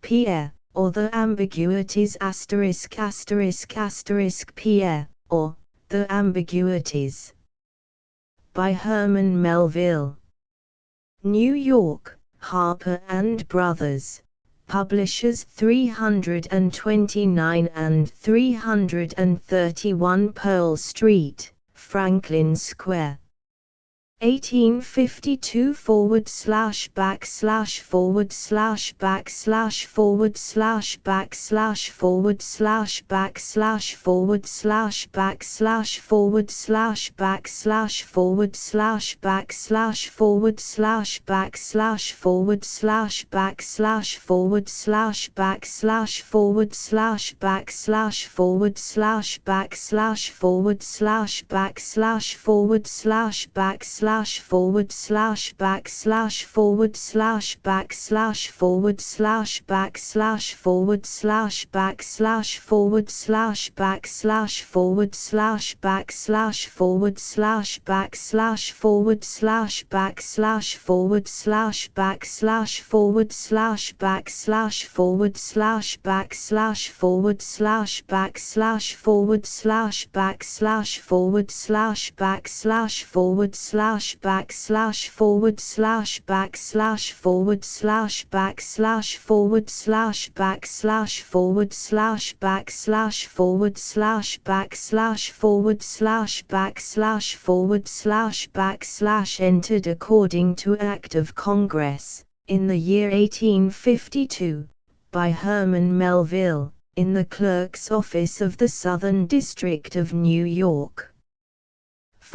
Pierre, or the Ambiguities **** Pierre, or the Ambiguities. By Herman Melville. New York, Harper and Brothers. Publishers 329 and 331 Pearl Street, Franklin Square. 1852 // entered according to Act of Congress, in the year 1852, by Herman Melville, in the Clerk's Office of the Southern District of New York. //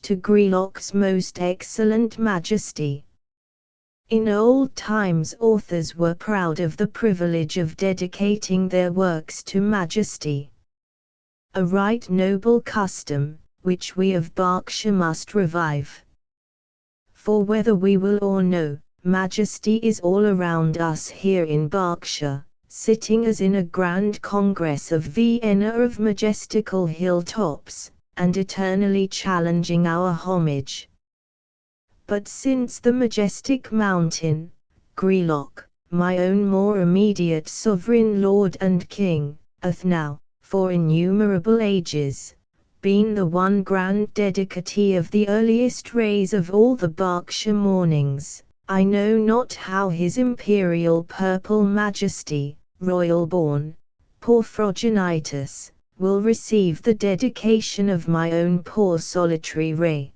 to Greelocks Most Excellent Majesty. In old times authors were proud of the privilege of dedicating their works to Majesty. A right noble custom, which we of Berkshire must revive. For whether we will or no, Majesty is all around us here in Berkshire, sitting as in a grand congress of Vienna of majestical hilltops, and eternally challenging our homage. But since the majestic mountain, Greelock, my own more immediate sovereign lord and king, hath now, for innumerable ages, been the one grand dedicatee of the earliest rays of all the Berkshire mornings, I know not how his imperial purple majesty, royal born, Porphyrogenitus, will receive the dedication of my own poor solitary ray.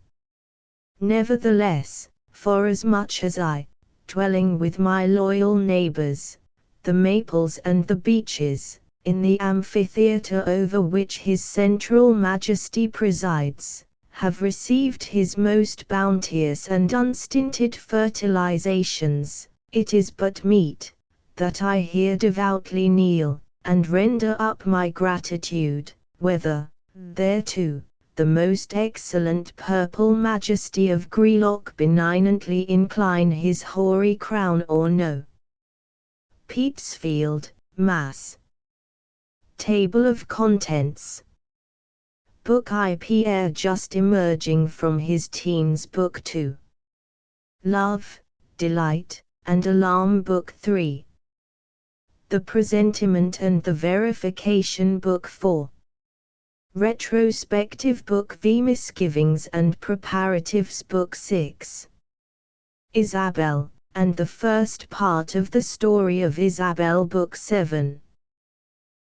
Nevertheless, forasmuch as I, dwelling with my loyal neighbors, the maples and the beeches, in the amphitheater over which his central majesty presides, have received his most bounteous and unstinted fertilizations, it is but meet, that I here devoutly kneel, and render up my gratitude, whether, thereto, the most excellent purple majesty of Greelock benignantly incline his hoary crown or no. Petersfield, Mass. Table of Contents. Book I. Pierre just emerging from his teens. Book 2. Love, Delight, and Alarm. Book 3. The Presentiment and the Verification Book 4. Retrospective Book V. Misgivings and Preparatives Book 6. Isabel, and the first part of the story of Isabel Book 7.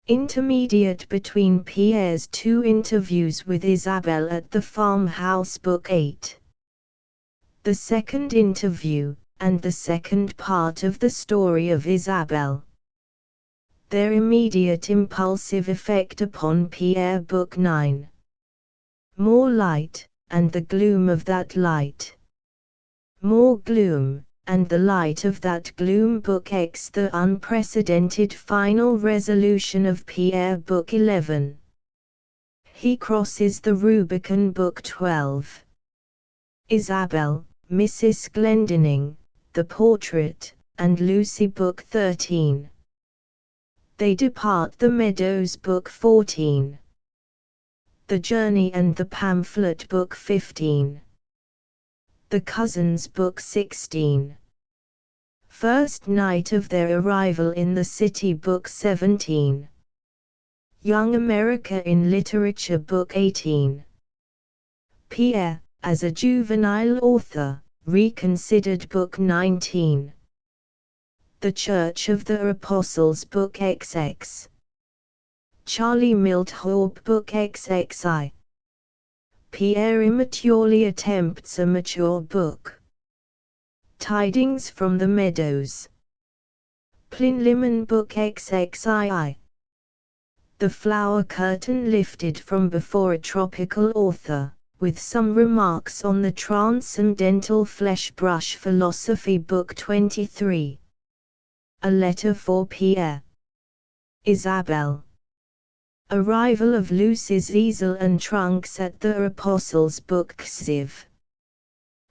Intermediate between Pierre's 2 interviews with Isabel at the farmhouse Book 8. The second interview, and the second part of the story of Isabel. Their immediate impulsive effect upon Pierre Book 9. More light, and the gloom of that light. More gloom, and the light of that gloom. Book X. The unprecedented final resolution of Pierre Book 11. He crosses the Rubicon. Book 12. Isabel, Mrs. Glendinning, The Portrait, and Lucy. Book 13. They depart the meadows. Book 14. The Journey and the Pamphlet. Book 15. The Cousins. Book 16. First night of their arrival in the city. Book 17. Young America in Literature. Book 18. Pierre, as a juvenile author, reconsidered. Book 19. The Church of the Apostles. Book XX. Charlie Milthorpe. Book XXI. Pierre immaturely attempts a mature book. Tidings from the Meadows. Plinlimmon. Book XXII. The flower curtain lifted from before a tropical author, with some remarks on the transcendental flesh brush philosophy. Book 23. A letter for Pierre. Isabel. Arrival of Lucy's easel and trunks at the Apostles. Book XIV.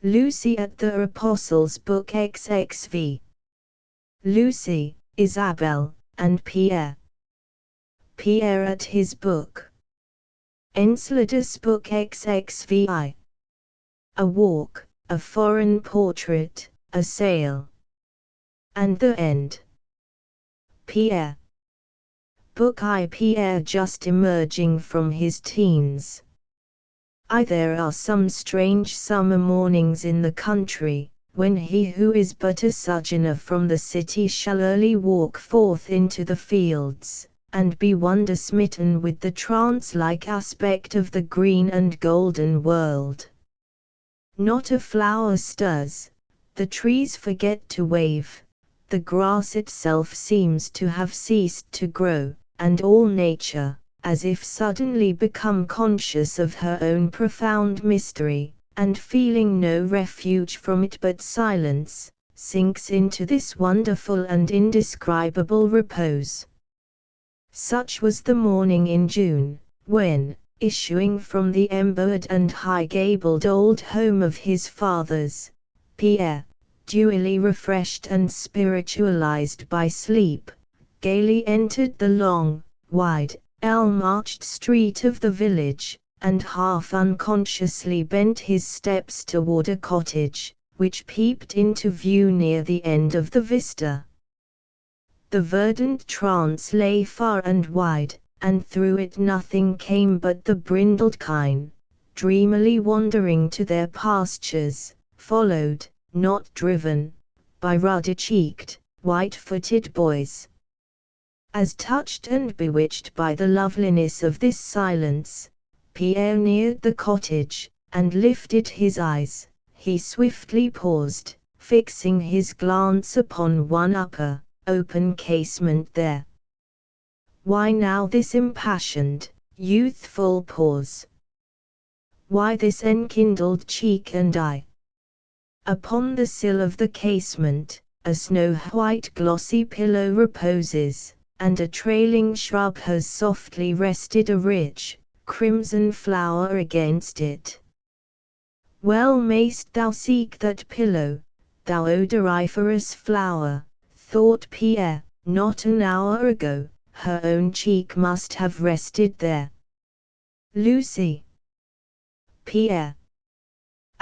Lucy at the Apostles. Book XXV. Lucy, Isabel, and Pierre. Pierre at his book. Enceladus. Book XXVI. A walk, a foreign portrait, a sail. And the end. Pierre. Book I. Pierre just emerging from his teens. There are some strange summer mornings in the country, when he who is but a sojourner from the city shall early walk forth into the fields, and be wonder-smitten with the trance-like aspect of the green and golden world. Not a flower stirs, the trees forget to wave, the grass itself seems to have ceased to grow, and all nature, as if suddenly become conscious of her own profound mystery, and feeling no refuge from it but silence, sinks into this wonderful and indescribable repose. Such was the morning in June, when, issuing from the embowered and high-gabled old home of his fathers, Pierre, duly refreshed and spiritualized by sleep, gaily entered the long, wide, elm-arched street of the village, and half unconsciously bent his steps toward a cottage, which peeped into view near the end of the vista. The verdant trance lay far and wide, and through it nothing came but the brindled kine, dreamily wandering to their pastures, followed, not driven, by ruddy-cheeked, white-footed boys. As touched and bewitched by the loveliness of this silence, Pierre neared the cottage, and lifted his eyes. He swiftly paused, fixing his glance upon one upper, open casement there. Why now this impassioned, youthful pause? Why this enkindled cheek and eye? Upon the sill of the casement, a snow-white glossy pillow reposes, and a trailing shrub has softly rested a rich, crimson flower against it. Well mayst thou seek that pillow, thou odoriferous flower, thought Pierre, not an hour ago, her own cheek must have rested there. Lucy. Pierre.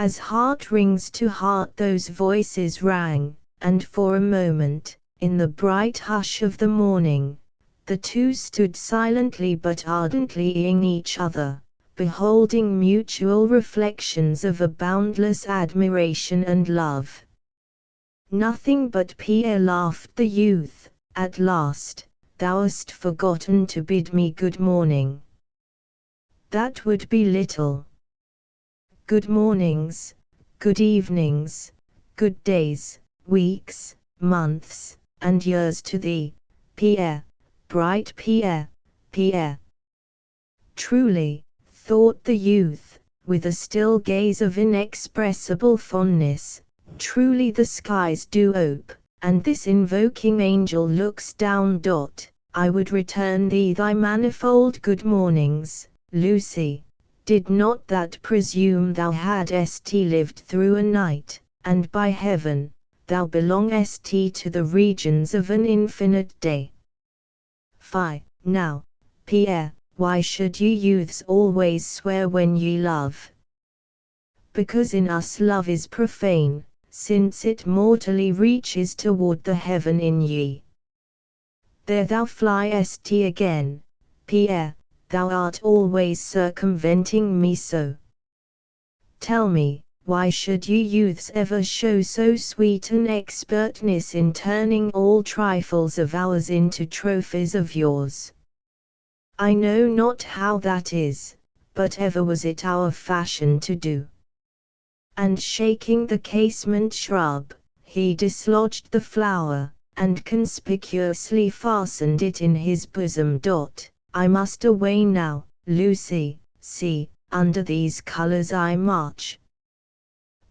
As heart rings to heart those voices rang, and for a moment, in the bright hush of the morning, the two stood silently but ardently eyeing each other, beholding mutual reflections of a boundless admiration and love. "Nothing but Pierre," laughed the youth, "at last, thou hast forgotten to bid me good morning." "That would be little. Good mornings, good evenings, good days, weeks, months, and years to thee, Pierre, bright Pierre, Pierre." "Truly," thought the youth, with a still gaze of inexpressible fondness, "truly the skies do ope, and this invoking angel looks down. I would return thee thy manifold good mornings, Lucy, did not that presume thou hadst lived through a night, and by heaven, thou belongest to the regions of an infinite day." "Fie, now, Pierre, why should ye youths always swear when ye love?" "Because in us love is profane, since it mortally reaches toward the heaven in ye." "There thou fliest again, Pierre, thou art always circumventing me so. Tell me, why should ye youths ever show so sweet an expertness in turning all trifles of ours into trophies of yours? I know not how that is, but ever was it our fashion to do." And shaking the casement shrub, he dislodged the flower, and conspicuously fastened it in his bosom. "I must away now, Lucy, see, under these colors I march.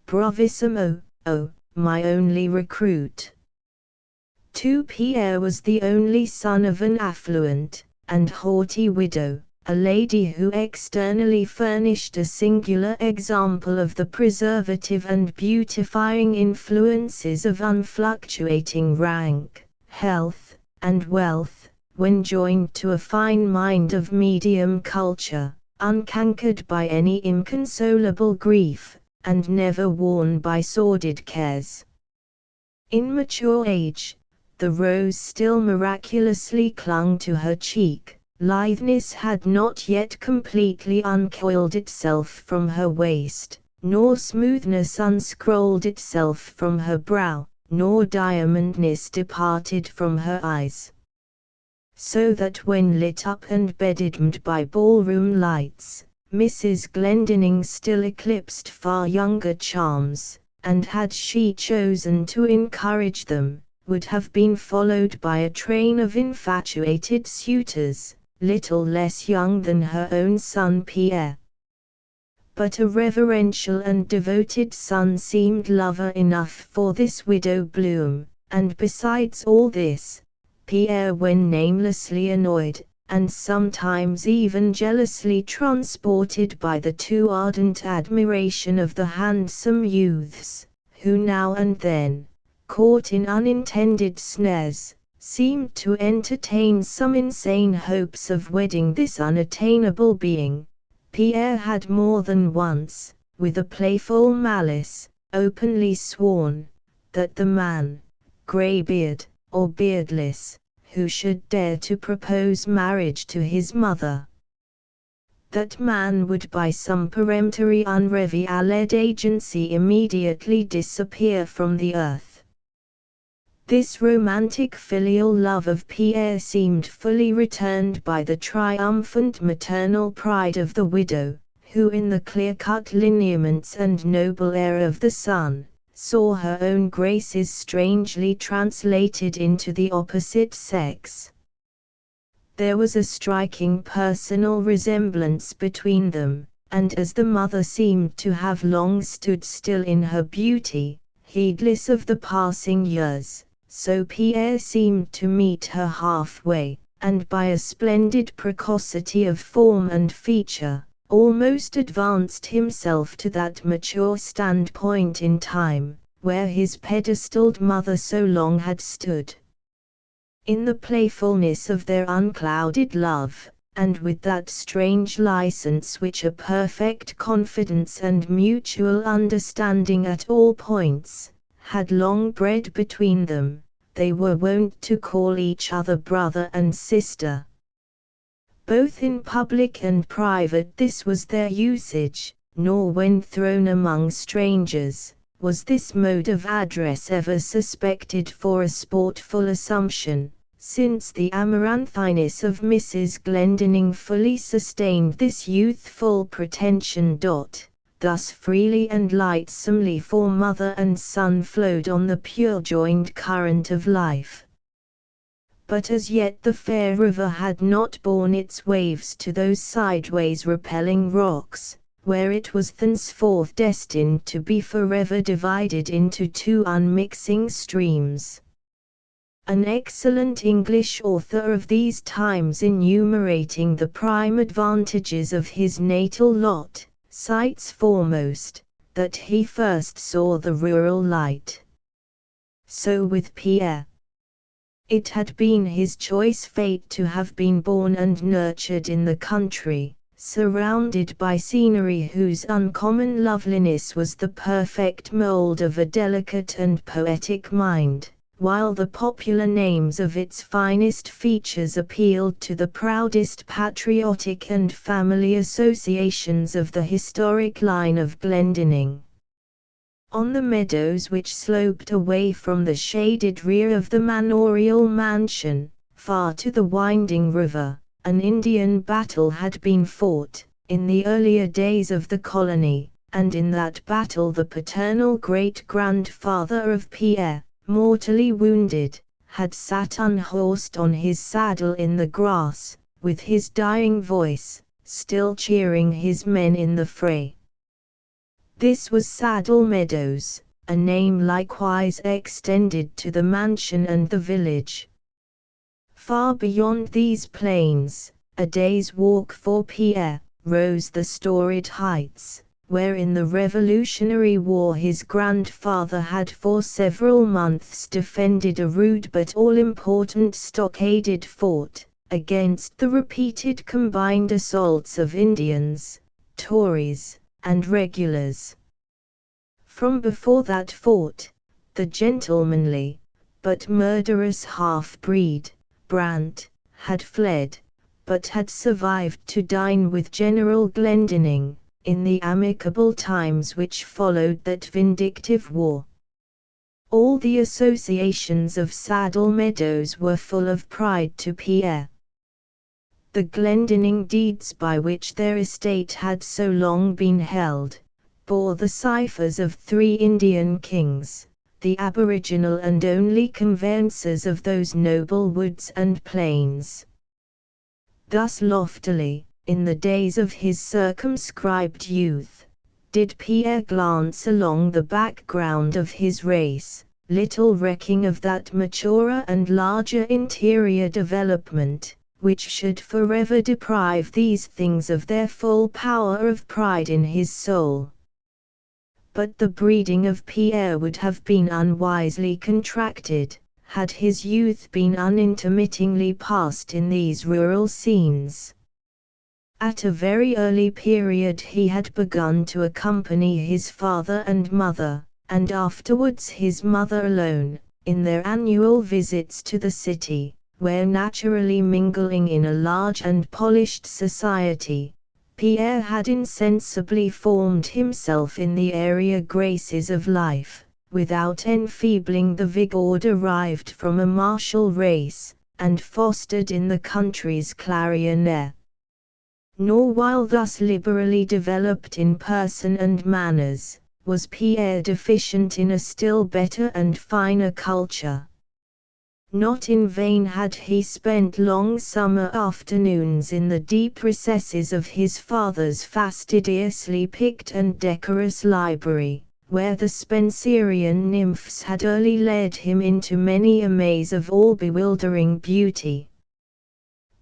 Bravissimo, oh, my only recruit." 2. Pierre was the only son of an affluent and haughty widow, a lady who externally furnished a singular example of the preservative and beautifying influences of unfluctuating rank, health, and wealth, when joined to a fine mind of medium culture, uncankered by any inconsolable grief, and never worn by sordid cares. In mature age, the rose still miraculously clung to her cheek, litheness had not yet completely uncoiled itself from her waist, nor smoothness unscrolled itself from her brow, nor diamondness departed from her eyes. So that when lit up and bedimmed by ballroom lights, Mrs. Glendinning still eclipsed far younger charms, and had she chosen to encourage them, would have been followed by a train of infatuated suitors, little less young than her own son Pierre. But a reverential and devoted son seemed lover enough for this widow bloom, and besides all this, Pierre, when namelessly annoyed, and sometimes even jealously transported by the too ardent admiration of the handsome youths, who now and then, caught in unintended snares, seemed to entertain some insane hopes of wedding this unattainable being, Pierre had more than once, with a playful malice, openly sworn that the man, grey-beard or beardless, who should dare to propose marriage to his mother, that man would by some peremptory unrevealed agency immediately disappear from the earth. This romantic filial love of Pierre seemed fully returned by the triumphant maternal pride of the widow, who in the clear-cut lineaments and noble air of the son, saw her own graces strangely translated into the opposite sex. There was a striking personal resemblance between them, and as the mother seemed to have long stood still in her beauty, heedless of the passing years, so Pierre seemed to meet her halfway, and by a splendid precocity of form and feature, almost advanced himself to that mature standpoint in time, where his pedestaled mother so long had stood. In the playfulness of their unclouded love, and with that strange license which a perfect confidence and mutual understanding at all points, had long bred between them, they were wont to call each other brother and sister. Both in public and private this was their usage, nor when thrown among strangers, was this mode of address ever suspected for a sportful assumption, since the amaranthiness of Mrs. Glendinning fully sustained this youthful pretension. Thus freely and lightsomely for mother and son flowed on the pure-joined current of life. But as yet the fair river had not borne its waves to those sideways repelling rocks, where it was thenceforth destined to be forever divided into two unmixing streams. An excellent English author of these times, enumerating the prime advantages of his natal lot, cites foremost, that he first saw the rural light. So with Pierre. It had been his choice fate to have been born and nurtured in the country, surrounded by scenery whose uncommon loveliness was the perfect mould of a delicate and poetic mind, while the popular names of its finest features appealed to the proudest patriotic and family associations of the historic line of Glendinning. On the meadows which sloped away from the shaded rear of the manorial mansion, far to the winding river, an Indian battle had been fought, in the earlier days of the colony, and in that battle the paternal great-grandfather of Pierre, mortally wounded, had sat unhorsed on his saddle in the grass, with his dying voice, still cheering his men in the fray. This was Saddle Meadows, a name likewise extended to the mansion and the village. Far beyond these plains, a day's walk for Pierre, rose the storied heights, where in the Revolutionary War his grandfather had for several months defended a rude but all-important stockaded fort, against the repeated combined assaults of Indians, Tories, and regulars. From before that fort, the gentlemanly, but murderous half-breed, Brant, had fled, but had survived to dine with General Glendinning, in the amicable times which followed that vindictive war. All the associations of Saddle Meadows were full of pride to Pierre. The Glendinning deeds by which their estate had so long been held, bore the ciphers of 3 Indian kings, the aboriginal and only conveyancers of those noble woods and plains. Thus loftily, in the days of his circumscribed youth, did Pierre glance along the background of his race, little recking of that maturer and larger interior development, which should forever deprive these things of their full power of pride in his soul. But the breeding of Pierre would have been unwisely contracted, had his youth been unintermittingly passed in these rural scenes. At a very early period he had begun to accompany his father and mother, and afterwards his mother alone, in their annual visits to the city, where naturally mingling in a large and polished society, Pierre had insensibly formed himself in the area graces of life, without enfeebling the vigour derived from a martial race, and fostered in the country's clarion air. Nor while thus liberally developed in person and manners, was Pierre deficient in a still better and finer culture. Not in vain had he spent long summer afternoons in the deep recesses of his father's fastidiously picked and decorous library, where the Spenserian nymphs had early led him into many a maze of all-bewildering beauty.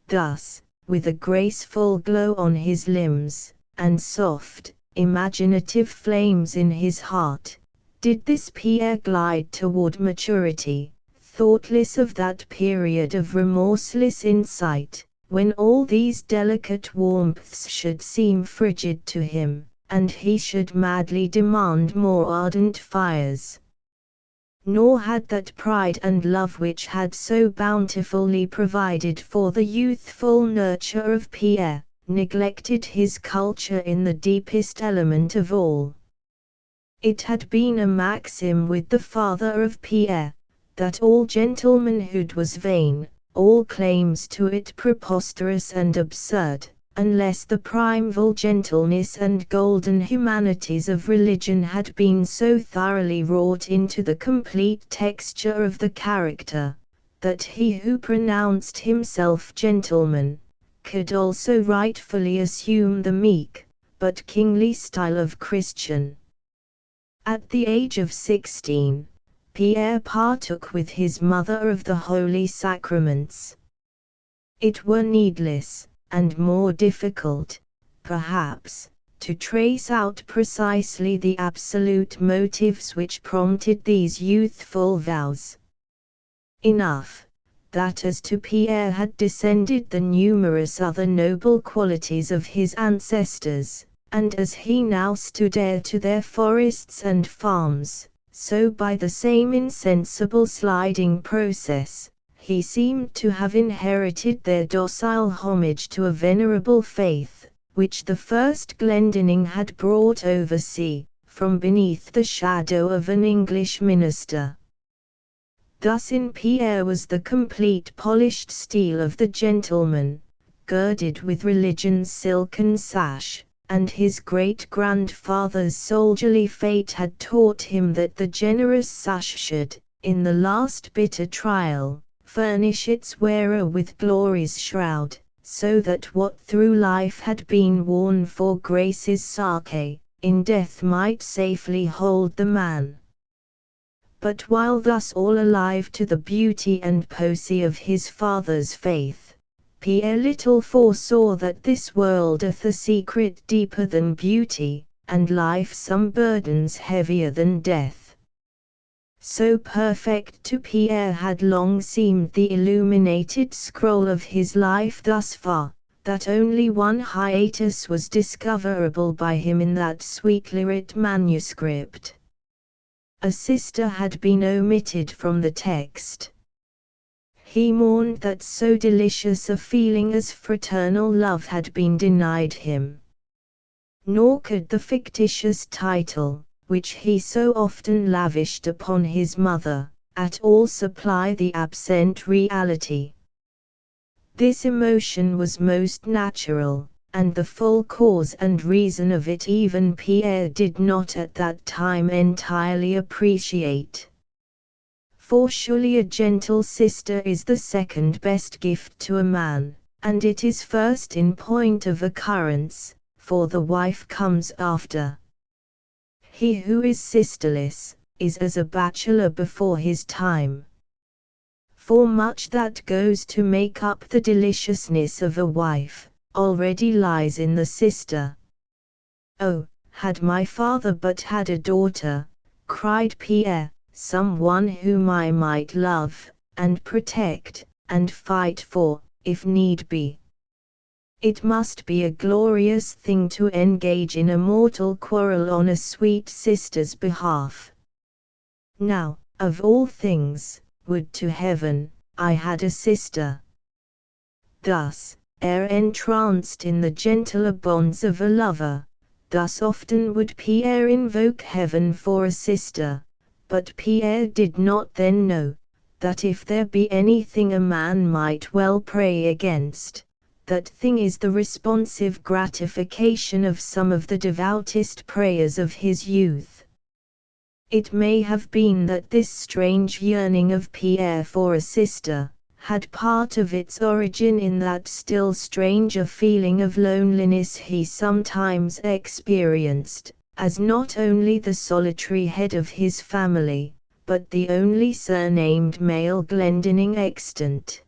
Thus, with a graceful glow on his limbs, and soft, imaginative flames in his heart, did this Pierre glide toward maturity, thoughtless of that period of remorseless insight, when all these delicate warmths should seem frigid to him, and he should madly demand more ardent fires. nor had that pride and love which had so bountifully provided for the youthful nurture of Pierre, neglected his culture in the deepest element of all. It had been a maxim with the father of Pierre, that all gentlemanhood was vain, all claims to it preposterous and absurd, unless the primeval gentleness and golden humanities of religion had been so thoroughly wrought into the complete texture of the character, that he who pronounced himself gentleman, could also rightfully assume the meek, but kingly style of Christian. At the age of 16, Pierre partook with his mother of the holy sacraments. It were needless, and more difficult, perhaps, to trace out precisely the absolute motives which prompted these youthful vows. Enough, that as to Pierre had descended the numerous other noble qualities of his ancestors, and as he now stood heir to their forests and farms, so by the same insensible sliding process, he seemed to have inherited their docile homage to a venerable faith, which the first Glendinning had brought over sea, from beneath the shadow of an English minister. Thus in Pierre was the complete polished steel of the gentleman, girded with religion's silken sash, and his great-grandfather's soldierly fate had taught him that the generous sash should, in the last bitter trial, furnish its wearer with glory's shroud, so that what through life had been worn for grace's sake, in death might safely hold the man. But while thus all alive to the beauty and poesy of his father's faith, Pierre little foresaw that this world hath a secret deeper than beauty, and life some burdens heavier than death. So perfect to Pierre had long seemed the illuminated scroll of his life thus far, that only one hiatus was discoverable by him in that sweetly writ manuscript. A sister had been omitted from the text. He mourned that so delicious a feeling as fraternal love had been denied him. Nor could the fictitious title, which he so often lavished upon his mother, at all supply the absent reality. This emotion was most natural, and the full cause and reason of it even Pierre did not at that time entirely appreciate. For surely a gentle sister is the second best gift to a man, and it is first in point of occurrence, for the wife comes after. He who is sisterless, is as a bachelor before his time. For much that goes to make up the deliciousness of a wife, already lies in the sister. Oh, had my father but had a daughter, cried Pierre, someone whom I might love, and protect, and fight for, if need be. It must be a glorious thing to engage in a mortal quarrel on a sweet sister's behalf. Now, of all things, would to heaven, I had a sister. Thus, ere entranced in the gentler bonds of a lover, thus often would Pierre invoke heaven for a sister. But Pierre did not then know, that if there be anything a man might well pray against, that thing is the responsive gratification of some of the devoutest prayers of his youth. It may have been that this strange yearning of Pierre for a sister, had part of its origin in that still stranger feeling of loneliness he sometimes experienced, as not only the solitary head of his family, but the only surnamed male Glendinning extant.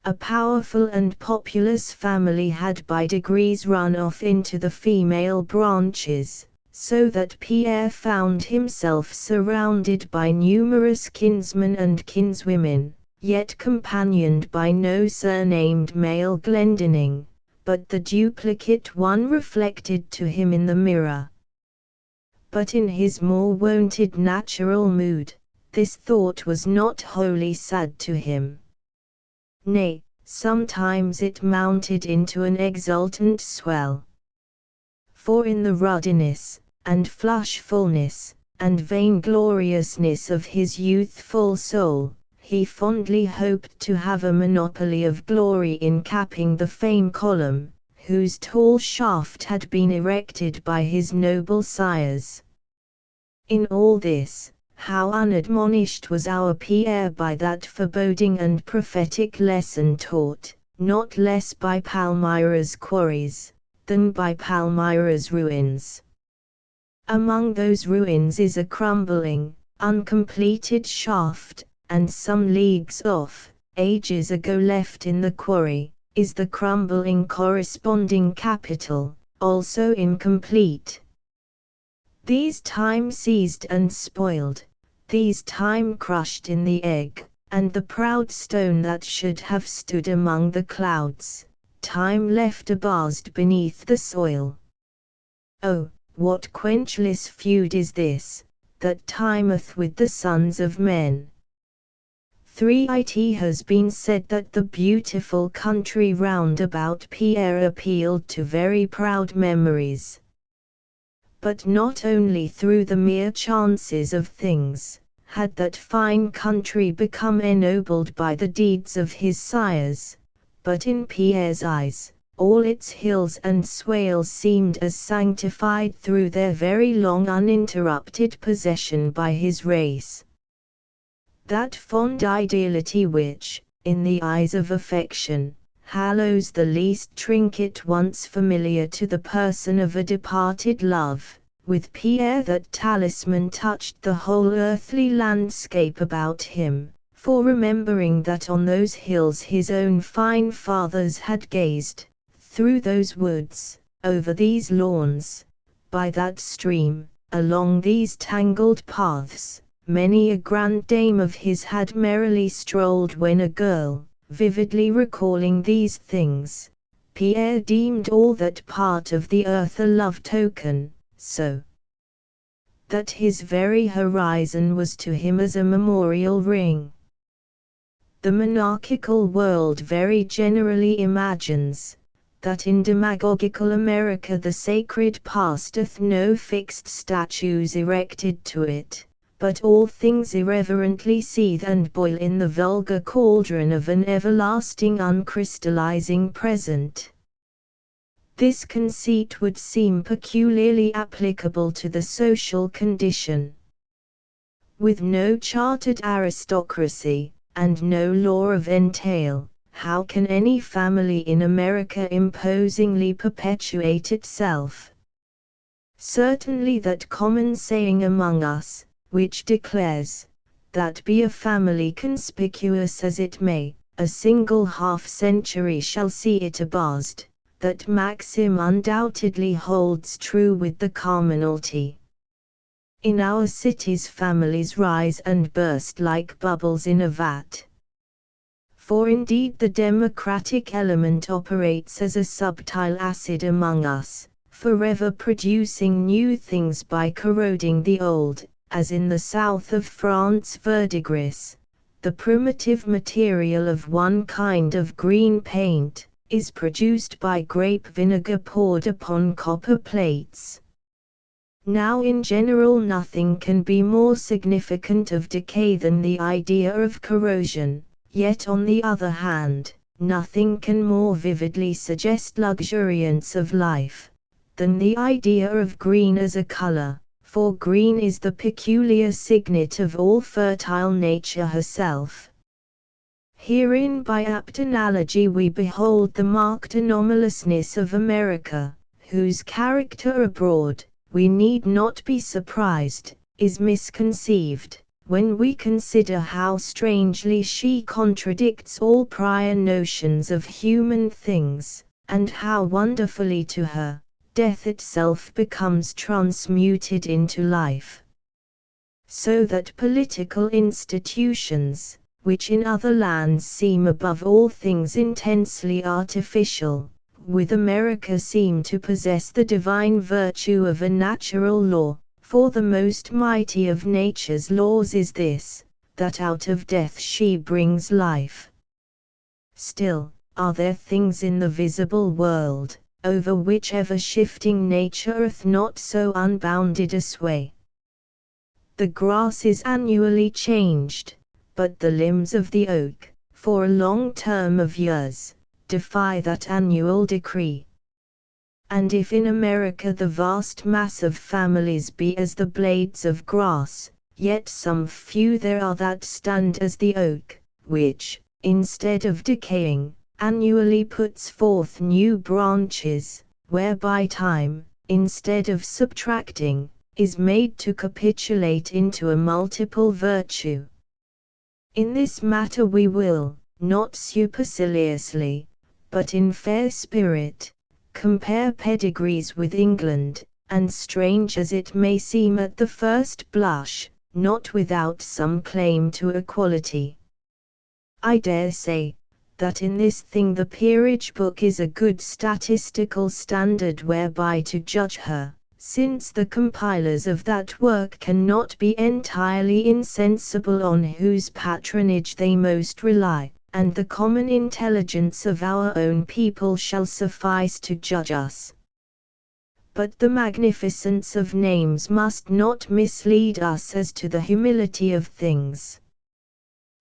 A powerful and populous family had by degrees run off into the female branches, so that Pierre found himself surrounded by numerous kinsmen and kinswomen, yet companioned by no surnamed male Glendinning, but the duplicate one reflected to him in the mirror. But in his more wonted natural mood, this thought was not wholly sad to him. Nay, sometimes it mounted into an exultant swell. For in the ruddiness, and flushfulness, and vaingloriousness of his youthful soul, he fondly hoped to have a monopoly of glory in capping the fame column, whose tall shaft had been erected by his noble sires. In all this, how unadmonished was our Pierre by that foreboding and prophetic lesson taught, not less by Palmyra's quarries, than by Palmyra's ruins. Among those ruins is a crumbling, uncompleted shaft, and some leagues off, ages ago left in the quarry, is the crumbling corresponding capital, also incomplete. These time seized and spoiled, these time crushed in the egg, and the proud stone that should have stood among the clouds, time left abased beneath the soil. Oh, what quenchless feud is this, that timeth with the sons of men! 3. It has been said that the beautiful country round about Pierre appealed to very proud memories. But not only through the mere chances of things, had that fine country become ennobled by the deeds of his sires, but in Pierre's eyes, all its hills and swales seemed as sanctified through their very long uninterrupted possession by his race. That fond ideality which, in the eyes of affection, hallows the least trinket once familiar to the person of a departed love, with Pierre that talisman touched the whole earthly landscape about him, for remembering that on those hills his own fine fathers had gazed, through those woods, over these lawns, by that stream, along these tangled paths, many a grand dame of his had merrily strolled when a girl. Vividly recalling these things, Pierre deemed all that part of the earth a love token, so that his very horizon was to him as a memorial ring. The monarchical world very generally imagines that in demagogical America the sacred past doth no fixed statues erected to it, but all things irreverently seethe and boil in the vulgar cauldron of an everlasting uncrystallizing present. This conceit would seem peculiarly applicable to the social condition. With no chartered aristocracy, and no law of entail, how can any family in America imposingly perpetuate itself? Certainly that common saying among us, which declares, that be a family conspicuous as it may, a single half-century shall see it abased, that maxim undoubtedly holds true with the commonalty. In our cities families rise and burst like bubbles in a vat. For indeed the democratic element operates as a subtile acid among us, forever producing new things by corroding the old. As in the south of France verdigris, the primitive material of one kind of green paint, is produced by grape vinegar poured upon copper plates. Now in general nothing can be more significant of decay than the idea of corrosion, yet on the other hand, nothing can more vividly suggest luxuriance of life, than the idea of green as a color. For green is the peculiar signet of all fertile nature herself. Herein by apt analogy we behold the marked anomalousness of America, whose character abroad, we need not be surprised, is misconceived, when we consider how strangely she contradicts all prior notions of human things, and how wonderfully to her, death itself becomes transmuted into life. So that political institutions, which in other lands seem above all things intensely artificial, with America seem to possess the divine virtue of a natural law, For the most mighty of nature's laws is this, that out of death she brings life. Still, are there things in the visible world, over which ever-shifting nature hath not so unbounded a sway? The grass is annually changed, but the limbs of the oak, for a long term of years, defy that annual decree. And if in America the vast mass of families be as the blades of grass, yet some few there are that stand as the oak, which, instead of decaying, annually puts forth new branches, whereby time, instead of subtracting, is made to capitulate into a multiple virtue. In this matter we will, not superciliously, but in fair spirit, compare pedigrees with England, and strange as it may seem at the first blush, not without some claim to equality. I dare say, that in this thing the Peerage Book is a good statistical standard whereby to judge her, since the compilers of that work cannot be entirely insensible on whose patronage they most rely, and the common intelligence of our own people shall suffice to judge us. But the magnificence of names must not mislead us as to the humility of things.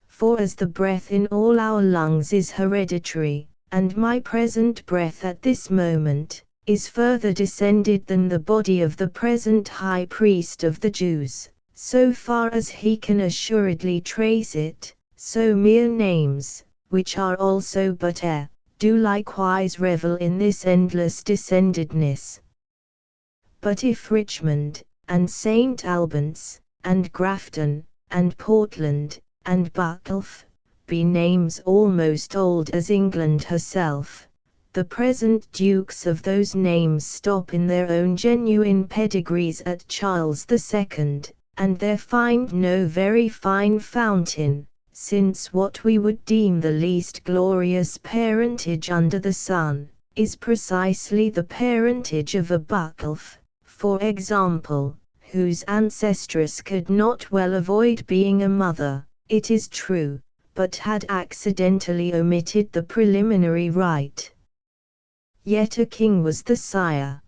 For as the breath in all our lungs is hereditary, and my present breath at this moment is further descended than the body of the present high priest of the Jews, so far as he can assuredly trace it, so mere names, which are also but air, do likewise revel in this endless descendedness. But if Richmond, and St. Albans, and Grafton, and Portland, and Buckleaf, be names almost old as England herself, the present dukes of those names stop in their own genuine pedigrees at Charles II, and there find no very fine fountain, since what we would deem the least glorious parentage under the sun, is precisely the parentage of a Buckleaf, for example, whose ancestress could not well avoid being a mother, it is true, but had accidentally omitted the preliminary rite. Yet a king was the sire.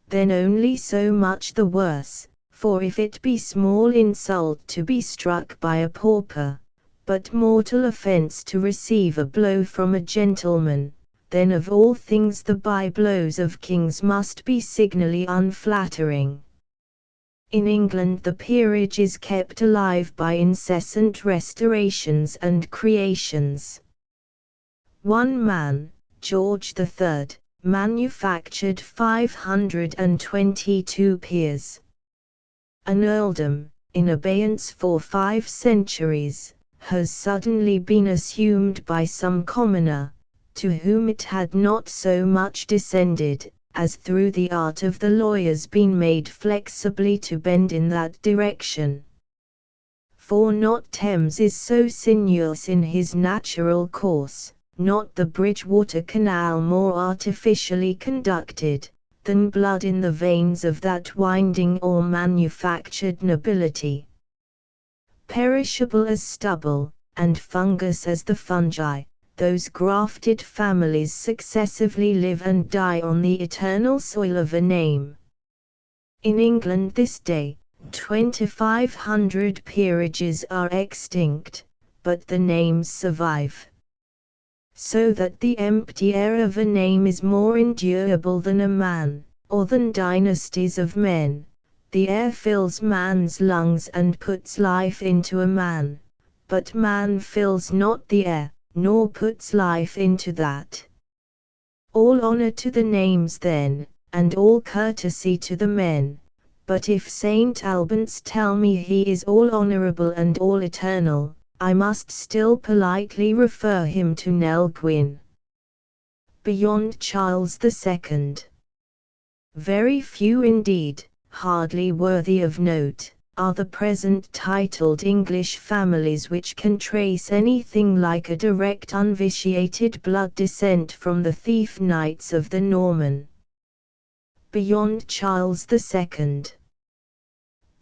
Then only so much the worse, for if it be small insult to be struck by a pauper, but mortal offence to receive a blow from a gentleman, then of all things the by-blows of kings must be signally unflattering. In England the peerage is kept alive by incessant restorations and creations. One man, George III, manufactured 522 peers. An earldom, in abeyance for 5 centuries, has suddenly been assumed by some commoner, to whom it had not so much descended, as through the art of the lawyers been made flexibly to bend in that direction. For not Thames is so sinuous in his natural course, not the Bridgewater Canal more artificially conducted, than blood in the veins of that winding or manufactured nobility. Perishable as stubble, and fungus as the fungi, those grafted families successively live and die on the eternal soil of a name. In England this day, 2,500 peerages are extinct, but the names survive. So that the empty air of a name is more endurable than a man, or than dynasties of men. The air fills man's lungs and puts life into a man, but man fills not the air, nor puts life into that. All honor to the names then, and all courtesy to the men, but if St. Albans tell me he is all honorable and all eternal, I must still politely refer him to Nell Gwyn. Beyond Charles II. Very few indeed, hardly worthy of note, are the present titled English families which can trace anything like a direct unvitiated blood descent from the thief knights of the Norman. Beyond Charles II.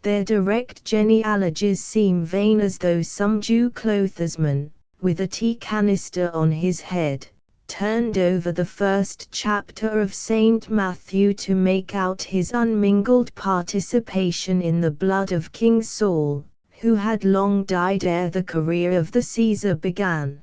Their direct genealogies seem vain, as though some Jew clothersman, with a tea canister on his head, turned over the first chapter of St. Matthew to make out his unmingled participation in the blood of King Saul, who had long died ere the career of the Caesar began.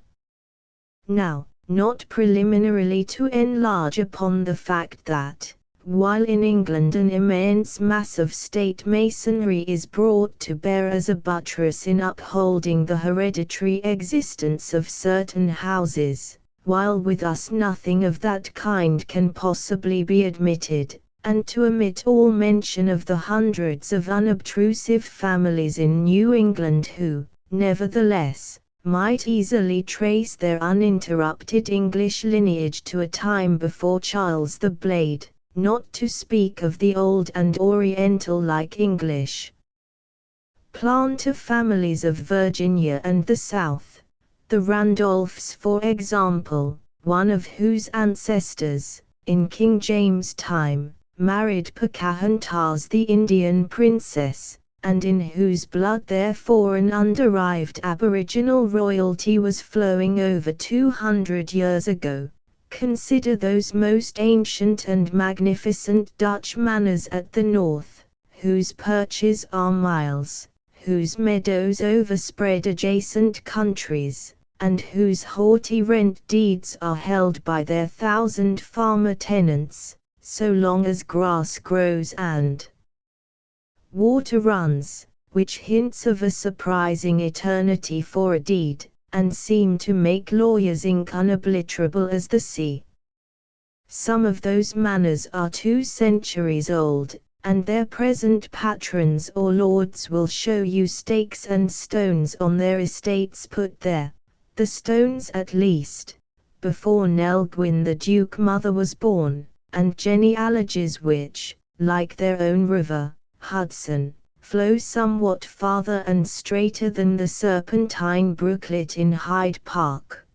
Now, not preliminarily to enlarge upon the fact that, while in England an immense mass of state masonry is brought to bear as a buttress in upholding the hereditary existence of certain houses, while with us nothing of that kind can possibly be admitted, and to omit all mention of the hundreds of unobtrusive families in New England who, nevertheless, might easily trace their uninterrupted English lineage to a time before Charles the Blade, not to speak of the old and Oriental-like English planter families of Virginia and the South, the Randolphs for example, one of whose ancestors, in King James' time, married Pocahontas the Indian princess, and in whose blood therefore an underived aboriginal royalty was flowing over 200 years ago. Consider those most ancient and magnificent Dutch manors at the north, whose perches are miles, whose meadows overspread adjacent countries, and whose haughty rent deeds are held by their 1,000 farmer tenants, so long as grass grows and water runs, which hints of a surprising eternity for a deed, and seem to make lawyers' ink unobliterable as the sea. Some of those manors are 2 centuries old, and their present patrons or lords will show you stakes and stones on their estates put there, the stones at least, before Nell Gwyn the Duke mother was born, and genealogies which, like their own river, Hudson, flow somewhat farther and straighter than the serpentine brooklet in Hyde Park.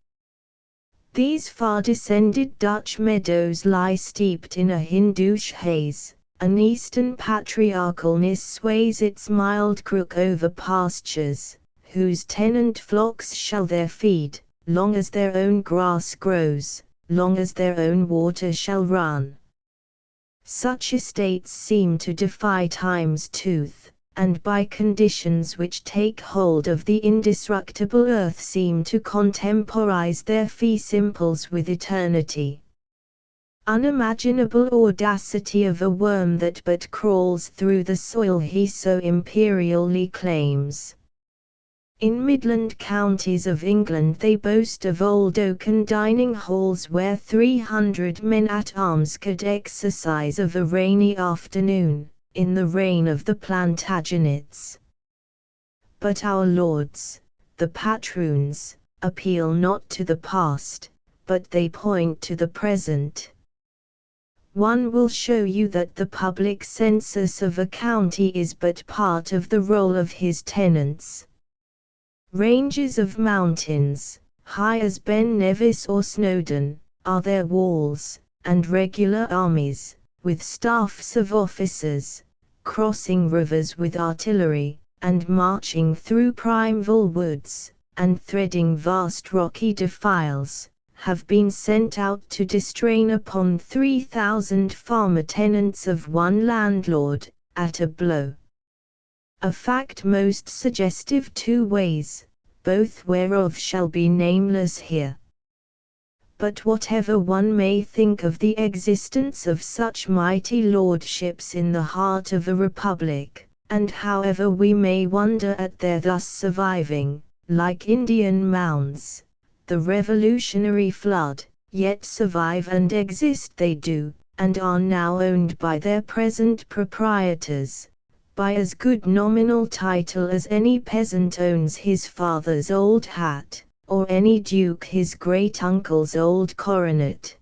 These far-descended Dutch meadows lie steeped in a Hindoosh haze. An Eastern patriarchalness sways its mild crook over pastures, whose tenant flocks shall there feed, long as their own grass grows, long as their own water shall run. Such estates seem to defy time's tooth, and by conditions which take hold of the indestructible earth seem to contemporize their fee simples with eternity. Unimaginable audacity of a worm that but crawls through the soil he so imperially claims. In Midland counties of England they boast of old oaken dining halls where 300 men-at-arms could exercise of a rainy afternoon, in the reign of the Plantagenets. But our lords, the patroons, appeal not to the past, but they point to the present. One will show you that the public census of a county is but part of the roll of his tenants. Ranges of mountains, high as Ben Nevis or Snowdon, are their walls, and regular armies, with staffs of officers, crossing rivers with artillery, and marching through primeval woods, and threading vast rocky defiles, have been sent out to distrain upon 3,000 farmer tenants of one landlord, at a blow. A fact most suggestive 2 ways, both whereof shall be nameless here. But whatever one may think of the existence of such mighty lordships in the heart of a republic, and however we may wonder at their thus surviving, like Indian mounds, the revolutionary flood, yet survive and exist they do, and are now owned by their present proprietors, by as good nominal title as any peasant owns his father's old hat, or any duke his great-uncle's old coronet.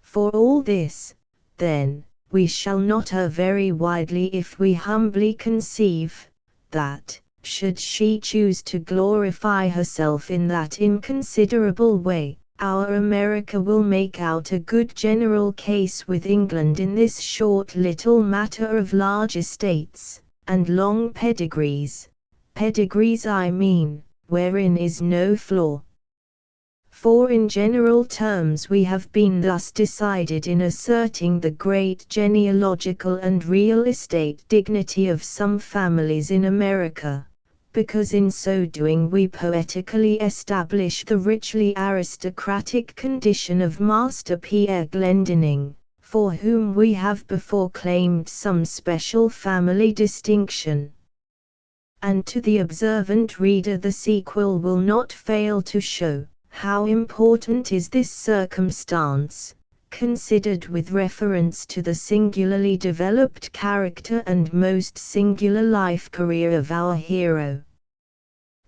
For all this, then, we shall not err very widely if we humbly conceive, that, should she choose to glorify herself in that inconsiderable way, our America will make out a good general case with England in this short little matter of large estates, and long pedigrees I mean, wherein is no flaw. For in general terms we have been thus decided in asserting the great genealogical and real estate dignity of some families in America, because in so doing we poetically establish the richly aristocratic condition of Master Pierre Glendinning, for whom we have before claimed some special family distinction. And to the observant reader the sequel will not fail to show how important is this circumstance, considered with reference to the singularly developed character and most singular life career of our hero.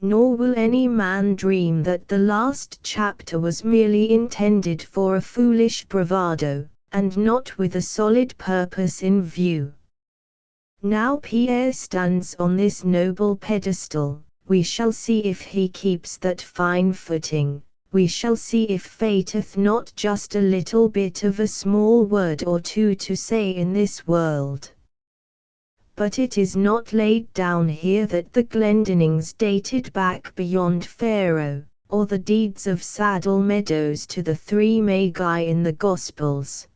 Nor will any man dream that the last chapter was merely intended for a foolish bravado, and not with a solid purpose in view. Now Pierre stands on this noble pedestal, we shall see if he keeps that fine footing. We shall see if fate hath not just a little bit of a small word or two to say in this world. But it is not laid down here that the Glendinnings dated back beyond Pharaoh, or the deeds of Saddle Meadows to the three Magi in the Gospels.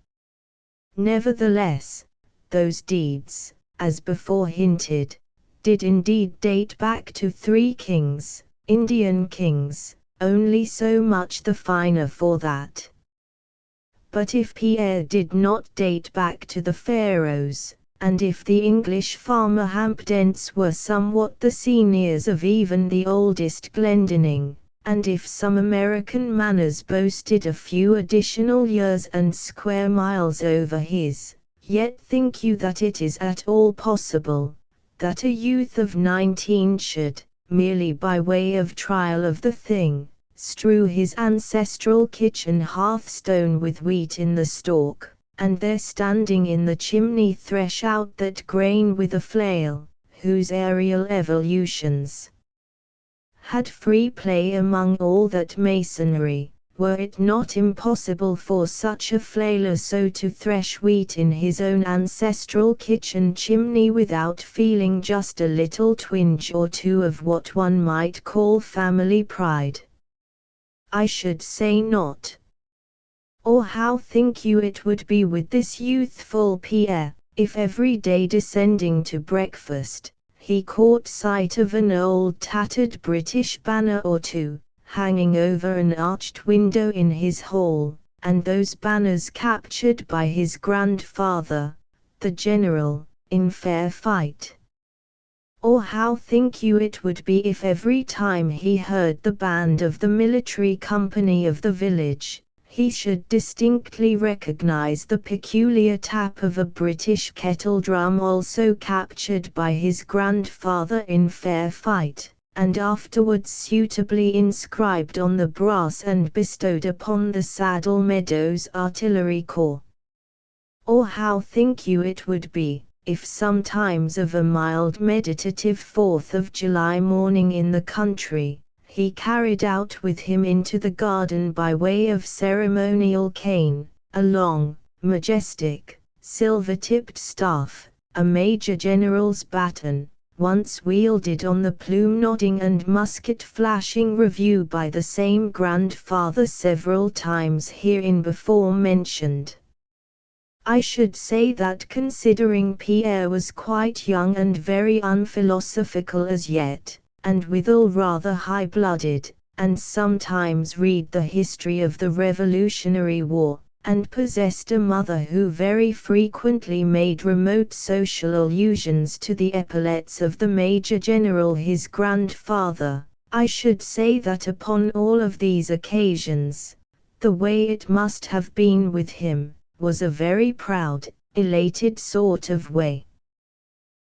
Nevertheless, those deeds, as before hinted, did indeed date back to 3 kings, Indian kings, only so much the finer for that. But if Pierre did not date back to the pharaohs, and if the English farmer Hampdents were somewhat the seniors of even the oldest Glendinning, and if some American manors boasted a few additional years and square miles over his, yet think you that it is at all possible that a youth of 19 should, merely by way of trial of the thing, strew his ancestral kitchen hearthstone with wheat in the stalk, and there standing in the chimney thresh out that grain with a flail, whose aerial evolutions had free play among all that masonry, were it not impossible for such a flailer so to thresh wheat in his own ancestral kitchen chimney without feeling just a little twinge or two of what one might call family pride? I should say not. Or how think you it would be with this youthful Pierre, if every day descending to breakfast, he caught sight of an old tattered British banner or two, hanging over an arched window in his hall, and those banners captured by his grandfather, the general, in fair fight? Or how think you it would be if every time he heard the band of the military company of the village, he should distinctly recognize the peculiar tap of a British kettle drum also captured by his grandfather in fair fight, and afterwards suitably inscribed on the brass and bestowed upon the Saddle Meadows Artillery Corps? Or how think you it would be, if sometimes of a mild meditative 4th of July morning in the country, he carried out with him into the garden by way of ceremonial cane, a long, majestic, silver-tipped staff, a major general's baton, once wielded on the plume-nodding and musket-flashing review by the same grandfather several times herein before mentioned? I should say that considering Pierre was quite young and very unphilosophical as yet, and withal rather high-blooded, and sometimes read the history of the Revolutionary War, and possessed a mother who very frequently made remote social allusions to the epaulets of the Major General his grandfather, I should say that upon all of these occasions, the way it must have been with him, was a very proud, elated sort of way.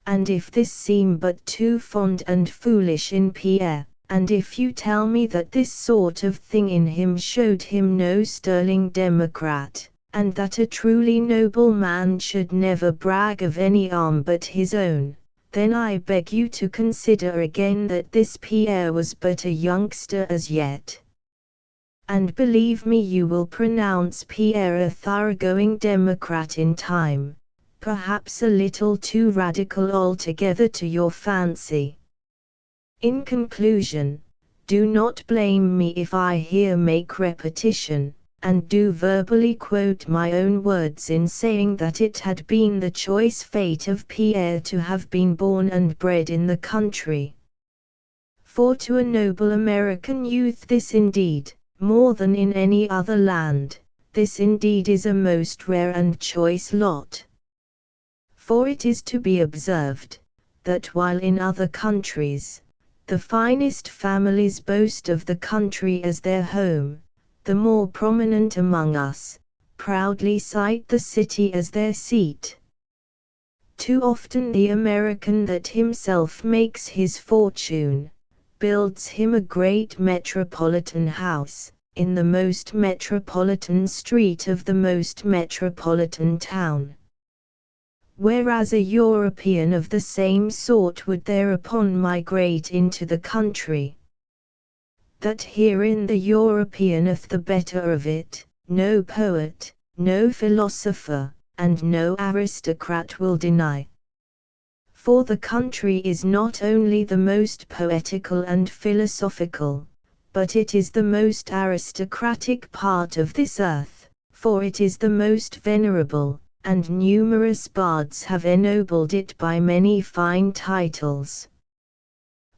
And if this seem but too fond and foolish in Pierre, and if you tell me that this sort of thing in him showed him no sterling democrat, and that a truly noble man should never brag of any arm but his own, then I beg you to consider again that this Pierre was but a youngster as yet. And believe me, you will pronounce Pierre a thoroughgoing democrat in time, perhaps a little too radical altogether to your fancy. In conclusion, do not blame me if I here make repetition, and do verbally quote my own words in saying that it had been the choice fate of Pierre to have been born and bred in the country. For to a noble American youth this indeed, more than in any other land, this indeed is a most rare and choice lot. For it is to be observed, that while in other countries, the finest families boast of the country as their home, the more prominent among us, proudly cite the city as their seat. Too often the American that himself makes his fortune, builds him a great metropolitan house, in the most metropolitan street of the most metropolitan town. Whereas a European of the same sort would thereupon migrate into the country. That herein the Europeaneth the better of it, no poet, no philosopher, and no aristocrat will deny. For the country is not only the most poetical and philosophical, but it is the most aristocratic part of this earth, for it is the most venerable, and numerous bards have ennobled it by many fine titles.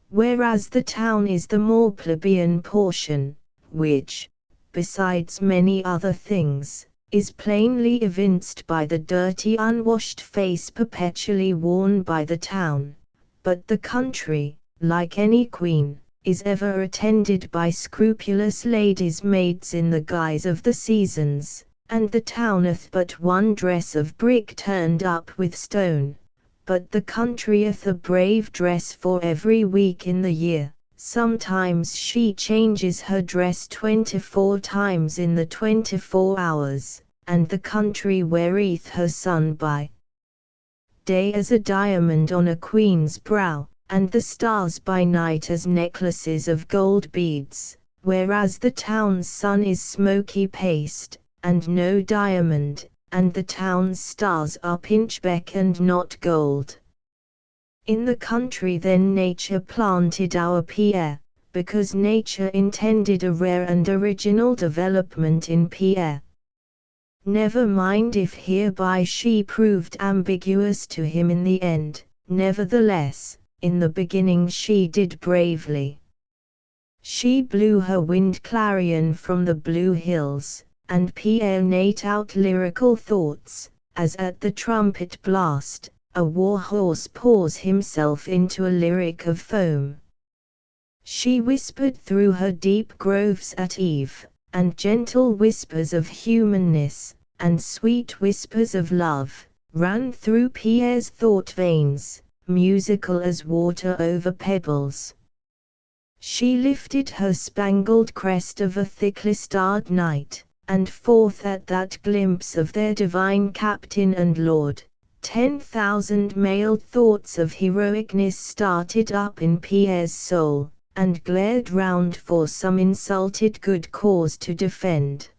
Whereas the town is the more plebeian portion, which, besides many other things, is plainly evinced by the dirty unwashed face perpetually worn by the town, but the country, like any queen, is ever attended by scrupulous ladies' maids in the guise of the seasons, and the town hath but one dress of brick turned up with stone, but the country hath a brave dress for every week in the year. Sometimes she changes her dress 24 times in the 24 hours, and the country weareth her sun by day as a diamond on a queen's brow, and the stars by night as necklaces of gold beads, whereas the town's sun is smoky paste, and no diamond, and the town's stars are pinchbeck and not gold. In the country then nature planted our Pierre, because nature intended a rare and original development in Pierre. Never mind if hereby she proved ambiguous to him in the end, nevertheless, in the beginning she did bravely. She blew her wind clarion from the blue hills, and Pierre neighed out lyrical thoughts, as at the trumpet blast, a war horse pours himself into a lyric of foam. She whispered through her deep groves at eve, and gentle whispers of humanness, and sweet whispers of love, ran through Pierre's thought veins, musical as water over pebbles. She lifted her spangled crest of a thickly starred night, and forth at that glimpse of their divine captain and lord, 10,000 mailed thoughts of heroicness started up in Pierre's soul, and glared round for some insulted good cause to defend.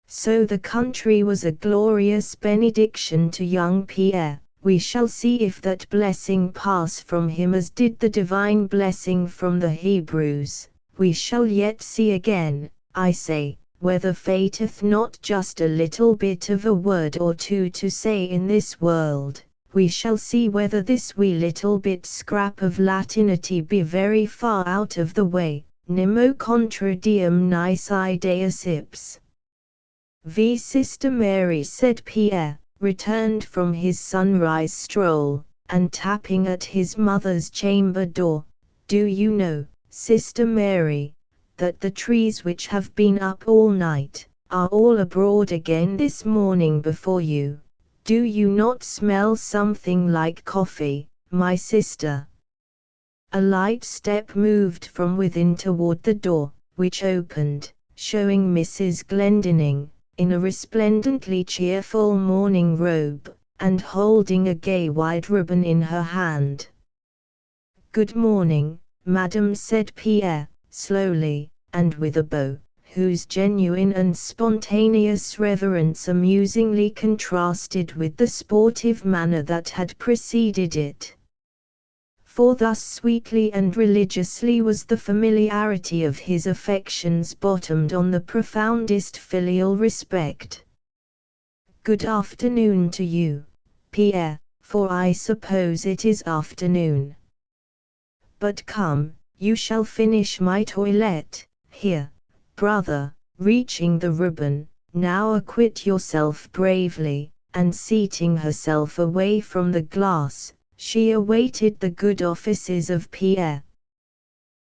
So the country was a glorious benediction to young Pierre. We shall see if that blessing pass from him as did the divine blessing from the Hebrews. We shall yet see again, I say, whether fate hath not just a little bit of a word or two to say in this world. We shall see whether this wee little bit scrap of Latinity be very far out of the way. Nemo contra diem nisi deus ipse. V. Sister Mary, said Pierre, returned from his sunrise stroll, and tapping at his mother's chamber door. Do you know, Sister Mary, that the trees which have been up all night, are all abroad again this morning before you? Do you not smell something like coffee, my sister? A light step moved from within toward the door, which opened, showing Mrs. Glendinning, in a resplendently cheerful morning robe, and holding a gay white ribbon in her hand. Good morning, madam, said Pierre, slowly, and with a bow. whose genuine and spontaneous reverence amusingly contrasted with the sportive manner that had preceded it. For thus sweetly and religiously was the familiarity of his affections bottomed on the profoundest filial respect. "Good afternoon to you, Pierre, for I suppose it is afternoon. But come, you shall finish my toilette. Here, brother," reaching the ribbon, "now acquit yourself bravely," and seating herself away from the glass, she awaited the good offices of Pierre.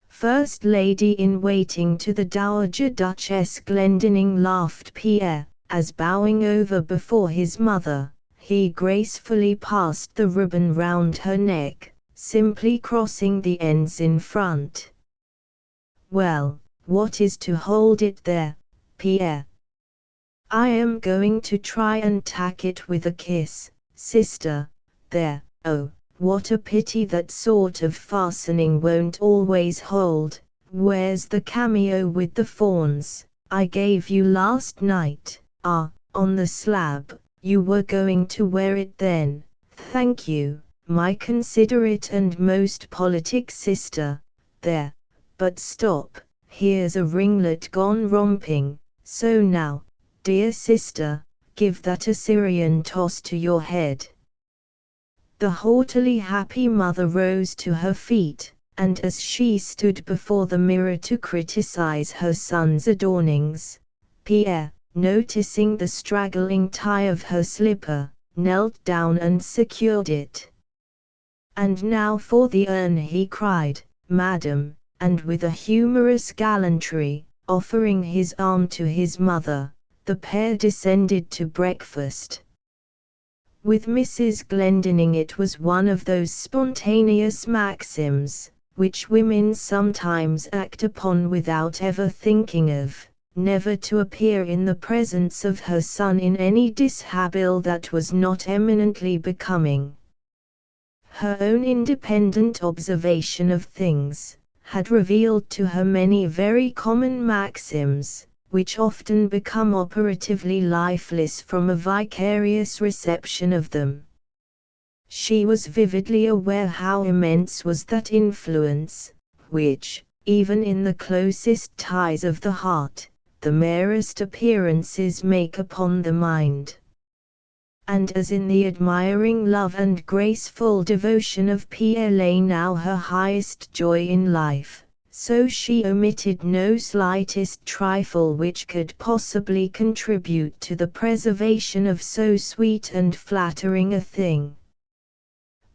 "First Lady-in-Waiting to the Dowager Duchess Glendinning," laughed Pierre, as bowing over before his mother, he gracefully passed the ribbon round her neck, simply crossing the ends in front. "Well, what is to hold it there, Pierre?" "I am going to try and tack it with a kiss, sister. There, oh, what a pity that sort of fastening won't always hold. Where's the cameo with the fawns I gave you last night?" "Ah, on the slab. You were going to wear it then. Thank you, my considerate and most politic sister. There, but stop, here's a ringlet gone romping, so now, dear sister, give that Assyrian toss to your head." The haughtily happy mother rose to her feet, and as she stood before the mirror to criticize her son's adornings, Pierre, noticing the straggling tie of her slipper, knelt down and secured it. "And now for the urn," he cried, "Madam," and with a humorous gallantry, offering his arm to his mother, the pair descended to breakfast. With Mrs. Glendinning it was one of those spontaneous maxims, which women sometimes act upon without ever thinking of, never to appear in the presence of her son in any dishabille that was not eminently becoming. Her own independent observation of things had revealed to her many very common maxims, which often become operatively lifeless from a vicarious reception of them. She was vividly aware how immense was that influence, which, even in the closest ties of the heart, the merest appearances make upon the mind. And as in the admiring love and graceful devotion of Pierre lay now her highest joy in life, so she omitted no slightest trifle which could possibly contribute to the preservation of so sweet and flattering a thing.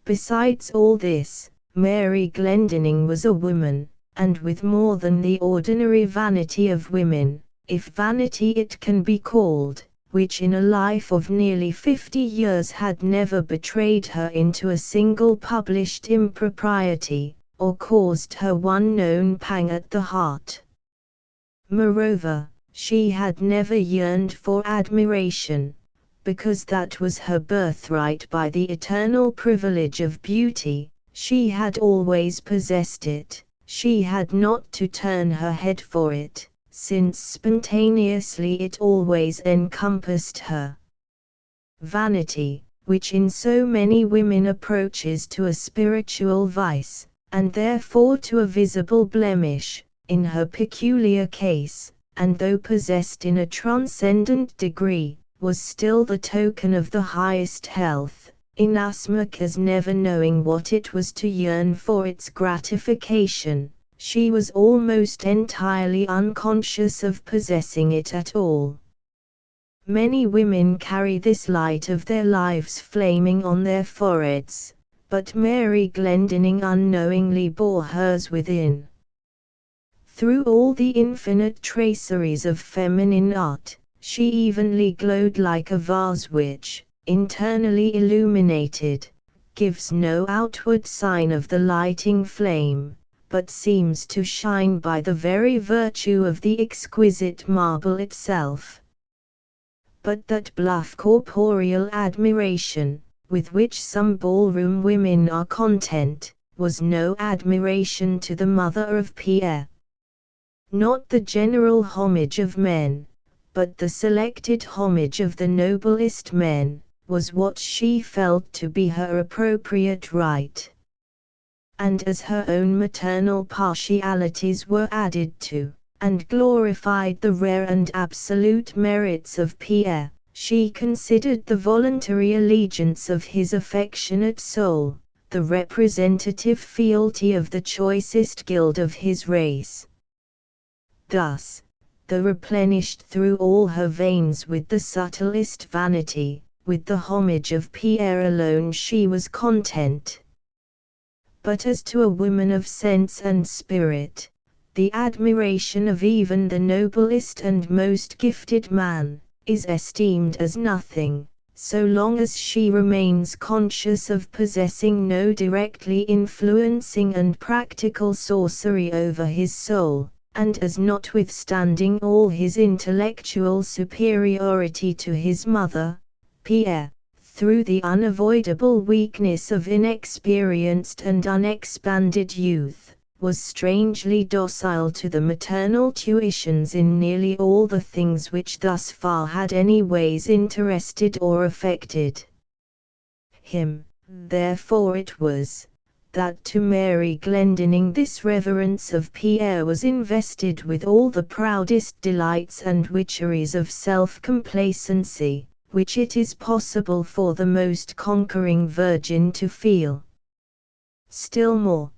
Besides all this, Mary Glendinning was a woman, and with more than the ordinary vanity of women, if vanity it can be called, which in a life of nearly 50 years had never betrayed her into a single published impropriety, or caused her one known pang at the heart. Moreover, she had never yearned for admiration, because that was her birthright by the eternal privilege of beauty. She had always possessed it, she had not to turn her head for it, since spontaneously it always encompassed her. Vanity, which in so many women approaches to a spiritual vice, and therefore to a visible blemish, in her peculiar case, and though possessed in a transcendent degree, was still the token of the highest health, inasmuch as never knowing what it was to yearn for its gratification, she was almost entirely unconscious of possessing it at all. Many women carry this light of their lives flaming on their foreheads, but Mary Glendinning unknowingly bore hers within. Through all the infinite traceries of feminine art, she evenly glowed like a vase which, internally illuminated, gives no outward sign of the lighting flame, but seems to shine by the very virtue of the exquisite marble itself. But that bluff corporeal admiration, with which some ballroom women are content, was no admiration to the mother of Pierre. not the general homage of men, but the selected homage of the noblest men, was what she felt to be her appropriate right. And as her own maternal partialities were added to, and glorified the rare and absolute merits of Pierre, she considered the voluntary allegiance of his affectionate soul, the representative fealty of the choicest guild of his race. Thus, though replenished through all her veins with the subtlest vanity, with the homage of Pierre alone she was content. But as to a woman of sense and spirit, the admiration of even the noblest and most gifted man is esteemed as nothing, so long as she remains conscious of possessing no directly influencing and practical sorcery over his soul, and as notwithstanding all his intellectual superiority to his mother, Pierre, through the unavoidable weakness of inexperienced and unexpanded youth, was strangely docile to the maternal tuitions in nearly all the things which thus far had any ways interested or affected him. Therefore it was, that to Mary Glendinning this reverence of Pierre was invested with all the proudest delights and witcheries of self-complacency, which it is possible for the most conquering virgin to feel. Still more,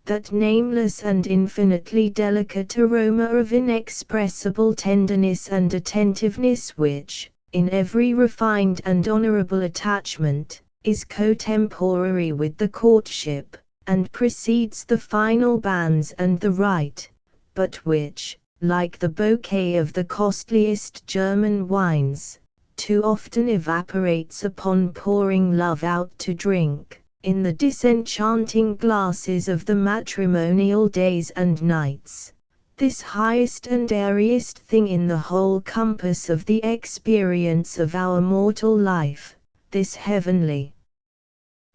that nameless and infinitely delicate aroma of inexpressible tenderness and attentiveness which, in every refined and honorable attachment, is cotemporary with the courtship, and precedes the final banns and the rite, but which, like the bouquet of the costliest German wines, too often evaporates upon pouring love out to drink, in the disenchanting glasses of the matrimonial days and nights, this highest and airiest thing in the whole compass of the experience of our mortal life, this heavenly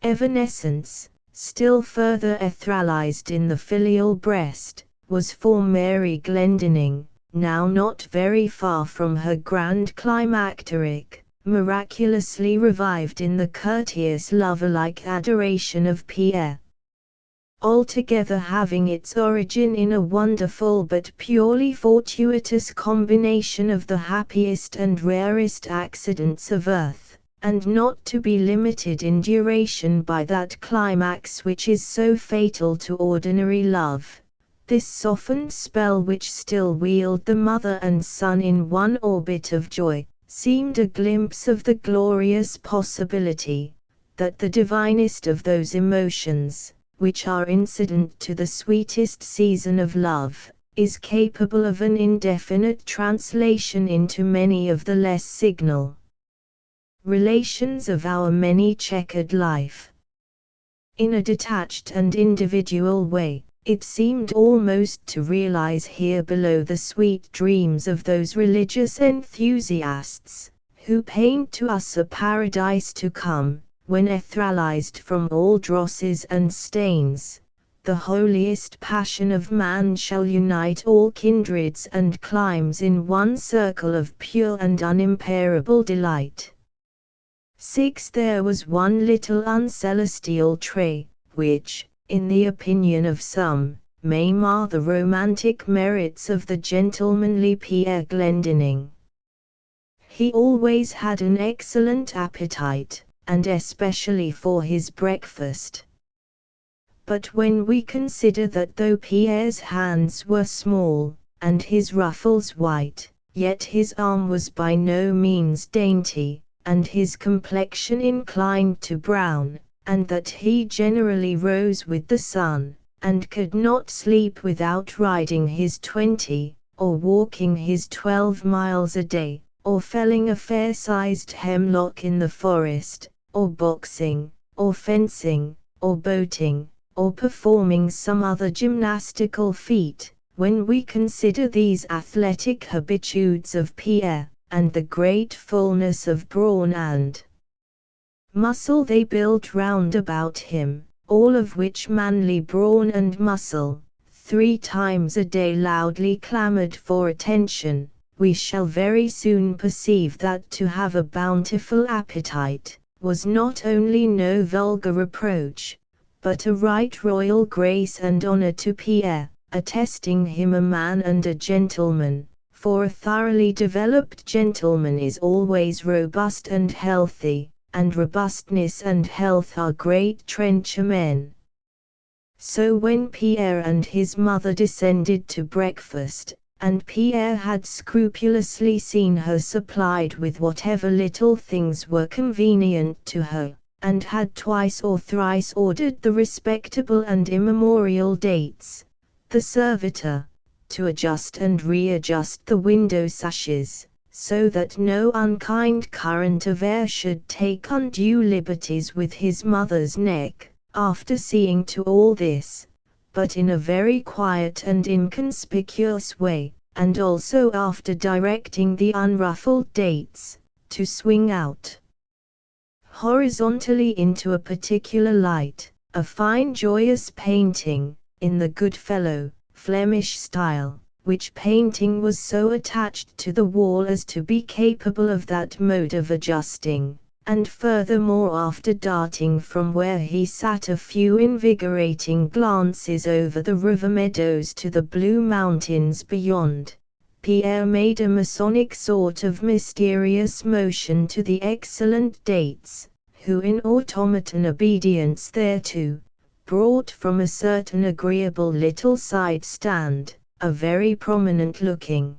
evanescence, still further etherealized in the filial breast, was for Mary Glendinning, now not very far from her grand climacteric, miraculously revived in the courteous lover-like adoration of Pierre. Altogether having its origin in a wonderful but purely fortuitous combination of the happiest and rarest accidents of earth, and not to be limited in duration by that climax which is so fatal to ordinary love. This softened spell which still wheeled the mother and son in one orbit of joy, seemed a glimpse of the glorious possibility, that the divinest of those emotions, which are incident to the sweetest season of love, is capable of an indefinite translation into many of the less signal relations of our many-checkered life. In a detached and individual way, it seemed almost to realize here below the sweet dreams of those religious enthusiasts, who paint to us a paradise to come, when etherealized from all drosses and stains, the holiest passion of man shall unite all kindreds and climes in one circle of pure and unimpairable delight. 6. There was one little uncelestial trait, which, in the opinion of some, may mar the romantic merits of the gentlemanly Pierre Glendinning. He always had an excellent appetite, and especially for his breakfast. But when we consider that though Pierre's hands were small, and his ruffles white, yet his arm was by no means dainty, and his complexion inclined to brown, and that he generally rose with the sun, and could not sleep without riding his 20, or walking his 12 miles a day, or felling a fair-sized hemlock in the forest, or boxing, or fencing, or boating, or performing some other gymnastical feat, when we consider these athletic habitudes of Pierre, and the great fullness of brawn and muscle they built round about him, all of which manly brawn and muscle, 3 times a day loudly clamored for attention, we shall very soon perceive that to have a bountiful appetite was not only no vulgar reproach, but a right royal grace and honor to Pierre, attesting him a man and a gentleman, for a thoroughly developed gentleman is always robust and healthy, and robustness and health are great trencher men. So when Pierre and his mother descended to breakfast, and Pierre had scrupulously seen her supplied with whatever little things were convenient to her, and had twice or thrice ordered the respectable and immemorial dates, the servitor, to adjust and readjust the window sashes, so that no unkind current of air should take undue liberties with his mother's neck, after seeing to all this, but in a very quiet and inconspicuous way, and also after directing the unruffled dates, to swing out horizontally into a particular light, a fine joyous painting, in the good fellow, Flemish style, which painting was so attached to the wall as to be capable of that mode of adjusting, and furthermore after darting from where he sat a few invigorating glances over the river meadows to the blue mountains beyond, Pierre made a Masonic sort of mysterious motion to the excellent dates, who in automaton obedience thereto, brought from a certain agreeable little side stand, a very prominent-looking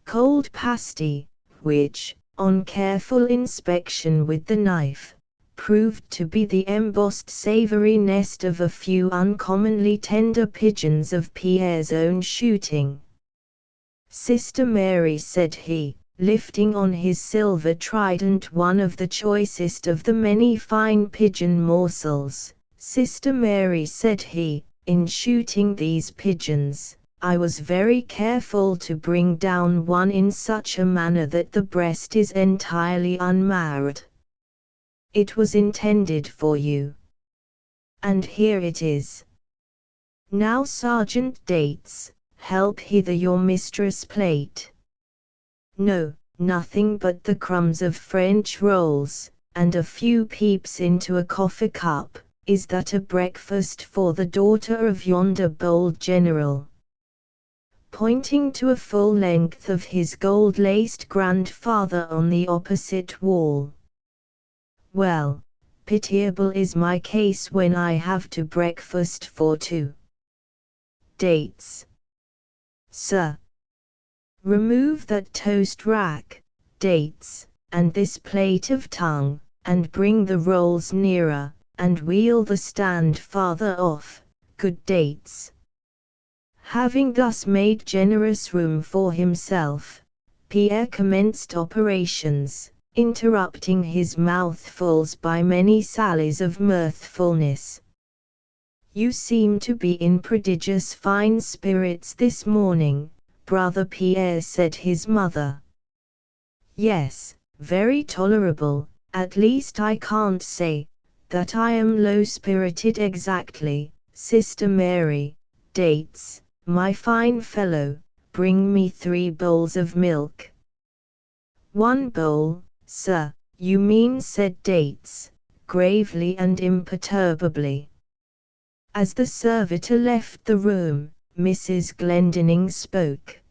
cold pasty, which, on careful inspection with the knife, proved to be the embossed savory nest of a few uncommonly tender pigeons of Pierre's own shooting. "Sister Mary," said he, lifting on his silver trident one of the choicest of the many fine pigeon morsels, "Sister Mary," said he, "in shooting these pigeons, I was very careful to bring down one in such a manner that the breast is entirely unmarred. It was intended for you. And here it is. Now, Sergeant Dates, help hither your mistress' plate. No, nothing but the crumbs of French rolls, and a few peeps into a coffee cup. Is that a breakfast for the daughter of yonder bold general?" Pointing to a full length of his gold-laced grandfather on the opposite wall. "Well, pitiable is my case when I have to breakfast for 2 dates. Sir, remove that toast rack, Dates, and this plate of tongue, and bring the rolls nearer, and wheel the stand farther off, good Dates." Having thus made generous room for himself, Pierre commenced operations, interrupting his mouthfuls by many sallies of mirthfulness. "You seem to be in prodigious fine spirits this morning, brother Pierre," said his mother. "Yes, very tolerable, at least I can't say that I am low-spirited exactly, Sister Mary. Dates, my fine fellow, bring me 3 bowls of milk." "1 bowl, sir, you mean," said Dates, gravely and imperturbably. As the servitor left the room, Mrs. Glendinning spoke.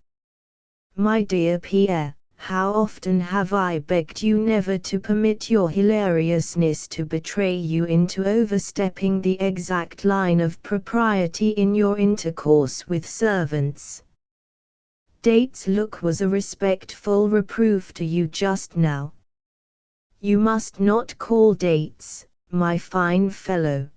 "My dear Pierre, how often have I begged you never to permit your hilariousness to betray you into overstepping the exact line of propriety in your intercourse with servants." Dates' look was a respectful reproof to you just now. "You must not call Dates, my fine fellow.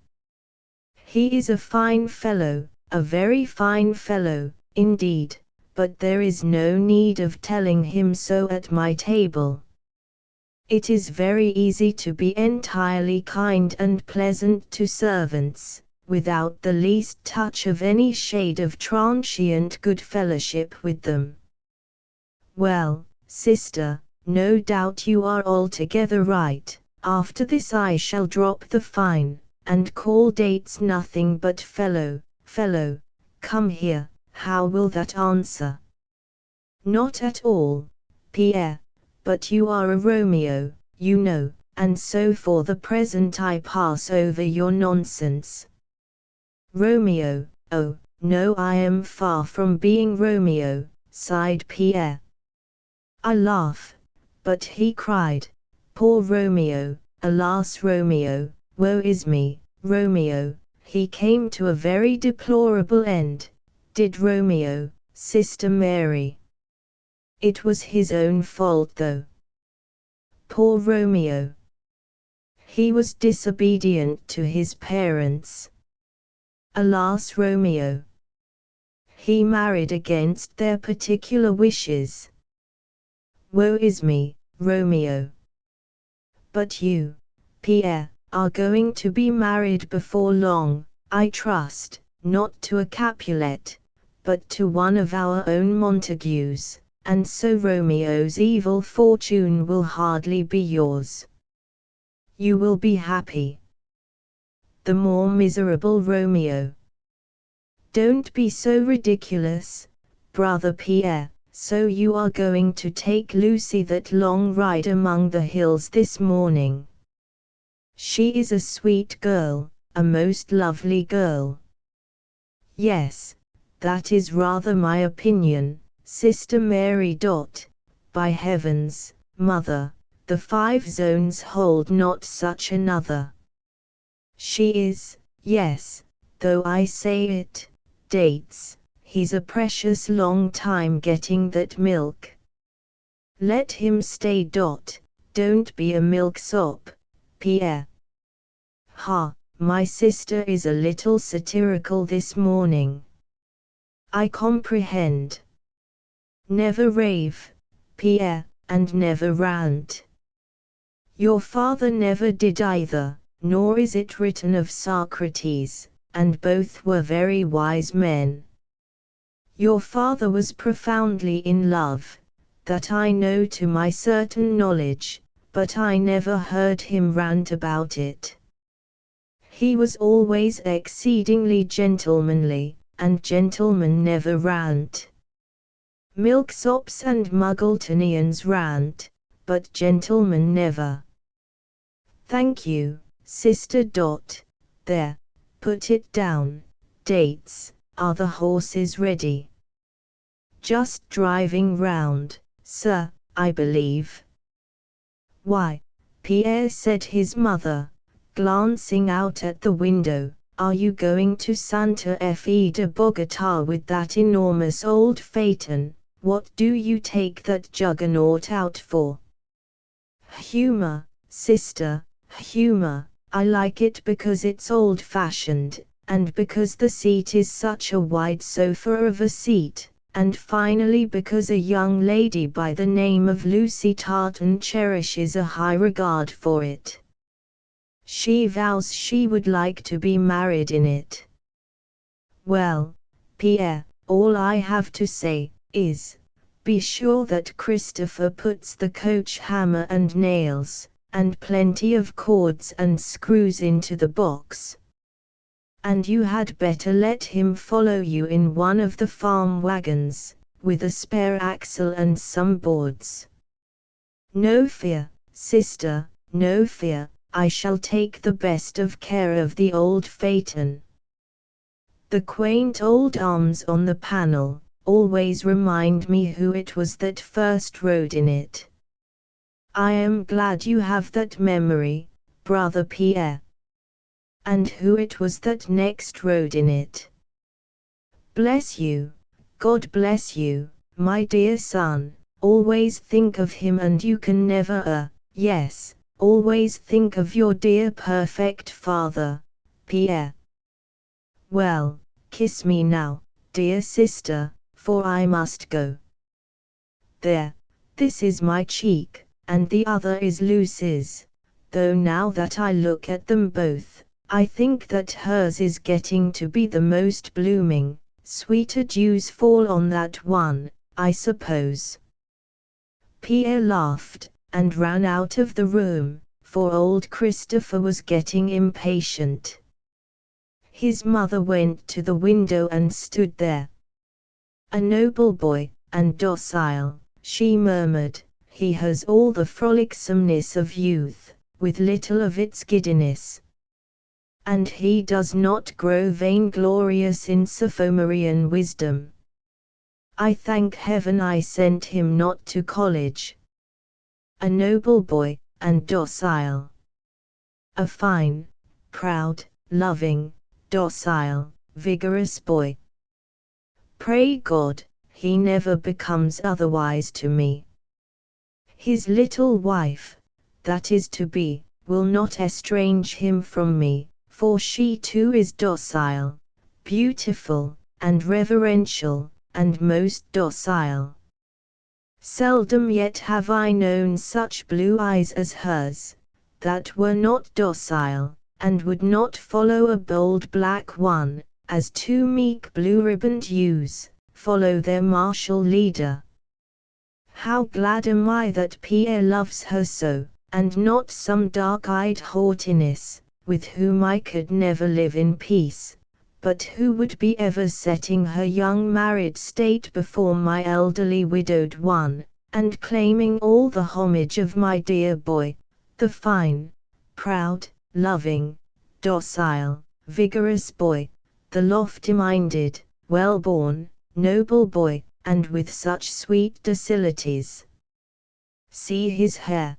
He is a fine fellow, a very fine fellow, indeed, but there is no need of telling him so at my table. It is very easy to be entirely kind and pleasant to servants, without the least touch of any shade of transient good fellowship with them." "Well, sister, no doubt you are altogether right. After this I shall drop the fine, and call Dates nothing but fellow, Come here, how will that answer? Not at all, Pierre, but you are a Romeo, you know, and so for the present I pass over your nonsense. Romeo, oh, no, I am far from being Romeo, sighed Pierre. I laugh, but he cried, poor Romeo, alas Romeo, woe is me, Romeo, he came to a very deplorable end, did Romeo, Sister Mary. It was his own fault though. Poor Romeo. He was disobedient to his parents. Alas Romeo. He married against their particular wishes. Woe is me, Romeo. But you, Pierre, are going to be married before long, I trust, not to a Capulet, but to one of our own Montagues, and so Romeo's evil fortune will hardly be yours. You will be happy. The more miserable Romeo. Don't be so ridiculous, brother Pierre. So you are going to take Lucy that long ride among the hills this morning? She is a sweet girl, a most lovely girl. Yes, that is rather my opinion, Sister Mary. By heavens, mother, the 5 zones hold not such another. She is, yes, though I say it, dates. He's a precious long time getting that milk. Let him stay. Don't be a milksop, Pierre. Ha, my sister is a little satirical this morning. I comprehend. Never rave, Pierre, and never rant. Your father never did either, nor is it written of Socrates, and both were very wise men. Your father was profoundly in love, that I know to my certain knowledge, but I never heard him rant about it. He was always exceedingly gentlemanly, and gentlemen never rant. Milksops and Muggletonians rant, but gentlemen never. Thank you, Sister. There, put it down, dates. Are the horses ready? Just driving round, sir, I believe. Why, Pierre, said his mother, glancing out at the window, are you going to Santa Fe de Bogota with that enormous old phaeton? What do you take that juggernaut out for? Humor, sister, humor. I like it because it's old-fashioned, and because the seat is such a wide sofa of a seat, and finally because a young lady by the name of Lucy Tartan cherishes a high regard for it. She vows she would like to be married in it. Well, Pierre, all I have to say is, be sure that Christopher puts the coach hammer and nails, and plenty of cords and screws into the box. And you had better let him follow you in one of the farm wagons, with a spare axle and some boards. No fear, sister, no fear, I shall take the best of care of the old phaeton. The quaint old arms on the panel always remind me who it was that first rode in it. I am glad you have that memory, brother Pierre. And who it was that next rode in it. Bless you, God bless you, my dear son, always think of him and you can never yes, always think of your dear perfect father, Pierre. Well, kiss me now, dear sister, for I must go. There, this is my cheek, and the other is Lucy's, though now that I look at them both, I think that hers is getting to be the most blooming. Sweeter dews fall on that one, I suppose. Pierre laughed, and ran out of the room, for old Christopher was getting impatient. His mother went to the window and stood there. "A noble boy, and docile," she murmured. "He has all the frolicsomeness of youth, with little of its giddiness. And he does not grow vainglorious in sophomorian wisdom. I thank heaven I sent him not to college. A noble boy, and docile. A fine, proud, loving, docile, vigorous boy. Pray God, he never becomes otherwise to me. His little wife, that is to be, will not estrange him from me, for she too is docile, beautiful, and reverential, and most docile. Seldom yet have I known such blue eyes as hers, that were not docile, and would not follow a bold black one, as two meek blue-ribboned ewes follow their martial leader. How glad am I that Pierre loves her so, and not some dark-eyed haughtiness, with whom I could never live in peace, but who would be ever setting her young married state before my elderly widowed one, and claiming all the homage of my dear boy, the fine, proud, loving, docile, vigorous boy, the lofty-minded, well-born, noble boy, and with such sweet docilities. See his hair.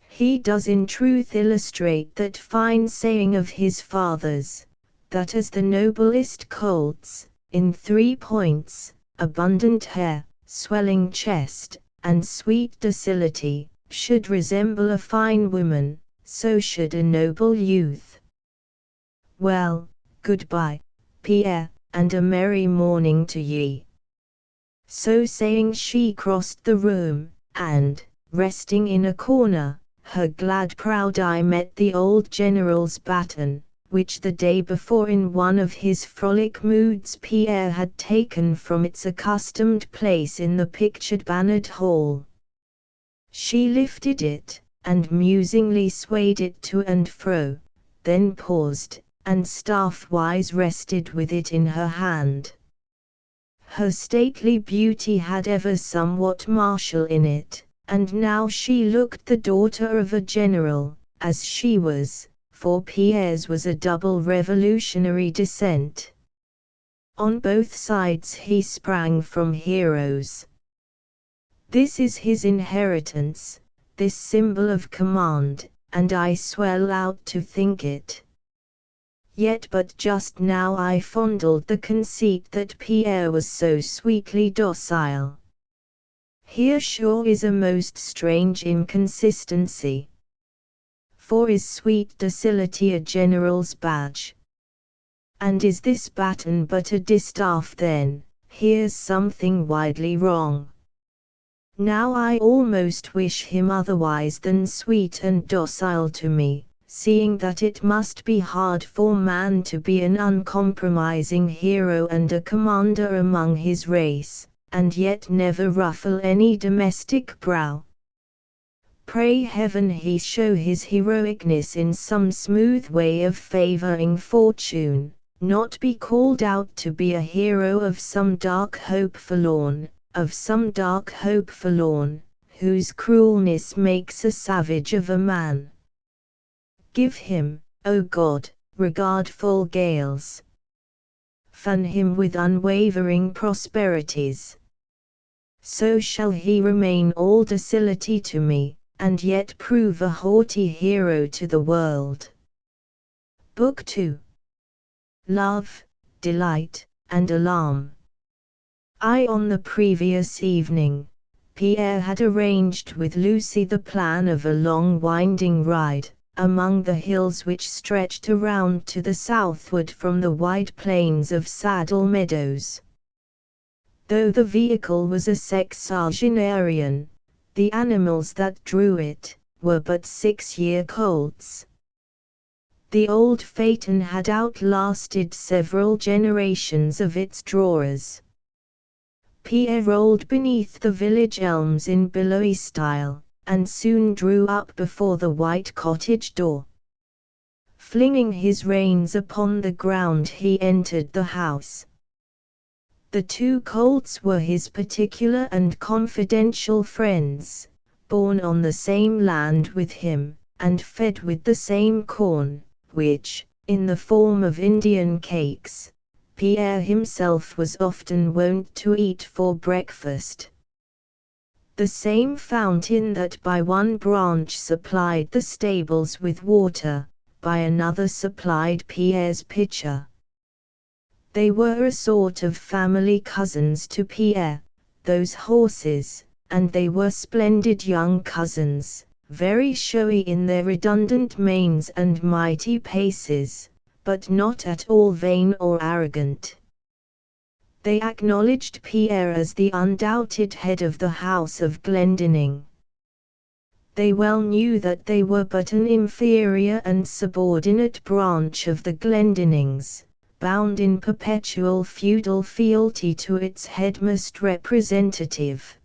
He does in truth illustrate that fine saying of his father's, that as the noblest colts, in 3 points, abundant hair, swelling chest, and sweet docility, should resemble a fine woman, so should a noble youth. Well, goodbye, Pierre, and a merry morning to ye." So saying she crossed the room, and, resting in a corner, her glad proud eye met the old general's baton, which the day before in one of his frolic moods Pierre had taken from its accustomed place in the pictured bannered hall. She lifted it, and musingly swayed it to and fro, then paused, and staff-wise rested with it in her hand. Her stately beauty had ever somewhat martial in it, and now she looked the daughter of a general, as she was, for Pierre's was a double revolutionary descent. On both sides he sprang from heroes. This is his inheritance, this symbol of command, and I swell out to think it. Yet but just now I fondled the conceit that Pierre was so sweetly docile. Here sure is a most strange inconsistency. For is sweet docility a general's badge? And is this baton but a distaff then? Here's something widely wrong. Now I almost wish him otherwise than sweet and docile to me, seeing that it must be hard for man to be an uncompromising hero and a commander among his race, and yet never ruffle any domestic brow. Pray heaven he show his heroicness in some smooth way of favoring fortune, not be called out to be a hero of some dark hope forlorn, whose cruelness makes a savage of a man. Give him, O God, regardful gales. Fan him with unwavering prosperities. So shall he remain all docility to me, and yet prove a haughty hero to the world. Book 2. Love, Delight, and Alarm. On the previous evening, Pierre had arranged with Lucy the plan of a long winding ride, among the hills which stretched around to the southward from the wide plains of Saddle Meadows. Though the vehicle was a sexagenarian, the animals that drew it were but 6-year colts. The old phaeton had outlasted several generations of its drawers. Pierre rolled beneath the village elms in billowy style, and soon drew up before the white cottage door. Flinging his reins upon the ground, he entered the house. The two colts were his particular and confidential friends, born on the same land with him, and fed with the same corn, which, in the form of Indian cakes, Pierre himself was often wont to eat for breakfast. The same fountain that by one branch supplied the stables with water, by another supplied Pierre's pitcher. They were a sort of family cousins to Pierre, those horses, and they were splendid young cousins, very showy in their redundant manes and mighty paces, but not at all vain or arrogant. They acknowledged Pierre as the undoubted head of the house of Glendinning. They well knew that they were but an inferior and subordinate branch of the Glendinnings, bound in perpetual feudal fealty to its headmost representative.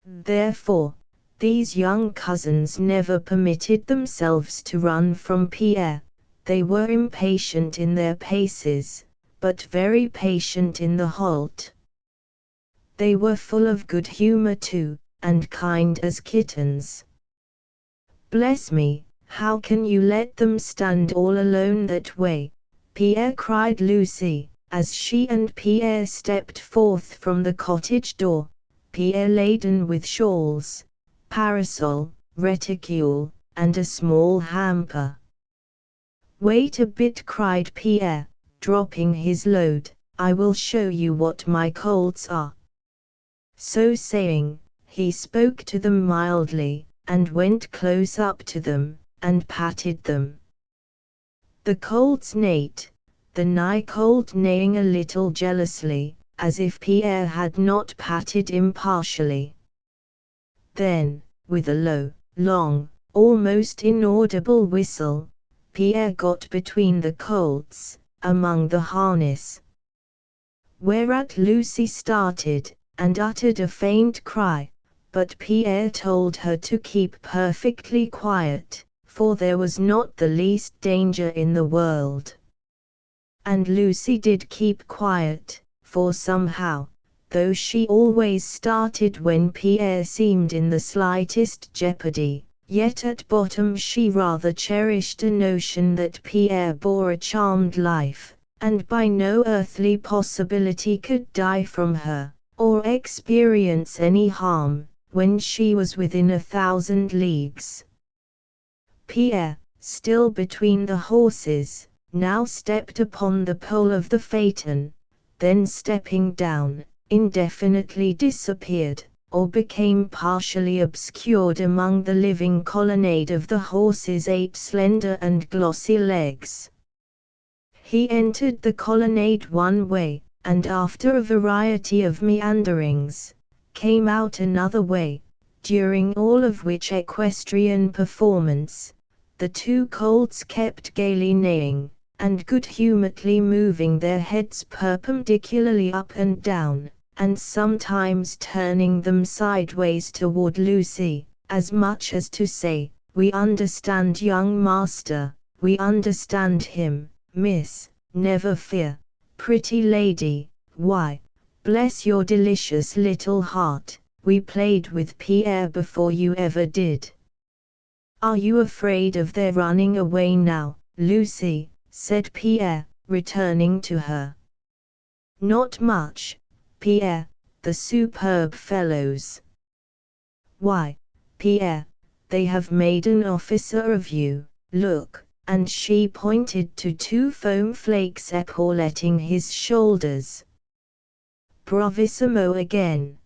Therefore, these young cousins never permitted themselves to run from Pierre. They were impatient in their paces, but very patient in the halt. They were full of good humor too, and kind as kittens. "Bless me, how can you let them stand all alone that way?" Pierre cried Lucy, as she and Pierre stepped forth from the cottage door, Pierre laden with shawls, parasol, reticule, and a small hamper. "Wait a bit," cried Pierre, dropping his load, "I will show you what my colts are." So saying, he spoke to them mildly, and went close up to them, and patted them. The colts neighed, the nigh colt neighing a little jealously, as if Pierre had not patted impartially. Then, with a low, long, almost inaudible whistle, Pierre got between the colts, among the harness. Whereat Lucy started, and uttered a faint cry, but Pierre told her to keep perfectly quiet, for there was not the least danger in the world. And Lucy did keep quiet, for somehow, though she always started when Pierre seemed in the slightest jeopardy, yet at bottom she rather cherished a notion that Pierre bore a charmed life, and by no earthly possibility could die from her, or experience any harm, when she was within 1,000 leagues. Pierre, still between the horses, now stepped upon the pole of the phaeton, then stepping down, indefinitely disappeared, or became partially obscured among the living colonnade of the horse's 8 slender and glossy legs. He entered the colonnade one way, and after a variety of meanderings, came out another way, during all of which equestrian performance, the two colts kept gaily neighing, and good-humoredly moving their heads perpendicularly up and down, and sometimes turning them sideways toward Lucy, as much as to say, "We understand young master, we understand him, miss, never fear, pretty lady, why, bless your delicious little heart, we played with Pierre before you ever did." "Are you afraid of their running away now, Lucy?" said Pierre, returning to her. "Not much, Pierre, the superb fellows." "Why, Pierre, they have made an officer of you, look," and she pointed to 2 foam flakes epauletting his shoulders. "Bravissimo again.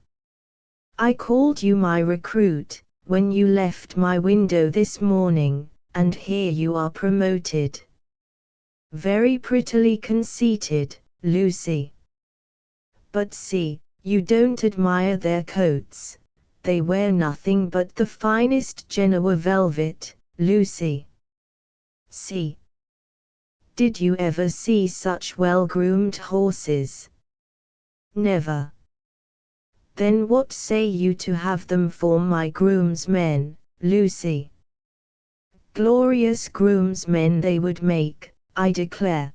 I called you my recruit, when you left my window this morning, and here you are promoted. Very prettily conceited, Lucy. But see, you don't admire their coats, they wear nothing but the finest Genoa velvet, Lucy. See. Did you ever see such well-groomed horses? Never. Then what say you to have them for my groomsmen, Lucy? Glorious groomsmen they would make, I declare.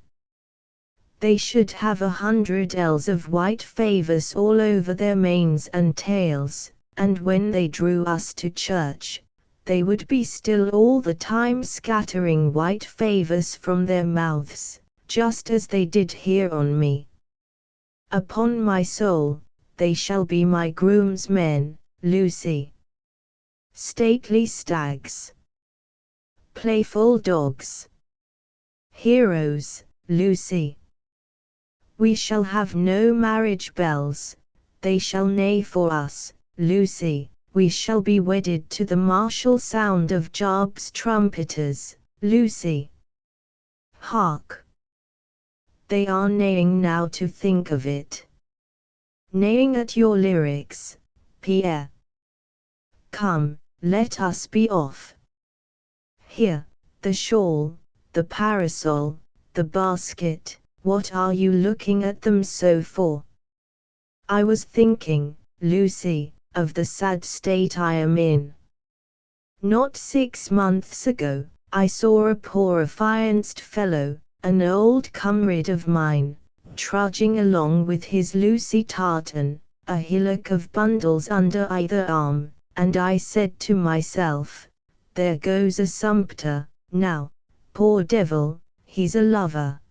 They should have 100 ells of white favors all over their manes and tails, and when they drew us to church, they would be still all the time scattering white favors from their mouths, just as they did here on me. Upon my soul, they shall be my groomsmen, Lucy. Stately stags. Playful dogs. Heroes, Lucy. We shall have no marriage bells, they shall neigh for us, Lucy, we shall be wedded to the martial sound of Job's trumpeters, Lucy. Hark! They are neighing now to think of it. Neighing at your lyrics, Pierre. Come, let us be off. Here, the shawl, the parasol, the basket. What are you looking at them so for? I was thinking, Lucy, of the sad state I am in. Not 6 months ago, I saw a poor affianced fellow, an old comrade of mine, trudging along with his Lucy tartan, a hillock of bundles under either arm, and I said to myself, there goes a sumpter, now, poor devil, he's a lover.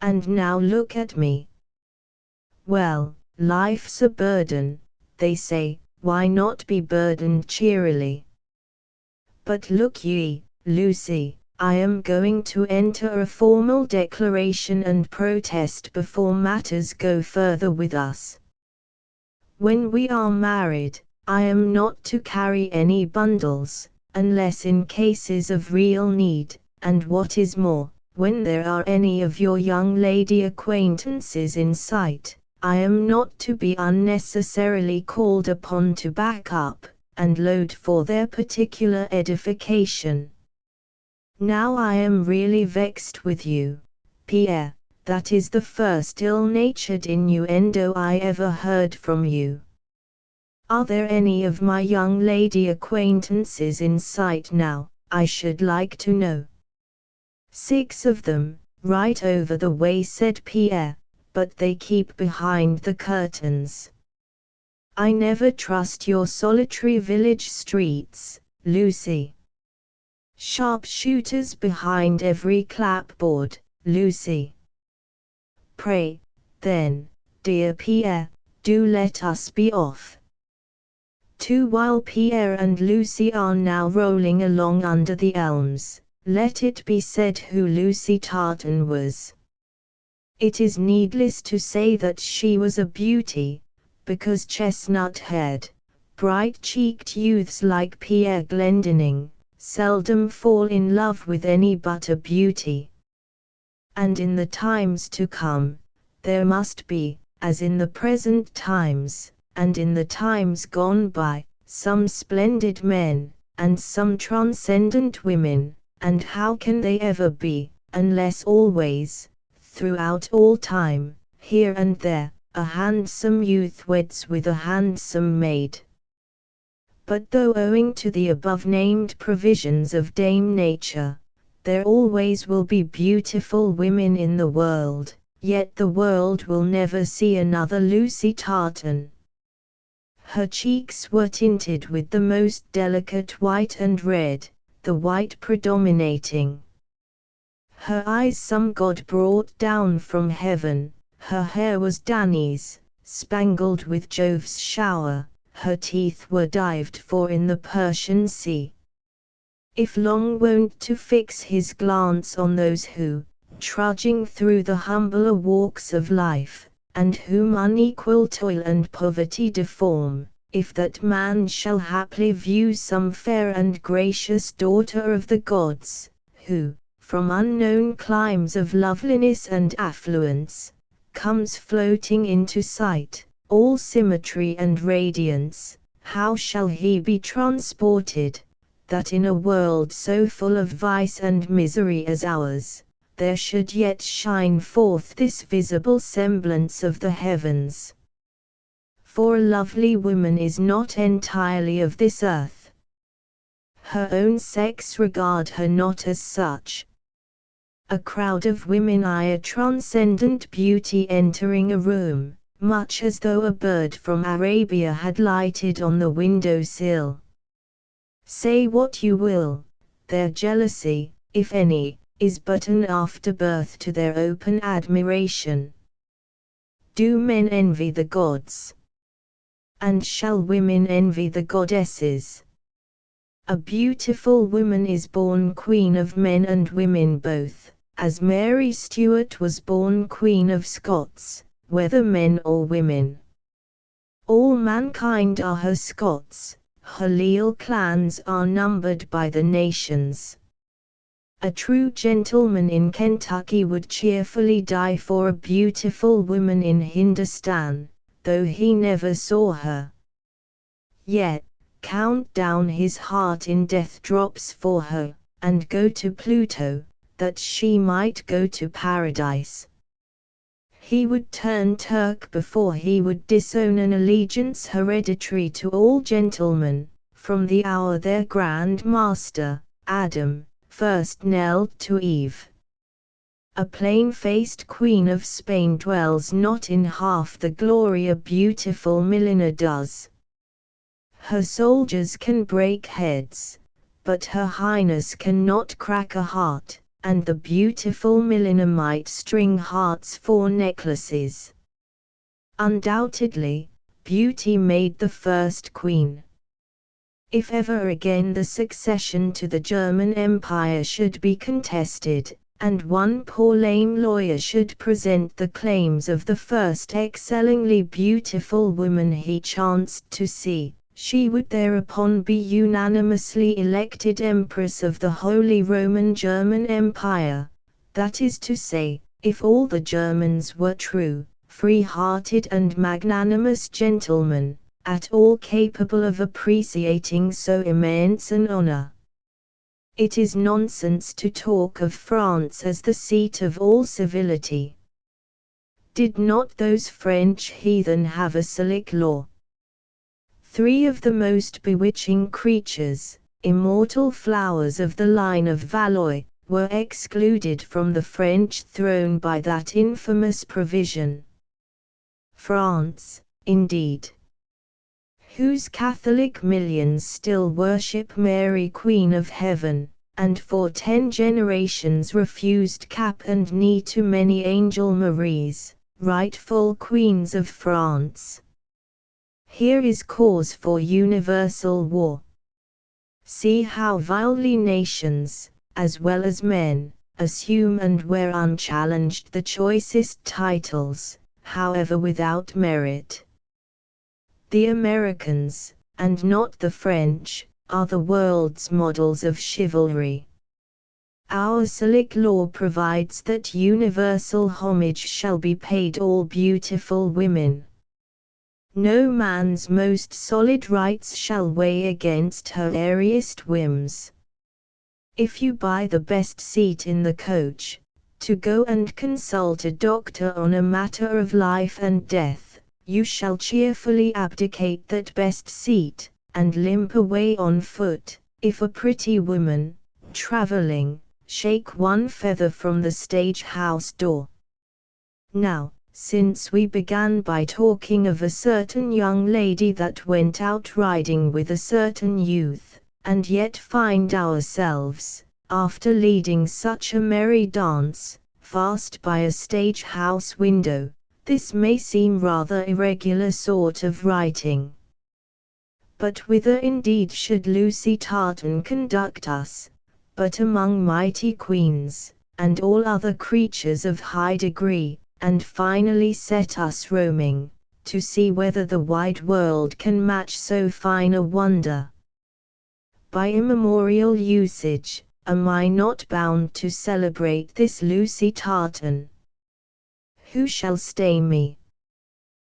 And now look at me. Well, life's a burden, they say, why not be burdened cheerily? But look ye, Lucy, I am going to enter a formal declaration and protest before matters go further with us. When we are married, I am not to carry any bundles, unless in cases of real need, and what is more, when there are any of your young lady acquaintances in sight, I am not to be unnecessarily called upon to back up, and load for their particular edification. Now I am really vexed with you, Pierre, that is the first ill-natured innuendo I ever heard from you. Are there any of my young lady acquaintances in sight now, I should like to know? 6 of them, right over the way, said Pierre, but they keep behind the curtains. I never trust your solitary village streets, Lucy. Sharpshooters behind every clapboard, Lucy. Pray, then, dear Pierre, do let us be off. While Pierre and Lucy are now rolling along under the elms, let it be said who Lucy Tartan was. It is needless to say that she was a beauty, because chestnut-haired, bright-cheeked youths like Pierre Glendinning seldom fall in love with any but a beauty. And in the times to come, there must be, as in the present times, and in the times gone by, some splendid men, and some transcendent women, and how can they ever be, unless always, throughout all time, here and there, a handsome youth weds with a handsome maid. But though owing to the above-named provisions of Dame Nature, there always will be beautiful women in the world, yet the world will never see another Lucy Tartan. Her cheeks were tinted with the most delicate white and red, the white predominating. Her eyes some god brought down from heaven, her hair was Danae's, spangled with Jove's shower, her teeth were dived for in the Persian Sea. If long wont to fix his glance on those who, trudging through the humbler walks of life, and whom unequal toil and poverty deform, if that man shall haply view some fair and gracious daughter of the gods, who, from unknown climes of loveliness and affluence, comes floating into sight, all symmetry and radiance, how shall he be transported, that in a world so full of vice and misery as ours, there should yet shine forth this visible semblance of the heavens? For a lovely woman is not entirely of this earth. Her own sex regard her not as such. A crowd of women eye a transcendent beauty entering a room, much as though a bird from Arabia had lighted on the window sill. Say what you will, their jealousy, if any, is but an afterbirth to their open admiration. Do men envy the gods? And shall women envy the goddesses? A beautiful woman is born queen of men and women both, as Mary Stuart was born Queen of Scots, whether men or women. All mankind are her Scots, her leal clans are numbered by the nations. A true gentleman in Kentucky would cheerfully die for a beautiful woman in Hindustan, though he never saw her. Yet, count down his heart in death drops for her, and go to Pluto, that she might go to paradise. He would turn Turk before he would disown an allegiance hereditary to all gentlemen, from the hour their Grand Master, Adam, first knelt to Eve. A plain-faced Queen of Spain dwells not in half the glory a beautiful milliner does. Her soldiers can break heads, but her Highness cannot crack a heart, and the beautiful milliner might string hearts for necklaces. Undoubtedly, beauty made the first queen. If ever again the succession to the German Empire should be contested, and one poor lame lawyer should present the claims of the first excellingly beautiful woman he chanced to see, she would thereupon be unanimously elected Empress of the Holy Roman German Empire, that is to say, if all the Germans were true, free-hearted and magnanimous gentlemen, at all capable of appreciating so immense an honor. It is nonsense to talk of France as the seat of all civility. Did not those French heathen have a Salic law? 3 of the most bewitching creatures, immortal flowers of the line of Valois, were excluded from the French throne by that infamous provision. France, indeed, whose Catholic millions still worship Mary Queen of Heaven, and for 10 generations refused cap and knee to many Angel Maries, rightful queens of France. Here is cause for universal war. See how vilely nations, as well as men, assume and wear unchallenged the choicest titles, however without merit. The Americans, and not the French, are the world's models of chivalry. Our Salic law provides that universal homage shall be paid all beautiful women. No man's most solid rights shall weigh against her airiest whims. If you buy the best seat in the coach, to go and consult a doctor on a matter of life and death, you shall cheerfully abdicate that best seat, and limp away on foot, if a pretty woman, traveling, shake one feather from the stage-house door. Now, since we began by talking of a certain young lady that went out riding with a certain youth, and yet find ourselves, after leading such a merry dance, fast by a stage-house window, this may seem rather irregular sort of writing. But whither indeed should Lucy Tartan conduct us, but among mighty queens, and all other creatures of high degree, and finally set us roaming, to see whether the wide world can match so fine a wonder. By immemorial usage, am I not bound to celebrate this Lucy Tartan? Who shall stay me?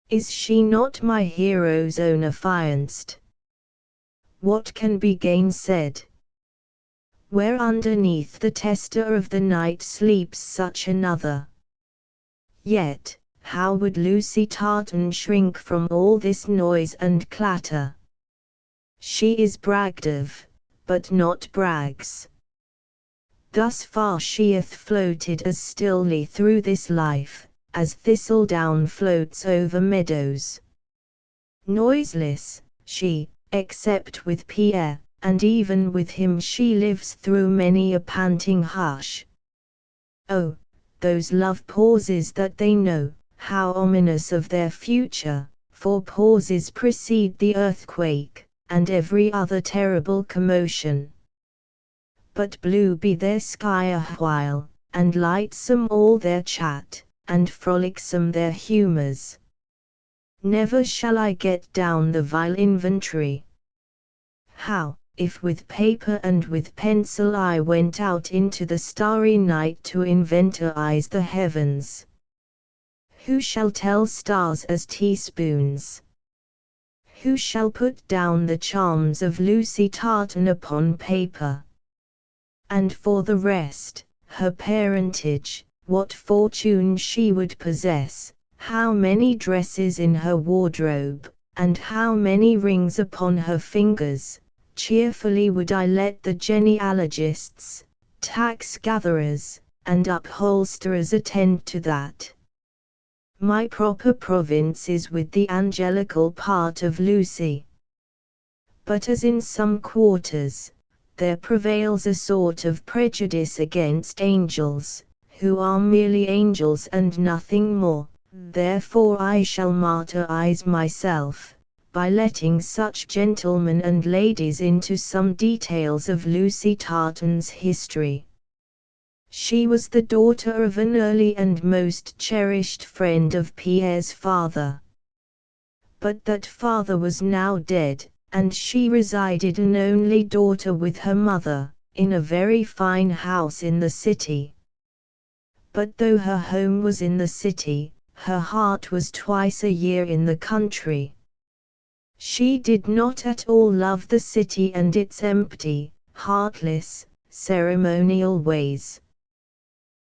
Is she not my hero's own affianced? What can be gainsaid? Where underneath the tester of the night sleeps such another? Yet, how would Lucy Tartan shrink from all this noise and clatter? She is bragged of, but not brags. Thus far she hath floated as stillly through this life, as thistledown floats over meadows. Noiseless, she, except with Pierre, and even with him she lives through many a panting hush. Oh, those love pauses that they know, how ominous of their future, for pauses precede the earthquake, and every other terrible commotion. But blue be their sky a while, and lightsome all their chat, and frolicsome their humours. Never shall I get down the vile inventory. How, if with paper and with pencil I went out into the starry night to inventorize the heavens? Who shall tell stars as teaspoons? Who shall put down the charms of Lucy Tartan upon paper? And for the rest, her parentage, what fortune she would possess, how many dresses in her wardrobe, and how many rings upon her fingers, cheerfully would I let the genealogists, tax-gatherers, and upholsterers attend to that. My proper province is with the angelical part of Lucy. But as in some quarters, there prevails a sort of prejudice against angels, who are merely angels and nothing more, therefore I shall martyrize myself, by letting such gentlemen and ladies into some details of Lucy Tartan's history. She was the daughter of an early and most cherished friend of Pierre's father. But that father was now dead, and she resided an only daughter with her mother, in a very fine house in the city. But though her home was in the city, her heart was twice a year in the country. She did not at all love the city and its empty, heartless, ceremonial ways.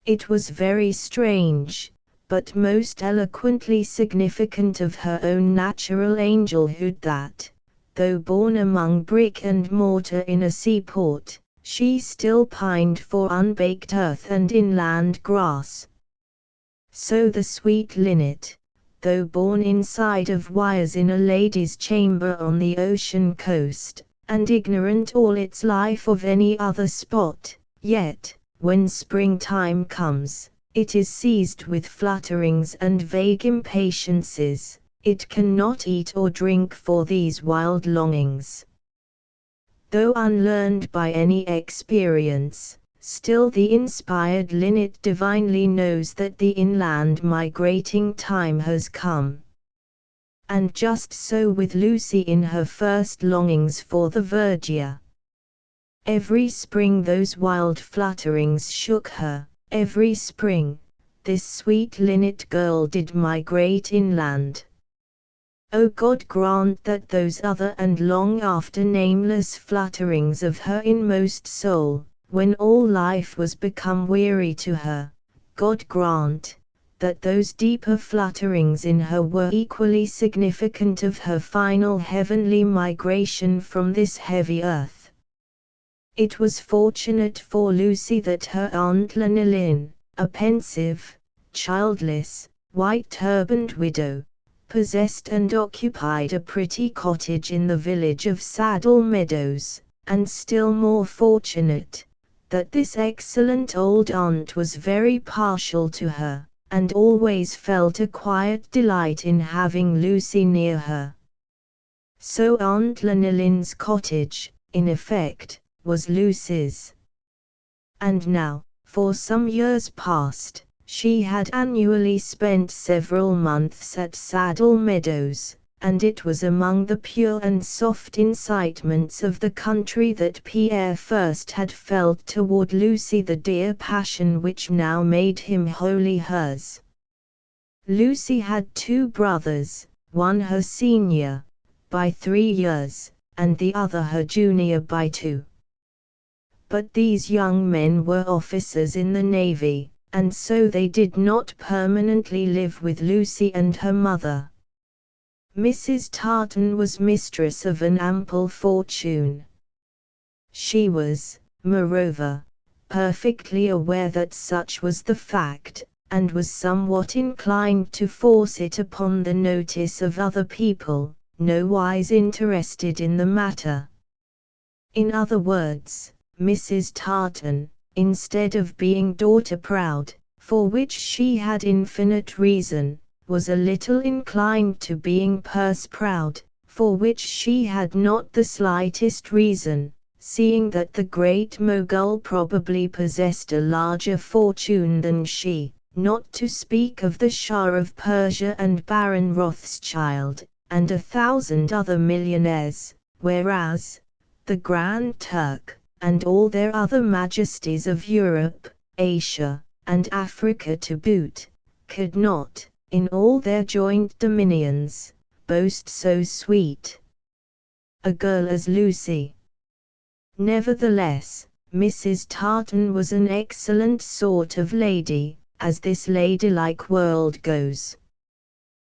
It was very strange, but most eloquently significant of her own natural angelhood that, though born among brick and mortar in a seaport, she still pined for unbaked earth and inland grass. So the sweet linnet, though born inside of wires in a lady's chamber on the ocean coast, and ignorant all its life of any other spot, yet, when springtime comes, it is seized with flutterings and vague impatiences. It cannot eat or drink for these wild longings. Though unlearned by any experience, still the inspired linnet divinely knows that the inland migrating time has come. And just so with Lucy in her first longings for the verdure. Every spring those wild flutterings shook her, every spring, this sweet linnet girl did migrate inland. O God, grant that those other and long after nameless flutterings of her inmost soul, when all life was become weary to her, God grant, that those deeper flutterings in her were equally significant of her final heavenly migration from this heavy earth. It was fortunate for Lucy that her Aunt Lanelin, a pensive, childless, white-turbaned widow, possessed and occupied a pretty cottage in the village of Saddle Meadows, and still more fortunate, that this excellent old aunt was very partial to her, and always felt a quiet delight in having Lucy near her. So Aunt Lanelin's cottage, in effect, was Lucy's. And now, for some years past, she had annually spent several months at Saddle Meadows, and it was among the pure and soft incitements of the country that Pierre first had felt toward Lucy the dear passion which now made him wholly hers. Lucy had 2 brothers, one her senior, by 3 years, and the other her junior by 2. But these young men were officers in the Navy, and so they did not permanently live with Lucy and her mother. Mrs. Tartan was mistress of an ample fortune. She was, moreover, perfectly aware that such was the fact, and was somewhat inclined to force it upon the notice of other people, nowise interested in the matter. In other words, Mrs. Tartan, instead of being daughter-proud, for which she had infinite reason, was a little inclined to being purse-proud, for which she had not the slightest reason, seeing that the great Mogul probably possessed a larger fortune than she, not to speak of the Shah of Persia and Baron Rothschild, and 1,000 other millionaires, whereas the Grand Turk, and all their other majesties of Europe, Asia, and Africa to boot, could not, in all their joint dominions, boast so sweet a girl as Lucy. Nevertheless, Mrs. Tartan was an excellent sort of lady, as this ladylike world goes.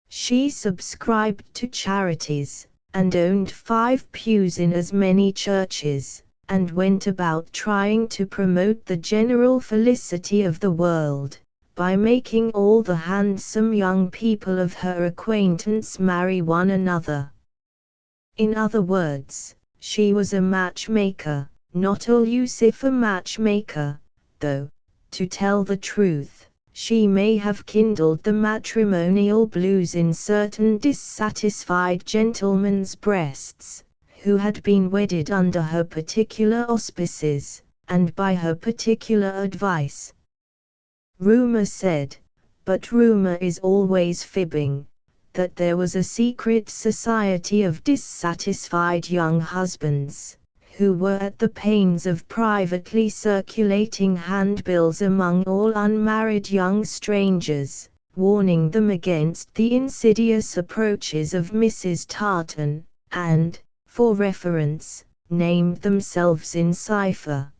She subscribed to charities, and owned 5 pews in as many churches, and went about trying to promote the general felicity of the world, by making all the handsome young people of her acquaintance marry one another. In other words, she was a matchmaker, not a Lucifer matchmaker, though, to tell the truth, she may have kindled the matrimonial blues in certain dissatisfied gentlemen's breasts, who had been wedded under her particular auspices, and by her particular advice. Rumor said, but rumor is always fibbing, that there was a secret society of dissatisfied young husbands, who were at the pains of privately circulating handbills among all unmarried young strangers, warning them against the insidious approaches of Mrs. Tartan, and, for reference, named themselves in cipher.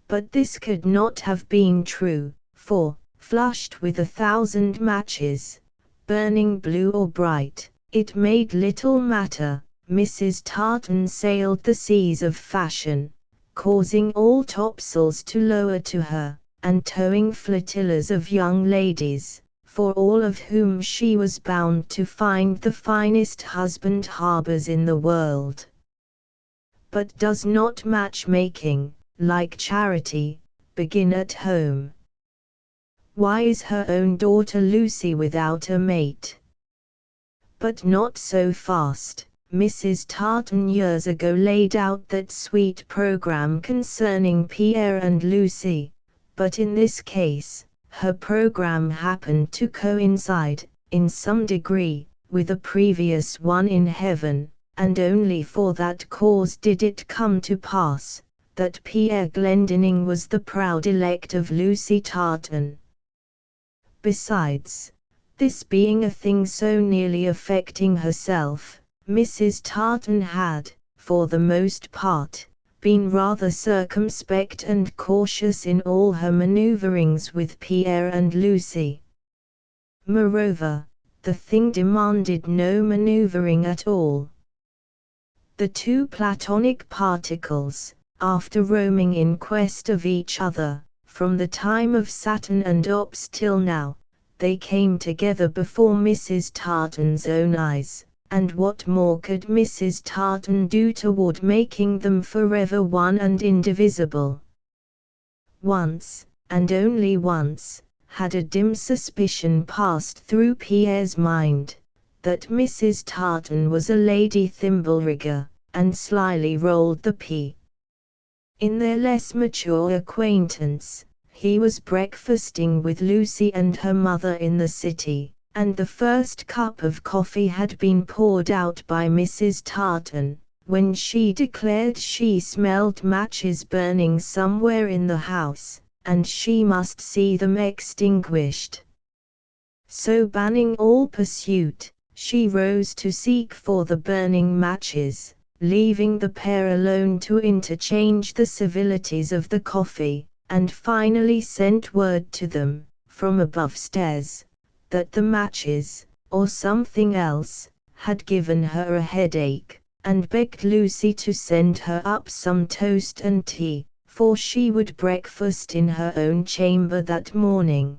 But this could not have been true, for, flushed with 1,000 matches, burning blue or bright, it made little matter. Mrs. Tartan sailed the seas of fashion, causing all topsails to lower to her, and towing flotillas of young ladies, for all of whom she was bound to find the finest husband harbors in the world. But does not matchmaking, like charity, begin at home? Why is her own daughter Lucy without a mate? But not so fast. Mrs. Tartan years ago laid out that sweet program concerning Pierre and Lucy, but in this case, her program happened to coincide, in some degree, with a previous one in heaven, and only for that cause did it come to pass, that Pierre Glendinning was the proud elect of Lucy Tartan. Besides, this being a thing so nearly affecting herself, Mrs. Tartan had, for the most part, been rather circumspect and cautious in all her manoeuvrings with Pierre and Lucy. Moreover, the thing demanded no manoeuvring at all. The 2 platonic particles, after roaming in quest of each other, from the time of Saturn and Ops till now, they came together before Mrs. Tartan's own eyes. And what more could Mrs. Tartan do toward making them forever one and indivisible? Once, and only once, had a dim suspicion passed through Pierre's mind, that Mrs. Tartan was a lady thimble-rigger, and slyly rolled the pea. In their less mature acquaintance, he was breakfasting with Lucy and her mother in the city, and the first cup of coffee had been poured out by Mrs. Tartan, when she declared she smelled matches burning somewhere in the house, and she must see them extinguished. So banning all pursuit, she rose to seek for the burning matches, leaving the pair alone to interchange the civilities of the coffee, and finally sent word to them, from above stairs, that the matches, or something else, had given her a headache, and begged Lucy to send her up some toast and tea, for she would breakfast in her own chamber that morning.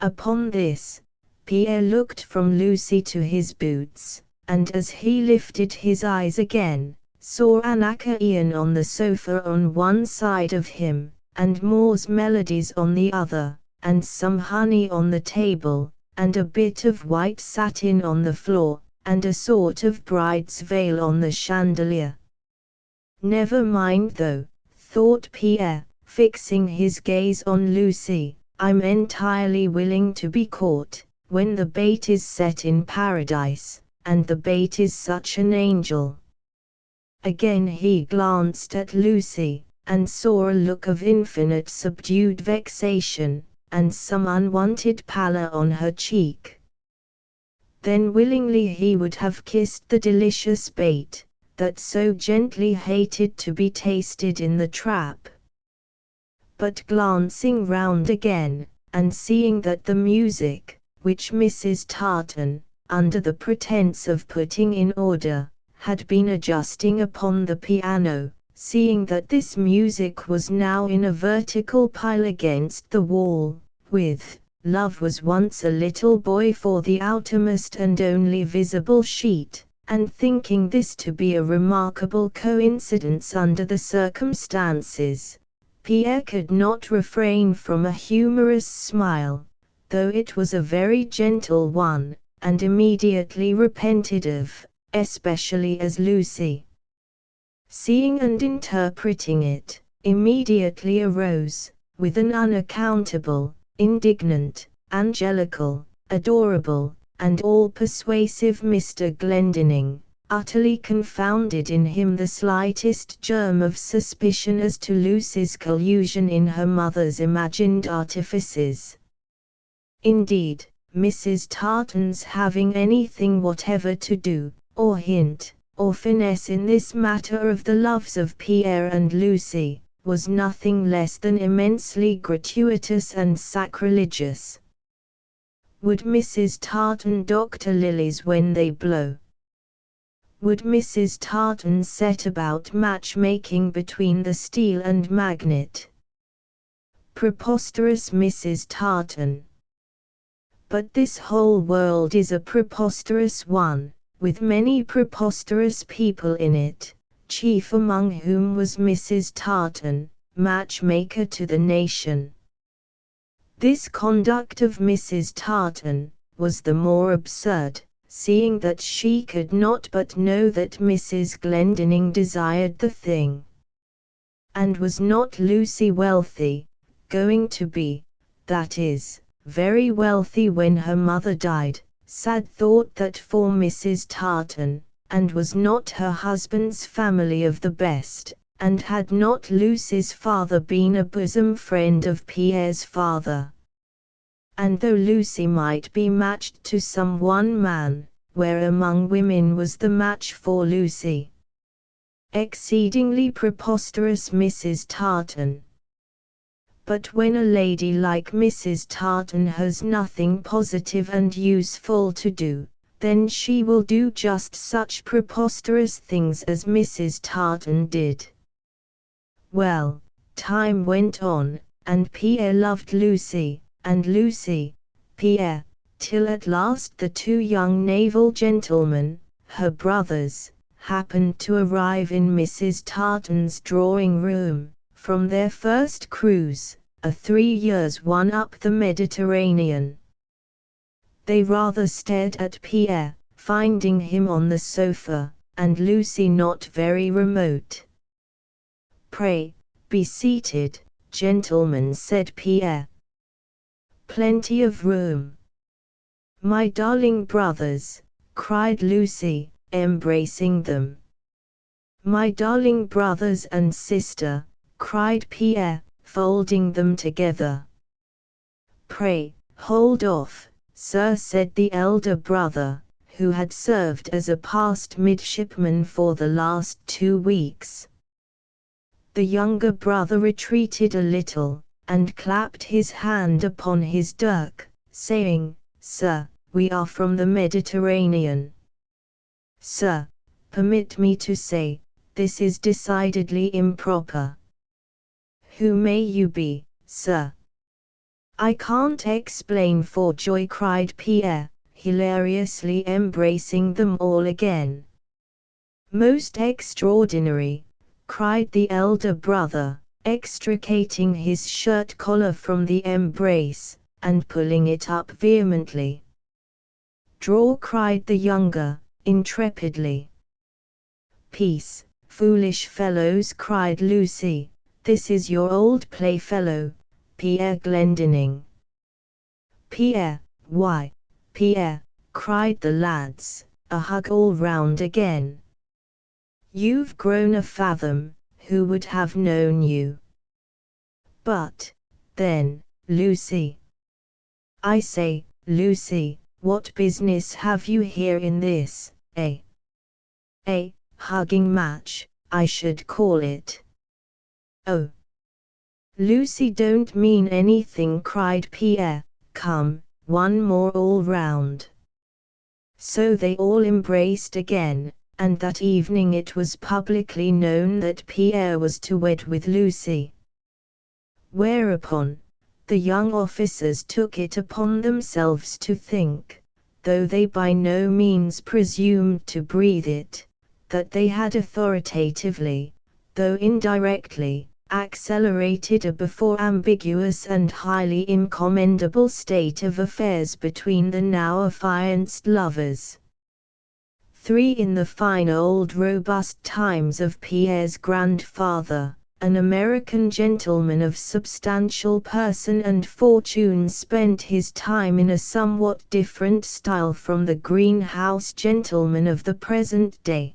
Upon this, Pierre looked from Lucy to his boots, and as he lifted his eyes again, saw Anacreon on the sofa on one side of him, and Moore's Melodies on the other, and some honey on the table, and a bit of white satin on the floor, and a sort of bride's veil on the chandelier. Never mind though, thought Pierre, fixing his gaze on Lucy, I'm entirely willing to be caught, when the bait is set in paradise, and the bait is such an angel. Again he glanced at Lucy, and saw a look of infinite subdued vexation, and some unwonted pallor on her cheek. Then willingly he would have kissed the delicious bait, that so gently hated to be tasted in the trap. But glancing round again, and seeing that the music, which Mrs. Tartan, under the pretence of putting in order, had been adjusting upon the piano, seeing that this music was now in a vertical pile against the wall, with "Love was once a little boy" for the outermost and only visible sheet, and thinking this to be a remarkable coincidence under the circumstances, Pierre could not refrain from a humorous smile, though it was a very gentle one, and immediately repented of, especially as Lucy, seeing and interpreting it, immediately arose, with an unaccountable, indignant, angelical, adorable, and all-persuasive Mr. Glendinning, utterly confounded in him the slightest germ of suspicion as to Lucy's collusion in her mother's imagined artifices. Indeed, Mrs. Tartan's having anything whatever to do, or hint, or finesse in this matter of the loves of Pierre and Lucy, was nothing less than immensely gratuitous and sacrilegious. Would Mrs. Tartan doctor lilies when they blow? Would Mrs. Tartan set about matchmaking between the steel and magnet? Preposterous Mrs. Tartan! But this whole world is a preposterous one, with many preposterous people in it, chief among whom was Mrs. Tartan, matchmaker to the nation. This conduct of Mrs. Tartan was the more absurd, seeing that she could not but know that Mrs. Glendinning desired the thing. And was not Lucy wealthy, going to be, that is, very wealthy when her mother died? Sad thought that for Mrs. Tartan, and was not her husband's family of the best, and had not Lucy's father been a bosom friend of Pierre's father? And though Lucy might be matched to some one man, where among women was the match for Lucy? Exceedingly preposterous Mrs. Tartan! But when a lady like Mrs. Tartan has nothing positive and useful to do, then she will do just such preposterous things as Mrs. Tartan did. Well, time went on, and Pierre loved Lucy, and Lucy, Pierre, till at last the two young naval gentlemen, her brothers, happened to arrive in Mrs. Tartan's drawing-room, from their first cruise, a 3 years one up the Mediterranean. They rather stared at Pierre, finding him on the sofa, and Lucy not very remote. "Pray, be seated, gentlemen," said Pierre. "Plenty of room." "My darling brothers," cried Lucy, embracing them. "My darling brothers and sister," cried Pierre, folding them together. "Pray, hold off, sir," said the elder brother, who had served as a passed midshipman for the last 2 weeks. The younger brother retreated a little, and clapped his hand upon his dirk, saying, "Sir, we are from the Mediterranean." "Sir," permit me to say, this is decidedly improper. Who may you be, sir? I can't explain for joy, cried Pierre, hilariously embracing them all again. Most extraordinary, cried the elder brother, extricating his shirt collar from the embrace, and pulling it up vehemently. Draw, cried the younger, intrepidly. Peace, foolish fellows, cried Lucy, this is your old playfellow, Pierre Glendinning. Pierre, why, Pierre, cried the lads, a hug all round again. You've grown a fathom, who would have known you? But, then, Lucy. I say, Lucy, what business have you here in this, a hugging match, I should call it. Oh! Lucy, don't mean anything, cried Pierre, come, one more all round. So they all embraced again, and that evening it was publicly known that Pierre was to wed with Lucy. Whereupon, the young officers took it upon themselves to think, though they by no means presumed to breathe it, that they had authoritatively, though indirectly, accelerated a before ambiguous and highly incommendable state of affairs between the now affianced lovers. 3. In the fine old robust times of Pierre's grandfather, an American gentleman of substantial person and fortune spent his time in a somewhat different style from the greenhouse gentleman of the present day.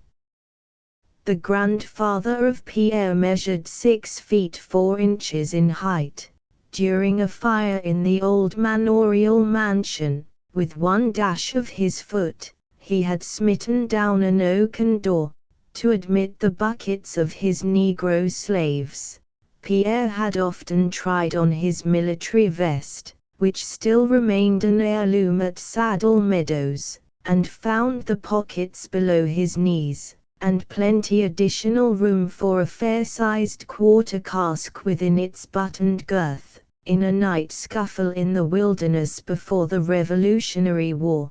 The grandfather of Pierre measured 6 feet 4 inches in height. During a fire in the old manorial mansion, with one dash of his foot, he had smitten down an oaken door, to admit the buckets of his Negro slaves. Pierre had often tried on his military vest, which still remained an heirloom at Saddle Meadows, and found the pockets below his knees, and plenty additional room for a fair-sized quarter cask within its buttoned girth, in a night scuffle in the wilderness before the Revolutionary War.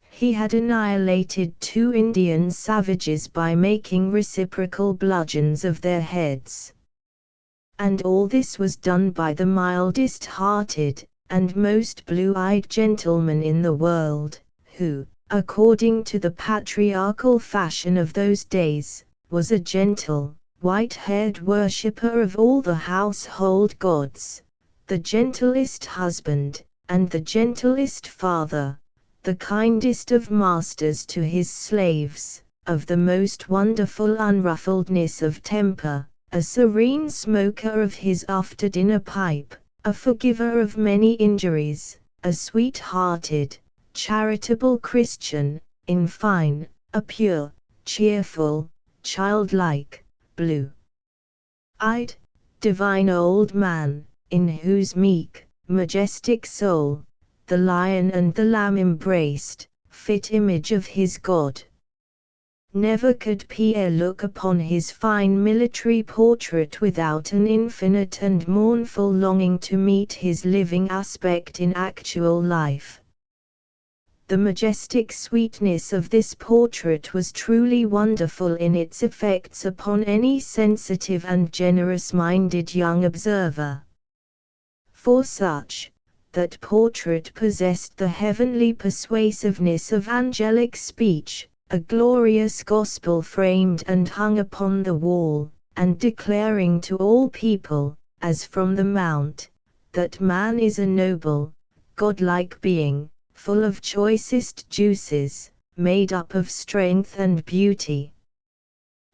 He had annihilated 2 Indian savages by making reciprocal bludgeons of their heads. And all this was done by the mildest-hearted, and most blue-eyed gentleman in the world, who, according to the patriarchal fashion of those days, was a gentle, white-haired worshipper of all the household gods, the gentlest husband, and the gentlest father, the kindest of masters to his slaves, of the most wonderful unruffledness of temper, a serene smoker of his after-dinner pipe, a forgiver of many injuries, a sweet-hearted, charitable Christian, in fine, a pure, cheerful, childlike, blue-eyed, divine old man, in whose meek, majestic soul, the lion and the lamb embraced, fit image of his God. Never could Pierre look upon his fine military portrait without an infinite and mournful longing to meet his living aspect in actual life. The majestic sweetness of this portrait was truly wonderful in its effects upon any sensitive and generous-minded young observer. For such, that portrait possessed the heavenly persuasiveness of angelic speech, a glorious gospel framed and hung upon the wall, and declaring to all people, as from the mount, that man is a noble, godlike being, full of choicest juices, made up of strength and beauty.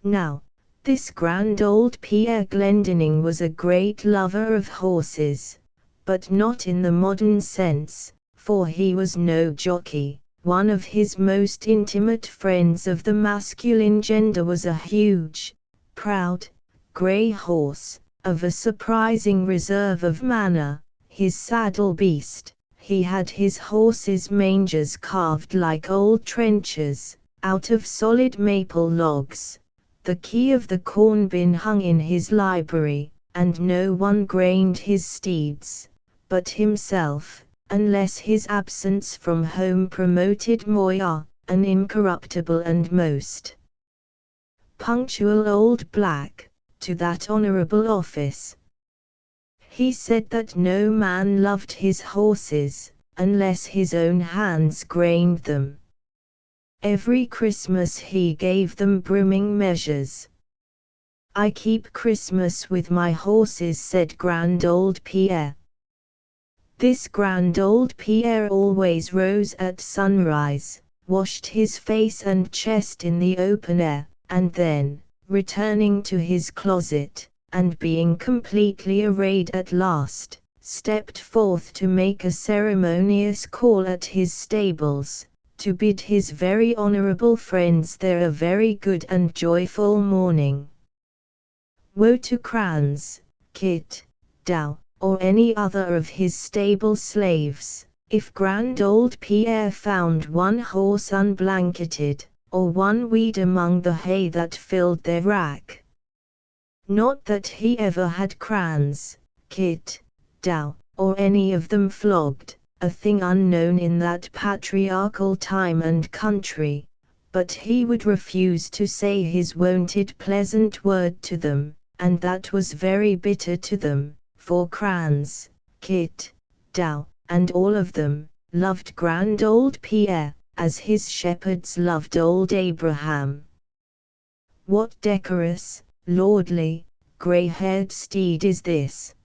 Now, this grand old Pierre Glendinning was a great lover of horses, but not in the modern sense, for he was no jockey. One of his most intimate friends of the masculine gender was a huge, proud, grey horse, of a surprising reserve of manner, his saddle beast. He had his horse's mangers carved like old trenchers, out of solid maple logs. The key of the corn bin hung in his library, and no one grained his steeds but himself, unless his absence from home promoted Moya, an incorruptible and most punctual old black, to that honourable office. He said that no man loved his horses, unless his own hands grained them. Every Christmas he gave them brimming measures. "I keep Christmas with my horses," said grand old Pierre. This grand old Pierre always rose at sunrise, washed his face and chest in the open air, and then, returning to his closet, and being completely arrayed at last, stepped forth to make a ceremonious call at his stables, to bid his very honourable friends there a very good and joyful morning. Woe to Crans, Kit, Dow, or any other of his stable slaves, if grand old Pierre found one horse unblanketed, or one weed among the hay that filled their rack. Not that he ever had Crans, Kit, Dow, or any of them flogged, a thing unknown in that patriarchal time and country, but he would refuse to say his wonted pleasant word to them, and that was very bitter to them, for Crans, Kit, Dow, and all of them, loved grand old Pierre, as his shepherds loved old Abraham. What decorous, lordly, grey-haired steed is this?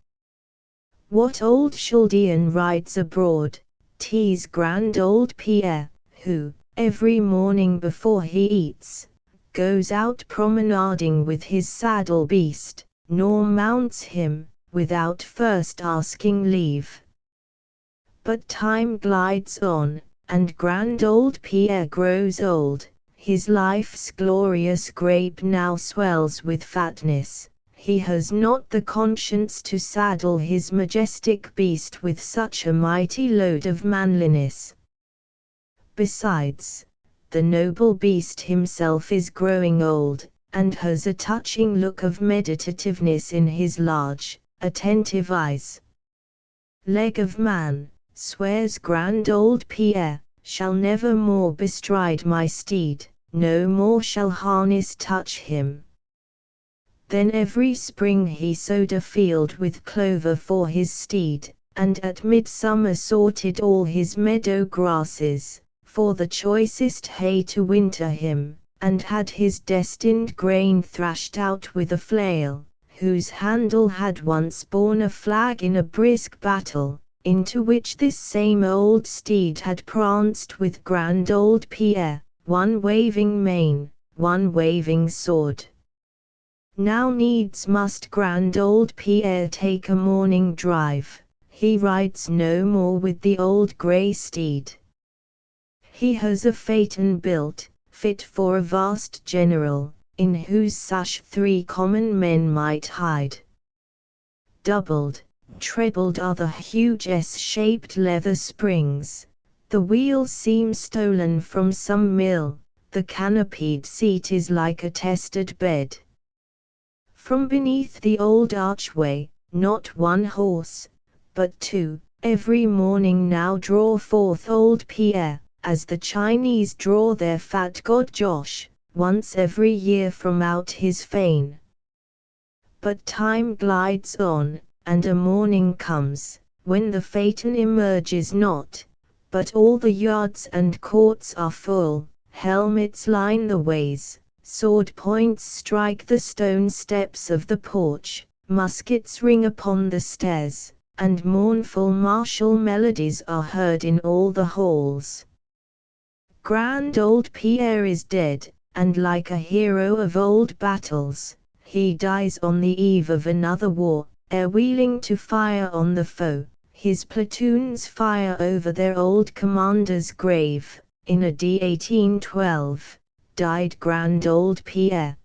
What old Chaldean rides abroad? "'Tis grand old Pierre, who, every morning before he eats, goes out promenading with his saddle beast, nor mounts him, without first asking leave." But time glides on, and grand old Pierre grows old. His life's glorious grape now swells with fatness. He has not the conscience to saddle his majestic beast with such a mighty load of manliness. Besides, the noble beast himself is growing old, and has a touching look of meditativeness in his large, attentive eyes. "Leg of man," swears grand old Pierre, "shall never more bestride my steed, no more shall harness touch him." Then every spring he sowed a field with clover for his steed, and at midsummer sorted all his meadow grasses, for the choicest hay to winter him, and had his destined grain thrashed out with a flail, whose handle had once borne a flag in a brisk battle, into which this same old steed had pranced with grand old Pierre, one waving mane, one waving sword. Now needs must grand old Pierre take a morning drive. He rides no more with the old grey steed. He has a phaeton built, fit for a vast general, in whose sash 3 common men might hide. Doubled, trebled are the huge S-shaped leather springs. The wheels seem stolen from some mill. The canopied seat is like a tested bed. From beneath the old archway, not one horse, but 2, every morning now draw forth old Pierre, as the Chinese draw their fat god Josh, once every year from out his fane. But time glides on, and a morning comes, when the phaeton emerges not, but all the yards and courts are full, helmets line the ways, sword points strike the stone steps of the porch, muskets ring upon the stairs, and mournful martial melodies are heard in all the halls. Grand old Pierre is dead, and like a hero of old battles, he dies on the eve of another war, ere wheeling to fire on the foe. His platoons fire over their old commander's grave. In a D 1812, died grand old Pierre.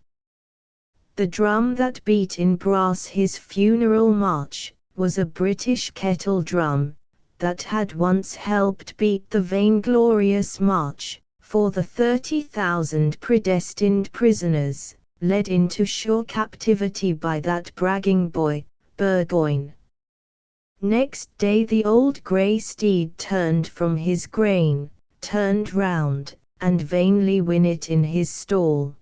The drum that beat in brass his funeral march, was a British kettle drum, that had once helped beat the vainglorious march, for the 30,000 predestined prisoners, led into sure captivity by that bragging boy, Burgoyne. Next day the old grey steed turned from his grain, turned round, and vainly win it in his stall.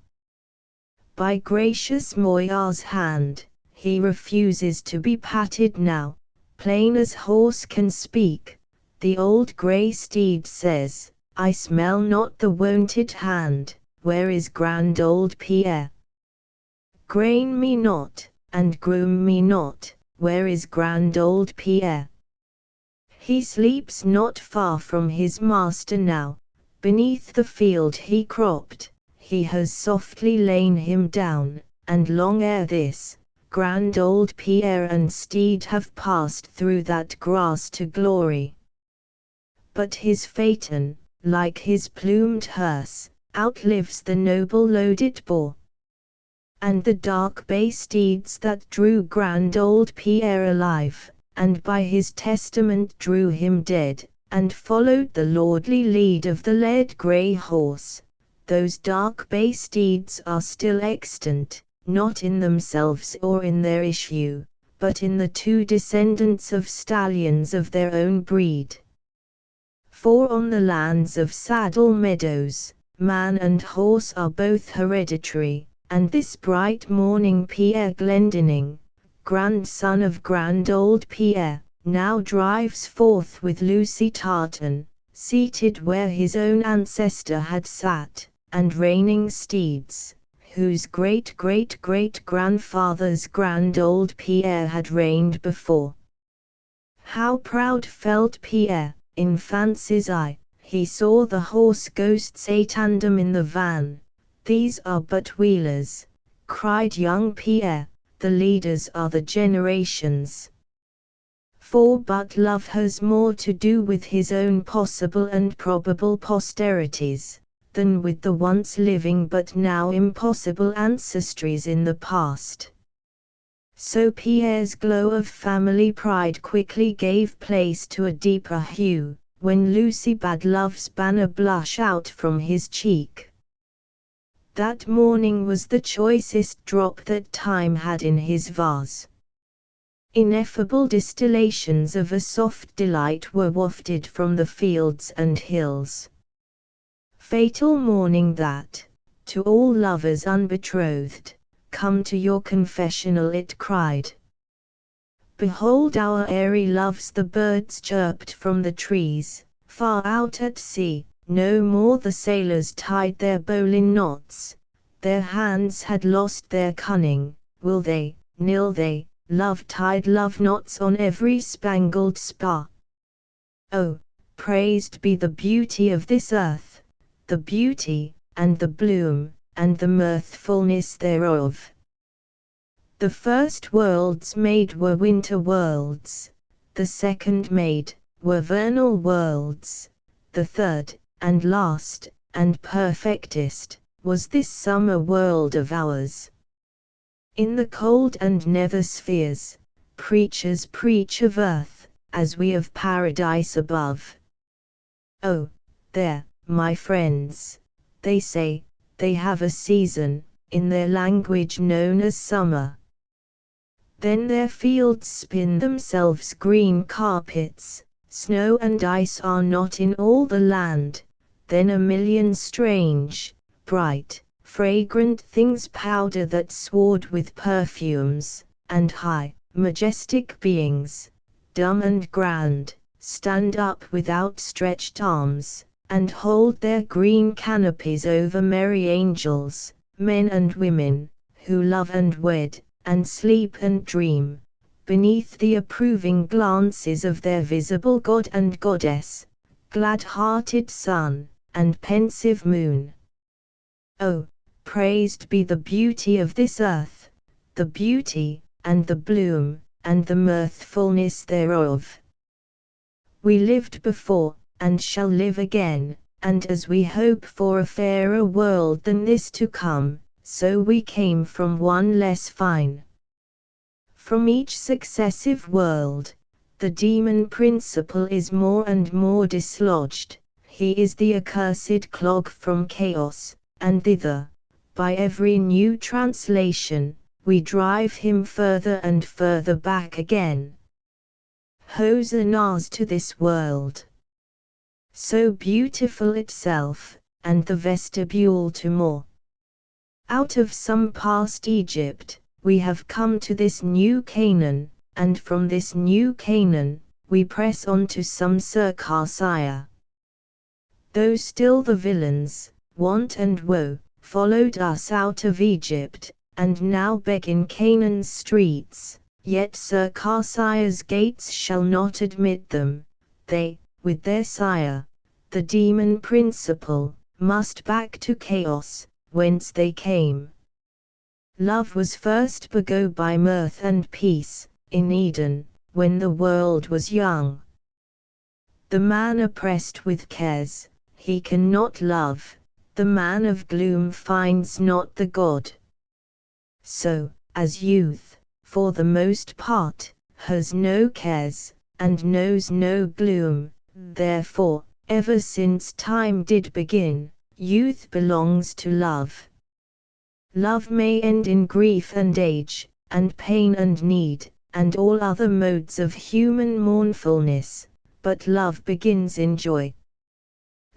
By gracious Moyar's hand, he refuses to be patted now, plain as horse can speak. The old grey steed says, I smell not the wonted hand, where is grand old Pierre? Grain me not, and groom me not, where is grand old Pierre? He sleeps not far from his master now, beneath the field he cropped, he has softly lain him down, and long ere this, grand old Pierre and steed have passed through that grass to glory. But his phaeton, like his plumed hearse, outlives the noble loaded boar. And the dark bay steeds that drew grand old Pierre alive, and by his testament drew him dead, and followed the lordly lead of the lead grey horse, those dark bay steeds are still extant, not in themselves or in their issue, but in the two descendants of stallions of their own breed. For on the lands of Saddle Meadows, man and horse are both hereditary, and this bright morning Pierre Glendinning, grandson of grand old Pierre, now drives forth with Lucy Tartan, seated where his own ancestor had sat, and reining steeds, whose great-great-great-grandfathers grand old Pierre had reigned before. How proud felt Pierre, in fancy's eye, he saw the horse ghosts a tandem in the van. These are but wheelers, cried young Pierre, the leaders are the generations. For but love has more to do with his own possible and probable posterities, than with the once living but now impossible ancestries in the past. So Pierre's glow of family pride quickly gave place to a deeper hue, when Lucy bade love's banner blush out from his cheek. That morning was the choicest drop that time had in his vase. Ineffable distillations of a soft delight were wafted from the fields and hills. Fatal morning that, to all lovers unbetrothed, come to your confessional it cried. Behold our airy loves, the birds chirped from the trees, far out at sea. No more the sailors tied their bowline knots, their hands had lost their cunning, will they, nill they, love tied love knots on every spangled spar. Oh, praised be the beauty of this earth, the beauty, and the bloom, and the mirthfulness thereof. The first worlds made were winter worlds, the second made, were vernal worlds, the third, and last, and perfectest, was this summer world of ours. In the cold and nether spheres, preachers preach of earth, as we of paradise above. Oh, there, my friends, they say, they have a season, in their language known as summer. Then their fields spin themselves green carpets, snow and ice are not in all the land. Then a million strange, bright, fragrant things powder that sward with perfumes, and high, majestic beings, dumb and grand, stand up with outstretched arms, and hold their green canopies over merry angels, men and women, who love and wed, and sleep and dream, beneath the approving glances of their visible god and goddess, glad-hearted sun, and pensive moon. Oh, praised be the beauty of this earth, the beauty, and the bloom, and the mirthfulness thereof. We lived before, and shall live again, and as we hope for a fairer world than this to come, so we came from one less fine. From each successive world, the demon principle is more and more dislodged, he is the accursed clog from chaos, and thither, by every new translation, we drive him further and further back again. Hosannas to this world, so beautiful itself, and the vestibule to more. Out of some past Egypt, we have come to this new Canaan, and from this new Canaan, we press on to some Circassia. Though still the villains, want and woe, followed us out of Egypt, and now beg in Canaan's streets, yet Circassia's gates shall not admit them. They, with their sire, the demon principle, must back to chaos, whence they came. Love was first begot by mirth and peace, in Eden, when the world was young. The man oppressed with cares, he cannot love, the man of gloom finds not the God. So, as youth, for the most part, has no cares, and knows no gloom, therefore, ever since time did begin, youth belongs to love. Love may end in grief and age, and pain and need, and all other modes of human mournfulness, but love begins in joy.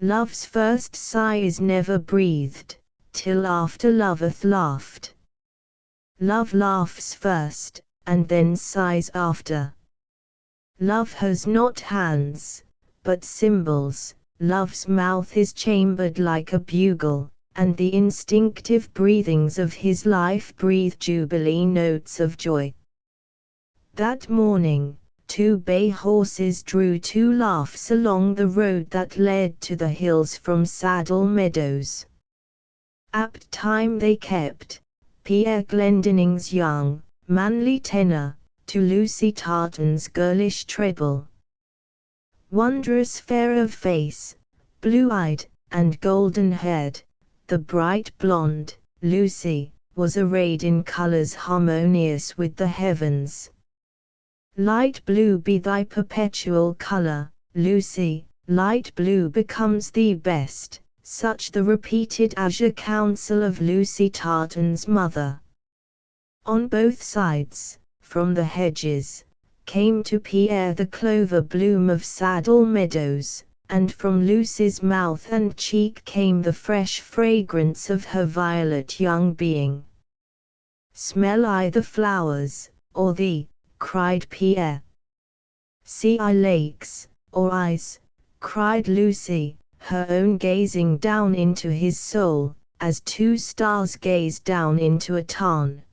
Love's first sigh is never breathed, till after love hath laughed. Love laughs first, and then sighs after. Love has not hands, but cymbals, love's mouth is chambered like a bugle, and the instinctive breathings of his life breathe jubilee notes of joy. That morning, 2 bay horses drew 2 laughs along the road that led to the hills from Saddle Meadows. Apt time they kept, Pierre Glendinning's young, manly tenor, to Lucy Tartan's girlish treble. Wondrous fair of face, blue-eyed, and golden-haired, the bright blonde, Lucy, was arrayed in colors harmonious with the heavens. Light blue be thy perpetual color, Lucy, light blue becomes thee best, such the repeated azure counsel of Lucy Tartan's mother. On both sides, from the hedges, came to Pierre the clover bloom of Saddle Meadows, and from Lucy's mouth and cheek came the fresh fragrance of her violet young being. Smell I the flowers, or thee? Cried Pierre. See I lakes, or eyes? Cried Lucy, her own gazing down into his soul, as 2 stars gaze down into a tarn.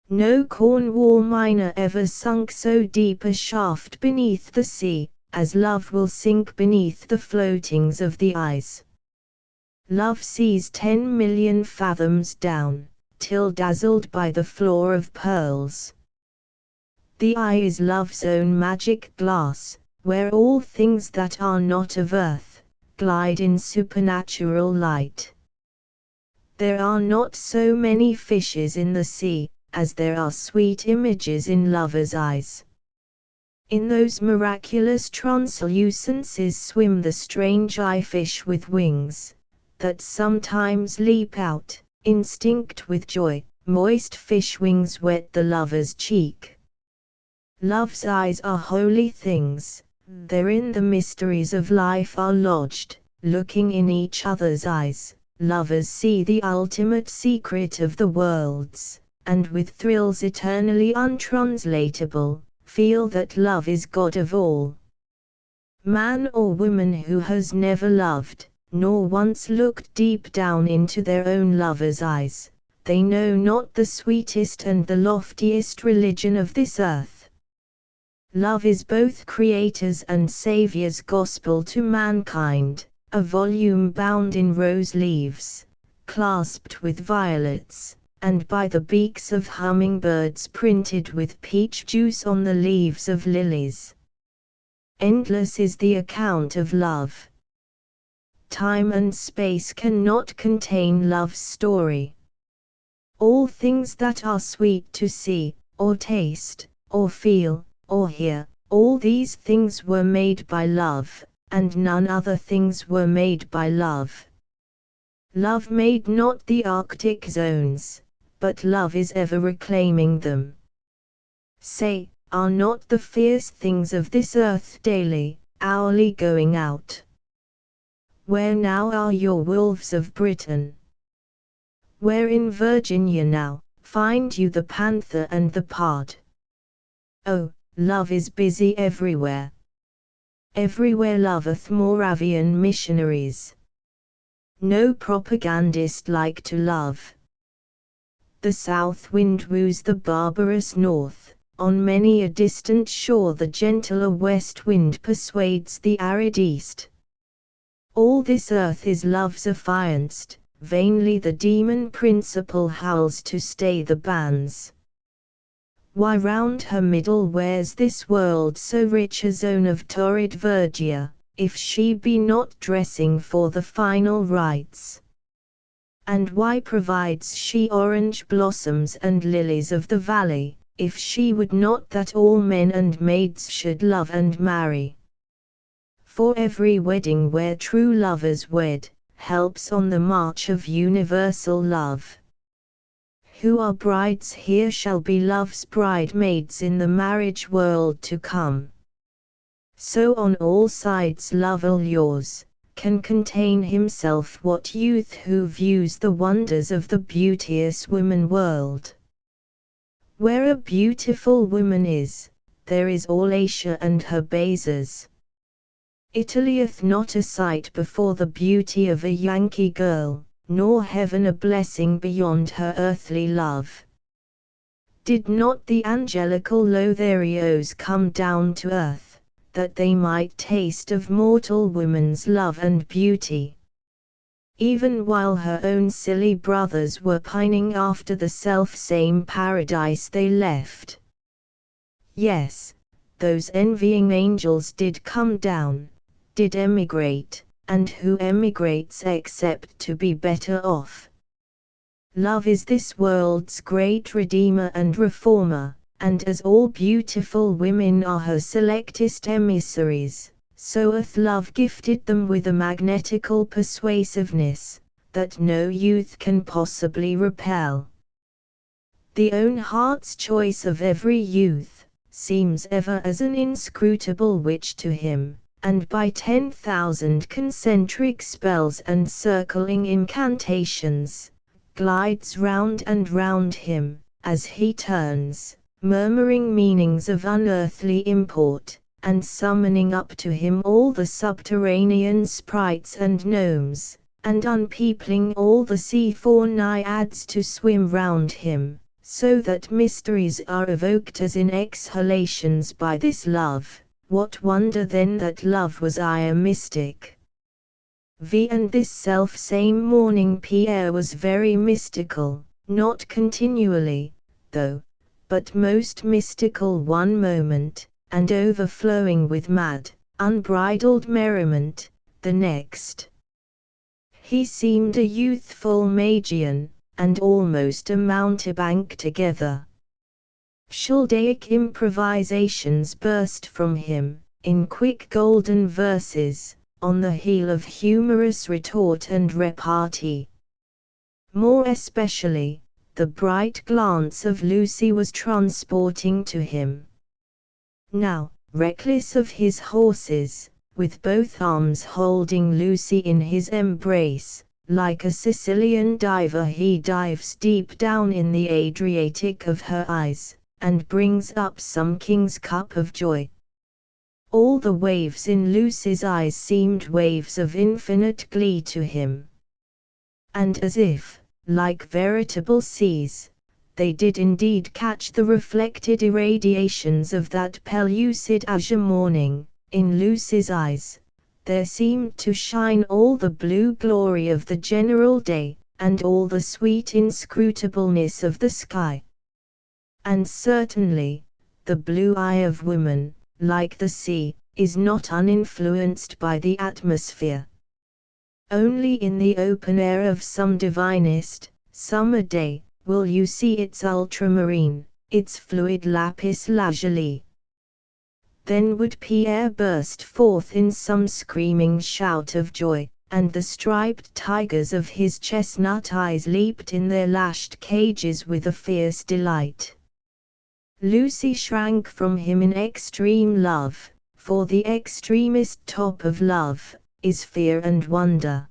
No Cornwall miner ever sunk so deep a shaft beneath the sea, as love will sink beneath the floatings of the eyes. Love sees 10 million fathoms down, till dazzled by the floor of pearls. The eye is love's own magic glass, where all things that are not of earth, glide in supernatural light. There are not so many fishes in the sea, as there are sweet images in lovers' eyes. In those miraculous translucences swim the strange eye-fish with wings, that sometimes leap out, instinct with joy, moist fish wings wet the lover's cheek. Love's eyes are holy things, therein the mysteries of life are lodged, looking in each other's eyes, lovers see the ultimate secret of the worlds, and with thrills eternally untranslatable, feel that love is God of all. Man or woman who has never loved, nor once looked deep down into their own lover's eyes, they know not the sweetest and the loftiest religion of this earth. Love is both Creator's and Saviour's gospel to mankind, a volume bound in rose leaves, clasped with violets, and by the beaks of hummingbirds printed with peach juice on the leaves of lilies. Endless is the account of love. Time and space cannot contain love's story. All things that are sweet to see, or taste, or feel, or hear, all these things were made by love, and none other things were made by love. Love made not the Arctic zones, but love is ever reclaiming them. Say, are not the fierce things of this earth daily, hourly going out? Where now are your wolves of Britain? Where in Virginia now, find you the panther and the pard? Oh, love is busy everywhere. Everywhere loveth Moravian missionaries. No propagandist like to love. The south wind woos the barbarous north, on many a distant shore the gentler west wind persuades the arid east. All this earth is love's affianced, vainly the demon principle howls to stay the bands. Why round her middle wears this world so rich a zone of torrid verdure, if she be not dressing for the final rites? And why provides she orange blossoms and lilies of the valley, if she would not that all men and maids should love and marry? For every wedding where true lovers wed, helps on the march of universal love. Who are brides here shall be love's bridesmaids in the marriage world to come. So on all sides love allures, can contain himself what youth who views the wonders of the beauteous woman world. Where a beautiful woman is, there is all Asia and her bazars. It lieth not a sight before the beauty of a Yankee girl, nor heaven a blessing beyond her earthly love. Did not the angelical Lotharios come down to earth, that they might taste of mortal woman's love and beauty? Even while her own silly brothers were pining after the self-same paradise they left. Yes, those envying angels did come down, did emigrate, and who emigrates except to be better off? Love is this world's great redeemer and reformer, and as all beautiful women are her selectest emissaries, so hath love gifted them with a magnetical persuasiveness, that no youth can possibly repel. The own heart's choice of every youth, seems ever as an inscrutable witch to him, and by 10,000 concentric spells and circling incantations, glides round and round him, as he turns, murmuring meanings of unearthly import, and summoning up to him all the subterranean sprites and gnomes, and unpeopling all the sea-fawn naiads to swim round him, so that mysteries are evoked as in exhalations by this love. What wonder then that love was a mystic? And this self-same morning Pierre was very mystical, not continually, though, but most mystical one moment, and overflowing with mad, unbridled merriment, the next. He seemed a youthful Magian, and almost a mountebank together. Chaldaic improvisations burst from him, in quick golden verses, on the heel of humorous retort and repartee. More especially, the bright glance of Lucy was transporting to him. Now, reckless of his horses, with both arms holding Lucy in his embrace, like a Sicilian diver he dives deep down in the Adriatic of her eyes, and brings up some king's cup of joy. All the waves in Lucy's eyes seemed waves of infinite glee to him. And as if, like veritable seas, they did indeed catch the reflected irradiations of that pellucid azure morning, in Lucy's eyes, there seemed to shine all the blue glory of the general day, and all the sweet inscrutableness of the sky. And certainly, the blue eye of woman, like the sea, is not uninfluenced by the atmosphere. Only in the open air of some divinest, summer day, will you see its ultramarine, its fluid lapis lazuli. Then would Pierre burst forth in some screaming shout of joy, and the striped tigers of his chestnut eyes leaped in their lashed cages with a fierce delight. Lucy shrank from him in extreme love, for the extremest top of love is fear and wonder.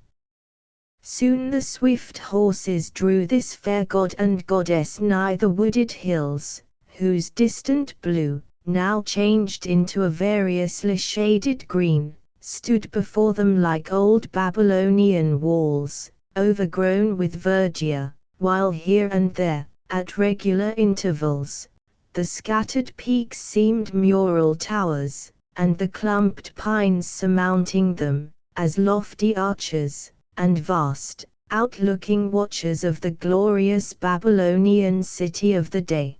Soon the swift horses drew this fair god and goddess nigh the wooded hills, whose distant blue, now changed into a variously shaded green, stood before them like old Babylonian walls, overgrown with verdure, while here and there, at regular intervals, the scattered peaks seemed mural towers, and the clumped pines surmounting them, as lofty arches, and vast, outlooking watchers of the glorious Babylonian city of the day.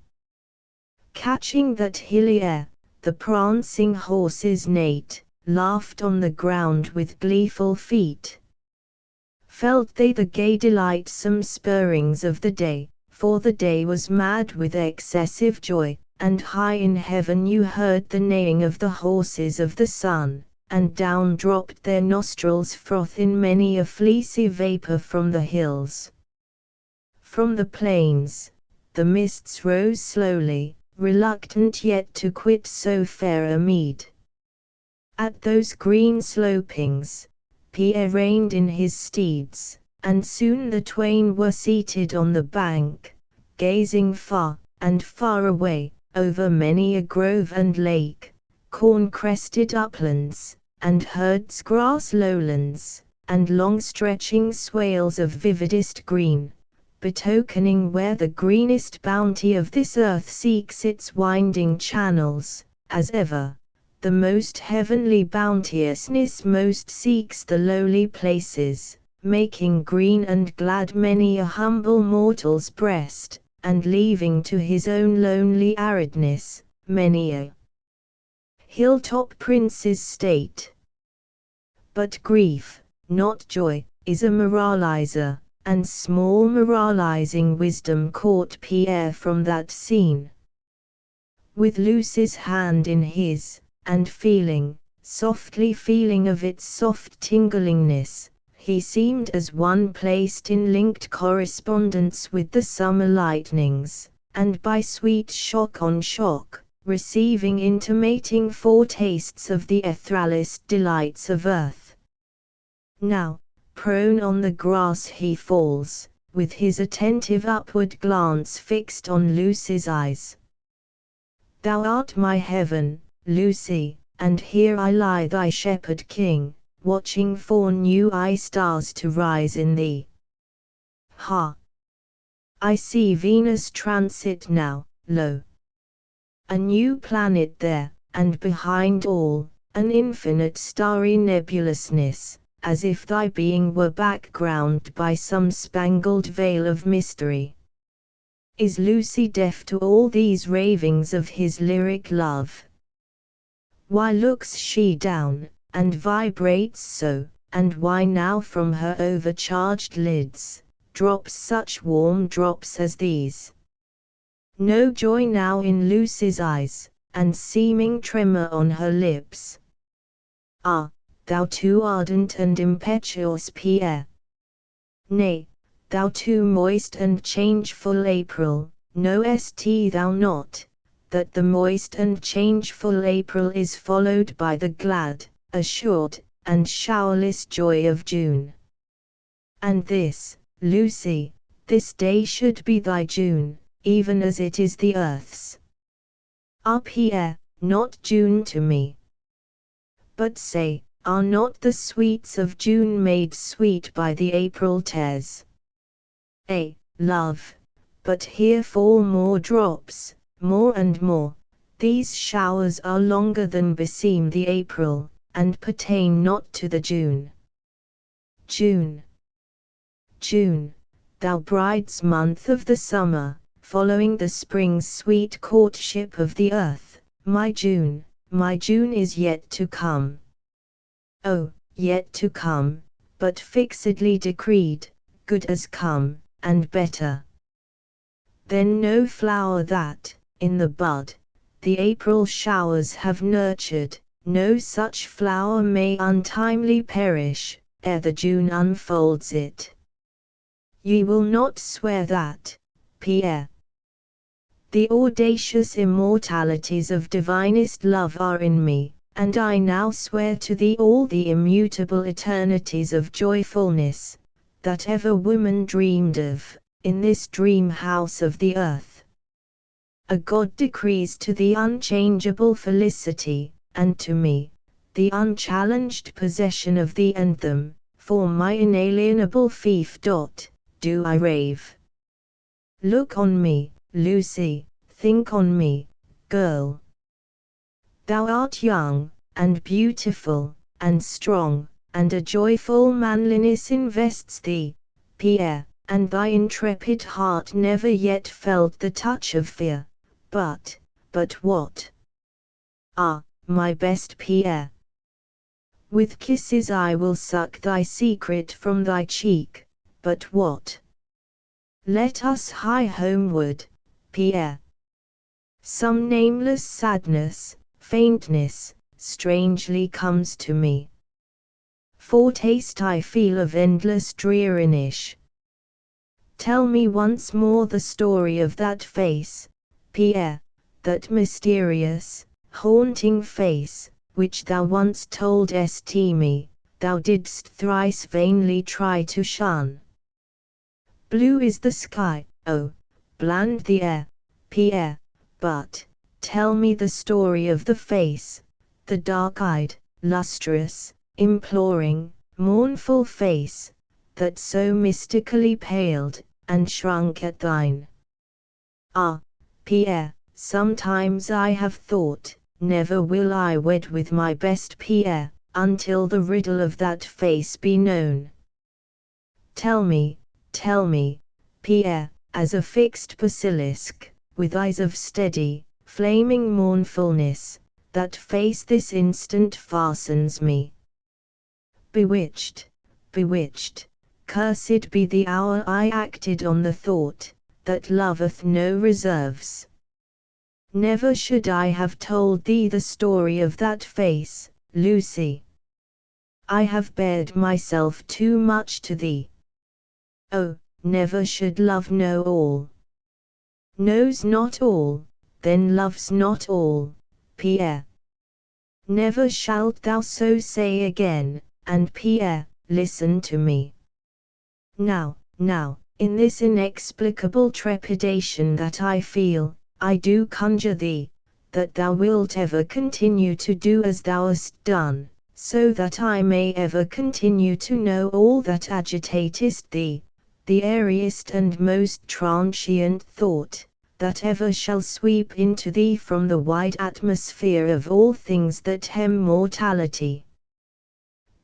Catching that hilly air, the prancing horses neighed, laughed on the ground with gleeful feet. Felt they the gay delightsome spurrings of the day, for the day was mad with excessive joy, and high in heaven you heard the neighing of the horses of the sun, and down dropped their nostrils froth in many a fleecy vapor from the hills. From the plains, the mists rose slowly, reluctant yet to quit so fair a mead. At those green slopings, Pierre reined in his steeds, and soon the twain were seated on the bank, gazing far, and far away, over many a grove and lake, corn-crested uplands, and herds grass lowlands, and long-stretching swales of vividest green, betokening where the greenest bounty of this earth seeks its winding channels, as ever, the most heavenly bounteousness most seeks the lowly places, making green and glad many a humble mortal's breast, and leaving to his own lonely aridness, many a hilltop prince's state. But grief, not joy, is a moralizer, and small moralizing wisdom caught Pierre from that scene. With Lucy's hand in his, and feeling, softly feeling of its soft tinglingness, he seemed as one placed in linked correspondence with the summer lightnings, and by sweet shock on shock, receiving intimating foretastes of the etherealest delights of earth. Now, prone on the grass he falls, with his attentive upward glance fixed on Lucy's eyes. Thou art my heaven, Lucy, and here I lie thy shepherd king, watching for new eye-stars to rise in thee. Ha! I see Venus transit now, lo! A new planet there, and behind all, an infinite starry nebulousness, as if thy being were backgrounded by some spangled veil of mystery. Is Lucy deaf to all these ravings of his lyric love? Why looks she down, and vibrates so, and why now from her overcharged lids, drops such warm drops as these? No joy now in Lucy's eyes, and seeming tremor on her lips. Ah, thou too ardent and impetuous Pierre! Nay, thou too moist and changeful April, knowest thou not, that the moist and changeful April is followed by the glad, assured, and showerless joy of June? And this, Lucy, this day should be thy June, even as it is the earth's. Ah Pierre, not June to me. But say, are not the sweets of June made sweet by the April tears? Love, but here fall more drops, more and more. These showers are longer than beseem the April, and pertain not to the June. June, June, thou bride's month of the summer, following the spring's sweet courtship of the earth, my June is yet to come. Oh, yet to come, but fixedly decreed, good as come, and better. Then no flower that, in the bud, the April showers have nurtured, no such flower may untimely perish, ere the June unfolds it. Ye will not swear that, Pierre. The audacious immortalities of divinest love are in me, and I now swear to thee all the immutable eternities of joyfulness, that ever woman dreamed of, in this dream house of the earth. A God decrees to thee unchangeable felicity, and to me, the unchallenged possession of thee and them, for my inalienable fief. Do I rave? Look on me, Lucy, think on me, girl. Thou art young, and beautiful, and strong, and a joyful manliness invests thee, Pierre, and thy intrepid heart never yet felt the touch of fear. But what? Ah, my best Pierre! With kisses I will suck thy secret from thy cheek, but what? Let us hie homeward, Pierre. Some nameless sadness, faintness, strangely comes to me. Foretaste I feel of endless dreariness. Tell me once more the story of that face, Pierre, that mysterious, haunting face, which thou once toldest me, thou didst thrice vainly try to shun. Blue is the sky, oh, bland the air, Pierre, but tell me the story of the face, the dark-eyed, lustrous, imploring, mournful face, that so mystically paled, and shrunk at thine. Ah, Pierre, sometimes I have thought, never will I wed with my best Pierre, until the riddle of that face be known. Tell me, Pierre, as a fixed basilisk, with eyes of steady, flaming mournfulness, that face this instant fastens me. Bewitched, cursed be the hour I acted on the thought, that loveth no reserves. Never should I have told thee the story of that face, Lucy. I have bared myself too much to thee. Oh, never should love know all. Knows not all, then loves not all, Pierre. Never shalt thou so say again, and Pierre, listen to me. Now, in this inexplicable trepidation that I feel, I do conjure thee, that thou wilt ever continue to do as thou hast done, so that I may ever continue to know all that agitatest thee, the airiest and most transient thought, that ever shall sweep into thee from the wide atmosphere of all things that hem mortality.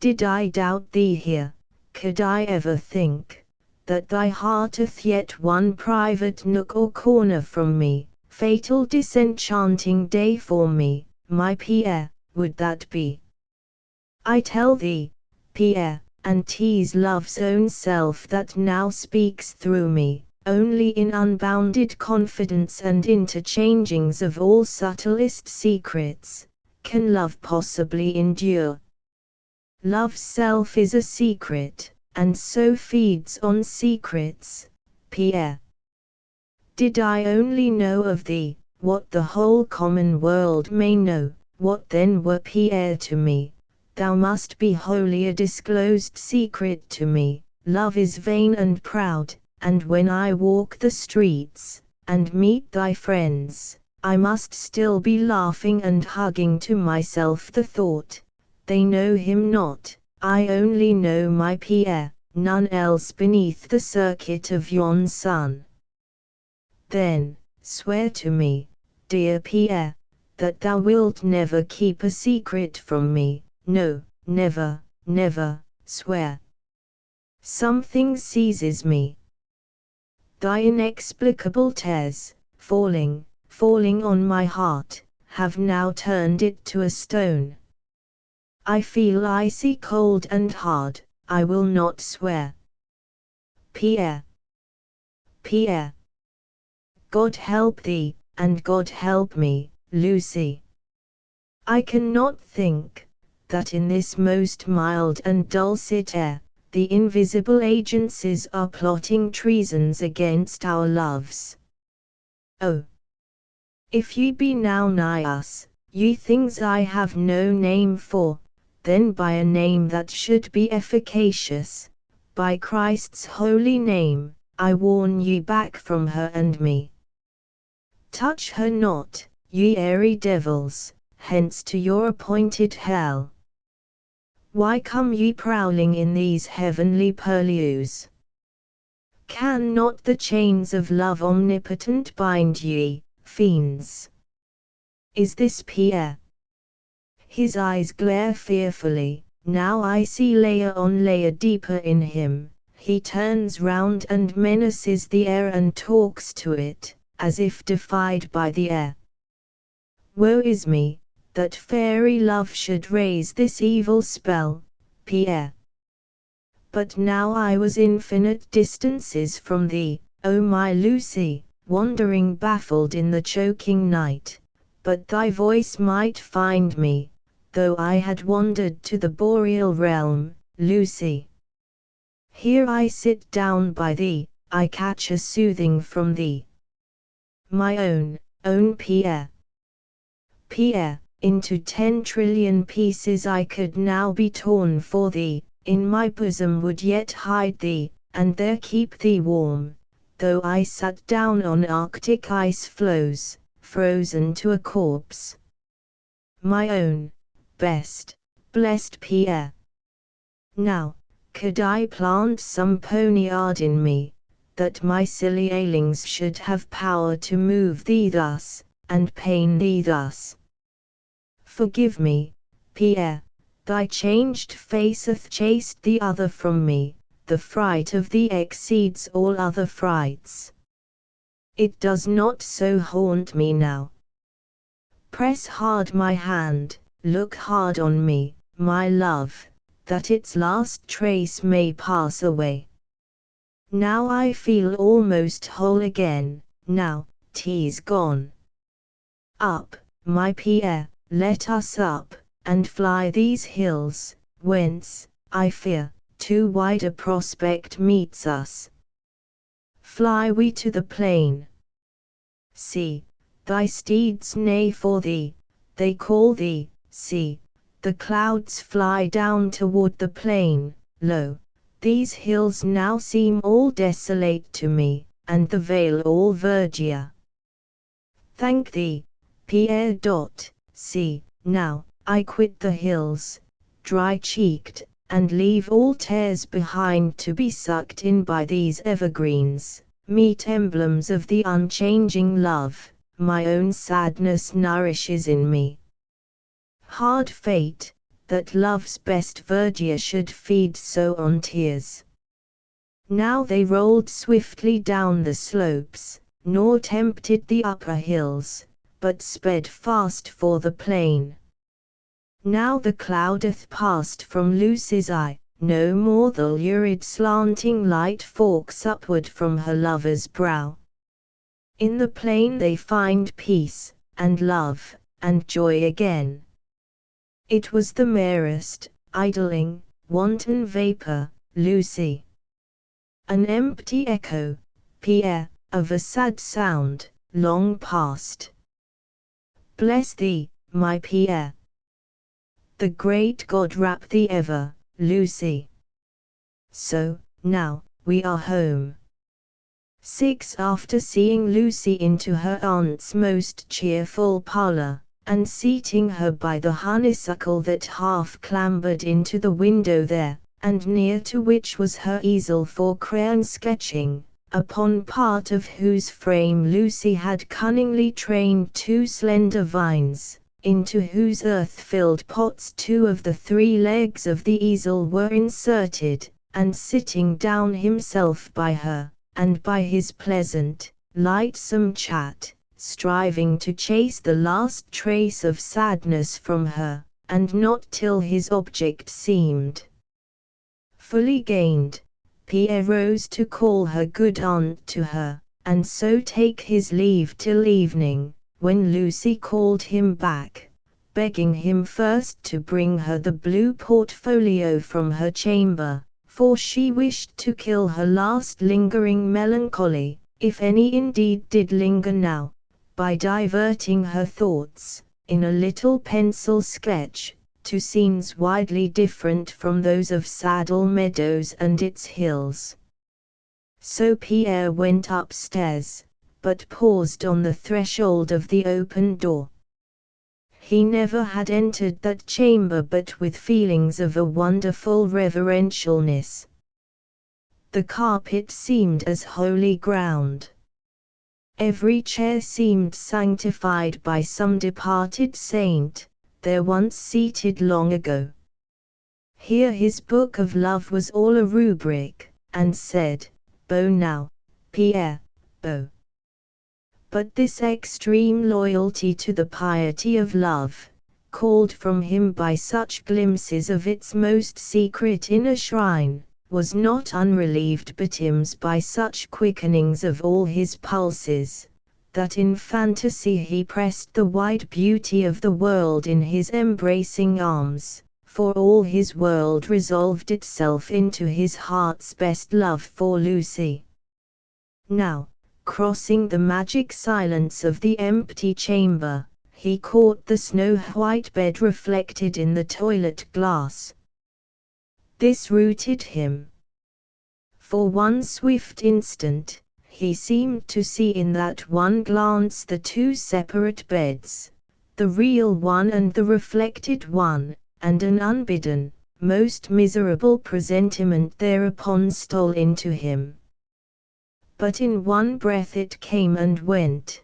Did I doubt thee here, could I ever think, that thy heart hath yet one private nook or corner from me, fatal disenchanting day for me, my Pierre, would that be? I tell thee, Pierre, and 'tis love's own self that now speaks through me, only in unbounded confidence and interchangings of all subtlest secrets, can love possibly endure. Love's self is a secret, and so feeds on secrets, Pierre. Did I only know of thee, what the whole common world may know, what then were Pierre to me? Thou must be wholly a disclosed secret to me. Love is vain and proud, and when I walk the streets, and meet thy friends, I must still be laughing and hugging to myself the thought, they know him not, I only know my Pierre, none else beneath the circuit of yon sun. Then, swear to me, dear Pierre, that thou wilt never keep a secret from me. No, never, swear. Something seizes me. Thy inexplicable tears, falling on my heart, have now turned it to a stone. I feel icy cold and hard, I will not swear. Pierre. God help thee, and God help me, Lucy. I cannot think that in this most mild and dulcet air, the invisible agencies are plotting treasons against our loves. Oh! If ye be now nigh us, ye things I have no name for, then by a name that should be efficacious, by Christ's holy name, I warn ye back from her and me. Touch her not, ye airy devils, hence to your appointed hell. Why come ye prowling in these heavenly purlieus? Can not the chains of love omnipotent bind ye, fiends? Is this Pierre? His eyes glare fearfully, now I see layer on layer deeper in him. He turns round and menaces the air and talks to it, as if defied by the air. Woe is me, that fairy love should raise this evil spell, Pierre. But now I was infinite distances from thee, O my Lucy, wandering baffled in the choking night, but thy voice might find me, though I had wandered to the boreal realm, Lucy. Here I sit down by thee, I catch a soothing from thee. My own Pierre. Pierre, into 10 trillion pieces I could now be torn for thee, in my bosom would yet hide thee, and there keep thee warm, though I sat down on Arctic ice floes, frozen to a corpse. My own, best, blessed Pierre. Now, could I plant some poniard in me, that my silly ailings should have power to move thee thus, and pain thee thus? Forgive me, Pierre, thy changed face hath chased the other from me, the fright of thee exceeds all other frights. It does not so haunt me now. Press hard my hand, look hard on me, my love, that its last trace may pass away. Now I feel almost whole again, now 'tis gone. Up, my Pierre, let us up, and fly these hills, whence, I fear, too wide a prospect meets us. Fly we to the plain. See, thy steeds neigh for thee, they call thee, see, the clouds fly down toward the plain, lo, these hills now seem all desolate to me, and the vale all verdure. Thank thee, Pierre. See, now, I quit the hills, dry-cheeked, and leave all tears behind to be sucked in by these evergreens, meet emblems of the unchanging love, my own sadness nourishes in me. Hard fate, that love's best verdure should feed so on tears. Now they rolled swiftly down the slopes, nor tempted the upper hills, but sped fast for the plain. Now the cloud hath passed from Lucy's eye, no more the lurid slanting light forks upward from her lover's brow. In the plain they find peace, and love, and joy again. It was the merest, idling, wanton vapor, Lucy. An empty echo, Pierre, of a sad sound, long past. Bless thee, my Pierre. The great God wrap thee ever, Lucy. So, now, we are home. 6. After seeing Lucy into her aunt's most cheerful parlor, and seating her by the honeysuckle that half clambered into the window there, and near to which was her easel for crayon sketching, upon part of whose frame Lucy had cunningly trained 2 slender vines, into whose earth-filled pots 2 of the 3 legs of the easel were inserted, and sitting down himself by her, and by his pleasant, lightsome chat, striving to chase the last trace of sadness from her, and not till his object seemed fully gained, Pierre rose to call her good aunt to her, and so take his leave till evening, when Lucy called him back, begging him first to bring her the blue portfolio from her chamber, for she wished to kill her last lingering melancholy, if any indeed did linger now, by diverting her thoughts, in a little pencil sketch, to scenes widely different from those of Saddle Meadows and its hills. So Pierre went upstairs, but paused on the threshold of the open door. He never had entered that chamber but with feelings of a wonderful reverentialness. The carpet seemed as holy ground. Every chair seemed sanctified by some departed saint, there once seated long ago. Here his book of love was all a rubric, and said, "Bow now, Pierre, bow." But this extreme loyalty to the piety of love, called from him by such glimpses of its most secret inner shrine, was not unrelieved betimes by such quickenings of all his pulses, that in fantasy he pressed the wide beauty of the world in his embracing arms, for all his world resolved itself into his heart's best love for Lucy. Now, crossing the magic silence of the empty chamber, he caught the snow-white bed reflected in the toilet glass. This rooted him. For one swift instant, he seemed to see in that one glance the two separate beds, the real one and the reflected one, and an unbidden, most miserable presentiment thereupon stole into him. But in one breath it came and went.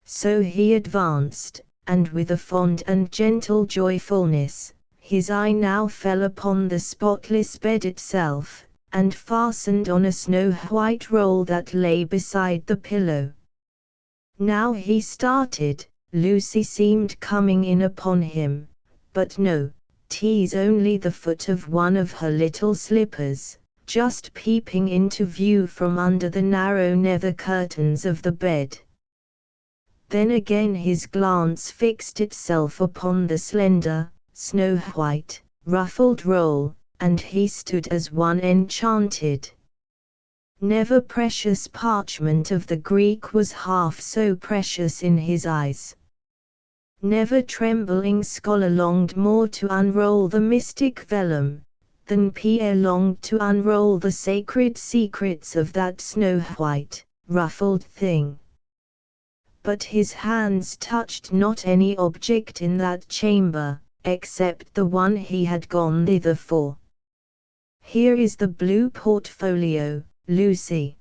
So he advanced, and with a fond and gentle joyfulness, his eye now fell upon the spotless bed itself, and fastened on a snow-white roll that lay beside the pillow. Now he started, Lucy seemed coming in upon him, but no, 'tis only the foot of one of her little slippers, just peeping into view from under the narrow nether curtains of the bed. Then again his glance fixed itself upon the slender, snow-white, ruffled roll, and he stood as one enchanted. Never precious parchment of the Greek was half so precious in his eyes. Never trembling scholar longed more to unroll the mystic vellum, than Pierre longed to unroll the sacred secrets of that snow-white, ruffled thing. But his hands touched not any object in that chamber, except the one he had gone thither for. "Here is the blue portfolio, Lucy.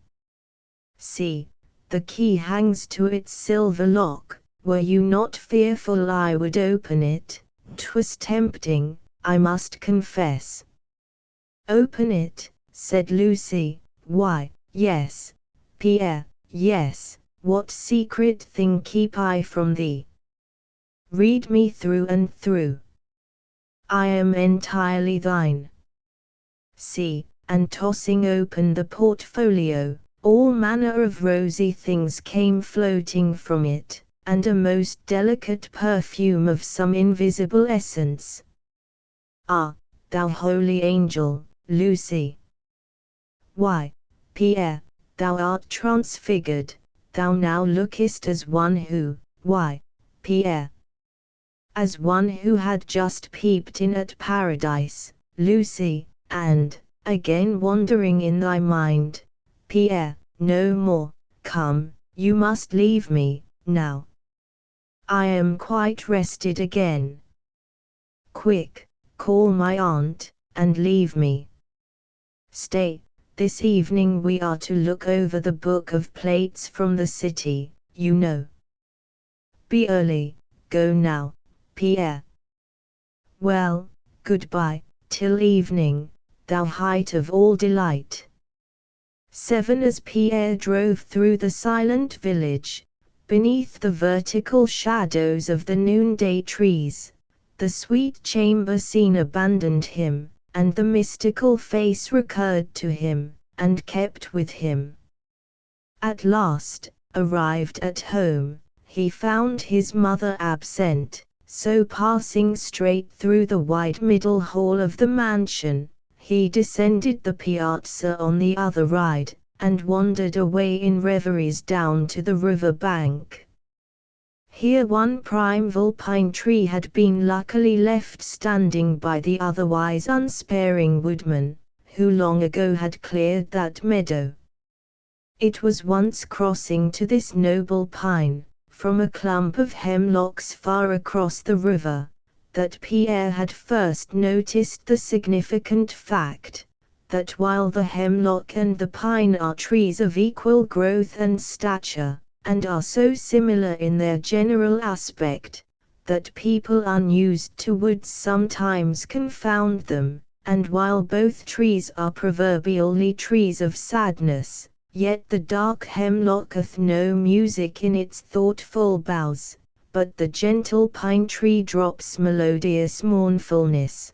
See, the key hangs to its silver lock. Were you not fearful I would open it? 'Twas tempting, I must confess." "Open it," said Lucy. "Why, yes, Pierre, yes. What secret thing keep I from thee? Read me through and through. I am entirely thine." See, and tossing open the portfolio, all manner of rosy things came floating from it, and a most delicate perfume of some invisible essence. "Ah, thou holy angel, Lucy! Why, Pierre, thou art transfigured. Thou now lookest as one who, why, Pierre, as one who had just peeped in at paradise, Lucy, and, again wandering in thy mind, Pierre, no more. Come, you must leave me, now. I am quite rested again. Quick, call my aunt, and leave me. Stay. This evening we are to look over the book of plates from the city, you know. Be early, go now, Pierre. Well, goodbye, till evening, thou height of all delight." 7. As Pierre drove through the silent village, beneath the vertical shadows of the noonday trees, the sweet chamber scene abandoned him, and the mystical face recurred to him, and kept with him. At last, arrived at home, he found his mother absent, so passing straight through the wide middle hall of the mansion, he descended the piazza on the other side, and wandered away in reveries down to the river bank. Here one primeval pine tree had been luckily left standing by the otherwise unsparing woodman, who long ago had cleared that meadow. It was once crossing to this noble pine, from a clump of hemlocks far across the river, that Pierre had first noticed the significant fact, that while the hemlock and the pine are trees of equal growth and stature, and are so similar in their general aspect, that people unused to woods sometimes confound them, and while both trees are proverbially trees of sadness, yet the dark hemlock hath no music in its thoughtful boughs, but the gentle pine tree drops melodious mournfulness.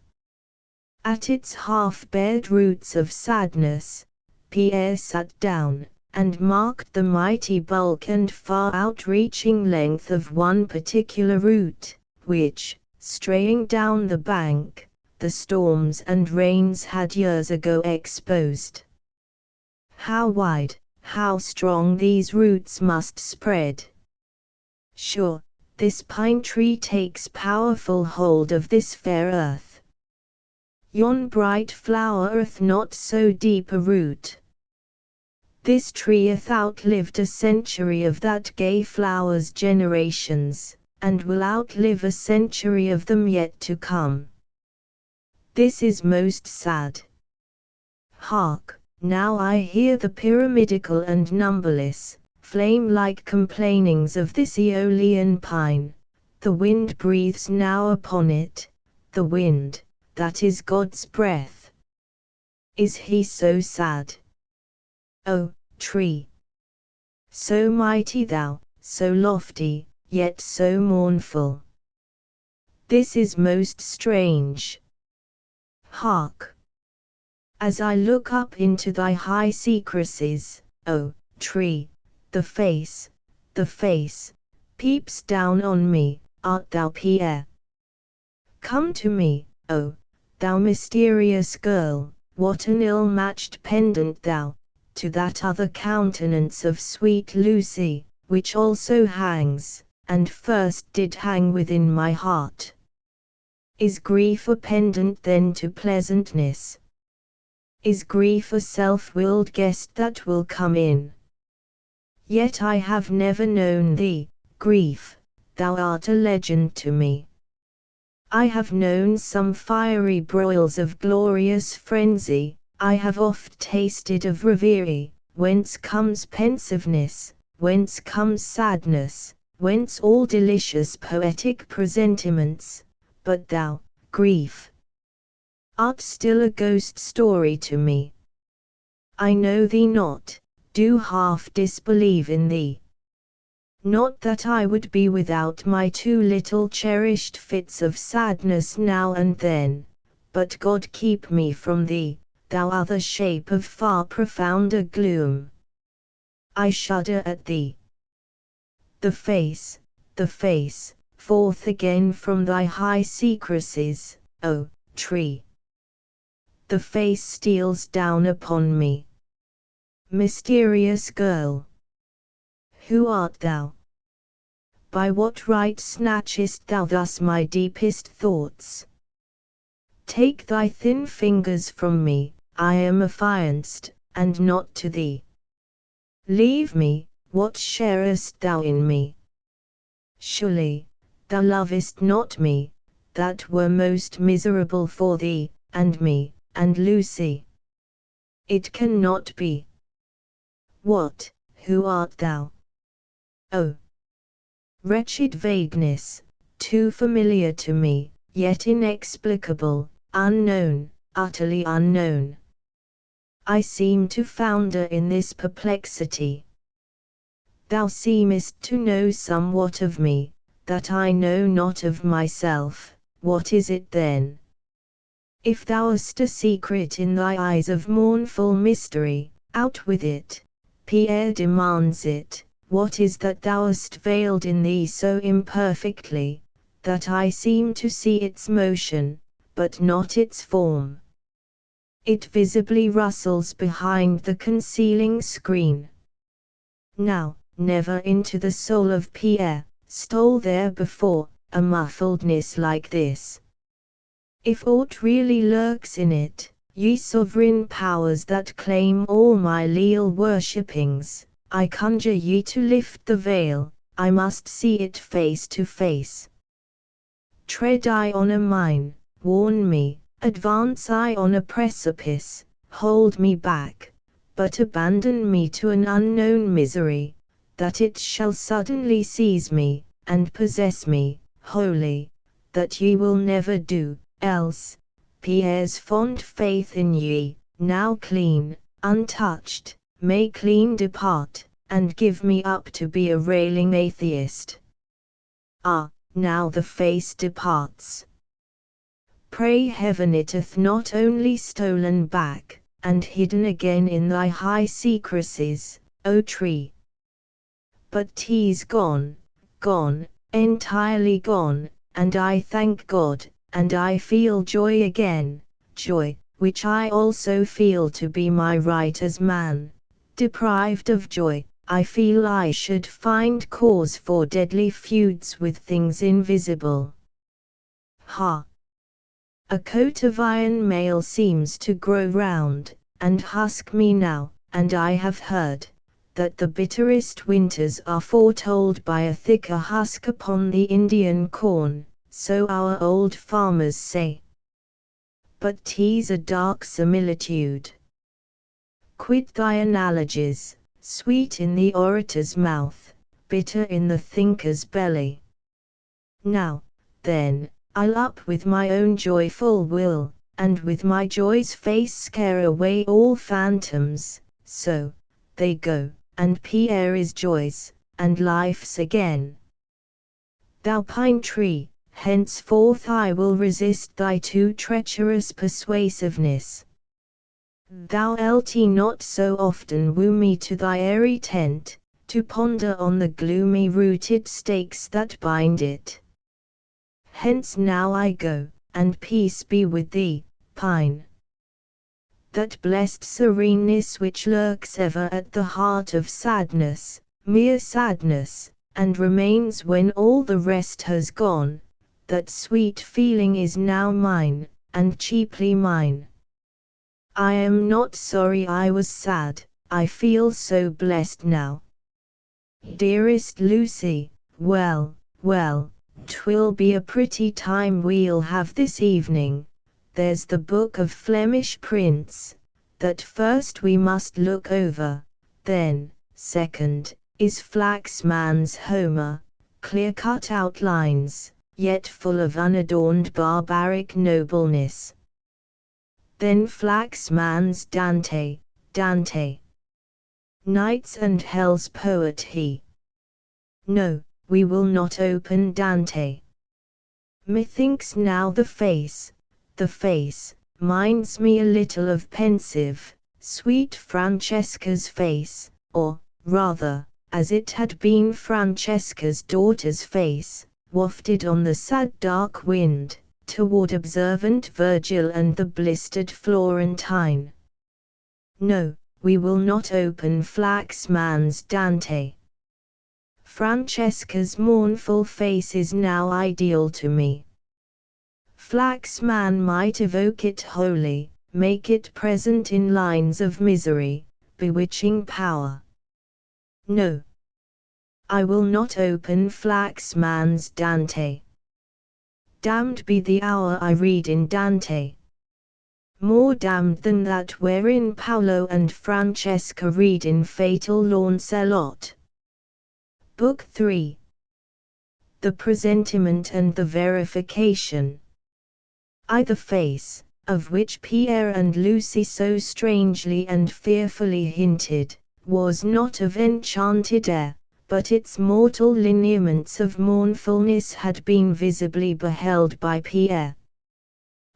At its half-bared roots of sadness, Pierre sat down, and marked the mighty bulk and far outreaching length of one particular root, which, straying down the bank, the storms and rains had years ago exposed. How wide, how strong these roots must spread! Sure, this pine tree takes powerful hold of this fair earth. Yon bright flower hath not so deep a root. This tree hath outlived a century of that gay flower's generations, and will outlive a century of them yet to come. This is most sad. Hark! Now I hear the pyramidical and numberless, flame-like complainings of this Aeolian pine. The wind breathes now upon it, the wind, that is God's breath. Is he so sad? O, tree! So mighty thou, so lofty, yet so mournful. This is most strange. Hark! As I look up into thy high secrecies, O, tree, the face, peeps down on me. Art thou Pierre? Come to me, O, thou mysterious girl, what an ill-matched pendant thou, to that other countenance of sweet Lucy, which also hangs, and first did hang within my heart. Is grief a pendant then to pleasantness? Is grief a self-willed guest that will come in? Yet I have never known thee, grief, thou art a legend to me. I have known some fiery broils of glorious frenzy, I have oft tasted of reverie, whence comes pensiveness, whence comes sadness, whence all delicious poetic presentiments, but thou, grief, art still a ghost story to me. I know thee not, do half disbelieve in thee. Not that I would be without my too little cherished fits of sadness now and then, but God keep me from thee, thou other shape of far profounder gloom. I shudder at thee. The face, forth again from thy high secrecies, O, tree! The face steals down upon me. Mysterious girl! Who art thou? By what right snatchest thou thus my deepest thoughts? Take thy thin fingers from me, I am affianced, and not to thee. Leave me, what sharest thou in me? Surely, thou lovest not me, that were most miserable for thee, and me, and Lucy. It cannot be. What, who art thou? Oh! Wretched vagueness, too familiar to me, yet inexplicable, unknown, utterly unknown. I seem to founder in this perplexity. Thou seemest to know somewhat of me, that I know not of myself. What is it then? If thou hast a secret in thy eyes of mournful mystery, out with it. Pierre demands it, what is that thou hast veiled in thee so imperfectly, that I seem to see its motion, but not its form? It visibly rustles behind the concealing screen. Now, never into the soul of Pierre stole there before a muffledness like this. If aught really lurks in it, ye sovereign powers that claim all my leal worshippings, I conjure ye to lift the veil, I must see it face to face. Tread I on a mine, warn me, advance I on a precipice, hold me back, but abandon me to an unknown misery, that it shall suddenly seize me, and possess me, wholly, that ye will never do, else, Pierre's fond faith in ye, now clean, untouched, may clean depart, and give me up to be a railing atheist. Ah, now the face departs. Pray heaven it hath not only stolen back, and hidden again in thy high secrecies, O tree. But 'tis gone, gone, entirely gone, and I thank God, and I feel joy again, joy, which I also feel to be my right as man. Deprived of joy, I feel I should find cause for deadly feuds with things invisible. Ha! A coat of iron mail seems to grow round, and husk me now, and I have heard that the bitterest winters are foretold by a thicker husk upon the Indian corn, so our old farmers say. But 'tis a dark similitude. Quit thy analogies, sweet in the orator's mouth, bitter in the thinker's belly. Now, then, I'll up with my own joyful will, and with my joy's face scare away all phantoms, so, they go, and Pierre is joy's, and life's again. Thou pine tree, henceforth I will resist thy too treacherous persuasiveness. Thou lt not so often woo me to thy airy tent, to ponder on the gloomy rooted stakes that bind it. Hence now I go, and peace be with thee, pine. That blessed sereneness which lurks ever at the heart of sadness, mere sadness, and remains when all the rest has gone, that sweet feeling is now mine, and cheaply mine. I am not sorry I was sad, I feel so blessed now. Dearest Lucy, well, well, 'twill be a pretty time we'll have this evening. There's the book of Flemish prints, that first we must look over, then, second, is Flaxman's Homer, clear-cut outlines, yet full of unadorned barbaric nobleness. Then Flaxman's Dante, Dante. Knights and hell's poet he. No, we will not open Dante. Methinks now the face, minds me a little of pensive, sweet Francesca's face, or, rather, as it had been Francesca's daughter's face, wafted on the sad dark wind, toward observant Virgil and the blistered Florentine. No, we will not open Flaxman's Dante. Francesca's mournful face is now ideal to me. Flaxman might evoke it wholly, make it present in lines of misery, bewitching power. No. I will not open Flaxman's Dante. Damned be the hour I read in Dante. More damned than that wherein Paolo and Francesca read in fatal Launcelot. Book 3. The Presentiment and the Verification. I the face, of which Pierre and Lucy so strangely and fearfully hinted, was not of enchanted air, but its mortal lineaments of mournfulness had been visibly beheld by Pierre.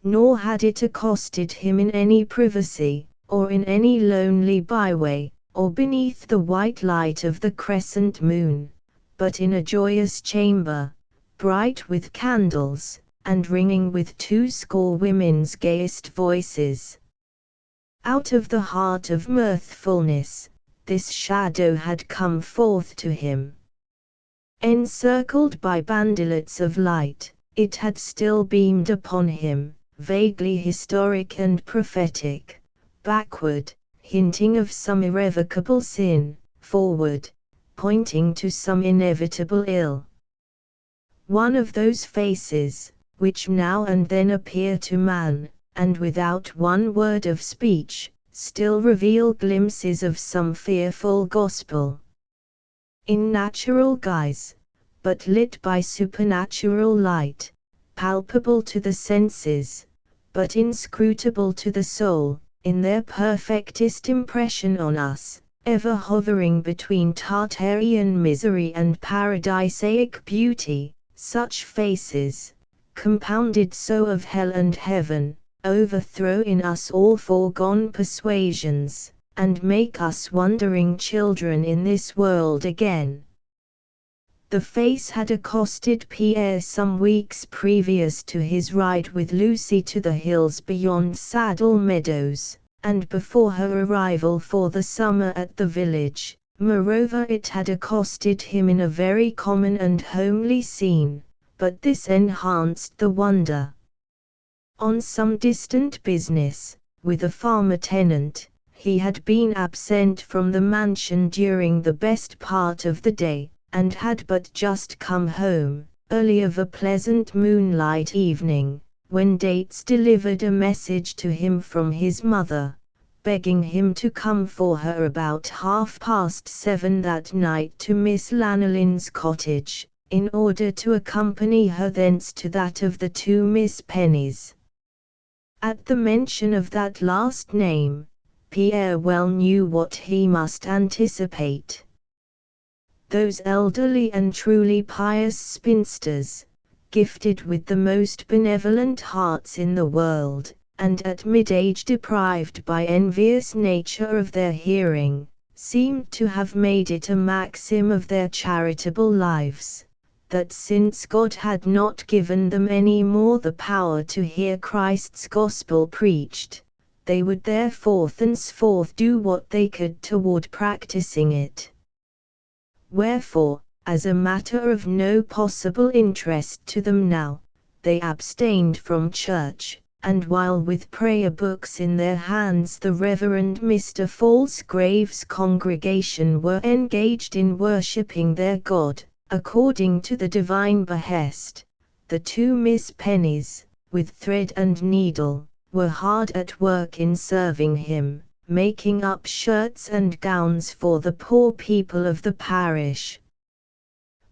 Nor had it accosted him in any privacy, or in any lonely byway, or beneath the white light of the crescent moon, but in a joyous chamber, bright with candles, and ringing with 20 women's gayest voices. Out of the heart of mirthfulness, this shadow had come forth to him. Encircled by bandelets of light, it had still beamed upon him, vaguely historic and prophetic, backward, hinting of some irrevocable sin, forward, pointing to some inevitable ill. One of those faces, which now and then appear to man, and without one word of speech, still reveal glimpses of some fearful gospel. In natural guise, but lit by supernatural light, palpable to the senses, but inscrutable to the soul, in their perfectest impression on us, ever hovering between Tartarian misery and paradisaic beauty, such faces, compounded so of hell and heaven, overthrow in us all foregone persuasions, and make us wondering children in this world again. The face had accosted Pierre some weeks previous to his ride with Lucy to the hills beyond Saddle Meadows, and before her arrival for the summer at the village. Moreover, it had accosted him in a very common and homely scene, but this enhanced the wonder. On some distant business, with a farmer tenant, he had been absent from the mansion during the best part of the day, and had but just come home, early of a pleasant moonlight evening, when Dates delivered a message to him from his mother, begging him to come for her about 7:30 that night to Miss Lanolin's cottage, in order to accompany her thence to that of the 2 Miss Pennies. At the mention of that last name, Pierre well knew what he must anticipate. Those elderly and truly pious spinsters, gifted with the most benevolent hearts in the world, and at mid-age deprived by envious nature of their hearing, seemed to have made it a maxim of their charitable lives, that since God had not given them any more the power to hear Christ's gospel preached, they would therefore thenceforth do what they could toward practicing it. Wherefore, as a matter of no possible interest to them now, they abstained from church, and while with prayer books in their hands the Reverend Mr. Falsgrave's congregation were engaged in worshipping their God, according to the divine behest, the 2 Miss Pennies, with thread and needle, were hard at work in serving him, making up shirts and gowns for the poor people of the parish.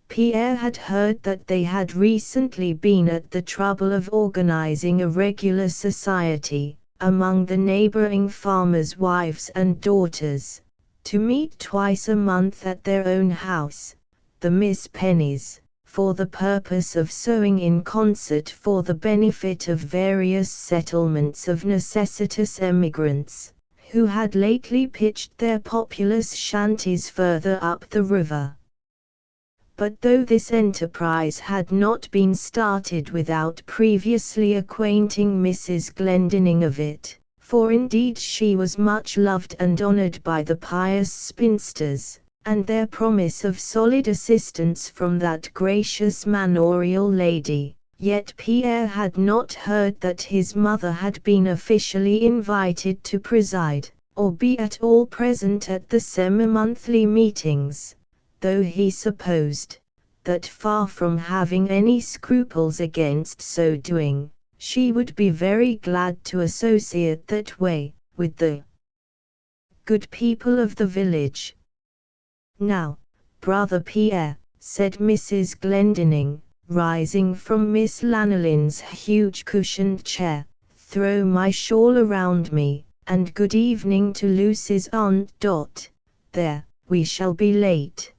Pierre had heard that they had recently been at the trouble of organizing a regular society, among the neighboring farmers' wives and daughters, to meet twice a month at their own house, the Miss Pennies, for the purpose of sewing in concert for the benefit of various settlements of necessitous emigrants, who had lately pitched their populous shanties further up the river. But though this enterprise had not been started without previously acquainting Mrs. Glendinning of it, for indeed she was much loved and honored by the pious spinsters, and their promise of solid assistance from that gracious manorial lady, yet Pierre had not heard that his mother had been officially invited to preside, or be at all present at the semi-monthly meetings, though he supposed that far from having any scruples against so doing, she would be very glad to associate that way with the good people of the village. "Now, brother Pierre," said Mrs. Glendinning, rising from Miss Lanolin's huge cushioned chair, "throw my shawl around me, and good evening to Lucy's Aunt Dot. There, we shall be late."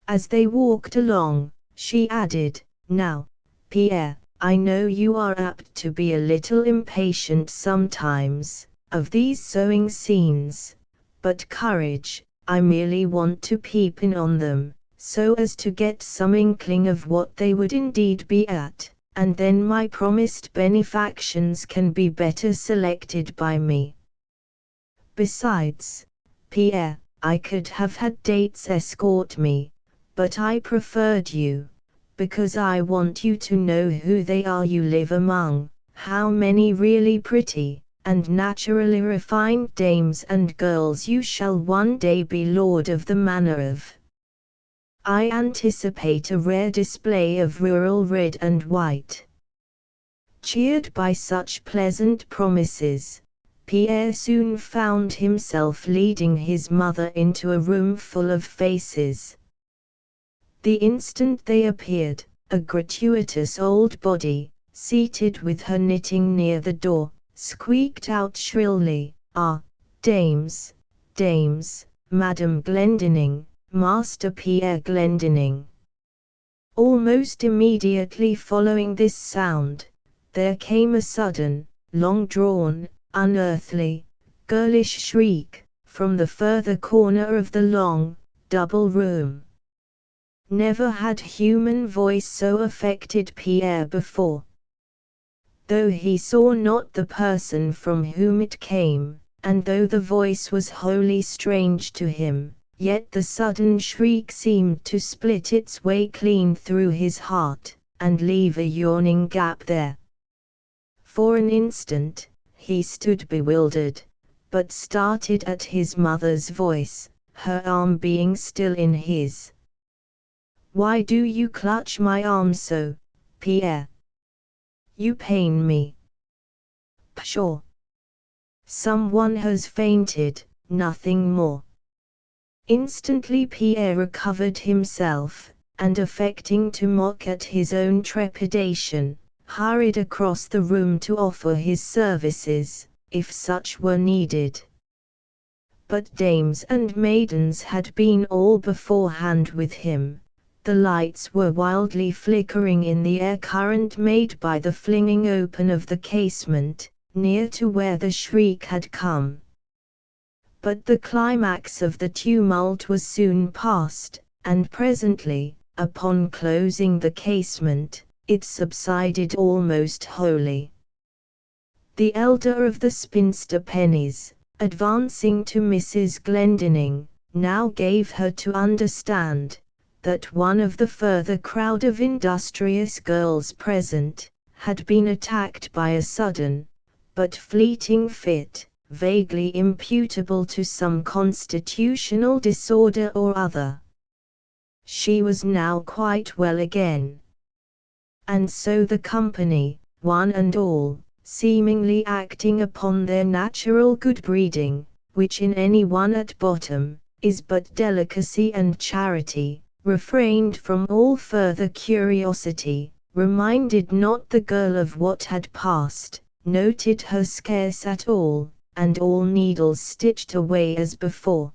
As they walked along, she added, "Now, Pierre, I know you are apt to be a little impatient sometimes, of these sewing scenes, but courage, I merely want to peep in on them, so as to get some inkling of what they would indeed be at, and then my promised benefactions can be better selected by me. Besides, Pierre, I could have had dates escort me, but I preferred you, because I want you to know who they are you live among, how many really pretty, and naturally refined dames and girls you shall one day be lord of the manor of. I anticipate a rare display of rural red and white. Cheered by such pleasant promises, Pierre soon found himself leading his mother into a room full of faces. The instant they appeared, a gratuitous old body, seated with her knitting near the door, squeaked out shrilly, "Ah, dames, dames, Madame Glendinning, Master Pierre Glendinning." Almost immediately following this sound, there came a sudden, long-drawn, unearthly, girlish shriek, from the further corner of the long, double room. Never had human voice so affected Pierre before. Though he saw not the person from whom it came, and though the voice was wholly strange to him, yet the sudden shriek seemed to split its way clean through his heart, and leave a yawning gap there. For an instant, he stood bewildered, but started at his mother's voice, her arm being still in his. "Why do you clutch my arm so, Pierre? You pain me." "Pshaw! Someone has fainted, nothing more." Instantly Pierre recovered himself, and affecting to mock at his own trepidation, hurried across the room to offer his services, if such were needed. But dames and maidens had been all beforehand with him. The lights were wildly flickering in the air current made by the flinging open of the casement, near to where the shriek had come. But the climax of the tumult was soon past, and presently, upon closing the casement, it subsided almost wholly. The elder of the spinster pennies, advancing to Mrs. Glendinning, now gave her to understand that one of the further crowd of industrious girls present had been attacked by a sudden, but fleeting fit, vaguely imputable to some constitutional disorder or other. She was now quite well again. And so the company, one and all, seemingly acting upon their natural good breeding, which in any one at bottom, is but delicacy and charity, refrained from all further curiosity, reminded not the girl of what had passed, noted her scarce at all, and all needles stitched away as before.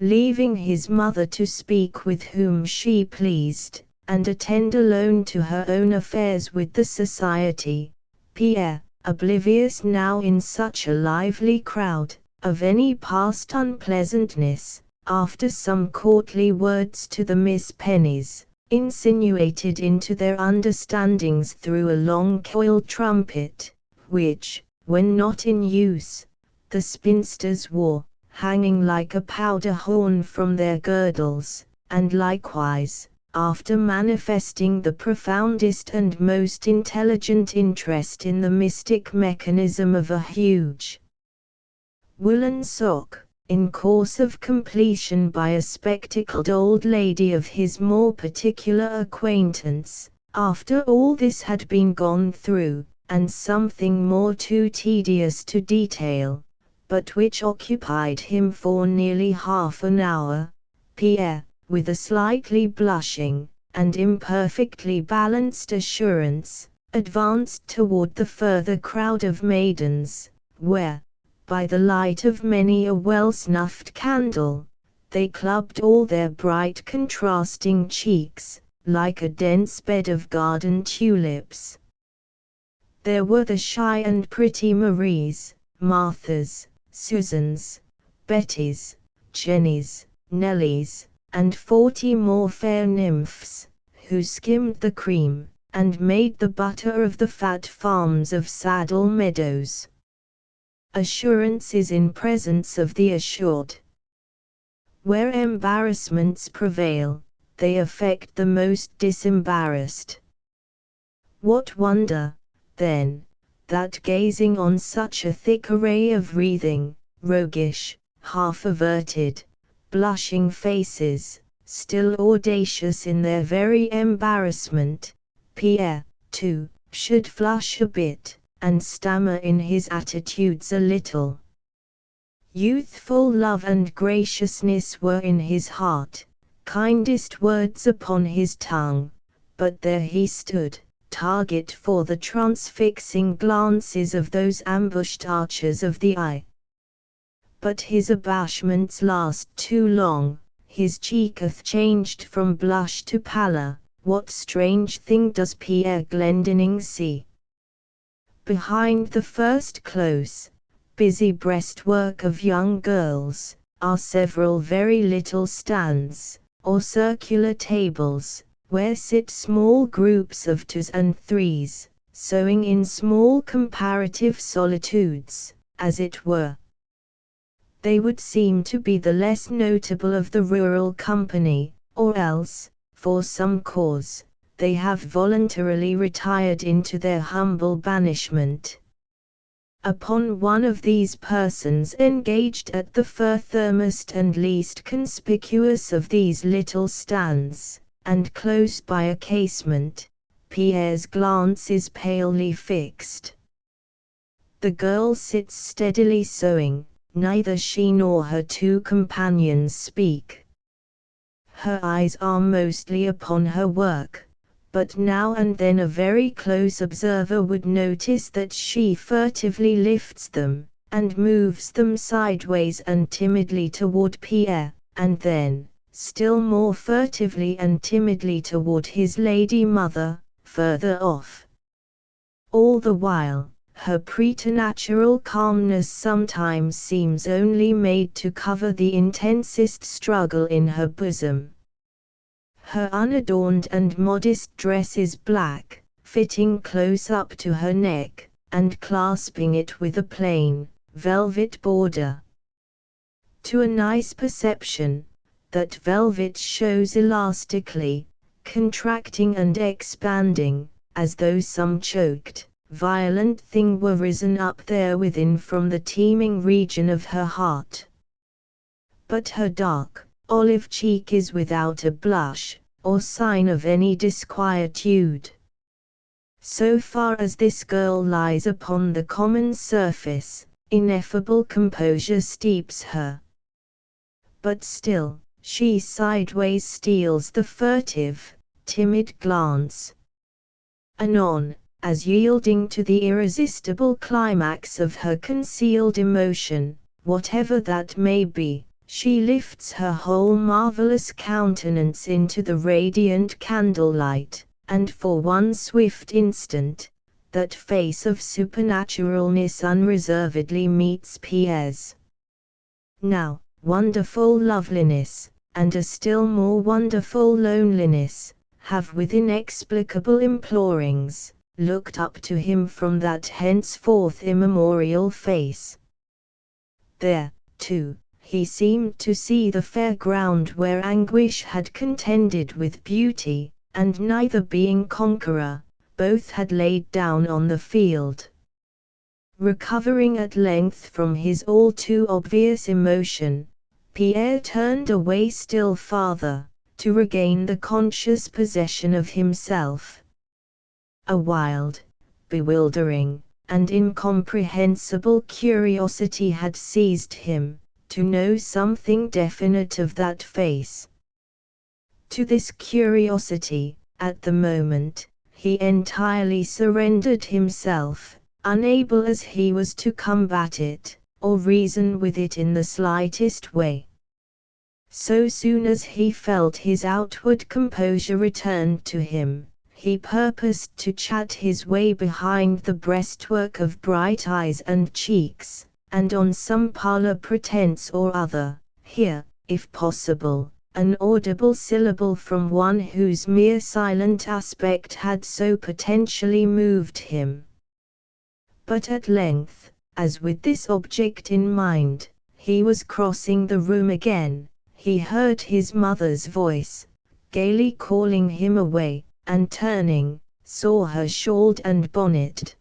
Leaving his mother to speak with whom she pleased, and attend alone to her own affairs with the society, Pierre, oblivious now in such a lively crowd, of any past unpleasantness, after some courtly words to the Miss Pennies, insinuated into their understandings through a long coiled trumpet, which, when not in use, the spinsters wore, hanging like a powder horn from their girdles, and likewise, after manifesting the profoundest and most intelligent interest in the mystic mechanism of a huge woolen sock, in course of completion by a spectacled old lady of his more particular acquaintance, after all this had been gone through, and something more too tedious to detail, but which occupied him for nearly half an hour, Pierre, with a slightly blushing, and imperfectly balanced assurance, advanced toward the further crowd of maidens, where, by the light of many a well-snuffed candle, they clubbed all their bright contrasting cheeks, like a dense bed of garden tulips. There were the shy and pretty Maries, Marthas, Susans, Bettys, Jennies, Nellies, and 40 more fair nymphs, who skimmed the cream, and made the butter of the fat farms of Saddle Meadows. Assurance is in presence of the assured. Where embarrassments prevail, they affect the most disembarrassed. What wonder, then, that gazing on such a thick array of wreathing, roguish, half-averted, blushing faces, still audacious in their very embarrassment, Pierre, too, should flush a bit, and stammer in his attitudes a little. Youthful love and graciousness were in his heart, kindest words upon his tongue, but there he stood, target for the transfixing glances of those ambushed archers of the eye. But his abashments last too long, his cheeketh changed from blush to pallor. What strange thing does Pierre Glendinning see? Behind the first close, busy breastwork of young girls, are several very little stands, or circular tables, where sit small groups of twos and threes, sewing in small comparative solitudes, as it were. They would seem to be the less notable of the rural company, or else, for some cause, they have voluntarily retired into their humble banishment. Upon one of these persons engaged at the furthermost and least conspicuous of these little stands, and close by a casement, Pierre's glance is palely fixed. The girl sits steadily sewing, neither she nor her two companions speak. Her eyes are mostly upon her work, but now and then a very close observer would notice that she furtively lifts them, and moves them sideways and timidly toward Pierre, and then, still more furtively and timidly toward his lady mother, further off. All the while, her preternatural calmness sometimes seems only made to cover the intensest struggle in her bosom. Her unadorned and modest dress is black, fitting close up to her neck, and clasping it with a plain, velvet border. To a nice perception, that velvet shows elastically, contracting and expanding, as though some choked, violent thing were risen up there within from the teeming region of her heart. But her dark, olive cheek is without a blush, or sign of any disquietude. So far as this girl lies upon the common surface, ineffable composure steeps her. But still, she sideways steals the furtive, timid glance. Anon, as yielding to the irresistible climax of her concealed emotion, whatever that may be, she lifts her whole marvelous countenance into the radiant candlelight, and for one swift instant, that face of supernaturalness unreservedly meets Pierre's. Now, wonderful loveliness, and a still more wonderful loneliness, have with inexplicable implorings, looked up to him from that henceforth immemorial face. There, too, he seemed to see the fair ground where anguish had contended with beauty, and neither being conqueror, both had laid down on the field. Recovering at length from his all too obvious emotion, Pierre turned away still farther, to regain the conscious possession of himself. A wild, bewildering, and incomprehensible curiosity had seized him, to know something definite of that face. To this curiosity, at the moment, he entirely surrendered himself, unable as he was to combat it, or reason with it in the slightest way. So soon as he felt his outward composure returned to him, he purposed to chat his way behind the breastwork of bright eyes and cheeks, and on some parlor pretense or other, hear, if possible, an audible syllable from one whose mere silent aspect had so potentially moved him. But at length, as with this object in mind, he was crossing the room again, he heard his mother's voice, gaily calling him away, and turning, saw her shawled and bonneted.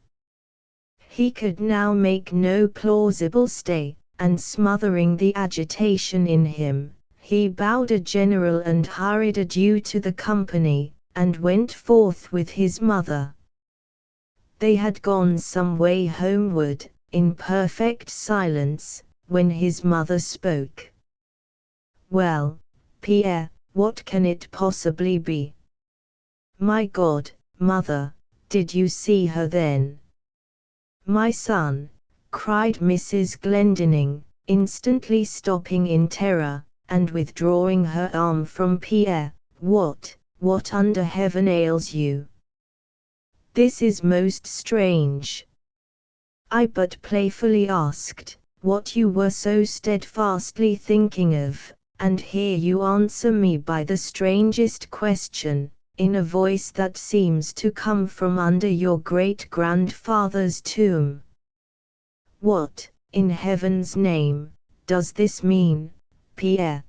He could now make no plausible stay, and smothering the agitation in him, he bowed a general and hurried adieu to the company, and went forth with his mother. They had gone some way homeward, in perfect silence, when his mother spoke. "Well, Pierre, what can it possibly be?" "My God, mother, did you see her then?" "My son," cried Mrs. Glendinning, instantly stopping in terror, and withdrawing her arm from Pierre, what under heaven ails you? This is most strange." "I but playfully asked, what you were so steadfastly thinking of, and here you answer me by the strangest question, in a voice that seems to come from under your great-grandfather's tomb. What, in heaven's name, does this mean, Pierre?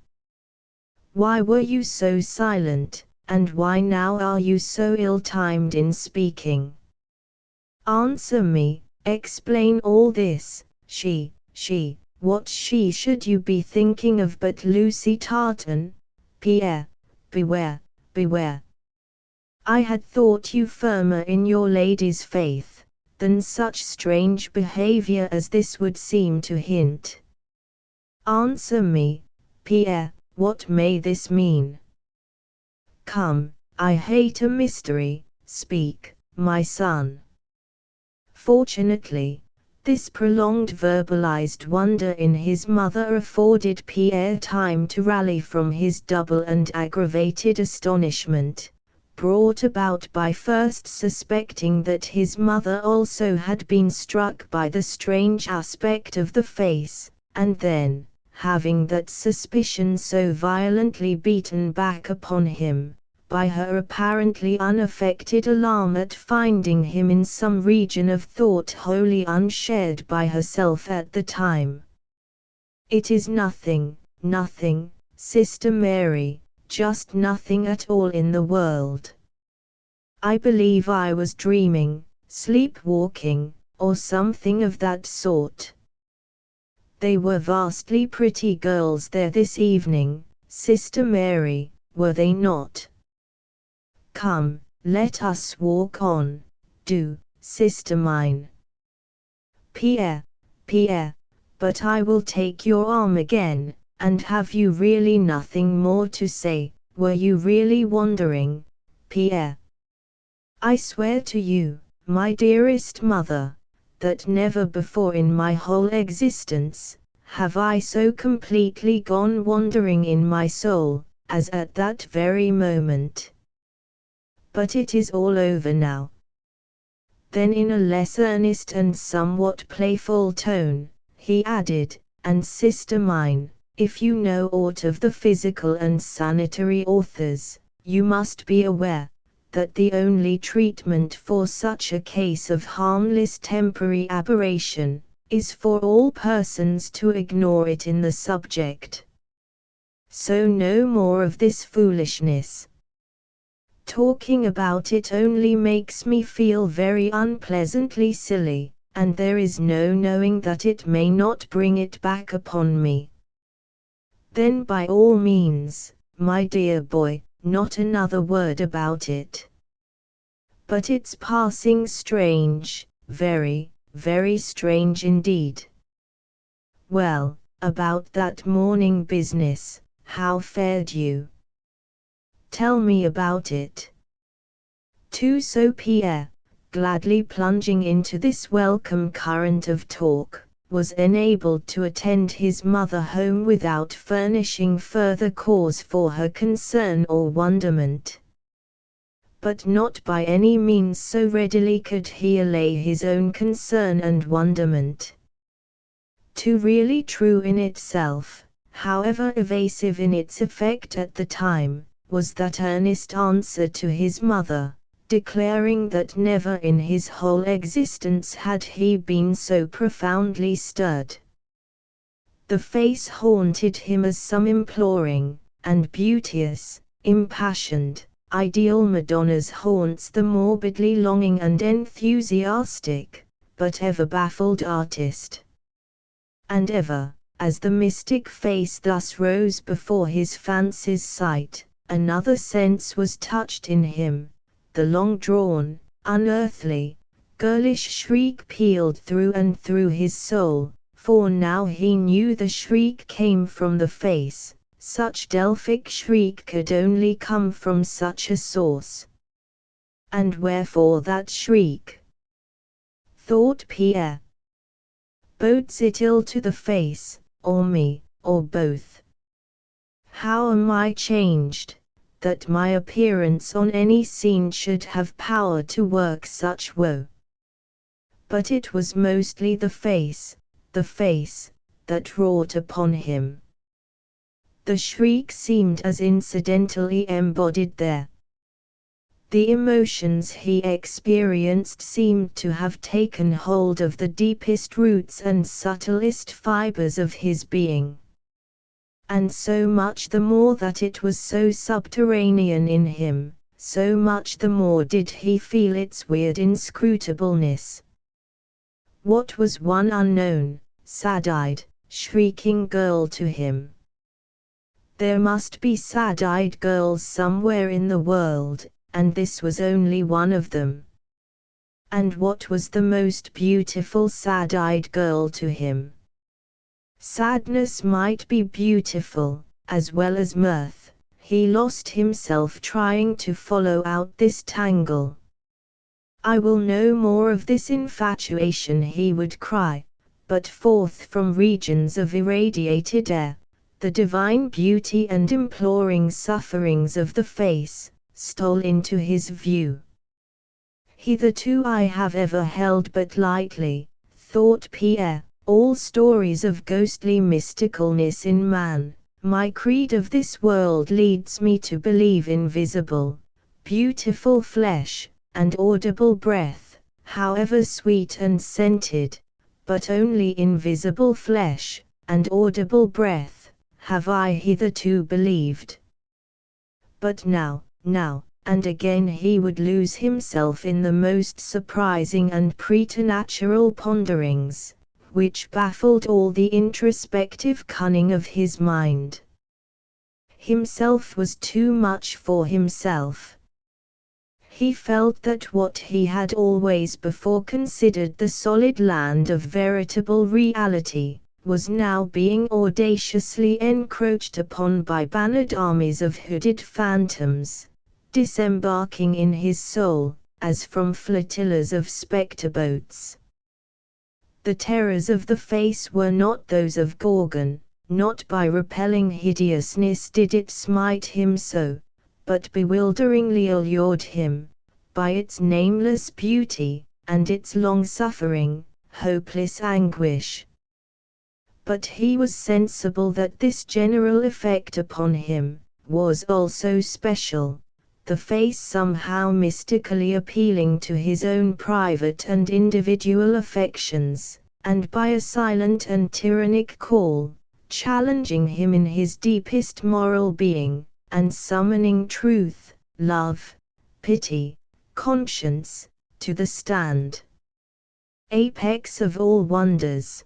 Why were you so silent, and why now are you so ill-timed in speaking? Answer me, explain all this. What she should you be thinking of but Lucy Tartan? Pierre, beware, beware. I had thought you firmer in your lady's faith, than such strange behavior as this would seem to hint. Answer me, Pierre, what may this mean? Come, I hate a mystery, speak, my son." Fortunately, this prolonged verbalized wonder in his mother afforded Pierre time to rally from his double and aggravated astonishment, brought about by first suspecting that his mother also had been struck by the strange aspect of the face, and then, having that suspicion so violently beaten back upon him, by her apparently unaffected alarm at finding him in some region of thought wholly unshared by herself at the time. "It is nothing, Sister Mary, just nothing at all in the world. I believe I was dreaming, sleepwalking, or something of that sort. They were vastly pretty girls there this evening, Sister Mary, were they not? Come, let us walk on, do, sister mine." Pierre, but I will take your arm again, and have you really nothing more to say? Were you really wandering, Pierre? I swear to you, my dearest mother, that never before in my whole existence have I so completely gone wandering in my soul, as at that very moment. But it is all over now. Then in a less earnest and somewhat playful tone, he added, "And sister mine, if you know aught of the physical and sanitary authors, you must be aware that the only treatment for such a case of harmless temporary aberration is for all persons to ignore it in the subject. So no more of this foolishness. Talking about it only makes me feel very unpleasantly silly, and there is no knowing that it may not bring it back upon me. Then by all means, my dear boy, not another word about it. But it's passing strange, very, very strange indeed. Well, about that morning business, how fared you? Tell me about it." So Pierre, gladly plunging into this welcome current of talk, was enabled to attend his mother home without furnishing further cause for her concern or wonderment. But not by any means so readily could he allay his own concern and wonderment. too really true in itself, however evasive in its effect at the time, was that earnest answer to his mother, declaring that never in his whole existence had he been so profoundly stirred. The face haunted him as some imploring, and beauteous, impassioned, ideal Madonna's haunts the morbidly longing and enthusiastic, but ever baffled artist. And ever, as the mystic face thus rose before his fancy's sight, another sense was touched in him, the long-drawn, unearthly, girlish shriek pealed through and through his soul, for now he knew the shriek came from the face, such Delphic shriek could only come from such a source. And wherefore that shriek? Thought Pierre. Bodes it ill to the face, or me, or both? How am I changed, that my appearance on any scene should have power to work such woe? But it was mostly the face, that wrought upon him. The shriek seemed as incidentally embodied there. The emotions he experienced seemed to have taken hold of the deepest roots and subtlest fibers of his being. And so much the more that it was so subterranean in him, so much the more did he feel its weird inscrutableness. What was one unknown, sad-eyed, shrieking girl to him? There must be sad-eyed girls somewhere in the world, and this was only one of them. And what was the most beautiful sad-eyed girl to him? Sadness might be beautiful, as well as mirth. He lost himself trying to follow out this tangle. I will no more of this infatuation, he would cry, but forth from regions of irradiated air, the divine beauty and imploring sufferings of the face stole into his view. Hitherto I have ever held but lightly, thought Pierre, all stories of ghostly mysticalness in man. My creed of this world leads me to believe in visible, beautiful flesh, and audible breath, however sweet and scented, but only invisible flesh, and audible breath, have I hitherto believed. But now, and again he would lose himself in the most surprising and preternatural ponderings, which baffled all the introspective cunning of his mind. Himself was too much for himself. He felt that what he had always before considered the solid land of veritable reality, was now being audaciously encroached upon by bannered armies of hooded phantoms, disembarking in his soul, as from flotillas of spectre boats. The terrors of the face were not those of Gorgon, not by repelling hideousness did it smite him so, but bewilderingly allured him, by its nameless beauty, and its long-suffering, hopeless anguish. But he was sensible that this general effect upon him, was also special, the face somehow mystically appealing to his own private and individual affections, and by a silent and tyrannic call, challenging him in his deepest moral being, and summoning truth, love, pity, conscience, to the stand. Apex of all wonders.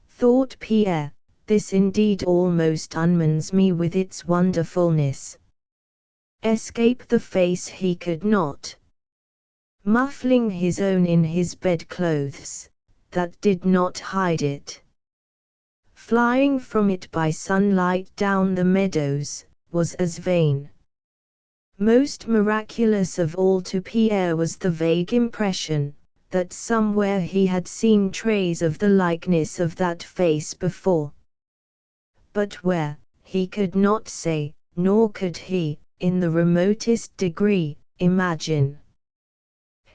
Thought Pierre, this indeed almost unmans me with its wonderfulness. Escape the face he could not. Muffling his own in his bedclothes, that did not hide it. Flying from it by sunlight down the meadows, was as vain. Most miraculous of all to Pierre was the vague impression, that somewhere he had seen traces of the likeness of that face before. But where, he could not say, nor could he, in the remotest degree, imagine.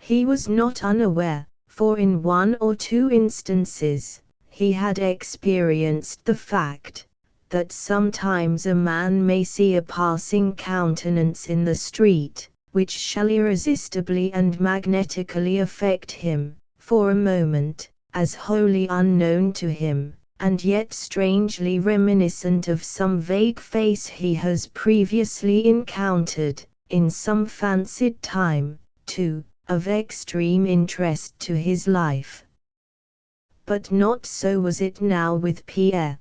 He was not unaware, for in one or two instances, he had experienced the fact that sometimes a man may see a passing countenance in the street, which shall irresistibly and magnetically affect him, for a moment, as wholly unknown to him, and yet strangely reminiscent of some vague face he has previously encountered, in some fancied time, too, of extreme interest to his life. But not so was it now with Pierre.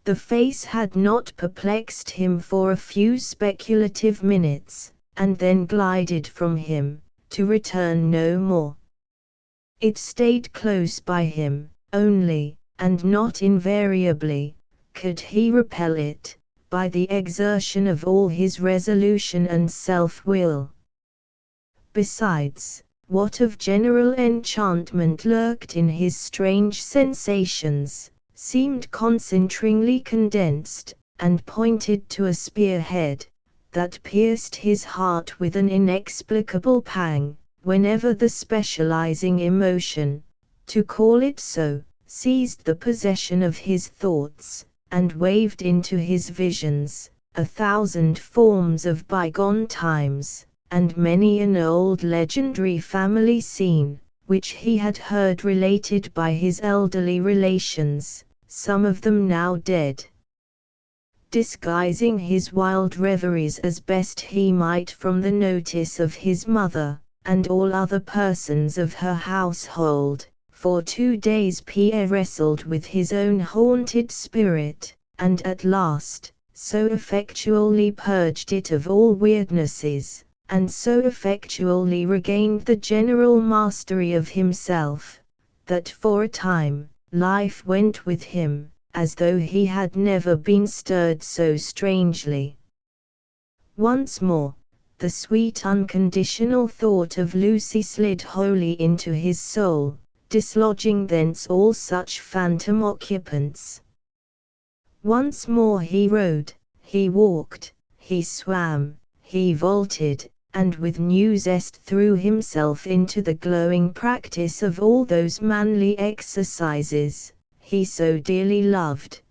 The face had not perplexed him for a few speculative minutes, and then glided from him, to return no more. It stayed close by him, only, and not invariably, could he repel it, by the exertion of all his resolution and self-will. Besides, what of general enchantment lurked in his strange sensations, seemed concentrically condensed, and pointed to a spearhead, that pierced his heart with an inexplicable pang, whenever the specializing emotion, to call it so, seized the possession of his thoughts, and waved into his visions, 1,000 forms of bygone times, and many an old legendary family scene, which he had heard related by his elderly relations, some of them now dead. Disguising his wild reveries as best he might from the notice of his mother, and all other persons of her household, for 2 days Pierre wrestled with his own haunted spirit, and at last, so effectually purged it of all weirdnesses, and so effectually regained the general mastery of himself, that for a time, life went with him, as though he had never been stirred so strangely. Once more, the sweet unconditional thought of Lucy slid wholly into his soul, dislodging thence all such phantom occupants. Once more he rode, he walked, he swam, he vaulted, and with new zest threw himself into the glowing practice of all those manly exercises he so dearly loved.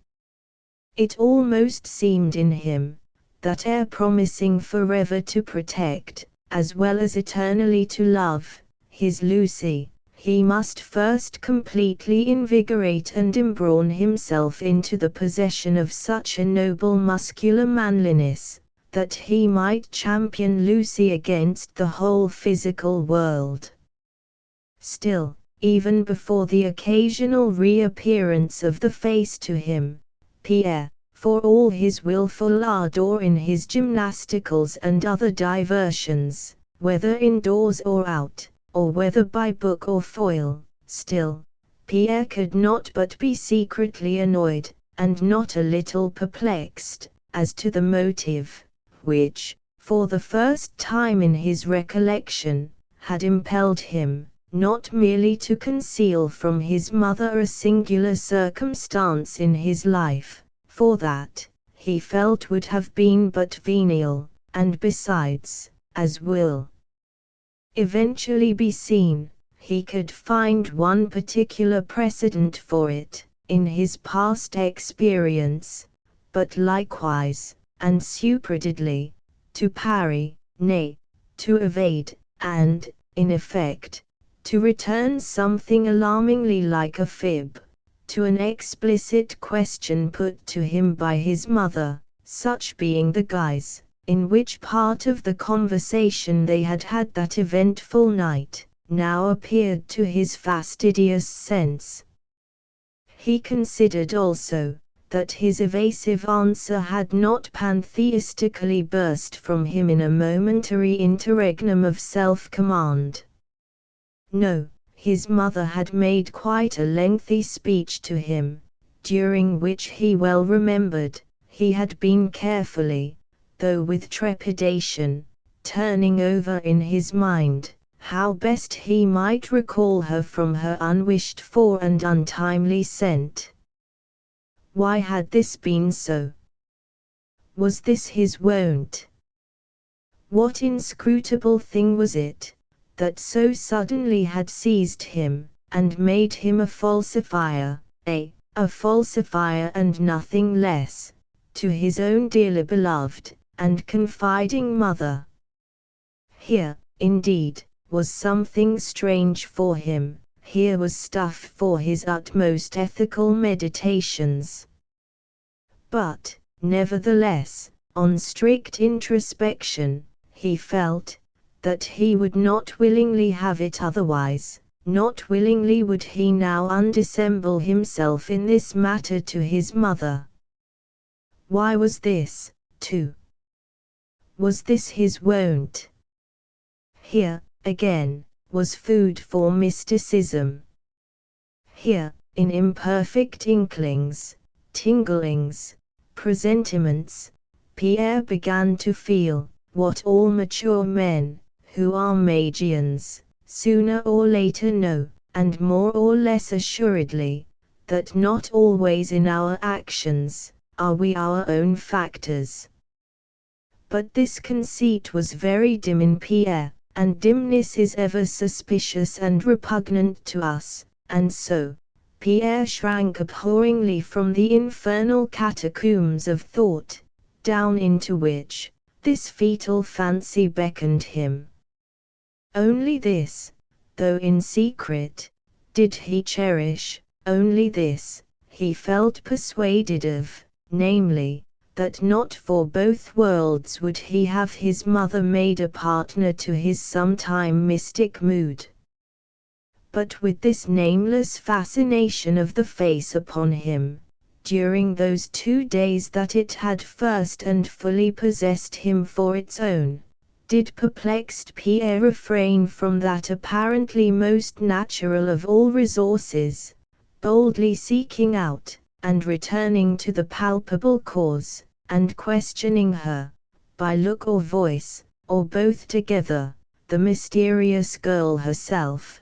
It almost seemed in him, that ere promising forever to protect, as well as eternally to love, his Lucy, he must first completely invigorate and embrawn himself into the possession of such a noble muscular manliness, that he might champion Lucy against the whole physical world. Still, even before the occasional reappearance of the face to him, Pierre, for all his wilful ardor in his gymnasticals and other diversions, whether indoors or out, or whether by book or foil, still, Pierre could not but be secretly annoyed, and not a little perplexed, as to the motive, which, for the first time in his recollection, had impelled him, not merely to conceal from his mother a singular circumstance in his life, for that, he felt would have been but venial, and besides, as will eventually be seen, he could find one particular precedent for it, in his past experience, but likewise, and superaddedly, to parry, nay, to evade, and, in effect, to return something alarmingly like a fib, to an explicit question put to him by his mother, such being the guise, in which part of the conversation they had had that eventful night, now appeared to his fastidious sense. He considered also, that his evasive answer had not pantheistically burst from him in a momentary interregnum of self-command. No, his mother had made quite a lengthy speech to him, during which he well remembered, he had been carefully, though with trepidation, turning over in his mind, how best he might recall her from her unwished-for and untimely scent. Why had this been so? Was this his wont? What inscrutable thing was it, that so suddenly had seized him, and made him a falsifier, a falsifier and nothing less, to his own dearly beloved and confiding mother. Here, indeed, was something strange for him, here was stuff for his utmost ethical meditations. But, nevertheless, on strict introspection, he felt that he would not willingly have it otherwise. Not willingly would he now undissemble himself in this matter to his mother. Why was this, too? Was this his wont? Here, again, was food for mysticism. Here, in imperfect inklings, tinglings, presentiments, Pierre began to feel, what all mature men, who are Magians, sooner or later know, and more or less assuredly, that not always in our actions are we our own factors. But this conceit was very dim in Pierre, and dimness is ever suspicious and repugnant to us, and so, Pierre shrank abhorringly from the infernal catacombs of thought, down into which this fatal fancy beckoned him. Only this, though in secret, did he cherish, only this, he felt persuaded of, namely, that not for both worlds would he have his mother made a partner to his sometime mystic mood. But with this nameless fascination of the face upon him, during those 2 days that it had first and fully possessed him for its own, did perplexed Pierre refrain from that apparently most natural of all resources, boldly seeking out, and returning to the palpable cause, and questioning her, by look or voice, or both together, the mysterious girl herself?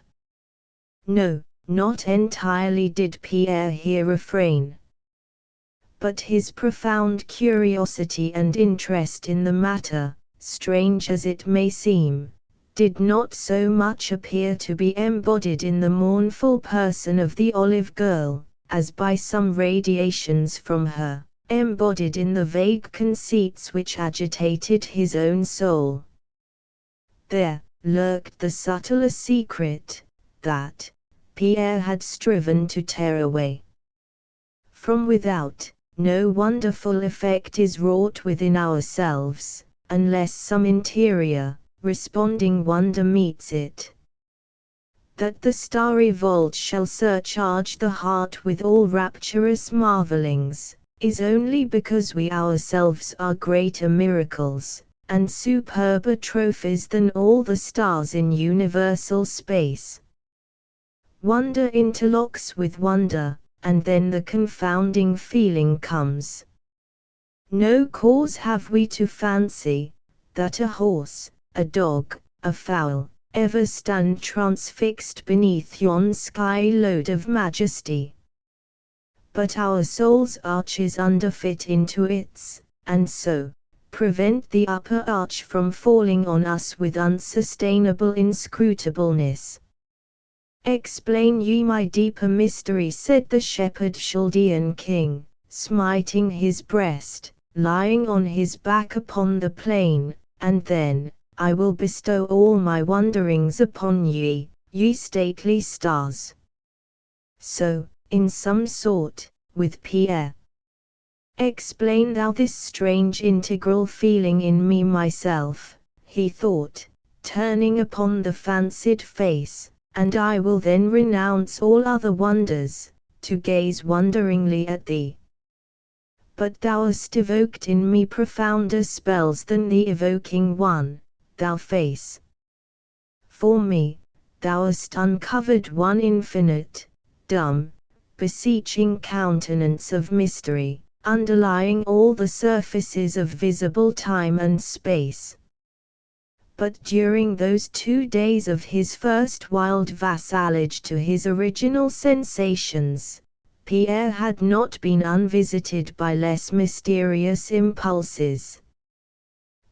No, not entirely did Pierre here refrain. But his profound curiosity and interest in the matter, strange as it may seem, did not so much appear to be embodied in the mournful person of the olive girl, as by some radiations from her, embodied in the vague conceits which agitated his own soul. There lurked the subtler secret, that Pierre had striven to tear away. From without, no wonderful effect is wrought within ourselves, unless some interior, responding wonder meets it. That the starry vault shall surcharge the heart with all rapturous marvelings, is only because we ourselves are greater miracles, and superber trophies than all the stars in universal space. Wonder interlocks with wonder, and then the confounding feeling comes. No cause have we to fancy that a horse, a dog, a fowl, ever stand transfixed beneath yon sky load of majesty. But our soul's arches underfit into its, and so prevent the upper arch from falling on us with unsustainable inscrutableness. Explain ye my deeper mystery, said the shepherd Chaldean king, smiting his breast, lying on his back upon the plain, and then I will bestow all my wonderings upon ye, ye stately stars. So, in some sort, with Pierre. Explain thou this strange integral feeling in me myself, he thought, turning upon the fancied face, and I will then renounce all other wonders, to gaze wonderingly at thee. But thou hast evoked in me profounder spells than the evoking one, thou face. For me, thou hast uncovered one infinite, dumb, beseeching countenance of mystery, underlying all the surfaces of visible time and space. But during those 2 days of his first wild vassalage to his original sensations, Pierre had not been unvisited by less mysterious impulses.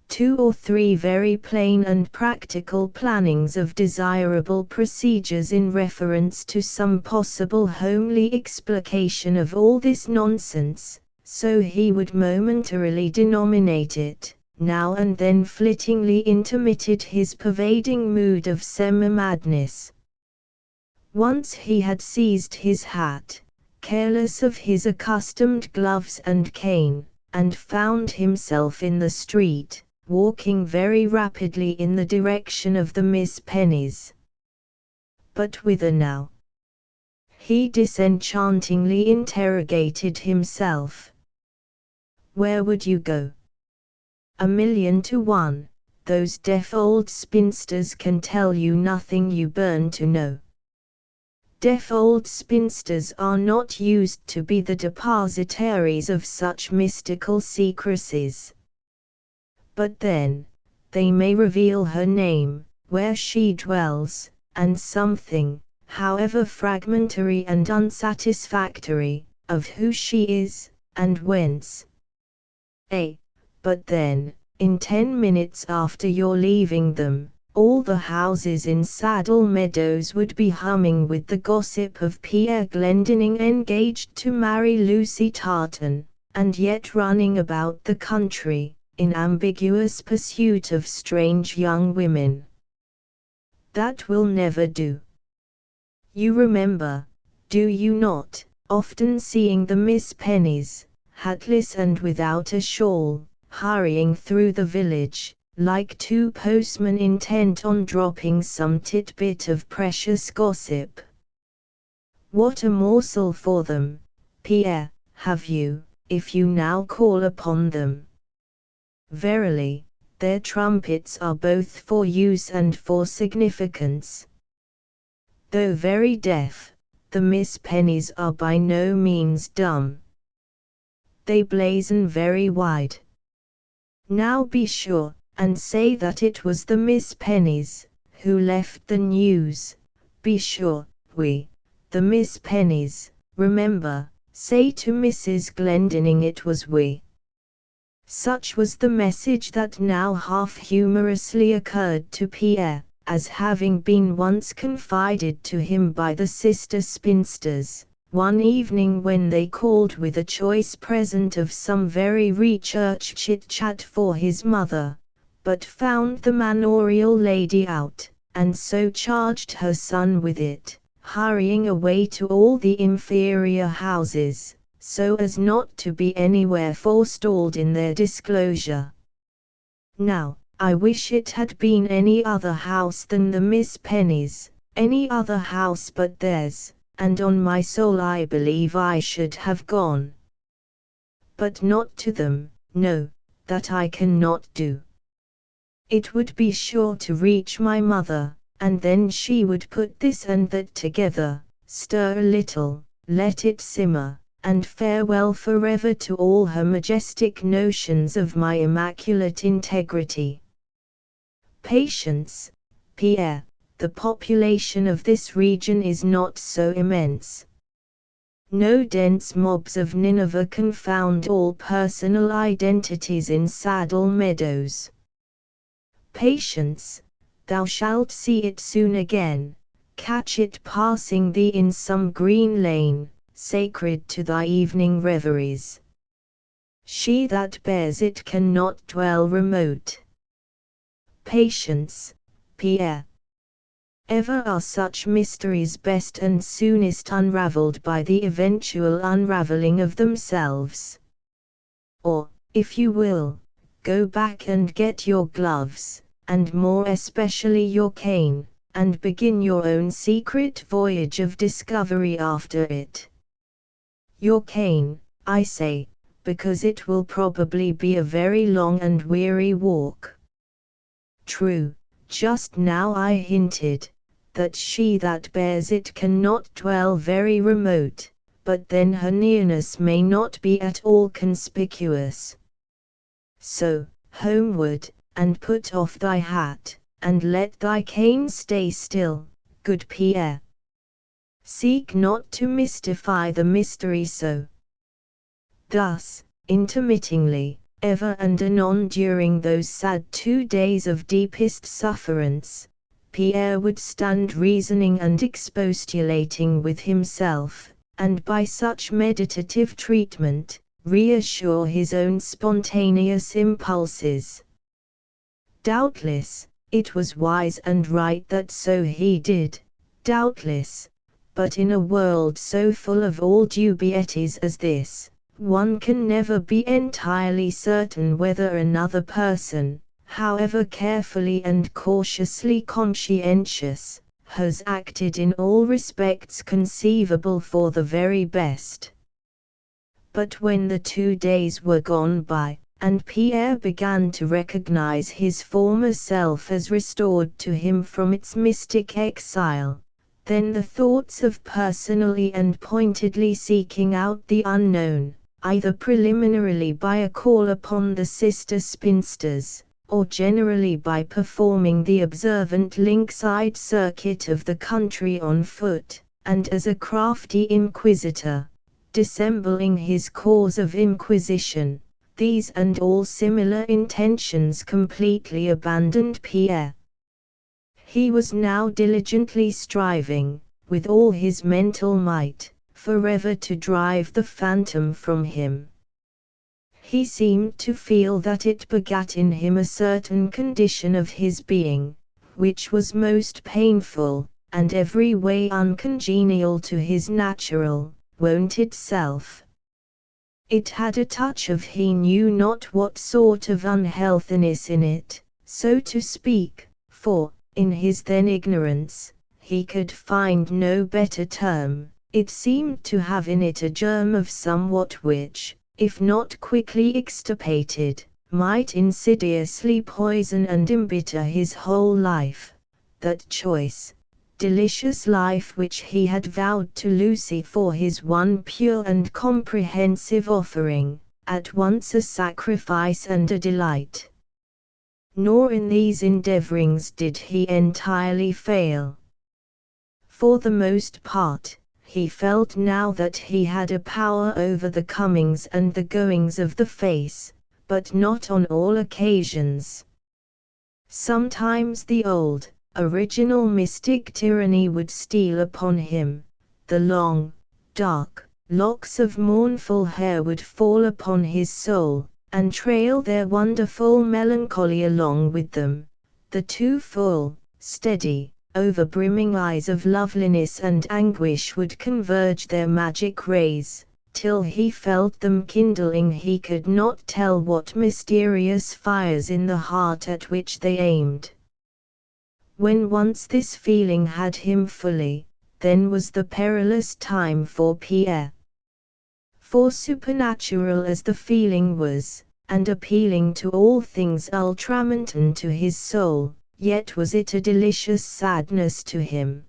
2 or 3 very plain and practical plannings of desirable procedures in reference to some possible homely explication of all this nonsense, so he would momentarily denominate it, now and then flittingly intermitted his pervading mood of semi-madness. Once he had seized his hat, careless of his accustomed gloves and cane, and found himself in the street, walking very rapidly in the direction of the Miss Pennies. But whither now? He disenchantingly interrogated himself. Where would you go? 1,000,000 to 1, those deaf old spinsters can tell you nothing you burn to know. Deaf old spinsters are not used to be the depositaries of such mystical secrecies. But then, they may reveal her name, where she dwells, and something, however fragmentary and unsatisfactory, of who she is, and whence. But then, in 10 minutes after your leaving them, all the houses in Saddle Meadows would be humming with the gossip of Pierre Glendinning engaged to marry Lucy Tartan, and yet running about the country, in ambiguous pursuit of strange young women. That will never do. You remember, do you not, often seeing the Miss Pennies, hatless and without a shawl, hurrying through the village, like 2 postmen intent on dropping some titbit of precious gossip? What a morsel for them, Pierre, have you, if you now call upon them. Verily, their trumpets are both for use and for significance. Though very deaf, the Miss Pennies are by no means dumb. They blazon very wide. Now be sure, and say that it was the Miss Pennies, who left the news. Be sure, we, the Miss Pennies, remember, say to Mrs. Glendinning it was we. Such was the message that now half humorously occurred to Pierre, as having been once confided to him by the sister spinsters, one evening when they called with a choice present of some very rechurch chit-chat for his mother, but found the manorial lady out, and so charged her son with it, hurrying away to all the inferior houses, so as not to be anywhere forestalled in their disclosure. Now, I wish it had been any other house than the Miss Pennies, any other house but theirs, and on my soul I believe I should have gone. But not to them, no, that I cannot do. It would be sure to reach my mother, and then she would put this and that together, stir a little, let it simmer, and farewell forever to all her majestic notions of my immaculate integrity. Patience, Pierre. The population of this region is not so immense. No dense mobs of Nineveh confound all personal identities in Saddle Meadows. Patience, thou shalt see it soon again, catch it passing thee in some green lane, sacred to thy evening reveries. She that bears it cannot dwell remote. Patience, Pierre. Ever are such mysteries best and soonest unravelled by the eventual unravelling of themselves. Or, if you will, go back and get your gloves, and more especially your cane, and begin your own secret voyage of discovery after it. Your cane, I say, because it will probably be a very long and weary walk. True, just now I hinted that she that bears it cannot dwell very remote, but then her nearness may not be at all conspicuous. So, homeward, and put off thy hat, and let thy cane stay still, good Pierre. Seek not to mystify the mystery so. Thus, intermittingly, Ever and anon during those sad 2 days of deepest sufferance, Pierre would stand reasoning and expostulating with himself, and by such meditative treatment, reassure his own spontaneous impulses. Doubtless, it was wise and right that so he did, doubtless, but in a world so full of all dubieties as this, one can never be entirely certain whether another person, however carefully and cautiously conscientious, has acted in all respects conceivable for the very best. But when the 2 days were gone by, and Pierre began to recognize his former self as restored to him from its mystic exile, then the thoughts of personally and pointedly seeking out the unknown, either preliminarily by a call upon the sister spinsters, or generally by performing the observant lynx-eyed circuit of the country on foot, and as a crafty inquisitor, dissembling his cause of inquisition, these and all similar intentions completely abandoned Pierre. He was now diligently striving, with all his mental might, forever to drive the phantom from him. He seemed to feel that it begat in him a certain condition of his being, which was most painful, and every way uncongenial to his natural, wonted self. It had a touch of he knew not what sort of unhealthiness in it, so to speak, for, in his then ignorance, he could find no better term. It seemed to have in it a germ of somewhat which, if not quickly extirpated, might insidiously poison and embitter his whole life, that choice, delicious life which he had vowed to Lucy for his one pure and comprehensive offering, at once a sacrifice and a delight. Nor in these endeavorings did he entirely fail. For the most part, he felt now that he had a power over the comings and the goings of the face, but not on all occasions. Sometimes the old, original mystic tyranny would steal upon him, the long, dark, locks of mournful hair would fall upon his soul, and trail their wonderful melancholy along with them, the two full, steady, over-brimming eyes of loveliness and anguish would converge their magic rays, till he felt them kindling he could not tell what mysterious fires in the heart at which they aimed. When once this feeling had him fully, then was the perilous time for Pierre. For supernatural as the feeling was, and appealing to all things ultramontane to his soul, yet was it a delicious sadness to him.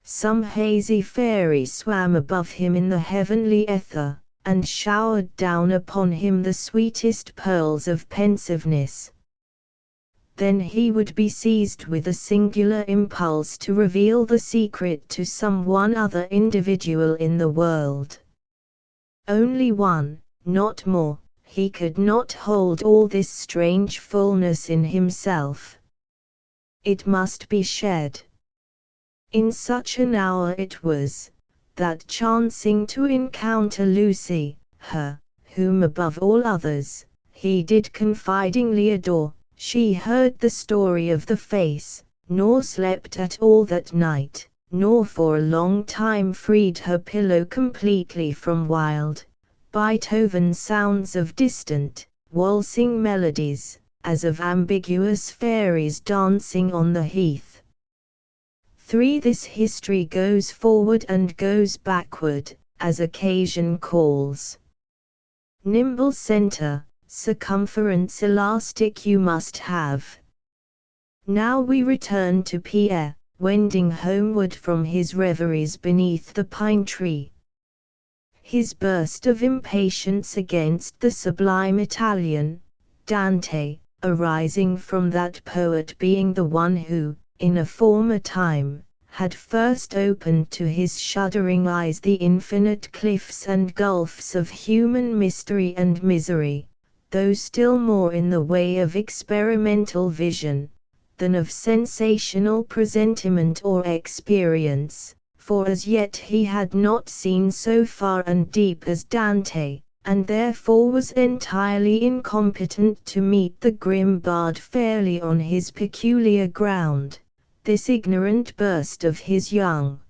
Some hazy fairy swam above him in the heavenly ether, and showered down upon him the sweetest pearls of pensiveness. Then he would be seized with a singular impulse to reveal the secret to some one other individual in the world. Only one, not more. He could not hold all this strange fullness in himself. It must be shed. In such an hour it was, that chancing to encounter Lucy, her, whom above all others, he did confidingly adore, she heard the story of the face, nor slept at all that night, nor for a long time freed her pillow completely from wild, Beethoven sounds of distant, waltzing melodies, as of ambiguous fairies dancing on the heath. 3. This history goes forward and goes backward, as occasion calls. Nimble center, circumference elastic you must have. Now we return to Pierre, wending homeward from his reveries beneath the pine tree. His burst of impatience against the sublime Italian, Dante, arising from that poet being the one who, in a former time, had first opened to his shuddering eyes the infinite cliffs and gulfs of human mystery and misery, though still more in the way of experimental vision, than of sensational presentiment or experience, for as yet he had not seen so far and deep as Dante, and therefore was entirely incompetent to meet the grim bard fairly on his peculiar ground. This ignorant burst of his young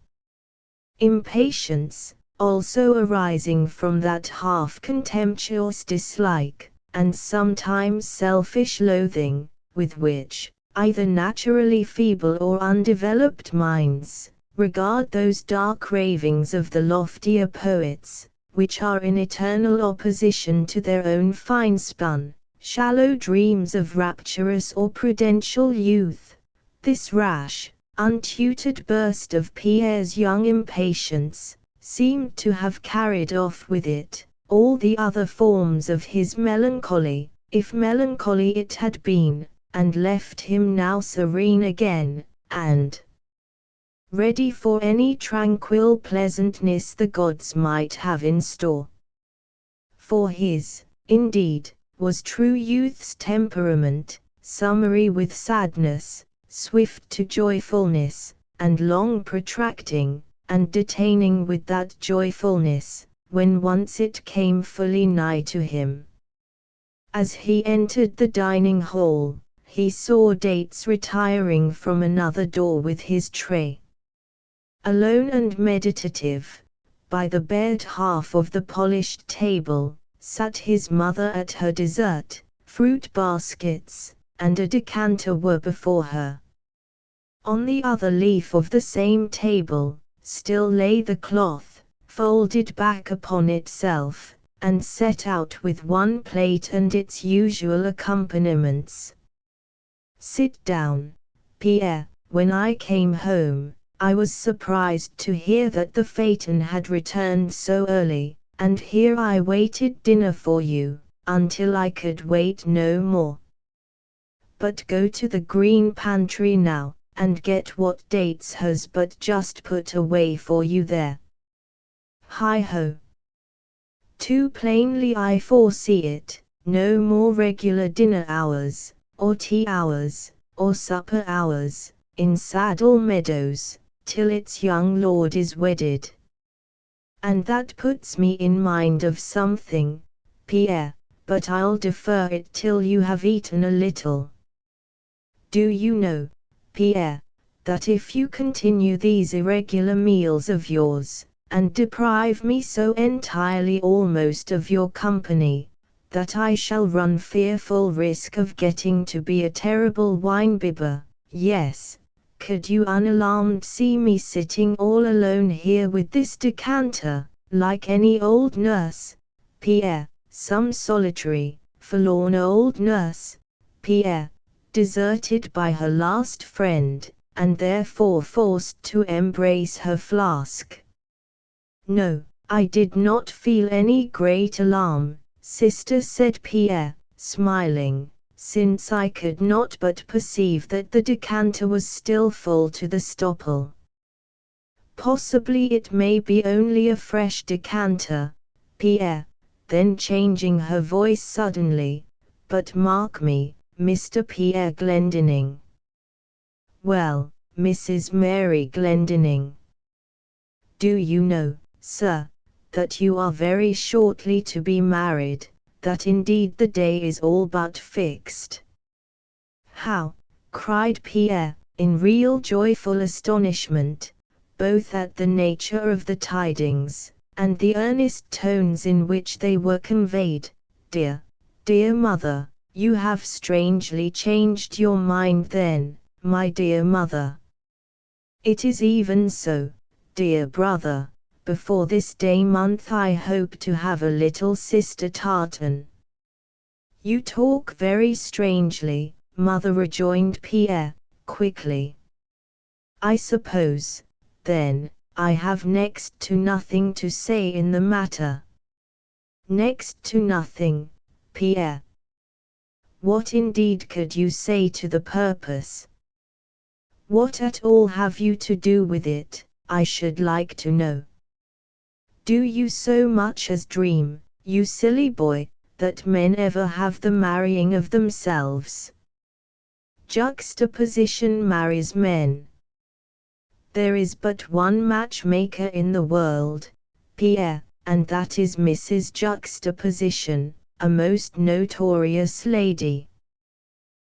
impatience, also arising from that half-contemptuous dislike, and sometimes selfish loathing, with which, either naturally feeble or undeveloped minds, regard those dark ravings of the loftier poets, which are in eternal opposition to their own fine-spun, shallow dreams of rapturous or prudential youth. This rash, untutored burst of Pierre's young impatience, seemed to have carried off with it all the other forms of his melancholy, if melancholy it had been, and left him now serene again, and ready for any tranquil pleasantness the gods might have in store. For his, indeed, was true youth's temperament, summary with sadness, swift to joyfulness, and long protracting, and detaining with that joyfulness, when once it came fully nigh to him. As he entered the dining hall, he saw Dates retiring from another door with his tray. Alone and meditative, by the bared half of the polished table, sat his mother at her dessert. Fruit baskets and a decanter were before her. On the other leaf of the same table, still lay the cloth, folded back upon itself, and set out with one plate and its usual accompaniments. "Sit down, Pierre. When I came home, I was surprised to hear that the phaeton had returned so early, and here I waited dinner for you, until I could wait no more. But go to the green pantry now, and get what Dates has but just put away for you there. Hi-ho! Too plainly I foresee it, no more regular dinner hours, or tea hours, or supper hours, in Saddle Meadows, till its young lord is wedded. And that puts me in mind of something, Pierre, but I'll defer it till you have eaten a little. Do you know, Pierre, that if you continue these irregular meals of yours, and deprive me so entirely almost of your company, that I shall run fearful risk of getting to be a terrible wine-bibber? Yes, could you unalarmed see me sitting all alone here with this decanter, like any old nurse, Pierre, some solitary, forlorn old nurse, Pierre, deserted by her last friend, and therefore forced to embrace her flask?" "No, I did not feel any great alarm, sister," said Pierre, smiling, "since I could not but perceive that the decanter was still full to the stopple. Possibly it may be only a fresh decanter, Pierre," then changing her voice suddenly, "but mark me, Mr. Pierre Glendinning." "Well, Mrs. Mary Glendinning. Do you know, sir, that you are very shortly to be married, that indeed the day is all but fixed?" "How?" cried Pierre, in real joyful astonishment, both at the nature of the tidings, and the earnest tones in which they were conveyed. "Dear, dear mother, you have strangely changed your mind then, my dear mother." "It is even so, dear brother. Before this day month I hope to have a little sister Tartan." "You talk very strangely, mother," rejoined Pierre, quickly. "I suppose, then, I have next to nothing to say in the matter." "Next to nothing, Pierre? What indeed could you say to the purpose? What at all have you to do with it, I should like to know? Do you so much as dream, you silly boy, that men ever have the marrying of themselves. Juxtaposition marries men. There is but one matchmaker in the world, Pierre, and that is Mrs. Juxtaposition, a most notorious lady.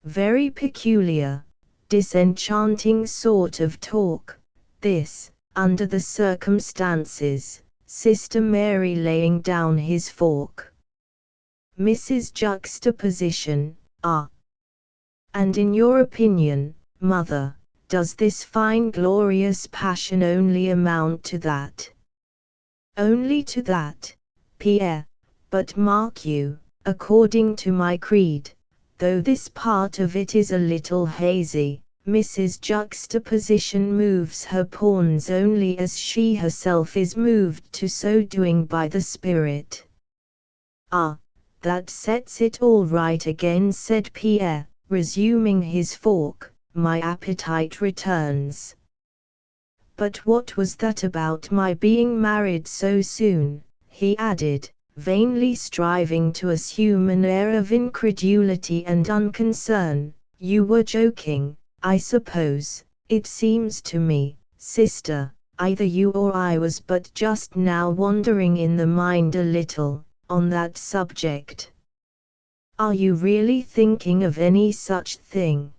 Very peculiar, disenchanting sort of talk, this, under the circumstances, Sister Mary laying down his fork. Mrs. Juxtaposition, ah. And in your opinion, Mother, does this fine glorious passion only amount to that? Only to that, Pierre, but mark you, according to my creed, though this part of it is a little hazy, Mrs. Juxtaposition moves her pawns only as she herself is moved to so doing by the Spirit. Ah, that sets it all right again, said Pierre, resuming his fork. My appetite returns. But what was that about my being married so soon? He added, vainly striving to assume an air of incredulity and unconcern. You were joking, I suppose. It seems to me, sister, either you or I was but just now wandering in the mind a little, on that subject. Are you really thinking of any such thing?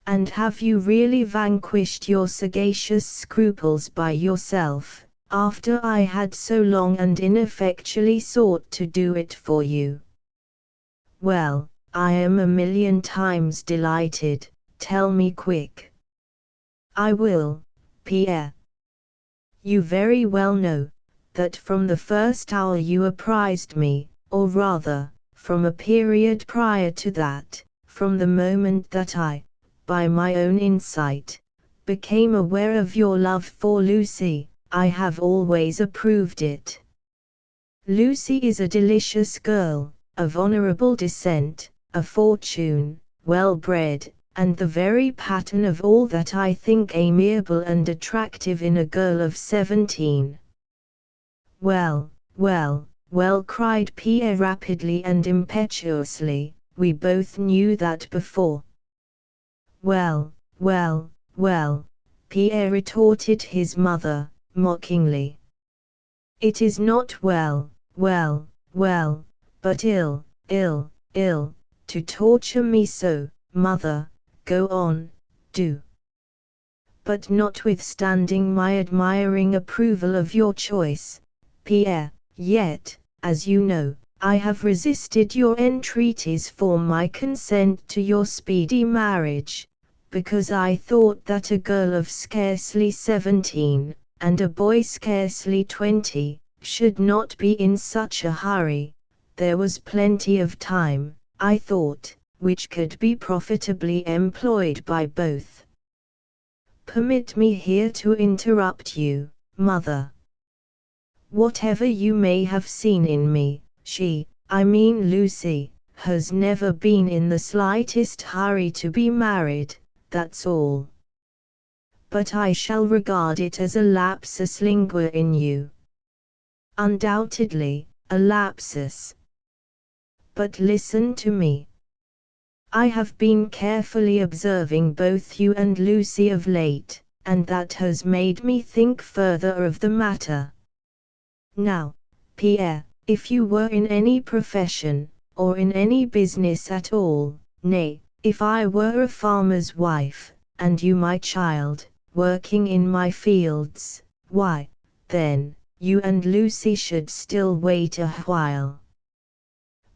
And have you really vanquished your sagacious scruples by yourself, after I had so long and ineffectually sought to do it for you? Well, I am a million times delighted, tell me quick. I will, Pierre. You very well know, that from the first hour you apprised me, or rather, from a period prior to that, from the moment that I, by my own insight, became aware of your love for Lucy, I have always approved it. Lucy is a delicious girl, of honorable descent, a fortune, well bred, and the very pattern of all that I think amiable and attractive in a girl of 17. Well, well, well, cried Pierre rapidly and impetuously, we both knew that before. Well, well, well, Pierre retorted his mother, mockingly. It is not well, well, well, but ill, ill, ill, to torture me so, mother, go on, do. But notwithstanding my admiring approval of your choice, Pierre, yet, as you know, I have resisted your entreaties for my consent to your speedy marriage, because I thought that a girl of scarcely 17, and a boy scarcely 20, should not be in such a hurry. There was plenty of time, I thought, which could be profitably employed by both. Permit me here to interrupt you, mother. Whatever you may have seen in me, she, I mean Lucy, has never been in the slightest hurry to be married, that's all. But I shall regard it as a lapsus lingua in you. Undoubtedly, a lapsus. But listen to me. I have been carefully observing both you and Lucy of late, and that has made me think further of the matter. Now, Pierre, if you were in any profession, or in any business at all, nay, if I were a farmer's wife, and you my child, working in my fields, why, then, you and Lucy should still wait a while.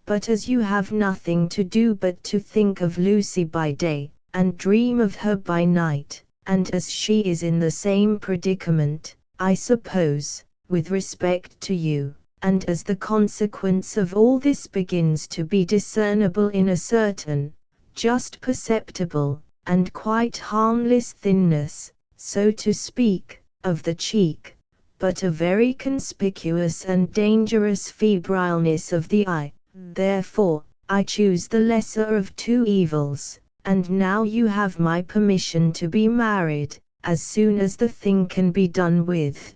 But as you have nothing to do but to think of Lucy by day, and dream of her by night, and as she is in the same predicament, I suppose, with respect to you, and as the consequence of all this begins to be discernible in a certain, just perceptible, and quite harmless thinness, so to speak, of the cheek, but a very conspicuous and dangerous febrileness of the eye, therefore, I choose the lesser of two evils, and now you have my permission to be married, as soon as the thing can be done with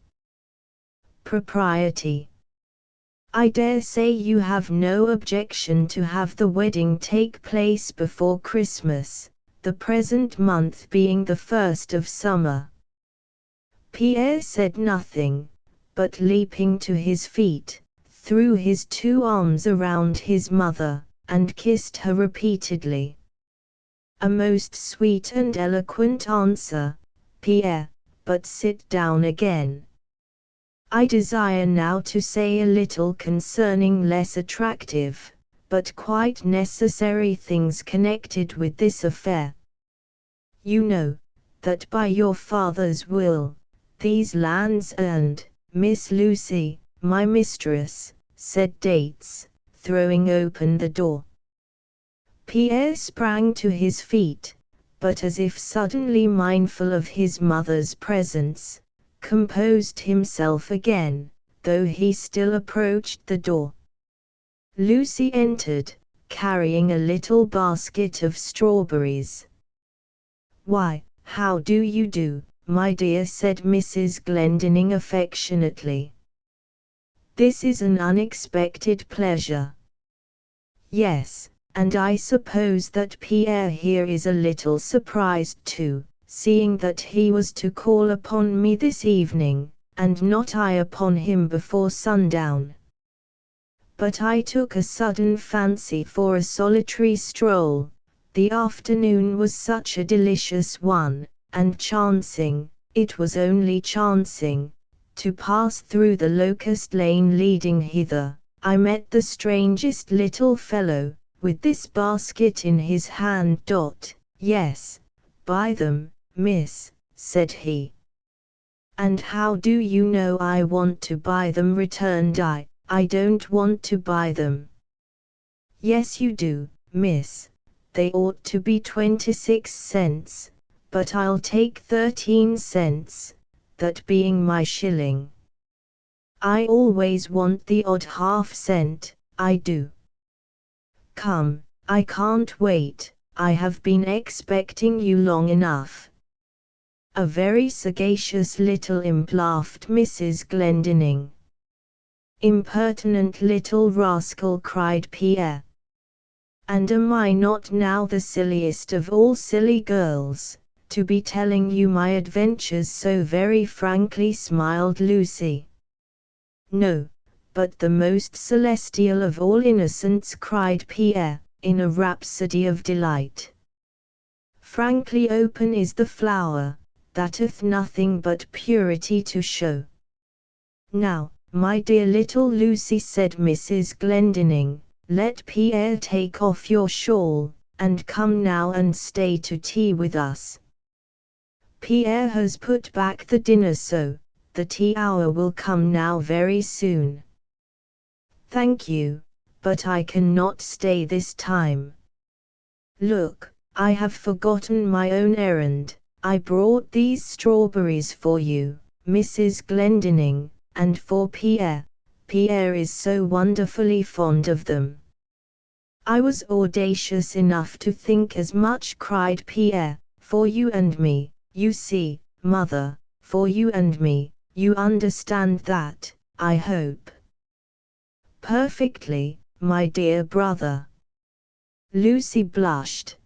propriety. I dare say you have no objection to have the wedding take place before Christmas, the present month being the first of summer. Pierre said nothing, but leaping to his feet, threw his 2 arms around his mother, and kissed her repeatedly. A most sweet and eloquent answer, Pierre, but sit down again. I desire now to say a little concerning less attractive, but quite necessary things connected with this affair. You know, that by your father's will, these lands and, Miss Lucy, my mistress, said Dates, throwing open the door. Pierre sprang to his feet, but as if suddenly mindful of his mother's presence, composed himself again, though he still approached the door. Lucy entered, carrying a little basket of strawberries. "Why, how do you do, my dear?" said Mrs. Glendinning affectionately. "This is an unexpected pleasure." "Yes, and I suppose that Pierre here is a little surprised too, seeing that he was to call upon me this evening, and not I upon him before sundown. But I took a sudden fancy for a solitary stroll, the afternoon was such a delicious one, and chancing, it was only chancing, to pass through the locust lane leading hither, I met the strangest little fellow, with this basket in his hand. "Yes, buy them, miss," said he. "And how do you know I want to buy them?" returned I. "I don't want to buy them." "Yes you do, miss, they ought to be 26 cents, but I'll take 13 cents, that being my shilling. I always want the odd half-cent, I do. Come, I can't wait, I have been expecting you long enough." "A very sagacious little imp," laughed Mrs. Glendinning. "Impertinent little rascal," cried Pierre. "And am I not now the silliest of all silly girls, to be telling you my adventures so very frankly?" smiled Lucy. "No, but the most celestial of all innocents," cried Pierre, in a rhapsody of delight. "Frankly open is the flower, that hath nothing but purity to show." "Now, my dear little Lucy," said Mrs. Glendinning, "let Pierre take off your shawl, and come now and stay to tea with us. Pierre has put back the dinner, so the tea hour will come now very soon." "Thank you, but I cannot stay this time. Look, I have forgotten my own errand. I brought these strawberries for you, Mrs. Glendinning, and for Pierre. Pierre is so wonderfully fond of them." "I was audacious enough to think as much," cried Pierre, "for you and me, you see, mother, for you and me, you understand that, I hope." "Perfectly, my dear brother." Lucy blushed.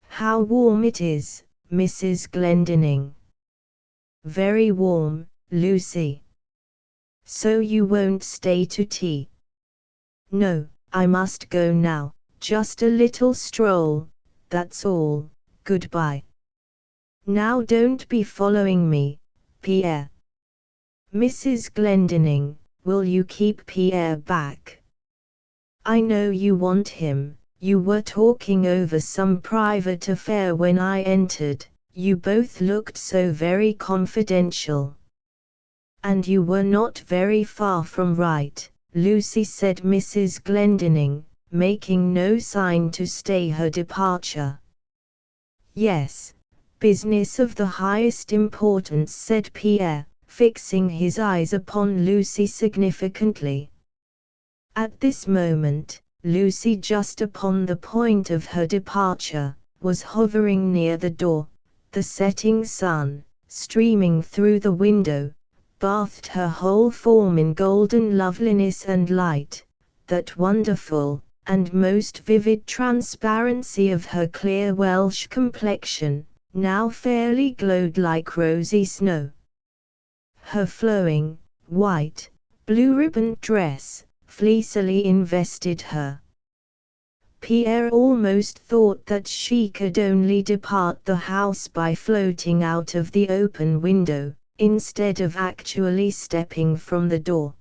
"How warm it is, Mrs. Glendinning." "Very warm, Lucy." "So you won't stay to tea?" "No, I must go now, just a little stroll, that's all, goodbye." "Now don't be following me, Pierre." "Mrs. Glendinning, will you keep Pierre back? I know you want him. You were talking over some private affair when I entered, you both looked so very confidential." "And you were not very far from right, Lucy," said Mrs. Glendinning, making no sign to stay her departure. "Yes, business of the highest importance," said Pierre, fixing his eyes upon Lucy significantly. At this moment, Lucy, just upon the point of her departure, was hovering near the door, the setting sun, streaming through the window, bathed her whole form in golden loveliness and light, that wonderful and most vivid transparency of her clear Welsh complexion, now fairly glowed like rosy snow. Her flowing, white, blue-ribboned dress, fleecily invested her. Pierre almost thought that she could only depart the house by floating out of the open window, instead of actually stepping from the door.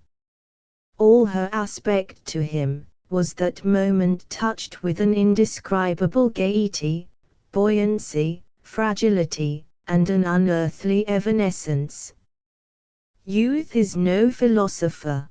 All her aspect to him was that moment touched with an indescribable gaiety, buoyancy, fragility, and an unearthly evanescence. Youth is no philosopher.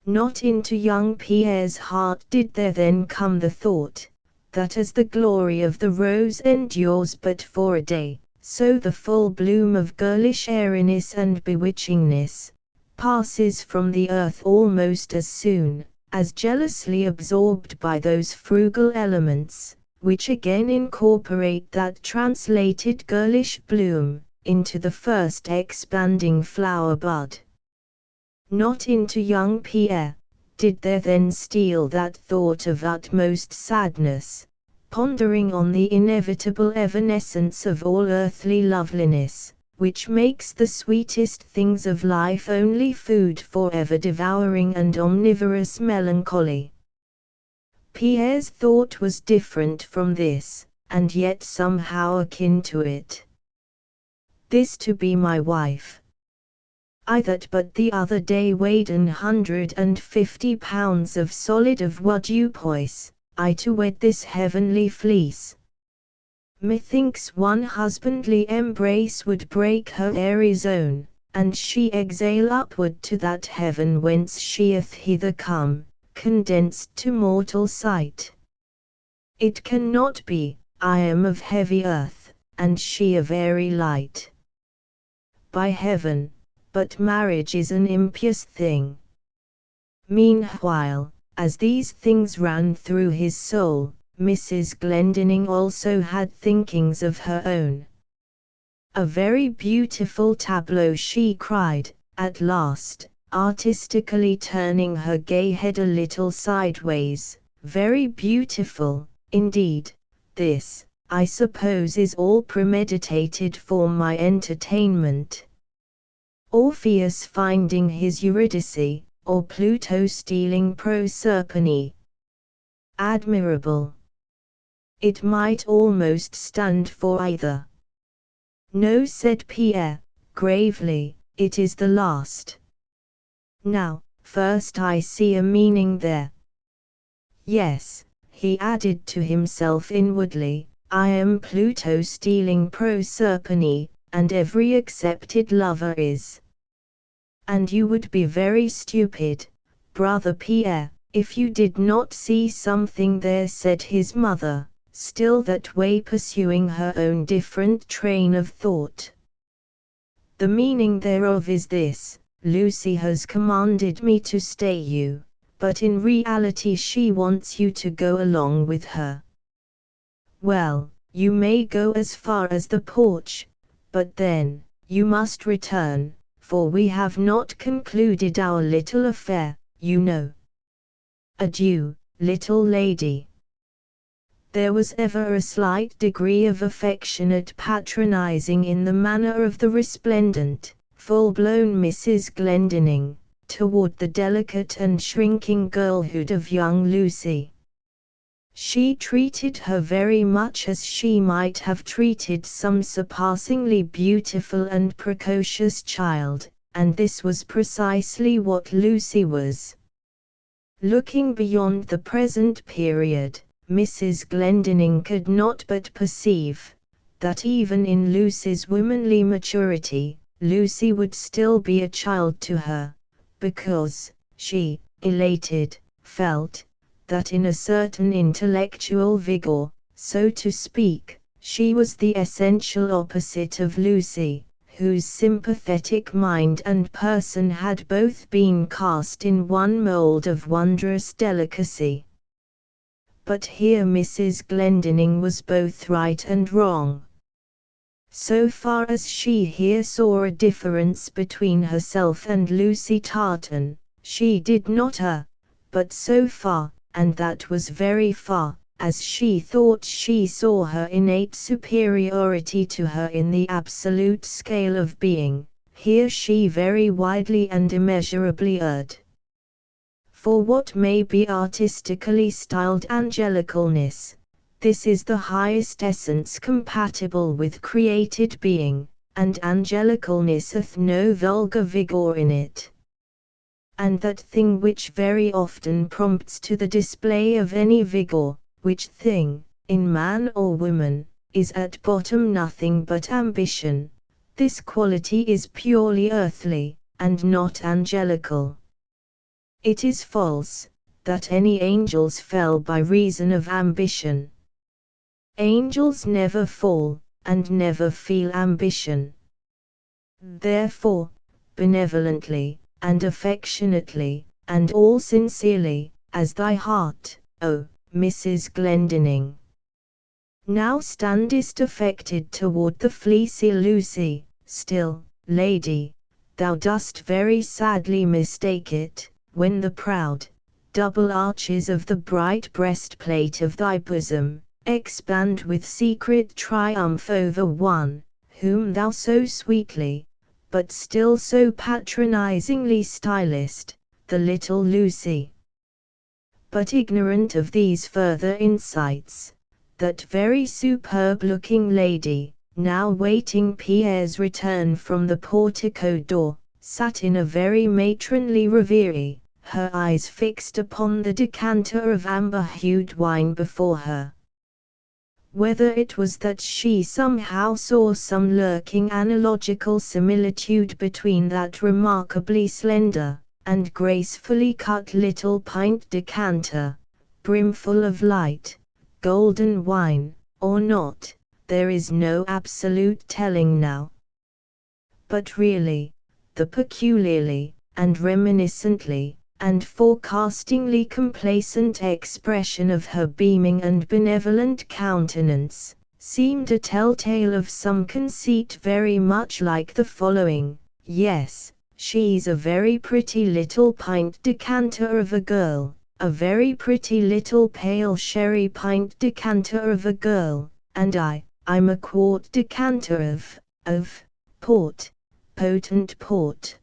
Not into young Pierre's heart did there then come the thought, that as the glory of the rose endures but for a day, so the full bloom of girlish airiness and bewitchingness passes from the earth almost as soon, as jealously absorbed by those frugal elements, which again incorporate that translated girlish bloom into the first expanding flower bud. Not into young Pierre did there then steal that thought of utmost sadness, pondering on the inevitable evanescence of all earthly loveliness, which makes the sweetest things of life only food for ever-devouring and omnivorous melancholy. Pierre's thought was different from this, and yet somehow akin to it. This to be my wife. I that but the other day weighed 150 pounds of solid avoirdupois, I to wed this heavenly fleece. Methinks one husbandly embrace would break her airy zone, and she exhale upward to that heaven whence she'th hither come, condensed to mortal sight. It cannot be, I am of heavy earth, and she of airy light. By heaven, but marriage is an impious thing. Meanwhile, as these things ran through his soul, Mrs. Glendinning also had thinkings of her own. A very beautiful tableau, she cried, at last, artistically turning her gay head a little sideways, very beautiful, indeed. This, I suppose, is all premeditated for my entertainment. Orpheus finding his Eurydice, or Pluto stealing Proserpine. Admirable. It might almost stand for either. No, said Pierre, gravely, it is the last. Now, first I see a meaning there. Yes, he added to himself inwardly, I am Pluto stealing Proserpine, and every accepted lover is. And you would be very stupid, brother Pierre, if you did not see something there, said his mother, still that way pursuing her own different train of thought. The meaning thereof is this: Lucy has commanded me to stay you, but in reality she wants you to go along with her. Well, you may go as far as the porch, but then, you must return, for we have not concluded our little affair, you know. Adieu, little lady. There was ever a slight degree of affectionate patronizing in the manner of the resplendent, full-blown Mrs. Glendinning, toward the delicate and shrinking girlhood of young Lucy. She treated her very much as she might have treated some surpassingly beautiful and precocious child, and this was precisely what Lucy was. Looking beyond the present period, Mrs. Glendinning could not but perceive that even in Lucy's womanly maturity, Lucy would still be a child to her, because she, elated, felt that in a certain intellectual vigor, so to speak, she was the essential opposite of Lucy, whose sympathetic mind and person had both been cast in one mold of wondrous delicacy. But here Mrs. Glendinning was both right and wrong. So far as she here saw a difference between herself and Lucy Tartan, she did not but so far, and that was very far, as she thought she saw her innate superiority to her in the absolute scale of being, here she very widely and immeasurably erred. For what may be artistically styled angelicalness, this is the highest essence compatible with created being, and angelicalness hath no vulgar vigour in it. And that thing which very often prompts to the display of any vigour, which thing, in man or woman, is at bottom nothing but ambition, this quality is purely earthly, and not angelical. It is false, that any angels fell by reason of ambition. Angels never fall, and never feel ambition. Therefore, benevolently, and affectionately, and all sincerely, as thy heart, O Mrs. Glendinning, now standest affected toward the fleecy Lucy, still, lady, thou dost very sadly mistake it, when the proud, double arches of the bright breastplate of thy bosom, expand with secret triumph over one, whom thou so sweetly, but still so patronizingly stylest, the little Lucy. But ignorant of these further insights, that very superb-looking lady, now waiting Pierre's return from the portico door, sat in a very matronly reverie, her eyes fixed upon the decanter of amber-hued wine before her. Whether it was that she somehow saw some lurking analogical similitude between that remarkably slender, and gracefully cut little pint decanter, brimful of light, golden wine, or not, there is no absolute telling now. But really, the peculiarly, and reminiscently, and forecastingly complacent expression of her beaming and benevolent countenance, seemed a telltale of some conceit very much like the following: yes, she's a very pretty little pint decanter of a girl, a very pretty little pale sherry pint decanter of a girl, and I'm a quart decanter of port, potent port.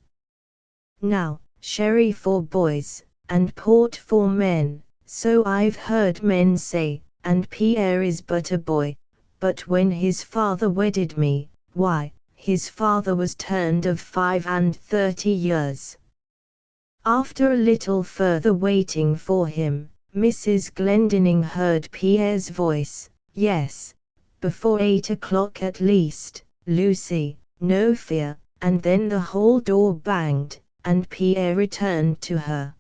Now, sherry for boys, and port for men, so I've heard men say, and Pierre is but a boy, but when his father wedded me, why, his father was turned of 35 years. After a little further waiting for him, Mrs. Glendinning heard Pierre's voice, yes, before 8 o'clock at least, Lucy, no fear, and then the hall door banged, and Pierre returned to her.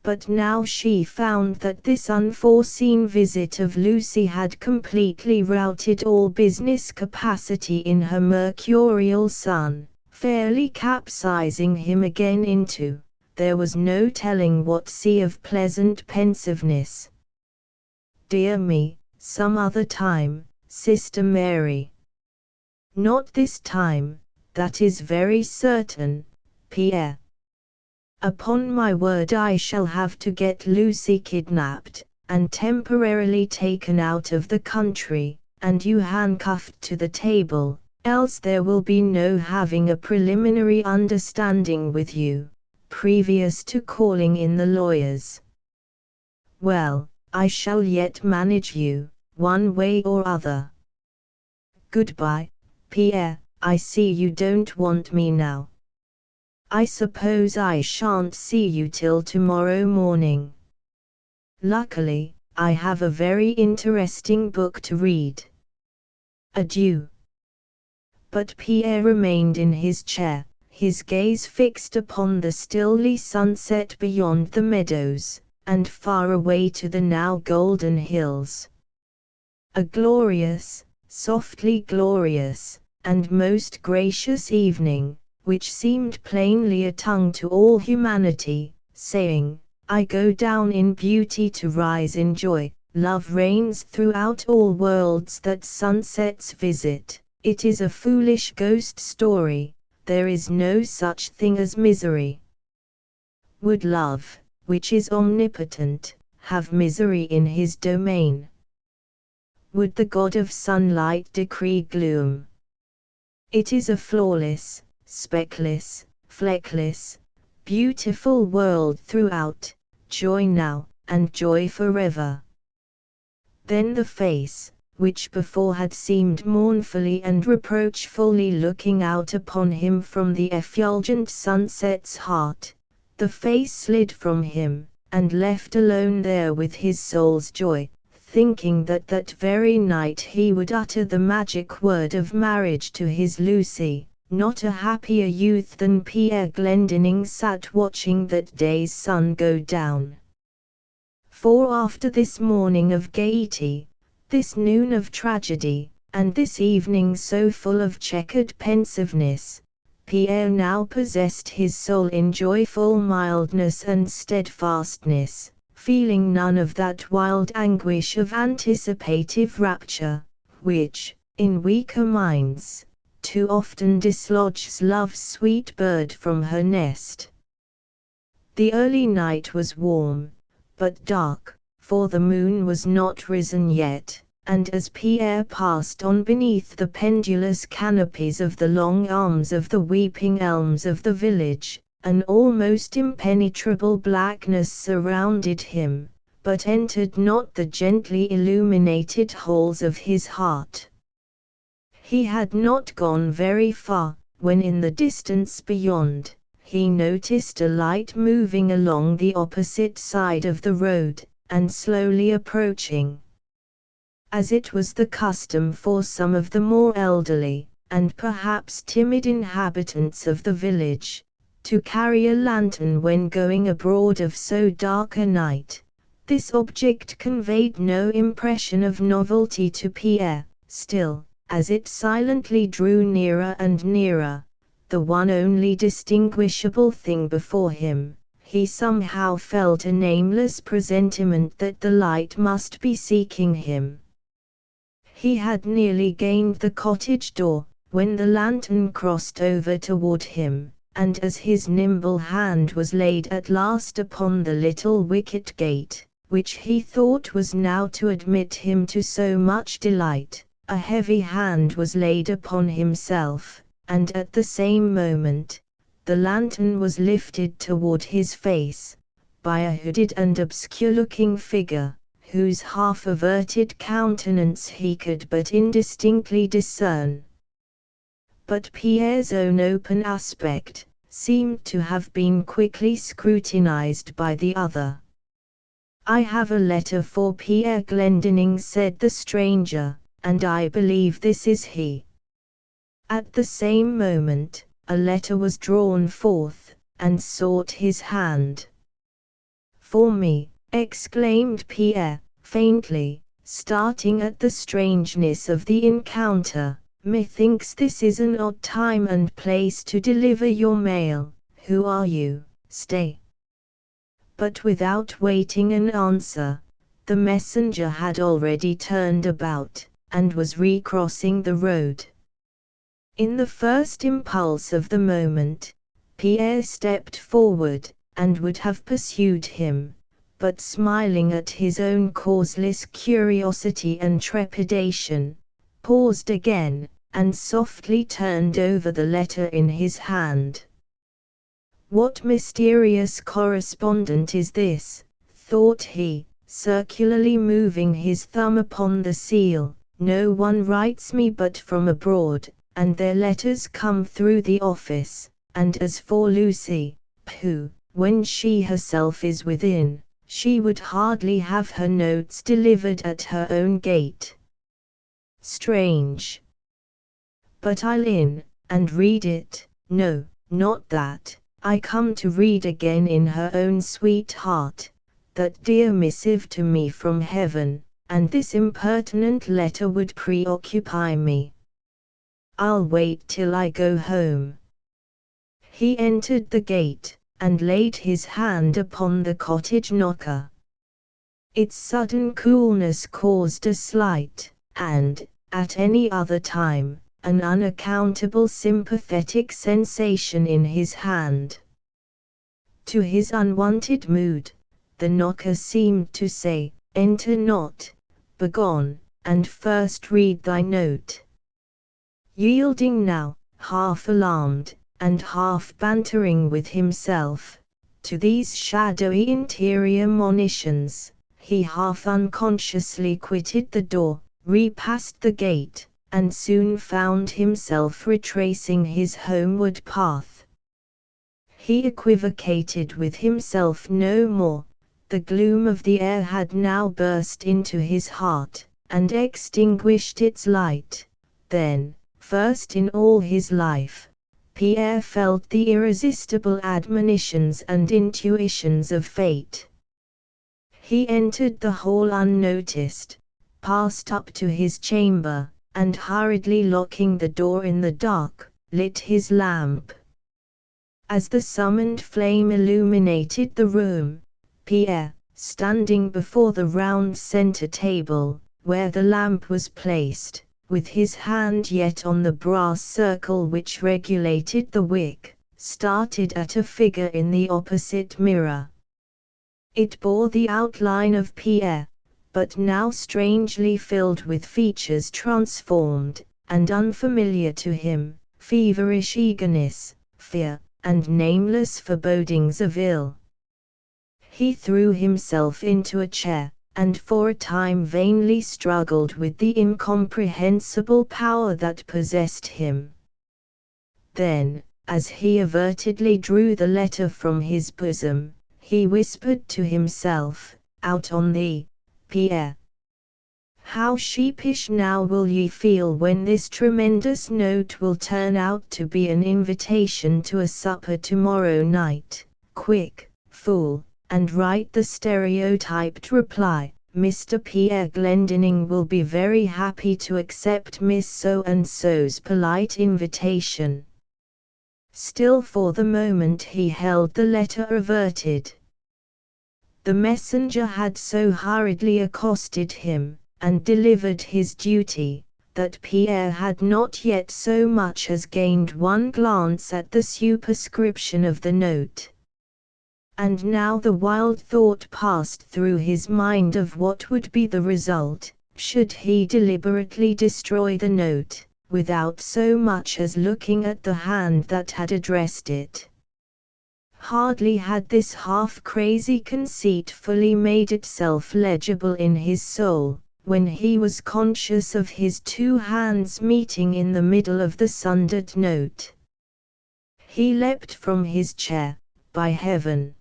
But now she found that this unforeseen visit of Lucy had completely routed all business capacity in her mercurial son, fairly capsizing him again into, there was no telling what sea of pleasant pensiveness. Dear me, some other time, Sister Mary. Not this time, that is very certain, Pierre. Upon my word, I shall have to get Lucy kidnapped, and temporarily taken out of the country, and you handcuffed to the table, else there will be no having a preliminary understanding with you, previous to calling in the lawyers. Well, I shall yet manage you, one way or other. Goodbye, Pierre, I see you don't want me now. I suppose I shan't see you till tomorrow morning. Luckily, I have a very interesting book to read. Adieu. But Pierre remained in his chair, his gaze fixed upon the stilly sunset beyond the meadows, and far away to the now golden hills. A glorious, softly glorious, and most gracious evening, which seemed plainly a tongue to all humanity, saying, I go down in beauty to rise in joy, love reigns throughout all worlds that sunsets visit, It is a foolish ghost story, there is no such thing as misery. Would love, which is omnipotent, have misery in his domain? Would the god of sunlight decree gloom? It is a flawless, speckless, fleckless, beautiful world throughout, joy now, and joy forever. Then the face, which before had seemed mournfully and reproachfully looking out upon him from the effulgent sunset's heart, the face slid from him, and left alone there with his soul's joy, thinking that that very night he would utter the magic word of marriage to his Lucy. Not a happier youth than Pierre Glendinning sat watching that day's sun go down. For after this morning of gaiety, this noon of tragedy, and this evening so full of checkered pensiveness, Pierre now possessed his soul in joyful mildness and steadfastness, feeling none of that wild anguish of anticipative rapture, which, in weaker minds, too often dislodges love's sweet bird from her nest. The early night was warm, but dark, for the moon was not risen yet, and as Pierre passed on beneath the pendulous canopies of the long arms of the weeping elms of the village, an almost impenetrable blackness surrounded him, but entered not the gently illuminated halls of his heart. He had not gone very far, when in the distance beyond, he noticed a light moving along the opposite side of the road, and slowly approaching. As it was the custom for some of the more elderly, and perhaps timid inhabitants of the village, to carry a lantern when going abroad of so dark a night, this object conveyed no impression of novelty to Pierre. Still, as it silently drew nearer and nearer, the one only distinguishable thing before him, he somehow felt a nameless presentiment that the light must be seeking him. He had nearly gained the cottage door, when the lantern crossed over toward him, and as his nimble hand was laid at last upon the little wicket gate, which he thought was now to admit him to so much delight, a heavy hand was laid upon himself, and at the same moment, the lantern was lifted toward his face, by a hooded and obscure-looking figure, whose half-averted countenance he could but indistinctly discern. But Pierre's own open aspect seemed to have been quickly scrutinized by the other. "I have a letter for Pierre Glendinning," said the stranger, "and I believe this is he." At the same moment, a letter was drawn forth, and sought his hand. "For me," exclaimed Pierre, faintly, starting at the strangeness of the encounter. "Methinks this is an odd time and place to deliver your mail. Who are you? Stay." But without waiting an answer, the messenger had already turned about, and was recrossing the road. In the first impulse of the moment, Pierre stepped forward, and would have pursued him, but smiling at his own causeless curiosity and trepidation, paused again, and softly turned over the letter in his hand. "What mysterious correspondent is this?" thought he, circularly moving his thumb upon the seal. "No one writes me but from abroad, and their letters come through the office, and as for Lucy, pooh, when she herself is within, she would hardly have her notes delivered at her own gate. Strange. But I'll in, and read it. No, not that, I come to read again in her own sweet heart, that dear missive to me from heaven, and this impertinent letter would preoccupy me. I'll wait till I go home." He entered the gate, and laid his hand upon the cottage knocker. Its sudden coolness caused a slight, and, at any other time, an unaccountable sympathetic sensation in his hand. To his unwanted mood, the knocker seemed to say, "Enter not, begone, and first read thy note." Yielding now, half alarmed, and half bantering with himself, to these shadowy interior monitions, he half unconsciously quitted the door, repassed the gate, and soon found himself retracing his homeward path. He equivocated with himself no more. The gloom of the air had now burst into his heart, and extinguished its light. Then, first in all his life, Pierre felt the irresistible admonitions and intuitions of fate. He entered the hall unnoticed, passed up to his chamber, and hurriedly locking the door in the dark, lit his lamp. As the summoned flame illuminated the room, Pierre, standing before the round center table, where the lamp was placed, with his hand yet on the brass circle which regulated the wick, started at a figure in the opposite mirror. It bore the outline of Pierre, but now strangely filled with features transformed, and unfamiliar to him, feverish eagerness, fear, and nameless forebodings of ill. He threw himself into a chair, and for a time vainly struggled with the incomprehensible power that possessed him. Then, as he avertedly drew the letter from his bosom, he whispered to himself, "Out on thee, Pierre! How sheepish now will ye feel when this tremendous note will turn out to be an invitation to a supper tomorrow night. Quick, fool, and write the stereotyped reply. Mr. Pierre Glendinning will be very happy to accept Miss So-and-so's polite invitation." Still for the moment he held the letter averted. The messenger had so hurriedly accosted him, and delivered his duty, that Pierre had not yet so much as gained one glance at the superscription of the note. And now the wild thought passed through his mind of what would be the result, should he deliberately destroy the note, without so much as looking at the hand that had addressed it. Hardly had this half-crazy conceit fully made itself legible in his soul, when he was conscious of his two hands meeting in the middle of the sundered note. He leapt from his chair. "By heaven!"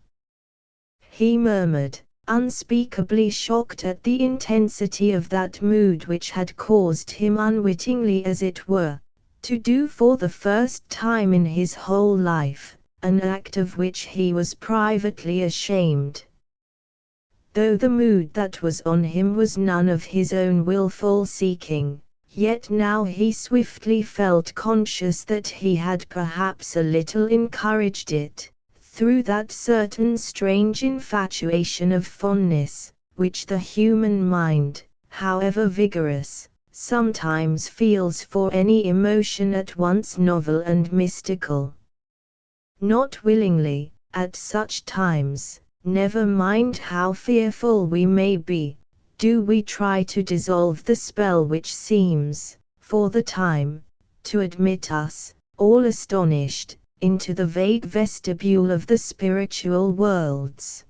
he murmured, unspeakably shocked at the intensity of that mood which had caused him unwittingly as it were, to do for the first time in his whole life, an act of which he was privately ashamed. Though the mood that was on him was none of his own wilful seeking, yet now he swiftly felt conscious that he had perhaps a little encouraged it, through that certain strange infatuation of fondness, which the human mind, however vigorous, sometimes feels for any emotion at once novel and mystical. Not willingly, at such times, never mind how fearful we may be, do we try to dissolve the spell which seems, for the time, to admit us, all astonished, into the vague vestibule of the spiritual worlds.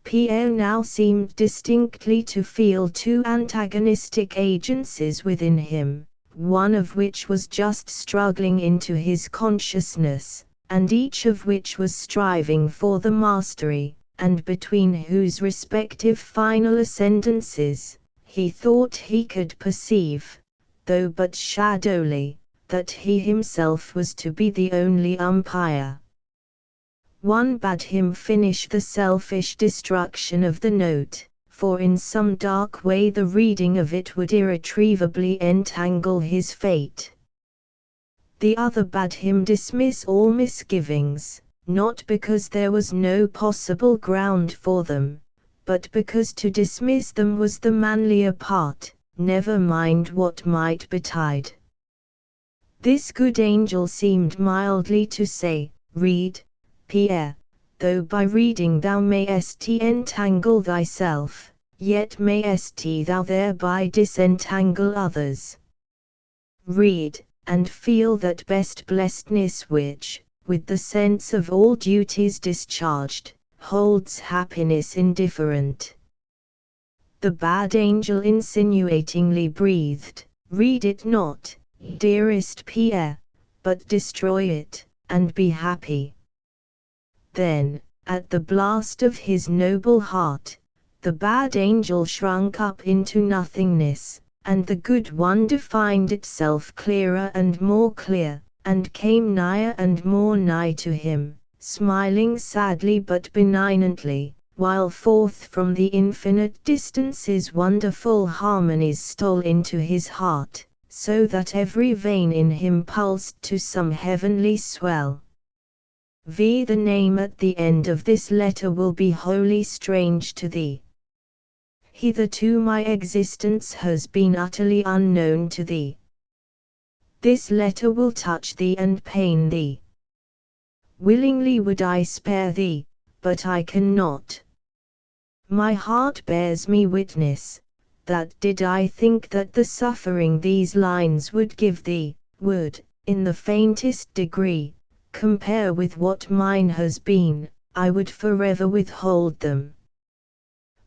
Pierre now seemed distinctly to feel two antagonistic agencies within him, one of which was just struggling into his consciousness, and each of which was striving for the mastery, and between whose respective final ascendances, he thought he could perceive, though but shadowly, that he himself was to be the only umpire. One bade him finish the selfish destruction of the note, for in some dark way the reading of it would irretrievably entangle his fate. The other bade him dismiss all misgivings, not because there was no possible ground for them, but because to dismiss them was the manlier part, never mind what might betide. This good angel seemed mildly to say, "Read, Pierre, though by reading thou mayest entangle thyself, yet mayest thou thereby disentangle others. Read, and feel that best blessedness which, with the sense of all duties discharged, holds happiness indifferent." The bad angel insinuatingly breathed, "Read it not, dearest Pierre, but destroy it, and be happy." Then, at the blast of his noble heart, the bad angel shrunk up into nothingness, and the good one defined itself clearer and more clear, and came nigher and more nigh to him, smiling sadly but benignantly, while forth from the infinite distances wonderful harmonies stole into his heart, so that every vein in him pulsed to some heavenly swell. The name at the end of this letter will be wholly strange to thee. Hitherto my existence has been utterly unknown to thee. This letter will touch thee and pain thee. Willingly would I spare thee, but I cannot. My heart bears me witness, that did I think that the suffering these lines would give thee, would, in the faintest degree, compare with what mine has been, I would forever withhold them.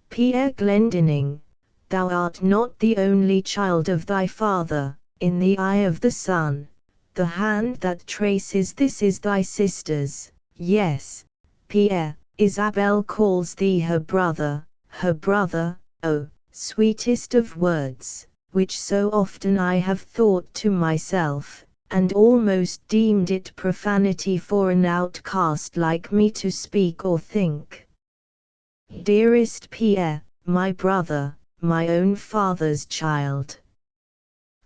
Pierre Glendinning, thou art not the only child of thy father. In the eye of the sun, the hand that traces this is thy sister's. Yes, Pierre, Isabelle calls thee her brother, oh, sweetest of words, which so often I have thought to myself, and almost deemed it profanity for an outcast like me to speak or think. Dearest Pierre, my brother, my own father's child.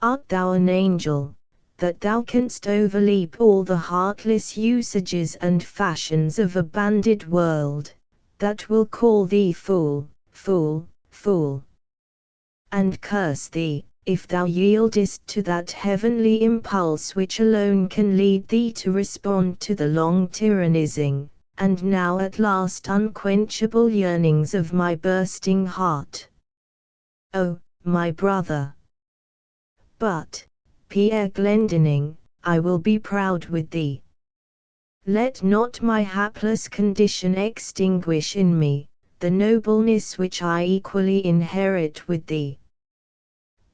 Art thou an angel, that thou canst overleap all the heartless usages and fashions of a banded world, that will call thee fool, fool, fool, and curse thee, if thou yieldest to that heavenly impulse which alone can lead thee to respond to the long tyrannizing, and now at last unquenchable yearnings of my bursting heart. Oh, my brother! But, Pierre Glendinning, I will be proud with thee. Let not my hapless condition extinguish in me the nobleness which I equally inherit with thee.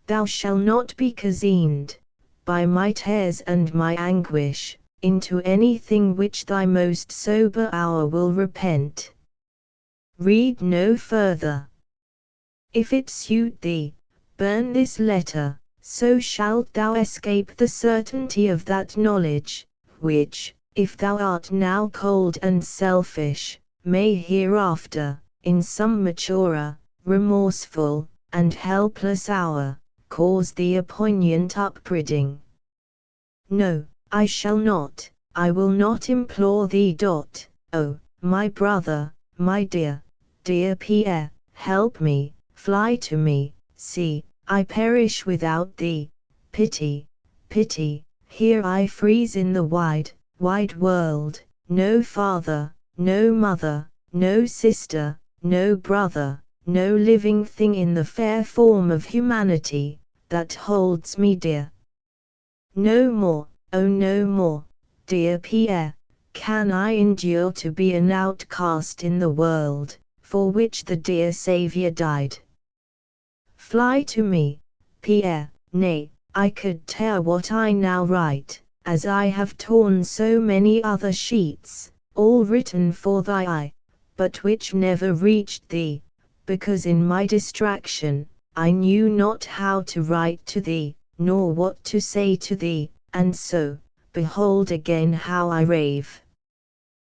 Thou shalt not be cozened, by my tears and my anguish, into anything which thy most sober hour will repent. Read no further. If it suit thee, burn this letter, so shalt thou escape the certainty of that knowledge, which, if thou art now cold and selfish, may hereafter, in some maturer, remorseful, and helpless hour, cause thee a poignant upbraiding. No, I shall not, I will not implore thee. Oh, my brother, my dear, dear Pierre, help me, fly to me, see, I perish without thee. Pity, pity, here I freeze in the wide, wide world, no father, no mother, no sister, no brother, no living thing in the fair form of humanity, that holds me dear. No more, oh no more, dear Pierre, can I endure to be an outcast in the world, for which the dear Saviour died. Fly to me, Pierre, nay, I could tear what I now write, as I have torn so many other sheets, all written for thy eye, but which never reached thee, because in my distraction, I knew not how to write to thee, nor what to say to thee, and so, behold again how I rave.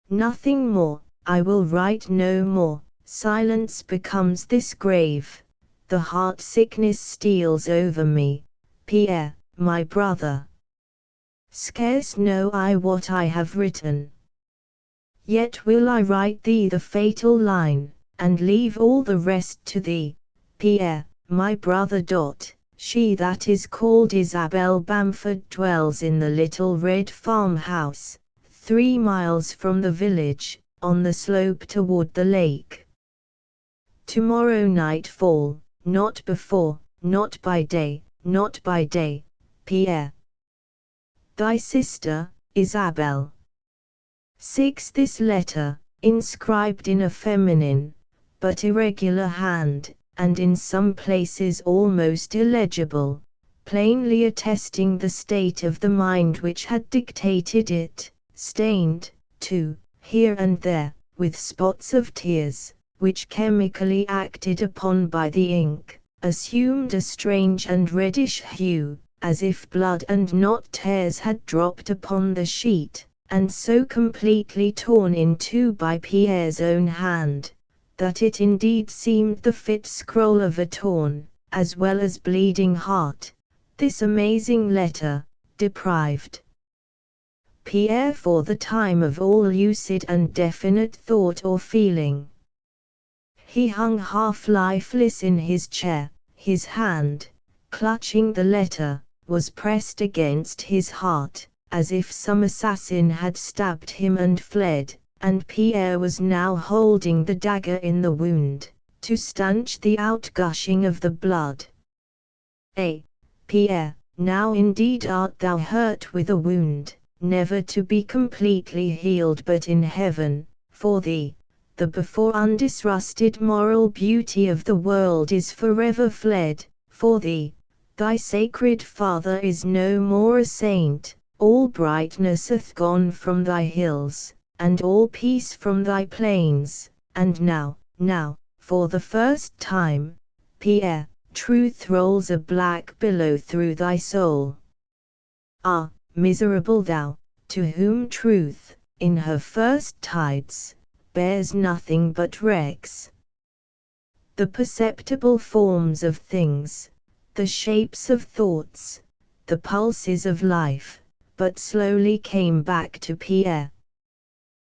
Nothing more, I will write no more, silence becomes this grave, the heart sickness steals over me, Pierre, my brother. Scarce know I what I have written. Yet will I write thee the fatal line, and leave all the rest to thee, Pierre, my brother. She that is called Isabel Bamford dwells in the little red farmhouse, 3 miles from the village, on the slope toward the lake. Tomorrow nightfall, not before, not by day, not by day, Pierre. Thy sister, Isabel. 6. This letter, inscribed in a feminine, but irregular hand, and in some places almost illegible, plainly attesting the state of the mind which had dictated it, stained, too, here and there, with spots of tears, which chemically acted upon by the ink, assumed a strange and reddish hue, as if blood and not tears had dropped upon the sheet, and so completely torn in two by Pierre's own hand, that it indeed seemed the fit scroll of a torn, as well as bleeding heart. This amazing letter, deprived Pierre for the time of all lucid and definite thought or feeling. He hung half lifeless in his chair, his hand, clutching the letter, was pressed against his heart, as if some assassin had stabbed him and fled, and Pierre was now holding the dagger in the wound, to stanch the outgushing of the blood. Pierre, now indeed art thou hurt with a wound, never to be completely healed but in heaven, for thee, the before undisrusted moral beauty of the world is forever fled, for thee, thy sacred father is no more a saint, all brightness hath gone from thy hills, and all peace from thy plains, and now, for the first time, Pierre, truth rolls a black billow through thy soul. Ah, miserable thou, to whom truth, in her first tides, bears nothing but wrecks. The perceptible forms of things, the shapes of thoughts, the pulses of life, but slowly came back to Pierre.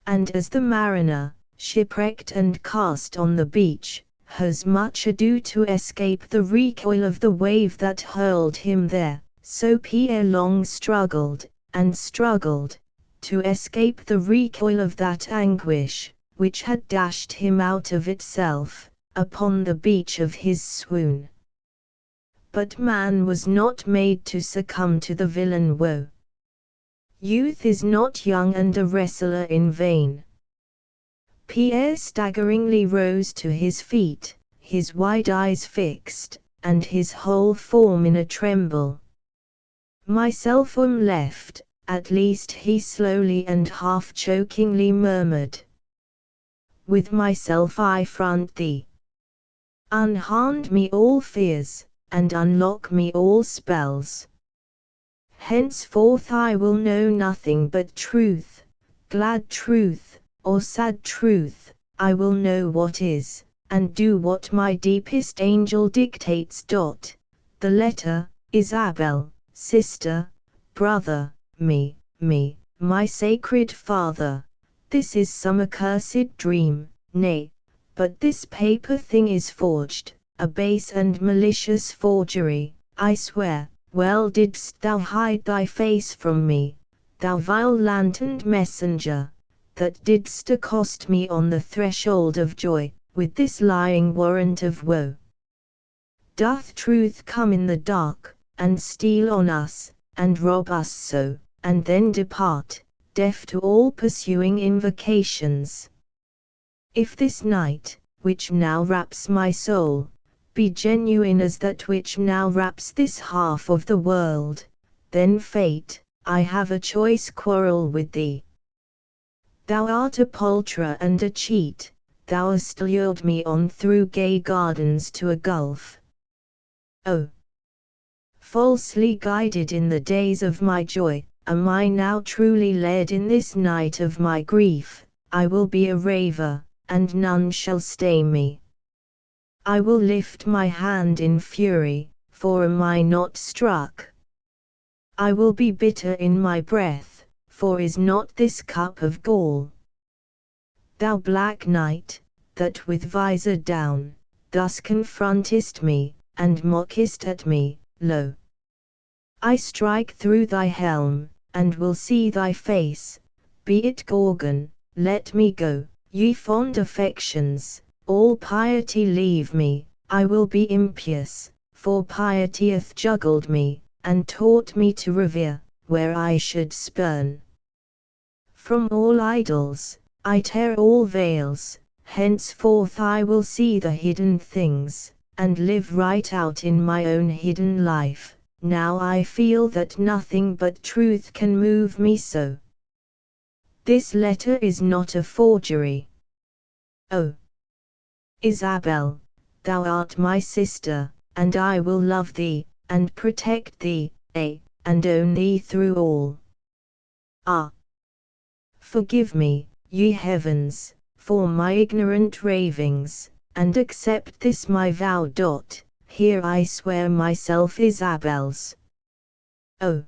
And as the mariner, shipwrecked and cast on the beach, has much ado to escape the recoil of the wave that hurled him there, so Pierre long struggled, and struggled, to escape the recoil of that anguish, which had dashed him out of itself, upon the beach of his swoon. But man was not made to succumb to the villain woe. Youth is not young and a wrestler in vain. Pierre staggeringly rose to his feet, his wide eyes fixed, and his whole form in a tremble. Myself left, at least, he slowly and half-chokingly murmured. With myself I front thee. Unhand me all fears, and unlock me all spells. Henceforth I will know nothing but truth, glad truth, or sad truth. I will know what is, and do what my deepest angel dictates. The letter, Isabel, sister, brother, me, my sacred father. This is some accursed dream, nay, but this paper thing is forged, a base and malicious forgery, I swear. Well didst thou hide thy face from me, thou vile lanterned messenger, that didst accost me on the threshold of joy, with this lying warrant of woe. Doth truth come in the dark, and steal on us, and rob us so, and then depart, deaf to all pursuing invocations? If this night, which now wraps my soul, be genuine as that which now wraps this half of the world, then fate, I have a choice quarrel with thee. Thou art a palterer and a cheat, thou hast lured me on through gay gardens to a gulf. Oh! Falsely guided in the days of my joy, am I now truly led in this night of my grief? I will be a raver, and none shall stay me. I will lift my hand in fury, for am I not struck? I will be bitter in my breath, for is not this cup of gall? Thou black night, that with visor down, thus confrontest me, and mockest at me, lo! I strike through thy helm, and will see thy face, be it Gorgon, let me go, ye fond affections, all piety leave me, I will be impious, for piety hath juggled me, and taught me to revere, where I should spurn. From all idols, I tear all veils, henceforth I will see the hidden things, and live right out in my own hidden life. Now I feel that nothing but truth can move me so. This letter is not a forgery. Oh, Isabel, thou art my sister, and I will love thee, and protect thee, and own thee through all. Ah! Forgive me, ye heavens, for my ignorant ravings, and accept this my vow. Here I swear myself Isabel's. Oh,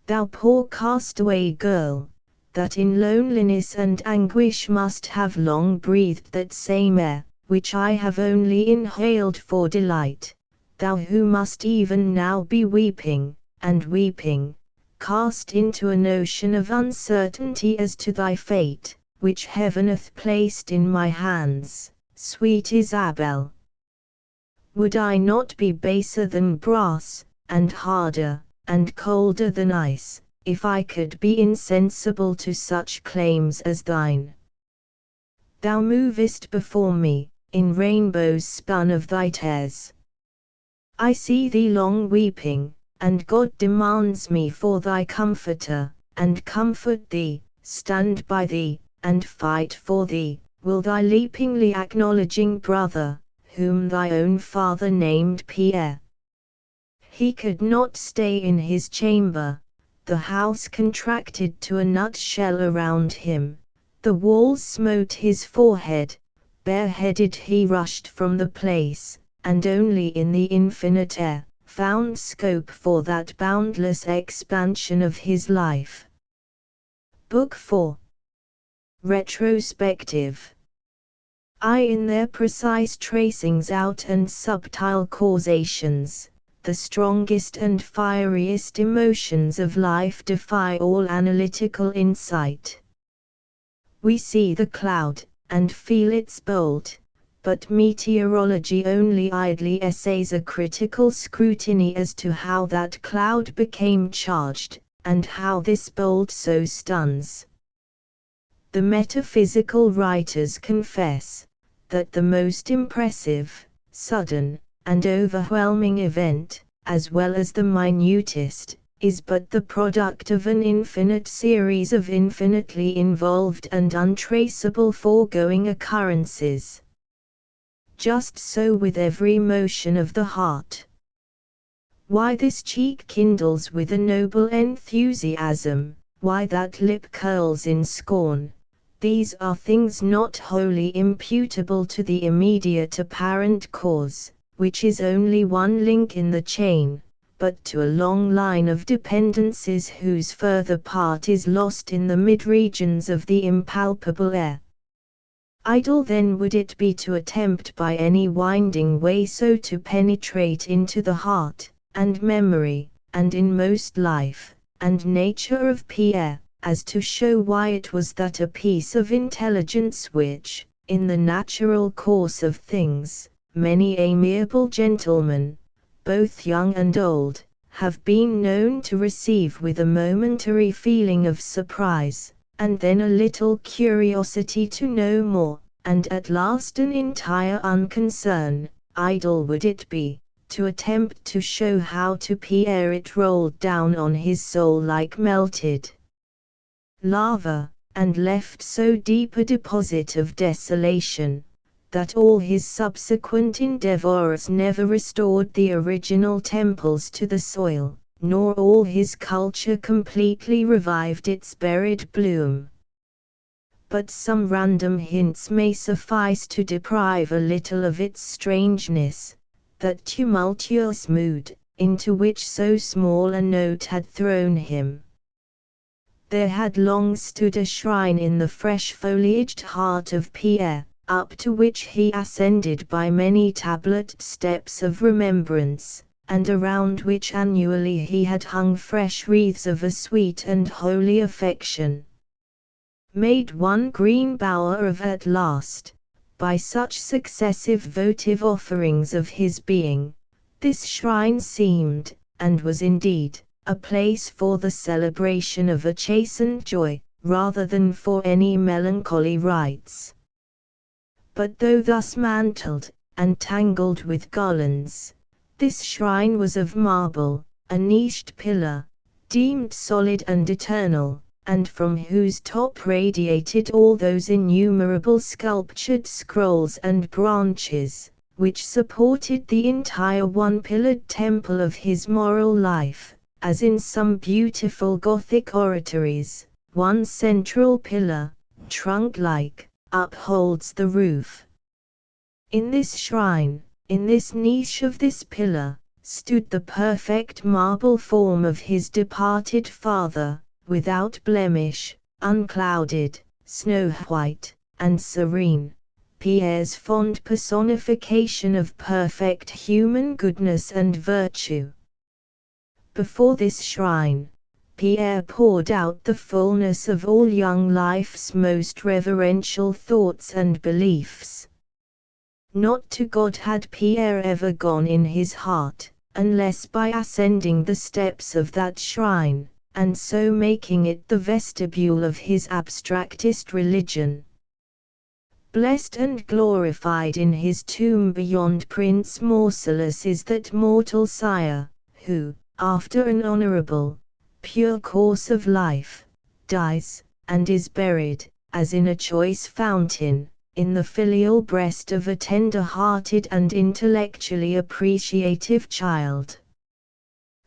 thou poor castaway girl, that in loneliness and anguish must have long breathed that same air, which I have only inhaled for delight, thou who must even now be weeping, and weeping, cast into an ocean of uncertainty as to thy fate, which heaven hath placed in my hands, sweet Isabel. Would I not be baser than brass, and harder, and colder than ice, if I could be insensible to such claims as thine? Thou movest before me, in rainbows spun of thy tears. I see thee long weeping, and God demands me for thy comforter, and comfort thee, stand by thee, and fight for thee, will thy leapingly acknowledging brother, whom thy own father named Pierre. He could not stay in his chamber, the house contracted to a nutshell around him, the walls smote his forehead, bareheaded he rushed from the place, and only in the infinite air, found scope for that boundless expansion of his life. Book 4. Retrospective. I in their precise tracings out and subtile causations, the strongest and fieriest emotions of life defy all analytical insight. We see the cloud, and feel its bolt, but meteorology only idly essays a critical scrutiny as to how that cloud became charged, and how this bolt so stuns. The metaphysical writers confess that the most impressive, sudden, and overwhelming event, as well as the minutest, is but the product of an infinite series of infinitely involved and untraceable foregoing occurrences. Just so with every motion of the heart. Why this cheek kindles with a noble enthusiasm, why that lip curls in scorn, these are things not wholly imputable to the immediate apparent cause, which is only one link in the chain, but to a long line of dependencies whose further part is lost in the mid-regions of the impalpable air. Idle then would it be to attempt by any winding way so to penetrate into the heart, and memory, and inmost life, and nature of Pierre, as to show why it was that a piece of intelligence which, in the natural course of things, many amiable gentlemen, both young and old, have been known to receive with a momentary feeling of surprise, and then a little curiosity to know more, and at last an entire unconcern. Idle would it be, to attempt to show how to Pierre it rolled down on his soul like melted lava, and left so deep a deposit of desolation, that all his subsequent endeavors never restored the original temples to the soil, nor all his culture completely revived its buried bloom. But some random hints may suffice to deprive a little of its strangeness, that tumultuous mood, into which so small a note had thrown him. There had long stood a shrine in the fresh-foliaged heart of Pierre, up to which he ascended by many tablet steps of remembrance, and around which annually he had hung fresh wreaths of a sweet and holy affection. Made one green bower of at last, by such successive votive offerings of his being, this shrine seemed, and was indeed, a place for the celebration of a chastened joy, rather than for any melancholy rites. But though thus mantled, and tangled with garlands, this shrine was of marble, a niched pillar, deemed solid and eternal, and from whose top radiated all those innumerable sculptured scrolls and branches, which supported the entire one-pillared temple of his moral life, as in some beautiful Gothic oratories, one central pillar, trunk-like, upholds the roof. In this shrine, in this niche of this pillar, stood the perfect marble form of his departed father, without blemish, unclouded, snow-white, and serene, Pierre's fond personification of perfect human goodness and virtue. Before this shrine, Pierre poured out the fullness of all young life's most reverential thoughts and beliefs. Not to God had Pierre ever gone in his heart, unless by ascending the steps of that shrine, and so making it the vestibule of his abstractest religion. Blessed and glorified in his tomb beyond Prince Marcellus is that mortal sire, who, after an honorable, pure course of life, dies, and is buried, as in a choice fountain, in the filial breast of a tender-hearted and intellectually appreciative child.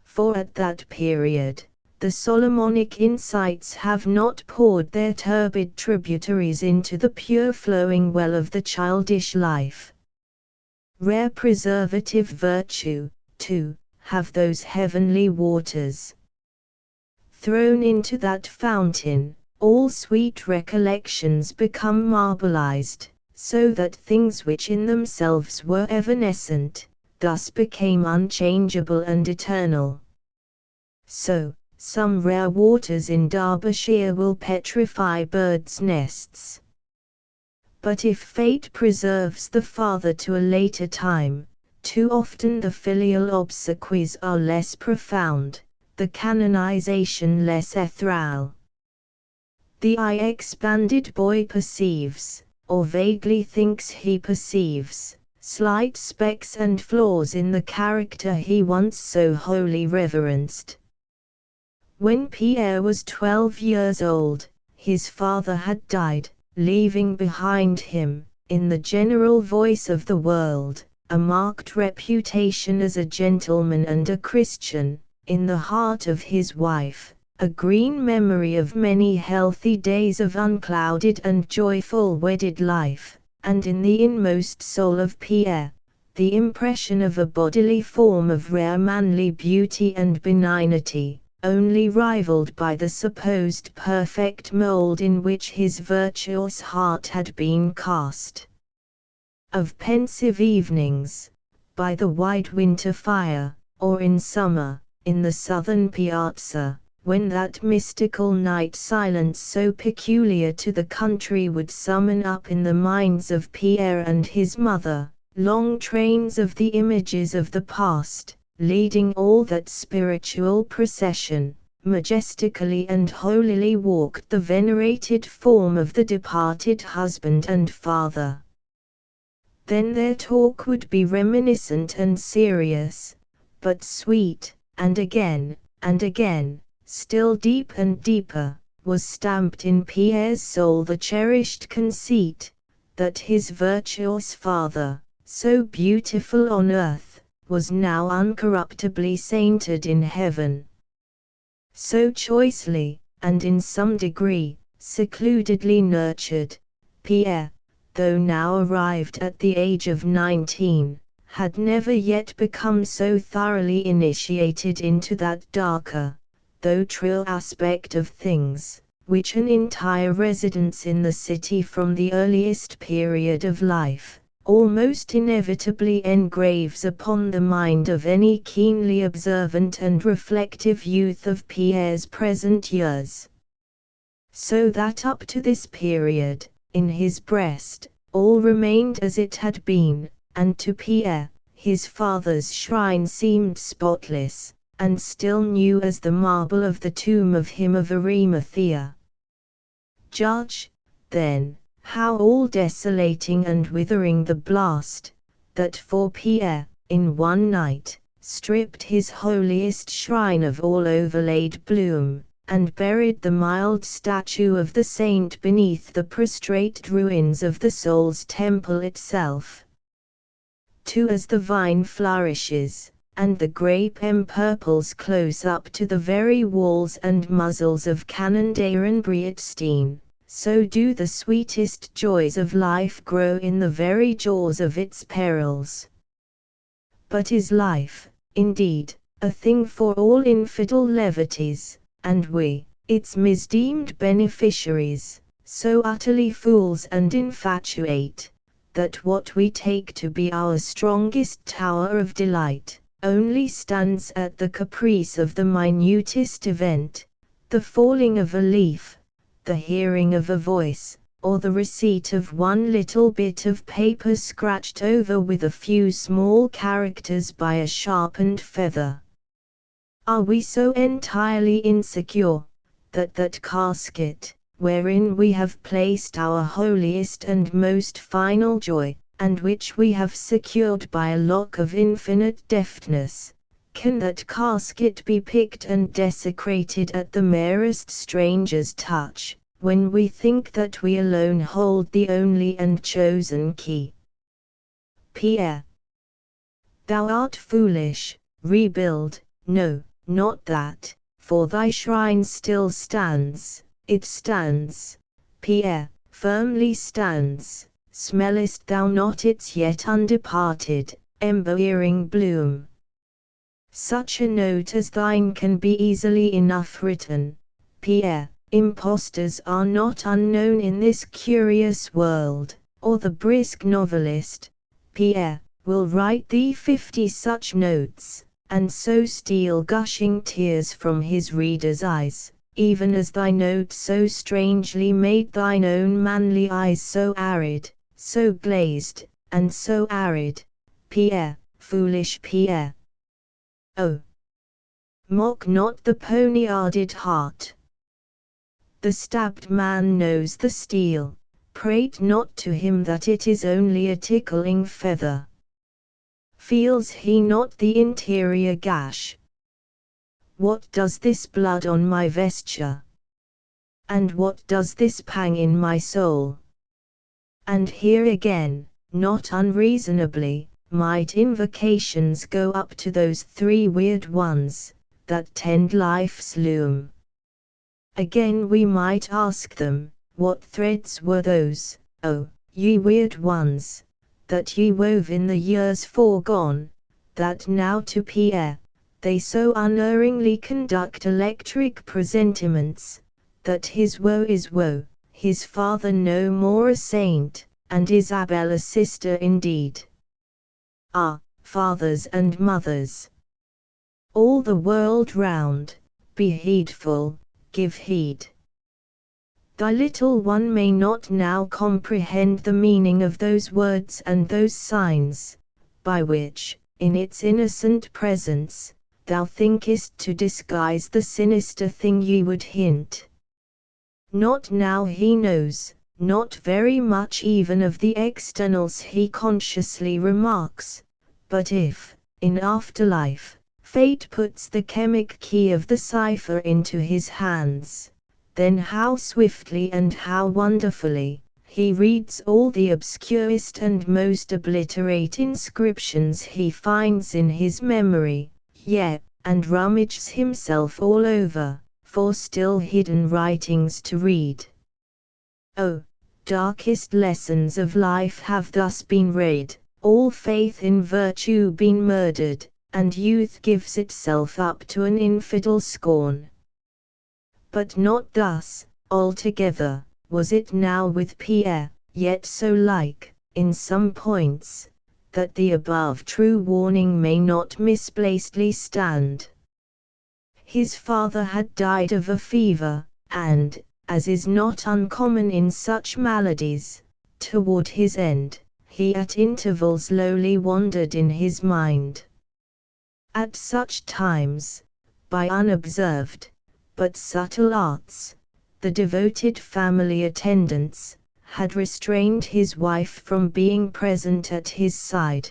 For at that period, the Solomonic insights have not poured their turbid tributaries into the pure flowing well of the childish life. Rare preservative virtue, too, have those heavenly waters. Thrown into that fountain, all sweet recollections become marbleized, so that things which in themselves were evanescent, thus became unchangeable and eternal. So, some rare waters in Derbyshire will petrify birds' nests. But if fate preserves the father to a later time, too often the filial obsequies are less profound, the canonization less ethereal. The eye-expanded boy perceives, or vaguely thinks he perceives, slight specks and flaws in the character he once so wholly reverenced. When Pierre was 12 years old, his father had died, leaving behind him, in the general voice of the world, a marked reputation as a gentleman and a Christian, in the heart of his wife, a green memory of many healthy days of unclouded and joyful wedded life, and in the inmost soul of Pierre, the impression of a bodily form of rare manly beauty and benignity, only rivaled by the supposed perfect mold in which his virtuous heart had been cast. Of pensive evenings, by the wide winter fire, or in summer, in the southern piazza, when that mystical night silence so peculiar to the country would summon up in the minds of Pierre and his mother, long trains of the images of the past, leading all that spiritual procession, majestically and holily walked the venerated form of the departed husband and father. Then their talk would be reminiscent and serious, but sweet, and again, still deep and deeper, was stamped in Pierre's soul the cherished conceit, that his virtuous father, so beautiful on earth, was now uncorruptibly sainted in heaven. So choicely, and in some degree, secludedly nurtured, Pierre, though now arrived at the age of 19, had never yet become so thoroughly initiated into that darker, though true aspect of things, which an entire residence in the city from the earliest period of life, almost inevitably engraves upon the mind of any keenly observant and reflective youth of Pierre's present years. So that up to this period, in his breast, all remained as it had been, and to Pierre, his father's shrine seemed spotless, and still new as the marble of the tomb of him of Arimathea. Judge, then, how all desolating and withering the blast, that for Pierre, in one night, stripped his holiest shrine of all overlaid bloom, and buried the mild statue of the saint beneath the prostrate ruins of the soul's temple itself. Too, as the vine flourishes, and the grape empurples close up to the very walls and muzzles of Canondaire and Brietstein, so do the sweetest joys of life grow in the very jaws of its perils. But is life, indeed, a thing for all infidel levities, and we, its misdeemed beneficiaries, so utterly fools and infatuate, that what we take to be our strongest tower of delight, only stands at the caprice of the minutest event, the falling of a leaf, the hearing of a voice, or the receipt of one little bit of paper scratched over with a few small characters by a sharpened feather. Are we so entirely insecure, that that casket, wherein we have placed our holiest and most final joy, and which we have secured by a lock of infinite deftness, can that casket be picked and desecrated at the merest stranger's touch, when we think that we alone hold the only and chosen key? Pierre, thou art foolish. Rebuild, no, not that, for thy shrine still stands. It stands, Pierre, firmly stands. Smellest thou not its yet undeparted, emboweering bloom? Such a note as thine can be easily enough written, Pierre. Impostors are not unknown in this curious world, or the brisk novelist, Pierre, will write thee 50 such notes, and so steal gushing tears from his reader's eyes, even as thy note so strangely made thine own manly eyes so arid, so glazed, and so arid. Pierre, foolish Pierre. Oh! Mock not the poniarded heart. The stabbed man knows the steel. Prate not to him that it is only a tickling feather. Feels he not the interior gash? What does this blood on my vesture? And what does this pang in my soul? And here again, not unreasonably, might invocations go up to those three weird ones, that tend life's loom. Again we might ask them, what threads were those, oh, ye weird ones, that ye wove in the years foregone, that now to Pierre, they so unerringly conduct electric presentiments, that his woe is woe, his father no more a saint, and Isabel a sister indeed. Ah, fathers and mothers, all the world round, be heedful, give heed. Thy little one may not now comprehend the meaning of those words and those signs, by which, in its innocent presence, thou thinkest to disguise the sinister thing ye would hint. Not now he knows, not very much even of the externals he consciously remarks, but if, in afterlife, fate puts the chemic key of the cipher into his hands, then how swiftly and how wonderfully he reads all the obscurest and most obliterate inscriptions he finds in his memory, yea, and rummages himself all over, for still hidden writings to read. Oh, darkest lessons of life have thus been read, all faith in virtue been murdered, and youth gives itself up to an infidel scorn. But not thus, altogether, was it now with Pierre, yet so like, in some points, that the above true warning may not misplacedly stand. His father had died of a fever, and, as is not uncommon in such maladies, toward his end, he at intervals lowly wandered in his mind. At such times, by unobserved, but subtle arts, the devoted family attendants had restrained his wife from being present at his side.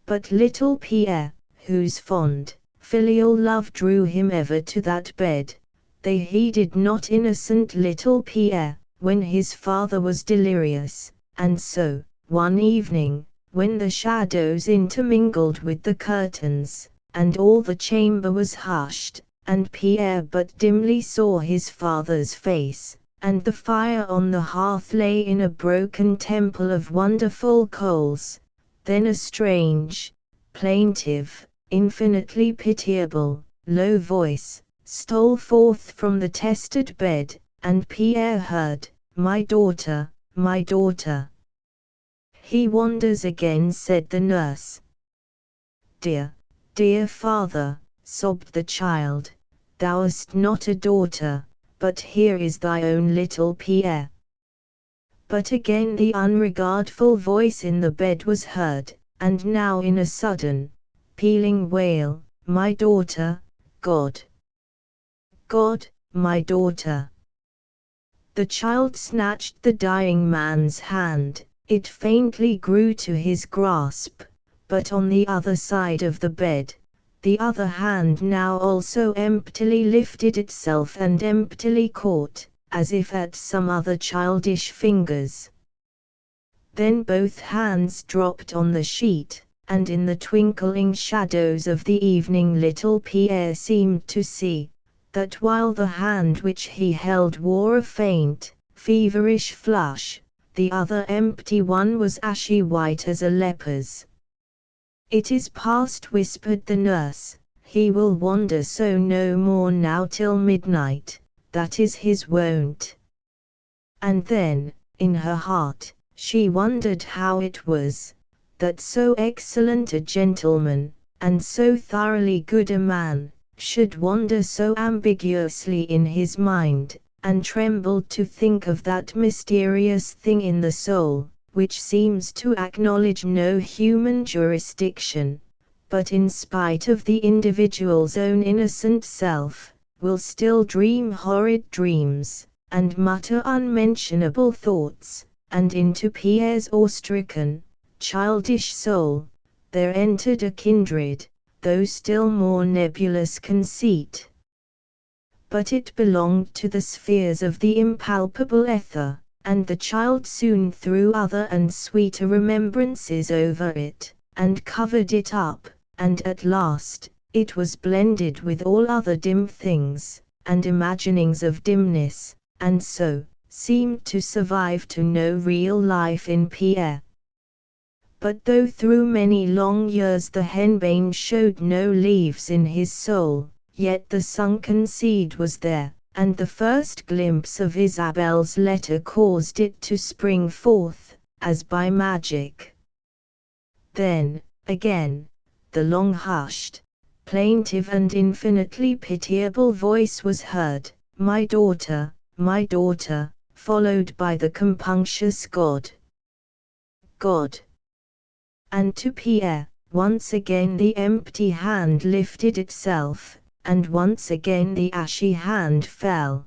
But little Pierre, whose fond, filial love drew him ever to that bed, they heeded not innocent little Pierre, when his father was delirious, and so, one evening, when the shadows intermingled with the curtains, and all the chamber was hushed, and Pierre but dimly saw his father's face, and the fire on the hearth lay in a broken temple of wonderful coals, then a strange, plaintive, infinitely pitiable, low voice stole forth from the tested bed, and Pierre heard, "My daughter, my daughter." "He wanders again," said the nurse. "Dear, dear father," sobbed the child, "thou hast not a daughter, but here is thy own little Pierre." But again the unregardful voice in the bed was heard, and now in a sudden, pealing wail, "My daughter, God! God, my daughter!" The child snatched the dying man's hand, it faintly grew to his grasp, but on the other side of the bed, the other hand now also emptily lifted itself and emptily caught, as if at some other childish fingers. Then both hands dropped on the sheet, and in the twinkling shadows of the evening little Pierre seemed to see, that while the hand which he held wore a faint, feverish flush, the other empty one was ashy white as a leper's. "It is past," whispered the nurse, "he will wander so no more now till midnight, that is his wont." And then, in her heart, she wondered how it was, that so excellent a gentleman, and so thoroughly good a man, should wander so ambiguously in his mind, and trembled to think of that mysterious thing in the soul, which seems to acknowledge no human jurisdiction, but in spite of the individual's own innocent self, will still dream horrid dreams, and mutter unmentionable thoughts, and into Pierre's awe-stricken, childish soul, there entered a kindred, though still more nebulous conceit. But it belonged to the spheres of the impalpable ether, and the child soon threw other and sweeter remembrances over it, and covered it up, and at last, it was blended with all other dim things, and imaginings of dimness, and so, seemed to survive to no real life in Pierre. But though through many long years the henbane showed no leaves in his soul, yet the sunken seed was there, and the first glimpse of Isabel's letter caused it to spring forth, as by magic. Then, again, the long-hushed, plaintive and infinitely pitiable voice was heard, my daughter," followed by the compunctious "God! God!" And to Pierre, once again the empty hand lifted itself, and once again the ashy hand fell.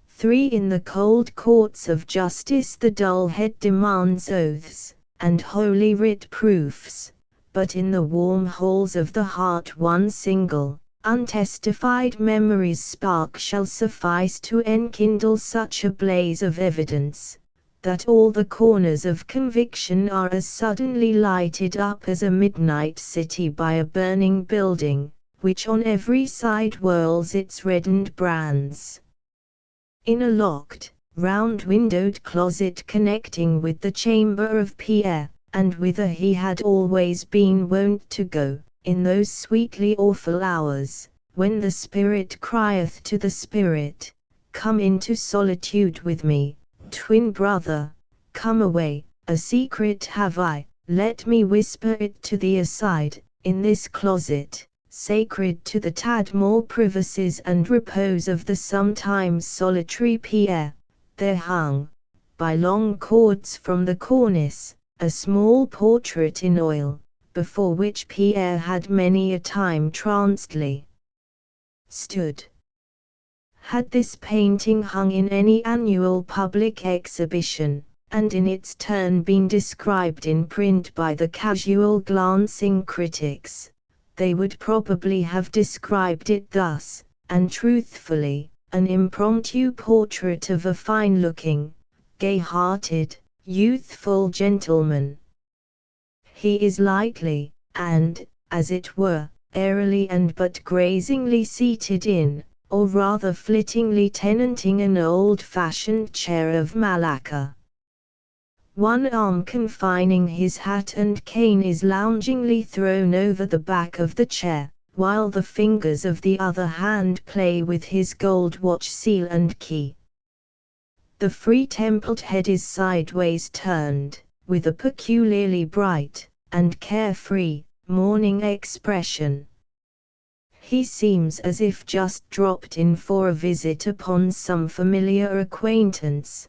3. In the cold courts of justice the dull head demands oaths, and holy writ proofs, but in the warm halls of the heart one single, untestified memory's spark shall suffice to enkindle such a blaze of evidence, that all the corners of conviction are as suddenly lighted up as a midnight city by a burning building, which on every side whirls its reddened brands. In a locked, round-windowed closet connecting with the chamber of Pierre, and whither he had always been wont to go, in those sweetly awful hours, when the spirit crieth to the spirit, "Come into solitude with me, twin brother, come away, a secret have I, let me whisper it to thee aside, in this closet, sacred to the Tadmor privacies and repose of the sometimes solitary Pierre, there hung, by long cords from the cornice, a small portrait in oil, before which Pierre had many a time trancedly stood. Had this painting hung in any annual public exhibition, and in its turn been described in print by the casual glancing critics, they would probably have described it thus, and truthfully, an impromptu portrait of a fine-looking, gay-hearted, youthful gentleman. He is lightly, and, as it were, airily and but grazingly seated in, or rather flittingly tenanting an old-fashioned chair of Malacca. One arm confining his hat and cane is loungingly thrown over the back of the chair, while the fingers of the other hand play with his gold watch seal and key. The free-templed head is sideways turned, with a peculiarly bright, and carefree, morning expression. He seems as if just dropped in for a visit upon some familiar acquaintance.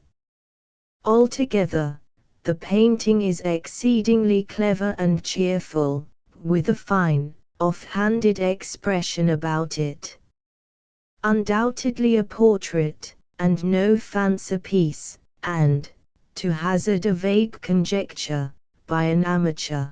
Altogether, the painting is exceedingly clever and cheerful, with a fine, off-handed expression about it. Undoubtedly a portrait, and no fancy piece, and, to hazard a vague conjecture, by an amateur.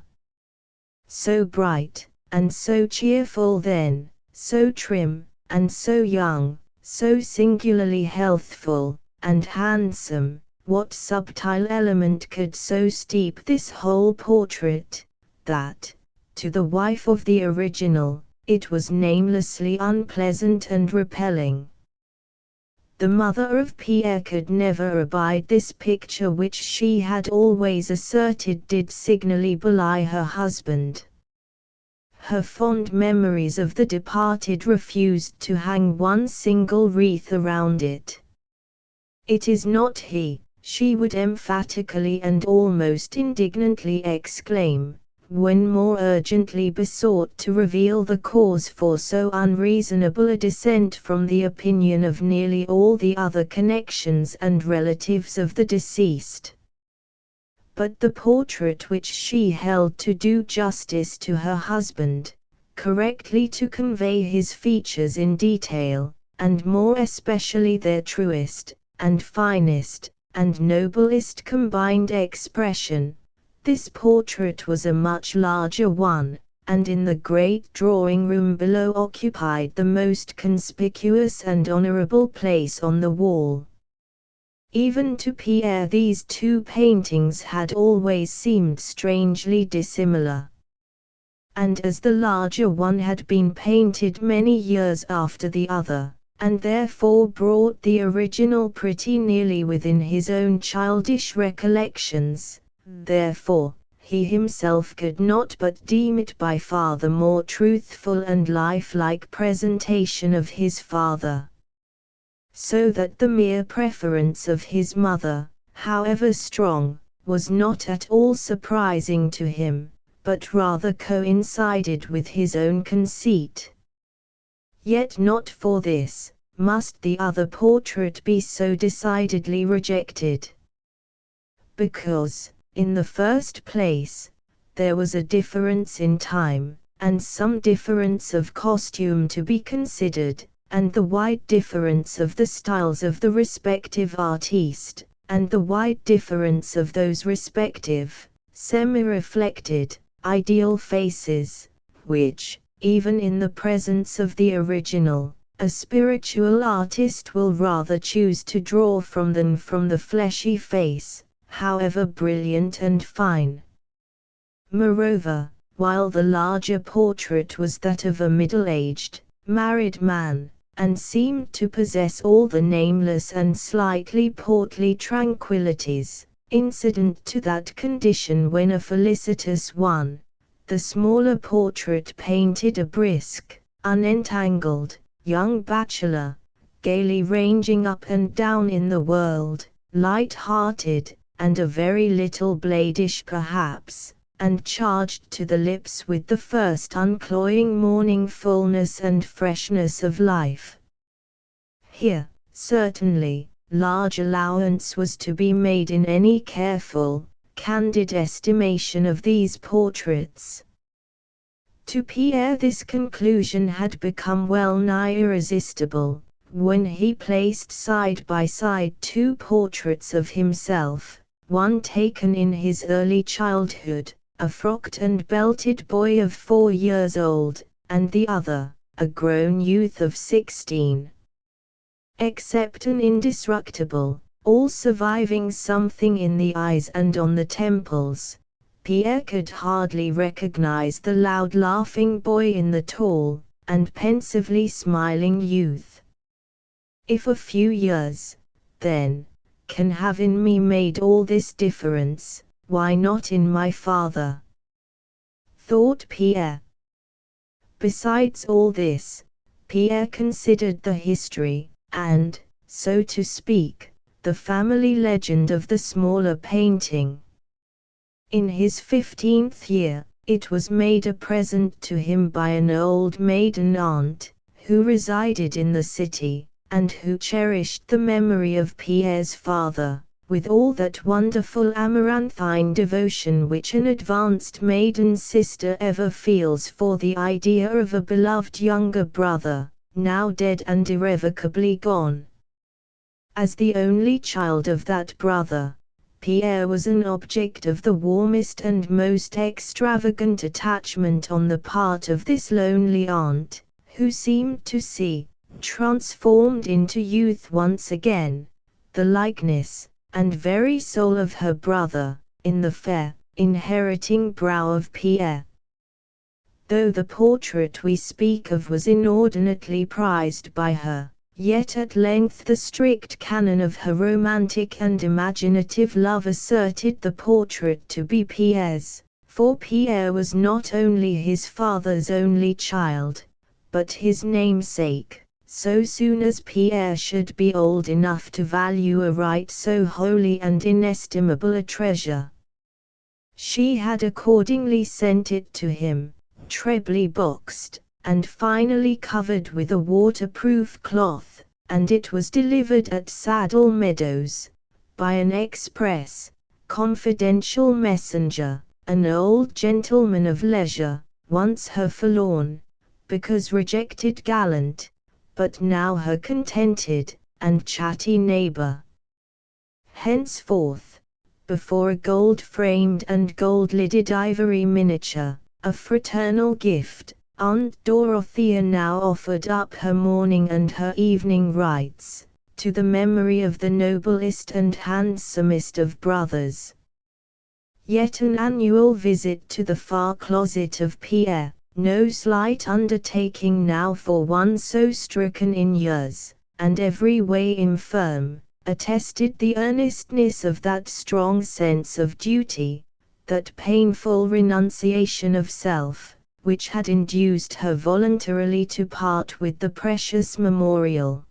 So bright, and so cheerful then, so trim, and so young, so singularly healthful, and handsome, what subtile element could so steep this whole portrait, that, to the wife of the original, it was namelessly unpleasant and repelling. The mother of Pierre could never abide this picture which she had always asserted did signally belie her husband. Her fond memories of the departed refused to hang one single wreath around it. It is not he, she would emphatically and almost indignantly exclaim, when more urgently besought to reveal the cause for so unreasonable a dissent from the opinion of nearly all the other connections and relatives of the deceased. But the portrait which she held to do justice to her husband, correctly to convey his features in detail, and more especially their truest, and finest, and noblest combined expression, this portrait was a much larger one, and in the great drawing-room below occupied the most conspicuous and honorable place on the wall. Even to Pierre these two paintings had always seemed strangely dissimilar. And as the larger one had been painted many years after the other, and therefore brought the original pretty nearly within his own childish recollections, therefore, he himself could not but deem it by far the more truthful and lifelike presentation of his father. So that the mere preference of his mother, however strong, was not at all surprising to him, but rather coincided with his own conceit. Yet not for this, must the other portrait be so decidedly rejected. Because, in the first place, there was a difference in time, and some difference of costume to be considered, and the wide difference of the styles of the respective artiste, and the wide difference of those respective, semi-reflected, ideal faces, which, even in the presence of the original, a spiritual artist will rather choose to draw from than from the fleshy face, however brilliant and fine. Moreover, while the larger portrait was that of a middle-aged, married man, and seemed to possess all the nameless and slightly portly tranquillities, incident to that condition when a felicitous one, the smaller portrait painted a brisk, unentangled, young bachelor, gaily ranging up and down in the world, light-hearted, and a very little bladish perhaps, and charged to the lips with the first uncloying morning fullness and freshness of life. Here, certainly, large allowance was to be made in any careful, candid estimation of these portraits. To Pierre this conclusion had become well nigh irresistible, when he placed side by side two portraits of himself, one taken in his early childhood, a frocked and belted boy of 4 years old, and the other, a grown youth of 16. Except an indestructible, all surviving something in the eyes and on the temples, Pierre could hardly recognize the loud laughing boy in the tall, and pensively smiling youth. If a few years, then, can have in me made all this difference, why not in my father? Thought Pierre. Besides all this, Pierre considered the history, and, so to speak, the family legend of the smaller painting. In his 15th year, it was made a present to him by an old maiden aunt, who resided in the city, and who cherished the memory of Pierre's father, with all that wonderful amaranthine devotion which an advanced maiden sister ever feels for the idea of a beloved younger brother, now dead and irrevocably gone. As the only child of that brother, Pierre was an object of the warmest and most extravagant attachment on the part of this lonely aunt, who seemed to see, transformed into youth once again, the likeness, and very soul of her brother, in the fair, inheriting brow of Pierre. Though the portrait we speak of was inordinately prized by her, yet at length the strict canon of her romantic and imaginative love asserted the portrait to be Pierre's, for Pierre was not only his father's only child, but his namesake, so soon as Pierre should be old enough to value a right so holy and inestimable a treasure. She had accordingly sent it to him, trebly boxed, and finally covered with a waterproof cloth, and it was delivered at Saddle Meadows, by an express, confidential messenger, an old gentleman of leisure, once her forlorn, because rejected gallant, but now her contented, and chatty neighbor. Henceforth, before a gold-framed and gold-lidded ivory miniature, a fraternal gift, Aunt Dorothea now offered up her morning and her evening rites, to the memory of the noblest and handsomest of brothers. Yet an annual visit to the far closet of Pierre, no slight undertaking now for one so stricken in years, and every way infirm, attested the earnestness of that strong sense of duty, that painful renunciation of self, which had induced her voluntarily to part with the precious memorial.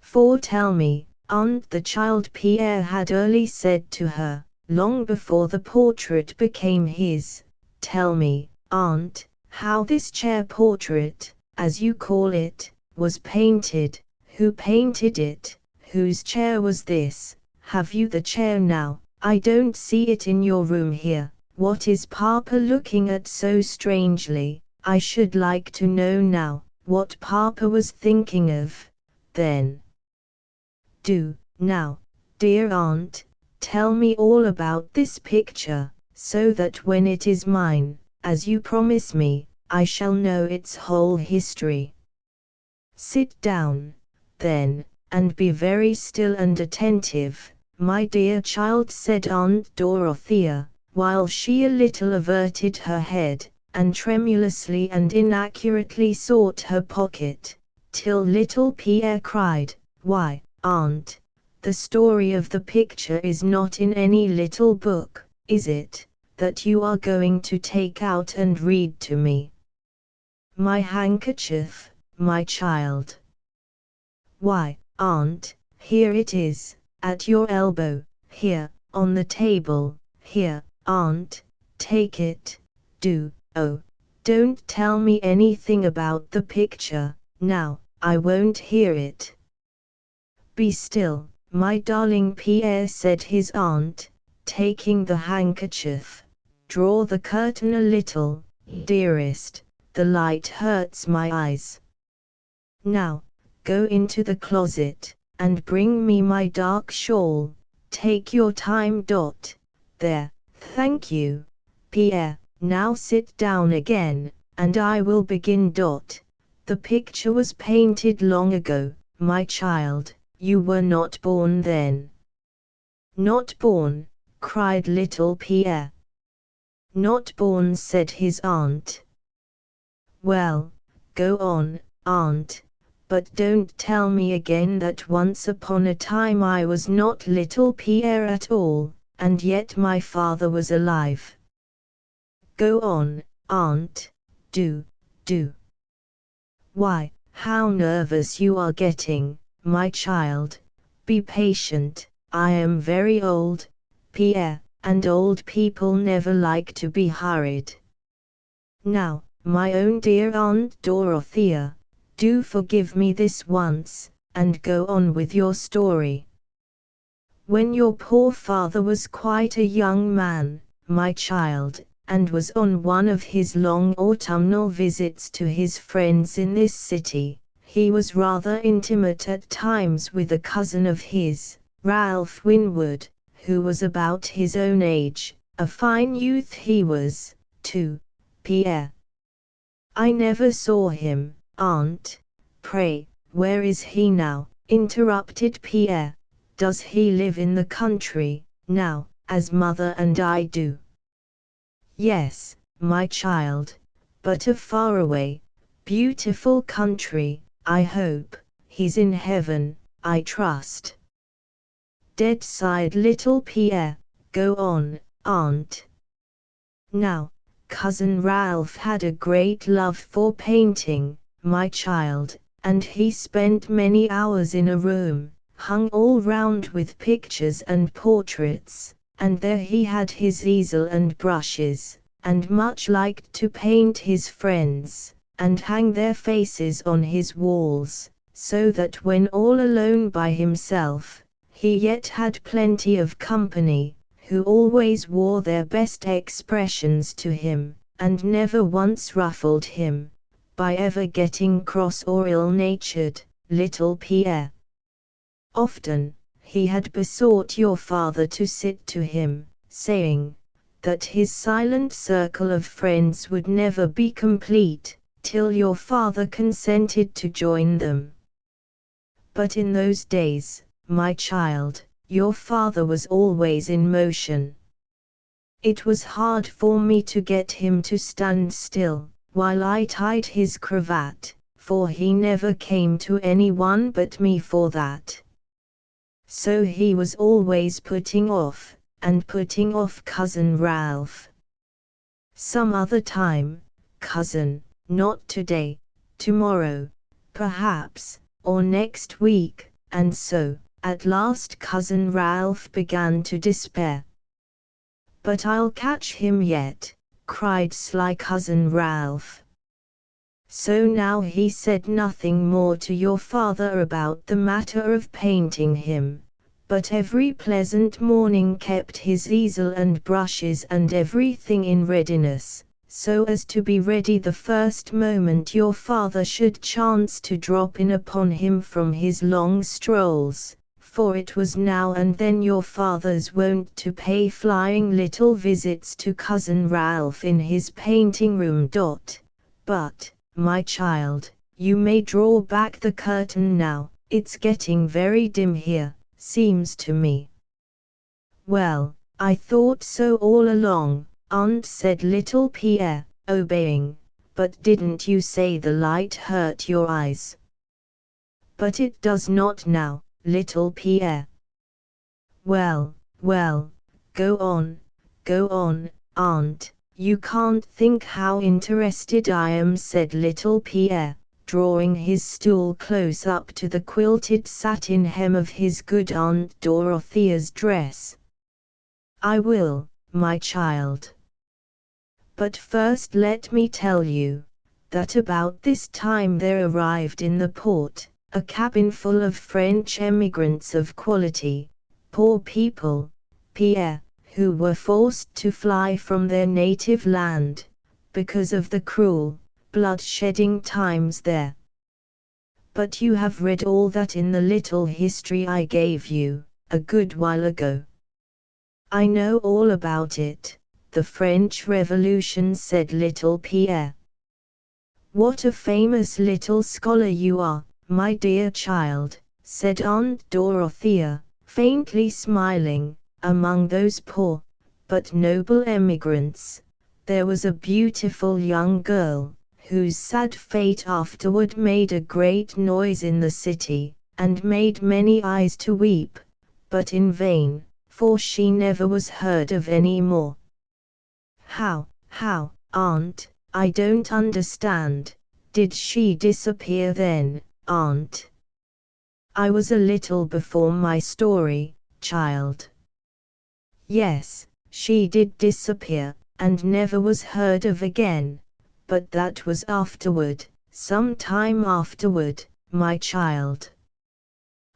For tell me, aunt, the child Pierre had early said to her, long before the portrait became his, tell me, aunt, how this chair portrait, as you call it, was painted, who painted it, whose chair was this, have you the chair now? I don't see it in your room here. What is Papa looking at so strangely? I should like to know now, what Papa was thinking of, then. Do, now, dear aunt, tell me all about this picture, so that when it is mine, as you promise me, I shall know its whole history. Sit down, then, and be very still and attentive, my dear child, said Aunt Dorothea, while she a little averted her head, and tremulously and inaccurately sought her pocket, till little Pierre cried, why, aunt, the story of the picture is not in any little book, is it, that you are going to take out and read to me? My handkerchief, my child. Why, aunt, here it is, at your elbow, here, on the table. Here, Aunt, take it, do. Oh, don't tell me anything about the picture, now, I won't hear it. Be still, my darling Pierre, said his aunt, taking the handkerchief. Draw the curtain a little, dearest, the light hurts my eyes. Now, go into the closet, and bring me my dark shawl. Take your time. There, thank you, Pierre, now sit down again, and I will begin. The picture was painted long ago, my child, you were not born then. Not born, cried little Pierre. Not born, said his aunt. Well, go on, aunt, but don't tell me again that once upon a time I was not little Pierre at all, and yet my father was alive. Go on, aunt, do. Why, how nervous you are getting, my child. Be patient, I am very old, Pierre, and old people never like to be hurried. Now, my own dear Aunt Dorothea, do forgive me this once, and go on with your story. When your poor father was quite a young man, my child, and was on one of his long autumnal visits to his friends in this city, he was rather intimate at times with a cousin of his, Ralph Winwood, who was about his own age. A fine youth he was, too, Pierre. I never saw him, aunt. Pray, where is he now? Interrupted Pierre. Does he live in the country, now, as mother and I do? Yes, my child, but a faraway, beautiful country, I hope. He's in heaven, I trust. Dead, sighed little Pierre. Go on, aunt. Now, Cousin Ralph had a great love for painting, my child, and he spent many hours in a room, hung all round with pictures and portraits, and there he had his easel and brushes, and much liked to paint his friends, and hang their faces on his walls, so that when all alone by himself, he yet had plenty of company, who always wore their best expressions to him, and never once ruffled him, by ever getting cross or ill-natured, little Pierre. Often, he had besought your father to sit to him, saying, that his silent circle of friends would never be complete, till your father consented to join them. But in those days, my child, your father was always in motion. It was hard for me to get him to stand still, while I tied his cravat, for he never came to anyone but me for that. So he was always putting off Cousin Ralph. Some other time, cousin, not today, tomorrow, perhaps, or next week, and so, at last Cousin Ralph began to despair. But I'll catch him yet, cried sly Cousin Ralph. So now he said nothing more to your father about the matter of painting him, but every pleasant morning kept his easel and brushes and everything in readiness, so as to be ready the first moment your father should chance to drop in upon him from his long strolls, for it was now and then your father's wont to pay flying little visits to Cousin Ralph in his painting room. But, my child, you may draw back the curtain now, it's getting very dim here, seems to me. Well, I thought so all along, aunt, said little Pierre, obeying, but didn't you say the light hurt your eyes? But it does not now, little Pierre. Well, go on, aunt, you can't think how interested I am, said little Pierre, drawing his stool close up to the quilted satin hem of his good Aunt Dorothea's dress. I will, my child. But first let me tell you, that about this time there arrived in the port, a cabin full of French emigrants of quality, poor people, Pierre, who were forced to fly from their native land, because of the cruel, blood-shedding times there. But you have read all that in the little history I gave you, a good while ago. I know all about it, the French Revolution, said little Pierre. What a famous little scholar you are, my dear child, said Aunt Dorothea, faintly smiling. Among those poor, but noble emigrants, there was a beautiful young girl, whose sad fate afterward made a great noise in the city, and made many eyes to weep, but in vain, for she never was heard of any more. How, Aunt, I don't understand. Did she disappear then, Aunt? I was a little before my story, child. Yes, she did disappear, and never was heard of again, but that was afterward, some time afterward, my child.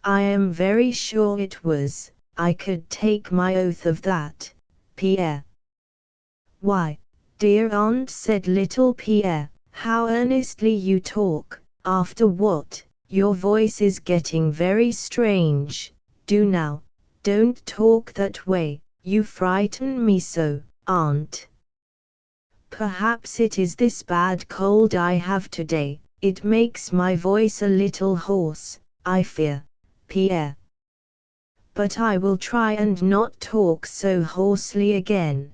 I am very sure it was, I could take my oath of that, Pierre. Why, dear aunt, said little Pierre, how earnestly you talk, after what, your voice is getting very strange. Do now, don't talk that way, you frighten me so, aunt. Perhaps it is this bad cold I have today, it makes my voice a little hoarse, I fear, Pierre. But I will try and not talk so hoarsely again.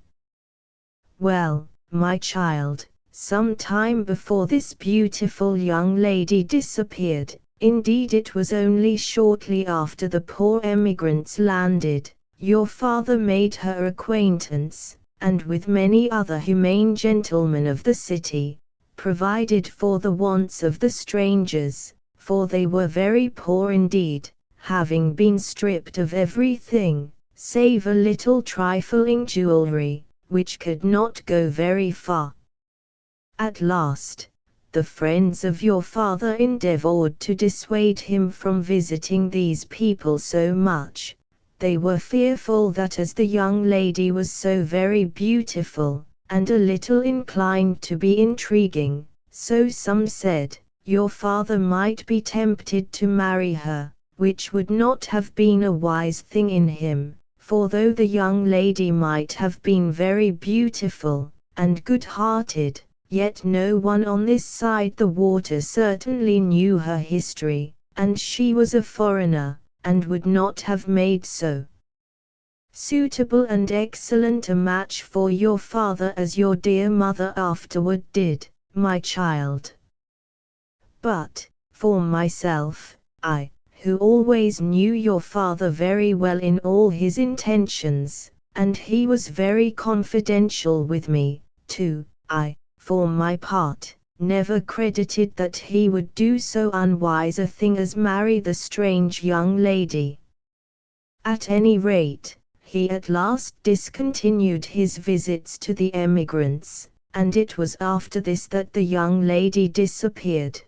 Well, my child, some time before this beautiful young lady disappeared, indeed it was only shortly after the poor emigrants landed, your father made her acquaintance, and with many other humane gentlemen of the city, provided for the wants of the strangers, for they were very poor indeed, having been stripped of everything, save a little trifling jewelry, which could not go very far. At last, the friends of your father endeavored to dissuade him from visiting these people so much. They were fearful that as the young lady was so very beautiful, and a little inclined to be intriguing, so some said, your father might be tempted to marry her, which would not have been a wise thing in him, for though the young lady might have been very beautiful, and good-hearted, yet no one on this side the water certainly knew her history, and she was a foreigner, and would not have made so suitable and excellent a match for your father as your dear mother afterward did, my child. But, for myself, I, who always knew your father very well in all his intentions, and he was very confidential with me, too, I, for my part, never credited that he would do so unwise a thing as marry the strange young lady. At any rate, he at last discontinued his visits to the emigrants, and it was after this that the young lady disappeared.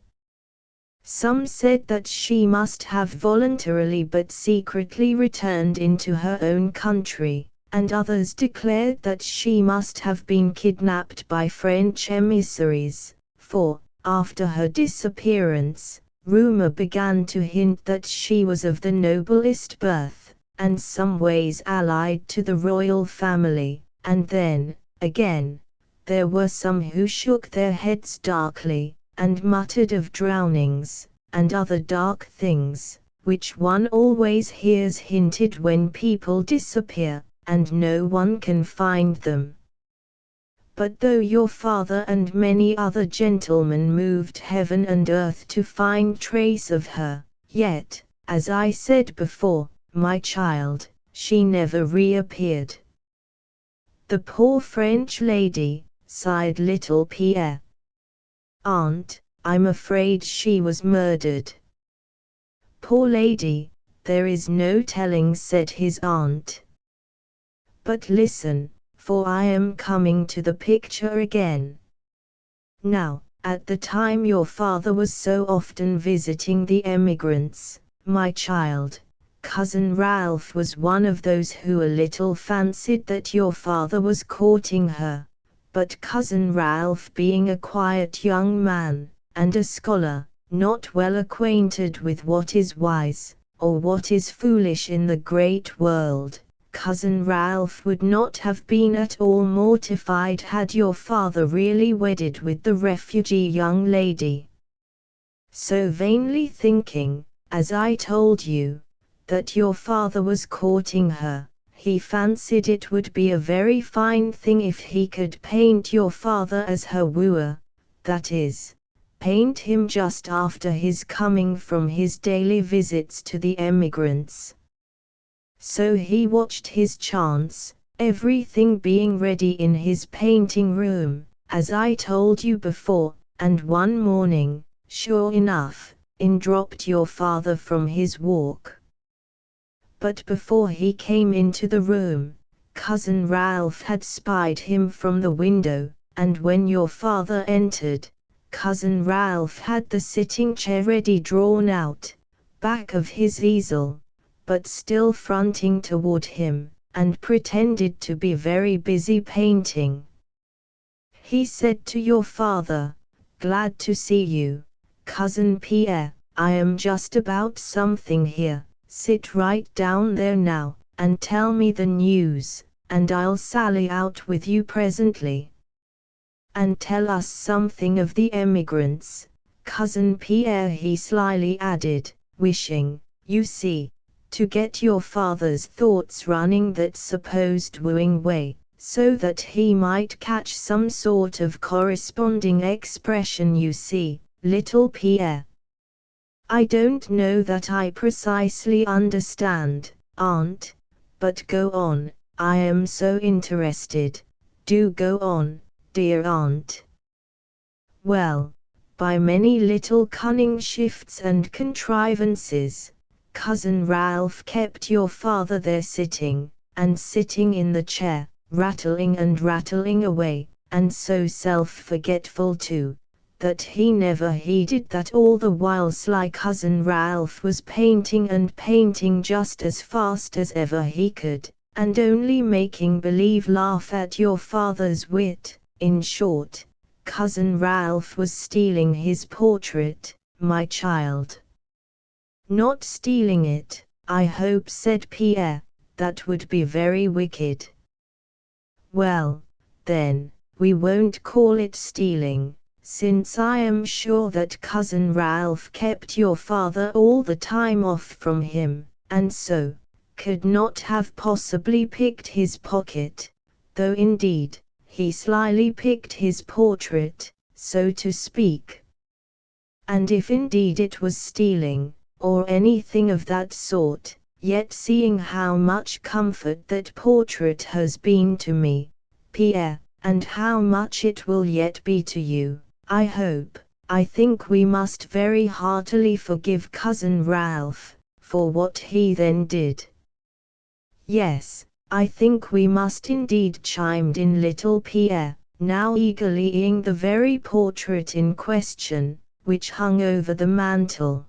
Some said that she must have voluntarily but secretly returned into her own country, and others declared that she must have been kidnapped by French emissaries, for, after her disappearance, rumor began to hint that she was of the noblest birth, and some ways allied to the royal family, and then, again, there were some who shook their heads darkly, and muttered of drownings, and other dark things, which one always hears hinted when people disappear, and no one can find them. But though your father and many other gentlemen moved heaven and earth to find trace of her, yet, as I said before, my child, she never reappeared. The poor French lady, sighed little Pierre. Aunt, I'm afraid she was murdered. Poor lady, there is no telling, said his aunt. But listen, for I am coming to the picture again. Now, at the time your father was so often visiting the emigrants, my child, Cousin Ralph was one of those who a little fancied that your father was courting her, but Cousin Ralph being a quiet young man, and a scholar, not well acquainted with what is wise, or what is foolish in the great world, Cousin Ralph would not have been at all mortified had your father really wedded with the refugee young lady. So vainly thinking, as I told you, that your father was courting her, he fancied it would be a very fine thing if he could paint your father as her wooer, that is, paint him just after his coming from his daily visits to the emigrants. So he watched his chance, everything being ready in his painting room, as I told you before, and one morning, sure enough, in dropped your father from his walk. But before he came into the room, Cousin Ralph had spied him from the window, and when your father entered, Cousin Ralph had the sitting chair ready drawn out, back of his easel, but still fronting toward him, and pretended to be very busy painting. He said to your father, "Glad to see you, Cousin Pierre, I am just about something here, sit right down there now, and tell me the news, and I'll sally out with you presently. And tell us something of the emigrants, Cousin Pierre," he slyly added, wishing, you see, to get your father's thoughts running that supposed wooing way, so that he might catch some sort of corresponding expression. You see, little Pierre. I don't know that I precisely understand, aunt, but go on, I am so interested, do go on, dear aunt. Well, by many little cunning shifts and contrivances, Cousin Ralph kept your father there sitting, and sitting in the chair, rattling and rattling away, and so self-forgetful too, that he never heeded that all the while sly Cousin Ralph was painting and painting just as fast as ever he could, and only making believe laugh at your father's wit. In short, Cousin Ralph was stealing his portrait, my child. Not stealing it, I hope, said Pierre, that would be very wicked. Well, then, we won't call it stealing, since I am sure that Cousin Ralph kept your father all the time off from him, and so, could not have possibly picked his pocket, though indeed, he slyly picked his portrait, so to speak. And if indeed it was stealing, or anything of that sort, yet seeing how much comfort that portrait has been to me, Pierre, and how much it will yet be to you, I think we must very heartily forgive Cousin Ralph, for what he then did. Yes, I think we must indeed, chimed in little Pierre, now eagerly eyeing the very portrait in question, which hung over the mantel.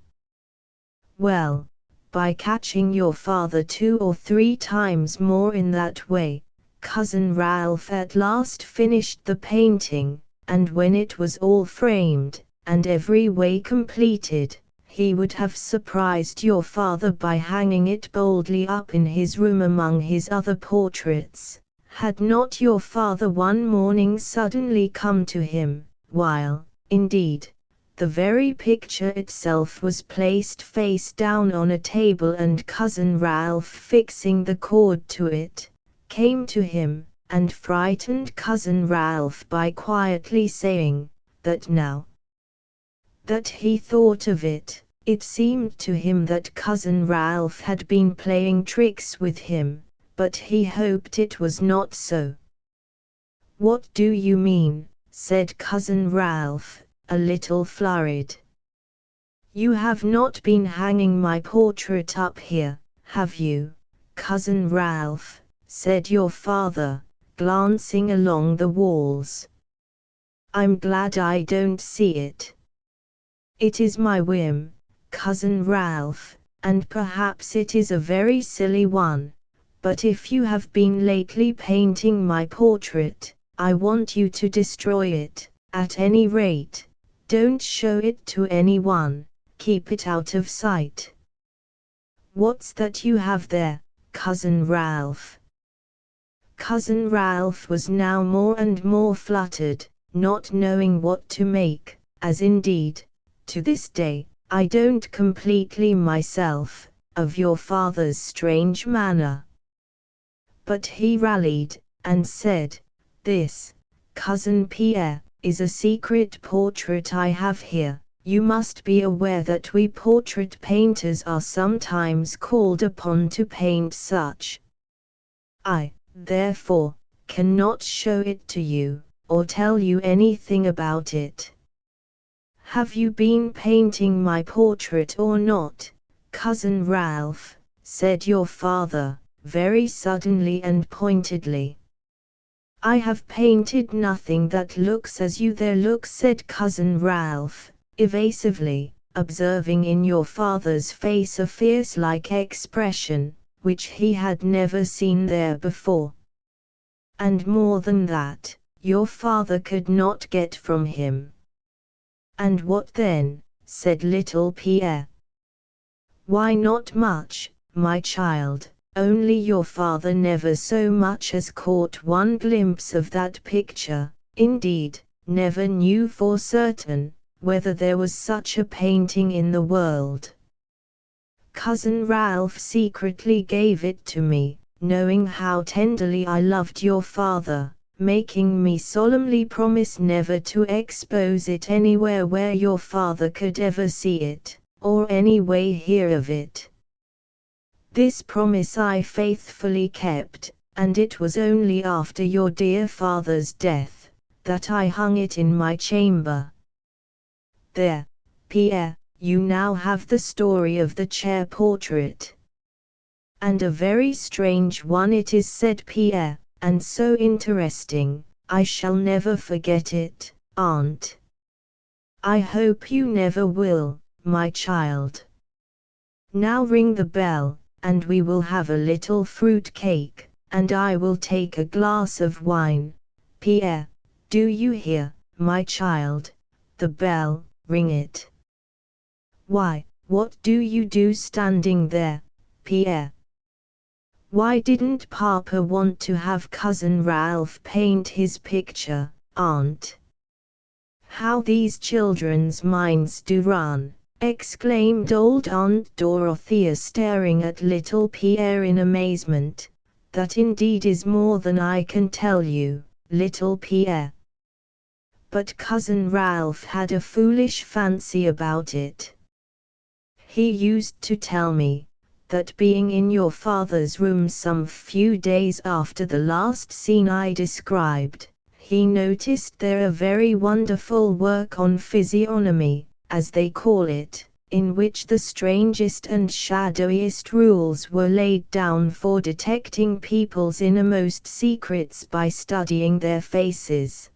Well, by catching your father 2 or 3 times more in that way, Cousin Ralph at last finished the painting, and when it was all framed, and every way completed, he would have surprised your father by hanging it boldly up in his room among his other portraits, had not your father one morning suddenly come to him, while, indeed, the very picture itself was placed face down on a table, and Cousin Ralph, fixing the cord to it, came to him, and frightened Cousin Ralph by quietly saying, that now that he thought of it, it seemed to him that Cousin Ralph had been playing tricks with him, but he hoped it was not so. What do you mean? Said Cousin Ralph, a little flurried. You have not been hanging my portrait up here, have you, Cousin Ralph? said your father, glancing along the walls. I'm glad I don't see it. It is my whim, Cousin Ralph, and perhaps it is a very silly one, but if you have been lately painting my portrait, I want you to destroy it. At any rate, don't show it to anyone, keep it out of sight. What's that you have there, Cousin Ralph? Cousin Ralph was now more and more fluttered, not knowing what to make, as indeed, to this day, I don't completely myself, of your father's strange manner. But he rallied, and said, "This, Cousin Pierre, is a secret portrait I have here. You must be aware that we portrait painters are sometimes called upon to paint such. I, therefore, cannot show it to you, or tell you anything about it." "Have you been painting my portrait or not, Cousin Ralph?" said your father, very suddenly and pointedly. "I have painted nothing that looks as you there look," said Cousin Ralph, evasively, observing in your father's face a fierce-like expression, which he had never seen there before. And more than that, your father could not get from him. "And what then?" said little Pierre. "Why, not much, my child, only your father never so much as caught one glimpse of that picture, indeed, never knew for certain whether there was such a painting in the world. Cousin Ralph secretly gave it to me, knowing how tenderly I loved your father, making me solemnly promise never to expose it anywhere where your father could ever see it, or any way hear of it. This promise I faithfully kept, and it was only after your dear father's death that I hung it in my chamber. There, Pierre, you now have the story of the chair portrait. And a very strange one it is," said Pierre, "and so interesting, I shall never forget it, aunt." "I hope you never will, my child. Now ring the bell, and we will have a little fruit cake, and I will take a glass of wine. Pierre, do you hear, my child? The bell, ring it." "Why, what do you do standing there, Pierre? Why didn't Papa want to have Cousin Ralph paint his picture, aunt?" "How these children's minds do run!" exclaimed old Aunt Dorothea, staring at little Pierre in amazement. "That indeed is more than I can tell you, little Pierre. But Cousin Ralph had a foolish fancy about it. He used to tell me that being in your father's room some few days after the last scene I described, he noticed there a very wonderful work on physiognomy, as they call it, in which the strangest and shadowiest rules were laid down for detecting people's innermost secrets by studying their faces.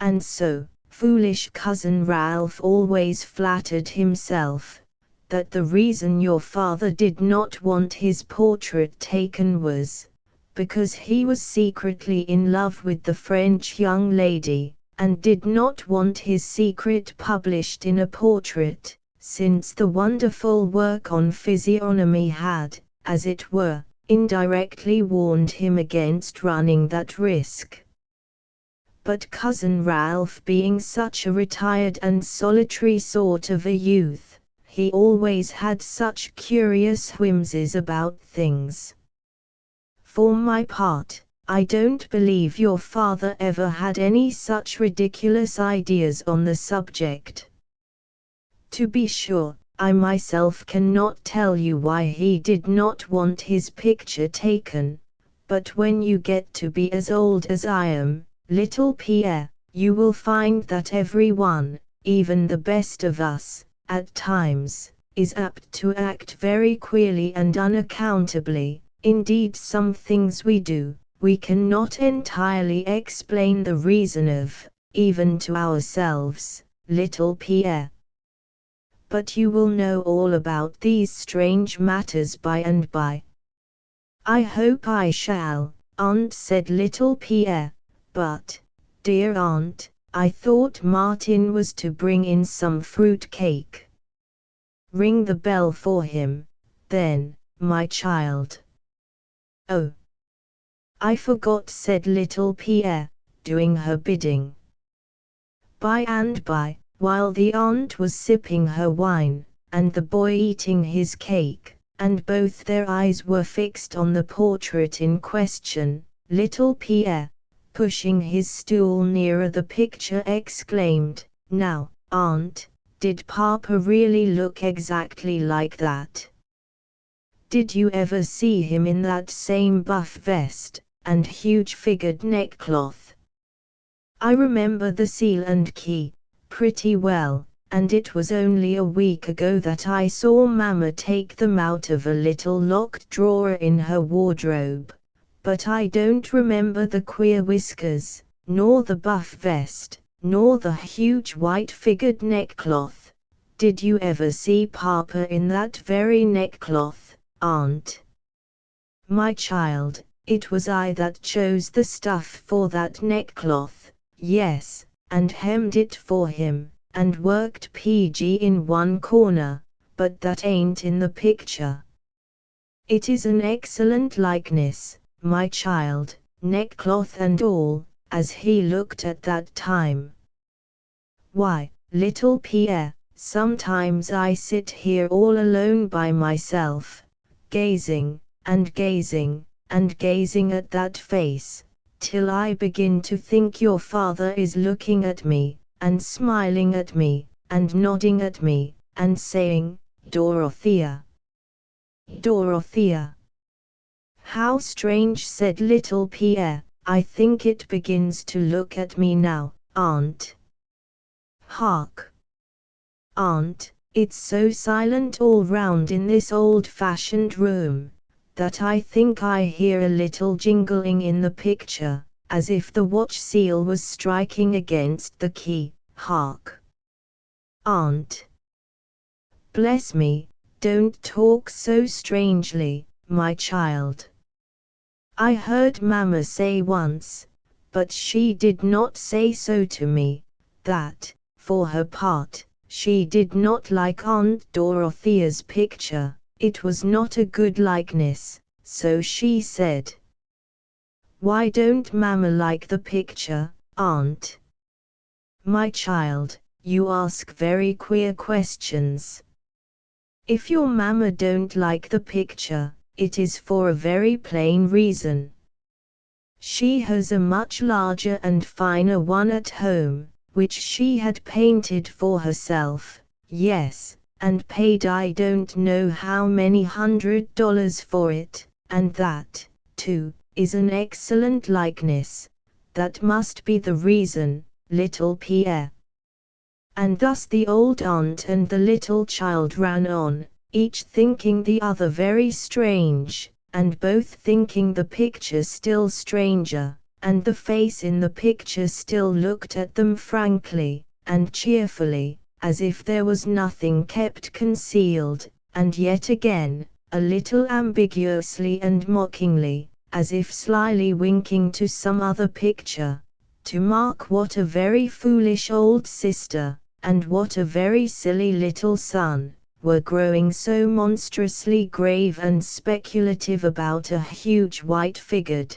And so, foolish Cousin Ralph always flattered himself that the reason your father did not want his portrait taken was because he was secretly in love with the French young lady, and did not want his secret published in a portrait, since the wonderful work on physiognomy had, as it were, indirectly warned him against running that risk. But Cousin Ralph, being such a retired and solitary sort of a youth, he always had such curious whimsies about things. For my part, I don't believe your father ever had any such ridiculous ideas on the subject. To be sure, I myself cannot tell you why he did not want his picture taken, but when you get to be as old as I am, little Pierre, you will find that every one, even the best of us, at times, is apt to act very queerly and unaccountably, Indeed, some things we do, we cannot entirely explain the reason of, even to ourselves, little Pierre. But you will know all about these strange matters by and by. I hope I shall, Aunt, said little Pierre, but, dear Aunt, I thought Martin was to bring in some fruit cake. Ring the bell for him, then, my child. Oh, I forgot, said little Pierre, doing her bidding. By and by, while the aunt was sipping her wine, and the boy eating his cake, and both their eyes were fixed on the portrait in question, little Pierre, pushing his stool nearer the picture, exclaimed, "Now, Aunt, did Papa really look exactly like that? Did you ever see him in that same buff vest, and huge figured neckcloth? I remember the seal and key pretty well, and it was only a week ago that I saw Mama take them out of a little locked drawer in her wardrobe, but I don't remember the queer whiskers, nor the buff vest, nor the huge white figured neckcloth. Did you ever see Papa in that very neckcloth, Aunt?" "My child, it was I that chose the stuff for that neckcloth, yes, and hemmed it for him, and worked PG in one corner, but that ain't in the picture. It is an excellent likeness, my child, neckcloth and all, as he looked at that time. Why, little Pierre, sometimes I sit here all alone by myself, gazing, and gazing, and gazing at that face, till I begin to think your father is looking at me, and smiling at me, and nodding at me, and saying, 'Dorothea, Dorothea.'" "How strange," said little Pierre. "I think it begins to look at me now, Aunt. Hark! Aunt, it's so silent all round in this old-fashioned room, that I think I hear a little jingling in the picture, as if the watch seal was striking against the key. Hark! Aunt. Bless me, don't talk so strangely, my child. I heard Mamma say once, but she did not say so to me, that, for her part, she did not like Aunt Dorothea's picture, it was not a good likeness, so she said." "Why don't Mamma like the picture, Aunt?" "My child, you ask very queer questions. If your Mamma don't like the picture, it is for a very plain reason. She has a much larger and finer one at home, which she had painted for herself, yes, and paid I don't know how many $100 for it, and that, too, is an excellent likeness. That must be the reason, little Pierre." And thus the old aunt and the little child ran on, each thinking the other very strange, and both thinking the picture still stranger, and the face in the picture still looked at them frankly, and cheerfully, as if there was nothing kept concealed, and yet again, a little ambiguously and mockingly, as if slyly winking to some other picture, to mark what a very foolish old sister, and what a very silly little son, were growing so monstrously grave and speculative about a huge white-figured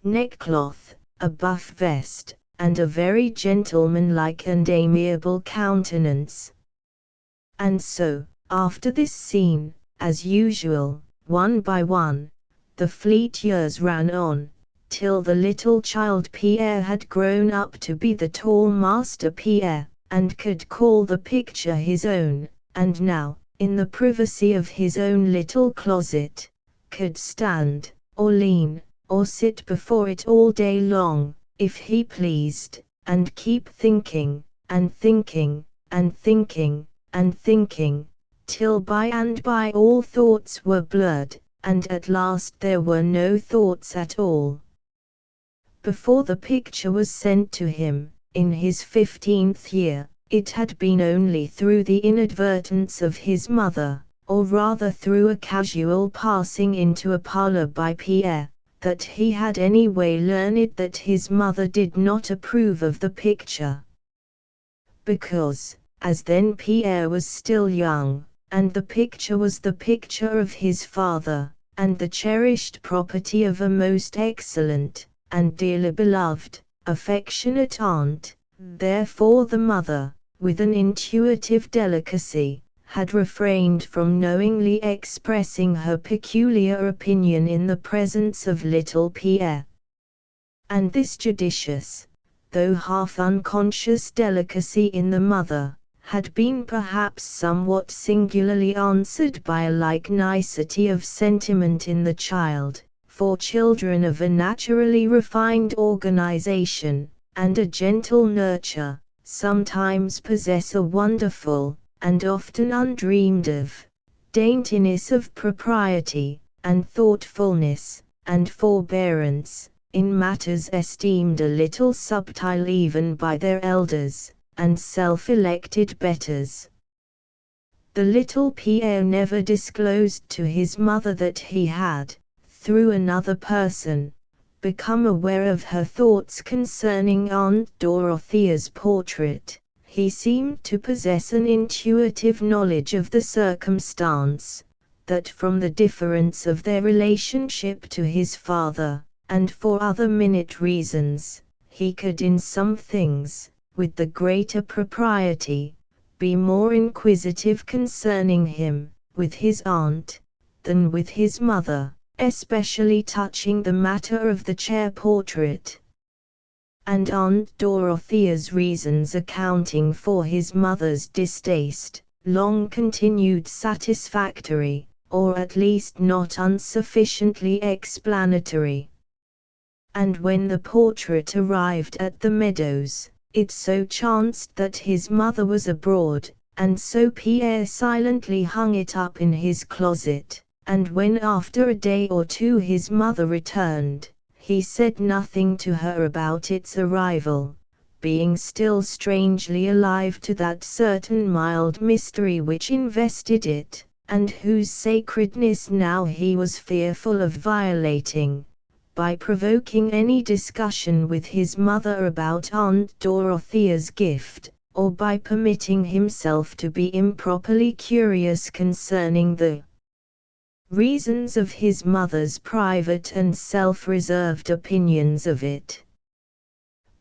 neckcloth, a buff vest, and a very gentlemanlike and amiable countenance. And so, after this scene, as usual, one by one, the fleet years ran on, till the little child Pierre had grown up to be the tall Master Pierre, and could call the picture his own, and now, in the privacy of his own little closet, could stand, or lean, or sit before it all day long, if he pleased, and keep thinking, and thinking, and thinking, and thinking, till by and by all thoughts were blurred, and at last there were no thoughts at all. Before the picture was sent to him, in his 15th year, it had been only through the inadvertence of his mother, or rather through a casual passing into a parlor by Pierre, that he had anyway learned that his mother did not approve of the picture. Because, as then Pierre was still young, and the picture was the picture of his father, and the cherished property of a most excellent, and dearly beloved, affectionate aunt, therefore the mother, with an intuitive delicacy, had refrained from knowingly expressing her peculiar opinion in the presence of little Pierre. And this judicious, though half unconscious delicacy in the mother, had been perhaps somewhat singularly answered by a like nicety of sentiment in the child, for children of a naturally refined organization, and a gentle nurture, sometimes possess a wonderful, and often undreamed of, daintiness of propriety, and thoughtfulness, and forbearance, in matters esteemed a little subtile even by their elders, and self-elected betters. The little Pierre never disclosed to his mother that he had, through another person, become aware of her thoughts concerning Aunt Dorothea's portrait. He seemed to possess an intuitive knowledge of the circumstance, that from the difference of their relationship to his father, and for other minute reasons, he could in some things, with the greater propriety, be more inquisitive concerning him, with his aunt, than with his mother, especially touching the matter of the chair portrait. And Aunt Dorothea's reasons accounting for his mother's distaste, long continued satisfactory, or at least not insufficiently explanatory. And when the portrait arrived at the Meadows, it so chanced that his mother was abroad, and so Pierre silently hung it up in his closet, and when after a day or two his mother returned, he said nothing to her about its arrival, being still strangely alive to that certain mild mystery which invested it, and whose sacredness now he was fearful of violating, by provoking any discussion with his mother about Aunt Dorothea's gift, or by permitting himself to be improperly curious concerning the reasons of his mother's private and self-reserved opinions of it.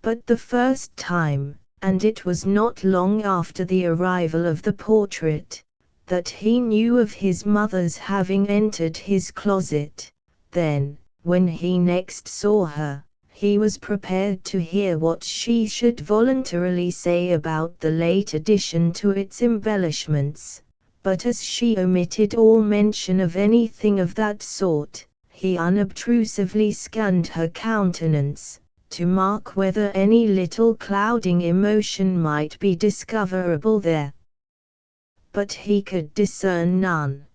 But the first time, and it was not long after the arrival of the portrait, that he knew of his mother's having entered his closet, then, when he next saw her, he was prepared to hear what she should voluntarily say about the late addition to its embellishments, but as she omitted all mention of anything of that sort, he unobtrusively scanned her countenance, to mark whether any little clouding emotion might be discoverable there. But he could discern none.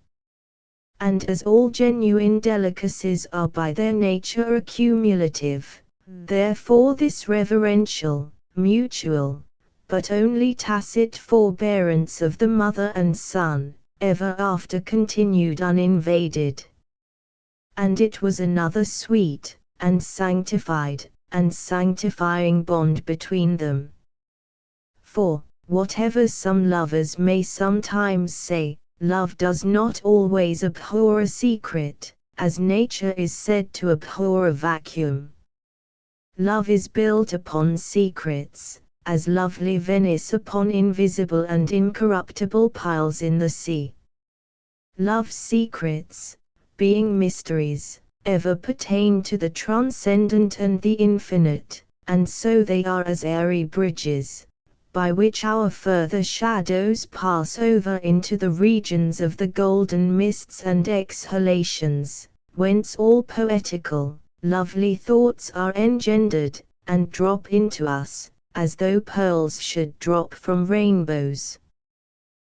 And as all genuine delicacies are by their nature accumulative, therefore this reverential, mutual, but only tacit forbearance of the mother and son, ever after continued uninvaded. And it was another sweet, and sanctified, and sanctifying bond between them. For, whatever some lovers may sometimes say, love does not always abhor a secret, as nature is said to abhor a vacuum. Love is built upon secrets, as lovely Venice upon invisible and incorruptible piles in the sea. Love's secrets, being mysteries, ever pertain to the transcendent and the infinite, and so they are as airy bridges, by which our further shadows pass over into the regions of the golden mists and exhalations, whence all poetical, lovely thoughts are engendered, and drop into us, as though pearls should drop from rainbows.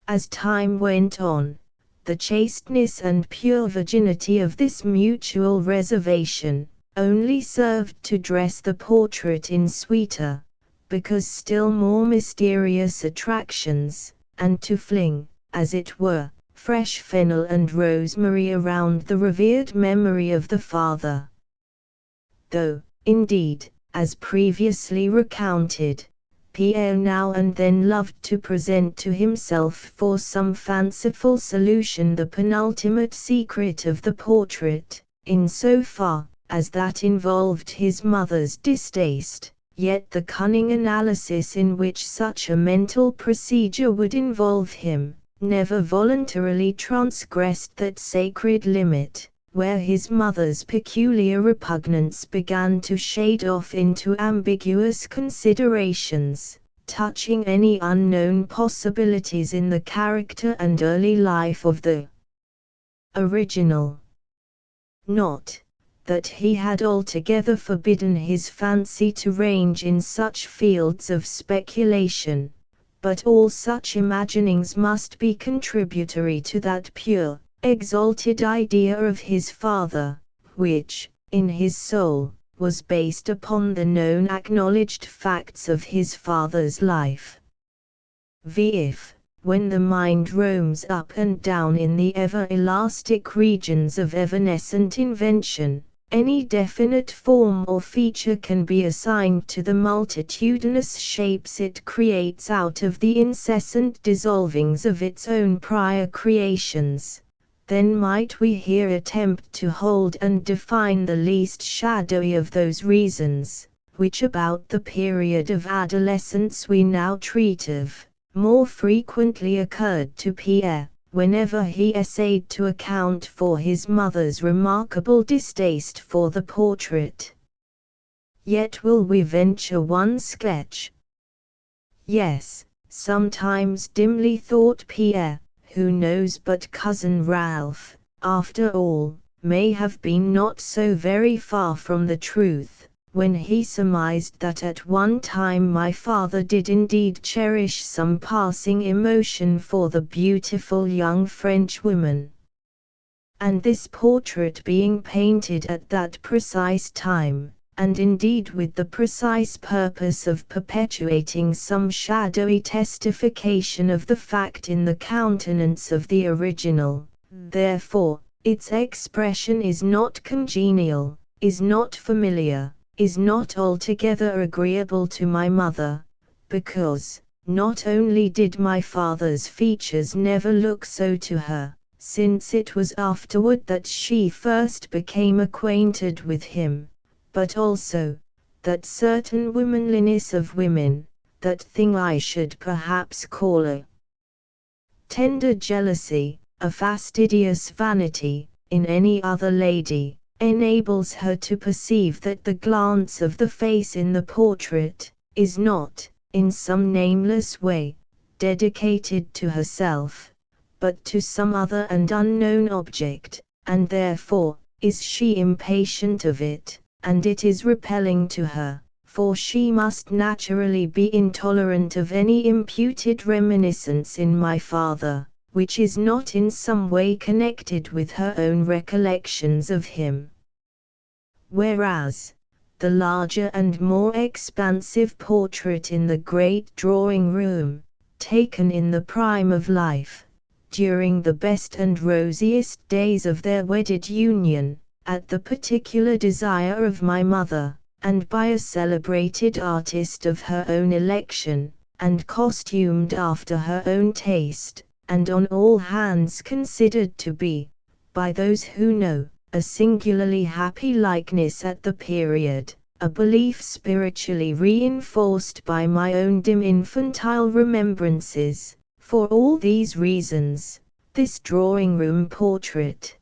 As time went on, the chasteness and pure virginity of this mutual reservation only served to dress the portrait in sweeter, because still more mysterious attractions, and to fling, as it were, fresh fennel and rosemary around the revered memory of the father. Though, indeed, as previously recounted, Pierre now and then loved to present to himself for some fanciful solution the penultimate secret of the portrait, in so far as that involved his mother's distaste, yet the cunning analysis in which such a mental procedure would involve him, never voluntarily transgressed that sacred limit, where his mother's peculiar repugnance began to shade off into ambiguous considerations, touching any unknown possibilities in the character and early life of the original. Not that he had altogether forbidden his fancy to range in such fields of speculation, but all such imaginings must be contributory to that pure, exalted idea of his father, which, in his soul, was based upon the known acknowledged facts of his father's life. If, when the mind roams up and down in the ever-elastic regions of evanescent invention, any definite form or feature can be assigned to the multitudinous shapes it creates out of the incessant dissolvings of its own prior creations, then might we here attempt to hold and define the least shadowy of those reasons, which about the period of adolescence we now treat of, more frequently occurred to Pierre, whenever he essayed to account for his mother's remarkable distaste for the portrait. Yet will we venture one sketch? Yes, sometimes dimly thought Pierre, who knows but cousin Ralph, after all, may have been not so very far from the truth, when he surmised that at one time my father did indeed cherish some passing emotion for the beautiful young Frenchwoman. And this portrait being painted at that precise time, and indeed with the precise purpose of perpetuating some shadowy testification of the fact in the countenance of the original, therefore, its expression is not congenial, is not familiar, is not altogether agreeable to my mother, because, not only did my father's features never look so to her, since it was afterward that she first became acquainted with him, but also, that certain womanliness of women, that thing I should perhaps call a tender jealousy, a fastidious vanity, in any other lady, enables her to perceive that the glance of the face in the portrait, is not, in some nameless way, dedicated to herself, but to some other and unknown object, and therefore, is she impatient of it, and it is repelling to her, for she must naturally be intolerant of any imputed reminiscence in my father, which is not in some way connected with her own recollections of him. Whereas, the larger and more expansive portrait in the great drawing-room, taken in the prime of life, during the best and rosiest days of their wedded union, at the particular desire of my mother, and by a celebrated artist of her own election, and costumed after her own taste, and on all hands considered to be, by those who know, a singularly happy likeness at the period, a belief spiritually reinforced by my own dim infantile remembrances. For all these reasons, this drawing-room portrait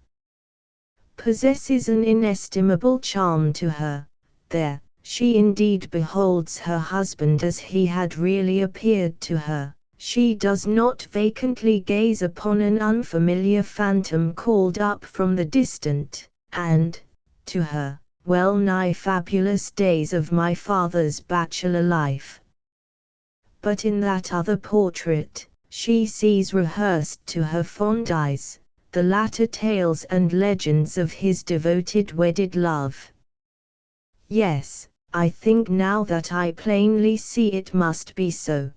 possesses an inestimable charm to her. There, she indeed beholds her husband as he had really appeared to her. She does not vacantly gaze upon an unfamiliar phantom called up from the distant, and, to her, well-nigh fabulous days of my father's bachelor life. But in that other portrait, she sees rehearsed to her fond eyes, the latter tales and legends of his devoted wedded love. Yes, I think now that I plainly see it must be so.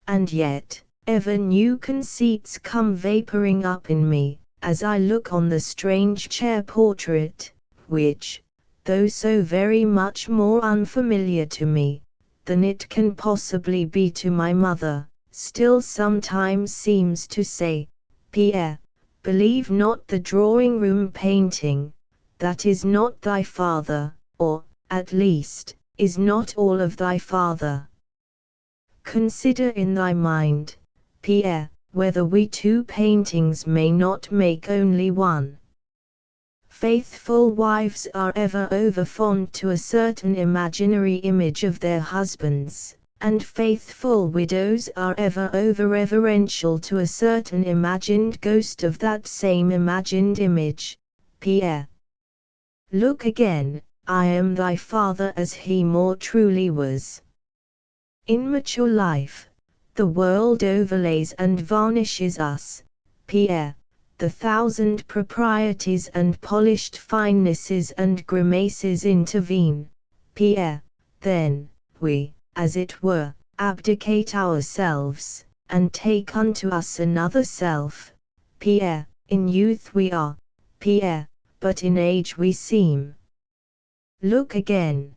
And yet, ever new conceits come vaporing up in me, as I look on the strange chair portrait, which, though so very much more unfamiliar to me than it can possibly be to my mother, still sometimes seems to say, Pierre, believe not the drawing-room painting, that is not thy father, or, at least, is not all of thy father. Consider in thy mind, Pierre, whether we two paintings may not make only one. Faithful wives are ever over fond to a certain imaginary image of their husbands, and faithful widows are ever over reverential to a certain imagined ghost of that same imagined image. Pierre, look again, I am thy father as he more truly was. In mature life, the world overlays and varnishes us, Pierre. The thousand proprieties and polished finenesses and grimaces intervene, Pierre. Then, we, as it were, abdicate ourselves, and take unto us another self, Pierre. In youth we are, Pierre, but in age we seem. Look again.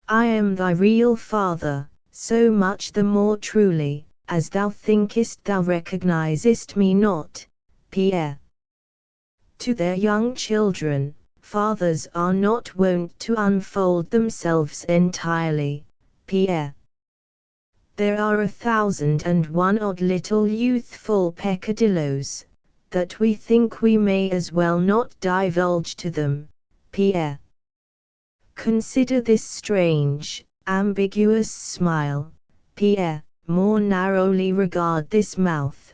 I am thy real father, so much the more truly, as thou thinkest thou recognizest me not, Pierre. To their young children, fathers are not wont to unfold themselves entirely, Pierre. There are 1,001 odd little youthful peccadilloes, that we think we may as well not divulge to them, Pierre. Consider this strange, ambiguous smile, Pierre, more narrowly regard this mouth.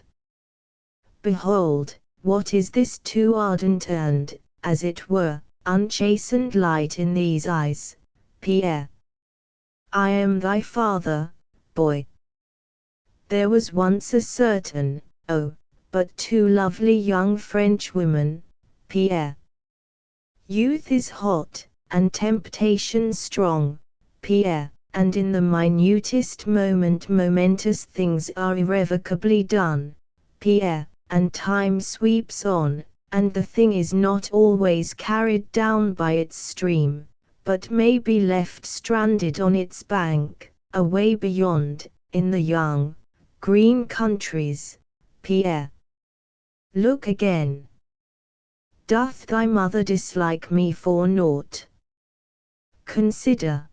Behold, what is this too ardent and, as it were, unchastened light in these eyes, Pierre? I am thy father, boy. There was once a certain, oh, but too lovely young Frenchwoman, Pierre. Youth is hot, and temptation strong, Pierre, and in the minutest moment momentous things are irrevocably done, Pierre. And time sweeps on, and the thing is not always carried down by its stream, but may be left stranded on its bank, away beyond, in the young, green countries, Pierre. Look again. Doth thy mother dislike me for naught? Consider.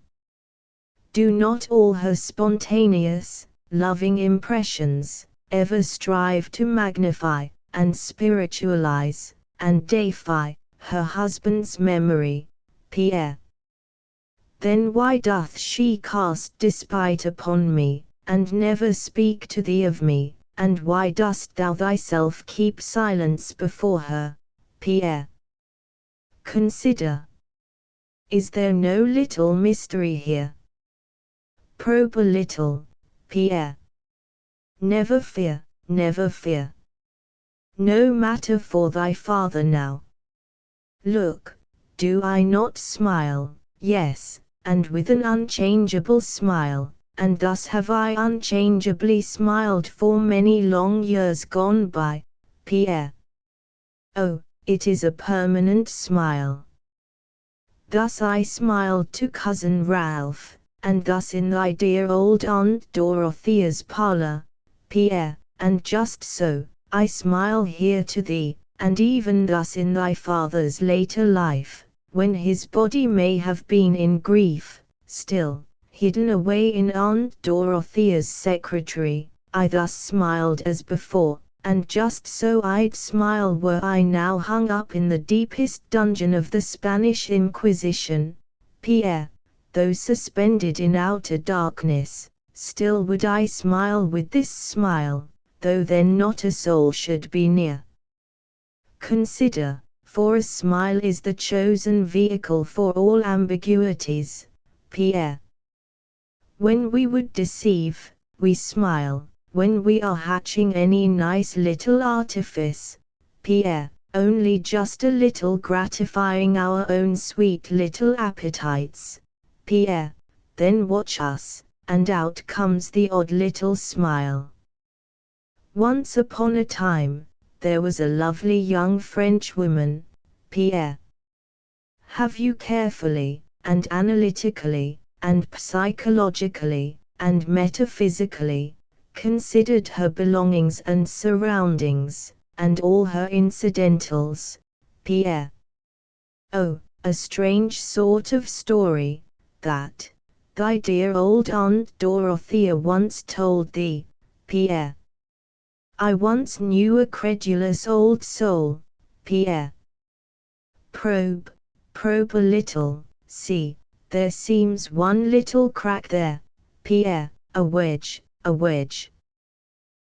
Do not all her spontaneous, loving impressions ever strive to magnify, and spiritualize, and deify, her husband's memory, Pierre? Then why doth she cast despite upon me, and never speak to thee of me, and why dost thou thyself keep silence before her, Pierre? Consider. Is there no little mystery here? Probe a little, Pierre. Never fear, never fear. No matter for thy father now. Look, do I not smile? Yes, and with an unchangeable smile, and thus have I unchangeably smiled for many long years gone by, Pierre. Oh, it is a permanent smile. Thus I smiled to cousin Ralph, and thus in thy dear old Aunt Dorothea's parlor, Pierre, and just so, I smile here to thee, and even thus in thy father's later life, when his body may have been in grief, still, hidden away in Aunt Dorothea's secretary, I thus smiled as before, and just so I'd smile were I now hung up in the deepest dungeon of the Spanish Inquisition, Pierre, though suspended in outer darkness. Still would I smile with this smile, though then not a soul should be near. Consider, for a smile is the chosen vehicle for all ambiguities, Pierre. When we would deceive, we smile, when we are hatching any nice little artifice, Pierre, only just a little gratifying our own sweet little appetites. Pierre, then watch us, and out comes the odd little smile. Once upon a time, there was a lovely young French woman, Pierre. Have you carefully, and analytically, and psychologically, and metaphysically, considered her belongings and surroundings, and all her incidentals, Pierre? Oh, a strange sort of story, that, thy dear old Aunt Dorothea once told thee, Pierre. I once knew a credulous old soul, Pierre. Probe a little, see, there seems one little crack there, Pierre, a wedge.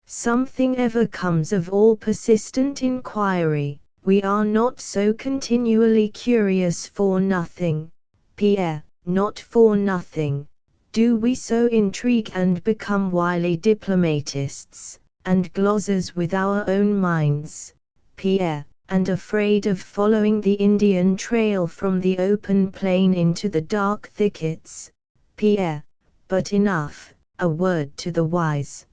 Something ever comes of all persistent inquiry. We are not so continually curious for nothing, Pierre, not for nothing. Do we so intrigue and become wily diplomatists, and glossers with our own minds, Pierre, and afraid of following the Indian trail from the open plain into the dark thickets, Pierre? But enough, a word to the wise.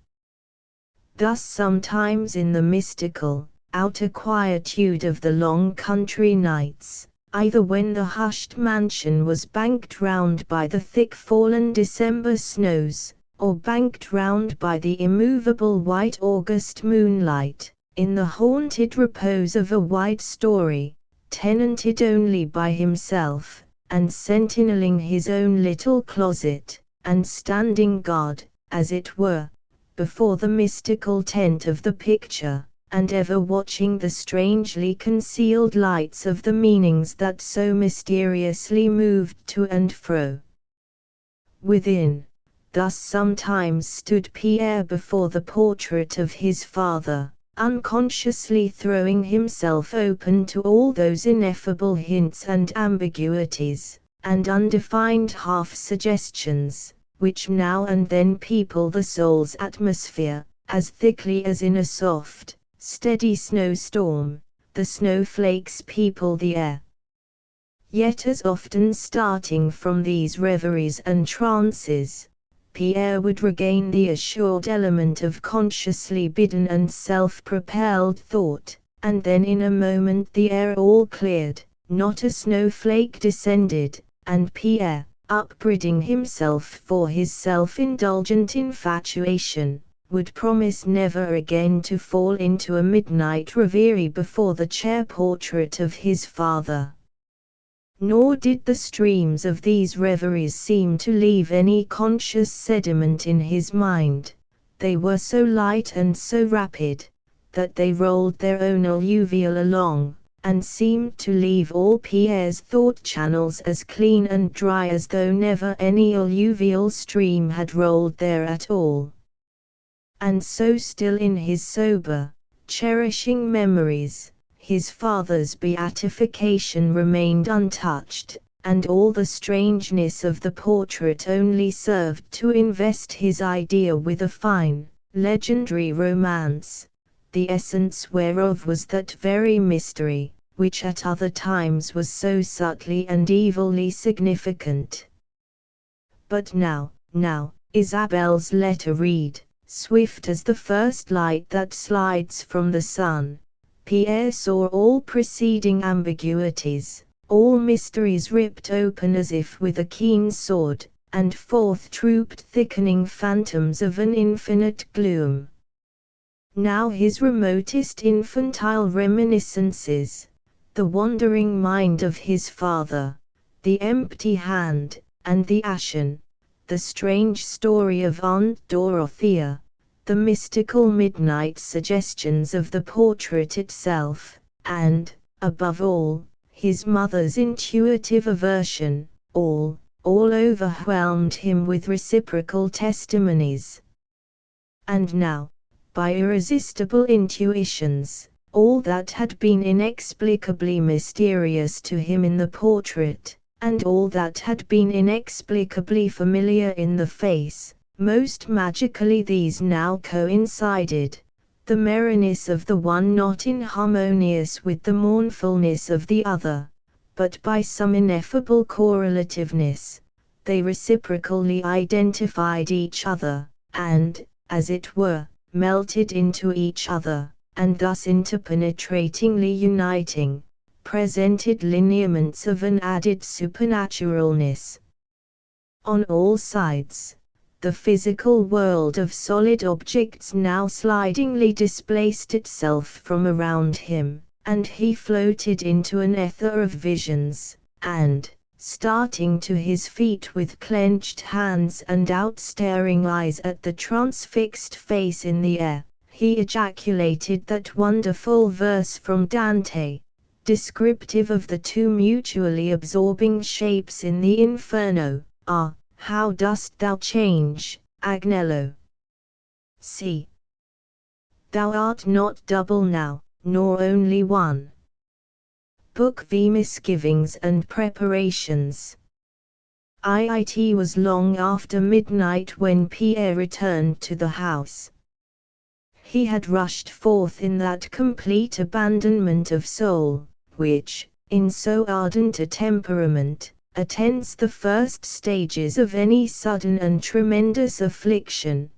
Thus sometimes in the mystical, outer quietude of the long country nights, either when the hushed mansion was banked round by the thick fallen December snows, or banked round by the immovable white August moonlight, in the haunted repose of a wide story, tenanted only by himself, and sentineling his own little closet, and standing guard, as it were, before the mystical tent of the picture, and ever watching the strangely concealed lights of the meanings that so mysteriously moved to and fro within. Thus sometimes stood Pierre before the portrait of his father, unconsciously throwing himself open to all those ineffable hints and ambiguities, and undefined half-suggestions, which now and then people the soul's atmosphere, as thickly as in a soft, steady snowstorm, the snowflakes people the air. Yet as often starting from these reveries and trances, Pierre would regain the assured element of consciously bidden and self-propelled thought, and then in a moment the air all cleared, not a snowflake descended, and Pierre, upbraiding himself for his self-indulgent infatuation, would promise never again to fall into a midnight reverie before the chair portrait of his father. Nor did the streams of these reveries seem to leave any conscious sediment in his mind. They were so light and so rapid, that they rolled their own alluvial along, and seemed to leave all Pierre's thought channels as clean and dry as though never any alluvial stream had rolled there at all. And so still in his sober, cherishing memories, his father's beatification remained untouched, and all the strangeness of the portrait only served to invest his idea with a fine, legendary romance, the essence whereof was that very mystery, which at other times was so subtly and evilly significant. But now, Isabel's letter read, swift as the first light that slides from the sun. Pierre saw all preceding ambiguities, all mysteries ripped open as if with a keen sword, and forth trooped thickening phantoms of an infinite gloom. Now his remotest infantile reminiscences, the wandering mind of his father, the empty hand, and the ashen, the strange story of Aunt Dorothea, the mystical midnight suggestions of the portrait itself, and, above all, his mother's intuitive aversion, all overwhelmed him with reciprocal testimonies. And now, by irresistible intuitions, all that had been inexplicably mysterious to him in the portrait, and all that had been inexplicably familiar in the face, most magically these now coincided. the merriness of the one not inharmonious with the mournfulness of the other, but by some ineffable correlativeness, they reciprocally identified each other, and, as it were, melted into each other, and thus interpenetratingly uniting, presented lineaments of an added supernaturalness. On all sides, the physical world of solid objects now slidingly displaced itself from around him, and he floated into an ether of visions, and, starting to his feet with clenched hands and outstaring eyes at the transfixed face in the air, he ejaculated that wonderful verse from Dante, descriptive of the two mutually absorbing shapes in the Inferno. Ah, how dost thou change, Agnello! See, thou art not double now, nor only one. Book V. Misgivings and Preparations. It was long after midnight when Pierre returned to the house. He had rushed forth in that complete abandonment of soul, which, in so ardent a temperament, attends the first stages of any sudden and tremendous affliction,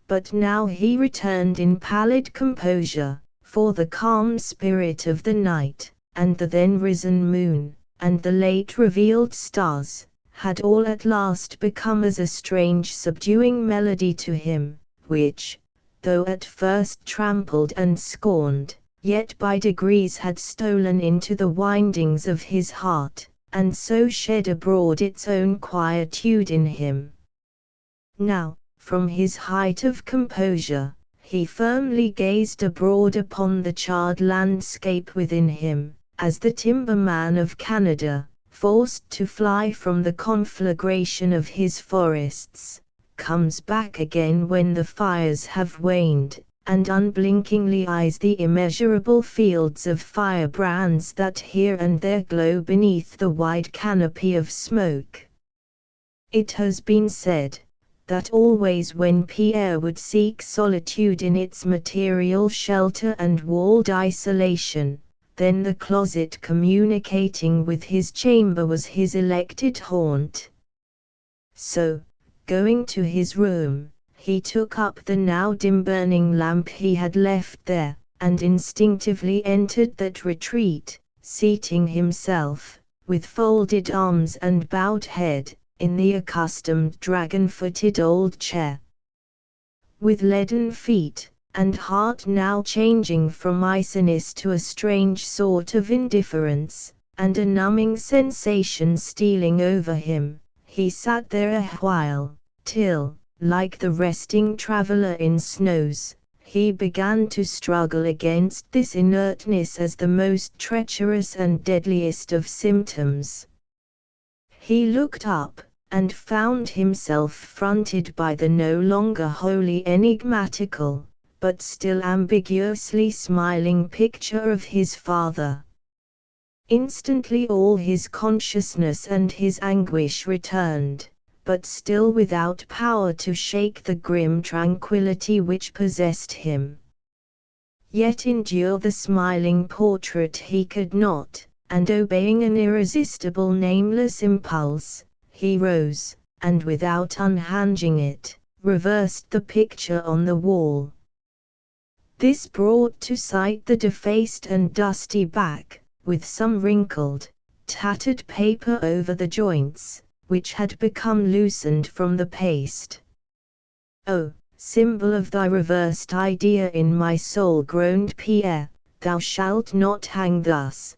but now he returned in pallid composure, for the calm spirit of the night, and the then risen moon, and the late revealed stars, had all at last become as a strange subduing melody to him, which, though at first trampled and scorned, yet by degrees had stolen into the windings of his heart, and so shed abroad its own quietude in him. Now, from his height of composure, he firmly gazed abroad upon the charred landscape within him, as the timberman of Canada, forced to fly from the conflagration of his forests, comes back again when the fires have waned, and unblinkingly eyes the immeasurable fields of firebrands that here and there glow beneath the wide canopy of smoke. It has been said, that always when Pierre would seek solitude in its material shelter and walled isolation, then the closet communicating with his chamber was his elected haunt. So, going to his room, he took up the now dim-burning lamp he had left there, and instinctively entered that retreat, seating himself, with folded arms and bowed head, in the accustomed dragon-footed old chair. With leaden feet, and heart now changing from iciness to a strange sort of indifference, and a numbing sensation stealing over him, he sat there a while, till, like the resting traveler in snows, he began to struggle against this inertness as the most treacherous and deadliest of symptoms. He looked up, and found himself fronted by the no longer wholly enigmatical, but still ambiguously smiling picture of his father. Instantly all his consciousness and his anguish returned, but still without power to shake the grim tranquillity which possessed him. Yet endure the smiling portrait he could not, and obeying an irresistible nameless impulse, he rose, and without unhanging it, reversed the picture on the wall. This brought to sight the defaced and dusty back, with some wrinkled, tattered paper over the joints, which had become loosened from the paste. "O, symbol of thy reversed idea in my soul," groaned Pierre, "thou shalt not hang thus.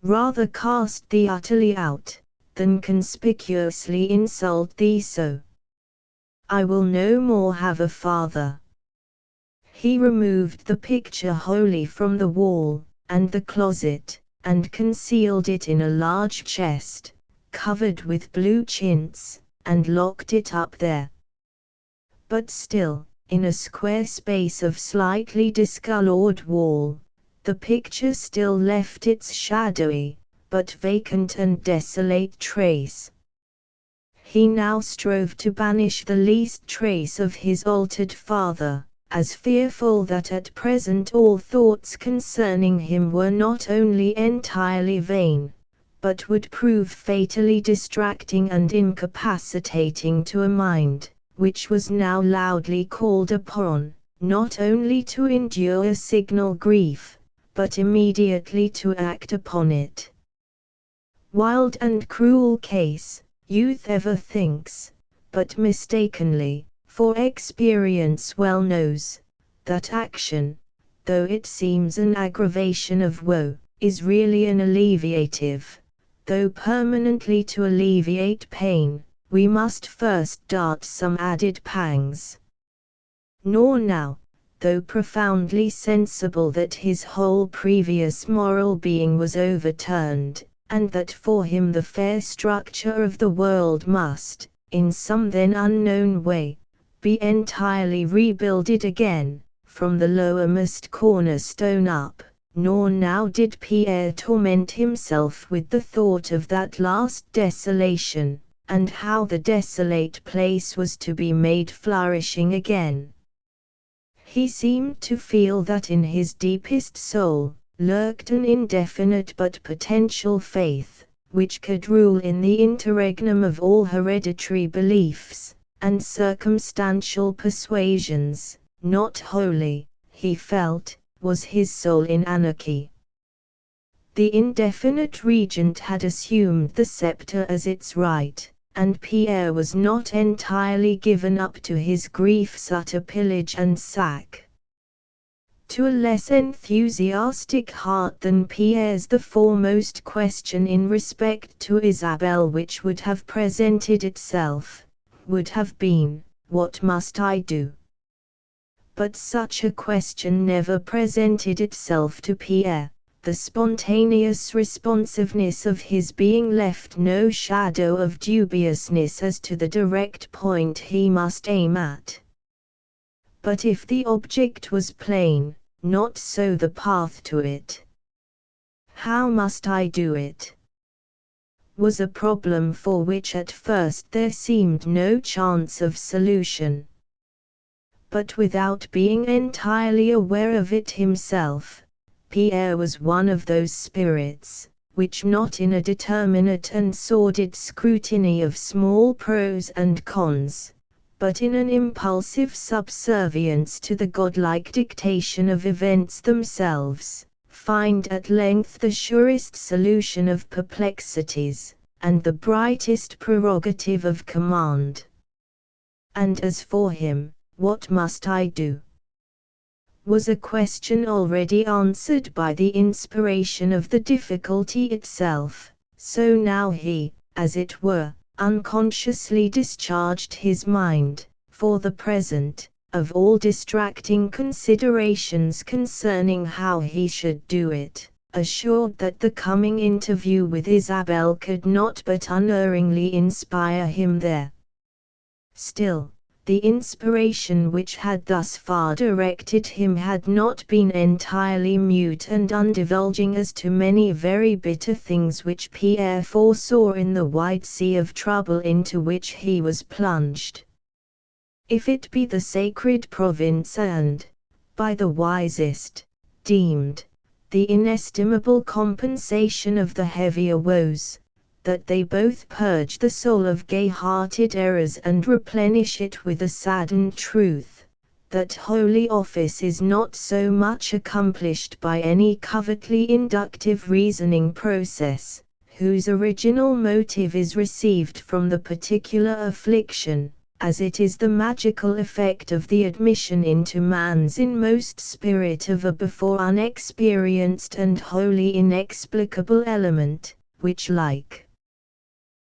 Rather cast thee utterly out, than conspicuously insult thee so. I will no more have a father." He removed the picture wholly from the wall, and the closet, and concealed it in a large chest, covered with blue chintz, and locked it up there. But still, in a square space of slightly discolored wall, the picture still left its shadowy, but vacant and desolate trace. He now strove to banish the least trace of his altered father, as fearful that at present all thoughts concerning him were not only entirely vain, but would prove fatally distracting and incapacitating to a mind, which was now loudly called upon, not only to endure a signal grief, but immediately to act upon it. Wild and cruel case, youth ever thinks, but mistakenly, for experience well knows, that action, though it seems an aggravation of woe, is really an alleviative, though permanently to alleviate pain, we must first dart some added pangs. Nor now, though profoundly sensible that his whole previous moral being was overturned, and that for him the fair structure of the world must, in some then unknown way, be entirely rebuilded again, from the lowermost cornerstone up, nor now did Pierre torment himself with the thought of that last desolation, and how the desolate place was to be made flourishing again. He seemed to feel that in his deepest soul lurked an indefinite but potential faith, which could rule in the interregnum of all hereditary beliefs and circumstantial persuasions. Not wholly, he felt, was his soul in anarchy. The indefinite regent had assumed the scepter as its right, and Pierre was not entirely given up to his grief's utter pillage and sack. To a less enthusiastic heart than Pierre's, the foremost question in respect to Isabelle which would have presented itself, would have been, what must I do? But such a question never presented itself to Pierre. The spontaneous responsiveness of his being left no shadow of dubiousness as to the direct point he must aim at. But if the object was plain, not so the path to it. How must I do it? Was a problem for which at first there seemed no chance of solution. But without being entirely aware of it himself, Pierre was one of those spirits, which not in a determinate and sordid scrutiny of small pros and cons, but in an impulsive subservience to the godlike dictation of events themselves, find at length the surest solution of perplexities, and the brightest prerogative of command. And as for him, what must I do? Was a question already answered by the inspiration of the difficulty itself, so now he, as it were, unconsciously discharged his mind, for the present, of all distracting considerations concerning how he should do it, assured that the coming interview with Isabelle could not but unerringly inspire him there. Still, the inspiration which had thus far directed him had not been entirely mute and undivulging as to many very bitter things which Pierre foresaw in the wide sea of trouble into which he was plunged. If it be the sacred province and, by the wisest, deemed, the inestimable compensation of the heavier woes, that they both purge the soul of gay-hearted errors and replenish it with a saddened truth, that holy office is not so much accomplished by any covertly inductive reasoning process, whose original motive is received from the particular affliction, as it is the magical effect of the admission into man's inmost spirit of a before unexperienced and wholly inexplicable element, which like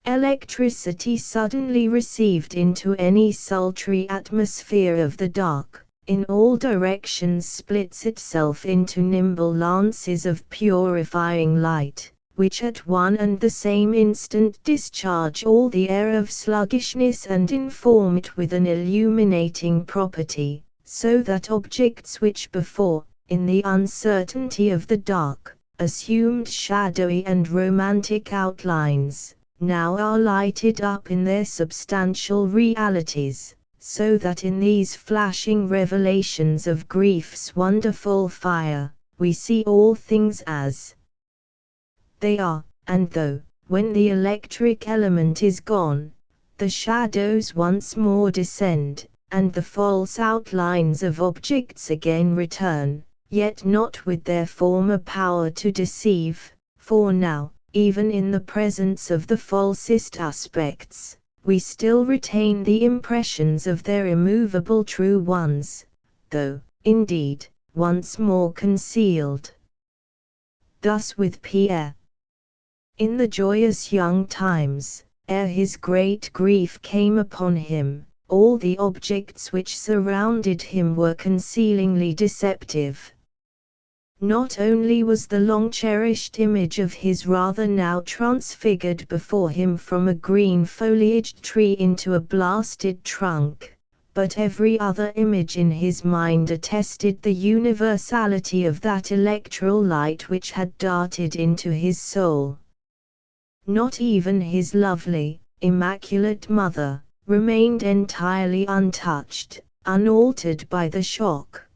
electricity suddenly received into any sultry atmosphere of the dark, in all directions splits itself into nimble lances of purifying light, which at one and the same instant discharge all the air of sluggishness and inform it with an illuminating property, so that objects which before, in the uncertainty of the dark, assumed shadowy and romantic outlines, now are lighted up in their substantial realities, so that in these flashing revelations of grief's wonderful fire, we see all things as they are, and though, when the electric element is gone, the shadows once more descend, and the false outlines of objects again return, yet not with their former power to deceive, for now, even in the presence of the falsest aspects, we still retain the impressions of their immovable true ones, though, indeed, once more concealed. Thus with Pierre. In the joyous young times, ere his great grief came upon him, all the objects which surrounded him were concealingly deceptive. Not only was the long-cherished image of his rather now transfigured before him from a green-foliaged tree into a blasted trunk, but every other image in his mind attested the universality of that electoral light which had darted into his soul. Not even his lovely, immaculate mother remained entirely untouched, unaltered by the shock.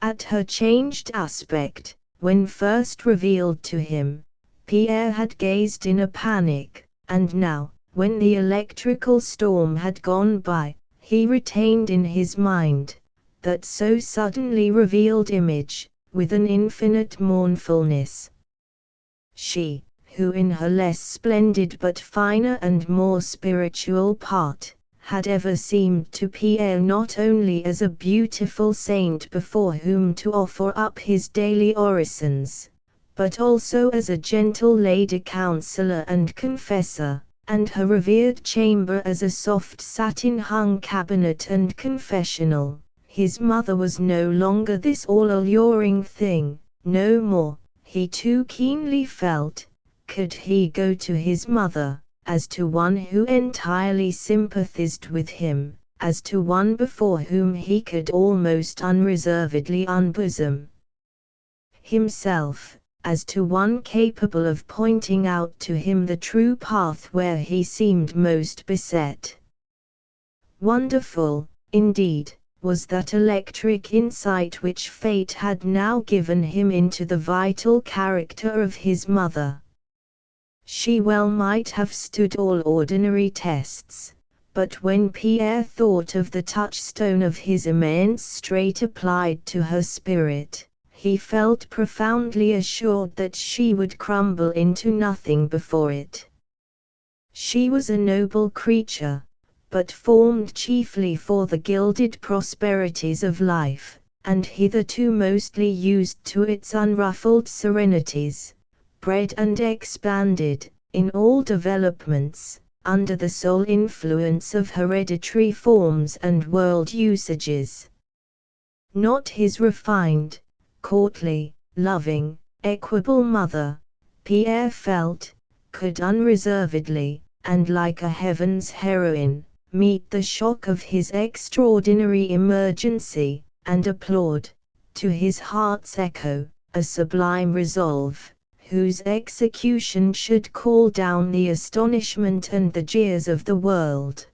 At her changed aspect, when first revealed to him, Pierre had gazed in a panic, and now, when the electrical storm had gone by, he retained in his mind that so suddenly revealed image, with an infinite mournfulness. She, who in her less splendid but finer and more spiritual part, had ever seemed to Pierre not only as a beautiful saint before whom to offer up his daily orisons, but also as a gentle lady counselor and confessor, and her revered chamber as a soft satin-hung cabinet and confessional. His mother was no longer this all-alluring thing, no more, he too keenly felt, could he go to his mother, as to one who entirely sympathized with him, as to one before whom he could almost unreservedly unbosom himself, as to one capable of pointing out to him the true path where he seemed most beset. Wonderful, indeed, was that electric insight which fate had now given him into the vital character of his mother. She well might have stood all ordinary tests, but when Pierre thought of the touchstone of his immense strait applied to her spirit, he felt profoundly assured that she would crumble into nothing before it. She was a noble creature, but formed chiefly for the gilded prosperities of life, and hitherto mostly used to its unruffled serenities, bred and expanded, in all developments, under the sole influence of hereditary forms and world usages. Not his refined, courtly, loving, equable mother, Pierre felt, could unreservedly, and like a heaven's heroine, meet the shock of his extraordinary emergency, and applaud, to his heart's echo, a sublime resolve, whose execution should call down the astonishment and the jeers of the world.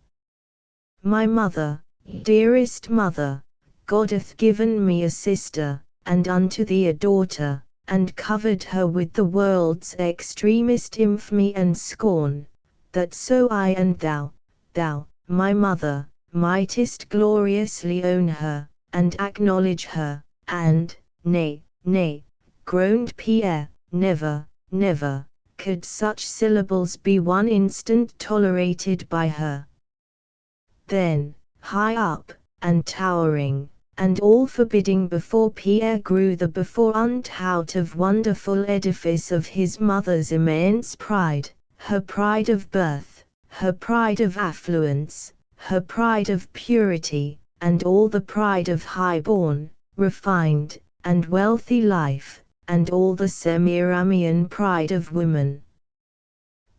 My mother, dearest mother, God hath given me a sister, and unto thee a daughter, and covered her with the world's extremest infamy and scorn, that so I and thou, my mother, mightest gloriously own her, and acknowledge her, and, nay, groaned Pierre, never, could such syllables be one instant tolerated by her. Then, high up, and towering, and all forbidding before Pierre grew the before unthought of wonderful edifice of his mother's immense pride, her pride of birth, her pride of affluence, her pride of purity, and all the pride of high-born, refined, and wealthy life, and all the Semiramian pride of woman.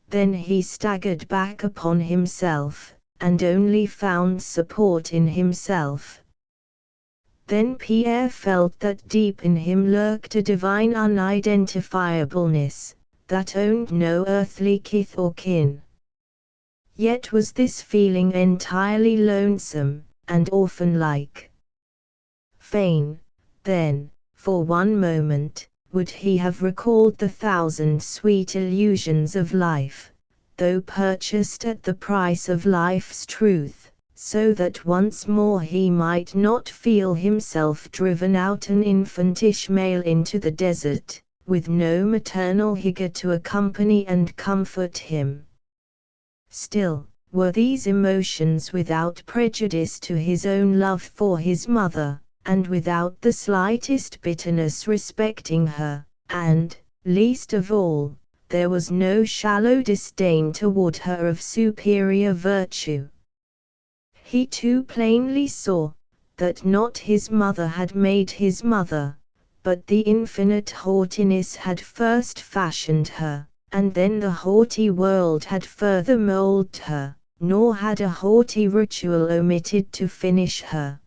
Then he staggered back upon himself, and only found support in himself. Then Pierre felt that deep in him lurked a divine unidentifiableness, that owned no earthly kith or kin. Yet was this feeling entirely lonesome, and orphan-like. Fain, then, for one moment, would he have recalled the 1,000 sweet illusions of life, though purchased at the price of life's truth, so that once more he might not feel himself driven out an infant Ishmael into the desert, with no maternal Hagar to accompany and comfort him. Still, were these emotions without prejudice to his own love for his mother, and without the slightest bitterness respecting her, and, least of all, there was no shallow disdain toward her of superior virtue. He too plainly saw, that not his mother had made his mother, but the infinite haughtiness had first fashioned her, and then the haughty world had further molded her, nor had a haughty ritual omitted to finish her.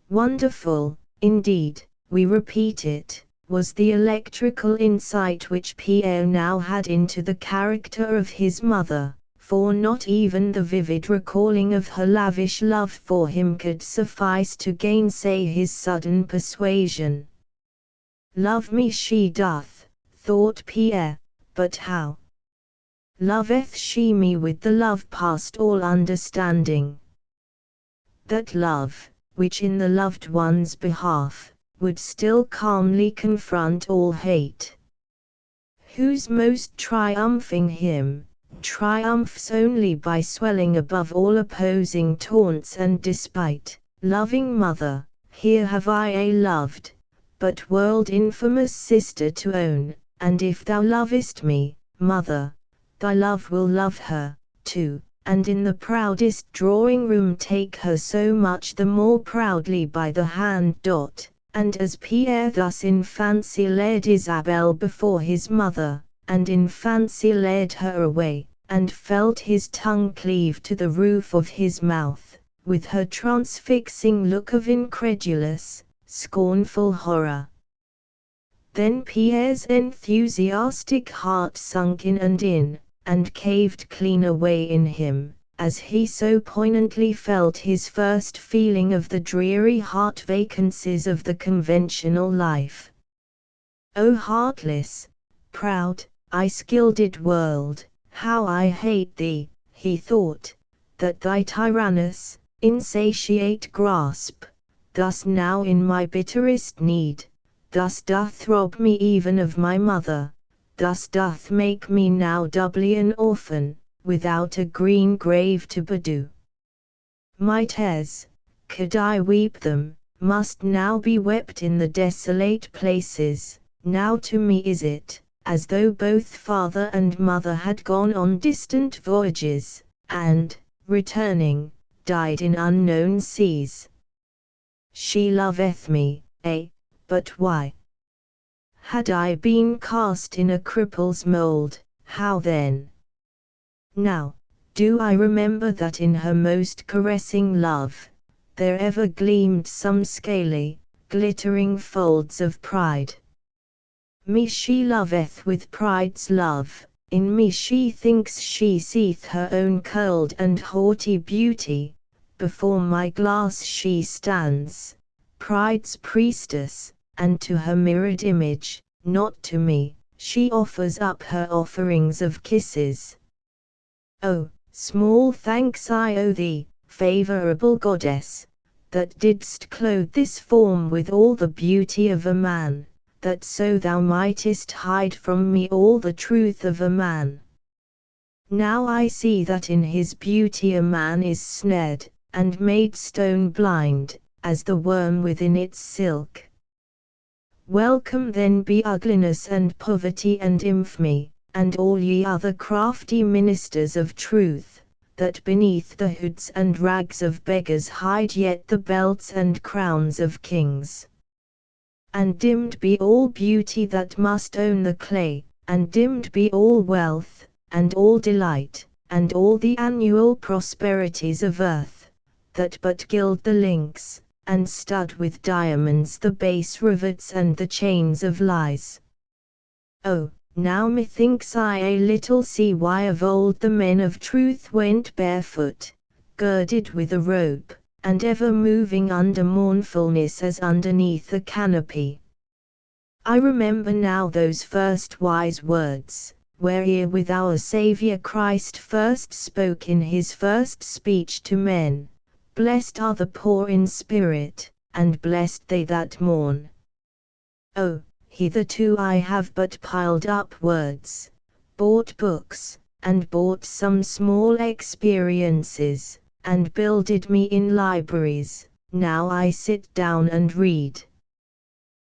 Wonderful, indeed, we repeat it, was the electrical insight which Pierre now had into the character of his mother, for not even the vivid recalling of her lavish love for him could suffice to gainsay his sudden persuasion. Love me she doth, thought Pierre, but how? Loveth she me with the love past all understanding? That love, which in the loved one's behalf, would still calmly confront all hate. Whose most triumphing hymn, triumphs only by swelling above all opposing taunts and despite, loving mother, here have I a loved, but world-infamous sister to own, and if thou lovest me, mother, thy love will love her, too, and in the proudest drawing-room take her so much the more proudly by the hand. And as Pierre thus in fancy led Isabel before his mother, and in fancy led her away, and felt his tongue cleave to the roof of his mouth, with her transfixing look of incredulous, scornful horror. Then Pierre's enthusiastic heart sunk in, and caved clean away in him, as he so poignantly felt his first feeling of the dreary heart vacancies of the conventional life. O heartless, proud, ice-gilded world, how I hate thee, he thought, that thy tyrannous, insatiate grasp, thus now in my bitterest need, thus doth rob me even of my mother, thus doth make me now doubly an orphan, without a green grave to bedew. My tears, could I weep them, must now be wept in the desolate places. Now to me is it, as though both father and mother had gone on distant voyages, and, returning, died in unknown seas. She loveth me, but why? Had I been cast in a cripple's mould, how then? Now, do I remember that in her most caressing love, there ever gleamed some scaly, glittering folds of pride. Me she loveth with pride's love, in me she thinks she seeth her own curled and haughty beauty, before my glass she stands, pride's priestess, and to her mirrored image, not to me, she offers up her offerings of kisses. Oh, small thanks I owe thee, favorable goddess, that didst clothe this form with all the beauty of a man, that so thou mightest hide from me all the truth of a man. Now I see that in his beauty a man is snared, and made stone blind, as the worm within its silk. Welcome then be ugliness and poverty and infamy, and all ye other crafty ministers of truth, that beneath the hoods and rags of beggars hide yet the belts and crowns of kings. And dimmed be all beauty that must own the clay, and dimmed be all wealth, and all delight, and all the annual prosperities of earth, that but gild the links, and stud with diamonds the base rivets and the chains of lies. Oh, now methinks I a little see why of old the men of truth went barefoot, girded with a rope, and ever moving under mournfulness as underneath a canopy. I remember now those first wise words, wherewith our Saviour Christ first spoke in his first speech to men, Blessed are the poor in spirit, and blessed they that mourn. Oh, hitherto I have but piled up words, bought books, and bought some small experiences, and builded me in libraries, now I sit down and read.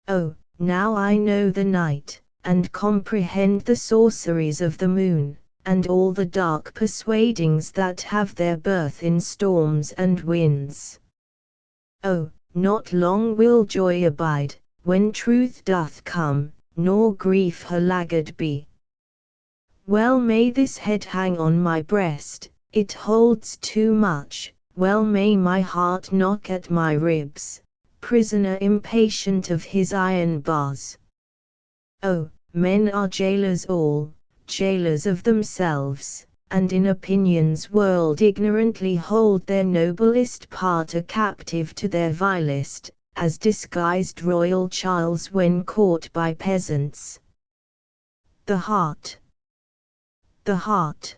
Oh, now I know the night, and comprehend the sorceries of the moon, and all the dark persuadings that have their birth in storms and winds. Oh, not long will joy abide, when truth doth come, nor grief her laggard be. Well may this head hang on my breast, it holds too much, well may my heart knock at my ribs, prisoner impatient of his iron bars. Oh, men are jailers all, jailers of themselves, and in opinion's world ignorantly hold their noblest part a captive to their vilest, as disguised royal Charles when caught by peasants. The heart. The heart.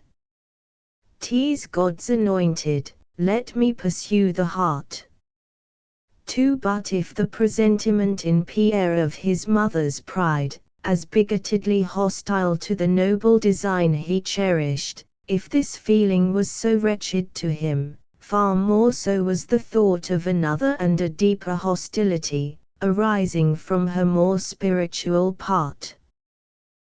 'Tis God's anointed, let me pursue the heart. But if the presentiment in Pierre of his mother's pride, as bigotedly hostile to the noble design he cherished, if this feeling was so wretched to him, far more so was the thought of another and a deeper hostility, arising from her more spiritual part.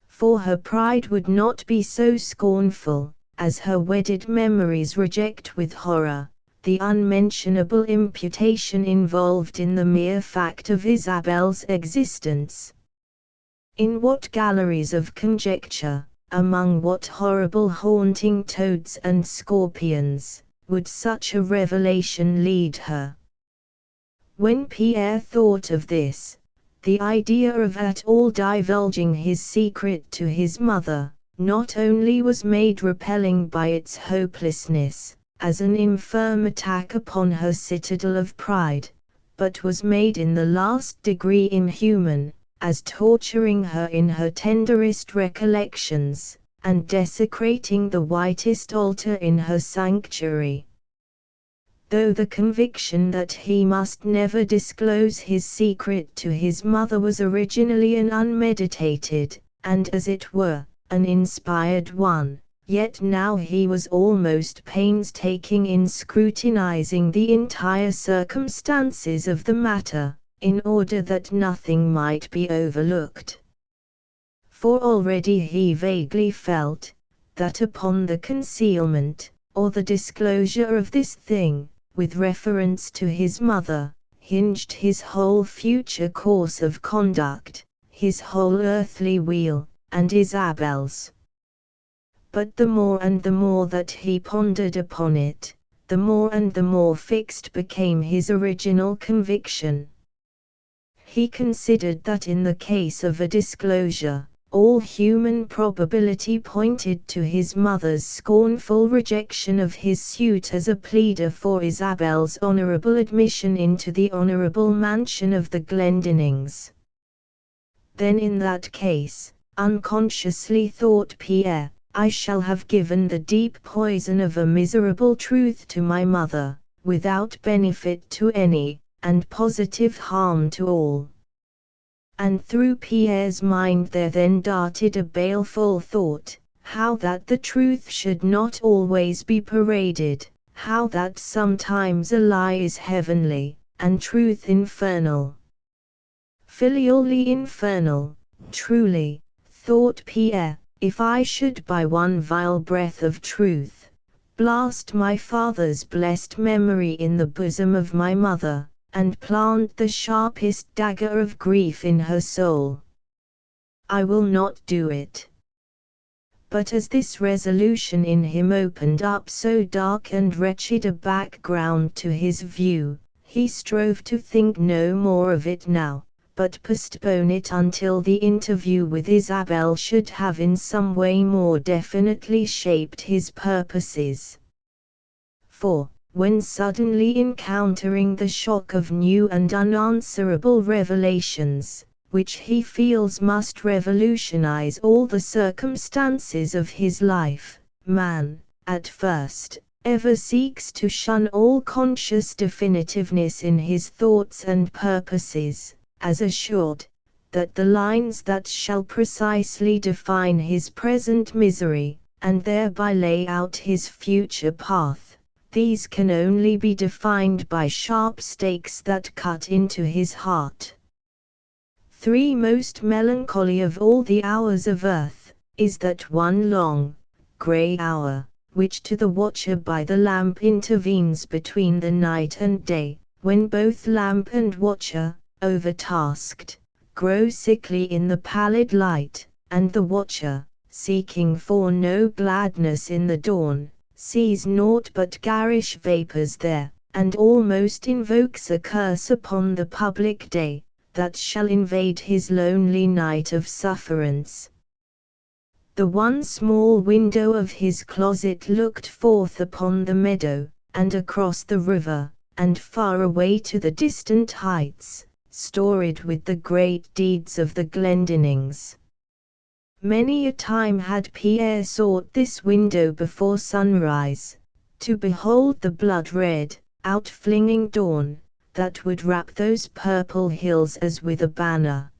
For her pride would not be so scornful, as her wedded memories reject with horror, the unmentionable imputation involved in the mere fact of Isabel's existence. In what galleries of conjecture, among what horrible haunting toads and scorpions, would such a revelation lead her? When Pierre thought of this, the idea of at all divulging his secret to his mother, not only was made repelling by its hopelessness, as an infirm attack upon her citadel of pride, but was made in the last degree inhuman, as torturing her in her tenderest recollections, and desecrating the whitest altar in her sanctuary. Though the conviction that he must never disclose his secret to his mother was originally an unmeditated, and as it were, an inspired one, yet now he was almost painstaking in scrutinizing the entire circumstances of the matter, in order that nothing might be overlooked. For already he vaguely felt, that upon the concealment, or the disclosure of this thing, with reference to his mother, hinged his whole future course of conduct, his whole earthly weal, and Isabel's. But the more and the more that he pondered upon it, the more and the more fixed became his original conviction. He considered that in the case of a disclosure, all human probability pointed to his mother's scornful rejection of his suit as a pleader for Isabel's honorable admission into the honorable mansion of the Glendinnings. Then in that case, unconsciously thought Pierre, I shall have given the deep poison of a miserable truth to my mother, without benefit to any, and positive harm to all. And through Pierre's mind there then darted a baleful thought, how that the truth should not always be paraded, how that sometimes a lie is heavenly, and truth infernal. Filially infernal, truly, thought Pierre, if I should by one vile breath of truth, blast my father's blessed memory in the bosom of my mother, and plant the sharpest dagger of grief in her soul. I will not do it. But as this resolution in him opened up so dark and wretched a background to his view, he strove to think no more of it now, but postpone it until the interview with Isabel should have in some way more definitely shaped his purposes. For, when suddenly encountering the shock of new and unanswerable revelations, which he feels must revolutionize all the circumstances of his life, man, at first, ever seeks to shun all conscious definitiveness in his thoughts and purposes, as assured that the lines that shall precisely define his present misery, and thereby lay out his future path, these can only be defined by sharp stakes that cut into his heart. 3. Most melancholy of all the hours of earth, is that one long, grey hour, which to the watcher by the lamp intervenes between the night and day, when both lamp and watcher, overtasked, grow sickly in the pallid light, and the watcher, seeking for no gladness in the dawn, sees naught but garish vapours there, and almost invokes a curse upon the public day that shall invade his lonely night of sufferance. The one small window of his closet looked forth upon the meadow, and across the river, and far away to the distant heights, storied with the great deeds of the Glendinnings. Many a time had Pierre sought this window before sunrise, to behold the blood-red, outflinging dawn, that would wrap those purple hills as with a banner.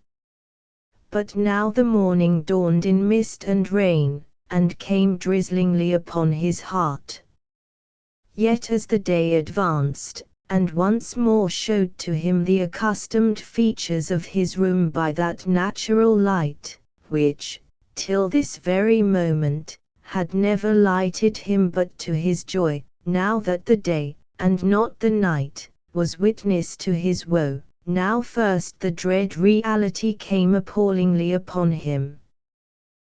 But now the morning dawned in mist and rain, and came drizzlingly upon his heart. Yet as the day advanced, and once more showed to him the accustomed features of his room by that natural light, which, till this very moment, had never lighted him but to his joy, now that the day, and not the night, was witness to his woe, now first the dread reality came appallingly upon him.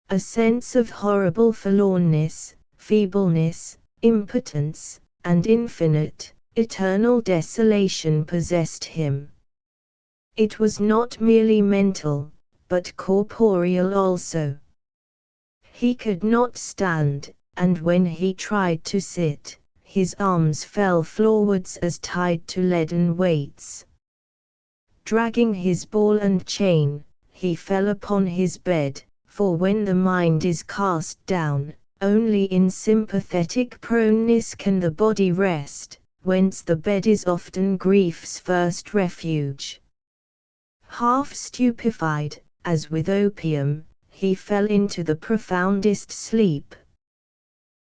A sense of horrible forlornness, feebleness, impotence, and infinite, eternal desolation possessed him. It was not merely mental, but corporeal also. He could not stand, and when he tried to sit, his arms fell floorwards as tied to leaden weights. Dragging his ball and chain, he fell upon his bed, for when the mind is cast down, only in sympathetic proneness can the body rest, whence the bed is often grief's first refuge. Half stupefied, as with opium, he fell into the profoundest sleep.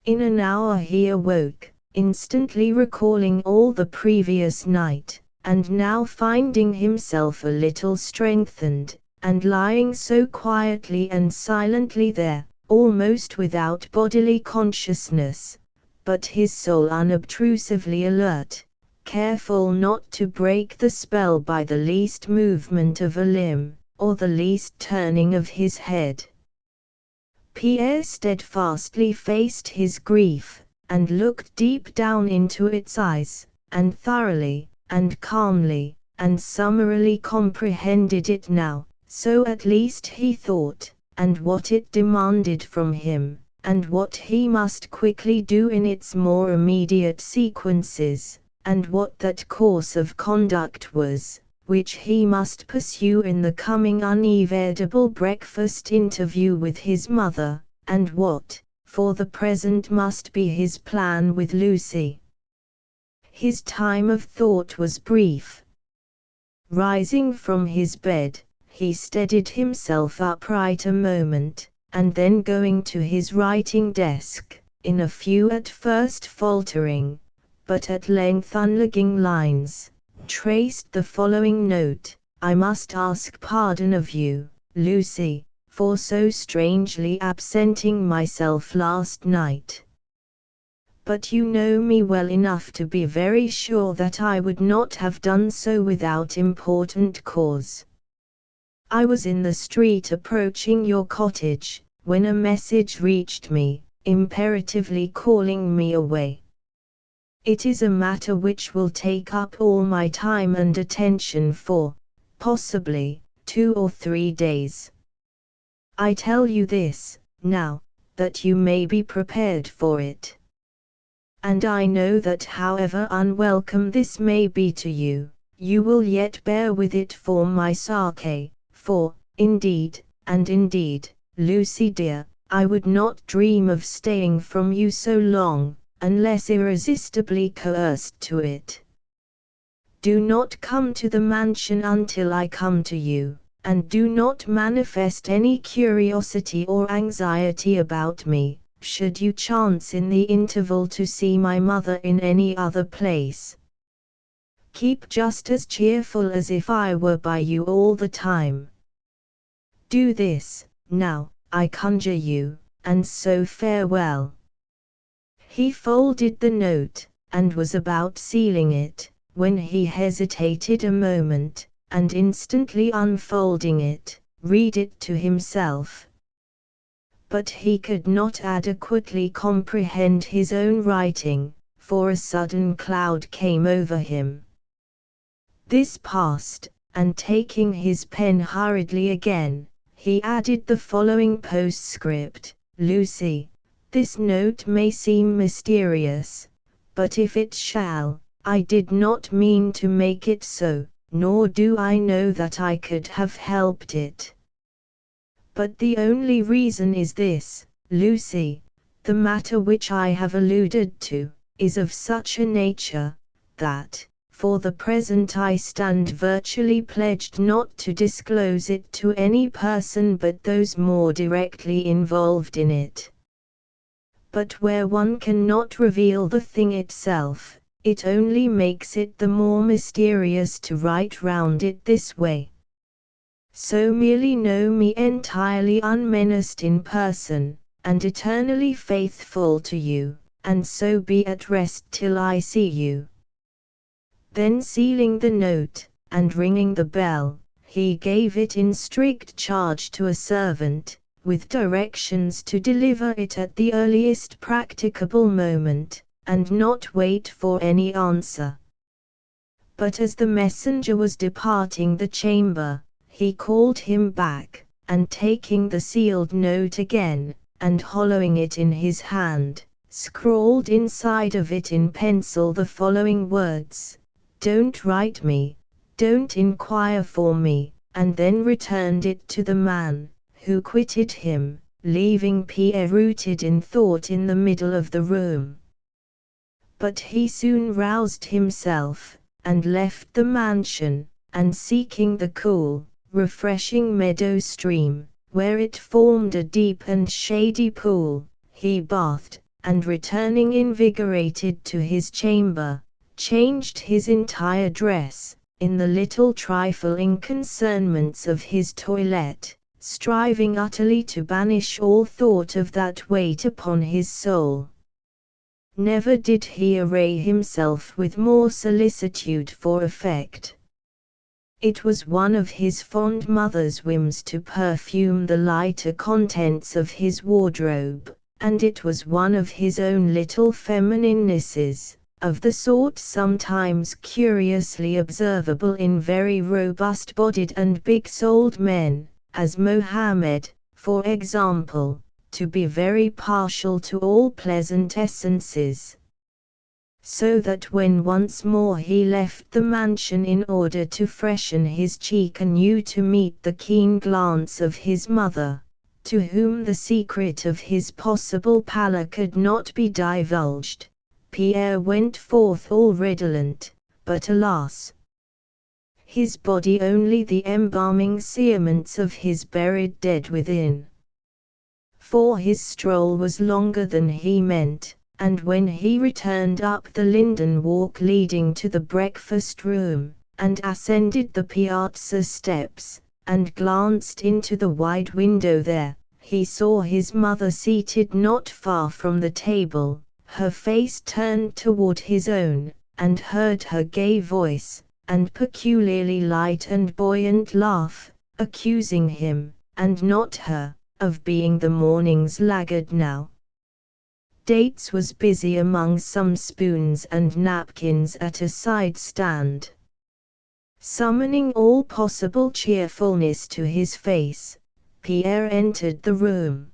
In an hour he awoke, instantly recalling all the previous night, and now finding himself a little strengthened, and lying so quietly and silently there, almost without bodily consciousness, but his soul unobtrusively alert, careful not to break the spell by the least movement of a limb, or the least turning of his head. Pierre steadfastly faced his grief, and looked deep down into its eyes, and thoroughly, and calmly, and summarily comprehended it now, so at least he thought, and what it demanded from him, and what he must quickly do in its more immediate sequences, and what that course of conduct was, which he must pursue in the coming unevadable breakfast interview with his mother, and what, for the present must be his plan with Lucy. His time of thought was brief. Rising from his bed, he steadied himself upright a moment, and then going to his writing desk, in a few at first faltering, but at length unlagging lines, traced the following note: "I must ask pardon of you, Lucy, for so strangely absenting myself last night. But you know me well enough to be very sure that I would not have done so without important cause. I was in the street approaching your cottage, when a message reached me, imperatively calling me away. It is a matter which will take up all my time and attention for, possibly, 2 or 3 days. I tell you this, now, that you may be prepared for it. And I know that however unwelcome this may be to you, you will yet bear with it for my sake, for, indeed, and indeed, Lucy dear, I would not dream of staying from you so long, unless irresistibly coerced to it. Do not come to the mansion until I come to you, and do not manifest any curiosity or anxiety about me, should you chance in the interval to see my mother in any other place. Keep just as cheerful as if I were by you all the time. Do this, now, I conjure you, and so farewell. He folded the note, and was about sealing it, when he hesitated a moment, and instantly unfolding it, read it to himself. But he could not adequately comprehend his own writing, for a sudden cloud came over him. This passed, and taking his pen hurriedly again, he added the following postscript: Lucy, this note may seem mysterious, but if it shall, I did not mean to make it so, nor do I know that I could have helped it. But the only reason is this, Lucy, the matter which I have alluded to, is of such a nature, that, for the present I stand virtually pledged not to disclose it to any person but those more directly involved in it. But where one cannot reveal the thing itself, it only makes it the more mysterious to write round it this way. So merely know me entirely unmenaced in person, and eternally faithful to you, and so be at rest till I see you. Then sealing the note, and ringing the bell, he gave it in strict charge to a servant, with directions to deliver it at the earliest practicable moment, and not wait for any answer. But as the messenger was departing the chamber, he called him back, and taking the sealed note again, and hollowing it in his hand, scrawled inside of it in pencil the following words: Don't write me, don't inquire for me, and then returned it to the man, who quitted him, leaving Pierre rooted in thought in the middle of the room. But he soon roused himself, and left the mansion, and seeking the cool, refreshing meadow stream, where it formed a deep and shady pool, he bathed, and returning invigorated to his chamber, changed his entire dress, in the little trifling concernments of his toilette, striving utterly to banish all thought of that weight upon his soul. Never did he array himself with more solicitude for effect. It was one of his fond mother's whims to perfume the lighter contents of his wardrobe, and it was one of his own little femininenesses, of the sort sometimes curiously observable in very robust-bodied and big-souled men, as Mohammed, for example, to be very partial to all pleasant essences. So that when once more he left the mansion in order to freshen his cheek anew to meet the keen glance of his mother, to whom the secret of his possible pallor could not be divulged, Pierre went forth all redolent, but alas! His body only the embalming cerements of his buried dead within. For his stroll was longer than he meant, and when he returned up the linden walk leading to the breakfast room, and ascended the piazza steps, and glanced into the wide window there, he saw his mother seated not far from the table, her face turned toward his own, and heard her gay voice, and peculiarly light and buoyant laugh, accusing him, and not her, of being the morning's laggard now. Dates was busy among some spoons and napkins at a side stand. Summoning all possible cheerfulness to his face, Pierre entered the room.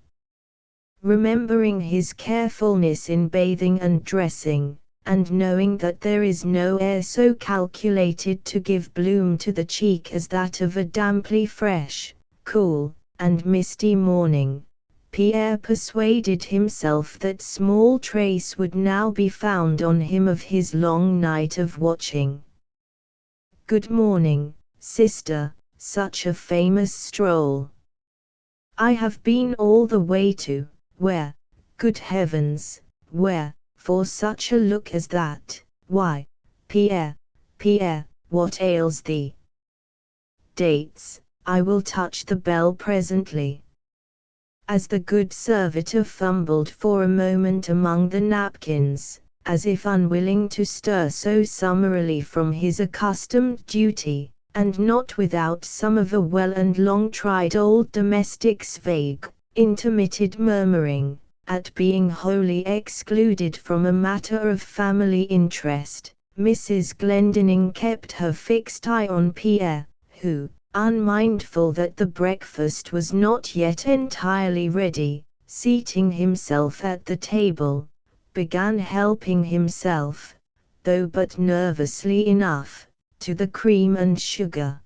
Remembering his carefulness in bathing and dressing, and knowing that there is no air so calculated to give bloom to the cheek as that of a damply fresh, cool, and misty morning, Pierre persuaded himself that small trace would now be found on him of his long night of watching. "Good morning, sister, such a famous stroll. I have been all the way to, where, good heavens, where, for such a look as that. Why, Pierre, Pierre, what ails thee?" "Dates, I will touch the bell presently." As the good servitor fumbled for a moment among the napkins, as if unwilling to stir so summarily from his accustomed duty, and not without some of a well and long-tried old domestic's vague, intermitted murmuring, at being wholly excluded from a matter of family interest, Mrs. Glendinning kept her fixed eye on Pierre, who, unmindful that the breakfast was not yet entirely ready, seating himself at the table, began helping himself, though but nervously enough, to the cream and sugar.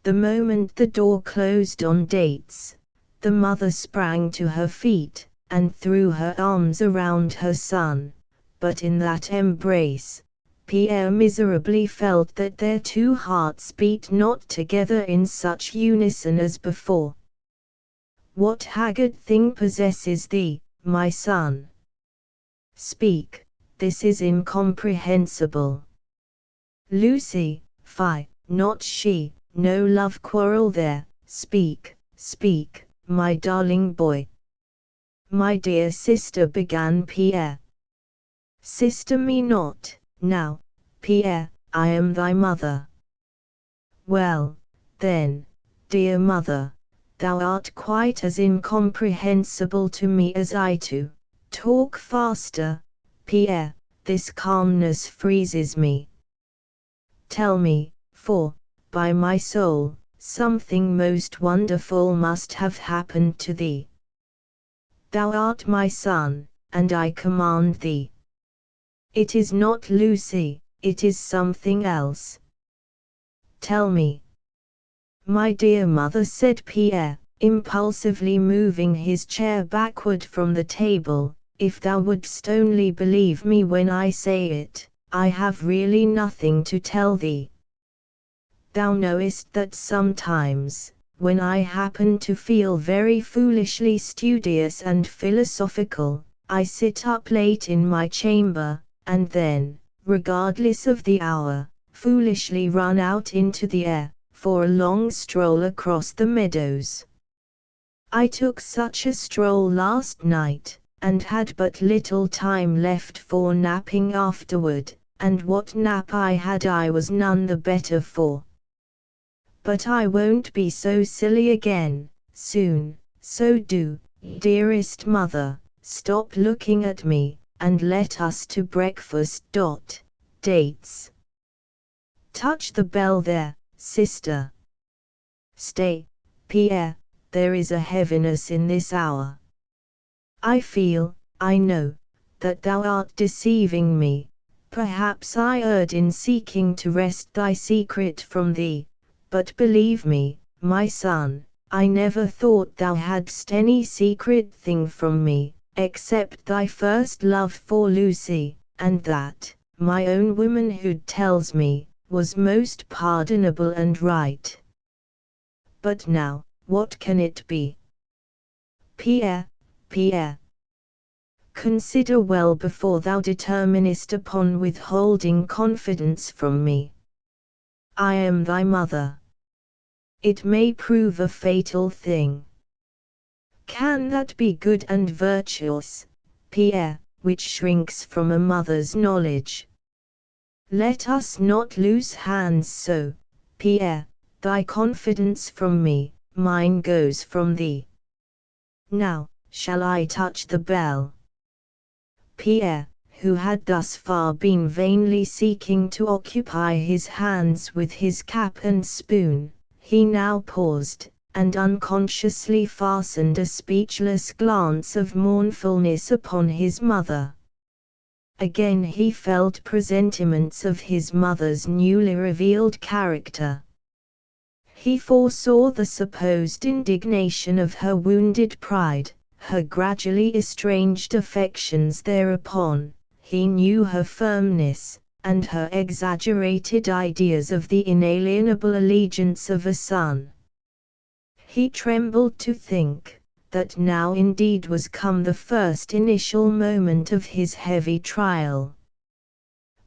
The moment the door closed on Dates, the mother sprang to her feet, and threw her arms around her son, but in that embrace, Pierre miserably felt that their two hearts beat not together in such unison as before. "What haggard thing possesses thee, my son? Speak, this is incomprehensible." "Lucy, fie, not she, no love quarrel there, speak, speak, my darling boy." "My dear sister," began Pierre. "Sister me not, now, Pierre, I am thy mother." "Well, then, dear mother, thou art quite as incomprehensible to me as I to. Talk faster, Pierre, this calmness freezes me. Tell me, for, by my soul, something most wonderful must have happened to thee. Thou art my son, and I command thee. It is not Lucy, it is something else. Tell me." "My dear mother," said Pierre, impulsively moving his chair backward from the table, "if thou wouldst only believe me when I say it, I have really nothing to tell thee. Thou knowest that sometimes, when I happen to feel very foolishly studious and philosophical, I sit up late in my chamber, and then, regardless of the hour, foolishly run out into the air, for a long stroll across the meadows. I took such a stroll last night, and had but little time left for napping afterward, and what nap I had I was none the better for. But I won't be so silly again, soon, so do, dearest mother, stop looking at me, and let us to breakfast. Dates. Touch the bell there, sister. Stay, Pierre, there is a heaviness in this hour. I feel, I know, that thou art deceiving me. Perhaps I erred in seeking to wrest thy secret from thee, but believe me, my son, I never thought thou hadst any secret thing from me, except thy first love for Lucy, and that, my own womanhood tells me, was most pardonable and right. But now, what can it be? Pierre, Pierre, consider well before thou determinest upon withholding confidence from me. I am thy mother. It may prove a fatal thing. Can that be good and virtuous, Pierre, which shrinks from a mother's knowledge? Let us not lose hands so, Pierre, thy confidence from me, mine goes from thee. Now, shall I touch the bell?" Pierre, who had thus far been vainly seeking to occupy his hands with his cap and spoon, he now paused, and unconsciously fastened a speechless glance of mournfulness upon his mother. Again he felt presentiments of his mother's newly revealed character. He foresaw the supposed indignation of her wounded pride, her gradually estranged affections thereupon. He knew her firmness, and her exaggerated ideas of the inalienable allegiance of a son. He trembled to think that now indeed was come the first initial moment of his heavy trial.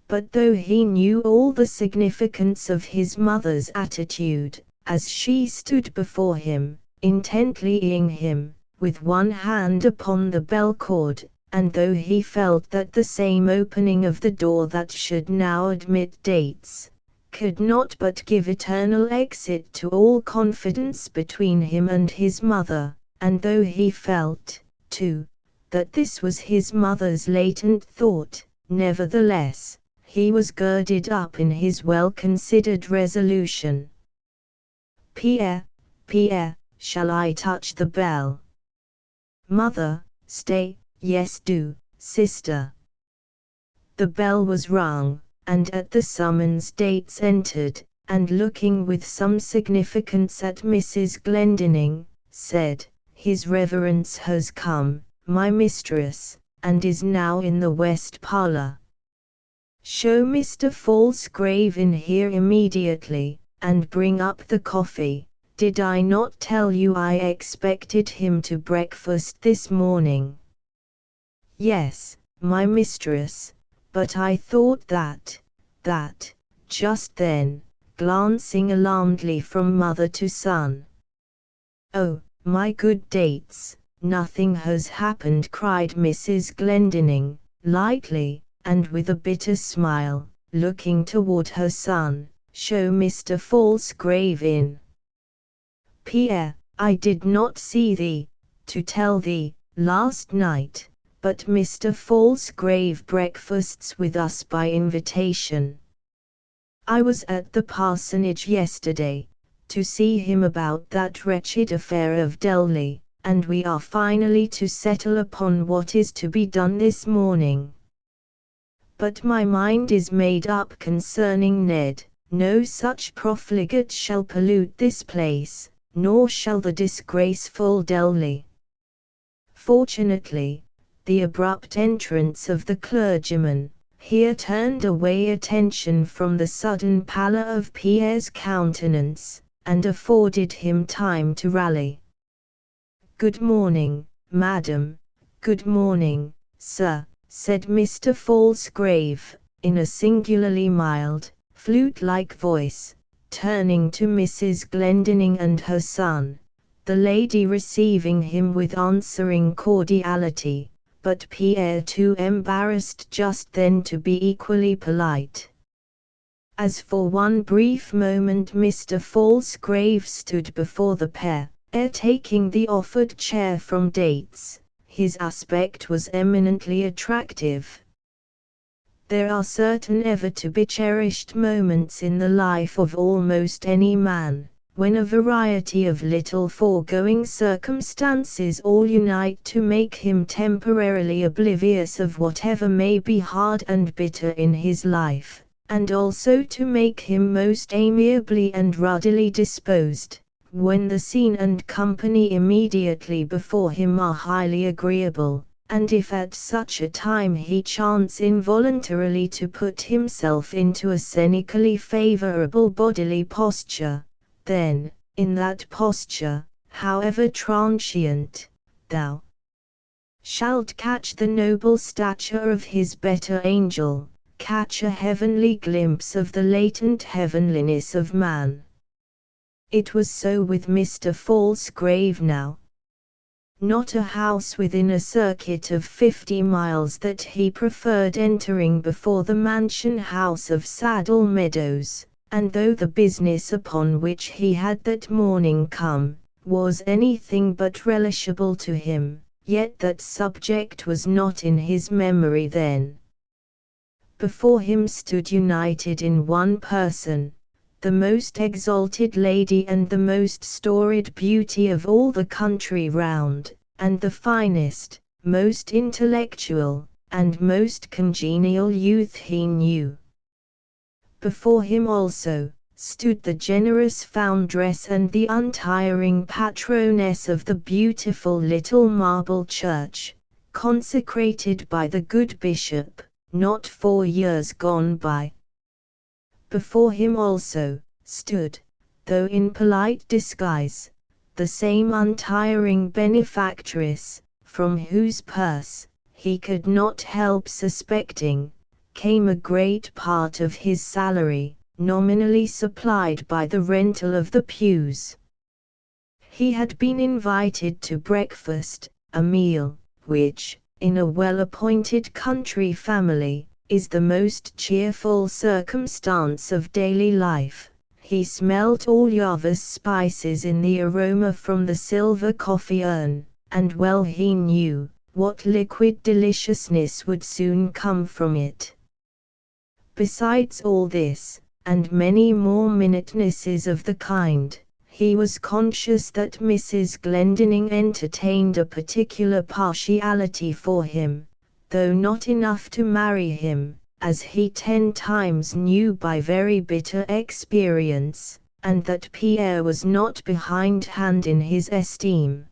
But though he knew all the significance of his mother's attitude, as she stood before him, intently eyeing him, with one hand upon the bell cord, and though he felt that the same opening of the door that should now admit Dates, could not but give eternal exit to all confidence between him and his mother, and though he felt, too, that this was his mother's latent thought, nevertheless, he was girded up in his well-considered resolution. "Pierre, Pierre, shall I touch the bell?" "Mother, stay, yes do, sister." The bell was rung, and at the summons Dates entered, and looking with some significance at Mrs. Glendinning, said, "His reverence has come, my mistress, and is now in the west parlour. Show Mr. Falsgrave in here immediately, and bring up the coffee. Did I not tell you I expected him to breakfast this morning?" "Yes, my mistress, but I thought that, just then," glancing alarmedly from mother to son. "Oh, my good Dates, nothing has happened," cried Mrs. Glendinning, lightly, and with a bitter smile, looking toward her son. "Show Mr. Falsgrave in." "Pierre, I did not see thee, to tell thee, last night, but Mr. Falsgrave breakfasts with us by invitation. I was at the parsonage yesterday, to see him about that wretched affair of Delly, and we are finally to settle upon what is to be done this morning. But my mind is made up concerning Ned. No such profligate shall pollute this place, nor shall the disgraceful Delly." Fortunately, the abrupt entrance of the clergyman here turned away attention from the sudden pallor of Pierre's countenance, and afforded him time to rally. "Good morning, madam, good morning, sir," said Mr. Falsgrave, in a singularly mild, flute-like voice, turning to Mrs. Glendinning and her son, the lady receiving him with answering cordiality, but Pierre too embarrassed just then to be equally polite. As for one brief moment Mr. Falsgrave stood before the pair, taking the offered chair from Dates, his aspect was eminently attractive. There are certain ever to be cherished moments in the life of almost any man, when a variety of little foregoing circumstances all unite to make him temporarily oblivious of whatever may be hard and bitter in his life, and also to make him most amiably and ruddily disposed, when the scene and company immediately before him are highly agreeable. And if at such a time he chance involuntarily to put himself into a scenically favorable bodily posture, then, in that posture, however transient, thou shalt catch the noble stature of his better angel, catch a heavenly glimpse of the latent heavenliness of man. It was so with Mr. Falsgrave now. Not a house within a circuit of 50 miles that he preferred entering before the mansion house of Saddle Meadows, and though the business upon which he had that morning come, was anything but relishable to him, yet that subject was not in his memory then. Before him stood united in one person, the most exalted lady and the most storied beauty of all the country round, and the finest, most intellectual, and most congenial youth he knew. Before him also stood the generous foundress and the untiring patroness of the beautiful little marble church, consecrated by the good bishop, not 4 years gone by. Before him also stood, though in polite disguise, the same untiring benefactress, from whose purse, he could not help suspecting, came a great part of his salary, nominally supplied by the rental of the pews. He had been invited to breakfast, a meal, which, in a well-appointed country family, is the most cheerful circumstance of daily life. He smelt all Java's spices in the aroma from the silver coffee urn, and well he knew what liquid deliciousness would soon come from it. Besides all this, and many more minutenesses of the kind, he was conscious that Mrs. Glendinning entertained a particular partiality for him, though not enough to marry him, as he 10 times knew by very bitter experience, and that Pierre was not behindhand in his esteem.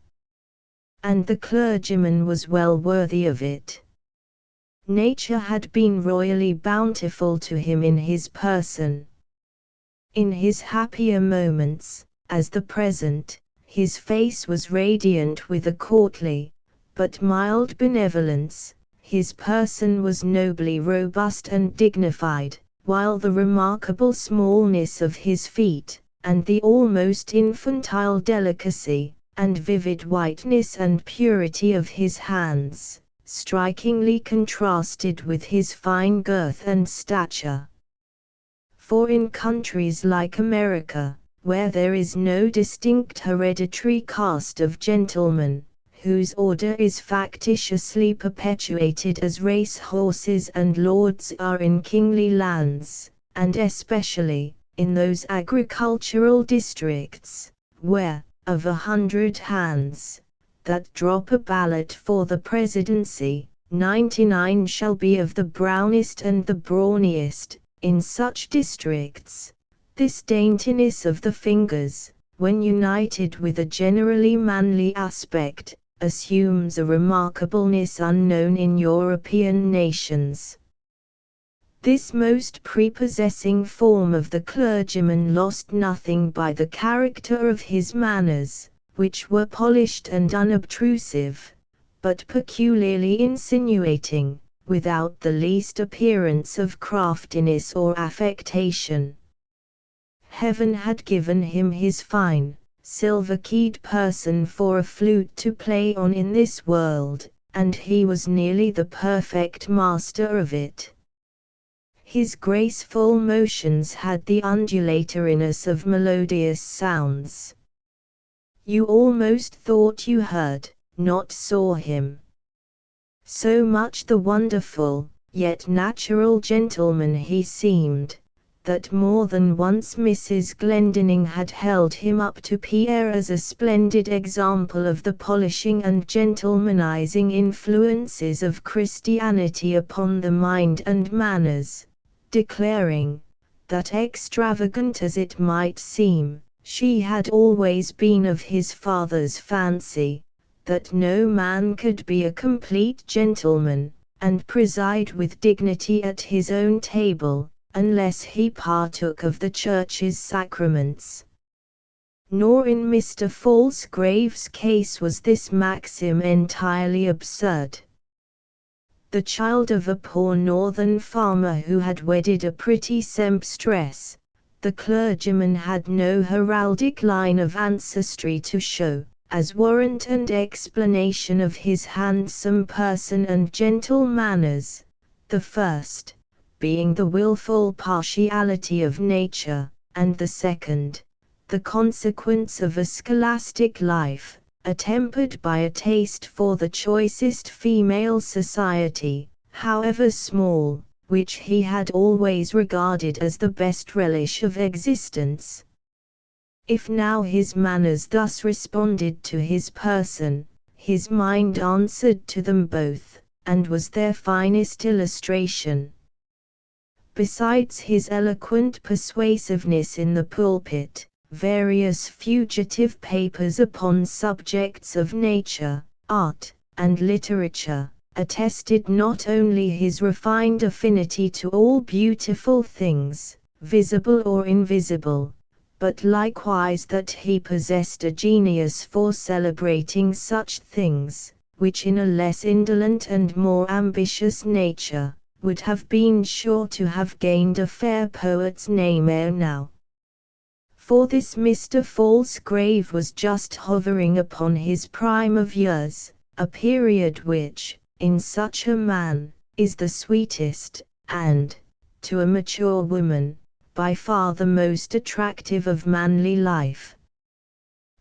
And the clergyman was well worthy of it. Nature had been royally bountiful to him in his person. In his happier moments, as the present, his face was radiant with a courtly, but mild benevolence, his person was nobly robust and dignified, while the remarkable smallness of his feet, and the almost infantile delicacy, and vivid whiteness and purity of his hands, strikingly contrasted with his fine girth and stature. For in countries like America, where there is no distinct hereditary caste of gentlemen, whose order is factitiously perpetuated as race horses and lords are in kingly lands, and especially, in those agricultural districts, where, of 100 hands, that drop a ballot for the presidency, 99 shall be of the brownest and the brawniest. In such districts, this daintiness of the fingers, when united with a generally manly aspect, assumes a remarkableness unknown in European nations. This most prepossessing form of the clergyman lost nothing by the character of his manners, which were polished and unobtrusive, but peculiarly insinuating, without the least appearance of craftiness or affectation. Heaven had given him his fine, silver-keyed person for a flute to play on in this world, and he was nearly the perfect master of it. His graceful motions had the undulatoriness of melodious sounds. You almost thought you heard, not saw him. So much the wonderful, yet natural gentleman he seemed, that more than once Mrs. Glendinning had held him up to Pierre as a splendid example of the polishing and gentlemanizing influences of Christianity upon the mind and manners, declaring, that extravagant as it might seem, she had always been of his father's fancy, that no man could be a complete gentleman, and preside with dignity at his own table, unless he partook of the Church's sacraments. Nor in Mr. Falsgrave's case was this maxim entirely absurd. The child of a poor northern farmer who had wedded a pretty sempstress, the clergyman had no heraldic line of ancestry to show, as warrant and explanation of his handsome person and gentle manners, the first, being the wilful partiality of nature, and the second, the consequence of a scholastic life, attempered by a taste for the choicest female society, however small, which he had always regarded as the best relish of existence. If now his manners thus responded to his person, his mind answered to them both, and was their finest illustration. Besides his eloquent persuasiveness in the pulpit, various fugitive papers upon subjects of nature, art, and literature, attested not only his refined affinity to all beautiful things, visible or invisible, but likewise that he possessed a genius for celebrating such things, which in a less indolent and more ambitious nature, would have been sure to have gained a fair poet's name ere now. For this Mr. Falsgrave was just hovering upon his prime of years, a period which, in such a man, is the sweetest, and, to a mature woman, by far the most attractive of manly life.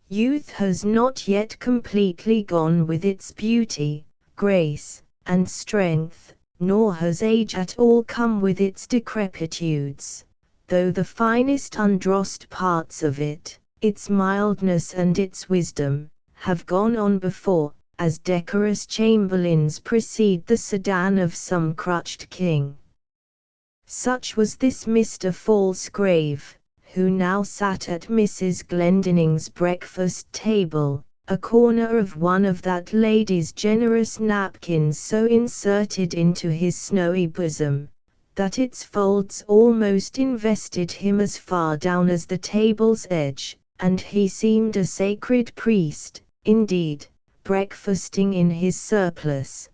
Youth has not yet completely gone with its beauty, grace, and strength, nor has age at all come with its decrepitudes, though the finest undrossed parts of it, its mildness and its wisdom, have gone on before, as decorous chamberlains precede the sedan of some crutched king. Such was this Mr. Falsgrave, who now sat at Mrs. Glendinning's breakfast table, a corner of one of that lady's generous napkins so inserted into his snowy bosom, that its folds almost invested him as far down as the table's edge, and he seemed a sacred priest, indeed, breakfasting in his surplice.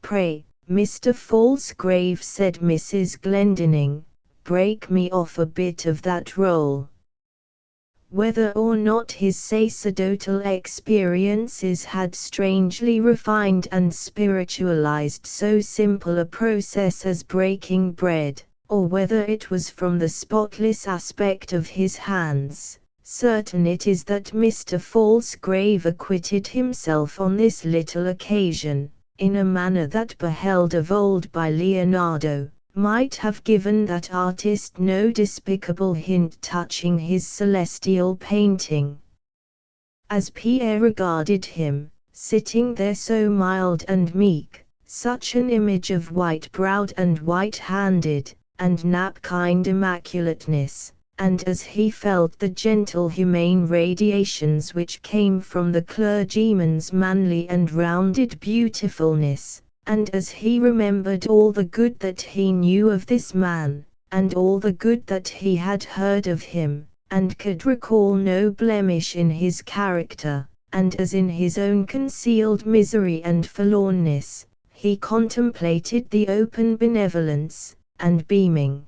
"Pray, Mr. Falsgrave," said Mrs. Glendinning, "break me off a bit of that roll." Whether or not his sacerdotal experiences had strangely refined and spiritualized so simple a process as breaking bread, or whether it was from the spotless aspect of his hands, certain it is that Mr. Falsgrave acquitted himself on this little occasion, in a manner that, beheld of old by Leonardo, might have given that artist no despicable hint touching his celestial painting. As Pierre regarded him, sitting there so mild and meek, such an image of white-browed and white-handed, and napkined immaculateness, and as he felt the gentle humane radiations which came from the clergyman's manly and rounded beautifulness, and as he remembered all the good that he knew of this man, and all the good that he had heard of him, and could recall no blemish in his character, and as in his own concealed misery and forlornness, he contemplated the open benevolence, and beaming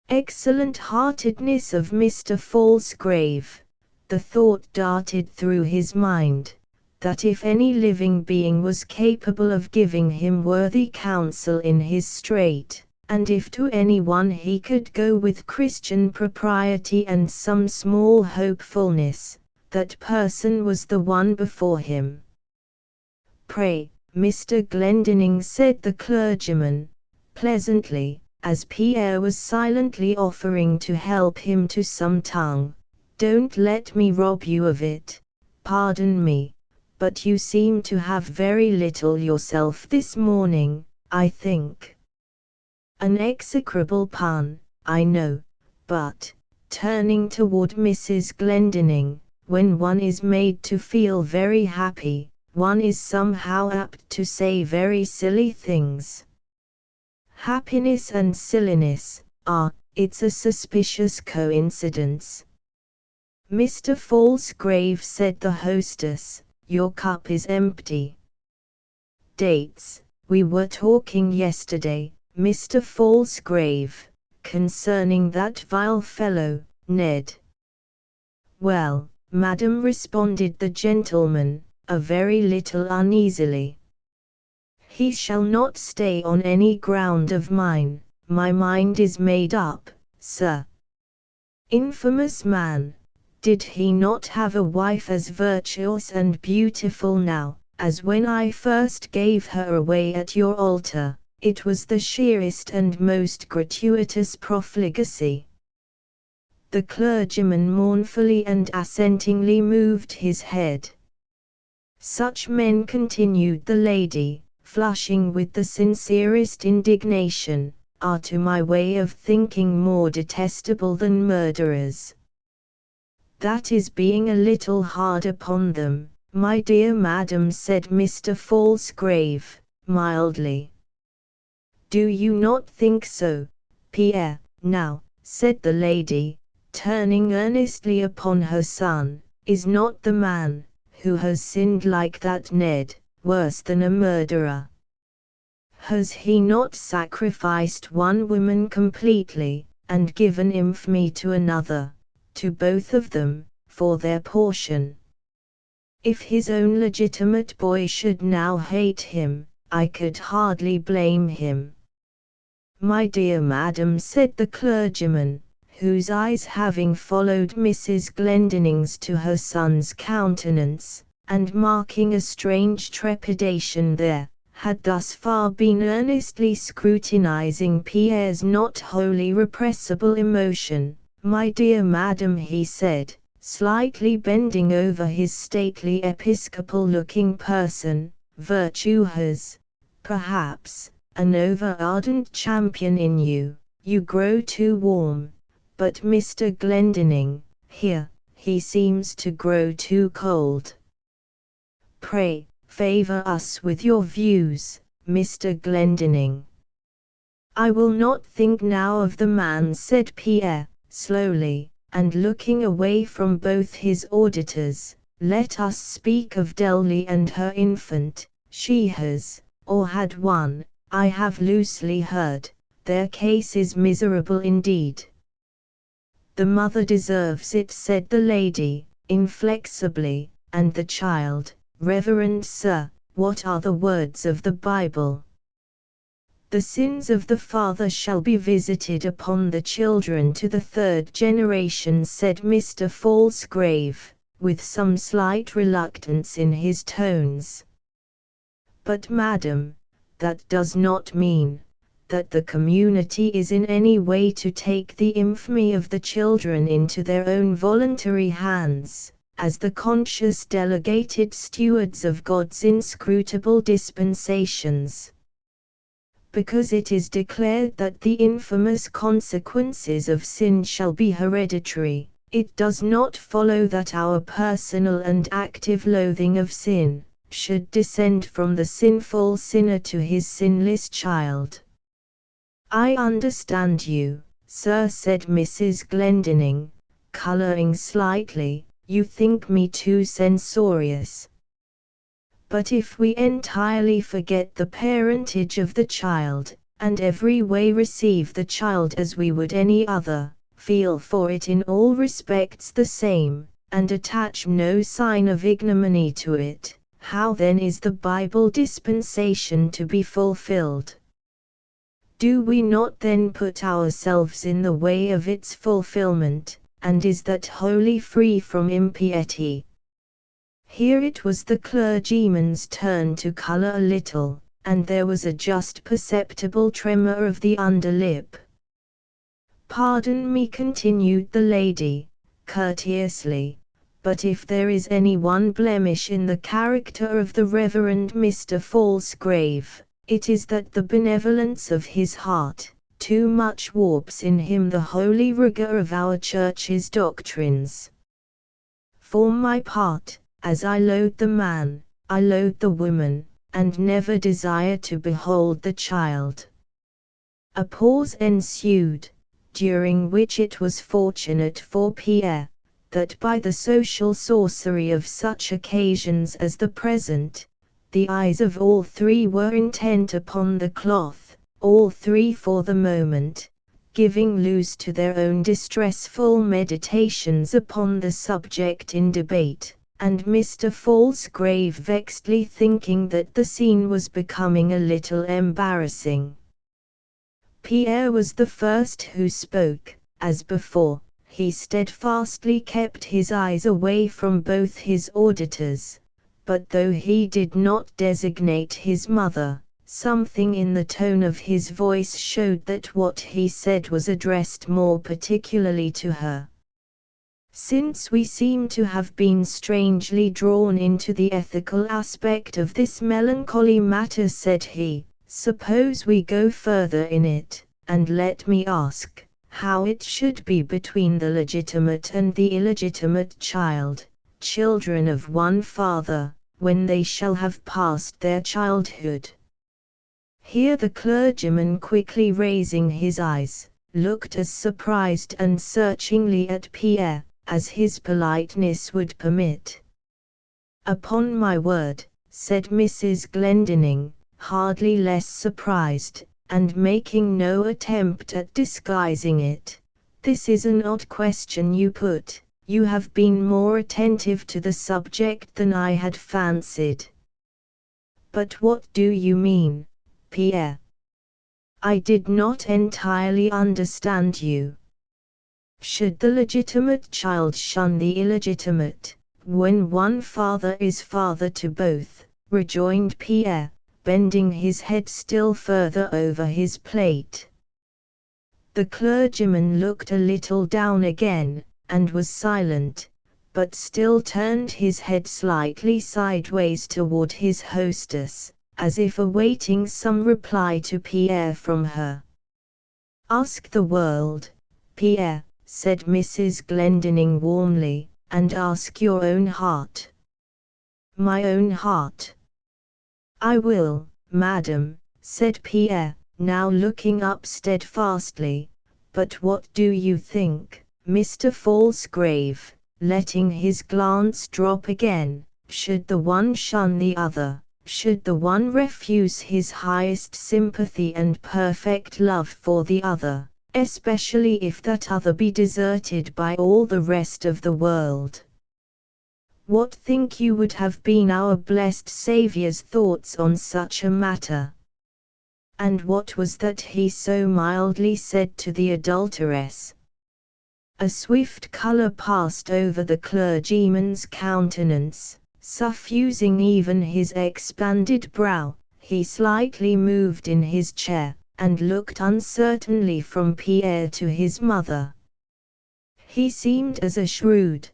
excellent-heartedness of Mr. Falsgrave, the thought darted through his mind, that if any living being was capable of giving him worthy counsel in his strait, and if to any one he could go with Christian propriety and some small hopefulness, that person was the one before him. "Pray, Mr. Glendinning," said the clergyman, pleasantly, as Pierre was silently offering to help him to some tongue, "don't let me rob you of it. Pardon me, but you seem to have very little yourself this morning, I think." An execrable pun, I know, but, turning toward Mrs. Glendinning, when one is made to feel very happy, one is somehow apt to say very silly things. Happiness and silliness, it's a suspicious coincidence. "Mr. Falsgrave," said the hostess, "your cup is empty." "Dates, we were talking yesterday, Mr. Falsgrave, concerning that vile fellow, Ned." "Well, madam," responded the gentleman, a very little uneasily, "he shall not stay on any ground of mine, my mind is made up, sir." "Infamous man! Did he not have a wife as virtuous and beautiful now, as when I first gave her away at your altar, it was the sheerest and most gratuitous profligacy. The clergyman mournfully and assentingly moved his head. Such men, continued the lady, flushing with the sincerest indignation, are to my way of thinking more detestable than murderers. That is being a little hard upon them, my dear madam, said Mr. Falsgrave, mildly. Do you not think so, Pierre? Now, said the lady, turning earnestly upon her son, is not the man, who has sinned like that Ned, worse than a murderer? Has he not sacrificed one woman completely, and given infamy to another, to both of them, for their portion? If his own legitimate boy should now hate him, I could hardly blame him. My dear madam, said the clergyman, whose eyes, having followed Mrs. Glendinning's to her son's countenance, and marking a strange trepidation there, had thus far been earnestly scrutinizing Pierre's not wholly repressible emotion, my dear madam, he said, slightly bending over his stately episcopal-looking person, virtue has, perhaps, an over-ardent champion in you. You grow too warm, but Mr. Glendinning, here, he seems to grow too cold. Pray, favor us with your views, Mr. Glendinning. I will not think now of the man, said Pierre, slowly, and looking away from both his auditors. Let us speak of Delly and her infant. She has, or had one, I have loosely heard. Their case is miserable indeed. The mother deserves it, said the lady, inflexibly, and the child, Reverend Sir, what are the words of the Bible? The sins of the father shall be visited upon the children to the third generation, said Mr. Falsgrave, with some slight reluctance in his tones. But madam, that does not mean that the community is in any way to take the infamy of the children into their own voluntary hands, as the conscious delegated stewards of God's inscrutable dispensations. Because it is declared that the infamous consequences of sin shall be hereditary, it does not follow that our personal and active loathing of sin should descend from the sinful sinner to his sinless child. I understand you, sir, said Mrs. Glendinning, colouring slightly. You think me too censorious. But if we entirely forget the parentage of the child, and every way receive the child as we would any other, feel for it in all respects the same, and attach no sign of ignominy to it, how then is the Bible dispensation to be fulfilled? Do we not then put ourselves in the way of its fulfillment, and is that wholly free from impiety? Here it was the clergyman's turn to colour a little, and there was a just perceptible tremor of the underlip. Pardon me, continued the lady, courteously, but if there is any one blemish in the character of the Reverend Mr. Falsgrave, it is that the benevolence of his heart too much warps in him the holy rigour of our Church's doctrines. For my part, as I loathe the man, I loathe the woman, and never desire to behold the child. A pause ensued, during which it was fortunate for Pierre, that by the social sorcery of such occasions as the present, the eyes of all three were intent upon the cloth, all three for the moment, giving loose to their own distressful meditations upon the subject in debate, and Mr. Falsgrave vexedly thinking that the scene was becoming a little embarrassing. Pierre was the first who spoke. As before, he steadfastly kept his eyes away from both his auditors, but though he did not designate his mother, Something in the tone of his voice showed that what he said was addressed more particularly to her. Since we seem to have been strangely drawn into the ethical aspect of this melancholy matter, said he, suppose we go further in it, and let me ask, how it should be between the legitimate and the illegitimate child, children of one father, when they shall have passed their childhood. Here the clergyman, quickly raising his eyes, looked as surprised and searchingly at Pierre as his politeness would permit. Upon my word, said Mrs. Glendinning, hardly less surprised, and making no attempt at disguising it, this is an odd question you put. You have been more attentive to the subject than I had fancied. But what do you mean, Pierre? I did not entirely understand you. Should the legitimate child shun the illegitimate, when one father is father to both? Rejoined Pierre, bending his head still further over his plate. The clergyman looked a little down again, and was silent, but still turned his head slightly sideways toward his hostess, as if awaiting some reply to Pierre from her. Ask the world, Pierre, said Mrs. Glendinning warmly, and ask your own heart. My own heart. I will, madam, said Pierre, now looking up steadfastly. But what do you think, Mr. Falsgrave, letting his glance drop again, should the one shun the other, should the one refuse his highest sympathy and perfect love for the other, especially if that other be deserted by all the rest of the world? What think you would have been our blessed Saviour's thoughts on such a matter? And what was that he so mildly said to the adulteress? A swift color passed over the clergyman's countenance, suffusing even his expanded brow. He slightly moved in his chair, and looked uncertainly from Pierre to his mother. He seemed as a shrewd,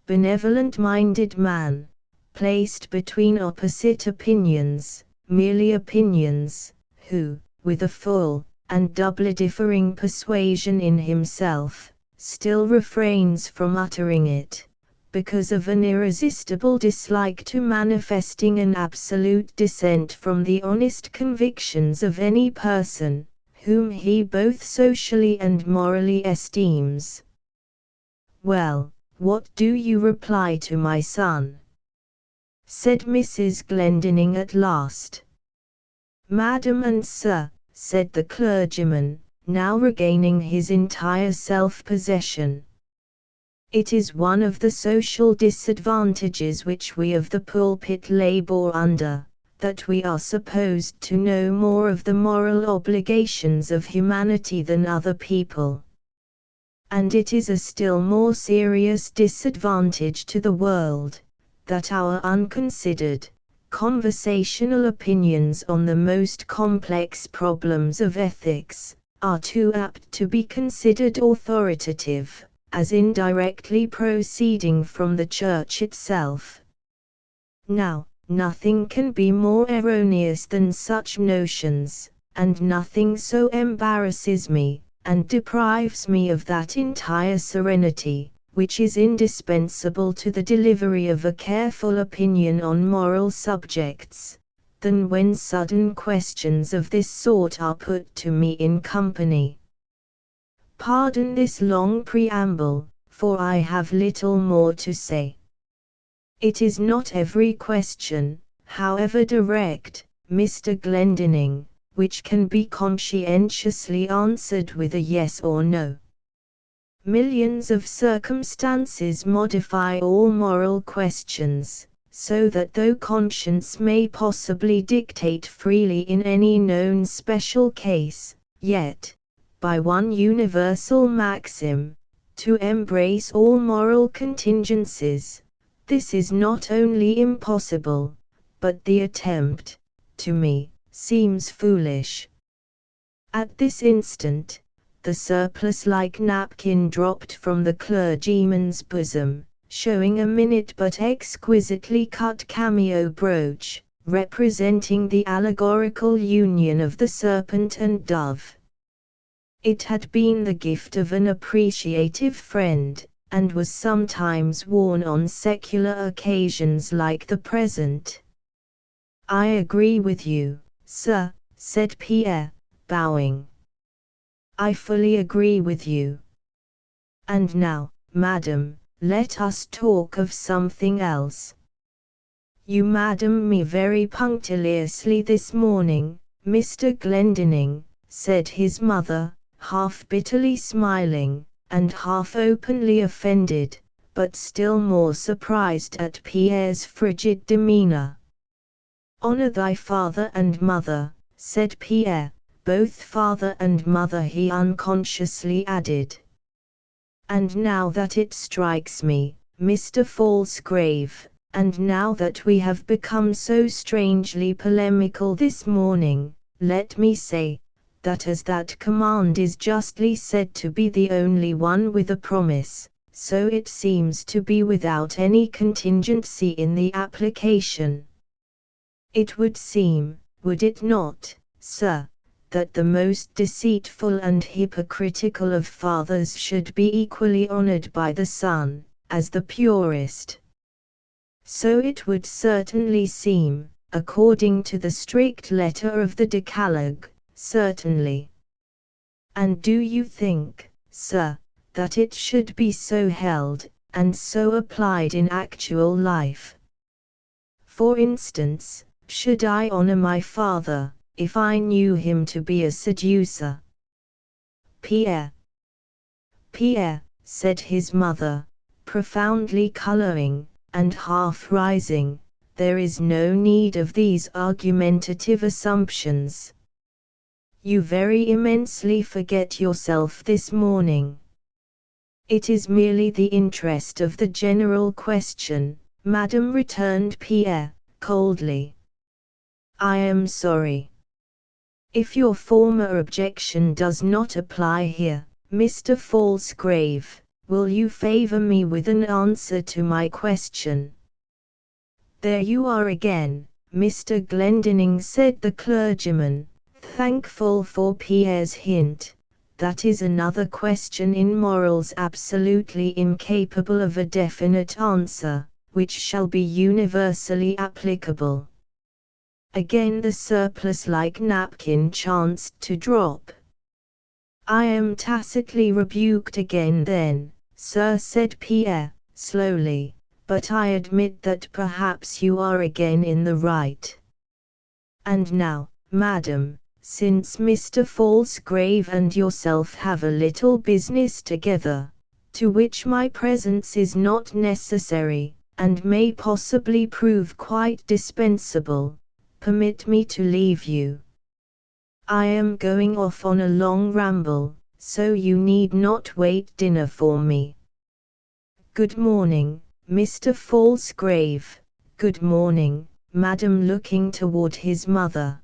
benevolent-minded man, placed between opposite opinions, merely opinions, who, with a full, and doubly differing persuasion in himself, still refrains from uttering it, because of an irresistible dislike to manifesting an absolute dissent from the honest convictions of any person, whom he both socially and morally esteems. Well, what do you reply to my son? Said Mrs. Glendinning at last. Madam and sir, said the clergyman, now regaining his entire self-possession. It is one of the social disadvantages which we of the pulpit labor under, that we are supposed to know more of the moral obligations of humanity than other people. And it is a still more serious disadvantage to the world, that our unconsidered, conversational opinions on the most complex problems of ethics are too apt to be considered authoritative, as indirectly proceeding from the Church itself. Now, nothing can be more erroneous than such notions, and nothing so embarrasses me, and deprives me of that entire serenity, which is indispensable to the delivery of a careful opinion on moral subjects, than when sudden questions of this sort are put to me in company. Pardon this long preamble, for I have little more to say. It is not every question, however direct, Mr. Glendinning, which can be conscientiously answered with a yes or no. Millions of circumstances modify all moral questions, so that though conscience may possibly dictate freely in any known special case, yet, by one universal maxim, to embrace all moral contingencies, this is not only impossible, but the attempt, to me, seems foolish. At this instant, the surplice-like napkin dropped from the clergyman's bosom, showing a minute but exquisitely cut cameo brooch, representing the allegorical union of the serpent and dove. It had been the gift of an appreciative friend, and was sometimes worn on secular occasions like the present. "I agree with you, sir," said Pierre, bowing. "I fully agree with you. And now, madam, let us talk of something else. You madam me very punctiliously this morning, Mr. Glendinning," said his mother, half bitterly smiling, and half openly offended, but still more surprised at Pierre's frigid demeanor. "Honor thy father and mother," said Pierre, "both father and mother," he unconsciously added. "And now that it strikes me, Mr. Falsgrave, and now that we have become so strangely polemical this morning, let me say, that as that command is justly said to be the only one with a promise, so it seems to be without any contingency in the application. It would seem, would it not, sir, that the most deceitful and hypocritical of fathers should be equally honored by the son, as the purest? So it would certainly seem, according to the strict letter of the Decalogue, certainly. And do you think, sir, that it should be so held, and so applied in actual life? For instance, should I honor my father, if I knew him to be a seducer?" "Pierre, Pierre," said his mother, profoundly coloring, and half rising, "there is no need of these argumentative assumptions. You very immensely forget yourself this morning. It is merely the interest of the general question, madam," returned Pierre, coldly. "I am sorry. If your former objection does not apply here, Mr. Falsgrave, will you favor me with an answer to my question?" "There you are again, Mr. Glendinning," said the clergyman, thankful for Pierre's hint. "That is another question in morals absolutely incapable of a definite answer, which shall be universally applicable." Again the surplice-like napkin chanced to drop. "I am tacitly rebuked again then, sir," said Pierre, slowly, "but I admit that perhaps you are again in the right. And now, madam, since Mr. Falsgrave and yourself have a little business together, to which my presence is not necessary, and may possibly prove quite dispensable, permit me to leave you. I am going off on a long ramble, so you need not wait dinner for me. Good morning, Mr. Falsgrave. Good morning, madam," looking toward his mother.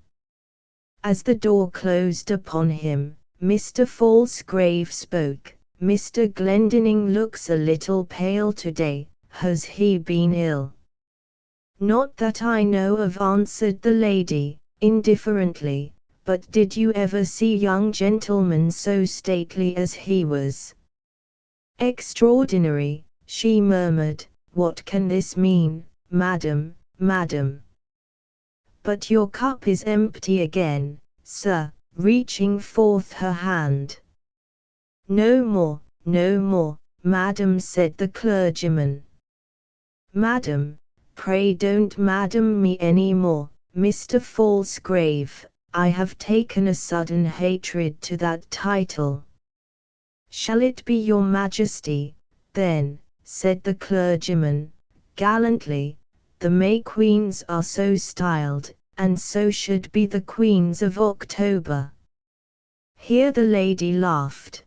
As the door closed upon him, Mr. Falsgrave spoke. "Mr. Glendinning looks a little pale today. Has he been ill?" "Not that I know of," answered the lady, indifferently, "but did you ever see young gentlemen so stately as he was?" "Extraordinary," she murmured. "What can this mean, madam, madam?" "But your cup is empty again, sir," reaching forth her hand. "No more, no more, madam," said the clergyman. "Madam, pray don't madam me any more, Mr. Falsgrave, I have taken a sudden hatred to that title." "Shall it be your Majesty, then?" said the clergyman, gallantly. "The May Queens are so styled, and so should be the Queens of October." Here the lady laughed.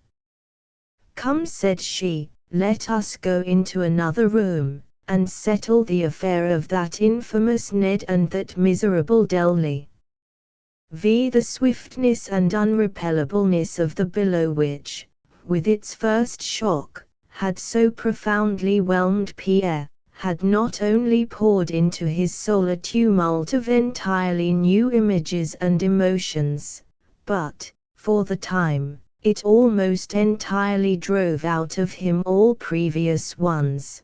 "Come," said she, "let us go into another room, and settle the affair of that infamous Ned and that miserable Delly." The swiftness and unrepellableness of the billow which, with its first shock, had so profoundly whelmed Pierre, had not only poured into his soul a tumult of entirely new images and emotions, but, for the time, it almost entirely drove out of him all previous ones.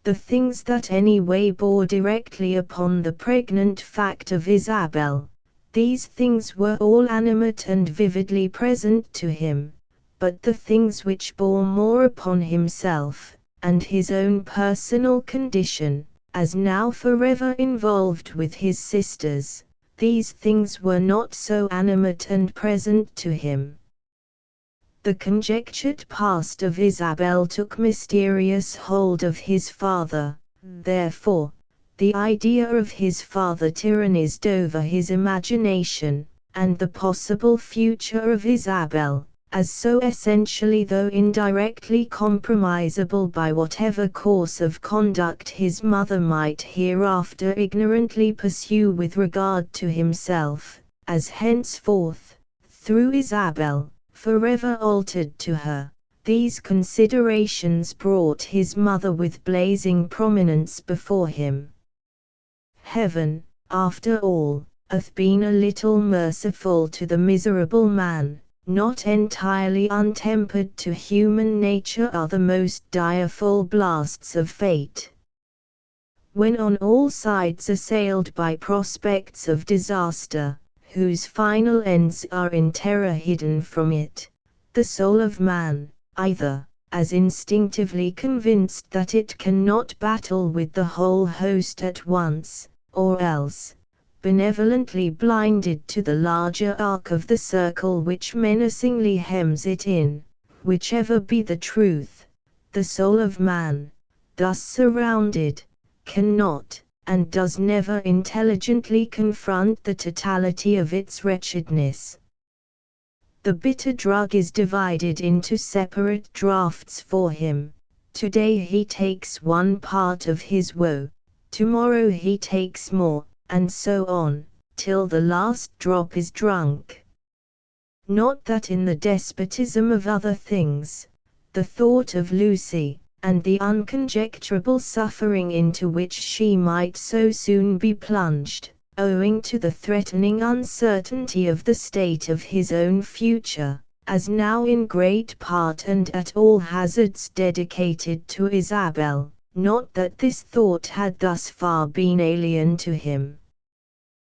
The things that anyway bore directly upon the pregnant fact of Isabel, these things were all animate and vividly present to him, but the things which bore more upon himself, and his own personal condition, as now forever involved with his sisters, these things were not so animate and present to him. The conjectured past of Isabel took mysterious hold of his father, therefore, the idea of his father tyrannized over his imagination, and the possible future of Isabel, as so essentially though indirectly compromisable by whatever course of conduct his mother might hereafter ignorantly pursue with regard to himself, as henceforth, through Isabel, forever altered to her. These considerations brought his mother with blazing prominence before him. Heaven, after all, hath been a little merciful to the miserable man. Not entirely untempered to human nature are the most direful blasts of fate. When on all sides assailed by prospects of disaster, whose final ends are in terror hidden from it, the soul of man, either, as instinctively convinced that it cannot battle with the whole host at once, or else, benevolently blinded to the larger arc of the circle which menacingly hems it in, whichever be the truth, the soul of man, thus surrounded, cannot, and does never intelligently confront the totality of its wretchedness. The bitter drug is divided into separate draughts for him. Today he takes one part of his woe, tomorrow he takes more, and so on, till the last drop is drunk. Not that in the despotism of other things, the thought of Lucy, and the unconjecturable suffering into which she might so soon be plunged, owing to the threatening uncertainty of the state of his own future, as now in great part and at all hazards dedicated to Isabel, not that this thought had thus far been alien to him.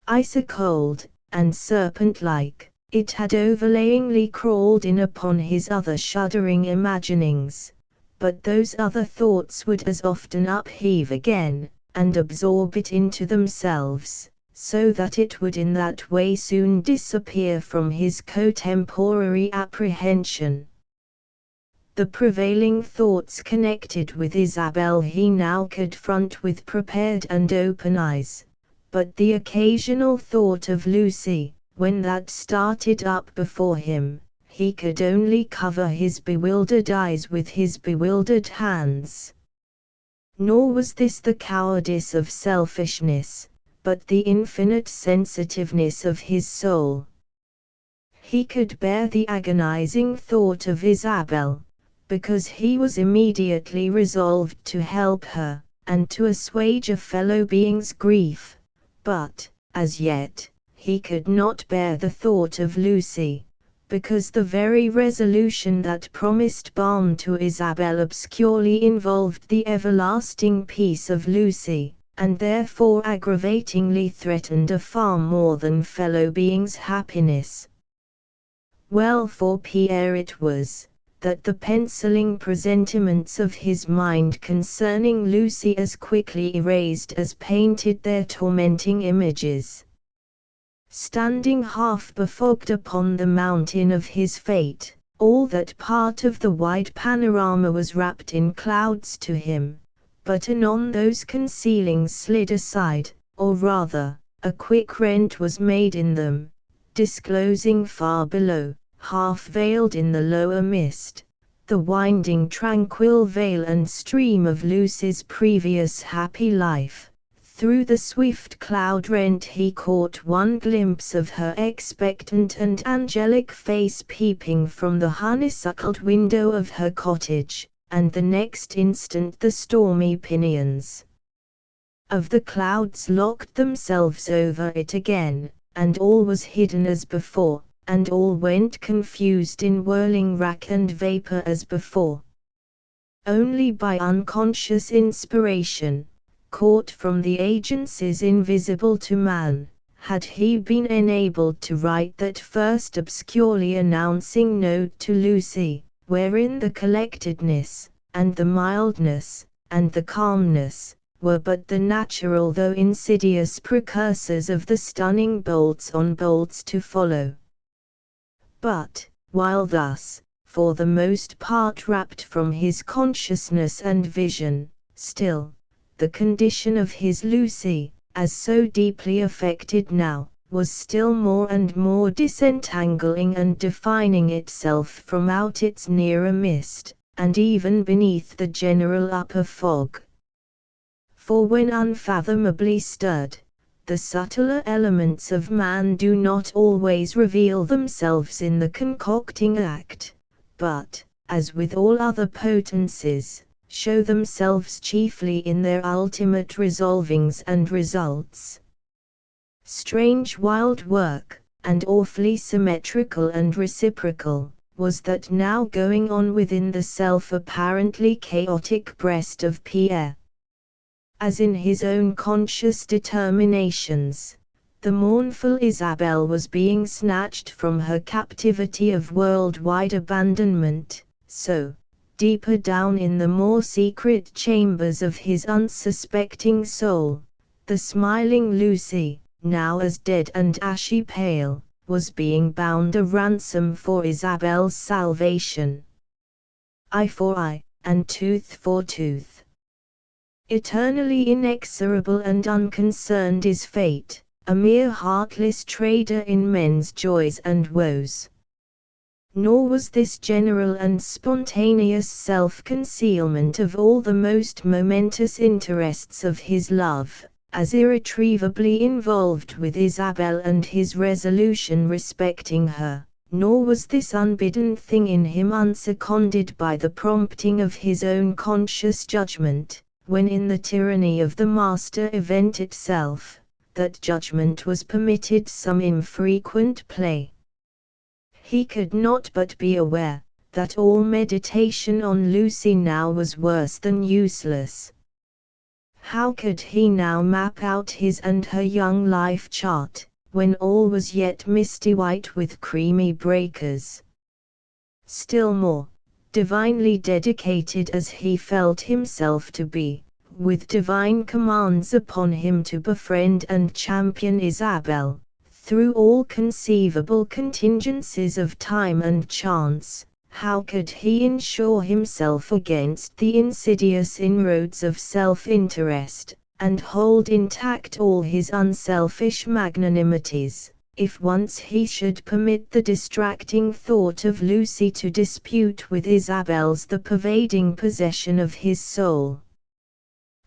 Ice-cold, and serpent-like, it had overlayingly crawled in upon his other shuddering imaginings, but those other thoughts would as often upheave again, and absorb it into themselves, so that it would in that way soon disappear from his contemporary apprehension. The prevailing thoughts connected with Isabel he now could front with prepared and open eyes, but the occasional thought of Lucy, when that started up before him, he could only cover his bewildered eyes with his bewildered hands. Nor was this the cowardice of selfishness, but the infinite sensitiveness of his soul. He could bear the agonizing thought of Isabel, because he was immediately resolved to help her, and to assuage a fellow being's grief, but, as yet, he could not bear the thought of Lucy, because the very resolution that promised balm to Isabel obscurely involved the everlasting peace of Lucy, and therefore aggravatingly threatened a far more than fellow being's happiness. Well for Pierre it was, that the penciling presentiments of his mind concerning Lucy as quickly erased as painted their tormenting images. Standing half befogged upon the mountain of his fate, all that part of the wide panorama was wrapped in clouds to him, but anon those concealings slid aside, or rather, a quick rent was made in them, disclosing far below, half veiled in the lower mist, the winding tranquil vale and stream of Lucy's previous happy life, Through the swift cloud rent he caught one glimpse of her expectant and angelic face peeping from the honeysuckled window of her cottage, and the next instant the stormy pinions of the clouds locked themselves over it again, and all was hidden as before, and all went confused in whirling rack and vapor as before. Only by unconscious inspiration, caught from the agencies invisible to man, had he been enabled to write that first obscurely announcing note to Lucy, wherein the collectedness, and the mildness, and the calmness, were but the natural though insidious precursors of the stunning bolts on bolts to follow. But, while thus, for the most part wrapped from his consciousness and vision, still, the condition of his Lucy, as so deeply affected now, was still more and more disentangling and defining itself from out its nearer mist, and even beneath the general upper fog. For when unfathomably stirred, the subtler elements of man do not always reveal themselves in the concocting act, but, as with all other potencies, show themselves chiefly in their ultimate resolvings and results. Strange wild work, and awfully symmetrical and reciprocal, was that now going on within the self-apparently chaotic breast of Pierre. As in his own conscious determinations, the mournful Isabelle was being snatched from her captivity of worldwide abandonment, so, deeper down in the more secret chambers of his unsuspecting soul, the smiling Lucy, now as dead and ashy pale, was being bound a ransom for Isabelle's salvation. Eye for eye, and tooth for tooth. Eternally inexorable and unconcerned is fate, a mere heartless trader in men's joys and woes. Nor was this general and spontaneous self-concealment of all the most momentous interests of his love, as irretrievably involved with Isabelle and his resolution respecting her, nor was this unbidden thing in him unseconded by the prompting of his own conscious judgment, when in the tyranny of the master event itself, that judgment was permitted some infrequent play. He could not but be aware that all meditation on Lucy now was worse than useless. How could he now map out his and her young life chart, when all was yet misty white with creamy breakers? Still more, divinely dedicated as he felt himself to be, with divine commands upon him to befriend and champion Isabelle, through all conceivable contingencies of time and chance, how could he insure himself against the insidious inroads of self-interest, and hold intact all his unselfish magnanimities, if once he should permit the distracting thought of Lucy to dispute with Isabelle's the pervading possession of his soul?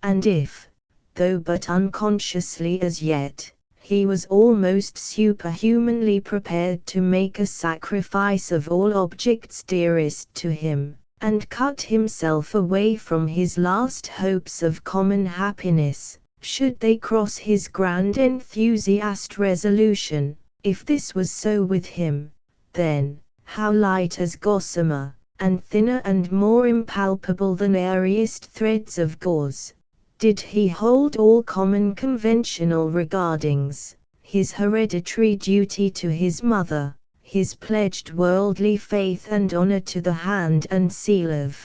And if, though but unconsciously as yet, he was almost superhumanly prepared to make a sacrifice of all objects dearest to him, and cut himself away from his last hopes of common happiness, should they cross his grand enthusiast resolution, if this was so with him, then, how light as gossamer, and thinner and more impalpable than airiest threads of gauze, did he hold all common conventional regardings, his hereditary duty to his mother, his pledged worldly faith and honor to the hand and seal of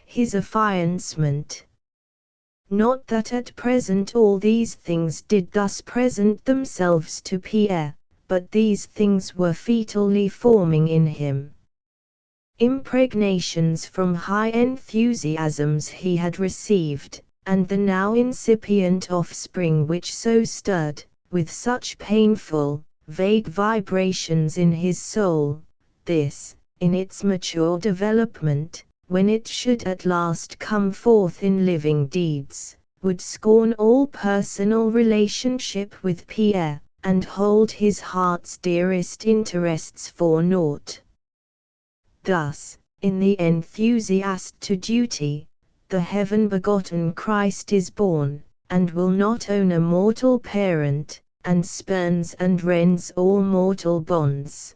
his affiancement. Not that at present all these things did thus present themselves to Pierre, but these things were fetally forming in him. Impregnations from high enthusiasms he had received, and the now incipient offspring which so stirred, with such painful, vague vibrations in his soul, this, in its mature development, when it should at last come forth in living deeds, would scorn all personal relationship with Pierre, and hold his heart's dearest interests for naught. Thus, in the enthusiast to duty, the heaven-begotten Christ is born, and will not own a mortal parent, and spurns and rends all mortal bonds.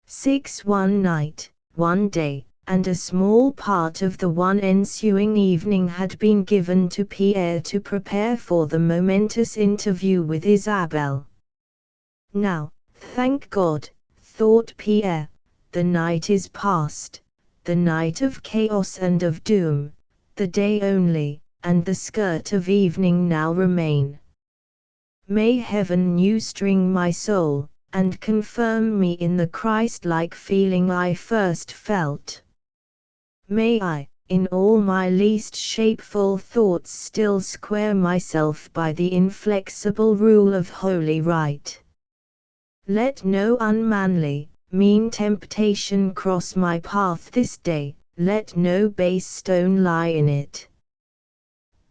6. One night, one day, and a small part of the one ensuing evening had been given to Pierre to prepare for the momentous interview with Isabelle. Now, thank God, thought Pierre, the night is past, the night of chaos and of doom, the day only, and the skirt of evening now remain. May heaven new string my soul, and confirm me in the Christ-like feeling I first felt. May I, in all my least shapeful thoughts still square myself by the inflexible rule of holy right. Let no unmanly, mean temptation cross my path this day, let no base stone lie in it.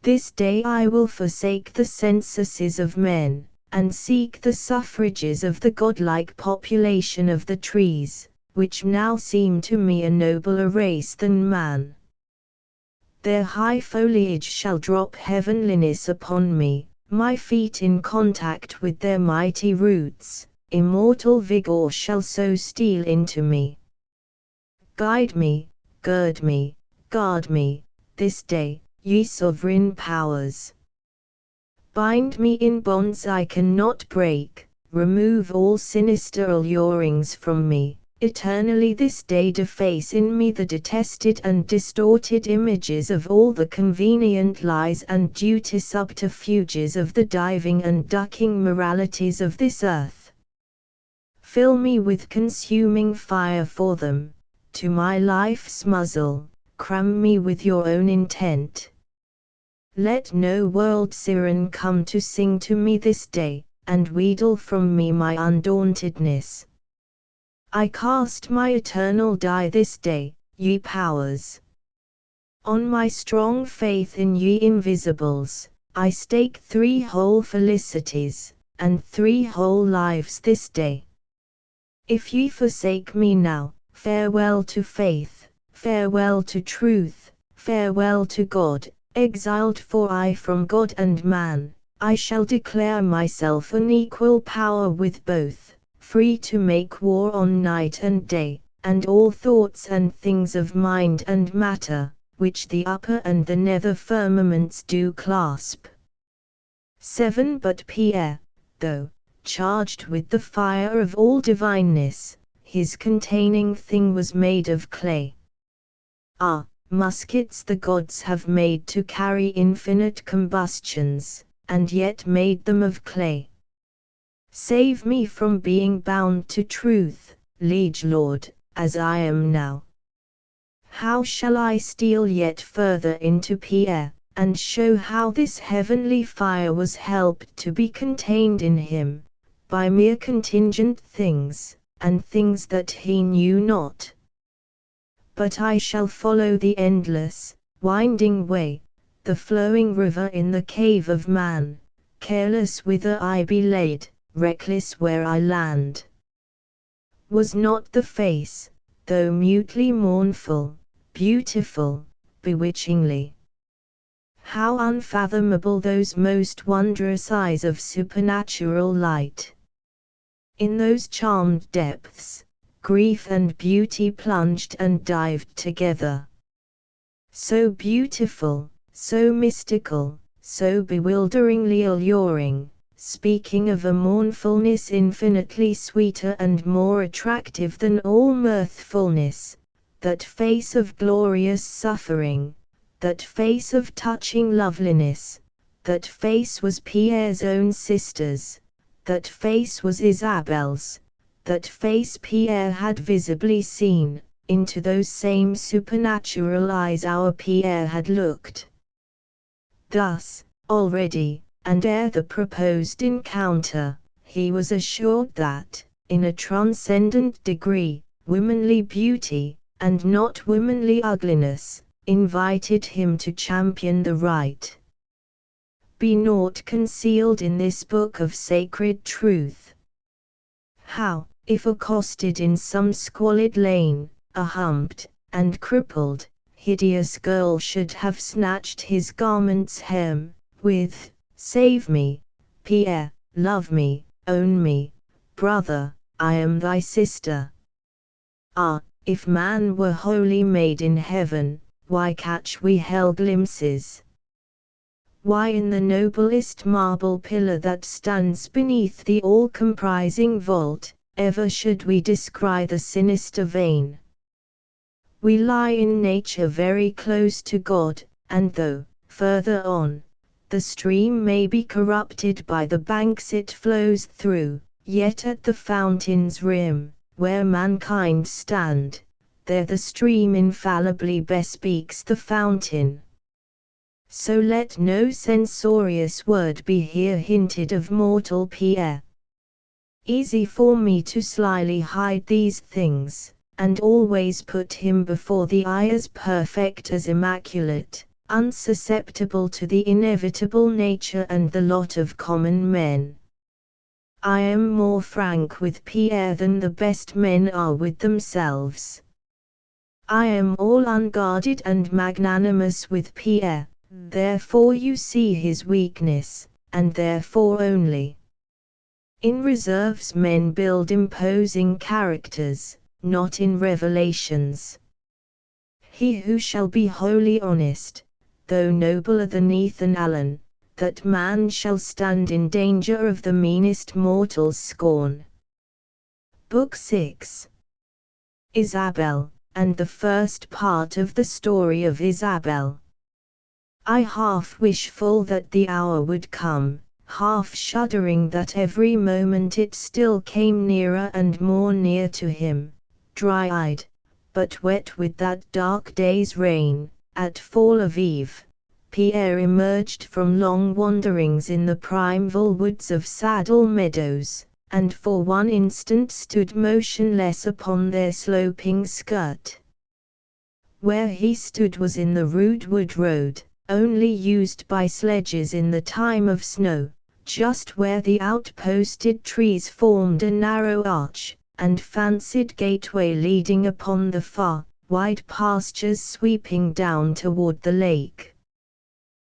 This day I will forsake the censuses of men, and seek the suffrages of the godlike population of the trees, which now seem to me a nobler race than man. Their high foliage shall drop heavenliness upon me, my feet in contact with their mighty roots, immortal vigor shall so steal into me. Guide me, gird me, guard me, this day, ye sovereign powers. Bind me in bonds I cannot break, remove all sinister allurings from me, eternally this day deface in me the detested and distorted images of all the convenient lies and duty subterfuges of the diving and ducking moralities of this earth. Fill me with consuming fire for them, to my life's muzzle, cram me with your own intent. Let no world siren come to sing to me this day, and wheedle from me my undauntedness. I cast my eternal die this day, ye powers. On my strong faith in ye invisibles, I stake 3 whole felicities, and 3 whole lives this day. If ye forsake me now, farewell to faith, farewell to truth, farewell to God, exiled for aye from God and man, I shall declare myself an equal power with both, free to make war on night and day, and all thoughts and things of mind and matter, which the upper and the nether firmaments do clasp. 7. But Pierre, though charged with the fire of all divineness, his containing thing was made of clay. Ah, muskets the gods have made to carry infinite combustions, and yet made them of clay. Save me from being bound to truth, liege Lord, as I am now. How shall I steal yet further into Pierre, and show how this heavenly fire was helped to be contained in him, by mere contingent things, and things that he knew not? But I shall follow the endless, winding way, the flowing river in the cave of man, careless whither I be led, reckless where I land. Was not the face, though mutely mournful, beautiful, bewitchingly? How unfathomable those most wondrous eyes of supernatural light! In those charmed depths, grief and beauty plunged and dived together. So beautiful, so mystical, so bewilderingly alluring, speaking of a mournfulness infinitely sweeter and more attractive than all mirthfulness, that face of glorious suffering, that face of touching loveliness, that face was Pierre's own sister's, that face was Isabelle's, that face Pierre had visibly seen, into those same supernatural eyes our Pierre had looked. Thus, already, and ere the proposed encounter, he was assured that, in a transcendent degree, womanly beauty, and not womanly ugliness, invited him to champion the right. be naught concealed in this book of sacred truth. How, if accosted in some squalid lane, a humped, and crippled, hideous girl should have snatched his garment's hem, with, "Save me, Pierre, love me, own me, brother, I am thy sister." Ah, if man were wholly made in heaven, why catch we hell glimpses? Why in the noblest marble pillar that stands beneath the all-comprising vault, ever should we descry the sinister vein? We lie in nature very close to God, and though, further on, the stream may be corrupted by the banks it flows through, yet at the fountain's rim, where mankind stand, there the stream infallibly bespeaks the fountain. So let no censorious word be here hinted of mortal Pierre. Easy for me to slyly hide these things, and always put him before the eye as perfect as immaculate, unsusceptible to the inevitable nature and the lot of common men. I am more frank with Pierre than the best men are with themselves. I am all unguarded and magnanimous with Pierre, therefore you see his weakness, and therefore only. In reserves men build imposing characters, not in revelations. He who shall be wholly honest, though nobler than Ethan Allen, that man shall stand in danger of the meanest mortal's scorn. Book 6. Isabel, and the first part of the story of Isabel. I half wishful that the hour would come, half shuddering that every moment it still came nearer and more near to him, dry-eyed, but wet with that dark day's rain, at fall of eve, Pierre emerged from long wanderings in the primeval woods of Saddle Meadows, and for one instant stood motionless upon their sloping skirt. Where he stood was in the rude wood road, only used by sledges in the time of snow, just where the outposted trees formed a narrow arch, and fancied gateway leading upon the far, wide pastures sweeping down toward the lake.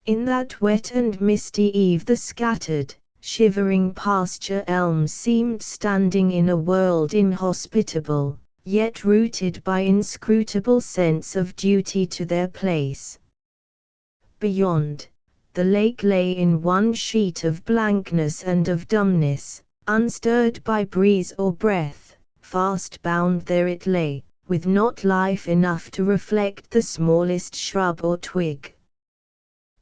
In that wet and misty eve the scattered, shivering pasture elms seemed standing in a world inhospitable, yet rooted by inscrutable sense of duty to their place. Beyond, the lake lay in one sheet of blankness and of dumbness, unstirred by breeze or breath, fast bound there it lay, with not life enough to reflect the smallest shrub or twig.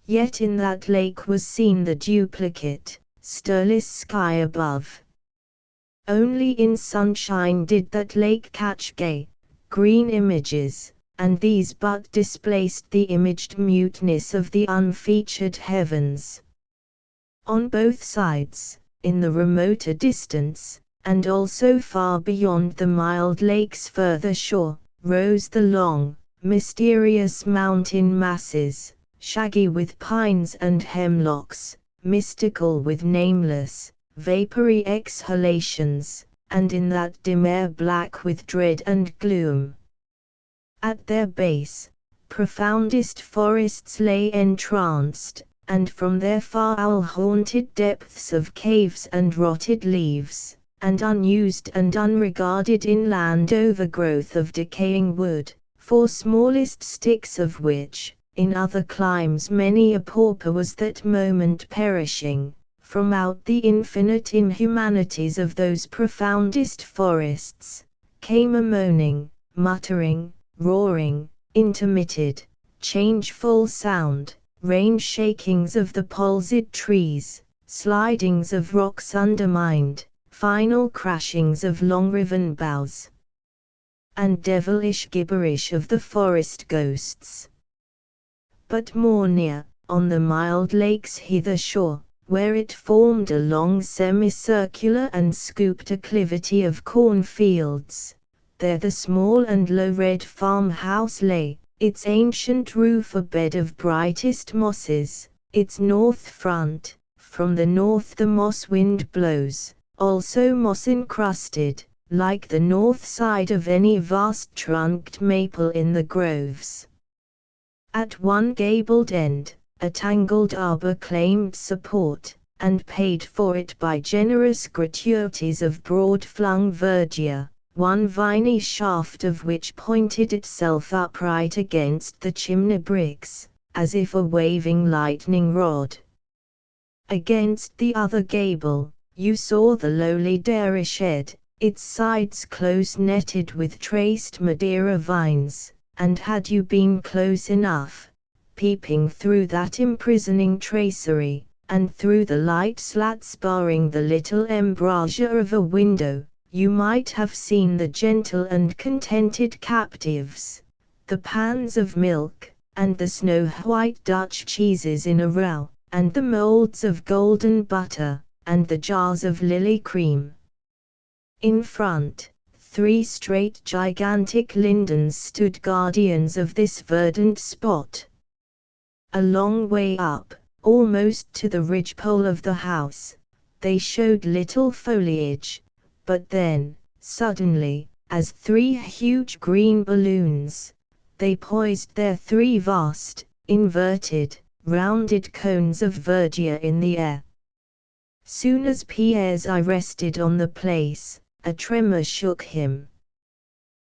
Yet in that lake was seen the duplicate, stirless sky above. Only in sunshine did that lake catch gay, green images, and these but displaced the imaged muteness of the unfeatured heavens. On both sides, in the remoter distance, and also far beyond the mild lake's further shore, rose the long, mysterious mountain masses, shaggy with pines and hemlocks, mystical with nameless, vapory exhalations, and in that dim air black with dread and gloom. At their base, profoundest forests lay entranced, and from their foul-haunted depths of caves and rotted leaves, and unused and unregarded inland overgrowth of decaying wood, for smallest sticks of which, in other climes many a pauper was that moment perishing, from out the infinite inhumanities of those profoundest forests, came a moaning, muttering, roaring, intermitted, changeful sound, range-shakings of the palsied trees, slidings of rocks undermined, final crashings of long-riven boughs, and devilish gibberish of the forest ghosts. But more near, on the mild lake's hither shore, where it formed a long semicircular and scooped acclivity of cornfields, there the small and low red farmhouse lay, its ancient roof a bed of brightest mosses, its north front. From the north the moss wind blows, also moss-encrusted, like the north side of any vast-trunked maple in the groves. At one gabled end, a tangled arbor claimed support, and paid for it by generous gratuities of broad-flung verdure, one viney shaft of which pointed itself upright against the chimney bricks, as if a waving lightning rod. Against the other gable, you saw the lowly dairy shed, its sides close netted with traced Madeira vines, and had you been close enough, peeping through that imprisoning tracery, and through the light slats barring the little embrasure of a window, you might have seen the gentle and contented captives, the pans of milk, and the snow-white Dutch cheeses in a row, and the moulds of golden butter, and the jars of lily cream. In front, 3 straight gigantic lindens stood guardians of this verdant spot. A long way up, almost to the ridgepole of the house, they showed little foliage, but then, suddenly, as 3 huge green balloons, they poised their 3 vast, inverted, rounded cones of verdure in the air. Soon as Pierre's eye rested on the place, a tremor shook him.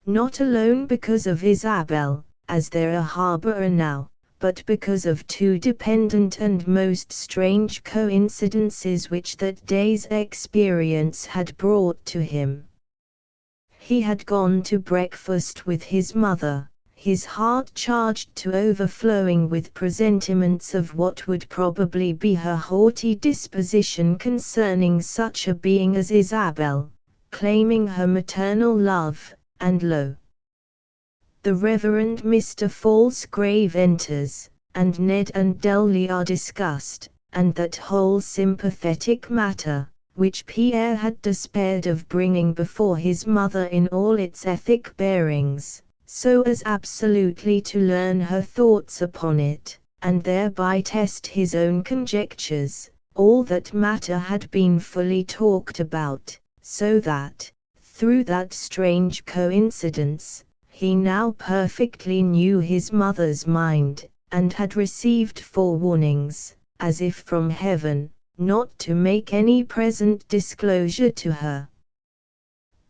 Not alone because of Isabel, as there harbour now, but because of 2 dependent and most strange coincidences which that day's experience had brought to him. He had gone to breakfast with his mother, his heart charged to overflowing with presentiments of what would probably be her haughty disposition concerning such a being as Isabel, claiming her maternal love, and lo! The Reverend Mr. Falsgrave enters, and Ned and Delly are discussed, and that whole sympathetic matter, which Pierre had despaired of bringing before his mother in all its ethic bearings, so as absolutely to learn her thoughts upon it, and thereby test his own conjectures, all that matter had been fully talked about, so that, through that strange coincidence, he now perfectly knew his mother's mind, and had received forewarnings, as if from heaven, not to make any present disclosure to her.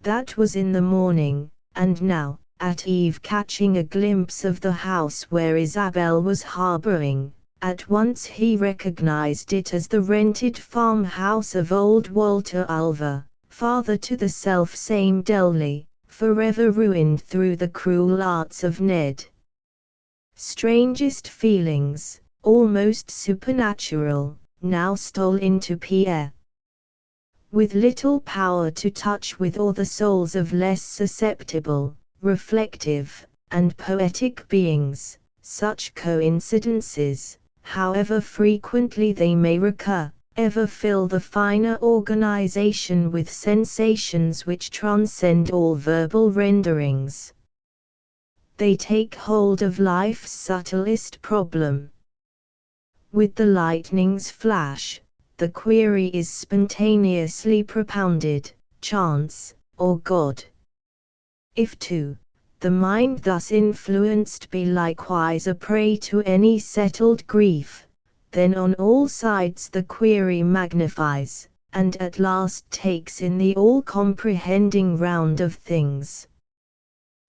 That was in the morning, and now, at eve, catching a glimpse of the house where Isabel was harboring, at once he recognized it as the rented farmhouse of old Walter Ulver, father to the self-same Delly, forever ruined through the cruel arts of Ned. Strangest feelings, almost supernatural, now stole into Pierre. With little power to touch with all the souls of less susceptible, reflective, and poetic beings, such coincidences, however frequently they may recur, ever fill the finer organization with sensations which transcend all verbal renderings. They take hold of life's subtlest problem. With the lightning's flash, the query is spontaneously propounded, chance, or God? If too, the mind thus influenced be likewise a prey to any settled grief, then on all sides the query magnifies, and at last takes in the all-comprehending round of things.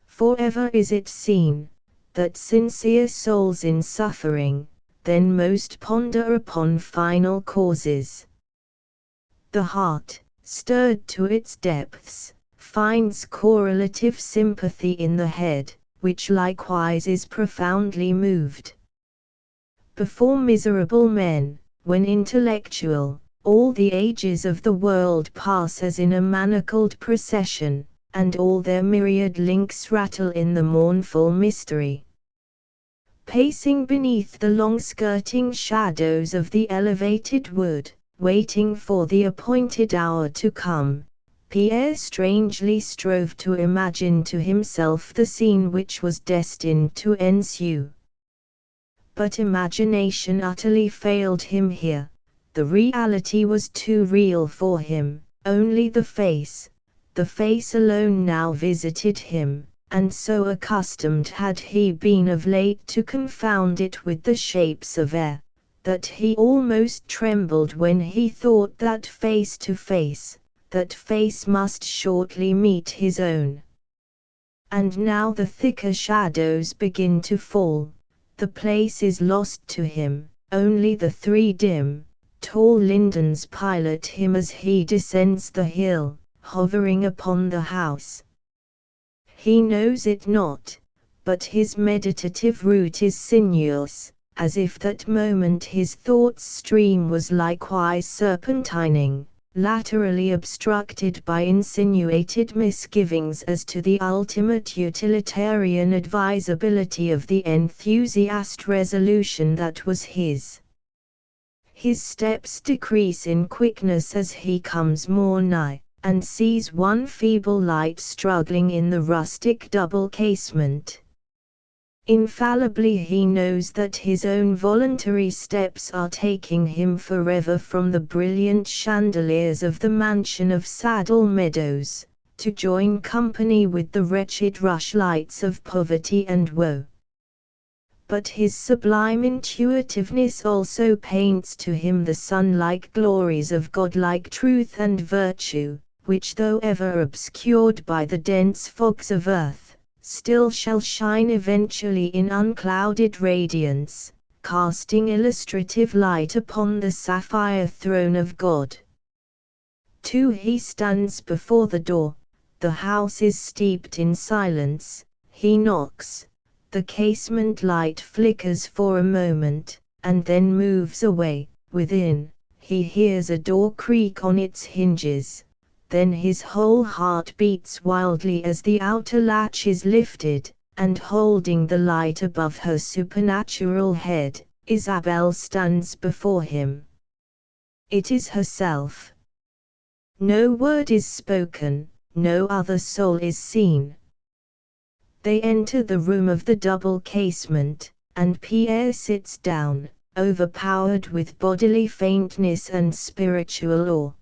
Forever is it seen, that sincere souls in suffering, then most ponder upon final causes. The heart, stirred to its depths, finds correlative sympathy in the head, which likewise is profoundly moved. Before miserable men, when intellectual, all the ages of the world pass as in a manacled procession, and all their myriad links rattle in the mournful mystery. Pacing beneath the long-skirting shadows of the elevated wood, waiting for the appointed hour to come, Pierre strangely strove to imagine to himself the scene which was destined to ensue. But imagination utterly failed him here. The reality was too real for him. Only the face alone now visited him, and so accustomed had he been of late to confound it with the shapes of air, that he almost trembled when he thought that face to face, that face must shortly meet his own. And now the thicker shadows begin to fall, the place is lost to him, only the three dim, tall lindens pilot him as he descends the hill, hovering upon the house. He knows it not, but his meditative route is sinuous, as if that moment his thoughts' stream was likewise serpentining, laterally obstructed by insinuated misgivings as to the ultimate utilitarian advisability of the enthusiast resolution that was his. His steps decrease in quickness as he comes more nigh, and sees one feeble light struggling in the rustic double casement. Infallibly he knows that his own voluntary steps are taking him forever from the brilliant chandeliers of the mansion of Saddle Meadows, to join company with the wretched rushlights of poverty and woe. But his sublime intuitiveness also paints to him the sun-like glories of godlike truth and virtue, which though ever obscured by the dense fogs of earth, still shall shine eventually in unclouded radiance, casting illustrative light upon the sapphire throne of God. Too, he stands before the door, the house is steeped in silence, he knocks, the casement light flickers for a moment, and then moves away. Within, he hears a door creak on its hinges. Then his whole heart beats wildly as the outer latch is lifted, and holding the light above her supernatural head, Isabel stands before him. It is herself. No word is spoken, no other soul is seen. They enter the room of the double casement, and Pierre sits down, overpowered with bodily faintness and spiritual awe.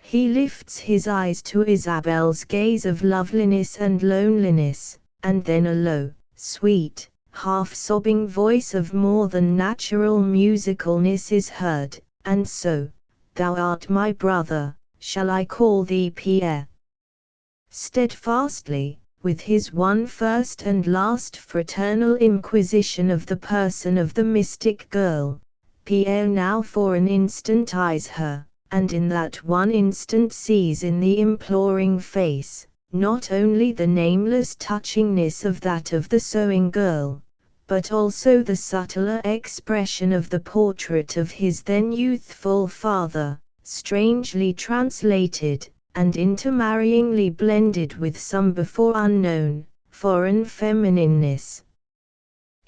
He lifts his eyes to Isabel's gaze of loveliness and loneliness, and then a low, sweet, half-sobbing voice of more than natural musicalness is heard, and so, "Thou art my brother, shall I call thee Pierre?" Steadfastly, with his one first and last fraternal inquisition of the person of the mystic girl, Pierre now for an instant eyes her, and in that one instant sees in the imploring face, not only the nameless touchingness of that of the sewing girl, but also the subtler expression of the portrait of his then youthful father, strangely translated, and intermarryingly blended with some before unknown, foreign feminineness.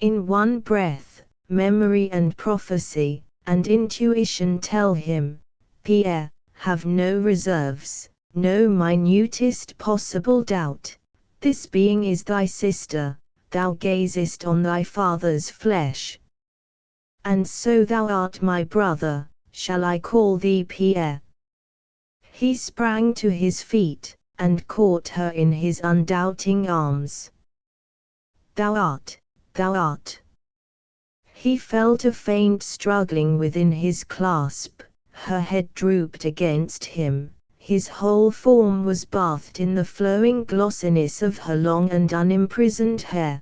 In one breath, memory and prophecy, and intuition tell him, "Pierre, have no reserves, no minutest possible doubt. This being is thy sister, thou gazest on thy father's flesh. And so thou art my brother, shall I call thee Pierre?" He sprang to his feet, and caught her in his undoubting arms. "Thou art, thou art." He felt a faint struggling within his clasp. Her head drooped against him, his whole form was bathed in the flowing glossiness of her long and unimprisoned hair.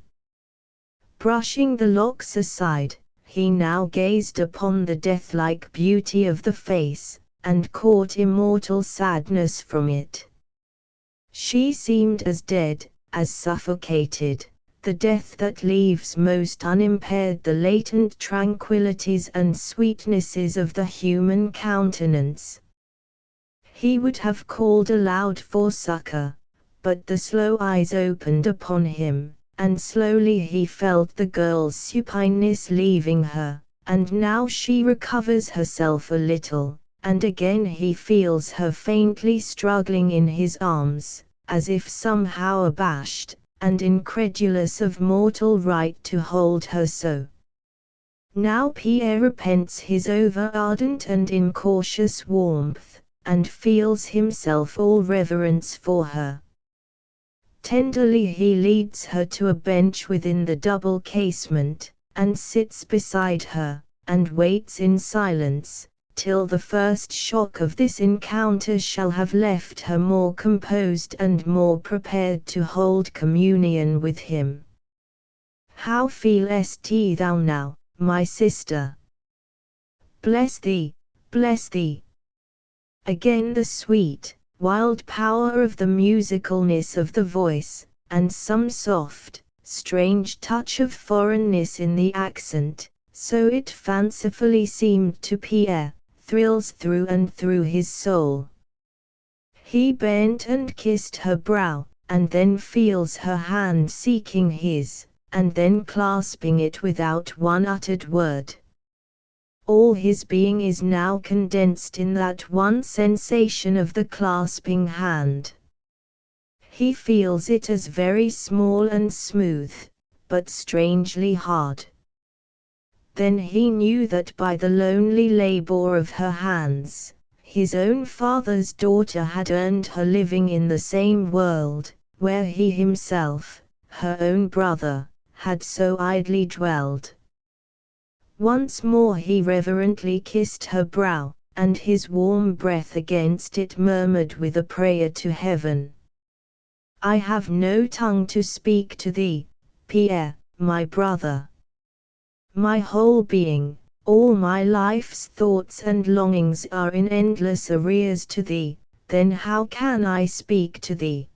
Brushing the locks aside, he now gazed upon the death-like beauty of the face, and caught immortal sadness from it. She seemed as dead, as suffocated, the death that leaves most unimpaired the latent tranquillities and sweetnesses of the human countenance. He would have called aloud for succor, but the slow eyes opened upon him, and slowly he felt the girl's supineness leaving her, and now she recovers herself a little, and again he feels her faintly struggling in his arms, as if somehow abashed, and incredulous of mortal right to hold her so. Now Pierre repents his over-ardent and incautious warmth, and feels himself all reverence for her. Tenderly he leads her to a bench within the double casement, and sits beside her, and waits in silence, till the first shock of this encounter shall have left her more composed and more prepared to hold communion with him. How feelest thou now, my sister? Bless thee, bless thee. Again the sweet, wild power of the musicalness of the voice, and some soft, strange touch of foreignness in the accent, so it fancifully seemed to Pierre, thrills through and through his soul. He bent and kissed her brow, and then feels her hand seeking his, and then clasping it without one uttered word. All his being is now condensed in that one sensation of the clasping hand. He feels it as very small and smooth, but strangely hard. Then he knew that by the lonely labor of her hands, his own father's daughter had earned her living in the same world, where he himself, her own brother, had so idly dwelled. Once more he reverently kissed her brow, and his warm breath against it murmured with a prayer to heaven. I have no tongue to speak to thee, Pierre, my brother. My whole being, all my life's thoughts and longings are in endless arrears to thee, then how can I speak to thee?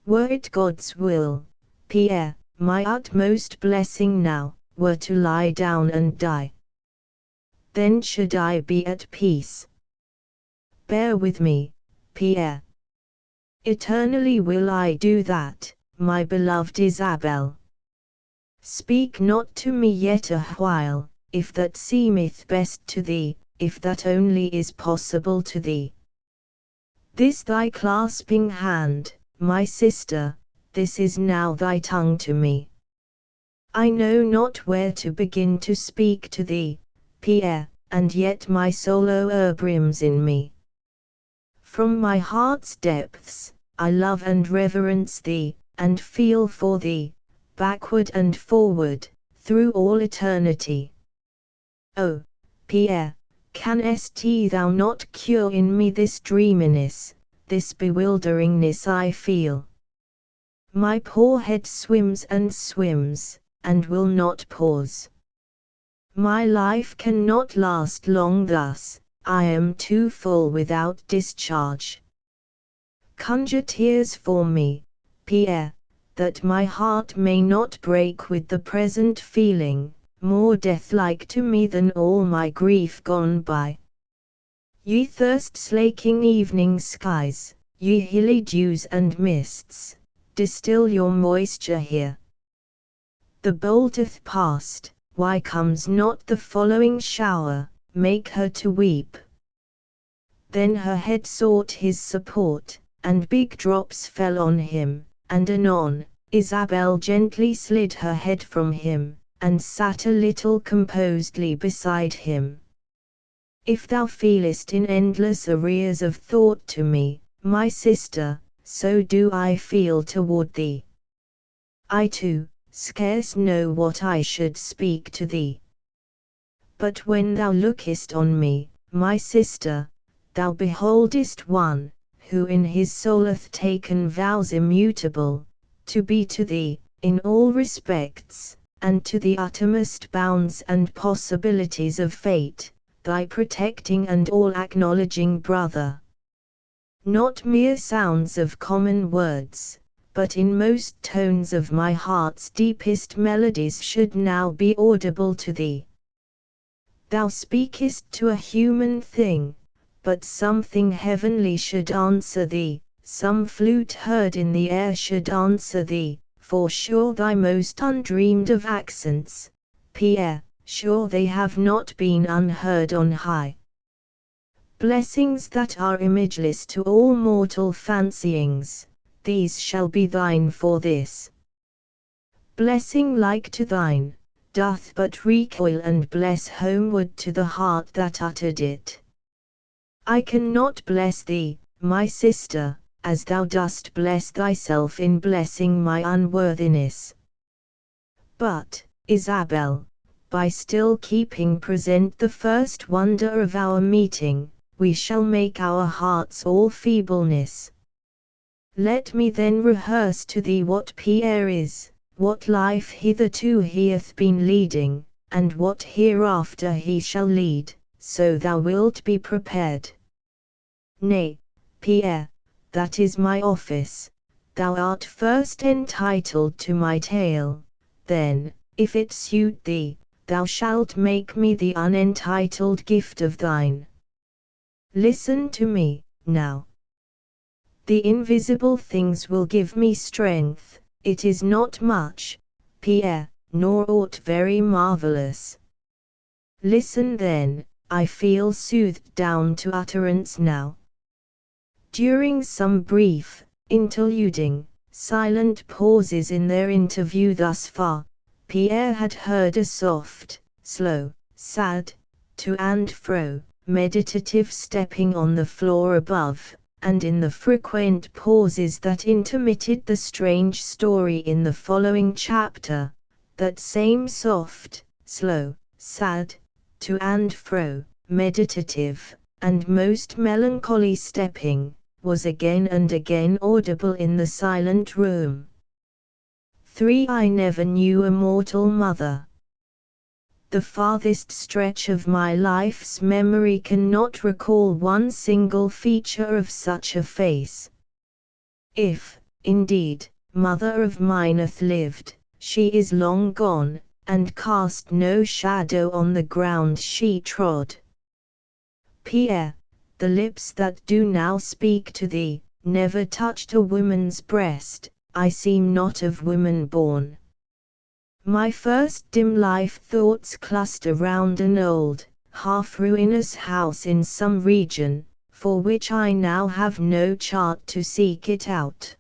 Were it God's will, Pierre, my utmost blessing now, were to lie down and die. Then should I be at peace. Bear with me, Pierre. Eternally will I do that, my beloved Isabel. Speak not to me yet a while, if that seemeth best to thee, if that only is possible to thee. This thy clasping hand, my sister, this is now thy tongue to me. I know not where to begin to speak to thee, Pierre, and yet my soul o'erbrims in me. From my heart's depths, I love and reverence thee, and feel for thee, backward and forward, through all eternity. Oh, Pierre, canst thou not cure in me this dreaminess, this bewilderingness I feel? My poor head swims and swims, and will not pause. My life cannot last long thus, I am too full without discharge. Conjure tears for me, Pierre, that my heart may not break with the present feeling, more death-like to me than all my grief gone by. Ye thirst-slaking evening skies, ye hilly dews and mists, distill your moisture here. The bolteth past, why comes not the following shower, make her to weep? Then her head sought his support, and big drops fell on him, and anon, Isabel gently slid her head from him, and sat a little composedly beside him. If thou feelest in endless arrears of thought to me, my sister, so do I feel toward thee. I too, scarce know what I should speak to thee. But when thou lookest on me, my sister, thou beholdest one, who in his soul hath taken vows immutable, to be to thee, in all respects, and to the uttermost bounds and possibilities of fate, thy protecting and all acknowledging brother. Not mere sounds of common words, but in most tones of my heart's deepest melodies should now be audible to thee. Thou speakest to a human thing, but something heavenly should answer thee, some flute heard in the air should answer thee, for sure thy most undreamed of accents, Pierre, sure they have not been unheard on high. Blessings that are imageless to all mortal fancyings, these shall be thine for this. Blessing like to thine, doth but recoil and bless homeward to the heart that uttered it. I cannot bless thee, my sister, as thou dost bless thyself in blessing my unworthiness. But, Isabel, by still keeping present the first wonder of our meeting, we shall make our hearts all feebleness. Let me then rehearse to thee what Pierre is, what life hitherto he hath been leading, and what hereafter he shall lead, so thou wilt be prepared. Nay, Pierre, that is my office. Thou art first entitled to my tale, then, if it suit thee, thou shalt make me the unentitled gift of thine. Listen to me, now. The invisible things will give me strength, it is not much, Pierre, nor aught very marvelous. Listen then, I feel soothed down to utterance now. During some brief, interluding, silent pauses in their interview thus far, Pierre had heard a soft, slow, sad, to and fro, meditative stepping on the floor above, and in the frequent pauses that intermitted the strange story in the following chapter, that same soft, slow, sad, to and fro, meditative, and most melancholy stepping, was again and again audible in the silent room. 3. I never knew a mortal mother. The farthest stretch of my life's memory cannot recall one single feature of such a face. If, indeed, mother of mine hath lived, she is long gone, and cast no shadow on the ground she trod. Pierre, the lips that do now speak to thee, never touched a woman's breast, I seem not of woman born. My first dim life thoughts cluster round an old, half-ruinous house in some region, for which I now have no chart to seek it out.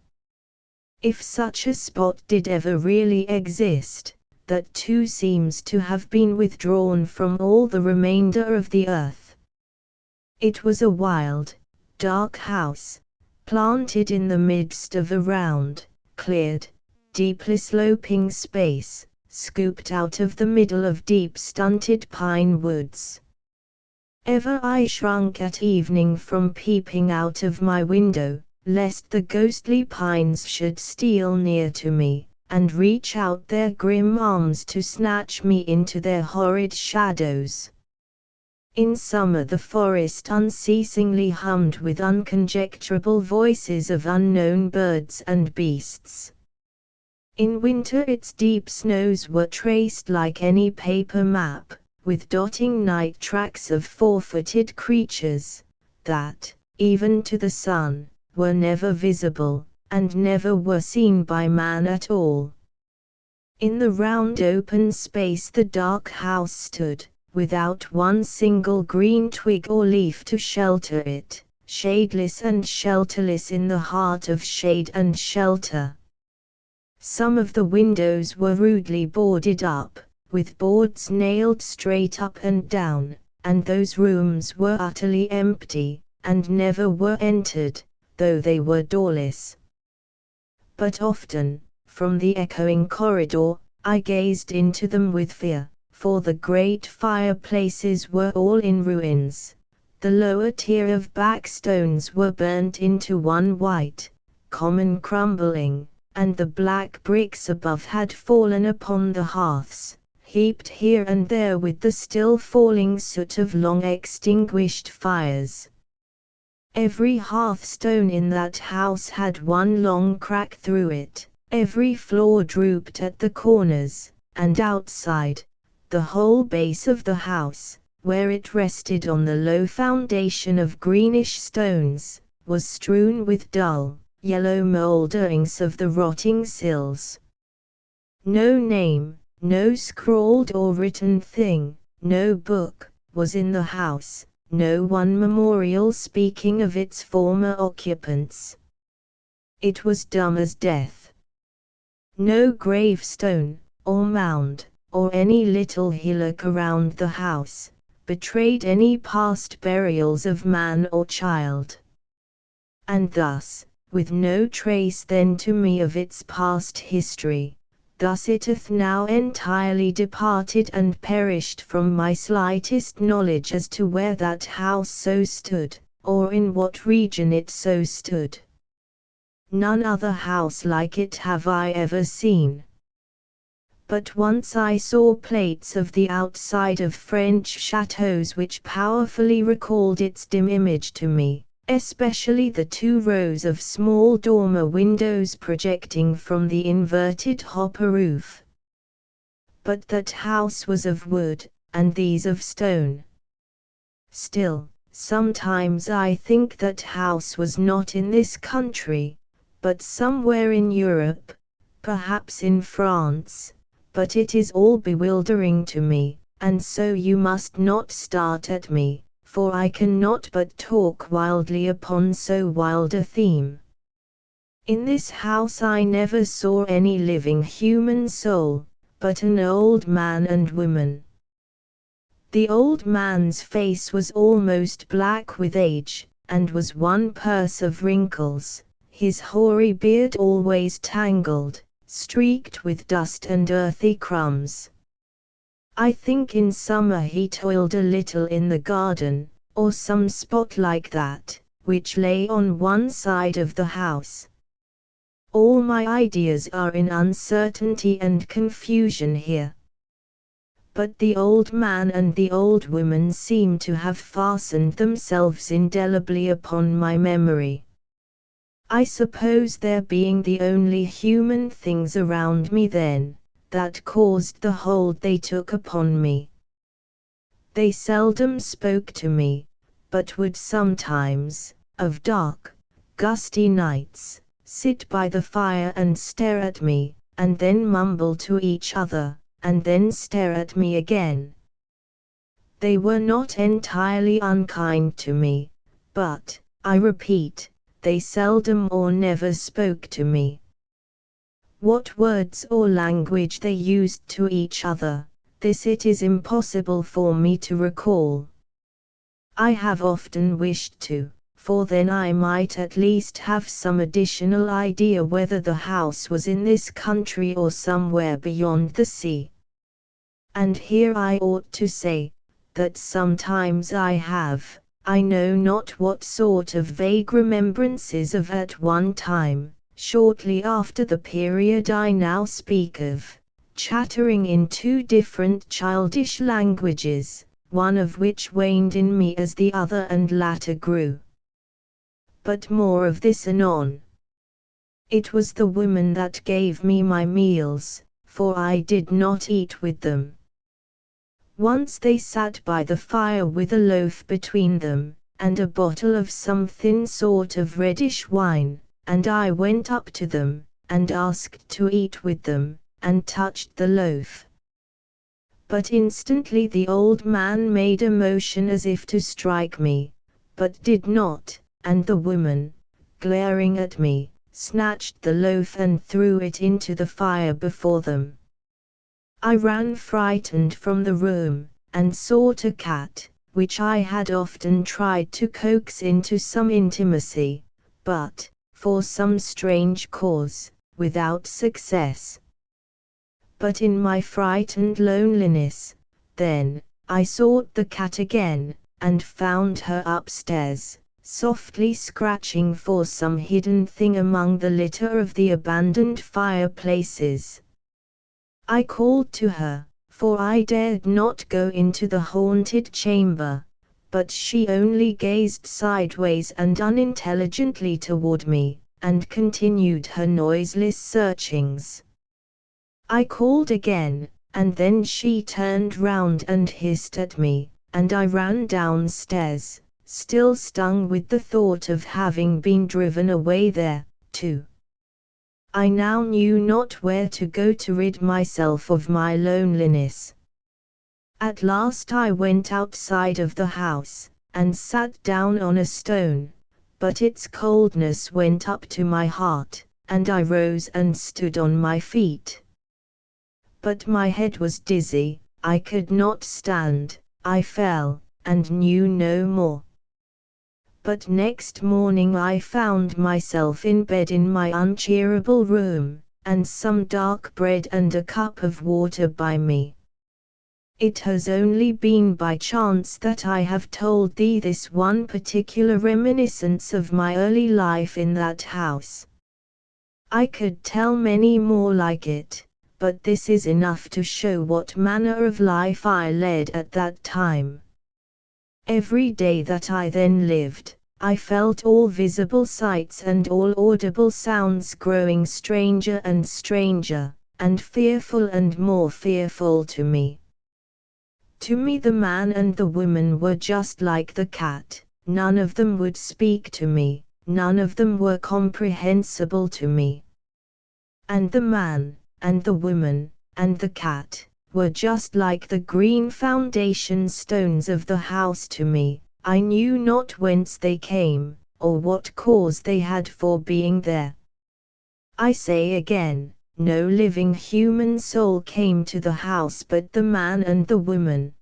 If such a spot did ever really exist, that too seems to have been withdrawn from all the remainder of the earth. It was a wild, dark house, planted in the midst of a round, cleared, deeply sloping space, scooped out of the middle of deep stunted pine woods. Ever I shrunk at evening from peeping out of my window, lest the ghostly pines should steal near to me, and reach out their grim arms to snatch me into their horrid shadows. In summer the forest unceasingly hummed with unconjecturable voices of unknown birds and beasts. In winter its deep snows were traced like any paper map, with dotting night tracks of four-footed creatures, that, even to the sun, were never visible, and never were seen by man at all. In the round open space the dark house stood, without one single green twig or leaf to shelter it, shadeless and shelterless in the heart of shade and shelter. Some of the windows were rudely boarded up, with boards nailed straight up and down, and those rooms were utterly empty, and never were entered, though they were doorless. But often, from the echoing corridor, I gazed into them with fear, for the great fireplaces were all in ruins, the lower tier of backstones were burnt into one white, common crumbling, and the black bricks above had fallen upon the hearths, heaped here and there with the still falling soot of long extinguished fires. Every hearthstone in that house had one long crack through it, every floor drooped at the corners, and outside, the whole base of the house, where it rested on the low foundation of greenish stones, was strewn with dull, yellow moulderings of the rotting sills. No name, no scrawled or written thing, no book, was in the house, no one memorial speaking of its former occupants. It was dumb as death. No gravestone, or mound, or any little hillock around the house, betrayed any past burials of man or child. And thus, with no trace then to me of its past history, thus it hath now entirely departed and perished from my slightest knowledge as to where that house so stood, or in what region it so stood. None other house like it have I ever seen. But once I saw plates of the outside of French chateaux which powerfully recalled its dim image to me, especially the 2 rows of small dormer windows projecting from the inverted hopper roof. But that house was of wood, and these of stone. Still, sometimes I think that house was not in this country, but somewhere in Europe, perhaps in France, but it is all bewildering to me, and so you must not start at me, for I cannot but talk wildly upon so wild a theme. In this house I never saw any living human soul, but an old man and woman. The old man's face was almost black with age, and was one purse of wrinkles, his hoary beard always tangled, streaked with dust and earthy crumbs. I think in summer he toiled a little in the garden, or some spot like that, which lay on one side of the house. All my ideas are in uncertainty and confusion here. But the old man and the old woman seem to have fastened themselves indelibly upon my memory. I suppose their being the only human things around me then, that caused the hold they took upon me. They seldom spoke to me, but would sometimes, of dark, gusty nights, sit by the fire and stare at me, and then mumble to each other, and then stare at me again. They were not entirely unkind to me, but, I repeat, they seldom or never spoke to me. What words or language they used to each other, this it is impossible for me to recall. I have often wished to, for then I might at least have some additional idea whether the house was in this country or somewhere beyond the sea. And here I ought to say, that sometimes I have, I know not what sort of vague remembrances of at one time, shortly after the period I now speak of, chattering in 2 different childish languages, one of which waned in me as the other and latter grew. But more of this anon. It was the women that gave me my meals, for I did not eat with them. Once they sat by the fire with a loaf between them, and a bottle of some thin sort of reddish wine, and I went up to them, and asked to eat with them, and touched the loaf. But instantly the old man made a motion as if to strike me, but did not, and the woman, glaring at me, snatched the loaf and threw it into the fire before them. I ran frightened from the room, and sought a cat, which I had often tried to coax into some intimacy, but, for some strange cause, without success. But in my frightened loneliness, then, I sought the cat again, and found her upstairs, softly scratching for some hidden thing among the litter of the abandoned fireplaces. I called to her, for I dared not go into the haunted chamber, but she only gazed sideways and unintelligently toward me, and continued her noiseless searchings. I called again, and then she turned round and hissed at me, and I ran downstairs, still stung with the thought of having been driven away there, too. I now knew not where to go to rid myself of my loneliness. At last I went outside of the house, and sat down on a stone, but its coldness went up to my heart, and I rose and stood on my feet. But my head was dizzy, I could not stand, I fell, and knew no more. But next morning I found myself in bed in my uncheerable room, and some dark bread and a cup of water by me. It has only been by chance that I have told thee this one particular reminiscence of my early life in that house. I could tell many more like it, but this is enough to show what manner of life I led at that time. Every day that I then lived, I felt all visible sights and all audible sounds growing stranger and stranger, and fearful and more fearful to me. To me the man and the woman were just like the cat, none of them would speak to me, none of them were comprehensible to me. And the man, and the woman, and the cat, were just like the green foundation stones of the house to me. I knew not whence they came, or what cause they had for being there. I say again, no living human soul came to the house but the man and the woman,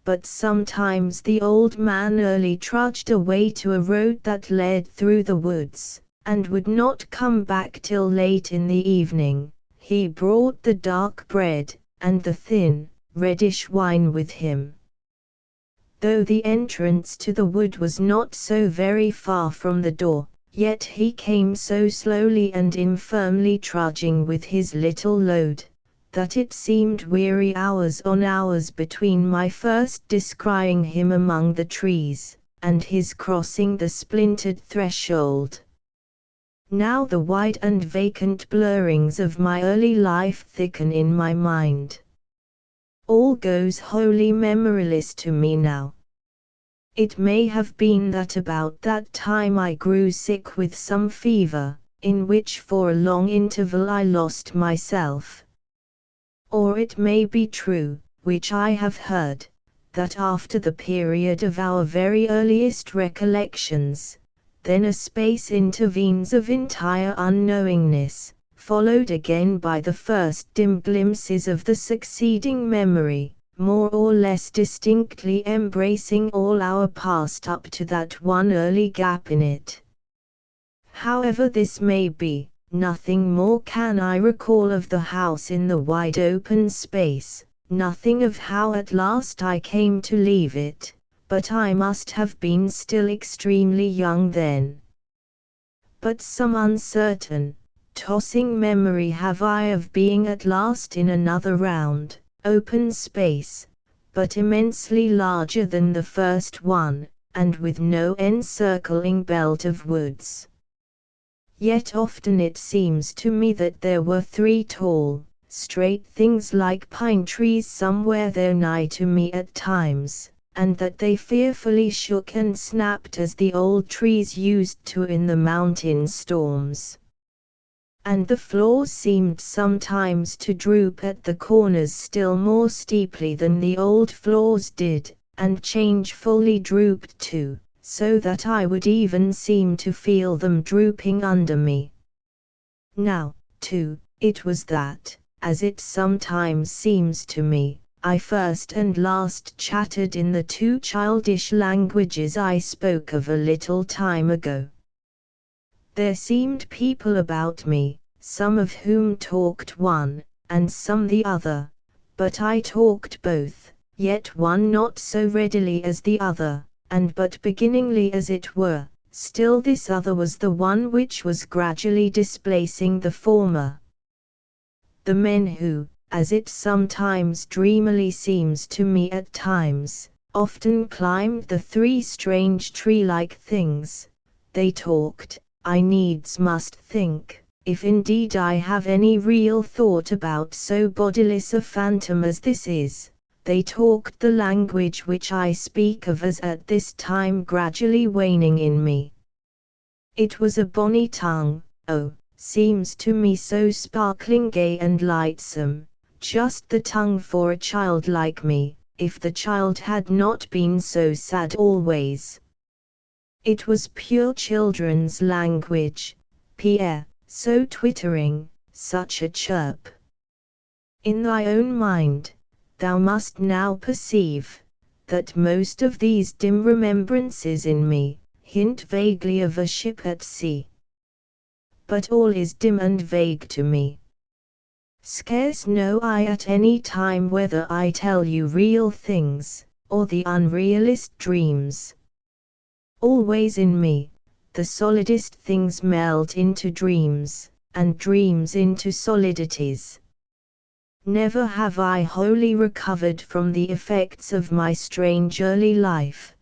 but sometimes the old man early trudged away to a road that led through the woods, and would not come back till late in the evening. He brought the dark bread, and the thin, reddish wine with him. Though the entrance to the wood was not so very far from the door, yet he came so slowly and infirmly trudging with his little load, that it seemed weary hours on hours between my first descrying him among the trees, and his crossing the splintered threshold. Now the wide and vacant blurrings of my early life thicken in my mind. All goes wholly memoryless to me now. It may have been that about that time I grew sick with some fever, in which for a long interval I lost myself. Or it may be true, which I have heard, that after the period of our very earliest recollections, then a space intervenes of entire unknowingness, followed again by the first dim glimpses of the succeeding memory, more or less distinctly embracing all our past up to that one early gap in it. However this may be, nothing more can I recall of the house in the wide open space, nothing of how at last I came to leave it, but I must have been still extremely young then. But some uncertain, tossing memory have I of being at last in another round, open space, but immensely larger than the first one, and with no encircling belt of woods. Yet often it seems to me that there were 3 tall, straight things like pine trees somewhere there nigh to me at times, and that they fearfully shook and snapped as the old trees used to in the mountain storms. And the floor seemed sometimes to droop at the corners still more steeply than the old floors did, and changefully drooped too, so that I would even seem to feel them drooping under me. Now, too, it was that, as it sometimes seems to me, I first and last chattered in the 2 childish languages I spoke of a little time ago. There seemed people about me, some of whom talked one, and some the other, but I talked both, yet one not so readily as the other, and but beginningly as it were, still this other was the one which was gradually displacing the former. The men who, as it sometimes dreamily seems to me at times, often climbed the 3 strange tree-like things, they talked, I needs must think, if indeed I have any real thought about so bodiless a phantom as this is, they talked the language which I speak of as at this time gradually waning in me. It was a bonny tongue, oh, seems to me so sparkling gay and lightsome, just the tongue for a child like me, if the child had not been so sad always. It was pure children's language, Pierre, so twittering, such a chirp. In thy own mind, thou must now perceive, that most of these dim remembrances in me, hint vaguely of a ship at sea. But all is dim and vague to me. Scarce know I at any time whether I tell you real things, or the unrealist dreams. Always in me, the solidest things melt into dreams, and dreams into solidities. Never have I wholly recovered from the effects of my strange early life.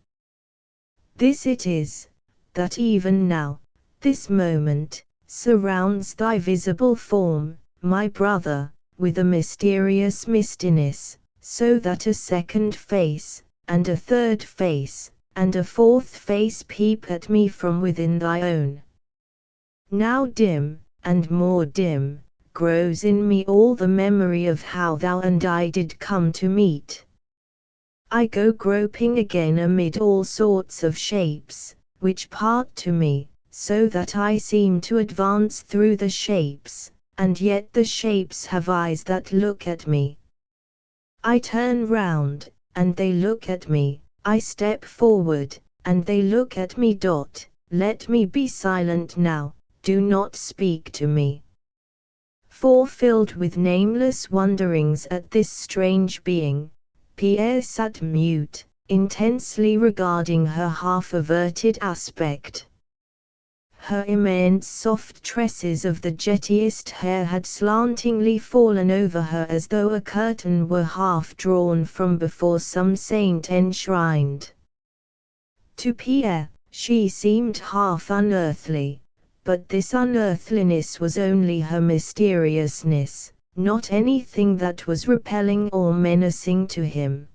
This it is, that even now, this moment, surrounds thy visible form, my brother, with a mysterious mistiness, so that a second face, and a third face, and a fourth face peep at me from within thy own. Now dim, and more dim, grows in me all the memory of how thou and I did come to meet. I go groping again amid all sorts of shapes, which part to me, so that I seem to advance through the shapes, and yet the shapes have eyes that look at me. I turn round, and they look at me, I step forward, and they look at me. Let me be silent now, do not speak to me. For filled with nameless wonderings at this strange being, Pierre sat mute, intensely regarding her half-averted aspect. Her immense soft tresses of the jettiest hair had slantingly fallen over her as though a curtain were half-drawn from before some saint enshrined. To Pierre, she seemed half unearthly, but this unearthliness was only her mysteriousness, not anything that was repelling or menacing to him.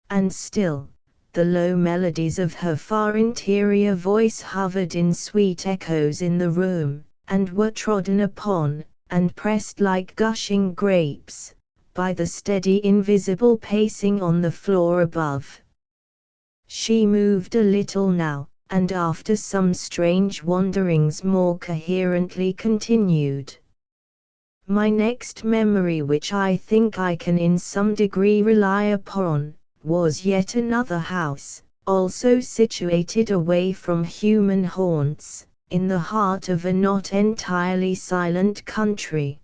And still, the low melodies of her far interior voice hovered in sweet echoes in the room, and were trodden upon, and pressed like gushing grapes, by the steady invisible pacing on the floor above. She moved a little now, and after some strange wanderings more coherently continued. My next memory, which I think I can in some degree rely upon, was yet another house, also situated away from human haunts, in the heart of a not entirely silent country.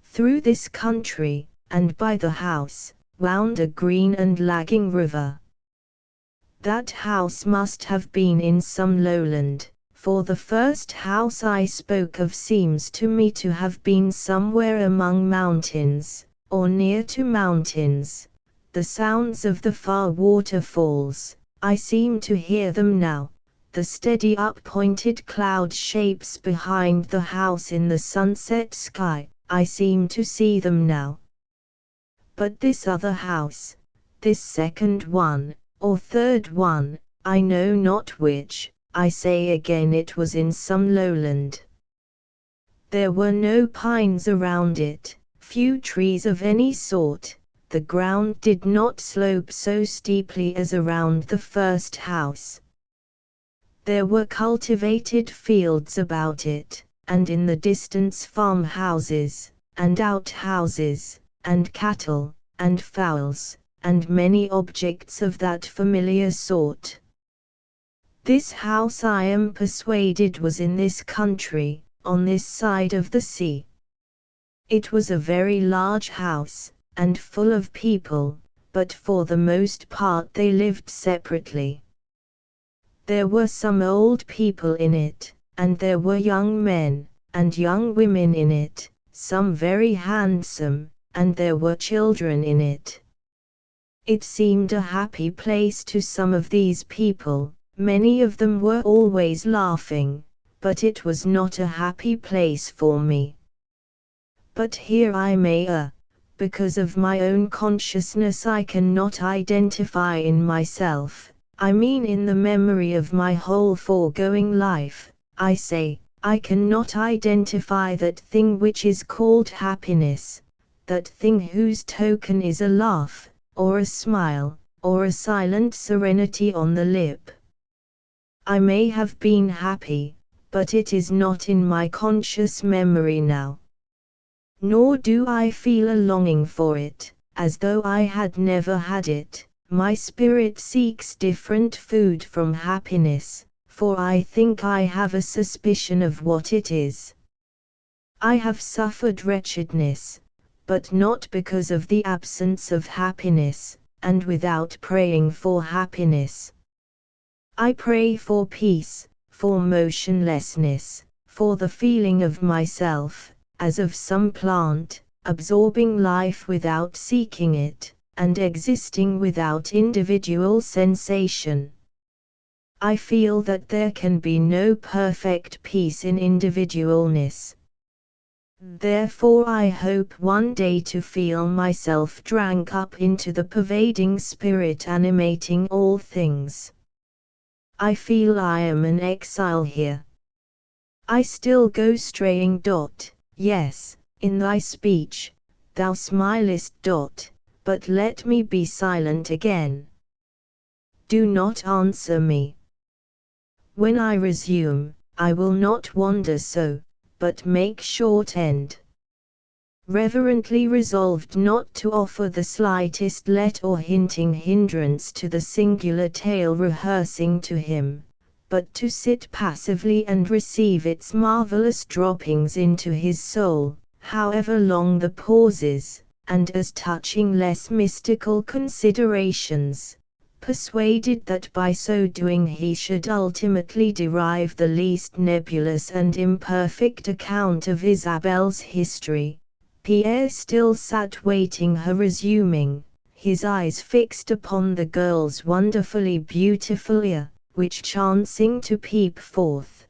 Through this country, and by the house, wound a green and lagging river. That house must have been in some lowland, for the first house I spoke of seems to me to have been somewhere among mountains, or near to mountains. The sounds of the far waterfalls, I seem to hear them now, the steady up-pointed cloud shapes behind the house in the sunset sky, I seem to see them now. But this other house, this second one, or third one, I know not which, I say again it was in some lowland. There were no pines around it, few trees of any sort. The ground did not slope so steeply as around the first house. There were cultivated fields about it, and in the distance farmhouses, and outhouses, and cattle, and fowls, and many objects of that familiar sort. This house, I am persuaded, was in this country, on this side of the sea. It was a very large house, and full of people, but for the most part they lived separately. There were some old people in it, and there were young men, and young women in it, some very handsome, and there were children in it. It seemed a happy place to some of these people, many of them were always laughing, but it was not a happy place for me. But here I may err. Because of my own consciousness I cannot identify in myself, I mean in the memory of my whole foregoing life, I say, I cannot identify that thing which is called happiness, that thing whose token is a laugh, or a smile, or a silent serenity on the lip. I may have been happy, but it is not in my conscious memory now. Nor do I feel a longing for it, as though I had never had it. My spirit seeks different food from happiness, for I think I have a suspicion of what it is. I have suffered wretchedness, but not because of the absence of happiness, and without praying for happiness. I pray for peace, for motionlessness, for the feeling of myself, as of some plant, absorbing life without seeking it, and existing without individual sensation. I feel that there can be no perfect peace in individualness. Therefore I hope one day to feel myself drank up into the pervading spirit animating all things. I feel I am an exile here. I still go straying. Yes, in thy speech, thou smilest. But let me be silent again. Do not answer me. When I resume, I will not wander so, but make short end. Reverently resolved not to offer the slightest let or hinting hindrance to the singular tale rehearsing to him, but to sit passively and receive its marvelous droppings into his soul, however long the pauses, and as touching less mystical considerations, persuaded that by so doing he should ultimately derive the least nebulous and imperfect account of Isabel's history. Pierre still sat waiting her resuming, his eyes fixed upon the girl's wonderfully beautiful ear, which chancing to peep forth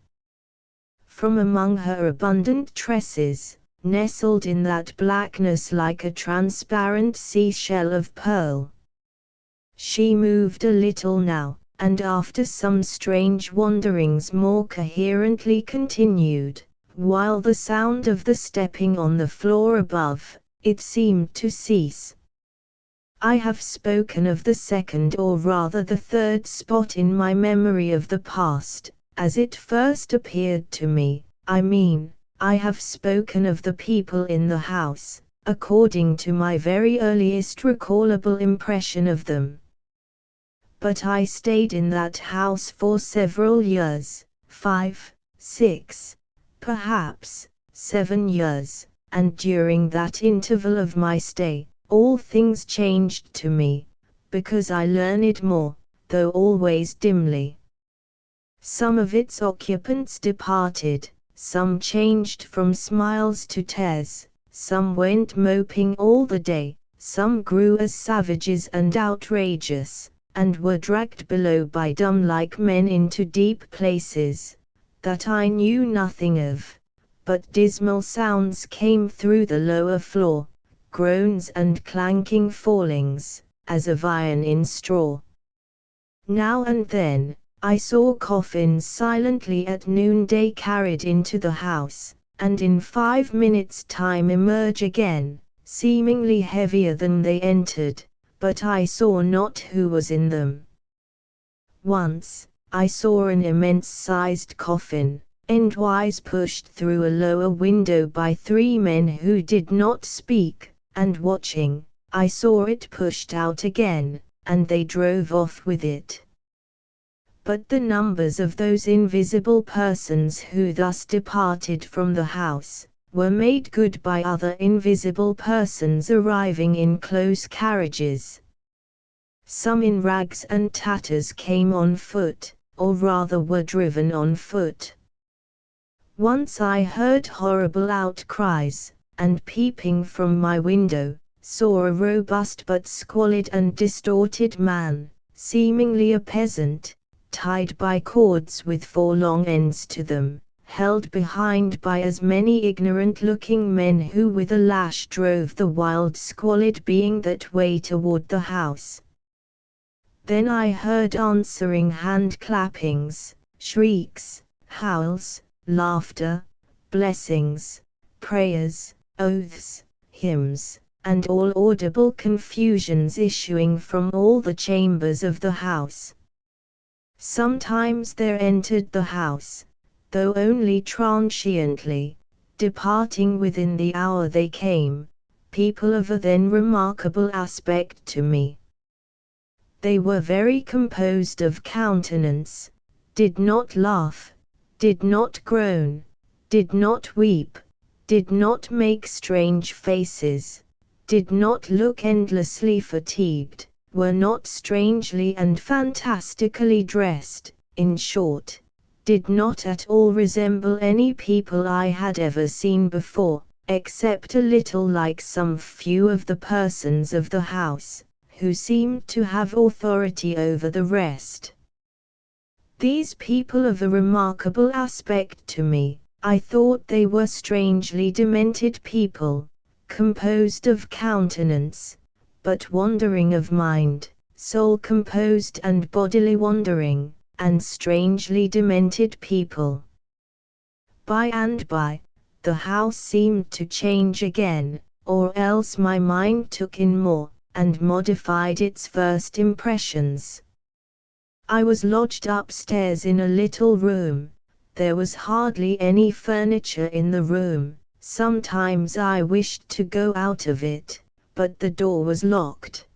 from among her abundant tresses, nestled in that blackness like a transparent sea-shell of pearl. She moved a little now, and after some strange wanderings more coherently continued, while the sound of the stepping on the floor above, it seemed to cease. I have spoken of the second or rather the third spot in my memory of the past, as it first appeared to me, I mean, I have spoken of the people in the house, according to my very earliest recallable impression of them. But I stayed in that house for several years, 5, 6, perhaps 7 years, and during that interval of my stay, all things changed to me, because I learned more, though always dimly. Some of its occupants departed, some changed from smiles to tears, some went moping all the day, some grew as savages and outrageous, and were dragged below by dumb-like men into deep places, that I knew nothing of, but dismal sounds came through the lower floor, groans and clanking fallings, as of iron in straw. Now and then, I saw coffins silently at noonday carried into the house, and in 5 minutes' time emerge again, seemingly heavier than they entered, but I saw not who was in them. Once, I saw an immense-sized coffin, endwise pushed through a lower window by 3 men who did not speak, and watching, I saw it pushed out again, and they drove off with it. But the numbers of those invisible persons who thus departed from the house, were made good by other invisible persons arriving in close carriages. Some in rags and tatters came on foot, or rather were driven on foot. Once I heard horrible outcries, and peeping from my window, saw a robust but squalid and distorted man, seemingly a peasant, tied by cords with 4 long ends to them, held behind by as many ignorant-looking men who with a lash drove the wild squalid being that way toward the house. Then I heard answering hand-clappings, shrieks, howls, laughter, blessings, prayers, oaths, hymns, and all audible confusions issuing from all the chambers of the house. Sometimes there entered the house, though only transiently, departing within the hour they came, people of a then remarkable aspect to me. They were very composed of countenance, did not laugh, did not groan, did not weep, did not make strange faces, did not look endlessly fatigued, were not strangely and fantastically dressed, in short, did not at all resemble any people I had ever seen before, except a little like some few of the persons of the house, who seemed to have authority over the rest. These people of a remarkable aspect to me, I thought they were strangely demented people, composed of countenance, but wandering of mind, soul composed and bodily wandering, and strangely demented people. By and by, the house seemed to change again, or else my mind took in more, and modified its first impressions. I was lodged upstairs in a little room. There was hardly any furniture in the room. Sometimes I wished to go out of it, but the door was locked.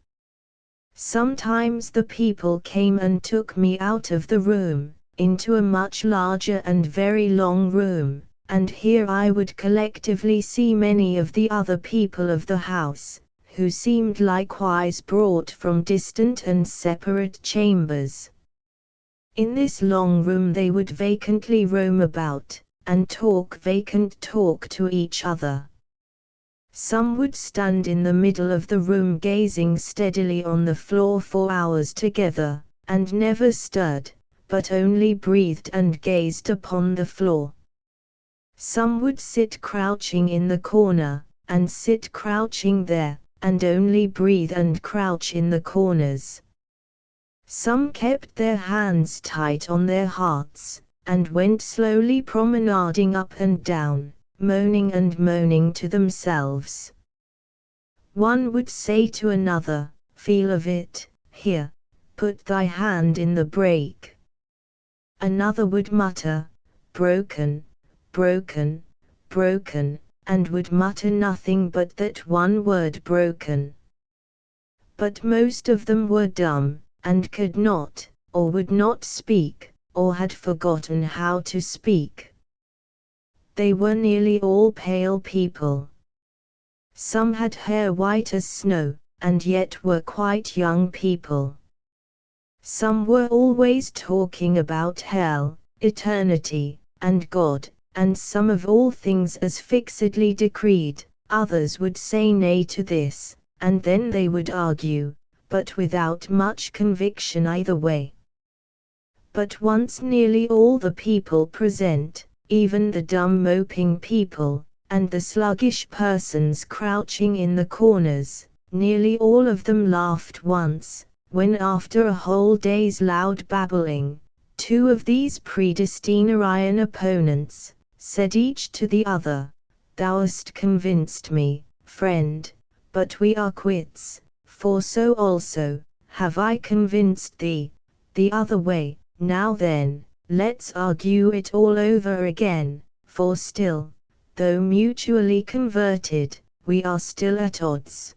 Sometimes the people came and took me out of the room, into a much larger and very long room, and here I would collectively see many of the other people of the house, who seemed likewise brought from distant and separate chambers. In this long room they would vacantly roam about, and talk vacant talk to each other. Some would stand in the middle of the room gazing steadily on the floor for hours together, and never stirred, but only breathed and gazed upon the floor. Some would sit crouching in the corner, and sit crouching there, and only breathe and crouch in the corners. Some kept their hands tight on their hearts, and went slowly promenading up and down, moaning and moaning to themselves. One would say to another, "Feel of it, here, put thy hand in the brake." Another would mutter, "Broken, broken, broken," and would mutter nothing but that one word broken. But most of them were dumb, and could not, or would not speak, or had forgotten how to speak. They were nearly all pale people. Some had hair white as snow, and yet were quite young people. Some were always talking about hell, eternity, and God, and some of all things as fixedly decreed. Others would say nay to this, and then they would argue, but without much conviction either way. But once nearly all the people present, even the dumb moping people, and the sluggish persons crouching in the corners, nearly all of them laughed once, when after a whole day's loud babbling, two of these predestinarian opponents, said each to the other, "Thou hast convinced me, friend, but we are quits, for so also, have I convinced thee, the other way. Now then, let's argue it all over again, for still, though mutually converted, we are still at odds."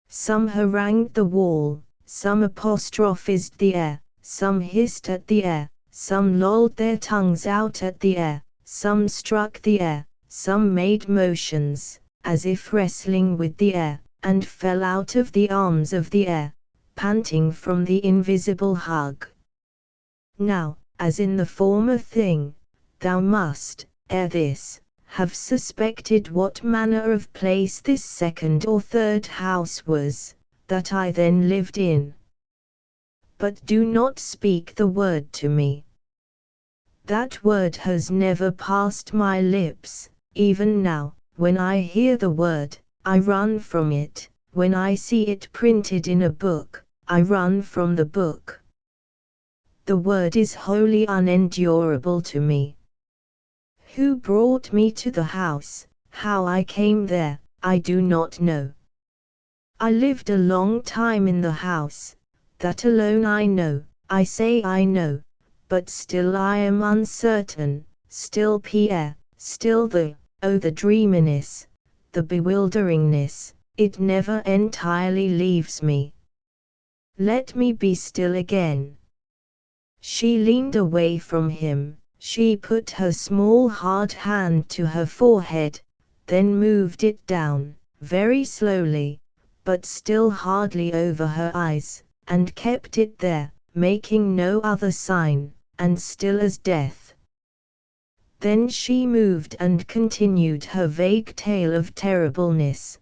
Some harangued the wall, some apostrophized the air, some hissed at the air, some lolled their tongues out at the air, some struck the air, some made motions, as if wrestling with the air, and fell out of the arms of the air, panting from the invisible hug. Now, as in the former thing, thou must, ere this, have suspected what manner of place this second or third house was, that I then lived in. But do not speak the word to me. That word has never passed my lips. Even now, when I hear the word, I run from it. When I see it printed in a book, I run from the book. The word is wholly unendurable to me. Who brought me to the house, how I came there, I do not know. I lived a long time in the house, that alone I know. I say I know, but still I am uncertain, still Pierre, still the Oh, the dreaminess, the bewilderingness, it never entirely leaves me. Let me be still again. She leaned away from him, she put her small hard hand to her forehead, then moved it down, very slowly, but still hardly over her eyes, and kept it there, making no other sign, and still as death. Then she moved and continued her vague tale of terribleness.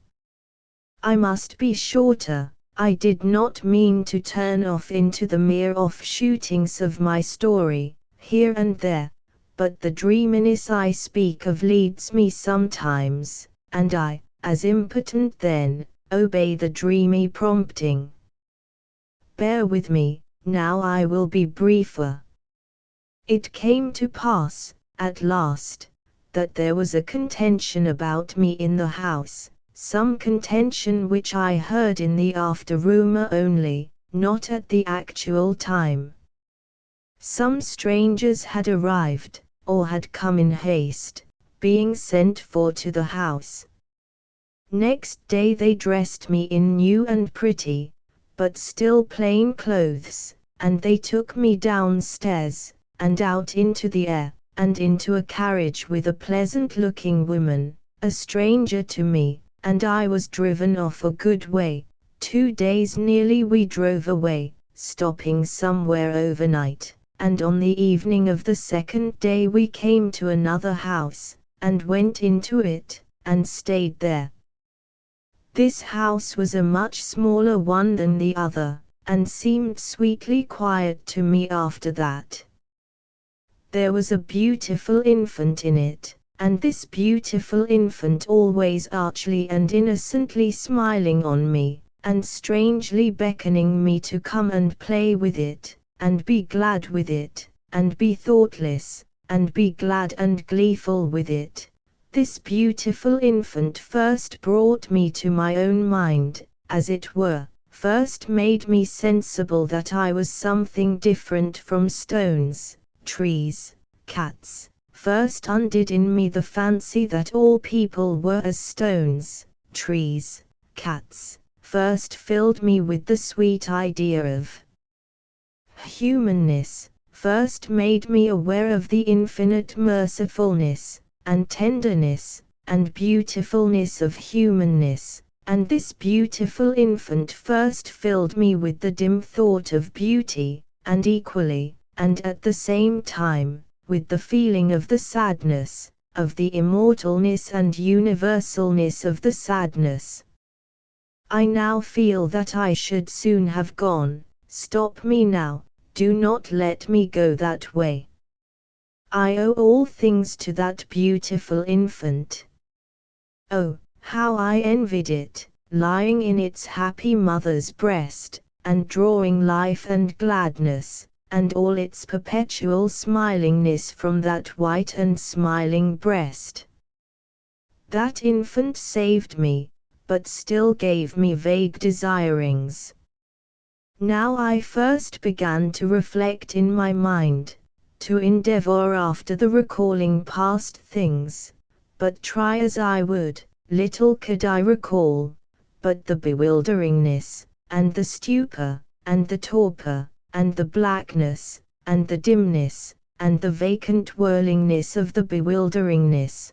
I must be shorter. I did not mean to turn off into the mere offshootings of my story, here and there, but the dreaminess I speak of leads me sometimes, and I, as impotent then, obey the dreamy prompting. Bear with me, now I will be briefer. It came to pass, at last, that there was a contention about me in the house, some contention which I heard in the after rumor only, not at the actual time. Some strangers had arrived, or had come in haste, being sent for to the house. Next day they dressed me in new and pretty, but still plain clothes, and they took me downstairs, and out into the air, and into a carriage with a pleasant-looking woman, a stranger to me, and I was driven off a good way. 2 days nearly we drove away, stopping somewhere overnight, and on the evening of the 2nd day we came to another house, and went into it, and stayed there. This house was a much smaller one than the other, and seemed sweetly quiet to me after that. There was a beautiful infant in it, and this beautiful infant always archly and innocently smiling on me, and strangely beckoning me to come and play with it, and be glad with it, and be thoughtless, and be glad and gleeful with it. This beautiful infant first brought me to my own mind, as it were, first made me sensible that I was something different from stones, trees, cats, first undid in me the fancy that all people were as stones, trees, cats, first filled me with the sweet idea of humanness, first made me aware of the infinite mercifulness, and tenderness, and beautifulness of humanness, and this beautiful infant first filled me with the dim thought of beauty, and equally, and at the same time, with the feeling of the sadness, of the immortalness and universalness of the sadness. I now feel that I should soon have gone. Stop me now, do not let me go that way. I owe all things to that beautiful infant. Oh, how I envied it, lying in its happy mother's breast, and drawing life and gladness, and all its perpetual smilingness from that white and smiling breast. That infant saved me, but still gave me vague desirings. Now I first began to reflect in my mind, to endeavor after the recalling past things, but try as I would, little could I recall, but the bewilderingness, and the stupor, and the torpor, and the blackness, and the dimness, and the vacant whirlingness of the bewilderingness.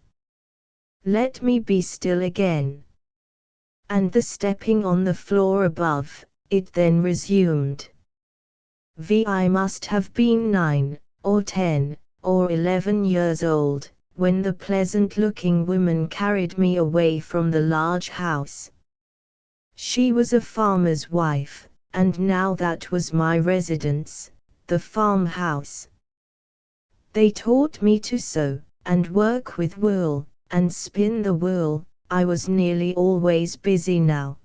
Let me be still again. And the stepping on the floor above, it then resumed. I must have been 9, or 10, or 11 years old, when the pleasant-looking woman carried me away from the large house. She was a farmer's wife, and now that was my residence, the farmhouse. They taught me to sew, and work with wool, and spin the wool. I was nearly always busy now.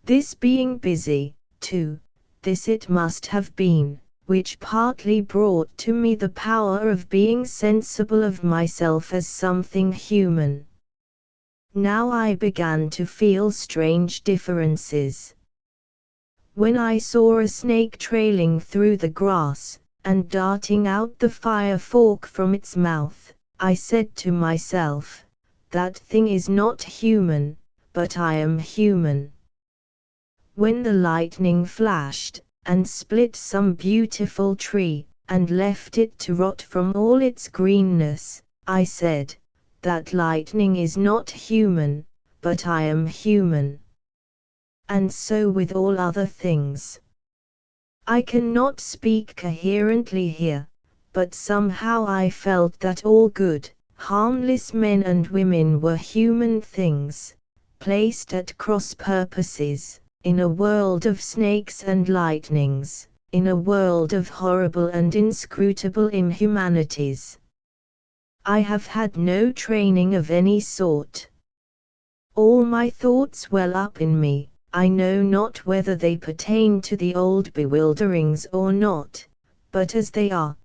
This being busy, too, this it must have been, which partly brought to me the power of being sensible of myself as something human. Now I began to feel strange differences. When I saw a snake trailing through the grass, and darting out the fire fork from its mouth, I said to myself, that thing is not human, but I am human. When the lightning flashed, and split some beautiful tree, and left it to rot from all its greenness, I said, that lightning is not human, but I am human. And so with all other things. I cannot speak coherently here, but somehow I felt that all good, harmless men and women were human things, placed at cross purposes, in a world of snakes and lightnings, in a world of horrible and inscrutable inhumanities. I have had no training of any sort. All my thoughts well up in me, I know not whether they pertain to the old bewilderings or not, but as they are,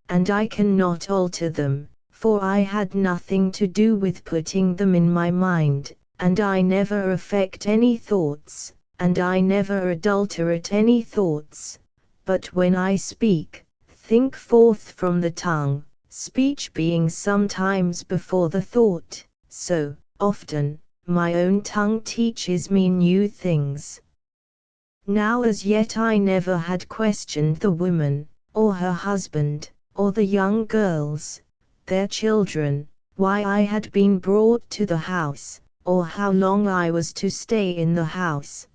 and I cannot alter them, for I had nothing to do with putting them in my mind, and I never affect any thoughts, and I never adulterate any thoughts, but when I speak, think forth from the tongue, speech being sometimes before the thought, so, often, my own tongue teaches me new things. Now as yet I never had questioned the woman, or her husband, or the young girls, their children, why I had been brought to the house, or how long I was to stay in the house.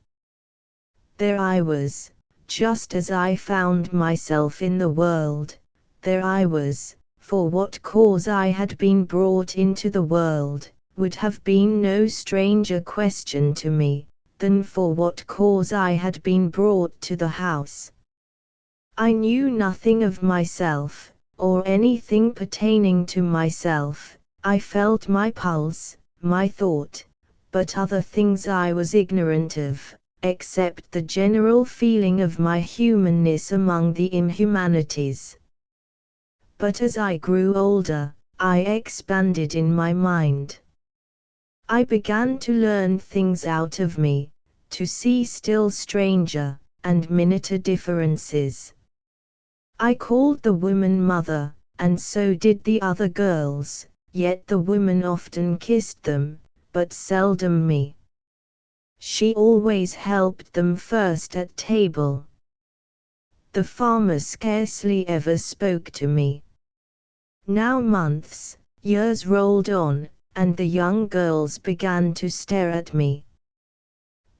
There I was, just as I found myself in the world, there I was, for what cause I had been brought into the world, would have been no stranger question to me, than for what cause I had been brought to the house. I knew nothing of myself, or anything pertaining to myself, I felt my pulse, my thought, but other things I was ignorant of, except the general feeling of my humanness among the inhumanities. But as I grew older, I expanded in my mind. I began to learn things out of me, to see still stranger, and minuter differences. I called the woman mother, and so did the other girls, yet the woman often kissed them, but seldom me. She always helped them first at table. The farmer scarcely ever spoke to me. Now months, years rolled on, and the young girls began to stare at me.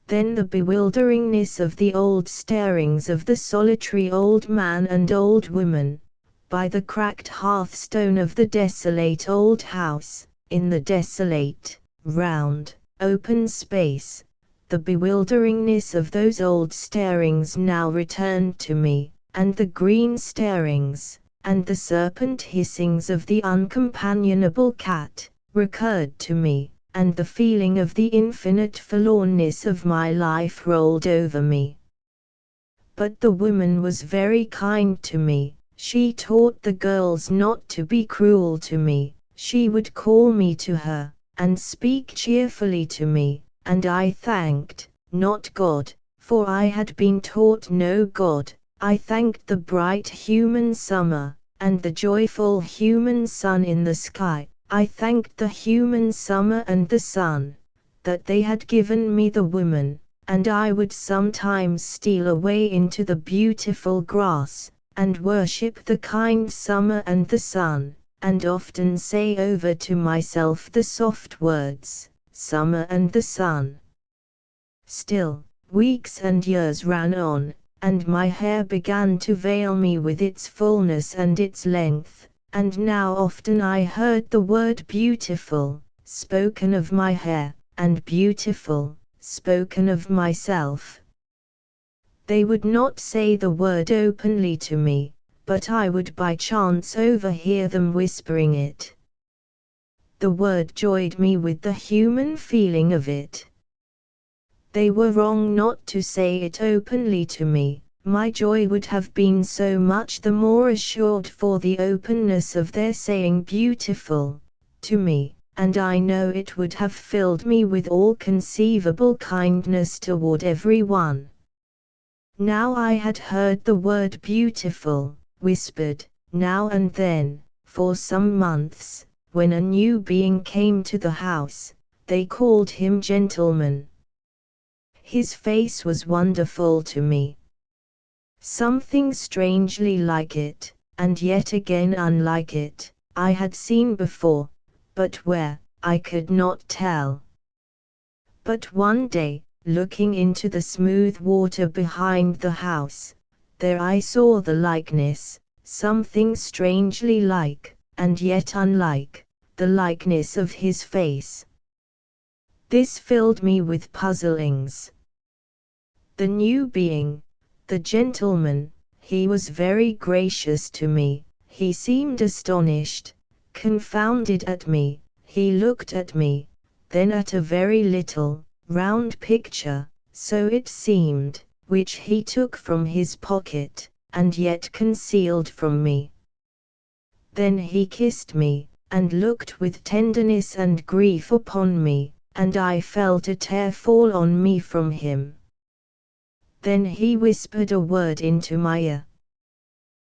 Then the bewilderingness of the old starings of the solitary old man and old woman, by the cracked hearthstone of the desolate old house, in the desolate, round, open space, the bewilderingness of those old starings now returned to me, and the green starings, and the serpent hissings of the uncompanionable cat, recurred to me, and the feeling of the infinite forlornness of my life rolled over me. But the woman was very kind to me, she taught the girls not to be cruel to me, she would call me to her, and speak cheerfully to me, and I thanked, not God, for I had been taught no God, I thanked the bright human summer, and the joyful human sun in the sky, I thanked the human summer and the sun, that they had given me the woman, and I would sometimes steal away into the beautiful grass, and worship the kind summer and the sun, and often say over to myself the soft words, summer and the sun. Still, weeks and years ran on, and my hair began to veil me with its fullness and its length, and now often I heard the word beautiful, spoken of my hair, and beautiful, spoken of myself. They would not say the word openly to me, but I would by chance overhear them whispering it. The word joyed me with the human feeling of it. They were wrong not to say it openly to me, my joy would have been so much the more assured for the openness of their saying beautiful, to me, and I know it would have filled me with all conceivable kindness toward every one. Now I had heard the word beautiful, whispered, now and then, for some months, when a new being came to the house, they called him gentleman. His face was wonderful to me. Something strangely like it, and yet again unlike it, I had seen before, but where, I could not tell. But one day, looking into the smooth water behind the house, there I saw the likeness, something strangely like, and yet unlike, the likeness of his face. This filled me with puzzlings. The new being, the gentleman, he was very gracious to me, he seemed astonished, confounded at me, he looked at me, then at a very little, round picture, so it seemed, which he took from his pocket, and yet concealed from me. Then he kissed me, and looked with tenderness and grief upon me, and I felt a tear fall on me from him. Then he whispered a word into my ear.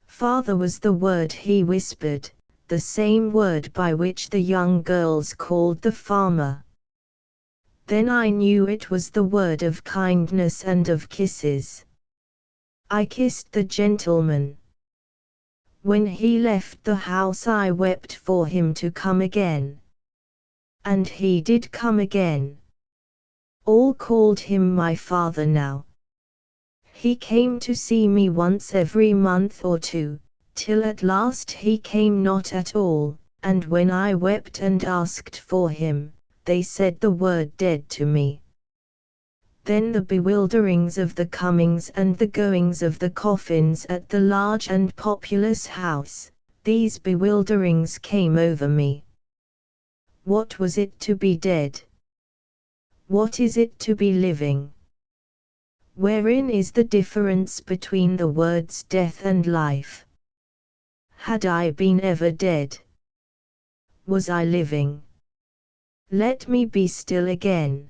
Father was the word he whispered, the same word by which the young girls called the farmer. Then I knew it was the word of kindness and of kisses. I kissed the gentleman. When he left the house I wept for him to come again. And he did come again. All called him my father now. He came to see me once every month or two, till at last he came not at all, and when I wept and asked for him, they said the word dead to me. Then the bewilderings of the comings and the goings of the coffins at the large and populous house, these bewilderings came over me. What was it to be dead? What is it to be living? Wherein is the difference between the words death and life? Had I been ever dead? Was I living? Let me be still again.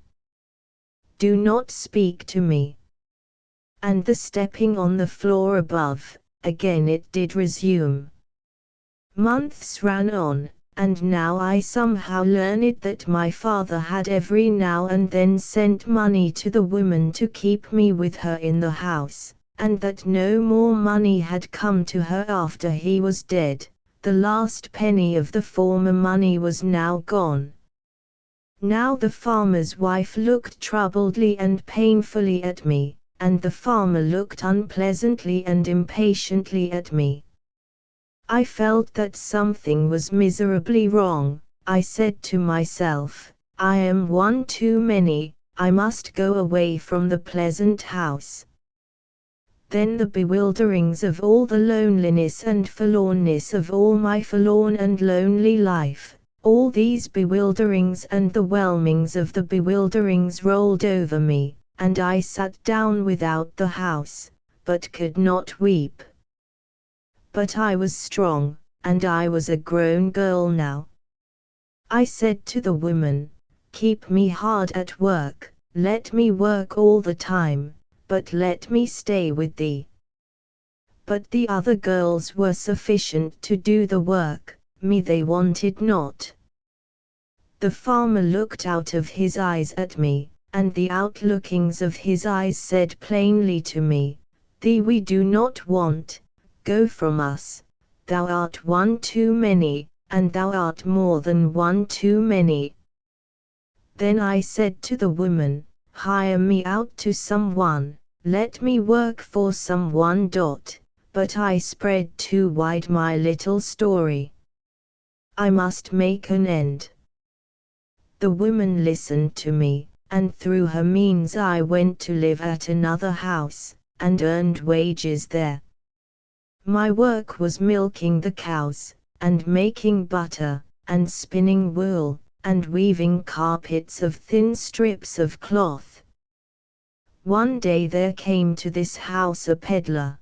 Do not speak to me. And the stepping on the floor above, again it did resume. Months ran on, and now I somehow learned that my father had every now and then sent money to the woman to keep me with her in the house, and that no more money had come to her after he was dead. The last penny of the former money was now gone. Now the farmer's wife looked troubledly and painfully at me, and the farmer looked unpleasantly and impatiently at me. I felt that something was miserably wrong. I said to myself, I am one too many, I must go away from the pleasant house. Then the bewilderings of all the loneliness and forlornness of all my forlorn and lonely life, all these bewilderings and the whelmings of the bewilderings rolled over me, and I sat down without the house, but could not weep. But I was strong, and I was a grown girl now. I said to the woman, keep me hard at work, let me work all the time, but let me stay with thee. But the other girls were sufficient to do the work, me they wanted not. The farmer looked out of his eyes at me, and the outlookings of his eyes said plainly to me, thee we do not want, go from us, thou art one too many, and thou art more than one too many. Then I said to the woman, hire me out to someone, let me work for someone. But I spread too wide my little story. I must make an end. The woman listened to me, and through her means I went to live at another house, and earned wages there. My work was milking the cows, and making butter, and spinning wool, and weaving carpets of thin strips of cloth. One day there came to this house a peddler.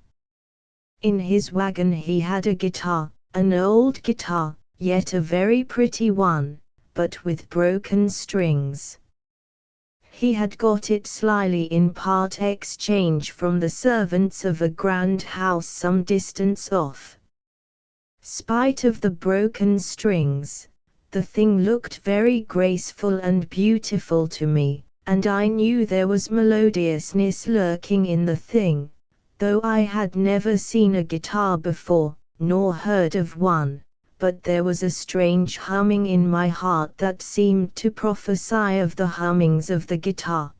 In his wagon he had a guitar, an old guitar, yet a very pretty one, but with broken strings. He had got it slyly in part exchange from the servants of a grand house some distance off. Spite of the broken strings, the thing looked very graceful and beautiful to me, and I knew there was melodiousness lurking in the thing, though I had never seen a guitar before, nor heard of one, but there was a strange humming in my heart that seemed to prophesy of the hummings of the guitar.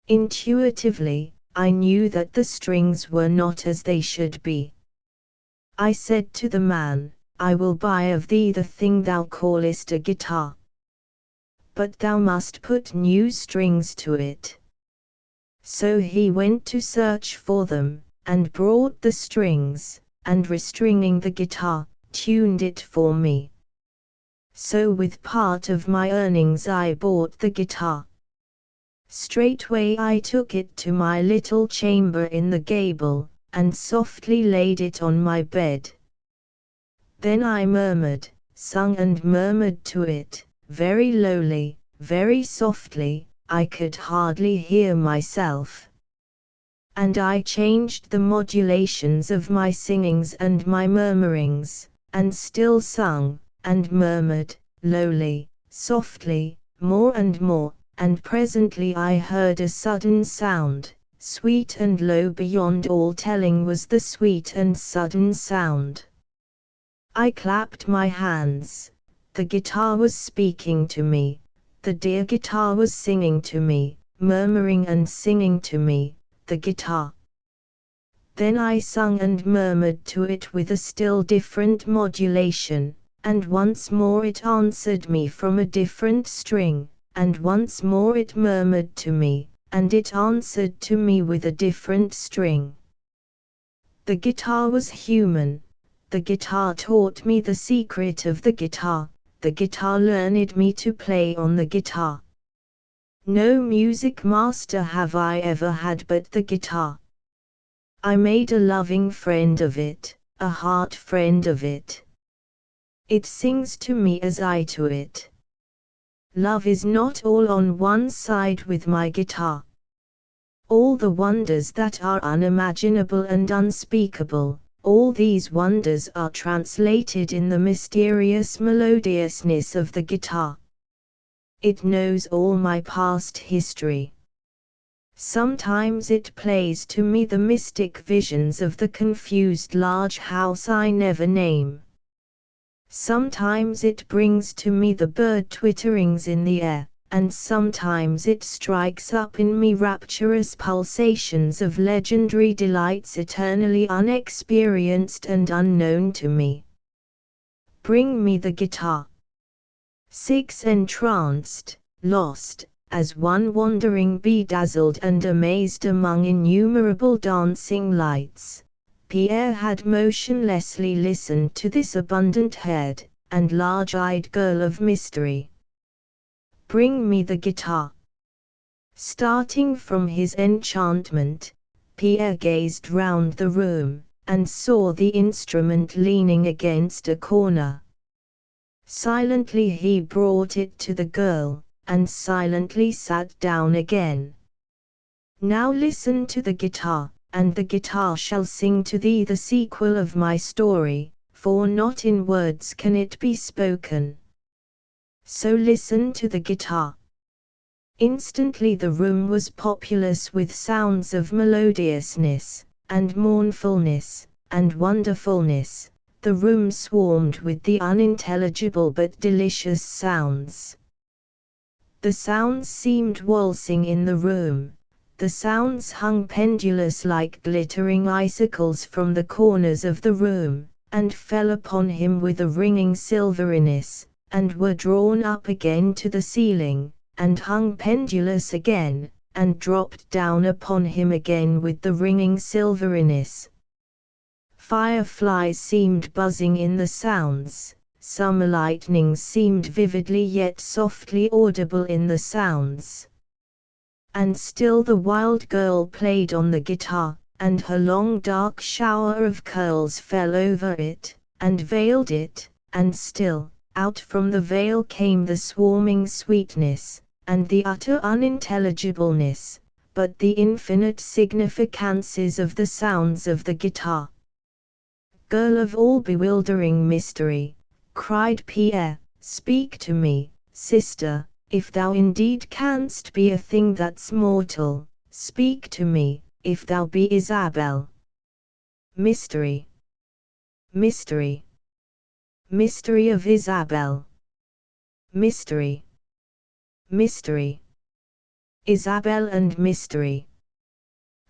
Intuitively, I knew that the strings were not as they should be. I said to the man, I will buy of thee the thing thou callest a guitar. But thou must put new strings to it. So he went to search for them, and brought the strings, and restringing the guitar, tuned it for me. So with part of my earnings I bought the guitar. Straightway I took it to my little chamber in the gable, and softly laid it on my bed. Then I murmured, sung and murmured to it, very lowly, very softly, I could hardly hear myself. And I changed the modulations of my singings and my murmurings, and still sung, and murmured, lowly, softly, more and more, and presently I heard a sudden sound. Sweet and low beyond all telling was the sweet and sudden sound. I clapped my hands. The guitar was speaking to me. The dear guitar was singing to me, murmuring and singing to me, the guitar. Then I sung and murmured to it with a still different modulation, and once more it answered me from a different string, and once more it murmured to me, and it answered to me with a different string. The guitar was human. The guitar taught me the secret of the guitar. The guitar learned me to play on the guitar. No music master have I ever had but the guitar. I made a loving friend of it, a heart friend of it. It sings to me as I to it. Love is not all on one side with my guitar. All the wonders that are unimaginable and unspeakable, all these wonders are translated in the mysterious melodiousness of the guitar. It knows all my past history. Sometimes it plays to me the mystic visions of the confused large house I never name. Sometimes it brings to me the bird twitterings in the air, and sometimes it strikes up in me rapturous pulsations of legendary delights eternally unexperienced and unknown to me. Bring me the guitar. 6 Entranced, lost, as one wandering bedazzled and amazed among innumerable dancing lights, Pierre had motionlessly listened to this abundant-haired and large-eyed girl of mystery. Bring me the guitar. Starting from his enchantment, Pierre gazed round the room, and saw the instrument leaning against a corner. Silently he brought it to the girl, and silently sat down again. Now listen to the guitar, and the guitar shall sing to thee the sequel of my story, for not in words can it be spoken. So listen to the guitar. Instantly the room was populous with sounds of melodiousness, and mournfulness, and wonderfulness. The room swarmed with the unintelligible but delicious sounds. The sounds seemed waltzing in the room. The sounds hung pendulous like glittering icicles from the corners of the room, and fell upon him with a ringing silveriness, and were drawn up again to the ceiling, and hung pendulous again, and dropped down upon him again with the ringing silveriness. Fireflies seemed buzzing in the sounds, summer lightnings seemed vividly yet softly audible in the sounds. And still the wild girl played on the guitar, and her long dark shower of curls fell over it, and veiled it, and still, out from the veil came the swarming sweetness, and the utter unintelligibleness, but the infinite significances of the sounds of the guitar. Girl of all bewildering mystery, cried Pierre, speak to me, sister, if thou indeed canst be a thing that's mortal, speak to me, if thou be Isabel. Mystery. Mystery. Mystery of Isabel. Mystery. Mystery. Isabel and mystery.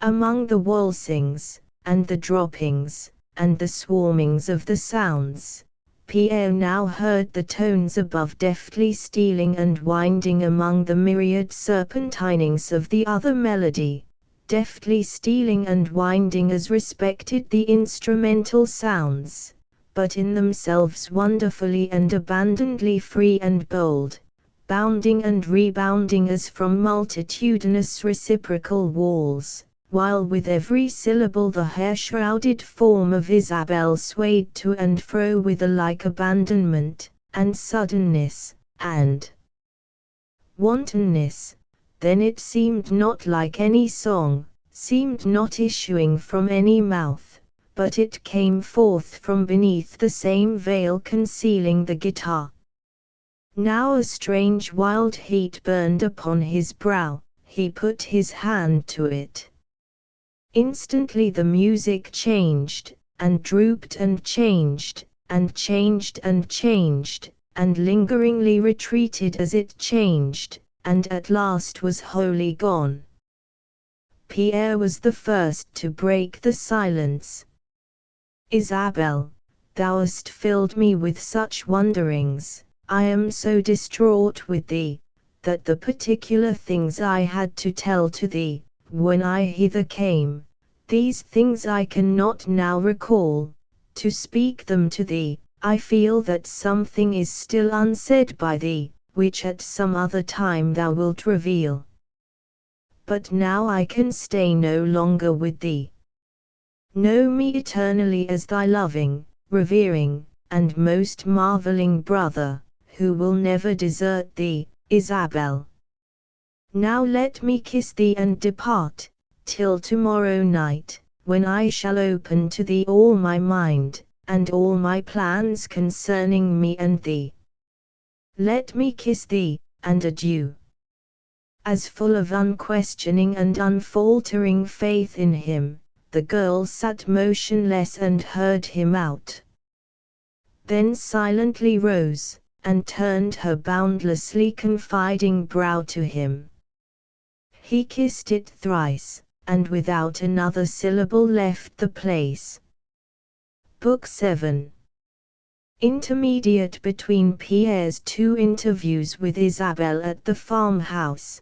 Among the waltzings, and the droppings, and the swarmings of the sounds, Pierre now heard the tones above deftly stealing and winding among the myriad serpentinings of the other melody, deftly stealing and winding as respected the instrumental sounds, but in themselves wonderfully and abandonedly free and bold, bounding and rebounding as from multitudinous reciprocal walls, while with every syllable the hair-shrouded form of Isabel swayed to and fro with a like abandonment, and suddenness, and wantonness. Then it seemed not like any song, seemed not issuing from any mouth, but it came forth from beneath the same veil concealing the guitar. Now a strange wild heat burned upon his brow, he put his hand to it. Instantly the music changed, and drooped and changed, and changed and changed, and lingeringly retreated as it changed, and at last was wholly gone. Pierre was the first to break the silence. Isabel, thou hast filled me with such wonderings, I am so distraught with thee, that the particular things I had to tell to thee, when I hither came, these things I cannot now recall, to speak them to thee, I feel that something is still unsaid by thee, which at some other time thou wilt reveal. But now I can stay no longer with thee. Know me eternally as thy loving, revering, and most marveling brother, who will never desert thee, Isabel. Now let me kiss thee and depart, till tomorrow night, when I shall open to thee all my mind, and all my plans concerning me and thee. Let me kiss thee, and adieu. As full of unquestioning and unfaltering faith in him, the girl sat motionless and heard him out. Then silently rose, and turned her boundlessly confiding brow to him. He kissed it thrice, and without another syllable left the place. Book 7. Intermediate between Pierre's two interviews with Isabel at the farmhouse.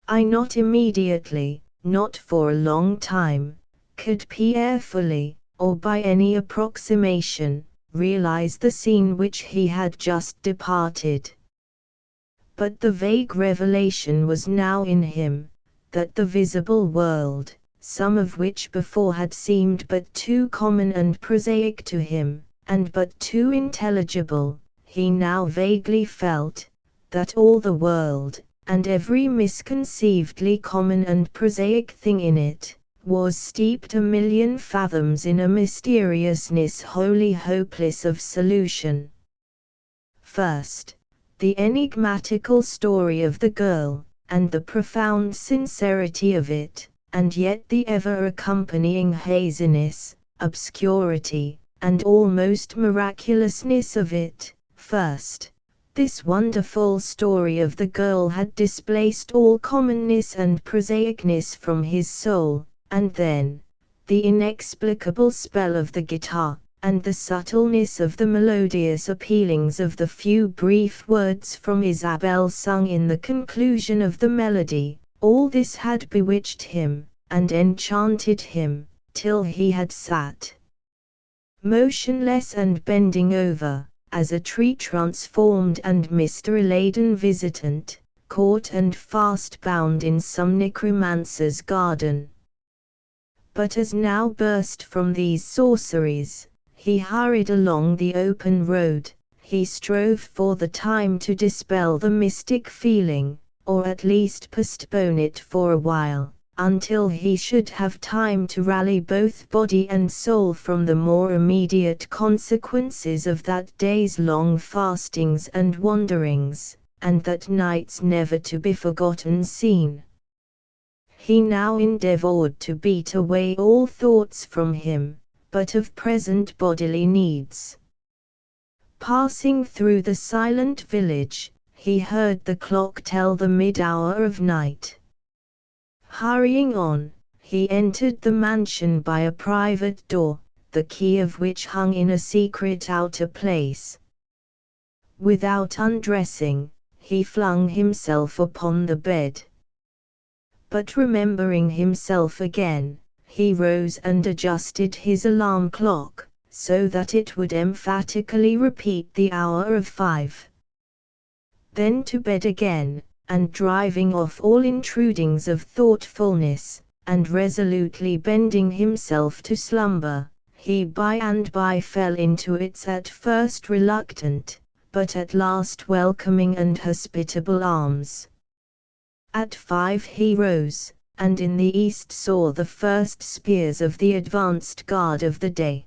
I not immediately, not for a long time, could Pierre fully, or by any approximation, realize the scene which he had just departed. But the vague revelation was now in him, that the visible world, some of which before had seemed but too common and prosaic to him, and but too intelligible, he now vaguely felt, that all the world, and every misconceivably common and prosaic thing in it, was steeped a million fathoms in a mysteriousness wholly hopeless of solution. First, the enigmatical story of the girl, and the profound sincerity of it, and yet the ever-accompanying haziness, obscurity, and almost miraculousness of it. First, this wonderful story of the girl had displaced all commonness and prosaicness from his soul, and then, the inexplicable spell of the guitar, and the subtleness of the melodious appealings of the few brief words from Isabel sung in the conclusion of the melody, all this had bewitched him, and enchanted him, till he had sat motionless and bending over, as a tree transformed and mystery-laden visitant, caught and fast bound in some necromancer's garden. But as now burst from these sorceries, he hurried along the open road, he strove for the time to dispel the mystic feeling, or at least postpone it for a while, until he should have time to rally both body and soul from the more immediate consequences of that day's long fastings and wanderings, and that night's never to be forgotten scene. He now endeavored to beat away all thoughts from him, but of present bodily needs. Passing through the silent village, he heard the clock tell the mid-hour of night. Hurrying on, he entered the mansion by a private door, the key of which hung in a secret outer place. Without undressing, he flung himself upon the bed. But remembering himself again, he rose and adjusted his alarm clock, so that it would emphatically repeat the hour of 5. Then to bed again, and driving off all intrudings of thoughtfulness, and resolutely bending himself to slumber, he by and by fell into its at first reluctant, but at last welcoming and hospitable arms. At 5 he rose, and in the east saw the first spears of the advanced guard of the day.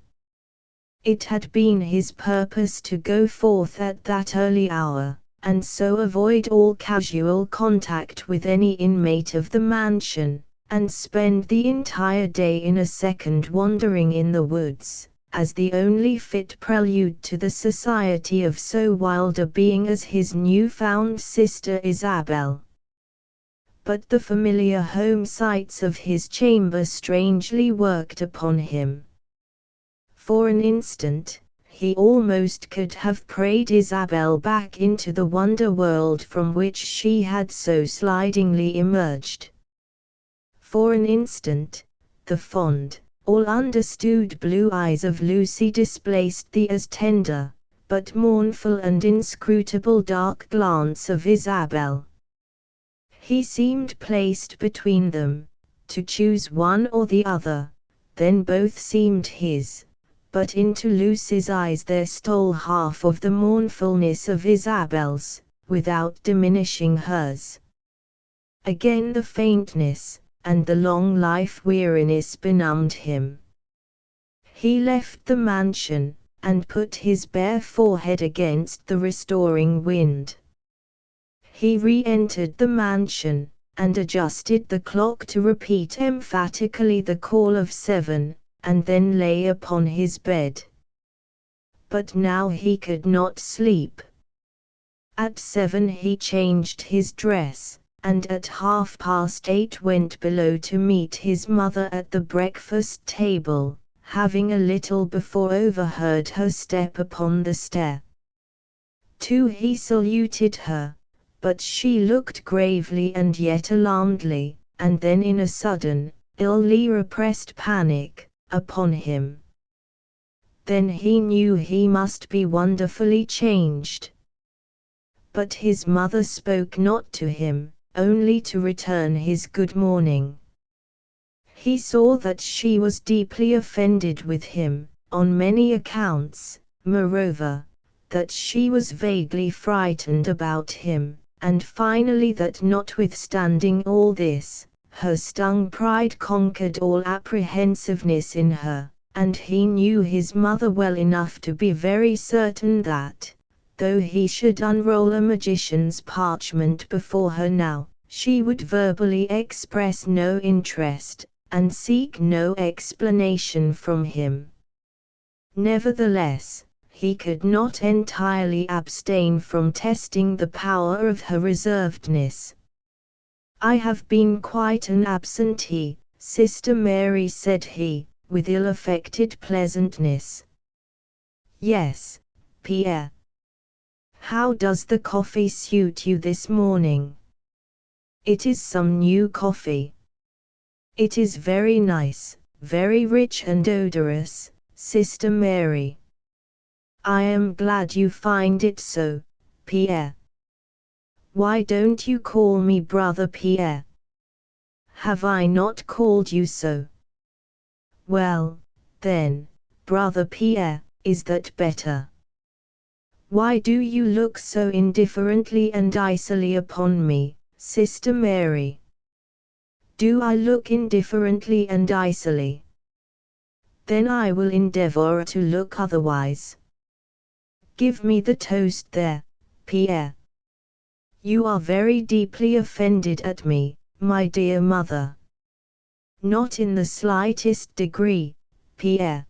It had been his purpose to go forth at that early hour, and so avoid all casual contact with any inmate of the mansion, and spend the entire day in a second wandering in the woods, as the only fit prelude to the society of so wild a being as his new-found sister Isabel. But the familiar home sights of his chamber strangely worked upon him. For an instant, he almost could have prayed Isabel back into the wonder world from which she had so slidingly emerged. For an instant, the fond, all understood blue eyes of Lucy displaced the as tender, but mournful and inscrutable dark glance of Isabel. He seemed placed between them, to choose one or the other, then both seemed his, but into Lucy's eyes there stole half of the mournfulness of Isabel's, without diminishing hers. Again the faintness, and the long life weariness benumbed him. He left the mansion, and put his bare forehead against the restoring wind. He re-entered the mansion, and adjusted the clock to repeat emphatically the call of 7, and then lay upon his bed. But now he could not sleep. At 7 he changed his dress, and at 8:30 went below to meet his mother at the breakfast table, having a little before overheard her step upon the stair. 2 he saluted her, but she looked gravely and yet alarmedly, and then in a sudden, illy repressed panic, upon him. Then he knew he must be wonderfully changed. But his mother spoke not to him, only to return his good morning. He saw that she was deeply offended with him, on many accounts, moreover, that she was vaguely frightened about him, and finally that notwithstanding all this, her stung pride conquered all apprehensiveness in her, and he knew his mother well enough to be very certain that, though he should unroll a magician's parchment before her now, she would verbally express no interest, and seek no explanation from him. Nevertheless, he could not entirely abstain from testing the power of her reservedness. "I have been quite an absentee, Sister Mary," said he, with ill-affected pleasantness. "Yes, Pierre. How does the coffee suit you this morning?" "It is some new coffee." "It is very nice, very rich and odorous, Sister Mary." "I am glad you find it so, Pierre." "Why don't you call me Brother Pierre?" "Have I not called you so?" "Well, then, Brother Pierre, is that better?" "Why do you look so indifferently and icily upon me, Sister Mary?" Do I look indifferently and icily? Then I will endeavor to look otherwise. Give me the toast there, Pierre. You are very deeply offended at me, my dear mother. Not in the slightest degree, Pierre.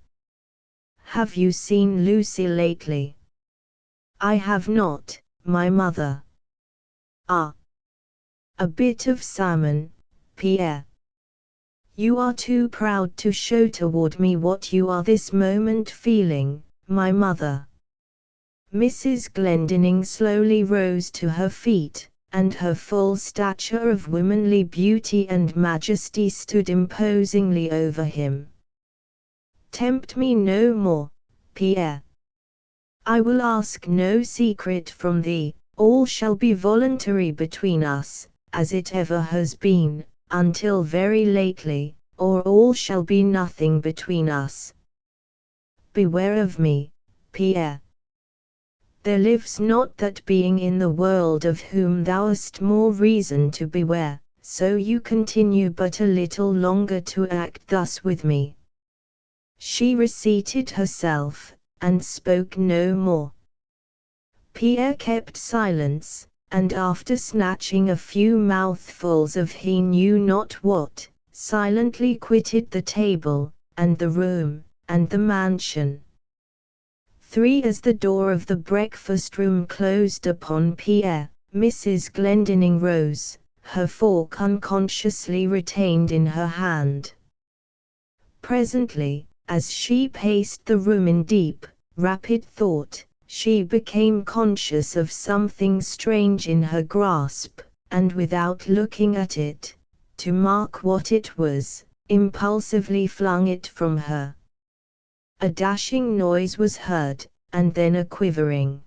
Have you seen Lucy lately? I have not, my mother. Ah. A bit of salmon, Pierre. You are too proud to show toward me what you are this moment feeling, my mother. Mrs. Glendinning slowly rose to her feet, and her full stature of womanly beauty and majesty stood imposingly over him. Tempt me no more, Pierre. I will ask no secret from thee, all shall be voluntary between us, as it ever has been, until very lately, or all shall be nothing between us. Beware of me, Pierre. There lives not that being in the world of whom thou hast more reason to beware, so you continue but a little longer to act thus with me. She reseated herself, and spoke no more. Pierre kept silence, and after snatching a few mouthfuls of he knew not what, silently quitted the table, and the room, and the mansion. 3. As the door of the breakfast-room closed upon Pierre, Mrs. Glendinning rose, her fork unconsciously retained in her hand. Presently, as she paced the room in deep, rapid thought, she became conscious of something strange in her grasp, and without looking at it, to mark what it was, impulsively flung it from her. A dashing noise was heard, and then a quivering.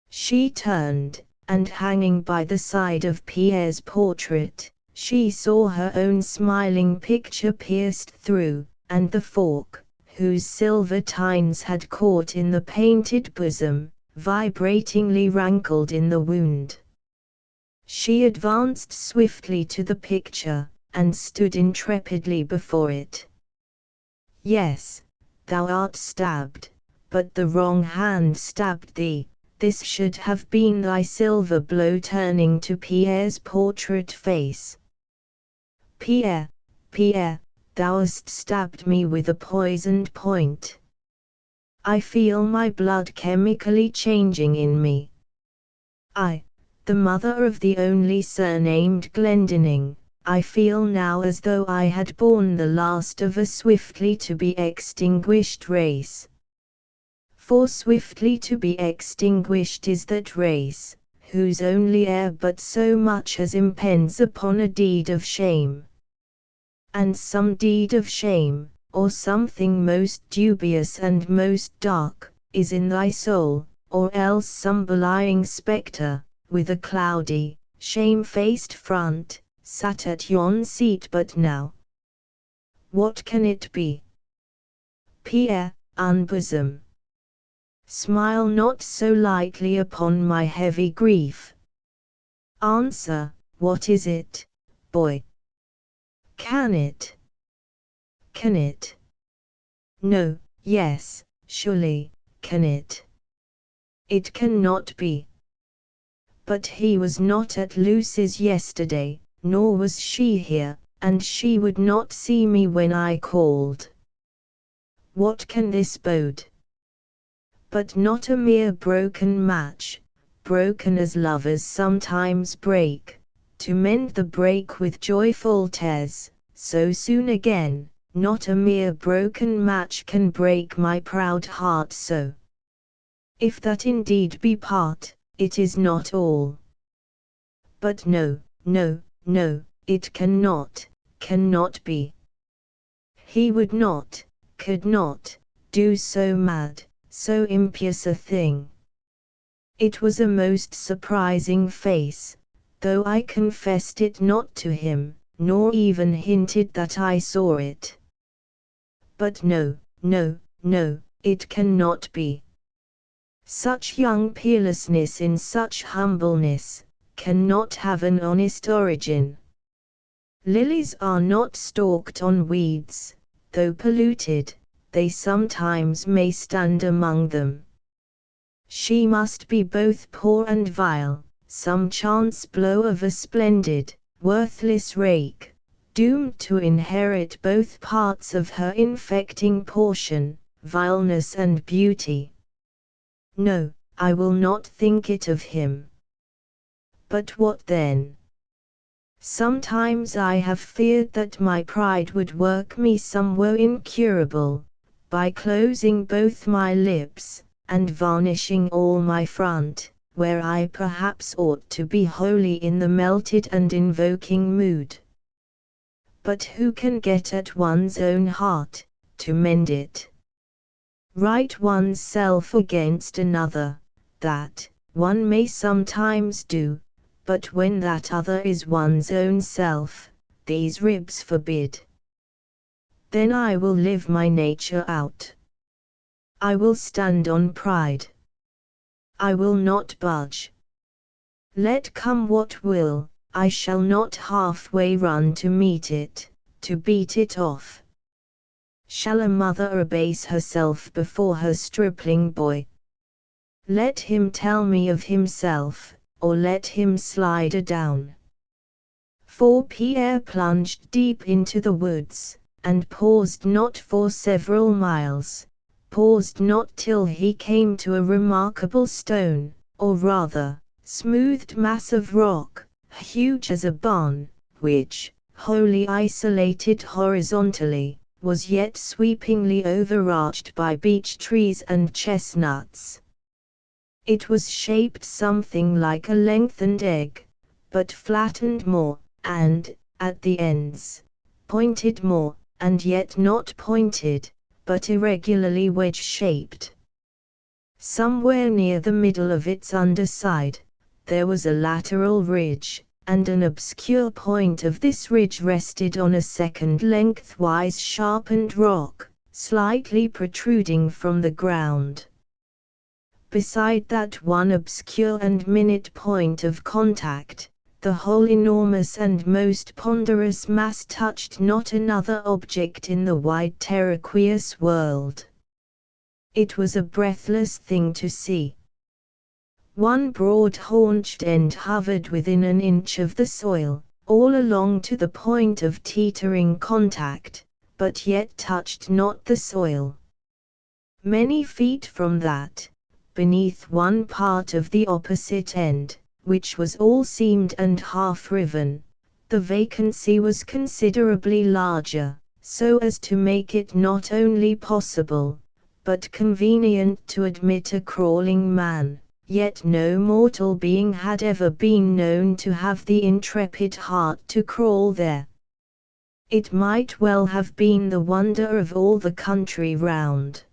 She turned, and hanging by the side of Pierre's portrait, she saw her own smiling picture pierced through, and the fork, whose silver tines had caught in the painted bosom, vibratingly rankled in the wound. She advanced swiftly to the picture, and stood intrepidly before it. Yes, thou art stabbed, but the wrong hand stabbed thee. This should have been thy silver blow, turning to Pierre's portrait face. Pierre, Pierre, thou hast stabbed me with a poisoned point. I feel my blood chemically changing in me. I, the mother of the only surnamed Glendinning, I feel now as though I had borne the last of a swiftly to be extinguished race. For swiftly to be extinguished is that race, whose only heir but so much as impends upon a deed of shame. And some deed of shame, or something most dubious and most dark, is in thy soul, or else some belying spectre, with a cloudy, shame-faced front, sat at yon seat but now. What can it be? Pierre, unbosom. Smile not so lightly upon my heavy grief. Answer, what is it, boy? Can it? Can it? No, yes, surely, can it? It cannot be. But he was not at Lucy's yesterday, nor was she here, and she would not see me when I called. What can this bode? But not a mere broken match, broken as lovers sometimes break, to mend the break with joyful tears, so soon again, not a mere broken match can break my proud heart so. If that indeed be part, it is not all. But no, no, no, it cannot be. He would not, could not, do so mad, so impious a thing. It was a most surprising face, though I confessed it not to him, nor even hinted that I saw it. But no, no, no, it cannot be. Such young peerlessness in such humbleness, cannot have an honest origin. Lilies are not stalked on weeds, though polluted, they sometimes may stand among them. She must be both poor and vile, some chance blow of a splendid, worthless rake, doomed to inherit both parts of her infecting portion, vileness and beauty. No, I will not think it of him. But what then? Sometimes I have feared that my pride would work me some woe incurable, by closing both my lips, and varnishing all my front, where I perhaps ought to be wholly in the melted and invoking mood. But who can get at one's own heart, to mend it? Right one's self against another, that, one may sometimes do, but when that other is one's own self, these ribs forbid. Then I will live my nature out. I will stand on pride. I will not budge. Let come what will, I shall not halfway run to meet it, to beat it off. Shall a mother abase herself before her stripling boy? Let him tell me of himself, or let him slide adown. For Pierre plunged deep into the woods, and paused not for several miles, paused not till he came to a remarkable stone, or rather, smoothed mass of rock, huge as a barn, which, wholly isolated horizontally, was yet sweepingly overarched by beech trees and chestnuts. It was shaped something like a lengthened egg, but flattened more, and, at the ends, pointed more, and yet not pointed, but irregularly wedge-shaped. Somewhere near the middle of its underside, there was a lateral ridge, and an obscure point of this ridge rested on a second lengthwise sharpened rock, slightly protruding from the ground. Beside that one obscure and minute point of contact, the whole enormous and most ponderous mass touched not another object in the wide terraqueous world. It was a breathless thing to see. One broad-haunched end hovered within an inch of the soil, all along to the point of teetering contact, but yet touched not the soil. Many feet from that, beneath one part of the opposite end, which was all seamed and half-riven, the vacancy was considerably larger, so as to make it not only possible, but convenient to admit a crawling man, yet no mortal being had ever been known to have the intrepid heart to crawl there. It might well have been the wonder of all the country round.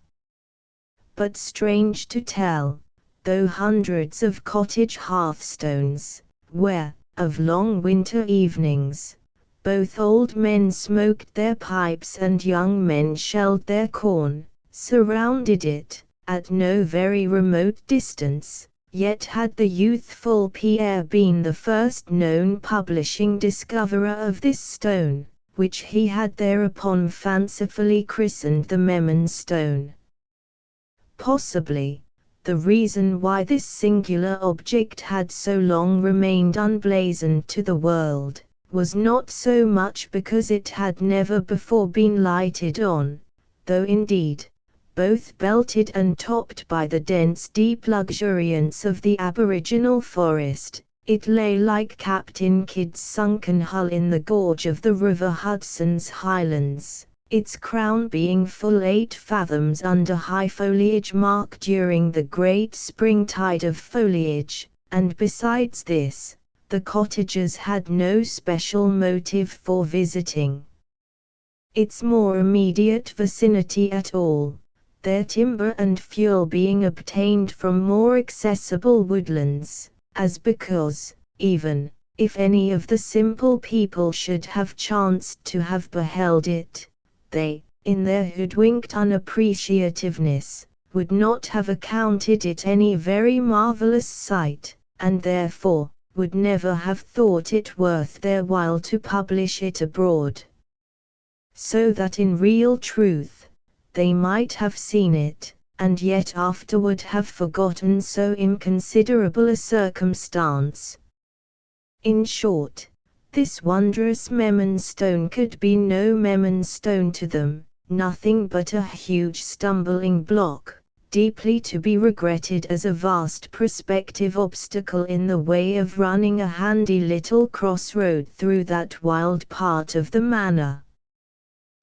But strange to tell, though hundreds of cottage hearthstones, where, of long winter evenings, both old men smoked their pipes and young men shelled their corn, surrounded it, at no very remote distance, yet had the youthful Pierre been the first known publishing discoverer of this stone, which he had thereupon fancifully christened the Memon stone. Possibly, the reason why this singular object had so long remained unblazoned to the world, was not so much because it had never before been lighted on, though indeed, both belted and topped by the dense deep luxuriance of the aboriginal forest, it lay like Captain Kidd's sunken hull in the gorge of the River Hudson's highlands, its crown being full 8 fathoms under high foliage mark during the great springtide of foliage, and besides this, the cottagers had no special motive for visiting its more immediate vicinity at all, their timber and fuel being obtained from more accessible woodlands, as because, even, if any of the simple people should have chanced to have beheld it, they, in their hoodwinked unappreciativeness, would not have accounted it any very marvelous sight, and therefore, would never have thought it worth their while to publish it abroad. So that in real truth, they might have seen it, and yet afterward have forgotten so inconsiderable a circumstance. In short, this wondrous Memnon stone could be no Memnon stone to them, nothing but a huge stumbling block, deeply to be regretted as a vast prospective obstacle in the way of running a handy little crossroad through that wild part of the manor.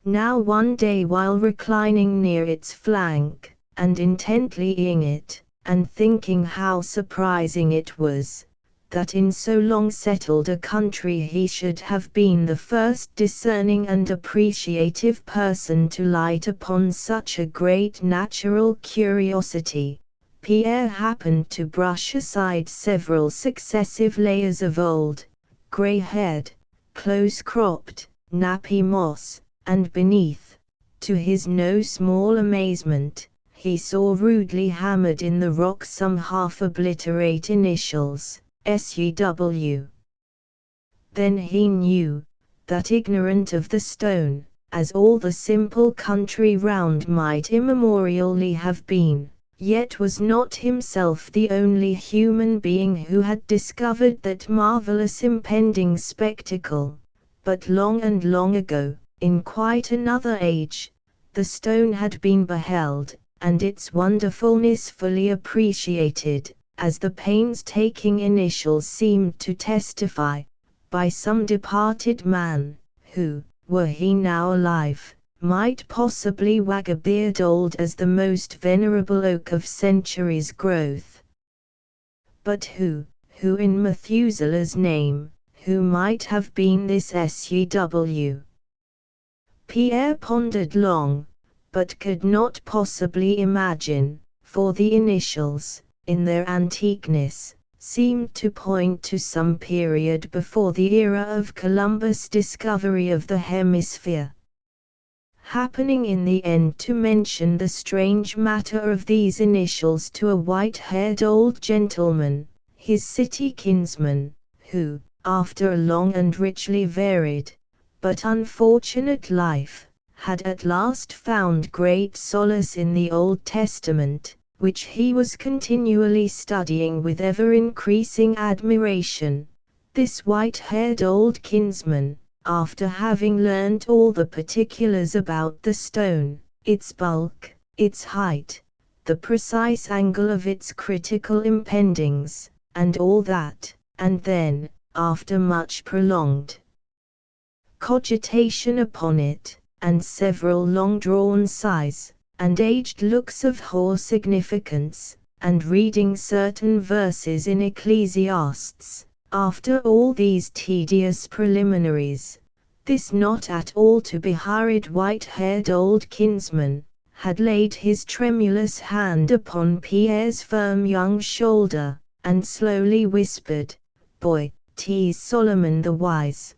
Now one day while reclining near its flank, and intently eyeing it, and thinking how surprising it was, that in so long settled a country he should have been the first discerning and appreciative person to light upon such a great natural curiosity, Pierre happened to brush aside several successive layers of old, grey-haired, close-cropped, nappy moss, and beneath, to his no small amazement, he saw rudely hammered in the rock some half-obliterate initials, SUW. Then he knew, that ignorant of the stone, as all the simple country round might immemorially have been, yet was not himself the only human being who had discovered that marvelous impending spectacle, but long and long ago, in quite another age, the stone had been beheld, and its wonderfulness fully appreciated, as the painstaking initials seemed to testify, by some departed man, who, were he now alive, might possibly wag a beard old as the most venerable oak of centuries' growth. But who in Methuselah's name, who might have been this SUW? Pierre pondered long, but could not possibly imagine, for the initials, in their antiqueness, seemed to point to some period before the era of Columbus' discovery of the hemisphere. Happening in the end to mention the strange matter of these initials to a white-haired old gentleman, his city kinsman, who, after a long and richly varied, but unfortunate life, had at last found great solace in the Old Testament, which he was continually studying with ever-increasing admiration, this white-haired old kinsman, after having learnt all the particulars about the stone, its bulk, its height, the precise angle of its critical impendings, and all that, and then, after much prolonged cogitation upon it, and several long-drawn sighs, and aged looks of hoar significance, and reading certain verses in Ecclesiastes, after all these tedious preliminaries, this not at all to be hurried white-haired old kinsman, had laid his tremulous hand upon Pierre's firm young shoulder, and slowly whispered, "Boy, 'tis Solomon the Wise."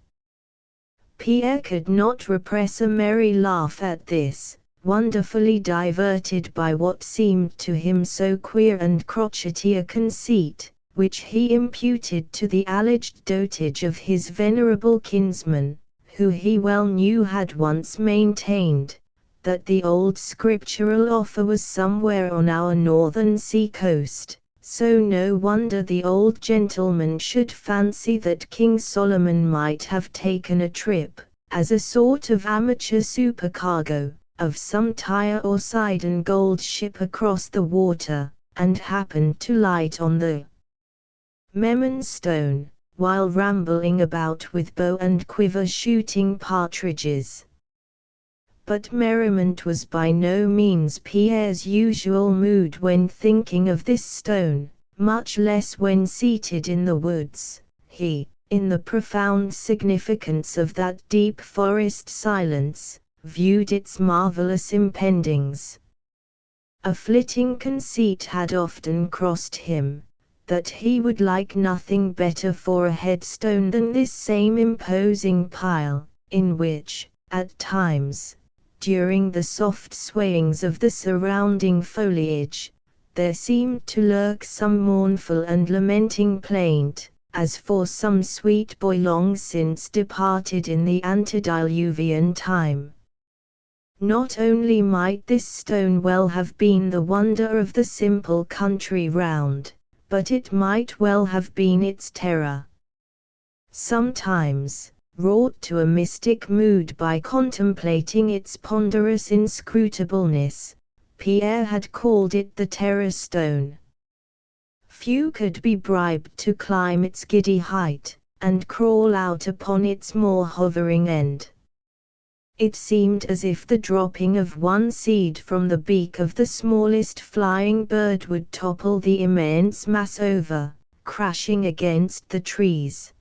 Pierre could not repress a merry laugh at this, wonderfully diverted by what seemed to him so queer and crotchety a conceit, which he imputed to the alleged dotage of his venerable kinsman, who he well knew had once maintained, that the old scriptural offer was somewhere on our northern sea coast. So no wonder the old gentleman should fancy that King Solomon might have taken a trip, as a sort of amateur supercargo, of some Tyre or Sidon gold ship across the water, and happened to light on the Memnon stone, while rambling about with bow and quiver shooting partridges. But merriment was by no means Pierre's usual mood when thinking of this stone, much less when seated in the woods. He, in the profound significance of that deep forest silence, viewed its marvelous impendings. A flitting conceit had often crossed him, that he would like nothing better for a headstone than this same imposing pile, in which, at times, during the soft swayings of the surrounding foliage, there seemed to lurk some mournful and lamenting plaint, as for some sweet boy long since departed in the antediluvian time. Not only might this stone well have been the wonder of the simple country round, but it might well have been its terror. Sometimes, wrought to a mystic mood by contemplating its ponderous inscrutableness, Pierre had called it the terror stone. Few could be bribed to climb its giddy height, and crawl out upon its more hovering end. It seemed as if the dropping of one seed from the beak of the smallest flying bird would topple the immense mass over, crashing against the trees.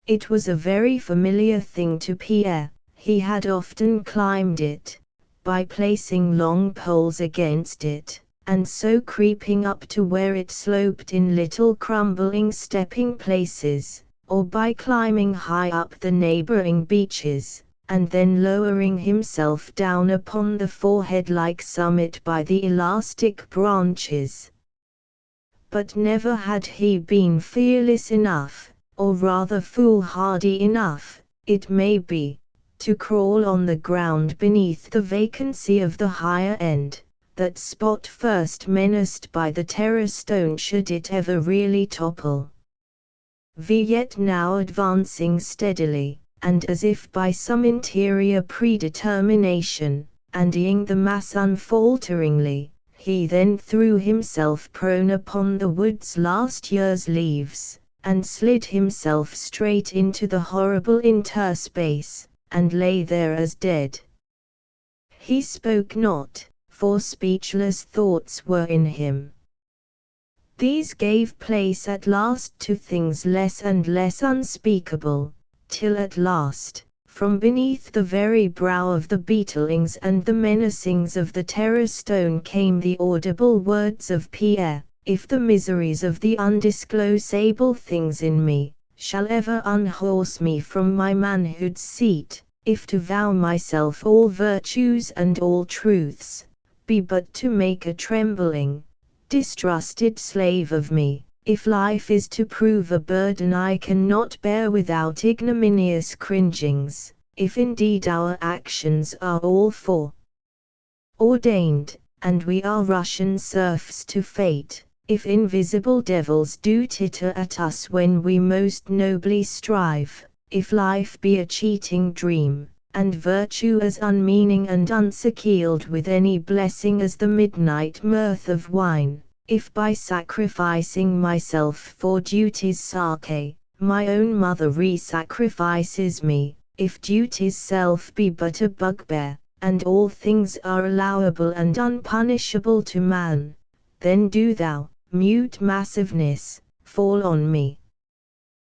It was a very familiar thing to Pierre. He had often climbed it, by placing long poles against it, and so creeping up to where it sloped in little crumbling stepping places, or by climbing high up the neighboring beeches, and then lowering himself down upon the forehead-like summit by the elastic branches. But never had he been fearless enough, or rather foolhardy enough, it may be, to crawl on the ground beneath the vacancy of the higher end, that spot first menaced by the terror stone should it ever really topple. Yet now advancing steadily, and as if by some interior predetermination, and eyeing the mass unfalteringly, he then threw himself prone upon the wood's last year's leaves, and slid himself straight into the horrible interspace, and lay there as dead. He spoke not, for speechless thoughts were in him. These gave place at last to things less and less unspeakable, till at last, from beneath the very brow of the beetlings and the menacings of the terror stone came the audible words of Pierre, "If the miseries of the undisclosable things in me, shall ever unhorse me from my manhood's seat, if to vow myself all virtues and all truths, be but to make a trembling, distrusted slave of me, if life is to prove a burden I cannot bear without ignominious cringings, if indeed our actions are all foreordained, and we are Russian serfs to fate, if invisible devils do titter at us when we most nobly strive, if life be a cheating dream, and virtue as unmeaning and unsealed with any blessing as the midnight mirth of wine, if by sacrificing myself for duty's sake, my own mother re-sacrifices me, if duty's self be but a bugbear, and all things are allowable and unpunishable to man, then do thou, mute massiveness, fall on me.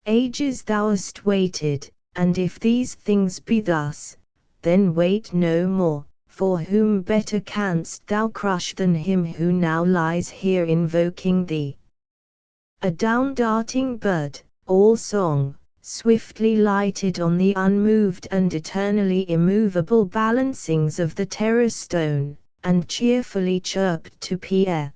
Ages thou hast waited, and if these things be thus, then wait no more, for whom better canst thou crush than him who now lies here invoking thee? A down-darting bird, all song, swiftly lighted on the unmoved and eternally immovable balancings of the terror stone, and cheerfully chirped to Pierre.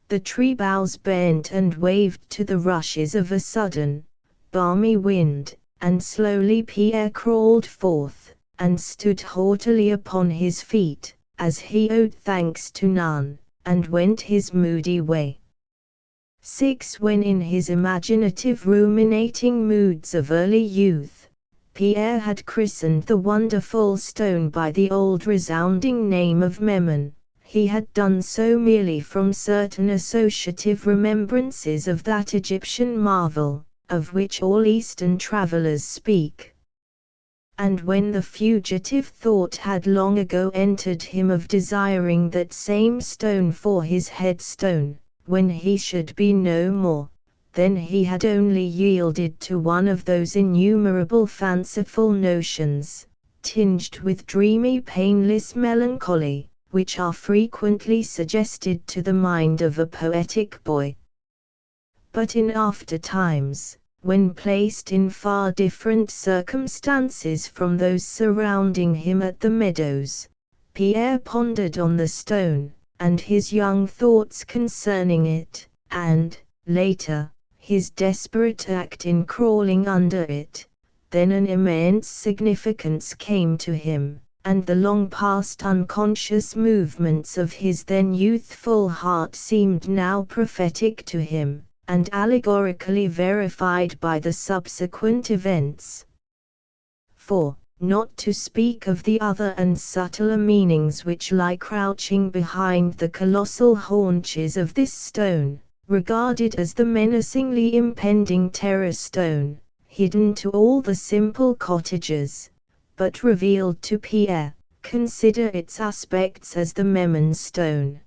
The tree boughs bent and waved to the rushes of a sudden, balmy wind, and slowly Pierre crawled forth, and stood haughtily upon his feet, as he owed thanks to none, and went his moody way. 6. When in his imaginative ruminating moods of early youth, Pierre had christened the wonderful stone by the old resounding name of Memnon, he had done so merely from certain associative remembrances of that Egyptian marvel, of which all Eastern travelers speak. And when the fugitive thought had long ago entered him of desiring that same stone for his headstone, when he should be no more, then he had only yielded to one of those innumerable fanciful notions, tinged with dreamy painless melancholy, which are frequently suggested to the mind of a poetic boy. But in after times, when placed in far different circumstances from those surrounding him at the meadows, Pierre pondered on the stone, and his young thoughts concerning it, and, later, his desperate act in crawling under it, then an immense significance came to him, and the long-past unconscious movements of his then youthful heart seemed now prophetic to him, and allegorically verified by the subsequent events. For, not to speak of the other and subtler meanings which lie crouching behind the colossal haunches of this stone, regarded as the menacingly impending terror stone, hidden to all the simple cottagers, but revealed to Pierre, consider its aspects as the Memnon stone.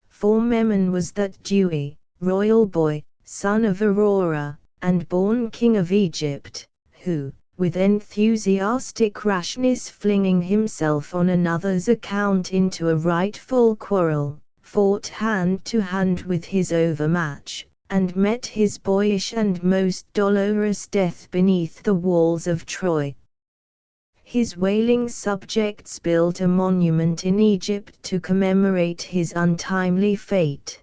For Memnon was that dewy, royal boy, son of Aurora, and born king of Egypt, who, with enthusiastic rashness flinging himself on another's account into a rightful quarrel, fought hand to hand with his overmatch, and met his boyish and most dolorous death beneath the walls of Troy. His wailing subjects built a monument in Egypt to commemorate his untimely fate.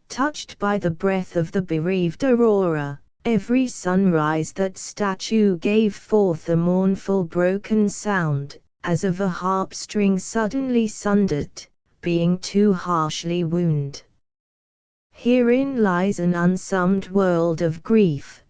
Touched by the breath of the bereaved Aurora, every sunrise that statue gave forth a mournful broken sound, as of a harp string suddenly sundered, being too harshly wounded. Herein lies an unsummed world of grief.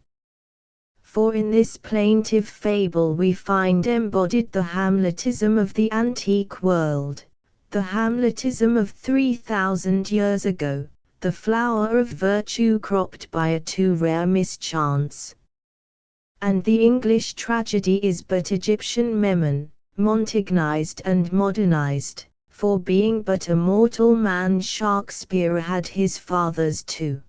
For in this plaintive fable we find embodied the Hamletism of the antique world, the Hamletism of 3,000 years ago, the flower of virtue cropped by a too rare mischance. And the English tragedy is but Egyptian Memnon, Montagnized and modernized, for being but a mortal man Shakespeare had his fathers too.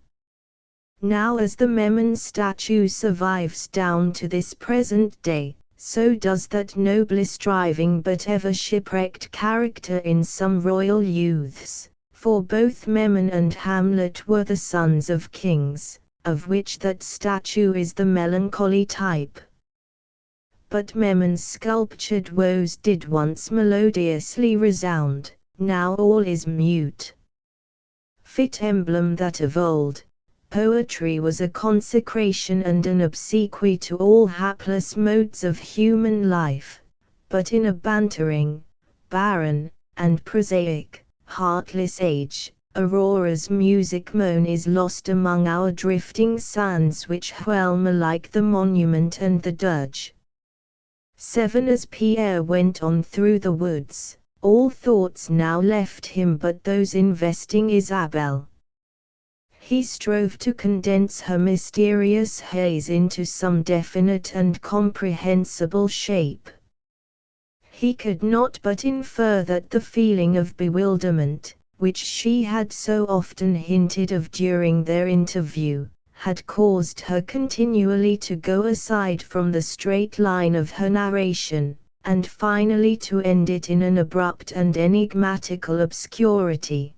Now as the Memnon statue survives down to this present day, so does that nobly striving but ever shipwrecked character in some royal youths. For both Memnon and Hamlet were the sons of kings, of which that statue is the melancholy type. But Memnon's sculptured woes did once melodiously resound, now all is mute. Fit emblem that of old, poetry was a consecration and an obsequy to all hapless modes of human life, but in a bantering, barren, and prosaic, heartless age, Aurora's music moan is lost among our drifting sands which whelm alike the monument and the dirge. 7 As Pierre went on through the woods, all thoughts now left him but those investing Isabel. He strove to condense her mysterious haze into some definite and comprehensible shape. He could not but infer that the feeling of bewilderment, which she had so often hinted of during their interview, had caused her continually to go aside from the straight line of her narration, and finally to end it in an abrupt and enigmatical obscurity.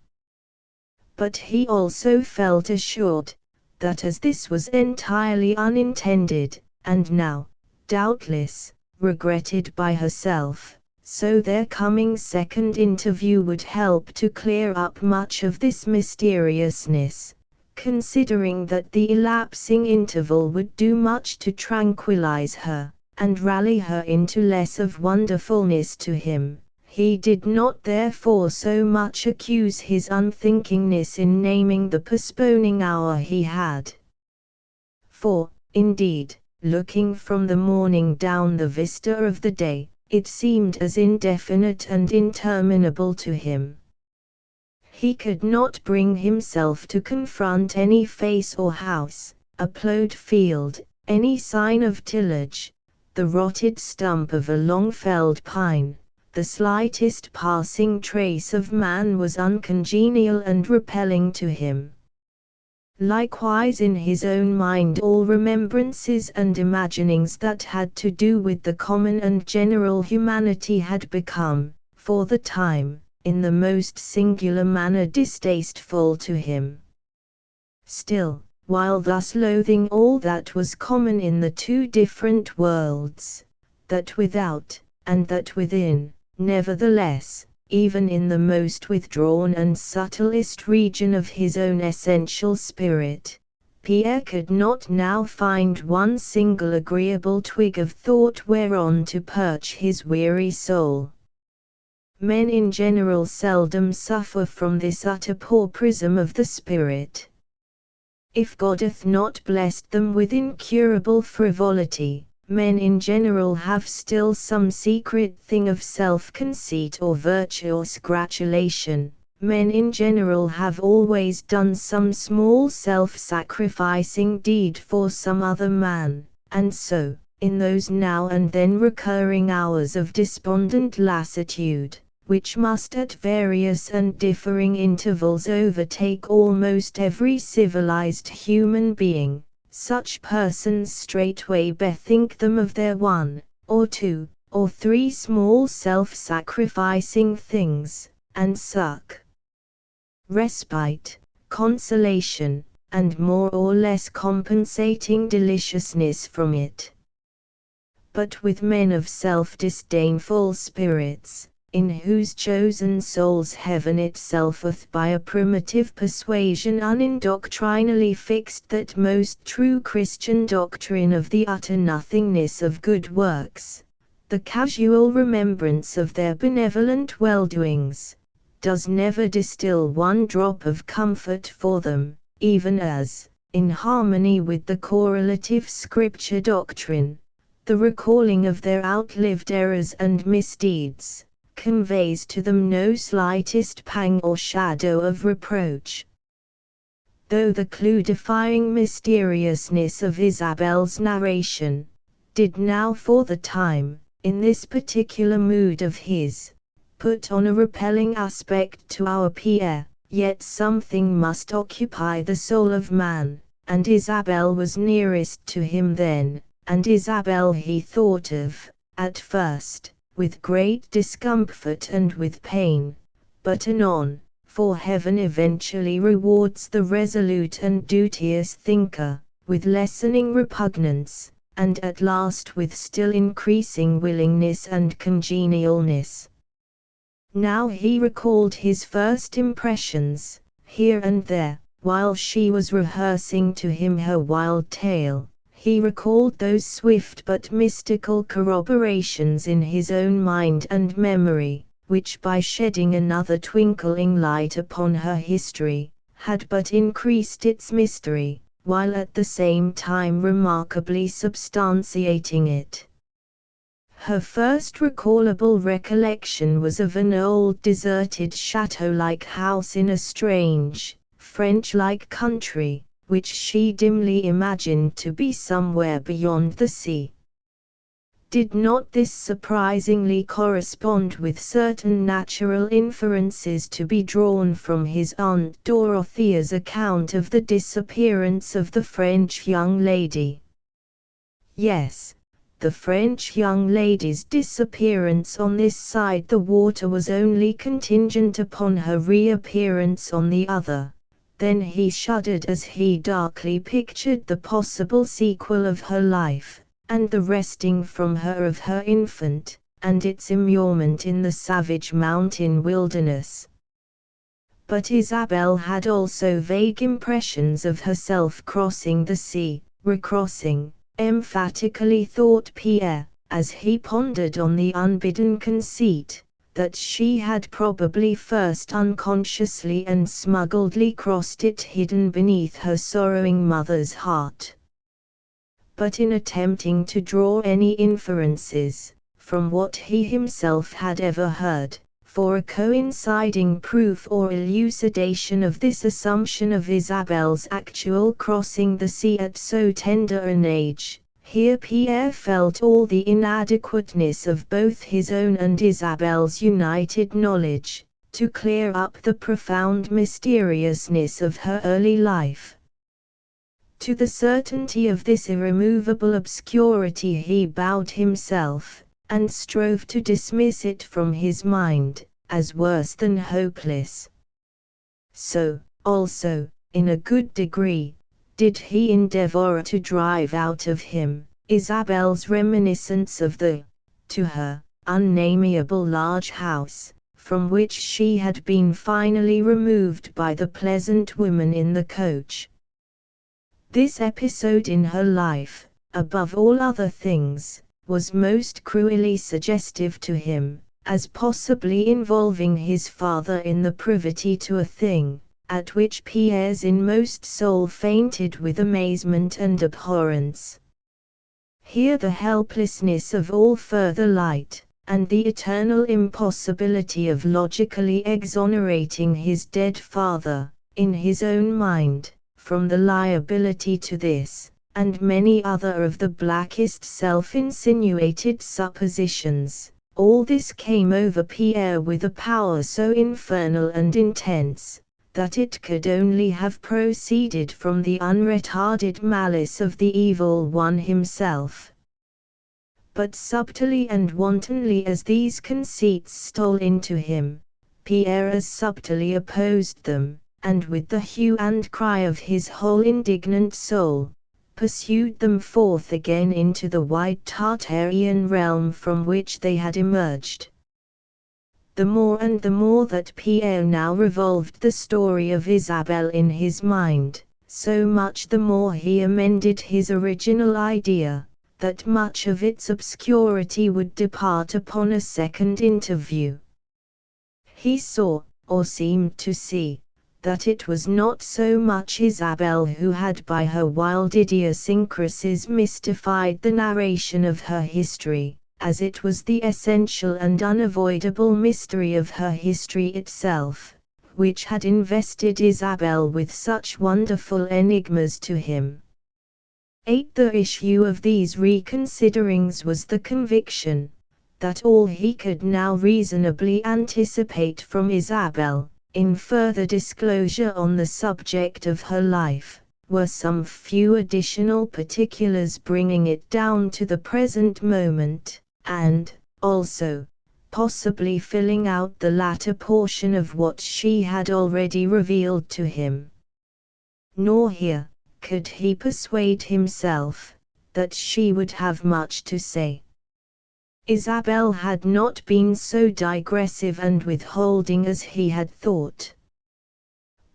But he also felt assured, that as this was entirely unintended, and now, doubtless, regretted by herself, so their coming second interview would help to clear up much of this mysteriousness, considering that the elapsing interval would do much to tranquilize her, and rally her into less of wonderfulness to him. He did not therefore so much accuse his unthinkingness in naming the postponing hour he had. For, indeed, looking from the morning down the vista of the day, it seemed as indefinite and interminable to him. He could not bring himself to confront any face or house, a plowed field, any sign of tillage, the rotted stump of a long-felled pine. The slightest passing trace of man was uncongenial and repelling to him. Likewise in his own mind all remembrances and imaginings that had to do with the common and general humanity had become, for the time, in the most singular manner distasteful to him. Still, while thus loathing all that was common in the two different worlds, that without, and that within, nevertheless, even in the most withdrawn and subtlest region of his own essential spirit, Pierre could not now find one single agreeable twig of thought whereon to perch his weary soul. Men in general seldom suffer from this utter pauperism of the spirit. If God hath not blessed them with incurable frivolity, men in general have still some secret thing of self-conceit or virtuous gratulation. Men in general have always done some small self-sacrificing deed for some other man, and so, in those now and then recurring hours of despondent lassitude, which must at various and differing intervals overtake almost every civilized human being, such persons straightway bethink them of their one, or two, or three small self-sacrificing things, and suck respite, consolation, and more or less compensating deliciousness from it. But with men of self-disdainful spirits, in whose chosen souls heaven itself hath by a primitive persuasion unindoctrinally fixed that most true Christian doctrine of the utter nothingness of good works, the casual remembrance of their benevolent well-doings does never distill one drop of comfort for them, even as, in harmony with the correlative scripture doctrine, the recalling of their outlived errors and misdeeds conveys to them no slightest pang or shadow of reproach. Though the clue-defying mysteriousness of Isabel's narration did now for the time, in this particular mood of his, put on a repelling aspect to our Pierre, yet something must occupy the soul of man, and Isabel was nearest to him then, and Isabel he thought of, at first, with great discomfort and with pain, but anon, for heaven eventually rewards the resolute and duteous thinker, with lessening repugnance, and at last with still increasing willingness and congenialness. Now he recalled his first impressions, here and there, while she was rehearsing to him her wild tale. He recalled those swift but mystical corroborations in his own mind and memory, which by shedding another twinkling light upon her history, had but increased its mystery, while at the same time remarkably substantiating it. Her first recallable recollection was of an old deserted chateau-like house in a strange, French-like country, which she dimly imagined to be somewhere beyond the sea. Did not this surprisingly correspond with certain natural inferences to be drawn from his Aunt Dorothea's account of the disappearance of the French young lady? Yes. The French young lady's disappearance on this side the water was only contingent upon her reappearance on the other. Then he shuddered as he darkly pictured the possible sequel of her life, and the wresting from her of her infant, and its immurement in the savage mountain wilderness. But Isabel had also vague impressions of herself crossing the sea, recrossing, emphatically thought Pierre, as he pondered on the unbidden conceit, that she had probably first unconsciously and smuggledly crossed it hidden beneath her sorrowing mother's heart. But in attempting to draw any inferences, from what he himself had ever heard, for a coinciding proof or elucidation of this assumption of Isabel's actual crossing the sea at so tender an age, here Pierre felt all the inadequateness of both his own and Isabel's united knowledge, to clear up the profound mysteriousness of her early life. To the certainty of this irremovable obscurity he bowed himself, and strove to dismiss it from his mind, as worse than hopeless. So, also, in a good degree, did he endeavor to drive out of him Isabel's reminiscence of the, to her, unnamable large house, from which she had been finally removed by the pleasant woman in the coach. This episode in her life, above all other things, was most cruelly suggestive to him, as possibly involving his father in the privity to a thing, at which Pierre's inmost soul fainted with amazement and abhorrence. Here the helplessness of all further light, and the eternal impossibility of logically exonerating his dead father, in his own mind, from the liability to this, and many other of the blackest self-insinuated suppositions. All this came over Pierre with a power so infernal and intense, that it could only have proceeded from the unretarded malice of the evil one himself. But subtly and wantonly as these conceits stole into him, Pierre as subtly opposed them, and with the hue and cry of his whole indignant soul, pursued them forth again into the wide Tartarian realm from which they had emerged. The more and the more that Pierre now revolved the story of Isabelle in his mind, so much the more he amended his original idea, that much of its obscurity would depart upon a second interview. He saw, or seemed to see, that it was not so much Isabelle who had by her wild idiosyncrasies mystified the narration of her history, as it was the essential and unavoidable mystery of her history itself, which had invested Isabelle with such wonderful enigmas to him. The issue of these reconsiderings was the conviction that all he could now reasonably anticipate from Isabelle, in further disclosure on the subject of her life, were some few additional particulars bringing it down to the present moment, and, also, possibly filling out the latter portion of what she had already revealed to him. Nor here could he persuade himself that she would have much to say. Isabelle had not been so digressive and withholding as he had thought.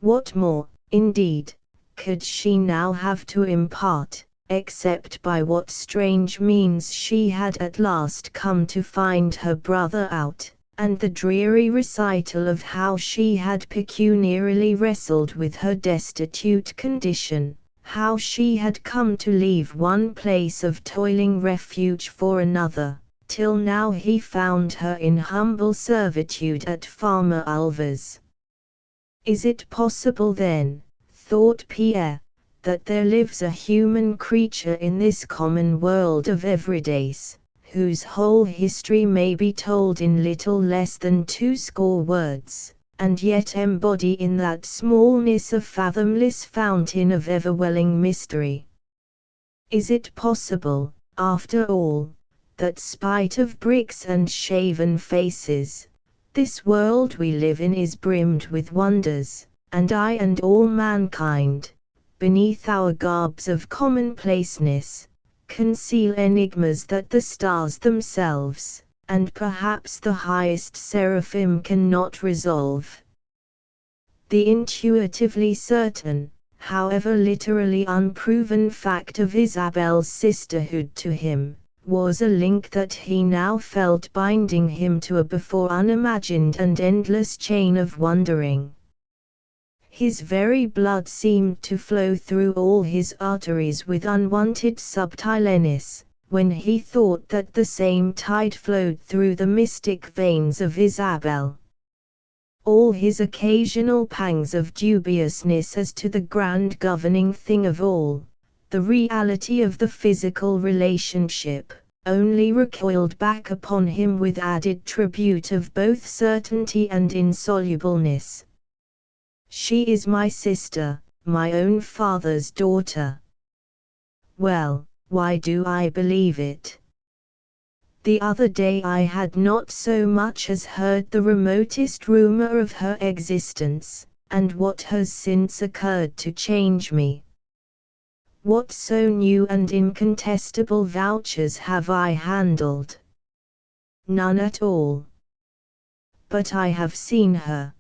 What more, indeed, could she now have to impart, except by what strange means she had at last come to find her brother out, and the dreary recital of how she had pecuniarily wrestled with her destitute condition, how she had come to leave one place of toiling refuge for another, till now he found her in humble servitude at Farmer Ulva's. Is it possible then, thought Pierre, that there lives a human creature in this common world of everydays, whose whole history may be told in little less than 20 words, and yet embody in that smallness a fathomless fountain of ever-welling mystery? Is it possible, after all, that spite of bricks and shaven faces, this world we live in is brimmed with wonders, and I and all mankind, beneath our garbs of commonplaceness, conceal enigmas that the stars themselves, and perhaps the highest seraphim cannot resolve? The intuitively certain, however literally unproven fact of Isabelle's sisterhood to him, was a link that he now felt binding him to a before unimagined and endless chain of wondering. His very blood seemed to flow through all his arteries with unwonted subtileness, when he thought that the same tide flowed through the mystic veins of Isabelle. All his occasional pangs of dubiousness as to the grand governing thing of all, the reality of the physical relationship, only recoiled back upon him with added tribute of both certainty and insolubleness. She is my sister, my own father's daughter. Well, why do I believe it? The other day I had not so much as heard the remotest rumor of her existence, and what has since occurred to change me? What so new and incontestable vouchers have I handled? None at all. But I have seen her.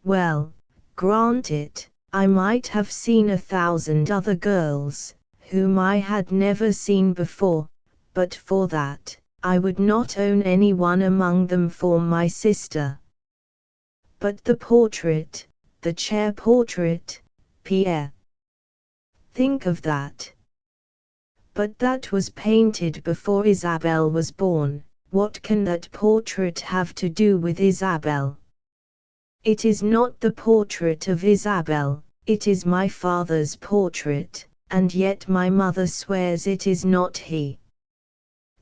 Well, grant it, I might have seen 1,000 other girls, whom I had never seen before, but for that, I would not own any one among them for my sister. But the portrait, the chair portrait, Pierre. Think of that. But that was painted before Isabelle was born. What can that portrait have to do with Isabelle? It is not the portrait of Isabelle, it is my father's portrait, and yet my mother swears it is not he.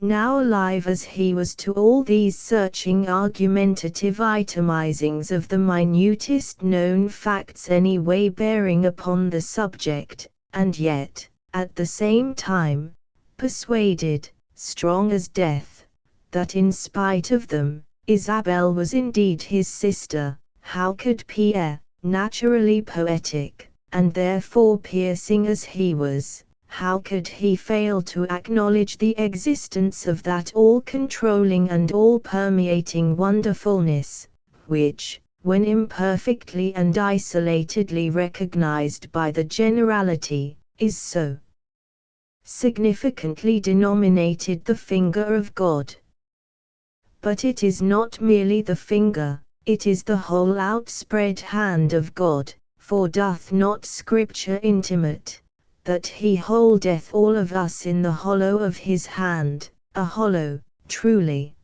Now alive as he was to all these searching argumentative itemizings of the minutest known facts any way bearing upon the subject, and yet, at the same time, persuaded, strong as death, that in spite of them, Isabelle was indeed his sister, how could Pierre, naturally poetic, and therefore piercing as he was, how could he fail to acknowledge the existence of that all-controlling and all-permeating wonderfulness, which, when imperfectly and isolatedly recognized by the generality, is so significantly denominated the finger of God? But it is not merely the finger, it is the whole outspread hand of God, for doth not Scripture intimate, that he holdeth all of us in the hollow of his hand, a hollow, truly.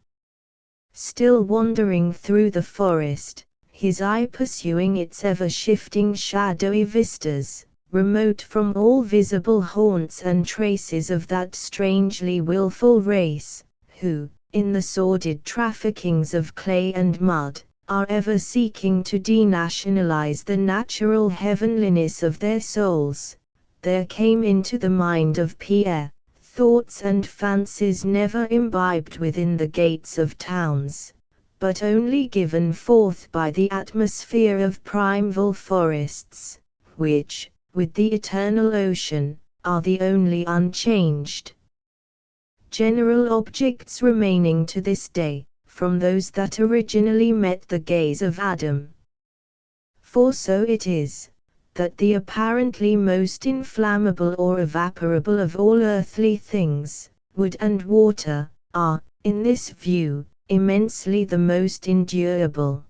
Still wandering through the forest, his eye pursuing its ever-shifting shadowy vistas, remote from all visible haunts and traces of that strangely willful race, who, in the sordid traffickings of clay and mud, are ever seeking to denationalize the natural heavenliness of their souls, there came into the mind of Pierre, thoughts and fancies never imbibed within the gates of towns, but only given forth by the atmosphere of primeval forests, which, with the eternal ocean, are the only unchanged general objects remaining to this day, from those that originally met the gaze of Adam. For so it is, that the apparently most inflammable or evaporable of all earthly things, wood and water, are, in this view, immensely the most endurable.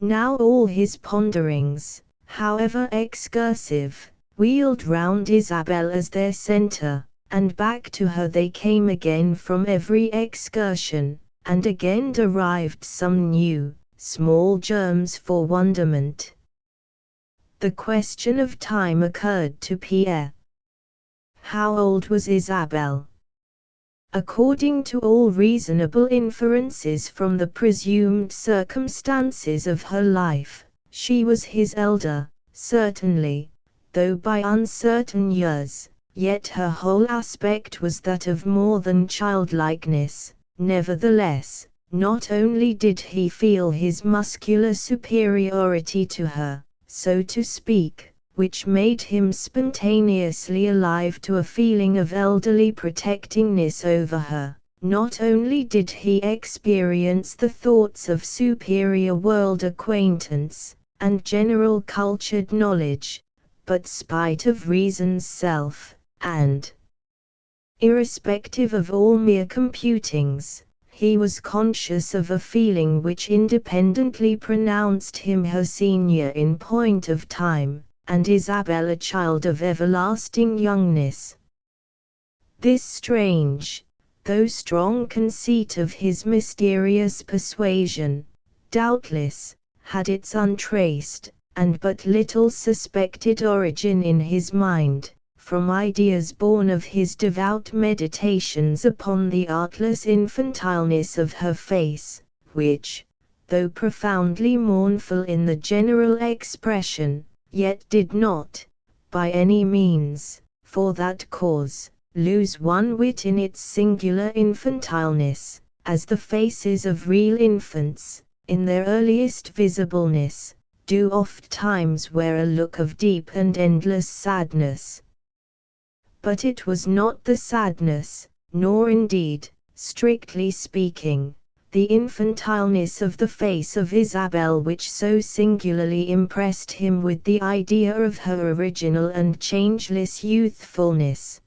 Now all his ponderings, however excursive, wheeled round Isabelle as their centre, and back to her they came again from every excursion, and again derived some new, small germs for wonderment. The question of time occurred to Pierre. How old was Isabelle? According to all reasonable inferences from the presumed circumstances of her life, she was his elder, certainly, though by uncertain years, yet her whole aspect was that of more than childlikeness. Nevertheless, not only did he feel his muscular superiority to her, so to speak, which made him spontaneously alive to a feeling of elderly protectingness over her, not only did he experience the thoughts of superior world acquaintance, and general cultured knowledge, but spite of reason's self, and irrespective of all mere computings, he was conscious of a feeling which independently pronounced him her senior in point of time, and Isabelle a child of everlasting youngness. This strange, though strong conceit of his mysterious persuasion, doubtless, had its untraced, and but little suspected origin in his mind, from ideas born of his devout meditations upon the artless infantileness of her face, which, though profoundly mournful in the general expression, yet did not, by any means, for that cause, lose one whit in its singular infantileness, as the faces of real infants, in their earliest visibleness, do oft-times wear a look of deep and endless sadness. But it was not the sadness, nor indeed, strictly speaking, the infantileness of the face of Isabel which so singularly impressed him with the idea of her original and changeless youthfulness.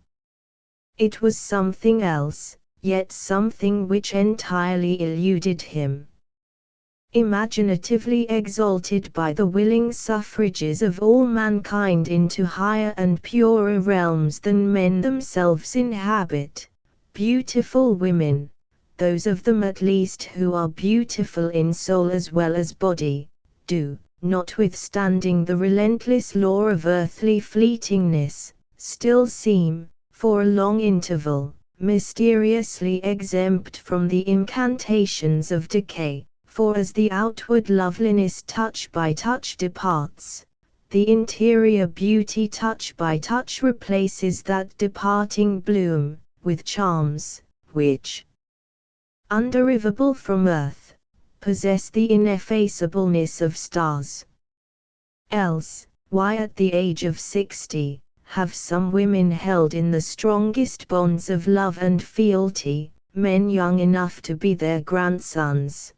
It was something else, yet something which entirely eluded him. Imaginatively exalted by the willing suffrages of all mankind into higher and purer realms than men themselves inhabit, beautiful women, those of them at least who are beautiful in soul as well as body, do, notwithstanding the relentless law of earthly fleetingness, still seem, for a long interval, mysteriously exempt from the incantations of decay, for as the outward loveliness touch by touch departs, the interior beauty touch by touch replaces that departing bloom, with charms, which, underivable from earth, possess the ineffaceableness of stars. Else, why at the age of 60, have some women held in the strongest bonds of love and fealty, men young enough to be their grandsons?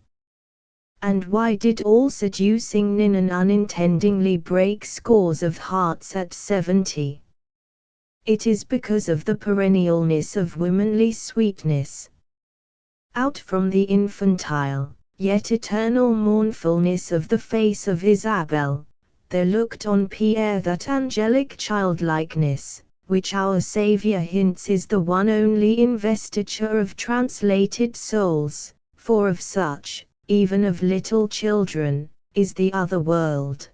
And why did all seducing women unintendingly break scores of hearts at 70? It is because of the perennialness of womanly sweetness. Out from the infantile, yet eternal mournfulness of the face of Isabel, there looked on Pierre that angelic childlikeness, which our Saviour hints is the one only investiture of translated souls, for of such, even of little children, is the other world.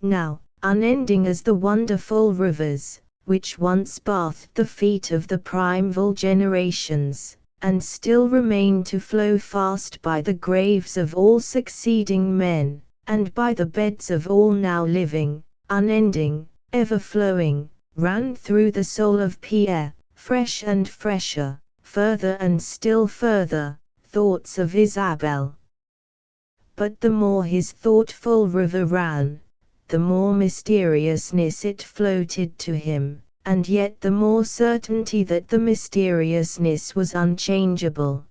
Now, unending as the wonderful rivers, which once bathed the feet of the primeval generations, and still remain to flow fast by the graves of all succeeding men, and by the beds of all now living, unending, ever flowing, ran through the soul of Pierre, fresh and fresher, further and still further, thoughts of Isabel. But the more his thoughtful river ran, the more mysteriousness it floated to him, and yet the more certainty that the mysteriousness was unchangeable.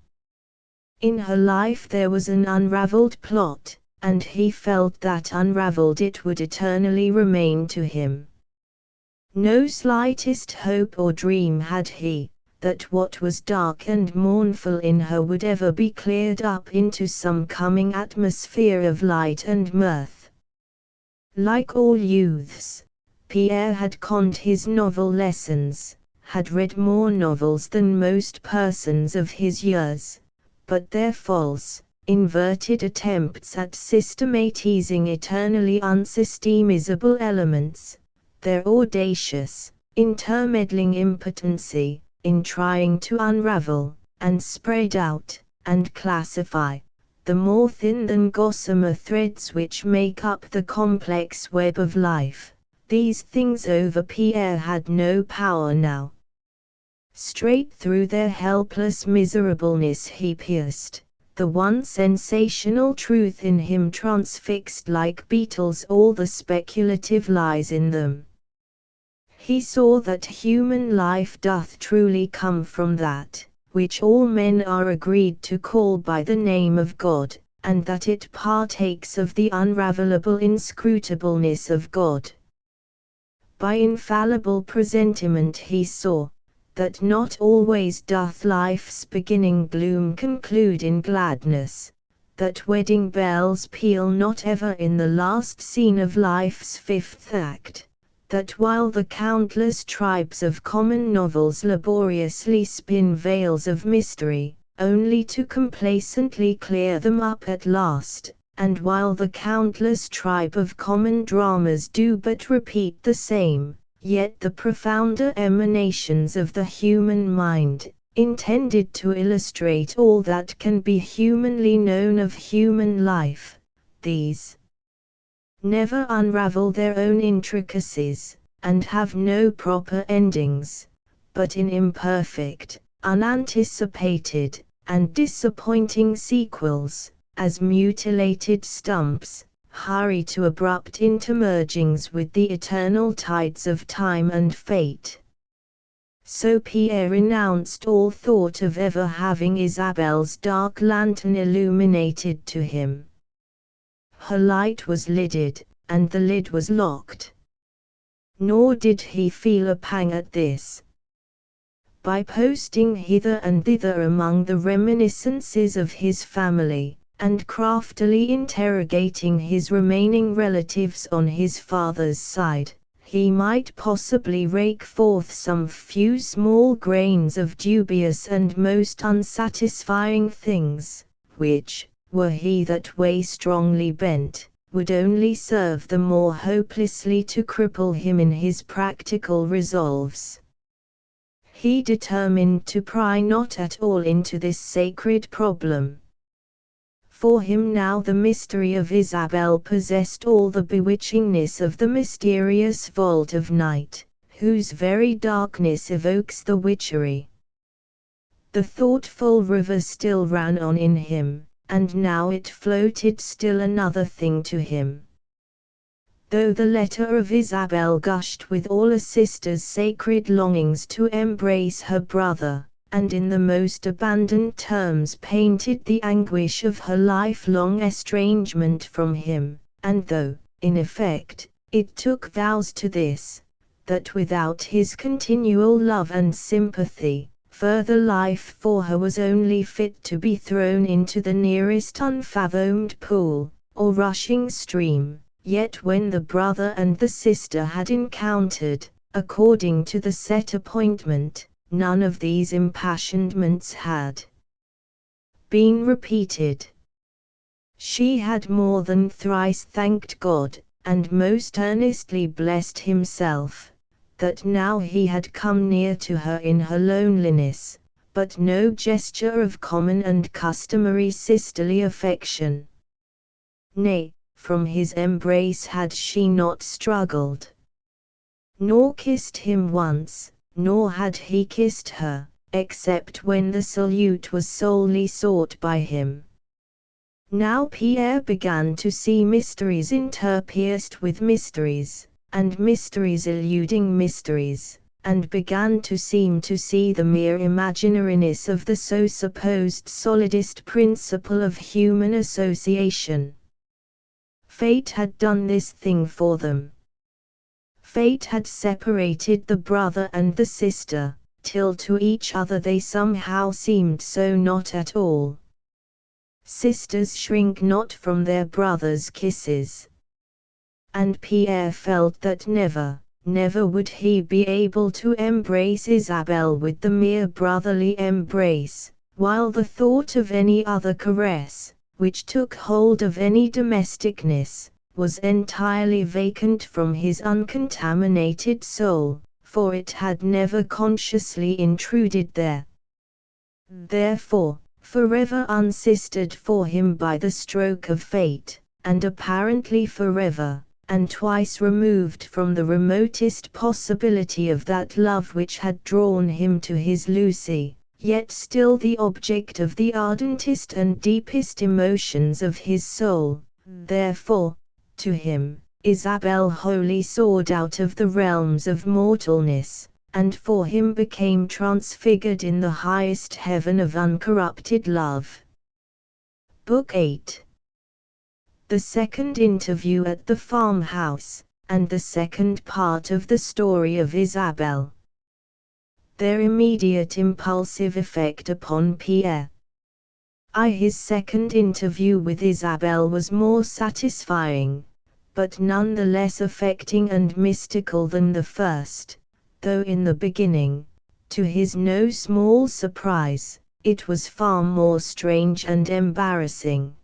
In her life there was an unraveled plot, and he felt that unraveled it would eternally remain to him. No slightest hope or dream had he, that what was dark and mournful in her would ever be cleared up into some coming atmosphere of light and mirth. Like all youths, Pierre had conned his novel lessons, had read more novels than most persons of his years, but their false, inverted attempts at systematizing eternally unsystemizable elements, their audacious, intermeddling impotency, in trying to unravel, and spread out, and classify, the more thin than gossamer threads which make up the complex web of life, these things over Pierre had no power now. Straight through their helpless miserableness he pierced, the one sensational truth in him transfixed like beetles all the speculative lies in them. He saw that human life doth truly come from that, which all men are agreed to call by the name of God, and that it partakes of the unravelable inscrutableness of God. By infallible presentiment he saw, that not always doth life's beginning gloom conclude in gladness, that wedding bells peal not ever in the last scene of life's fifth act, that while the countless tribes of common novels laboriously spin veils of mystery, only to complacently clear them up at last, and while the countless tribe of common dramas do but repeat the same, yet the profounder emanations of the human mind, intended to illustrate all that can be humanly known of human life, these never unravel their own intricacies, and have no proper endings, but in imperfect, unanticipated, and disappointing sequels, as mutilated stumps, hurry to abrupt intermergings with the eternal tides of time and fate. So Pierre renounced all thought of ever having Isabelle's dark lantern illuminated to him. Her light was lidded, and the lid was locked. Nor did he feel a pang at this. By posting hither and thither among the reminiscences of his family, and craftily interrogating his remaining relatives on his father's side, he might possibly rake forth some few small grains of dubious and most unsatisfying things, which, were he that way strongly bent, would only serve the more hopelessly to cripple him in his practical resolves. He determined to pry not at all into this sacred problem. For him now the mystery of Isabel possessed all the bewitchingness of the mysterious vault of night, whose very darkness evokes the witchery. The thoughtful river still ran on in him, and now it floated still another thing to him. Though the letter of Isabel gushed with all a sister's sacred longings to embrace her brother, and in the most abandoned terms painted the anguish of her lifelong estrangement from him, and though, in effect, it took vows to this, that without his continual love and sympathy, further life for her was only fit to be thrown into the nearest unfathomed pool, or rushing stream, yet when the brother and the sister had encountered, according to the set appointment, none of these impassionments had been repeated. She had more than thrice thanked God, and most earnestly blessed himself, that now he had come near to her in her loneliness, but no gesture of common and customary sisterly affection. Nay, from his embrace had she not struggled, nor kissed him once, nor had he kissed her, except when the salute was solely sought by him. Now Pierre began to see mysteries interpierced with mysteries, and mysteries eluding mysteries, and began to seem to see the mere imaginariness of the so supposed solidest principle of human association. Fate had done this thing for them. Fate had separated the brother and the sister, till to each other they somehow seemed so not at all. Sisters shrink not from their brothers' kisses. And Pierre felt that never, never would he be able to embrace Isabel with the mere brotherly embrace, while the thought of any other caress, which took hold of any domesticness, was entirely vacant from his uncontaminated soul, for it had never consciously intruded there. Therefore, forever unsistered for him by the stroke of fate, and apparently forever, and twice removed from the remotest possibility of that love which had drawn him to his Lucy, yet still the object of the ardentest and deepest emotions of his soul, therefore, to him, Isabel wholly soared out of the realms of mortalness, and for him became transfigured in the highest heaven of uncorrupted love. Book 8. The second interview at the farmhouse, and the second part of the story of Isabel. Their immediate impulsive effect upon Pierre. His second interview with Isabel was more satisfying, but none the less affecting and mystical than the first, though in the beginning, to his no small surprise, it was far more strange and embarrassing.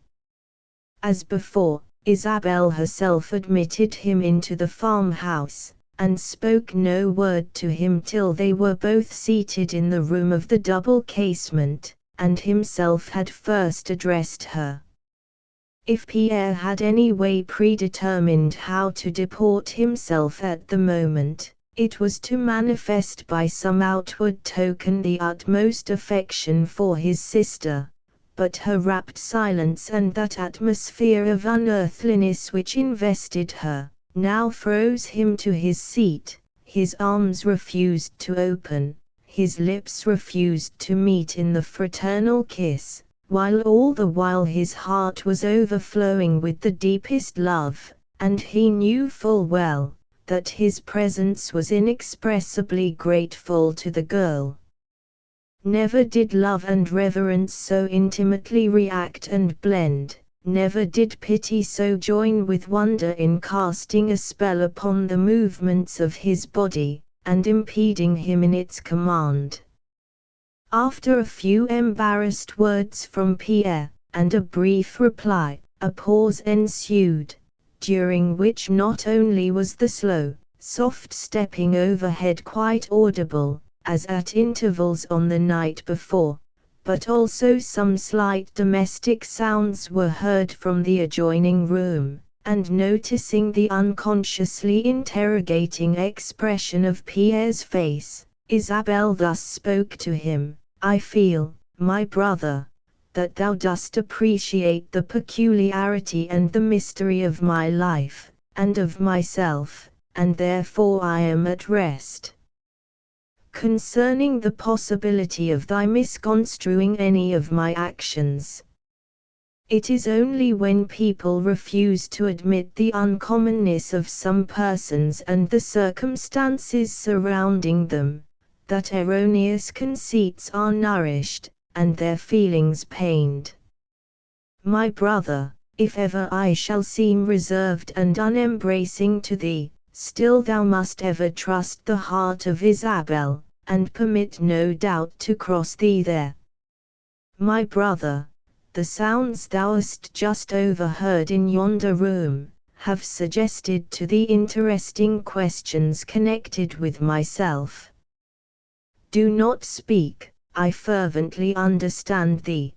As before, Isabel herself admitted him into the farmhouse, and spoke no word to him till they were both seated in the room of the double casement, and himself had first addressed her. If Pierre had any way predetermined how to deport himself at the moment, it was to manifest by some outward token the utmost affection for his sister, but her rapt silence and that atmosphere of unearthliness which invested her, now froze him to his seat, his arms refused to open, his lips refused to meet in the fraternal kiss, while all the while his heart was overflowing with the deepest love, and he knew full well that his presence was inexpressibly grateful to the girl. Never did love and reverence so intimately react and blend, never did pity so join with wonder in casting a spell upon the movements of his body, and impeding him in its command. After a few embarrassed words from Pierre, and a brief reply, a pause ensued, during which not only was the slow, soft stepping overhead quite audible, as at intervals on the night before, but also some slight domestic sounds were heard from the adjoining room, and noticing the unconsciously interrogating expression of Pierre's face, Isabelle thus spoke to him: "I feel, my brother, that thou dost appreciate the peculiarity and the mystery of my life, and of myself, and therefore I am at rest concerning the possibility of thy misconstruing any of my actions. It is only when people refuse to admit the uncommonness of some persons and the circumstances surrounding them, that erroneous conceits are nourished, and their feelings pained. My brother, if ever I shall seem reserved and unembracing to thee, still thou must ever trust the heart of Isabelle, and permit no doubt to cross thee there. My brother, the sounds thou hast just overheard in yonder room, have suggested to thee interesting questions connected with myself. Do not speak, I fervently understand thee.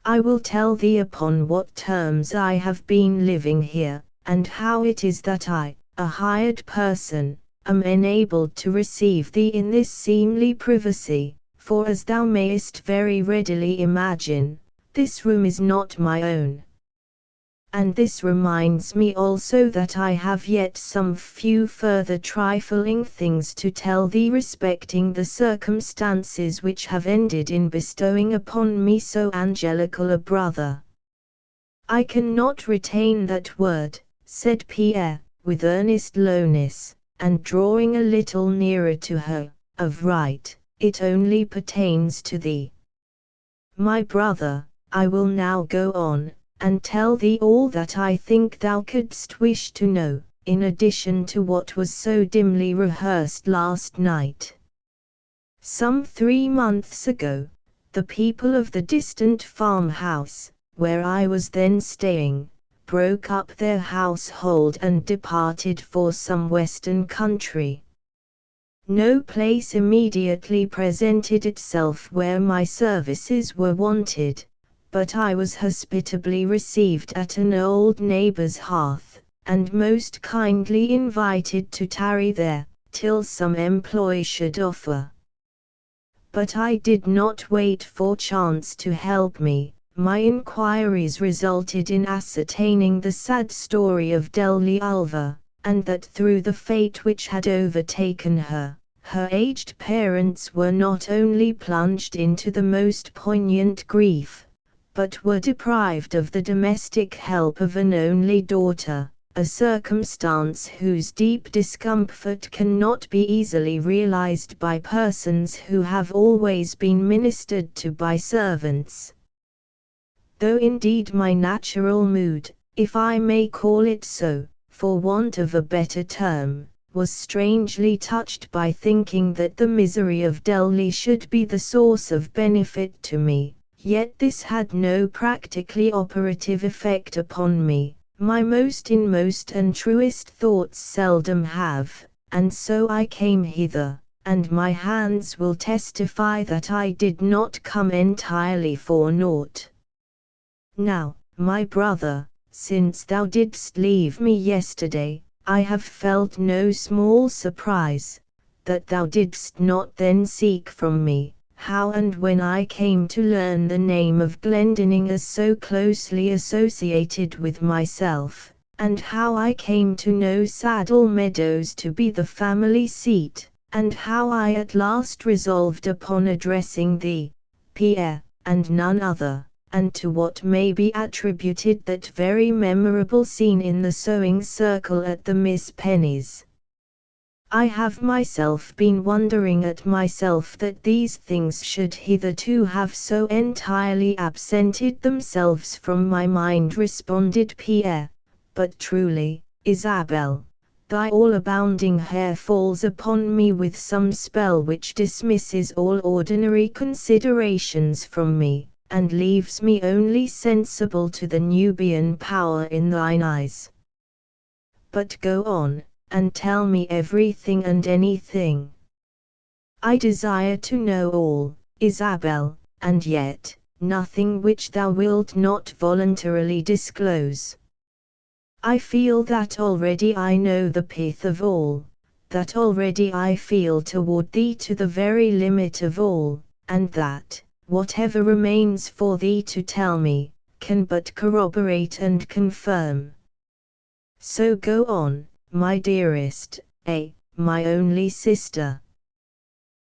I will tell thee upon what terms I have been living here, and how it is that I, a hired person, am enabled to receive thee in this seemly privacy, for as thou mayest very readily imagine, this room is not my own. And this reminds me also that I have yet some few further trifling things to tell thee respecting the circumstances which have ended in bestowing upon me so angelical a brother." "I cannot retain that word," said Pierre, with earnest lowness, and drawing a little nearer to her. "Of right, it only pertains to thee. My brother, I will now go on, and tell thee all that I think thou couldst wish to know, in addition to what was so dimly rehearsed last night. Some 3 months ago, the people of the distant farmhouse, where I was then staying, broke up their household and departed for some western country. No place immediately presented itself where my services were wanted, but I was hospitably received at an old neighbor's hearth, and most kindly invited to tarry there, till some employ should offer. But I did not wait for chance to help me. My inquiries resulted in ascertaining the sad story of Deli Alva, and that through the fate which had overtaken her, her aged parents were not only plunged into the most poignant grief, but were deprived of the domestic help of an only daughter, a circumstance whose deep discomfort cannot be easily realized by persons who have always been ministered to by servants. Though indeed my natural mood, if I may call it so, for want of a better term, was strangely touched by thinking that the misery of Delhi should be the source of benefit to me, yet this had no practically operative effect upon me. My most inmost and truest thoughts seldom have, and so I came hither, and my hands will testify that I did not come entirely for naught. Now, my brother, since thou didst leave me yesterday, I have felt no small surprise, that thou didst not then seek from me, how and when I came to learn the name of Glendinning as so closely associated with myself, and how I came to know Saddle Meadows to be the family seat, and how I at last resolved upon addressing thee, Pierre, and none other, and to what may be attributed that very memorable scene in the sewing circle at the Miss Penny's. I have myself been wondering at myself that these things should hitherto have so entirely absented themselves from my mind, responded Pierre, but truly, Isabel, thy all-abounding hair falls upon me with some spell which dismisses all ordinary considerations from me, and leaves me only sensible to the Nubian power in thine eyes. But go on, and tell me everything and anything. I desire to know all, Isabel, and yet, nothing which thou wilt not voluntarily disclose. I feel that already I know the pith of all, that already I feel toward thee to the very limit of all, and that, whatever remains for thee to tell me, can but corroborate and confirm. So go on, my dearest, my only sister.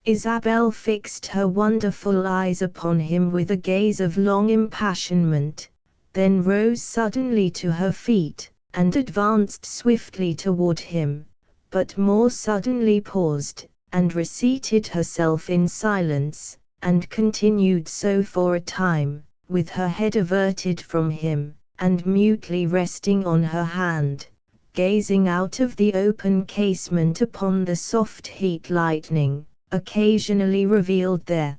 Isabel fixed her wonderful eyes upon him with a gaze of long impassionment, then rose suddenly to her feet, and advanced swiftly toward him, but more suddenly paused, and reseated herself in silence, and continued so for a time, with her head averted from him, and mutely resting on her hand, gazing out of the open casement upon the soft heat lightning, occasionally revealed there.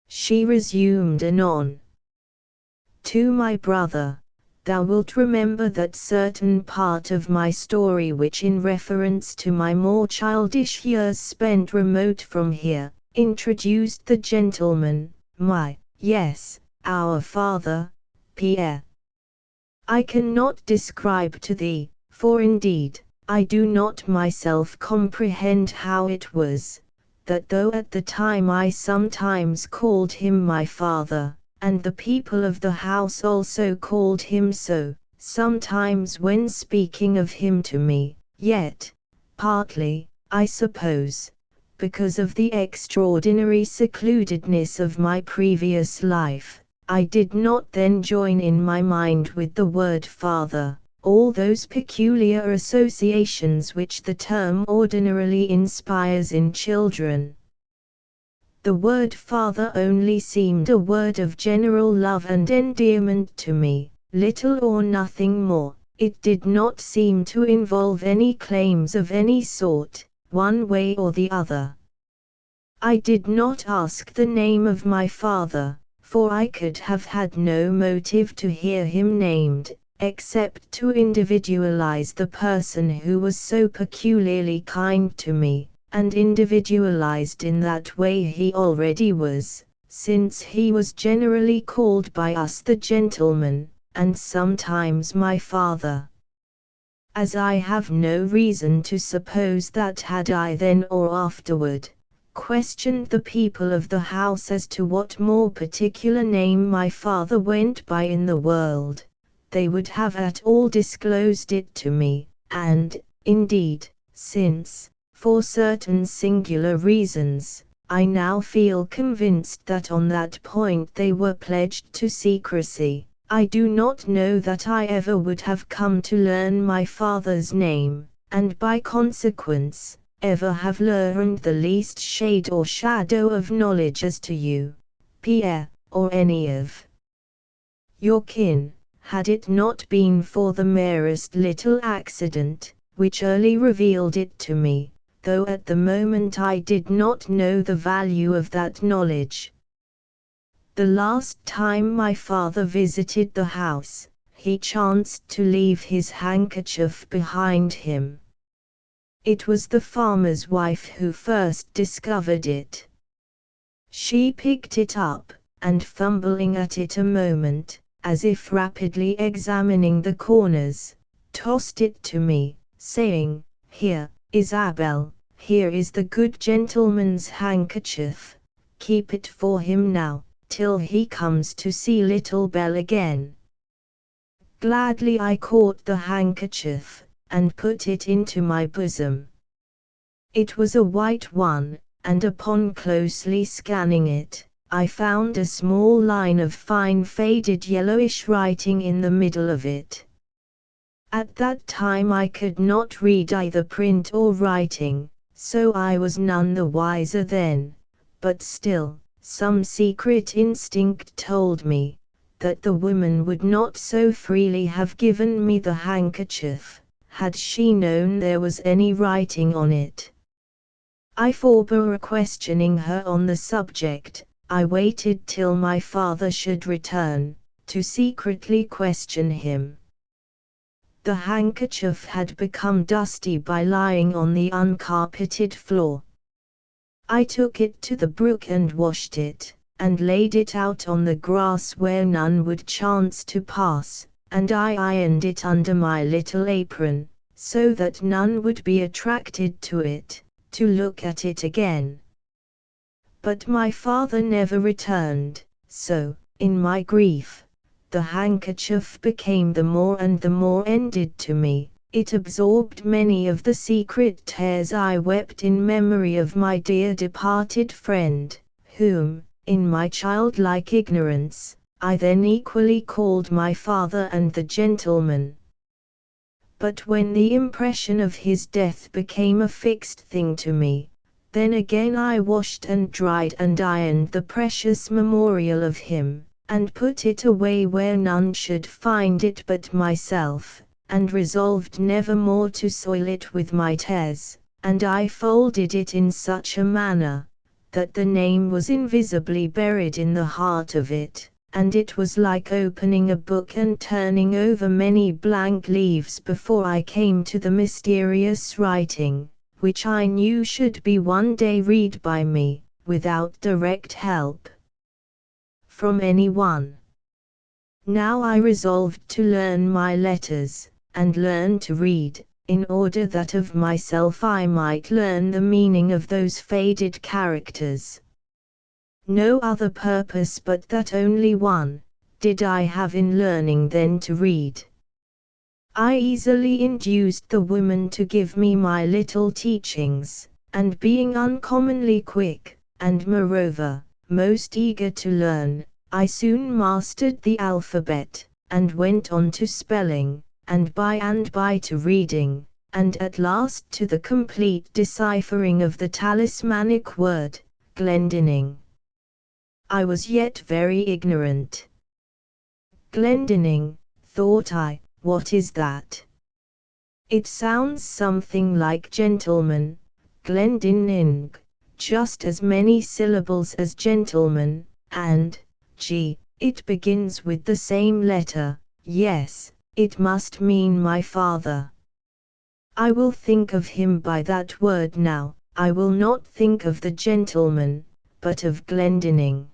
She resumed anon. To my brother, thou wilt remember that certain part of my story which in reference to my more childish years spent remote from here, introduced the gentleman, our father, Pierre. I cannot describe to thee, for indeed, I do not myself comprehend how it was, that though at the time I sometimes called him my father, and the people of the house also called him so, sometimes when speaking of him to me, yet, partly, I suppose, because of the extraordinary secludedness of my previous life, I did not then join in my mind with the word father, all those peculiar associations which the term ordinarily inspires in children. The word father only seemed a word of general love and endearment to me, little or nothing more. It did not seem to involve any claims of any sort, one way or the other. I did not ask the name of my father, for I could have had no motive to hear him named, except to individualize the person who was so peculiarly kind to me, and individualized in that way he already was, since he was generally called by us the gentleman, and sometimes my father. As I have no reason to suppose that had I then or afterward questioned the people of the house as to what more particular name my father went by in the world, they would have at all disclosed it to me, and, indeed, since, for certain singular reasons, I now feel convinced that on that point they were pledged to secrecy, I do not know that I ever would have come to learn my father's name, and by consequence, ever have learned the least shade or shadow of knowledge as to you, Pierre, or any of your kin, had it not been for the merest little accident, which early revealed it to me, though at the moment I did not know the value of that knowledge. The last time my father visited the house, he chanced to leave his handkerchief behind him. It was the farmer's wife who first discovered it. She picked it up, and fumbling at it a moment, as if rapidly examining the corners, tossed it to me, saying, "Here, Isabel, here is the good gentleman's handkerchief, keep it for him now, till he comes to see little Belle again." Gladly I caught the handkerchief, and put it into my bosom. It was a white one, and upon closely scanning it, I found a small line of fine faded yellowish writing in the middle of it. At that time I could not read either print or writing, so I was none the wiser then, but still, some secret instinct told me that the woman would not so freely have given me the handkerchief, had she known there was any writing on it. I forbore questioning her on the subject. I waited till my father should return, to secretly question him. The handkerchief had become dusty by lying on the uncarpeted floor. I took it to the brook and washed it, and laid it out on the grass where none would chance to pass, and I ironed it under my little apron, so that none would be attracted to it, to look at it again. But my father never returned, so, in my grief, the handkerchief became the more and the more endeared to me. It absorbed many of the secret tears I wept in memory of my dear departed friend, whom, in my childlike ignorance, I then equally called my father and the gentleman. But when the impression of his death became a fixed thing to me, then again I washed and dried and ironed the precious memorial of him, and put it away where none should find it but myself, and resolved never more to soil it with my tears, and I folded it in such a manner, that the name was invisibly buried in the heart of it, and it was like opening a book and turning over many blank leaves before I came to the mysterious writing, which I knew should be one day read by me, without direct help from any one. Now I resolved to learn my letters, and learn to read, in order that of myself I might learn the meaning of those faded characters. No other purpose but that only one, did I have in learning then to read. I easily induced the woman to give me my little teachings, and being uncommonly quick, and moreover, most eager to learn, I soon mastered the alphabet, and went on to spelling, and by to reading, and at last to the complete deciphering of the talismanic word, Glendinning. I was yet very ignorant. Glendinning, thought I, what is that? It sounds something like gentleman, Glendinning, just as many syllables as gentleman, and, it begins with the same letter. Yes, it must mean my father. I will think of him by that word now. I will not think of the gentleman, but of Glendinning.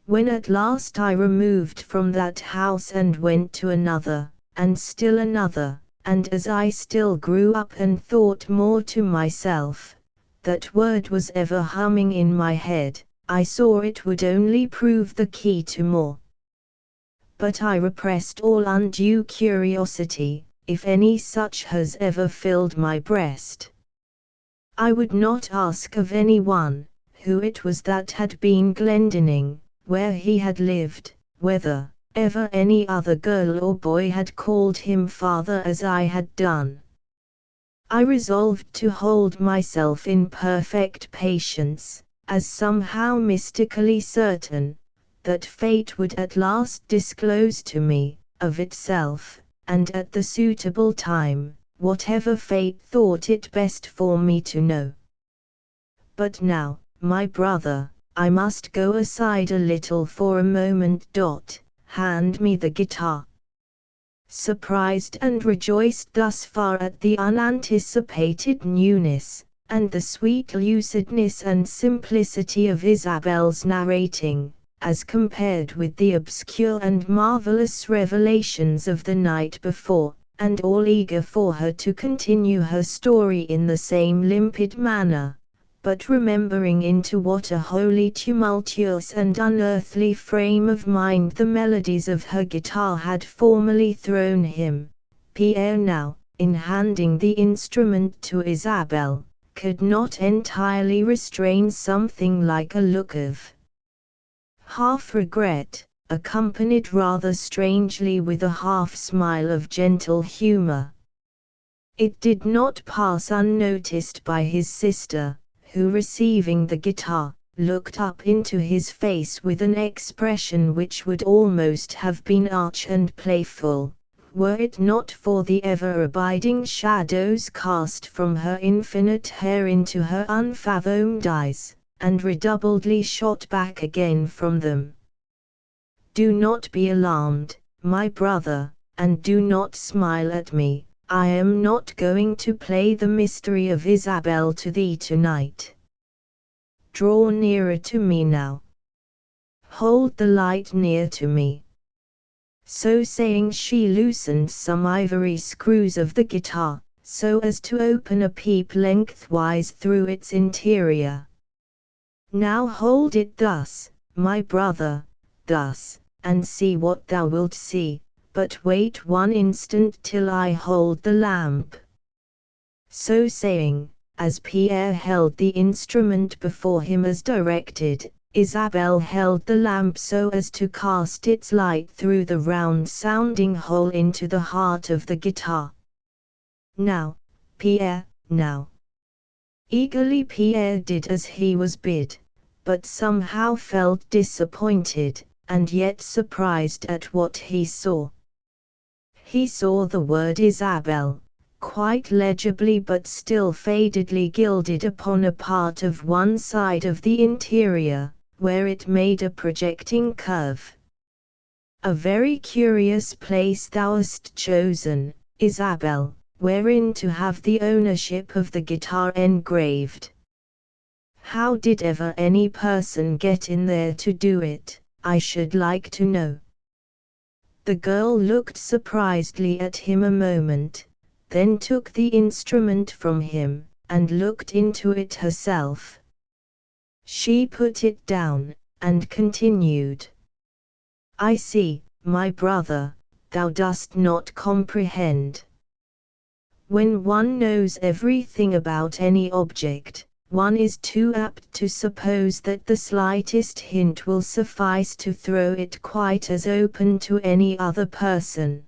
When at last I removed from that house and went to another, and still another, and as I still grew up and thought more to myself, that word was ever humming in my head, I saw it would only prove the key to more. But I repressed all undue curiosity, if any such has ever filled my breast. I would not ask of any one, who it was that had been Glendinning, where he had lived, whether ever any other girl or boy had called him father as I had done. I resolved to hold myself in perfect patience, as somehow mystically certain that fate would at last disclose to me, of itself, and at the suitable time, whatever fate thought it best for me to know. But now, my brother, I must go aside a little for a moment. Hand me the guitar. Surprised and rejoiced thus far at the unanticipated newness, and the sweet lucidness and simplicity of Isabel's narrating, as compared with the obscure and marvelous revelations of the night before, and all eager for her to continue her story in the same limpid manner, but remembering into what a wholly tumultuous and unearthly frame of mind the melodies of her guitar had formerly thrown him, Pierre now, in handing the instrument to Isabel, could not entirely restrain something like a look of half regret, accompanied rather strangely with a half smile of gentle humor. It did not pass unnoticed by his sister, who, receiving the guitar, looked up into his face with an expression which would almost have been arch and playful, were it not for the ever-abiding shadows cast from her infinite hair into her unfathomed eyes, and redoubledly shot back again from them. "Do not be alarmed, my brother, and do not smile at me. I am not going to play the mystery of Isabel to thee tonight. Draw nearer to me now. Hold the light near to me." So saying, she loosened some ivory screws of the guitar, so as to open a peep lengthwise through its interior. "Now hold it thus, my brother, thus, and see what thou wilt see. But wait one instant till I hold the lamp." So saying, as Pierre held the instrument before him as directed, Isabel held the lamp so as to cast its light through the round-sounding hole into the heart of the guitar. "Now, Pierre, now." Eagerly Pierre did as he was bid, but somehow felt disappointed, and yet surprised at what he saw. He saw the word Isabel, quite legibly but still fadedly gilded upon a part of one side of the interior, where it made a projecting curve. "A very curious place thou hast chosen, Isabel, wherein to have the ownership of the guitar engraved. How did ever any person get in there to do it, I should like to know?" The girl looked surprisedly at him a moment, then took the instrument from him, and looked into it herself. She put it down, and continued, "I see, my brother, thou dost not comprehend. When one knows everything about any object, one is too apt to suppose that the slightest hint will suffice to throw it quite as open to any other person.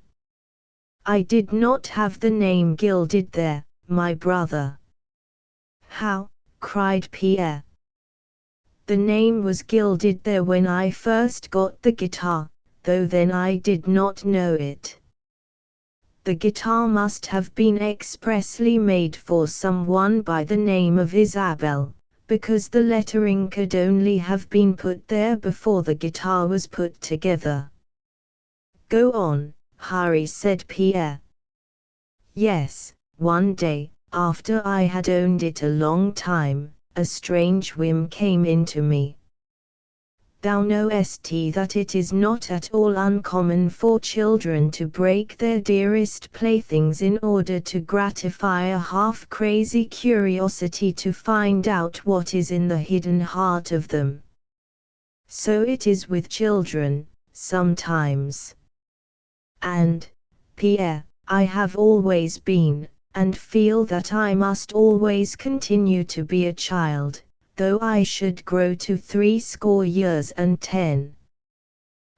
I did not have the name gilded there, my brother." "How?" cried Pierre. "The name was gilded there when I first got the guitar, though then I did not know it. The guitar must have been expressly made for someone by the name of Isabel, because the lettering could only have been put there before the guitar was put together." "Go on, Harry," said Pierre. "Yes, one day, after I had owned it a long time, a strange whim came into me. Thou knowest that it is not at all uncommon for children to break their dearest playthings in order to gratify a half-crazy curiosity to find out what is in the hidden heart of them. So it is with children, sometimes. And, Pierre, I have always been, and feel that I must always continue to be a child, though I should grow to 80 years and 10.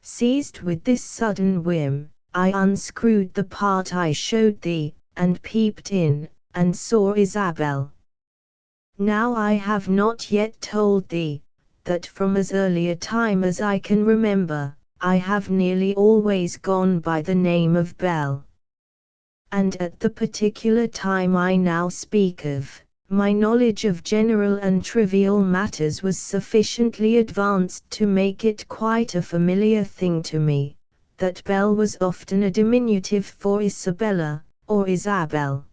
Seized with this sudden whim, I unscrewed the part I showed thee, and peeped in, and saw Isabel. Now I have not yet told thee, that from as early a time as I can remember, I have nearly always gone by the name of Belle. And at the particular time I now speak of, my knowledge of general and trivial matters was sufficiently advanced to make it quite a familiar thing to me, that Belle was often a diminutive for Isabella, or Isabel.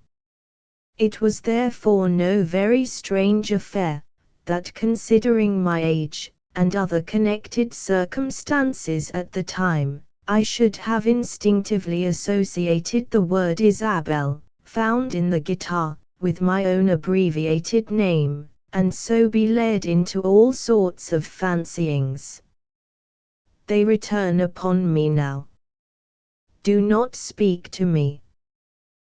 It was therefore no very strange affair, that considering my age, and other connected circumstances at the time, I should have instinctively associated the word Isabel, found in the guitar, with my own abbreviated name, and so be led into all sorts of fancyings. They return upon me now. Do not speak to me."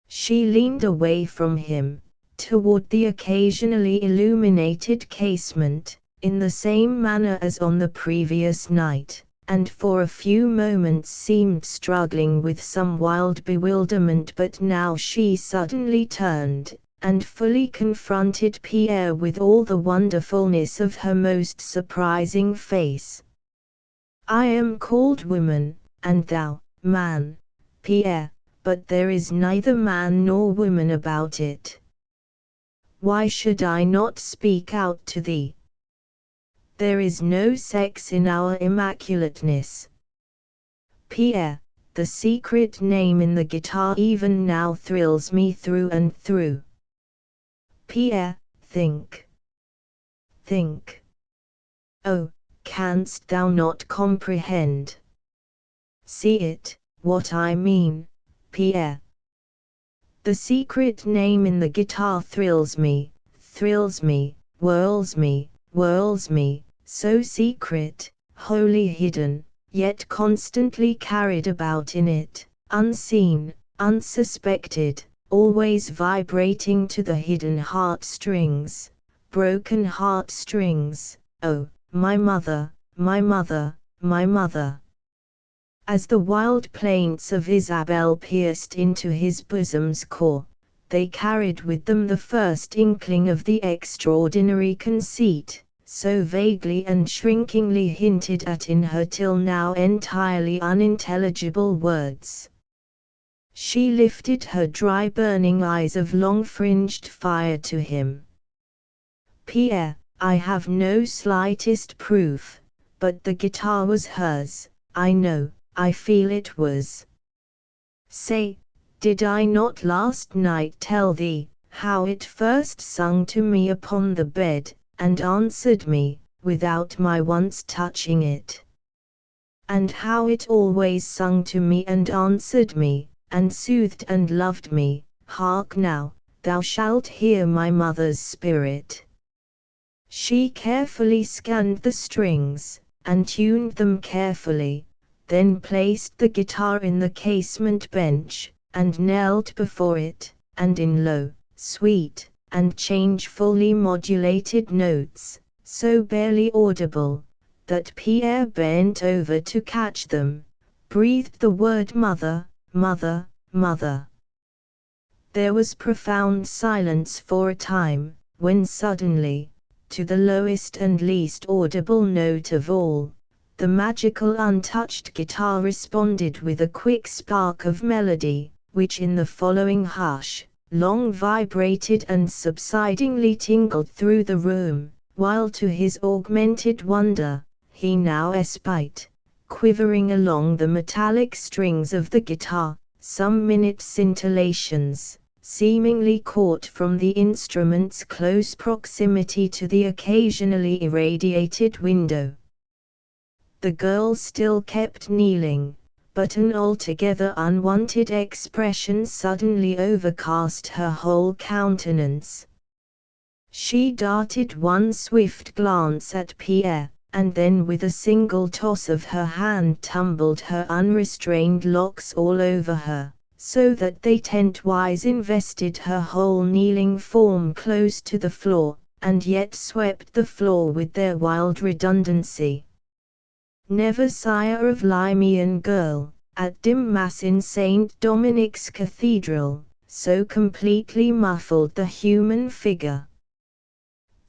She leaned away from him, toward the occasionally illuminated casement, in the same manner as on the previous night, and for a few moments seemed struggling with some wild bewilderment, but now she suddenly turned, and fully confronted Pierre with all the wonderfulness of her most surprising face. "I am called woman, and thou, man, Pierre, but there is neither man nor woman about it. Why should I not speak out to thee? There is no sex in our immaculateness. Pierre, the secret name in the guitar even now thrills me through and through. Pierre, think. Think. Oh, canst thou not comprehend? See it, what I mean, Pierre. The secret name in the guitar thrills me, whirls me, so secret, wholly hidden, yet constantly carried about in it, unseen, unsuspected, always vibrating to the hidden heartstrings, broken heartstrings. Oh, my mother, my mother, my mother." As the wild plaints of Isabelle pierced into his bosom's core, they carried with them the first inkling of the extraordinary conceit, so vaguely and shrinkingly hinted at in her till now entirely unintelligible words. She lifted her dry burning eyes of long-fringed fire to him. "Pierre, I have no slightest proof, but the guitar was hers, I know, I feel it was. Say, did I not last night tell thee, how it first sung to me upon the bed, and answered me, without my once touching it? And how it always sung to me and answered me, and soothed and loved me? Hark now, thou shalt hear my mother's spirit." She carefully scanned the strings, and tuned them carefully, then placed the guitar in the casement bench, and knelt before it, and in low, sweet, and changefully modulated notes, so barely audible, that Pierre bent over to catch them, breathed the word mother, mother, mother. There was profound silence for a time, when suddenly, to the lowest and least audible note of all, the magical untouched guitar responded with a quick spark of melody, which in the following hush, long vibrated and subsidingly tingled through the room, while to his augmented wonder, he now espied, quivering along the metallic strings of the guitar, some minute scintillations, seemingly caught from the instrument's close proximity to the occasionally irradiated window. The girl still kept kneeling, but an altogether unwanted expression suddenly overcast her whole countenance. She darted one swift glance at Pierre, and then with a single toss of her hand tumbled her unrestrained locks all over her, so that they tent-wise invested her whole kneeling form close to the floor, and yet swept the floor with their wild redundancy. Never sire of Lymian girl, at dim mass in St. Dominic's Cathedral, so completely muffled the human figure.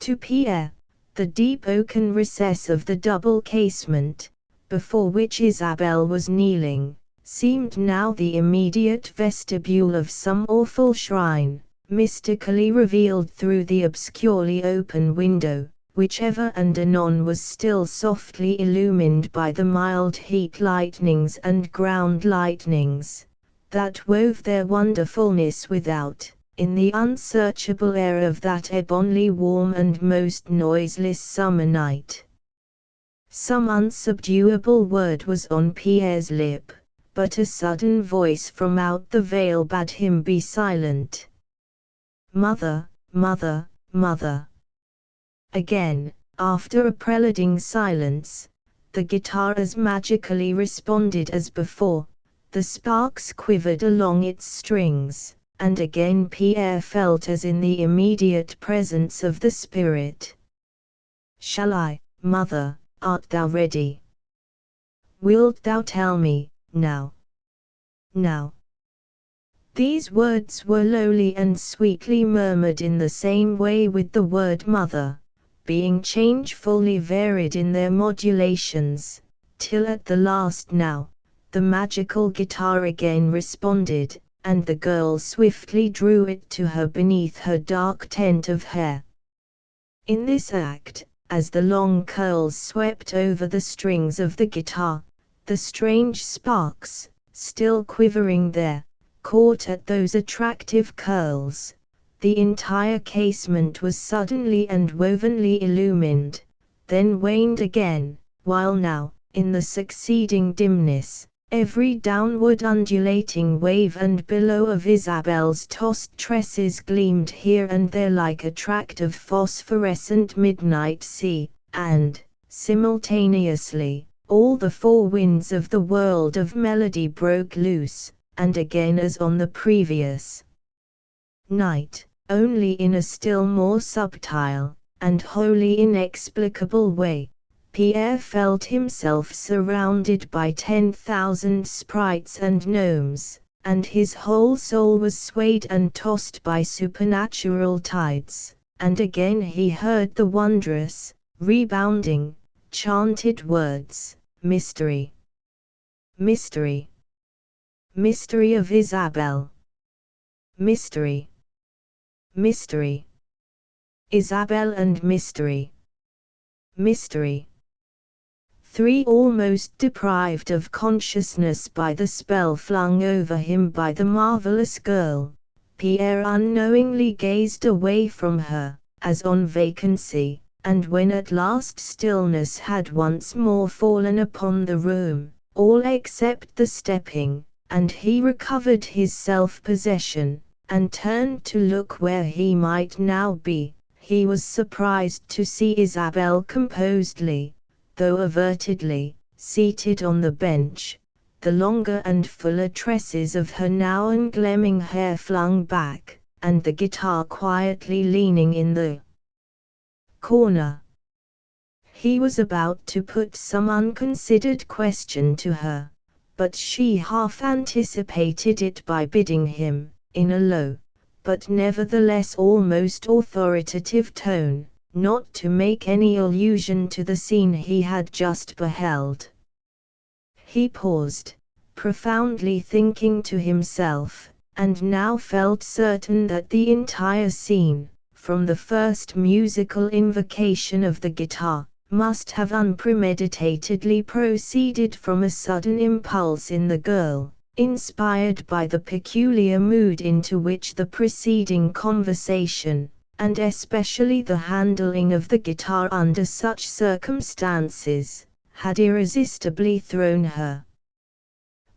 To Pierre, the deep oaken recess of the double casement, before which Isabelle was kneeling, seemed now the immediate vestibule of some awful shrine, mystically revealed through the obscurely open window, which ever and anon was still softly illumined by the mild heat lightnings and ground lightnings, that wove their wonderfulness without, in the unsearchable air of that ebonly warm and most noiseless summer night. Some unsubduable word was on Pierre's lip, but a sudden voice from out the veil bade him be silent. "Mother, mother, mother." Again, after a preluding silence, the guitar as magically responded as before, the sparks quivered along its strings, and again Pierre felt as in the immediate presence of the spirit. "Shall I, mother, art thou ready? Wilt thou tell me, now? Now?" These words were lowly and sweetly murmured in the same way with the word mother, being changefully varied in their modulations, till at the last "now," the magical guitar again responded, and the girl swiftly drew it to her beneath her dark tent of hair. In this act, as the long curls swept over the strings of the guitar, the strange sparks, still quivering there, caught at those attractive curls. The entire casement was suddenly and wovenly illumined, then waned again, while now, in the succeeding dimness, every downward undulating wave and billow of Isabel's tossed tresses gleamed here and there like a tract of phosphorescent midnight sea, and, simultaneously, all the four winds of the world of melody broke loose, and again as on the previous night, only in a still more subtle, and wholly inexplicable way, Pierre felt himself surrounded by 10,000 sprites and gnomes, and his whole soul was swayed and tossed by supernatural tides, and again he heard the wondrous, rebounding, chanted words, "Mystery! Mystery! Mystery of Isabel! Mystery! Mystery! Isabel and mystery! Mystery!" Three, almost deprived of consciousness by the spell flung over him by the marvelous girl, Pierre unknowingly gazed away from her, as on vacancy, and when at last stillness had once more fallen upon the room, all except the stepping, and he recovered his self-possession, and turned to look where he might now be, he was surprised to see Isabel composedly, though avertedly, seated on the bench, the longer and fuller tresses of her now ungleaming hair flung back, and the guitar quietly leaning in the corner. He was about to put some unconsidered question to her, but she half anticipated it by bidding him, in a low, but nevertheless almost authoritative tone, not to make any allusion to the scene he had just beheld. He paused, profoundly thinking to himself, and now felt certain that the entire scene, from the first musical invocation of the guitar, must have unpremeditatedly proceeded from a sudden impulse in the girl, inspired by the peculiar mood into which the preceding conversation, and especially the handling of the guitar under such circumstances, had irresistibly thrown her.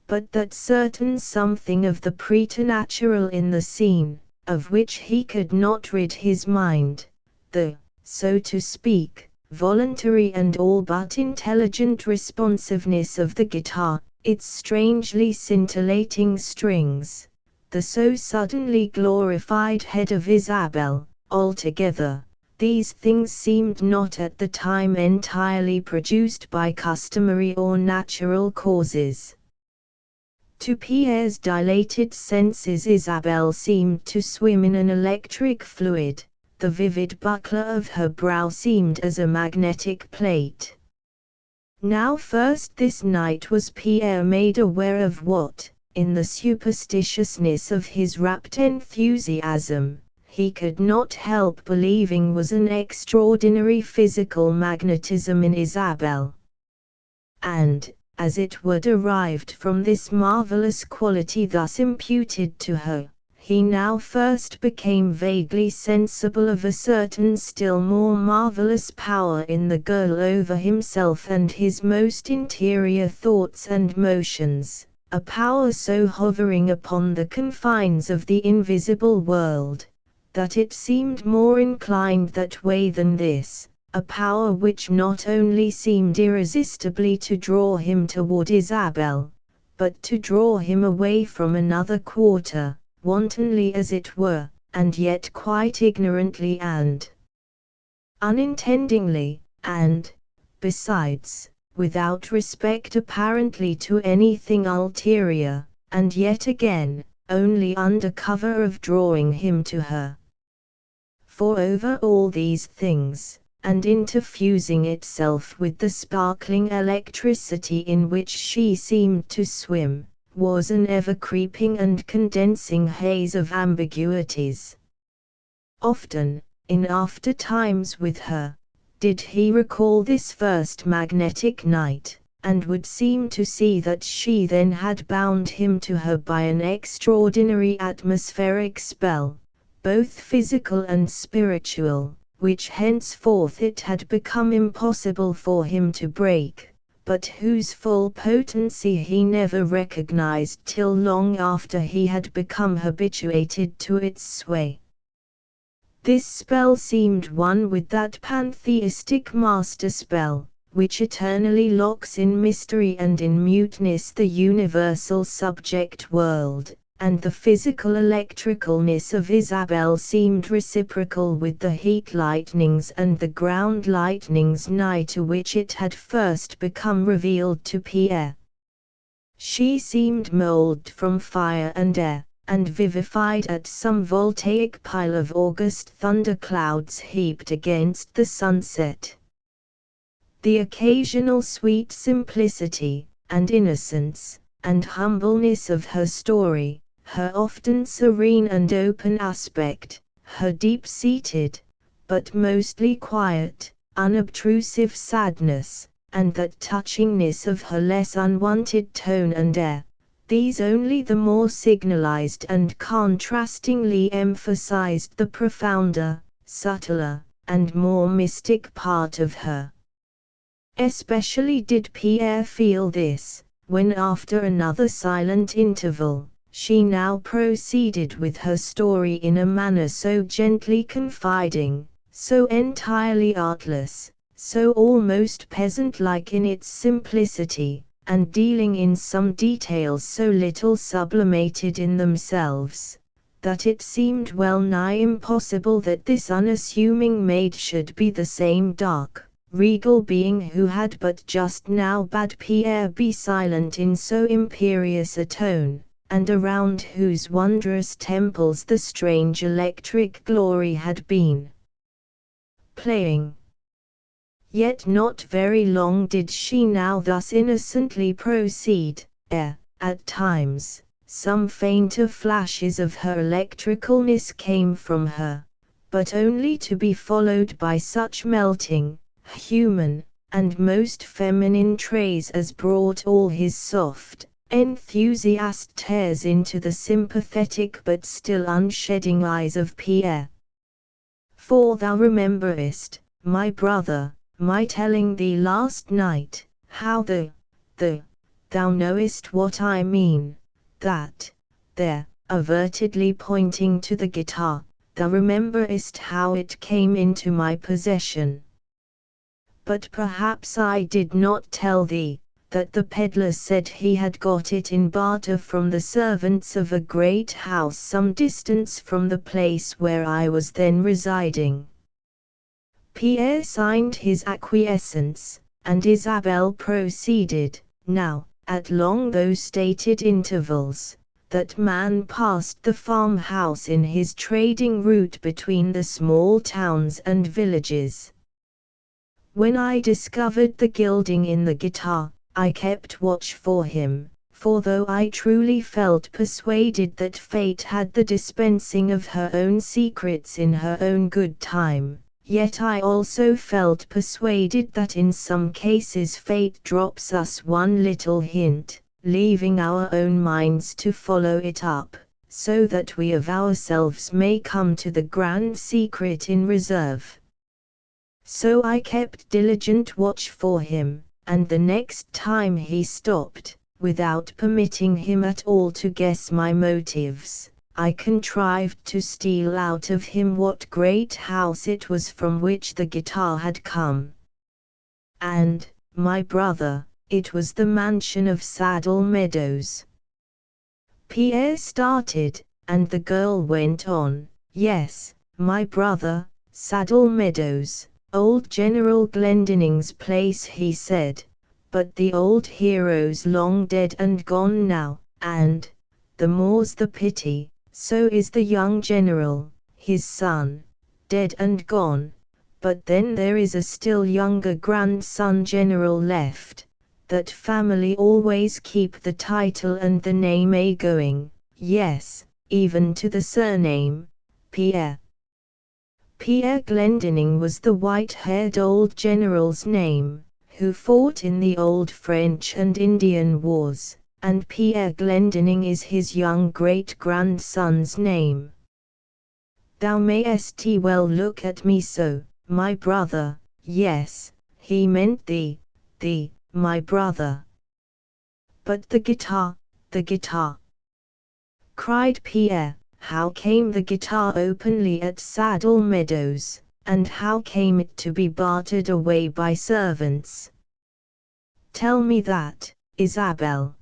But that certain something of the preternatural in the scene, of which he could not rid his mind, the, so to speak, voluntary and all but intelligent responsiveness of the guitar, its strangely scintillating strings, the so suddenly glorified head of Isabel, altogether, these things seemed not at the time entirely produced by customary or natural causes. To Pierre's dilated senses Isabel seemed to swim in an electric fluid, the vivid buckler of her brow seemed as a magnetic plate. Now first this night was Pierre made aware of what, in the superstitiousness of his rapt enthusiasm, he could not help believing was an extraordinary physical magnetism in Isabel. And, as it were derived from this marvelous quality thus imputed to her, he now first became vaguely sensible of a certain still more marvelous power in the girl over himself and his most interior thoughts and motions, a power so hovering upon the confines of the invisible world, that it seemed more inclined that way than this, a power which not only seemed irresistibly to draw him toward Isabel, but to draw him away from another quarter, wantonly as it were, and yet quite ignorantly and unintendingly, and, besides, without respect apparently to anything ulterior, and yet again, only under cover of drawing him to her. For over all these things, and interfusing itself with the sparkling electricity in which she seemed to swim, was an ever-creeping and condensing haze of ambiguities. Often, in after times with her, did he recall this first magnetic night, and would seem to see that she then had bound him to her by an extraordinary atmospheric spell, both physical and spiritual, which henceforth it had become impossible for him to break, but whose full potency he never recognized till long after he had become habituated to its sway. This spell seemed one with that pantheistic master spell, which eternally locks in mystery and in muteness the universal subject world, and the physical electricalness of Isabel seemed reciprocal with the heat lightnings and the ground lightnings nigh to which it had first become revealed to Pierre. She seemed molded from fire and air, and vivified at some voltaic pile of august thunderclouds heaped against the sunset. The occasional sweet simplicity, and innocence, and humbleness of her story, her often serene and open aspect, her deep-seated, but mostly quiet, unobtrusive sadness, and that touchingness of her less unwonted tone and air, these only the more signalized and contrastingly emphasized the profounder, subtler, and more mystic part of her. Especially did Pierre feel this, when after another silent interval, she now proceeded with her story in a manner so gently confiding, so entirely artless, so almost peasant-like in its simplicity, and dealing in some details so little sublimated in themselves, that it seemed well nigh impossible that this unassuming maid should be the same dark, regal being who had but just now bade Pierre be silent in so imperious a tone, and around whose wondrous temples the strange electric glory had been playing. Yet not very long did she now thus innocently proceed, ere, at times, some fainter flashes of her electricalness came from her, but only to be followed by such melting, human, and most feminine traits as brought all his soft, enthusiast tears into the sympathetic but still unshedding eyes of Pierre. For thou rememberest, my brother, my telling thee last night, how thou knowest what I mean, that, there, avertedly pointing to the guitar, thou rememberest how it came into my possession. But perhaps I did not tell thee, that the peddler said he had got it in barter from the servants of a great house some distance from the place where I was then residing. Pierre signed his acquiescence, and Isabel proceeded, now, at long though stated intervals, that man passed the farmhouse in his trading route between the small towns and villages. When I discovered the gilding in the guitar, I kept watch for him, for though I truly felt persuaded that fate had the dispensing of her own secrets in her own good time, yet I also felt persuaded that in some cases fate drops us one little hint, leaving our own minds to follow it up, so that we of ourselves may come to the grand secret in reserve. So I kept diligent watch for him, and the next time he stopped, without permitting him at all to guess my motives, I contrived to steal out of him what great house it was from which the guitar had come. And, my brother, it was the mansion of Saddle Meadows. Pierre started, and the girl went on, "Yes, my brother, Saddle Meadows, old General Glendinning's place," he said, "but the old hero's long dead and gone now, and, the more's the pity, so is the young general, his son, dead and gone, but then there is a still younger grandson general left. That family always keep the title and the name going, yes, even to the surname, Pierre." Pierre Glendinning was the white-haired old general's name, who fought in the old French and Indian wars, and Pierre Glendinning is his young great-grandson's name. "Thou mayest well look at me so, my brother." Yes, he meant thee, my brother. "But the guitar, the guitar!" cried Pierre. "How came the guitar openly at Saddle Meadows, and how came it to be bartered away by servants? Tell me that, Isabel.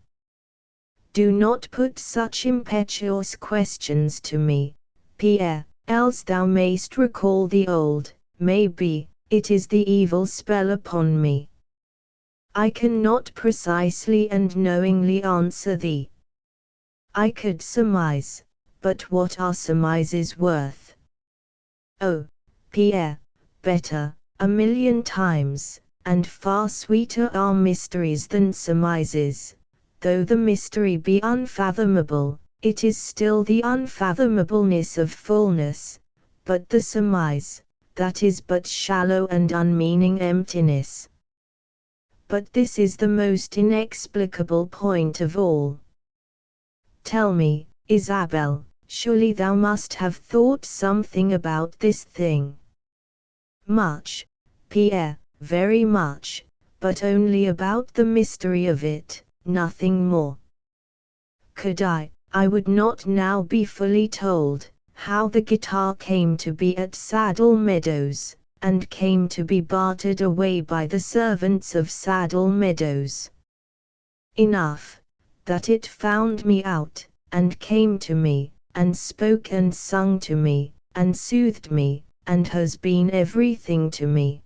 Do not put such impetuous questions to me, Pierre, else thou mayst recall the old, maybe, it is the evil spell upon me. I cannot precisely and knowingly answer thee. I could surmise, but what are surmises worth? Oh, Pierre, better, a million times, and far sweeter are mysteries than surmises. Though the mystery be unfathomable, it is still the unfathomableness of fullness, but the surmise, that is but shallow and unmeaning emptiness. But this is the most inexplicable point of all. Tell me, Isabel, surely thou must have thought something about this thing. Much, Pierre, very much, but only about the mystery of it, nothing more. Could I would not now be fully told, how the guitar came to be at Saddle Meadows, and came to be bartered away by the servants of Saddle Meadows. Enough, that it found me out, and came to me, and spoke and sung to me, and soothed me, and has been everything to me."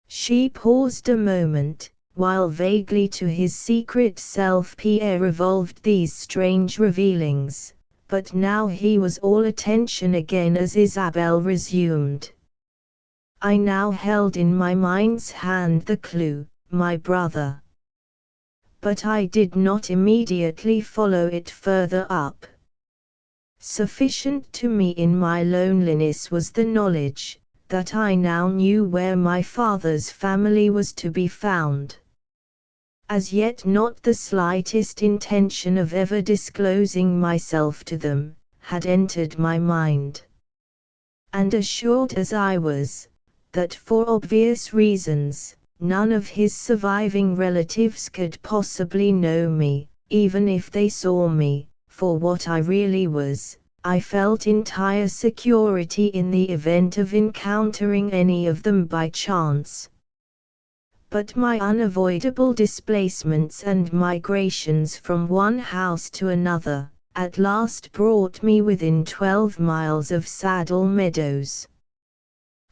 She paused a moment, while vaguely to his secret self Pierre revolved these strange revealings, but now he was all attention again as Isabel resumed. "I now held in my mind's hand the clue, my brother. But I did not immediately follow it further up. Sufficient to me in my loneliness was the knowledge, that I now knew where my father's family was to be found. As yet not the slightest intention of ever disclosing myself to them, had entered my mind. And assured as I was, that for obvious reasons, none of his surviving relatives could possibly know me, even if they saw me, for what I really was, I felt entire security in the event of encountering any of them by chance. But my unavoidable displacements and migrations from one house to another, at last brought me within 12 miles of Saddle Meadows.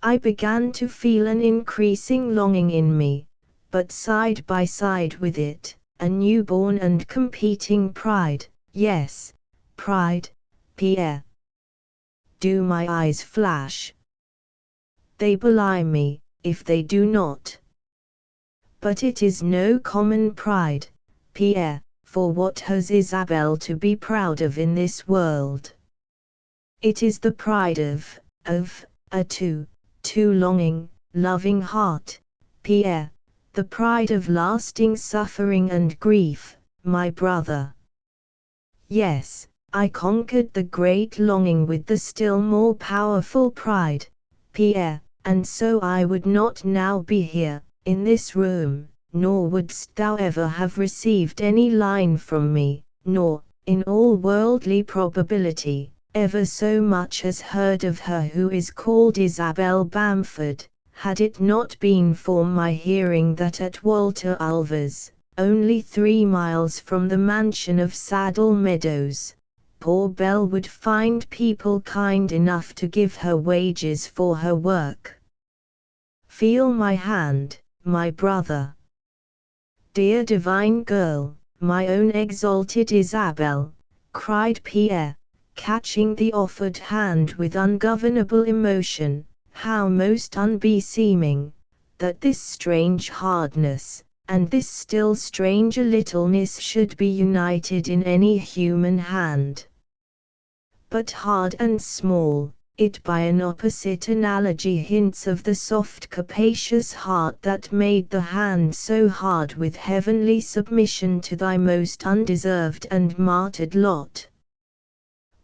I began to feel an increasing longing in me, but side by side with it, a newborn and competing pride. Yes, pride, Pierre. Do my eyes flash? They belie me, if they do not. But it is no common pride, Pierre, for what has Isabel to be proud of in this world? It is the pride of a too longing, loving heart, Pierre, the pride of lasting suffering and grief, my brother. Yes, I conquered the great longing with the still more powerful pride, Pierre, and so I would not now be here, in this room, nor wouldst thou ever have received any line from me, nor, in all worldly probability, ever so much as heard of her who is called Isabel Bamford, had it not been for my hearing that at Walter Ulver's, only 3 miles from the mansion of Saddle Meadows, poor Belle would find people kind enough to give her wages for her work. Feel my hand, my brother. Dear divine girl, my own exalted Isabel, cried Pierre, catching the offered hand with ungovernable emotion. How most unbeseeming, that this strange hardness, and this still stranger littleness should be united in any human hand. But hard and small, it by an opposite analogy hints of the soft capacious heart that made the hand so hard with heavenly submission to thy most undeserved and martyred lot.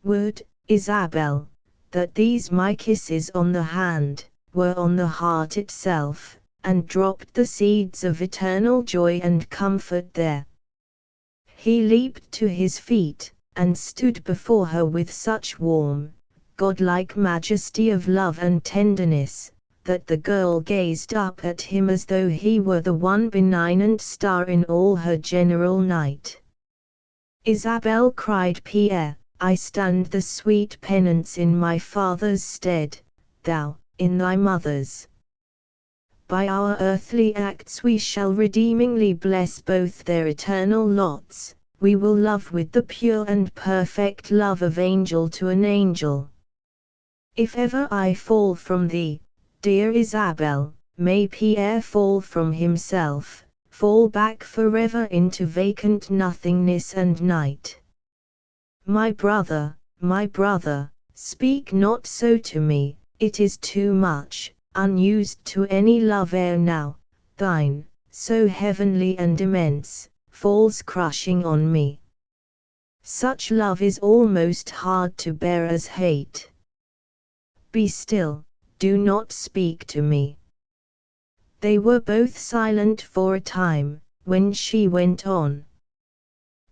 Would, Isabel, that these my kisses on the hand, were on the heart itself, and dropped the seeds of eternal joy and comfort there. He leaped to his feet, and stood before her with such warm, godlike majesty of love and tenderness, that the girl gazed up at him as though he were the one benignant star in all her general night. Isabel, cried Pierre, I stand the sweet penance in my father's stead, thou, in thy mother's. By our earthly acts we shall redeemingly bless both their eternal lots, we will love with the pure and perfect love of angel to an angel. If ever I fall from thee, dear Isabel, may Pierre fall from himself, fall back forever into vacant nothingness and night. My brother, speak not so to me, it is too much, unused to any love ere now, thine, so heavenly and immense, falls crushing on me. Such love is almost hard to bear as hate. Be still, do not speak to me. They were both silent for a time, when she went on.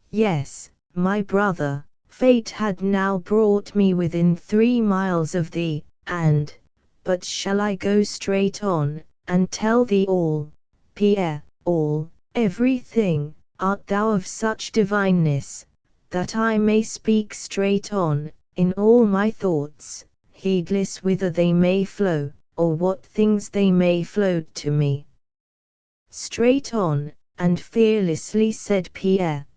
Yes, my brother, fate had now brought me within 3 miles of thee, but shall I go straight on, and tell thee all, Pierre, all, everything? Art thou of such divineness, that I may speak straight on, in all my thoughts, heedless whither they may flow, or what things they may float to me? Straight on, and fearlessly, said Pierre.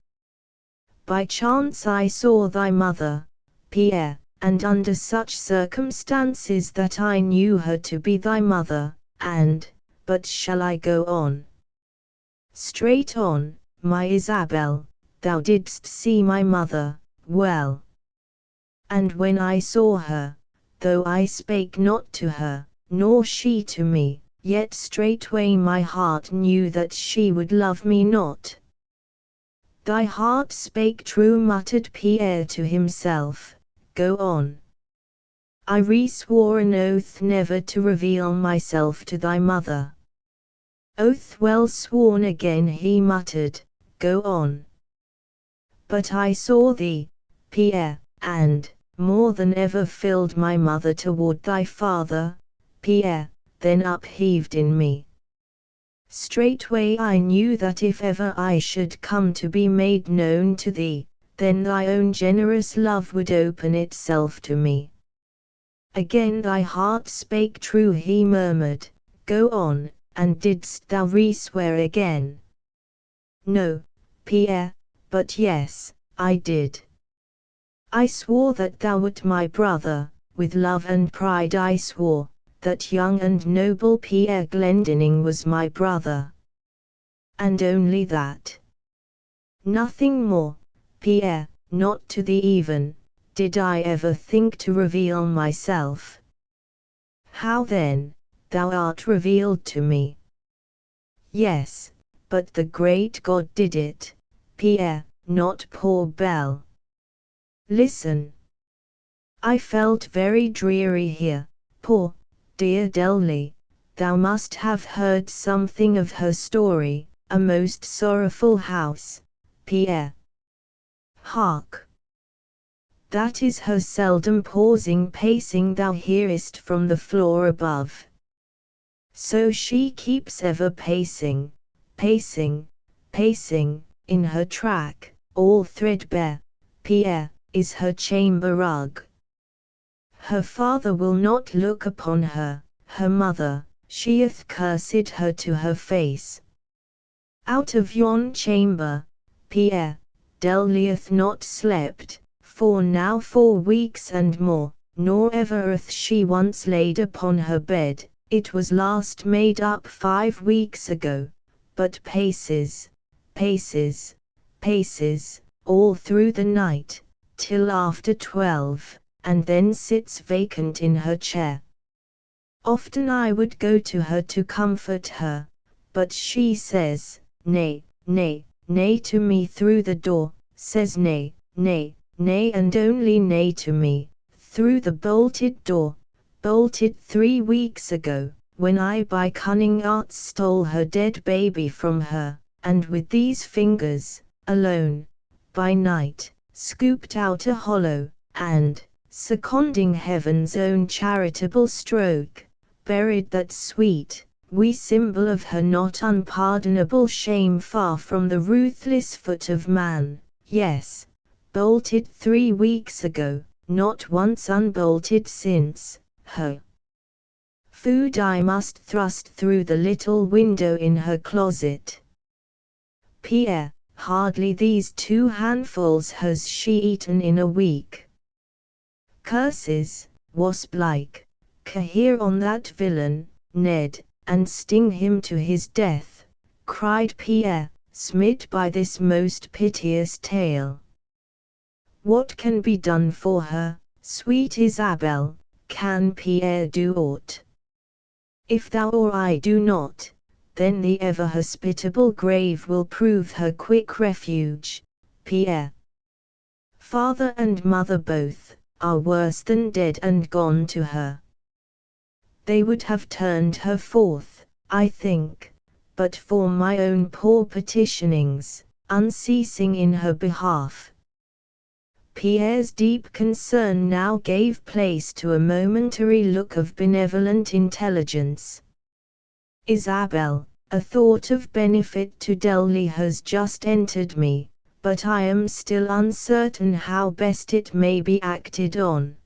By chance I saw thy mother, Pierre, and under such circumstances that I knew her to be thy mother, but shall I go on? Straight on, my Isabel, thou didst see my mother, well. And when I saw her, though I spake not to her, nor she to me, yet straightway my heart knew that she would love me not. Thy heart spake true, muttered Pierre to himself, go on. I re-swore an oath never to reveal myself to thy mother. Oath well sworn, again he muttered, go on. But I saw thee, Pierre, and, more than ever filled my mother toward thy father, Pierre, then upheaved in me. Straightway I knew that if ever I should come to be made known to thee, then thy own generous love would open itself to me. Again thy heart spake true, he murmured, go on, and didst thou re-swear again? No, Pierre, but yes, I did. I swore that thou wert my brother, with love and pride I swore, that young and noble Pierre Glendinning was my brother. And only that. Nothing more, Pierre, not to thee even, did I ever think to reveal myself. How then, thou art revealed to me. Yes, but the great God did it, Pierre, not poor Belle. Listen. I felt very dreary here, poor, dear Delly, thou must have heard something of her story, a most sorrowful house, Pierre. Hark! That is her seldom pausing pacing, thou hearest from the floor above. So she keeps ever pacing, pacing, pacing, in her track, all threadbare, Pierre, is her chamber rug. Her father will not look upon her, her mother, she hath cursed her to her face. Out of yon chamber, Pierre, Delly hath not slept, for now 4 weeks and more, nor ever hath she once laid upon her bed. It was last made up 5 weeks ago, but paces, paces, paces, all through the night, till after 12, and then sits vacant in her chair. Often I would go to her to comfort her, but she says, nay, nay, nay to me through the door, says nay, nay, nay and only nay to me, through the bolted door, bolted 3 weeks ago, when I by cunning arts stole her dead baby from her, and with these fingers, alone, by night, scooped out a hollow, and, seconding heaven's own charitable stroke, buried that sweet, wee symbol of her not unpardonable shame far from the ruthless foot of man. Yes, bolted 3 weeks ago, not once unbolted since. Her food I must thrust through the little window in her closet. Pierre, hardly these 2 handfuls has she eaten in a week. Curses, wasp-like, cahere on that villain, Ned, and sting him to his death, cried Pierre, smit by this most piteous tale. What can be done for her, sweet Isabel? Can Pierre do aught? If thou or I do not, then the ever-hospitable grave will prove her quick refuge, Pierre. Father and mother both are worse than dead and gone to her. They would have turned her forth, I think, but for my own poor petitionings, unceasing in her behalf. Pierre's deep concern now gave place to a momentary look of benevolent intelligence. Isabel, a thought of benefit to Delly has just entered me, but I am still uncertain how best it may be acted on.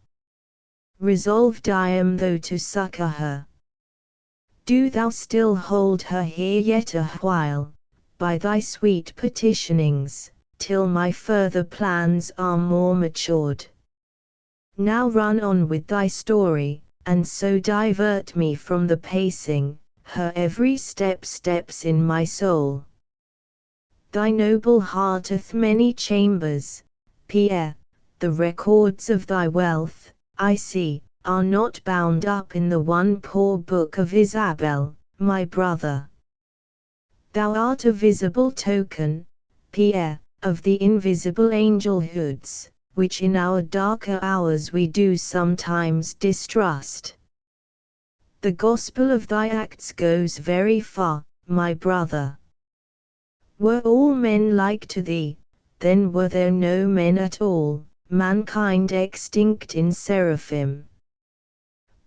Resolved I am though to succor her. Do thou still hold her here yet a while, by thy sweet petitionings, till my further plans are more matured. Now run on with thy story, and so divert me from the pacing, her every step steps in my soul. Thy noble heart hath many chambers, Pierre, the records of thy wealth, I see, are not bound up in the one poor book of Isabel, my brother. Thou art a visible token, Pierre, of the invisible angelhoods, which in our darker hours we do sometimes distrust. The gospel of thy acts goes very far, my brother. Were all men like to thee, then were there no men at all, mankind extinct in seraphim.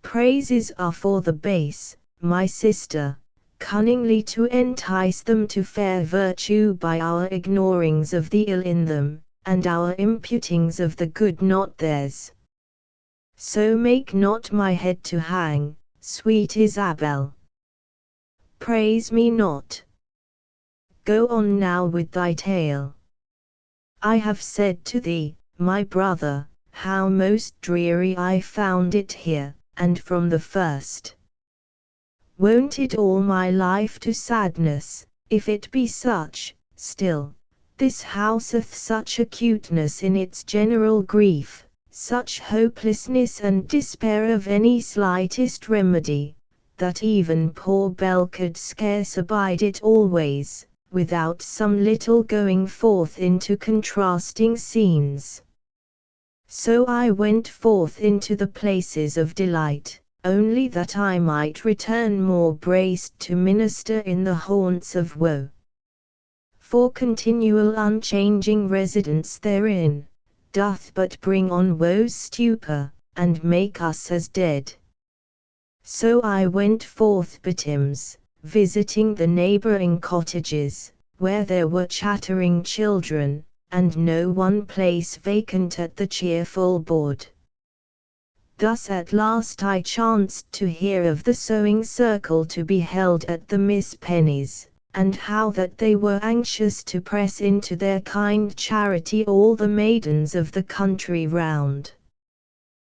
Praises are for the base, my sister, cunningly to entice them to fair virtue by our ignorings of the ill in them, and our imputings of the good not theirs. So make not my head to hang, sweet Isabel. Praise me not. Go on now with thy tale. I have said to thee, my brother, how most dreary I found it here, and from the first. Won't it all my life to sadness, if it be such? Still, this house hath such acuteness in its general grief, such hopelessness and despair of any slightest remedy, that even poor Belle could scarce abide it always, without some little going forth into contrasting scenes. So I went forth into the places of delight, only that I might return more braced to minister in the haunts of woe. For continual unchanging residence therein, doth but bring on woe's stupor, and make us as dead. So I went forth betimes, visiting the neighboring cottages, where there were chattering children, and no one place vacant at the cheerful board. Thus at last I chanced to hear of the sewing circle to be held at the Miss Penny's, and how that they were anxious to press into their kind charity all the maidens of the country round.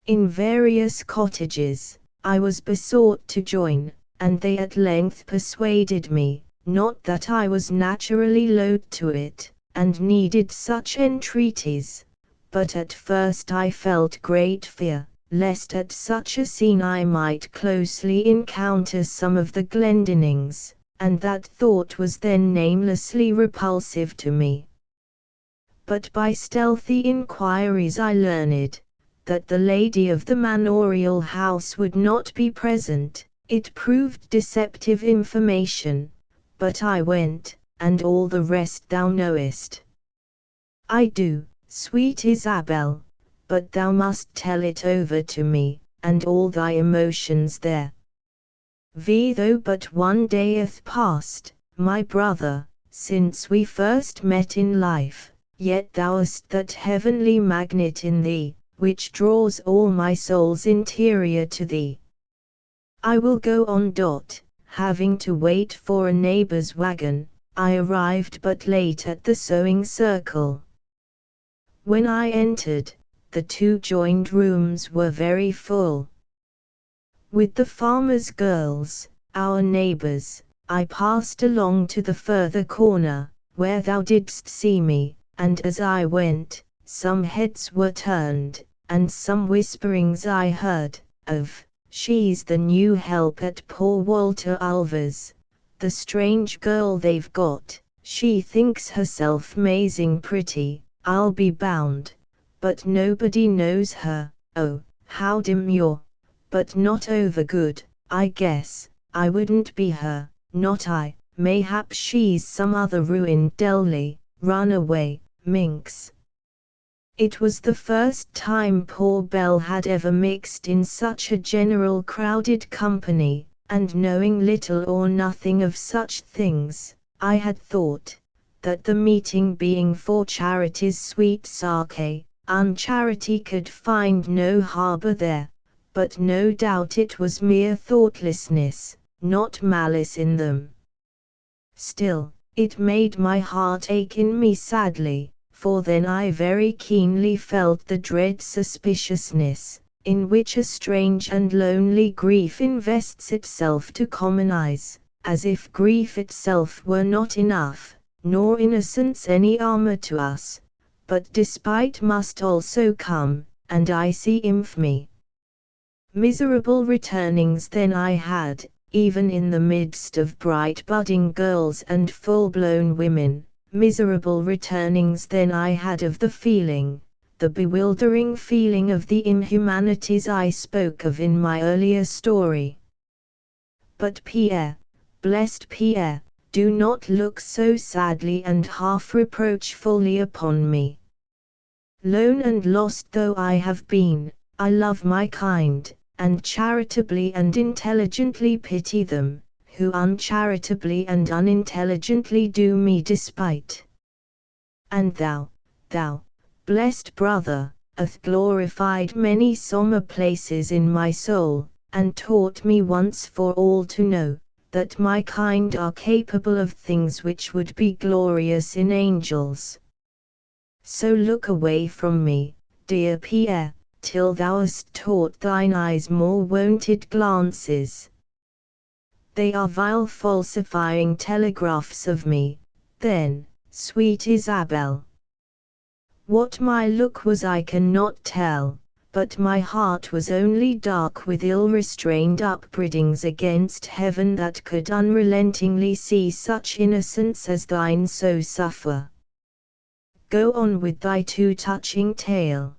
In various cottages, I was besought to join, and they at length persuaded me, not that I was naturally loath to it, and needed such entreaties, but at first I felt great fear, lest at such a scene I might closely encounter some of the Glendinnings, and that thought was then namelessly repulsive to me. But by stealthy inquiries I learned, that the lady of the manorial house would not be present. It proved deceptive information, but I went, and all the rest thou knowest. I do, sweet Isabel, but thou must tell it over to me, and all thy emotions there. Though but one day hath passed, my brother, since we first met in life, yet thou hast that heavenly magnet in thee, which draws all my soul's interior to thee. I will go on. Having to wait for a neighbor's wagon, I arrived but late at the sewing circle. When I entered, the two joined rooms were very full. With the farmer's girls, our neighbors, I passed along to the further corner, where thou didst see me, and as I went, some heads were turned, and some whisperings I heard, of, "She's the new help at poor Walter Ulver's, the strange girl they've got, she thinks herself 'mazing pretty, I'll be bound, but nobody knows her, oh, how demure, but not over good, I guess, I wouldn't be her, not I, mayhap she's some other ruined Delly, run away, minx." It was the first time poor Belle had ever mixed in such a general crowded company, and knowing little or nothing of such things, I had thought, that the meeting being for charity's sweet sake, uncharity could find no harbor there, but no doubt it was mere thoughtlessness, not malice in them. Still, it made my heart ache in me sadly, for then I very keenly felt the dread suspiciousness, in which a strange and lonely grief invests itself to common eyes, as if grief itself were not enough, nor innocence any armor to us, but despite must also come, and I see infamy. Miserable returnings then I had, even in the midst of bright budding girls and full-blown women, miserable returnings then I had of the feeling, the bewildering feeling of the inhumanities I spoke of in my earlier story. But Pierre, blessed Pierre, do not look so sadly and half-reproachfully upon me. Lone and lost though I have been, I love my kind, and charitably and intelligently pity them, who uncharitably and unintelligently do me despite. And thou, blessed brother, hast glorified many sombre places in my soul, and taught me once for all to know, that my kind are capable of things which would be glorious in angels. So look away from me, dear Pierre, till thou hast taught thine eyes more wonted glances. They are vile falsifying telegraphs of me, then, sweet Isabel. What my look was I cannot tell, but my heart was only dark with ill-restrained upbraidings against heaven that could unrelentingly see such innocence as thine so suffer. Go on with thy too touching tale.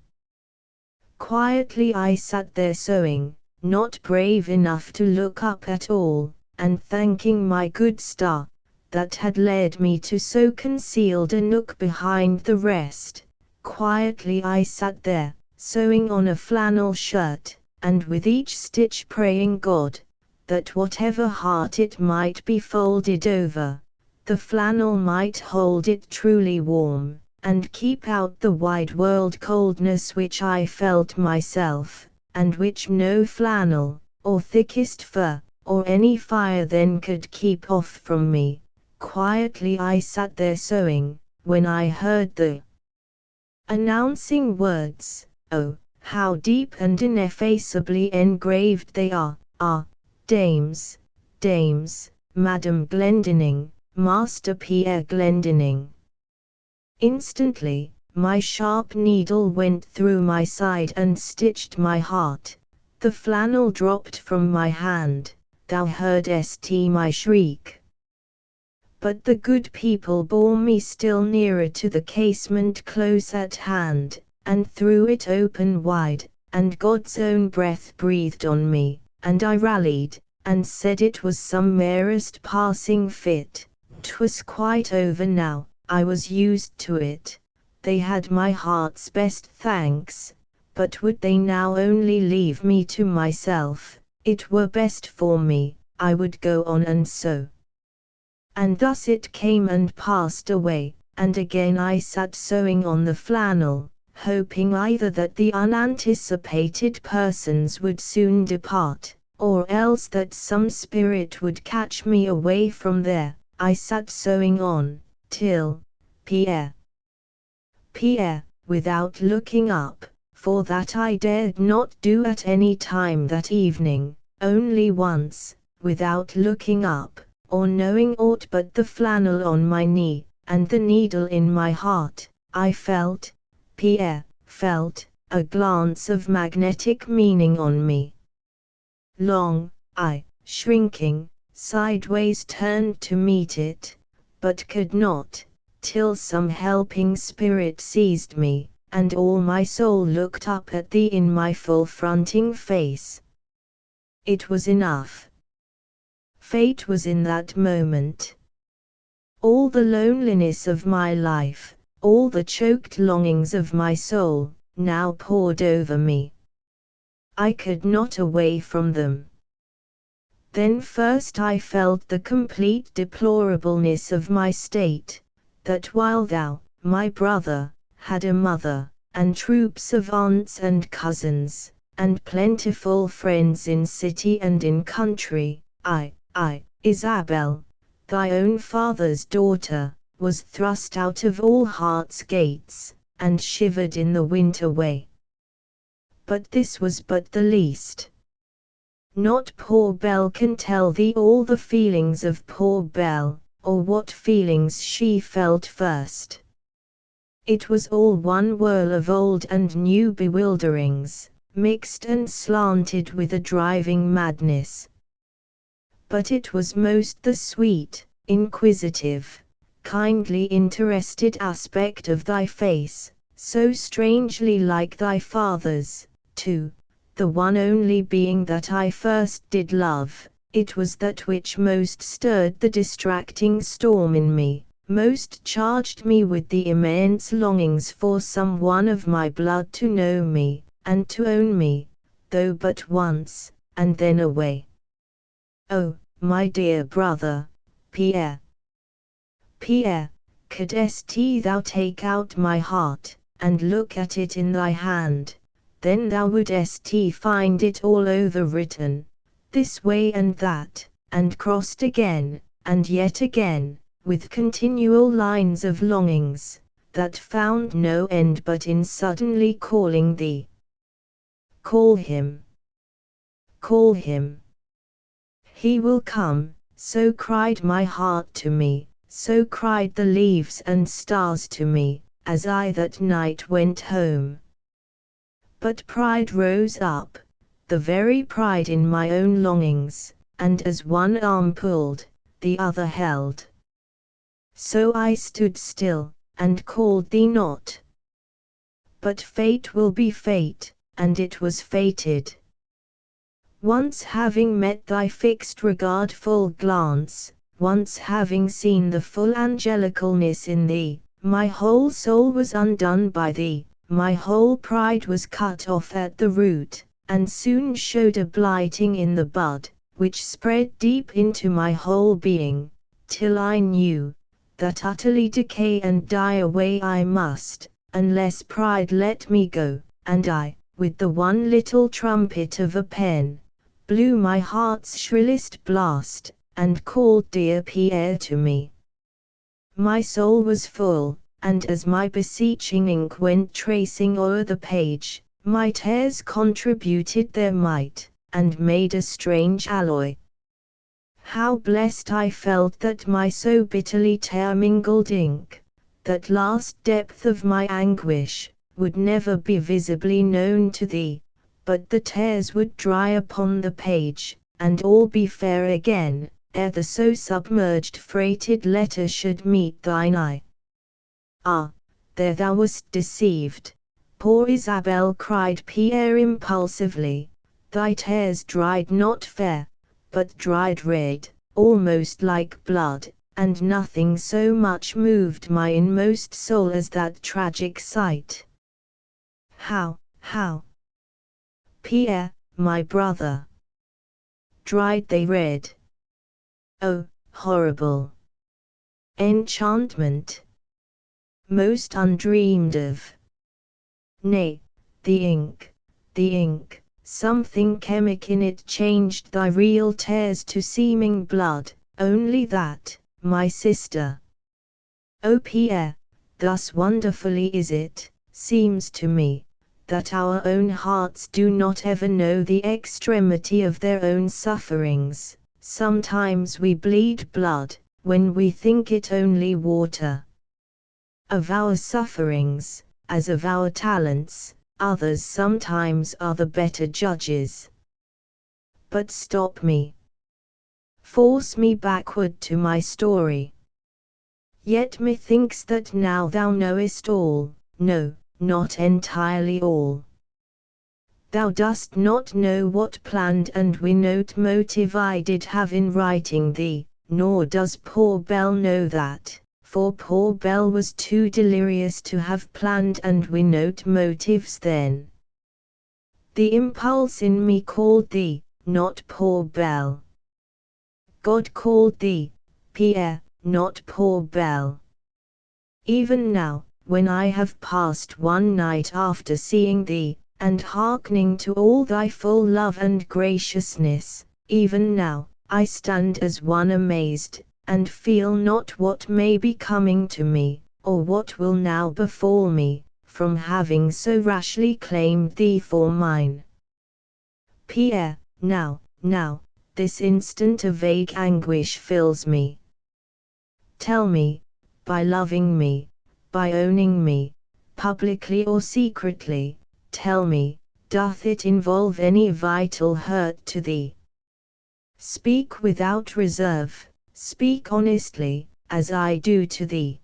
Quietly I sat there sewing, not brave enough to look up at all, and thanking my good star, that had led me to so concealed a nook behind the rest. Quietly I sat there, sewing on a flannel shirt, and with each stitch praying God, that whatever heart it might be folded over, the flannel might hold it truly warm, and keep out the wide world coldness which I felt myself, and which no flannel, or thickest fur, or any fire then could keep off from me. Quietly I sat there sewing, when I heard the announcing words, "Oh, how deep and ineffaceably engraved they are! Ah, dames, dames, Madam Glendinning, Master Pierre Glendinning." Instantly, my sharp needle went through my side and stitched my heart. The flannel dropped from my hand. Thou heardest my shriek. But the good people bore me still nearer to the casement close at hand, and threw it open wide, and God's own breath breathed on me, and I rallied, and said it was some merest passing fit. 'Twas quite over now, I was used to it. They had my heart's best thanks, but would they now only leave me to myself? It were best for me, I would go on and sew. And thus it came and passed away, and again I sat sewing on the flannel, hoping either that the unanticipated persons would soon depart, or else that some spirit would catch me away from there. I sat sewing on, till Pierre, without looking up, for that I dared not do at any time that evening, only once, without looking up, or knowing aught but the flannel on my knee, and the needle in my heart, I felt, Pierre felt, a glance of magnetic meaning on me. Long, I, shrinking, sideways turned to meet it, but could not, till some helping spirit seized me, and all my soul looked up at thee in my full fronting face. It was enough. Fate was in that moment. All the loneliness of my life, all the choked longings of my soul, now poured over me. I could not away from them. Then first I felt the complete deplorableness of my state, that while thou, my brother, had a mother, and troops of aunts and cousins, and plentiful friends in city and in country, I, Isabel, thy own father's daughter, was thrust out of all heart's gates, and shivered in the winter way. But this was but the least. Not poor Belle can tell thee all the feelings of poor Belle, or what feelings she felt first. It was all one whirl of old and new bewilderings, mixed and slanted with a driving madness. But it was most the sweet, inquisitive, kindly interested aspect of thy face, so strangely like thy father's, too, the one only being that I first did love. It was that which most stirred the distracting storm in me, most charged me with the immense longings for some one of my blood to know me, and to own me, though but once, and then away. Oh, my dear brother, Pierre, couldst thou take out my heart, and look at it in thy hand, then thou wouldst find it all over written, this way and that, and crossed again, and yet again, with continual lines of longings, that found no end but in suddenly calling thee. Call him. Call him. He will come, so cried my heart to me, so cried the leaves and stars to me, as I that night went home. But pride rose up, the very pride in my own longings, and as one arm pulled, the other held. So I stood still, and called thee not. But fate will be fate, and it was fated. Once having met thy fixed regardful glance, once having seen the full angelicalness in thee, my whole soul was undone by thee, my whole pride was cut off at the root, and soon showed a blighting in the bud, which spread deep into my whole being, till I knew, that utterly decay and die away I must, unless pride let me go, and I, with the one little trumpet of a pen, blew my heart's shrillest blast, and called dear Pierre to me. My soul was full, and as my beseeching ink went tracing o'er the page, my tears contributed their might, and made a strange alloy. How blessed I felt that my so bitterly tear-mingled ink, that last depth of my anguish, would never be visibly known to thee, but the tears would dry upon the page, and all be fair again, ere the so submerged freighted letter should meet thine eye. Ah, there thou wast deceived, poor Isabel, cried Pierre impulsively, thy tears dried not fair, but dried red, almost like blood, and nothing so much moved my inmost soul as that tragic sight. How? Pierre, my brother. Dried they red? Oh, horrible enchantment! Most undreamed of. Nay, the ink, something chemic in it changed thy real tears to seeming blood, only that, my sister. O Pierre, thus wonderfully is it, seems to me, that our own hearts do not ever know the extremity of their own sufferings. Sometimes we bleed blood, when we think it only water. Of our sufferings, as of our talents, others sometimes are the better judges. But stop me. Force me backward to my story. Yet methinks that now thou knowest all, no, not entirely all. Thou dost not know what planned and winnowed motive I did have in writing thee, nor does poor Belle know that, for poor Belle was too delirious to have planned and winnowed motives then. The impulse in me called thee, not poor Belle. God called thee, Pierre, not poor Belle. Even now, when I have passed one night after seeing thee, and hearkening to all thy full love and graciousness, even now, I stand as one amazed, and feel not what may be coming to me, or what will now befall me, from having so rashly claimed thee for mine. Pierre, now, this instant a vague anguish fills me. Tell me, by loving me, by owning me, publicly or secretly, tell me, doth it involve any vital hurt to thee? Speak without reserve, speak honestly, as I do to thee.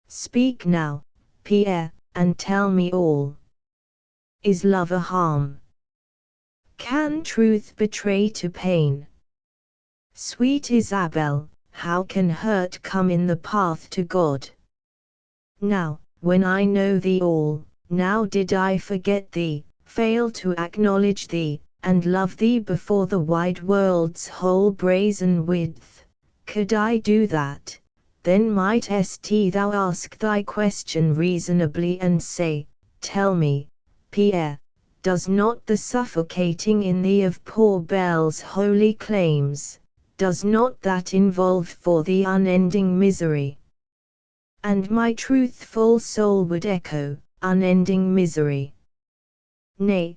Speak now, Pierre, and tell me all. Is love a harm? Can truth betray to pain? Sweet Isabel, how can hurt come in the path to God? Now, when I know thee all, now did I forget thee, fail to acknowledge thee, and love thee before the wide world's whole brazen width, could I do that, then mightest thou ask thy question reasonably and say, tell me, Pierre, does not the suffocating in thee of poor Belle's holy claims, does not that involve for thee unending misery? And my truthful soul would echo, unending misery. Nay.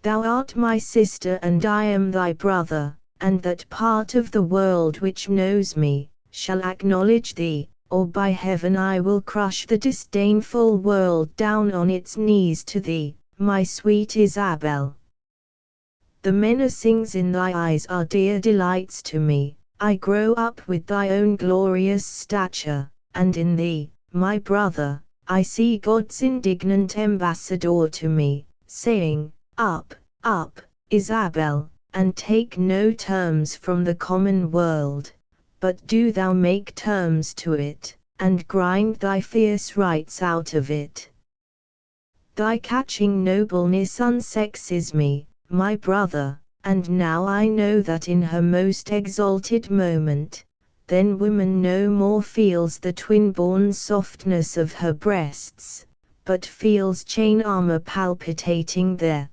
Thou art my sister and I am thy brother, and that part of the world which knows me, shall acknowledge thee, or by heaven I will crush the disdainful world down on its knees to thee, my sweet Isabel. The menacings in thy eyes are dear delights to me, I grow up with thy own glorious stature, and in thee, my brother, I see God's indignant ambassador to me, saying, Up, Isabel, and take no terms from the common world, but do thou make terms to it, and grind thy fierce rights out of it. Thy catching nobleness unsexes me, my brother, and now I know that in her most exalted moment, then woman no more feels the twin-born softness of her breasts, but feels chain armor palpitating there.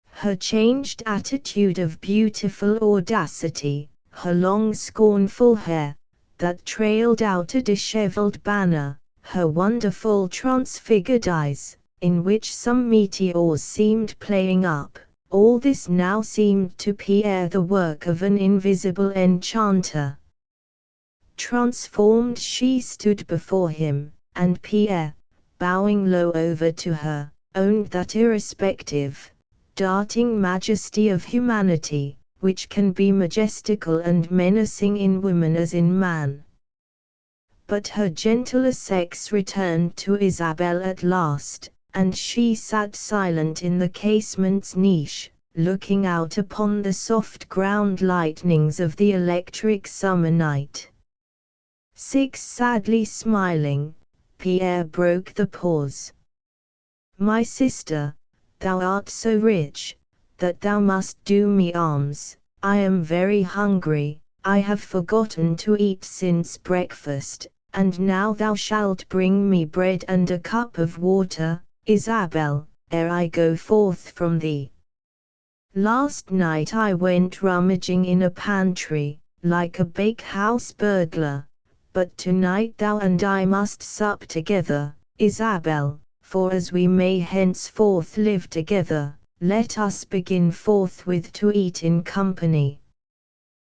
Her changed attitude of beautiful audacity, her long scornful hair, that trailed out a disheveled banner, her wonderful transfigured eyes, in which some meteors seemed playing up, all this now seemed to Pierre the work of an invisible enchanter. Transformed she stood before him, and Pierre, bowing low over to her, owned that irrespective, darting majesty of humanity, which can be majestical and menacing in woman as in man. But her gentler sex returned to Isabel at last, and she sat silent in the casement's niche, looking out upon the soft ground lightnings of the electric summer night. Sadly smiling, Pierre broke the pause. "My sister, thou art so rich, that thou must do me alms. I am very hungry, I have forgotten to eat since breakfast, and now thou shalt bring me bread and a cup of water, Isabel, ere I go forth from thee. Last night I went rummaging in a pantry, like a bakehouse burglar, but tonight thou and I must sup together, Isabel, for as we may henceforth live together, let us begin forthwith to eat in company."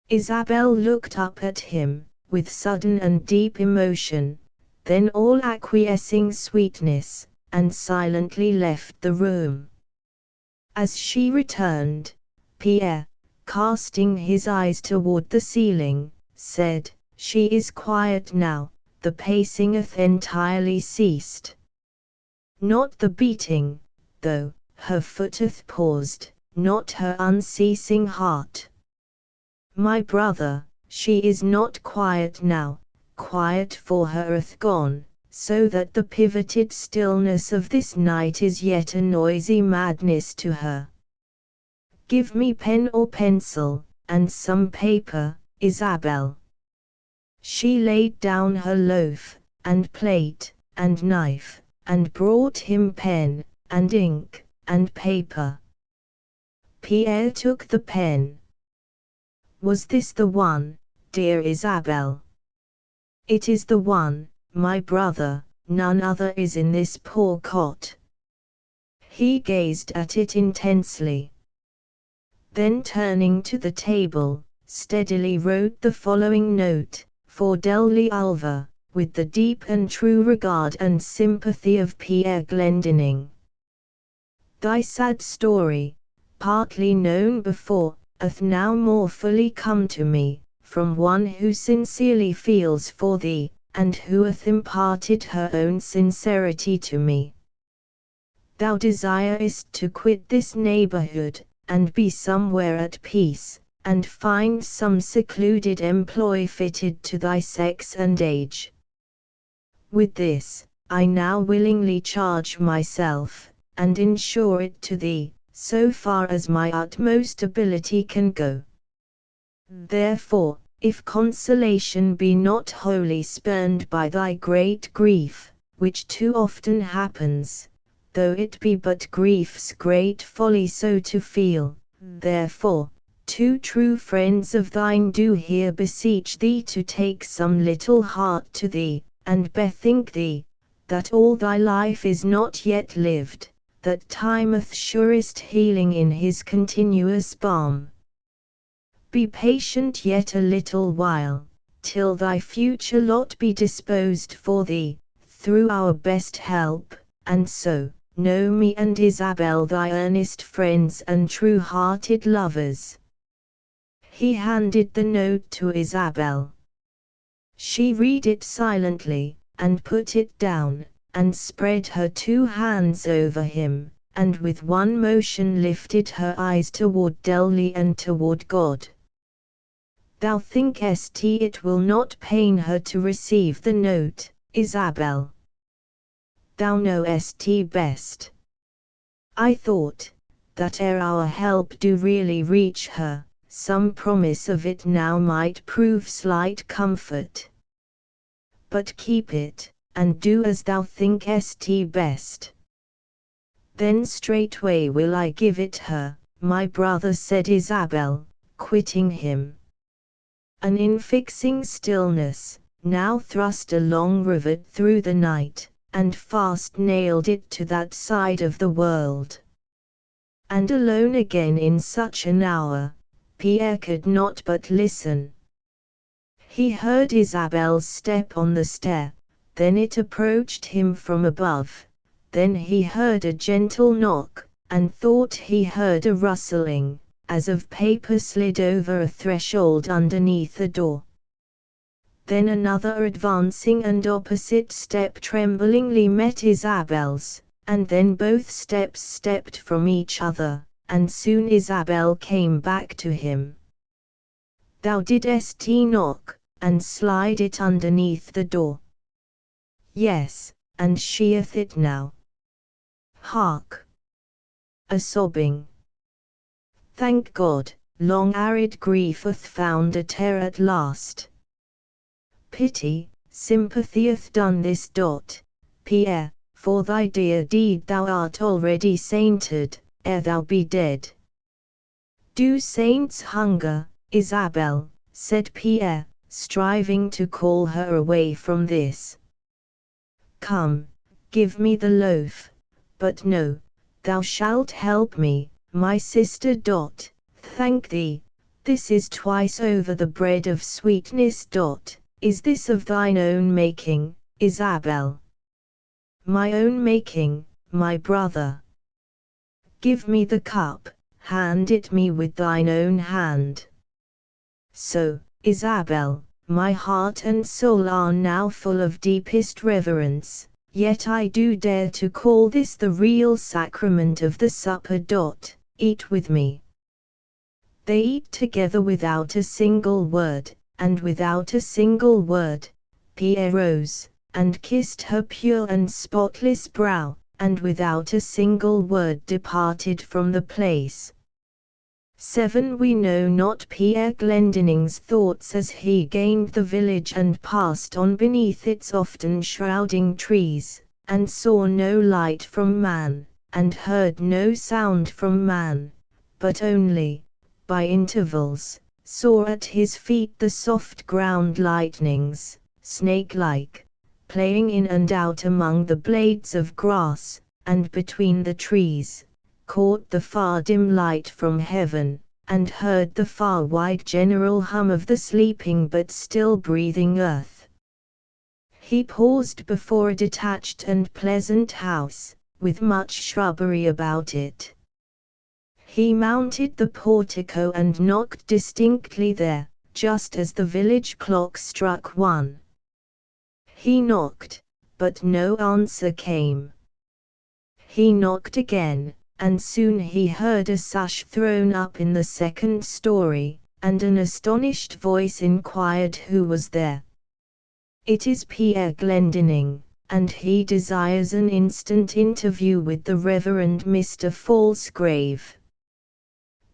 Isabel looked up at him, with sudden and deep emotion, then all acquiescing sweetness, and silently left the room. As she returned, Pierre, casting his eyes toward the ceiling, said, "She is quiet now, the pacing hath entirely ceased. Not the beating, though, her foot hath paused, not her unceasing heart. My brother, she is not quiet now, quiet for her hath gone, so that the pivoted stillness of this night is yet a noisy madness to her. Give me pen or pencil, and some paper, Isabel." She laid down her loaf, and plate, and knife, and brought him pen, and ink, and paper. Pierre took the pen. "Was this the one, dear Isabel?" "It is the one, my brother, none other is in this poor cot." He gazed at it intensely. Then turning to the table, steadily wrote the following note, "For Delly Ulver, with the deep and true regard and sympathy of Pierre Glendinning. Thy sad story, partly known before, hath now more fully come to me, from one who sincerely feels for thee, and who hath imparted her own sincerity to me. Thou desirest to quit this neighborhood, and be somewhere at peace, and find some secluded employ fitted to thy sex and age. With this, I now willingly charge myself, and insure it to thee, so far as my utmost ability can go. Therefore, if consolation be not wholly spurned by thy great grief, which too often happens, though it be but grief's great folly so to feel, therefore, two true friends of thine do here beseech thee to take some little heart to thee, and bethink thee, that all thy life is not yet lived, that time hath surest healing in his continuous balm. Be patient yet a little while, till thy future lot be disposed for thee, through our best help, and so, know me and Isabel thy earnest friends and true-hearted lovers." He handed the note to Isabel. She read it silently, and put it down, and spread her two hands over him, and with one motion lifted her eyes toward Delly and toward God. "Thou thinkest it will not pain her to receive the note, Isabel? Thou knowest best. I thought, that ere our help do really reach her, some promise of it now might prove slight comfort. But keep it, and do as thou thinkest best. Then straightway will I give it her, my brother, said Isabel, quitting him. An infixing stillness now thrust a long rivet through the night, and fast nailed it to that side of the world. And alone again in such an hour, Pierre could not but listen. He heard Isabel's step on the stair, then it approached him from above, then he heard a gentle knock, and thought he heard a rustling, as of paper slid over a threshold underneath a door. Then another advancing and opposite step tremblingly met Isabel's, and then both steps stepped from each other, and soon Isabel came back to him. Thou didst knock, and slide it underneath the door. Yes, and sheath it now. Hark! A sobbing. Thank God, long arid grief hath found a tear at last. Pity, sympathy hath done this. Pierre, for thy dear deed thou art already sainted, ere thou be dead. Do saints hunger, Isabel, said Pierre, striving to call her away from this. Come, give me the loaf, but no, thou shalt help me, my sister. Thank thee, this is twice over the bread of sweetness. Is this of thine own making, Isabel? My own making, my brother. Give me the cup, hand it me with thine own hand. So, Isabel, my heart and soul are now full of deepest reverence, yet I do dare to call this the real sacrament of the supper. Eat with me. They eat together without a single word, and without a single word, Pierre rose, and kissed her pure and spotless brow, and without a single word departed from the place. 7. We know not Pierre Glendinning's thoughts as he gained the village and passed on beneath its often shrouding trees, and saw no light from man, and heard no sound from man, but only, by intervals, saw at his feet the soft ground lightnings, snake-like, playing in and out among the blades of grass, and between the trees, caught the far dim light from heaven, and heard the far wide general hum of the sleeping but still breathing earth. He paused before a detached and pleasant house, with much shrubbery about it. He mounted the portico and knocked distinctly there, just as the village clock struck 1. He knocked, but no answer came. He knocked again, and soon he heard a sash thrown up in the second story, and an astonished voice inquired who was there. It is Pierre Glendinning, and he desires an instant interview with the Reverend Mr. Falsgrave.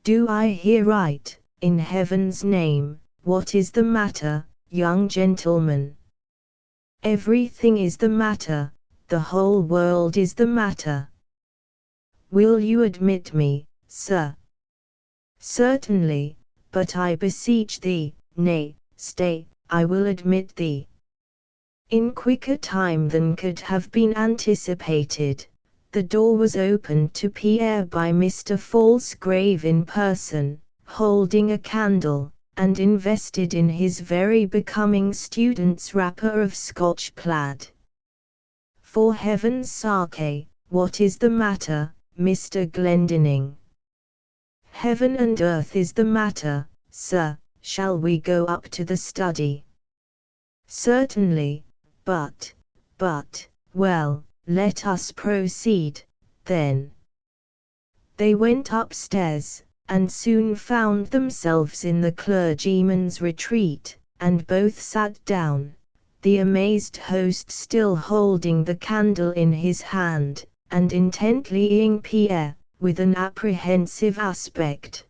Do I hear right, in heaven's name? What is the matter, young gentleman? Everything is the matter, the whole world is the matter. Will you admit me, sir? Certainly, but I beseech thee, nay, stay, I will admit thee. In quicker time than could have been anticipated, the door was opened to Pierre by Mr. Falsgrave in person, holding a candle, and invested in his very becoming student's wrapper of Scotch plaid. For heaven's sake, what is the matter, Mr. Glendinning? Heaven and earth is the matter, sir. Shall we go up to the study? Certainly, but, well, let us proceed, then. They went upstairs, and soon found themselves in the clergyman's retreat, and both sat down, the amazed host still holding the candle in his hand, and intently eyeing Pierre, with an apprehensive aspect.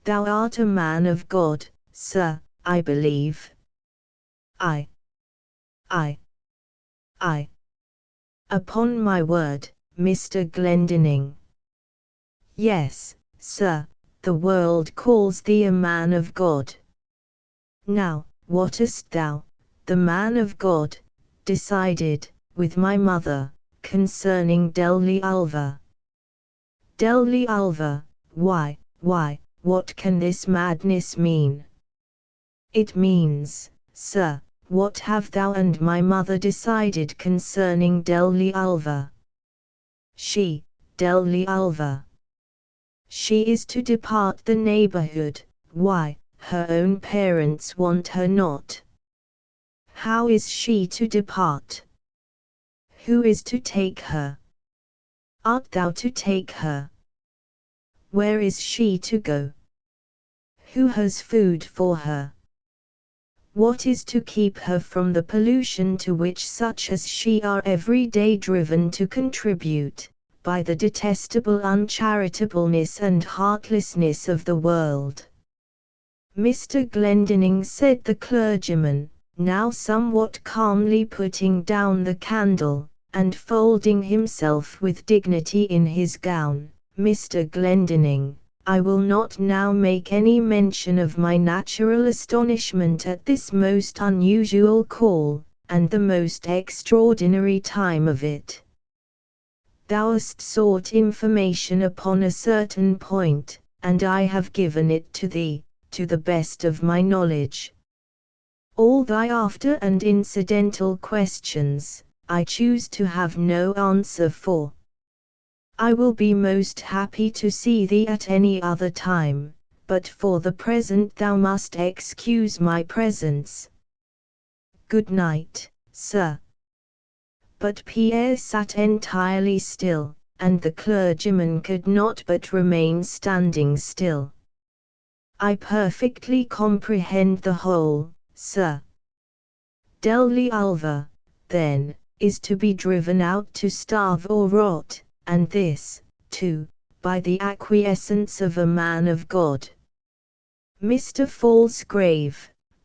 Thou art a man of God, sir, I believe. I. Upon my word, Mr. Glendinning. Yes, sir, the world calls thee a man of God. Now, wotest thou, the man of God, decided, with my mother, concerning Delli Ulva. Delli Ulva, why, what can this madness mean? It means, sir, what have thou and my mother decided concerning Delli Ulva? She, Delli Ulva. She is to depart the neighborhood. Why, her own parents want her not. How is she to depart? Who is to take her? Art thou to take her? Where is she to go? Who has food for her? What is to keep her from the pollution to which such as she are every day driven to contribute, by the detestable uncharitableness and heartlessness of the world? Mr. Glendinning, said the clergyman, now somewhat calmly putting down the candle, and folding himself with dignity in his gown, Mr. Glendinning, I will not now make any mention of my natural astonishment at this most unusual call, and the most extraordinary time of it. Thou hast sought information upon a certain point, and I have given it to thee, to the best of my knowledge. All thy after and incidental questions, I choose to have no answer for. I will be most happy to see thee at any other time, but for the present thou must excuse my presence. Good night, sir. But Pierre sat entirely still, and the clergyman could not but remain standing still. I perfectly comprehend the whole, sir. Delli Ulva, then, is to be driven out to starve or rot, and this, too, by the acquiescence of a man of God. Mr. Falsgrave,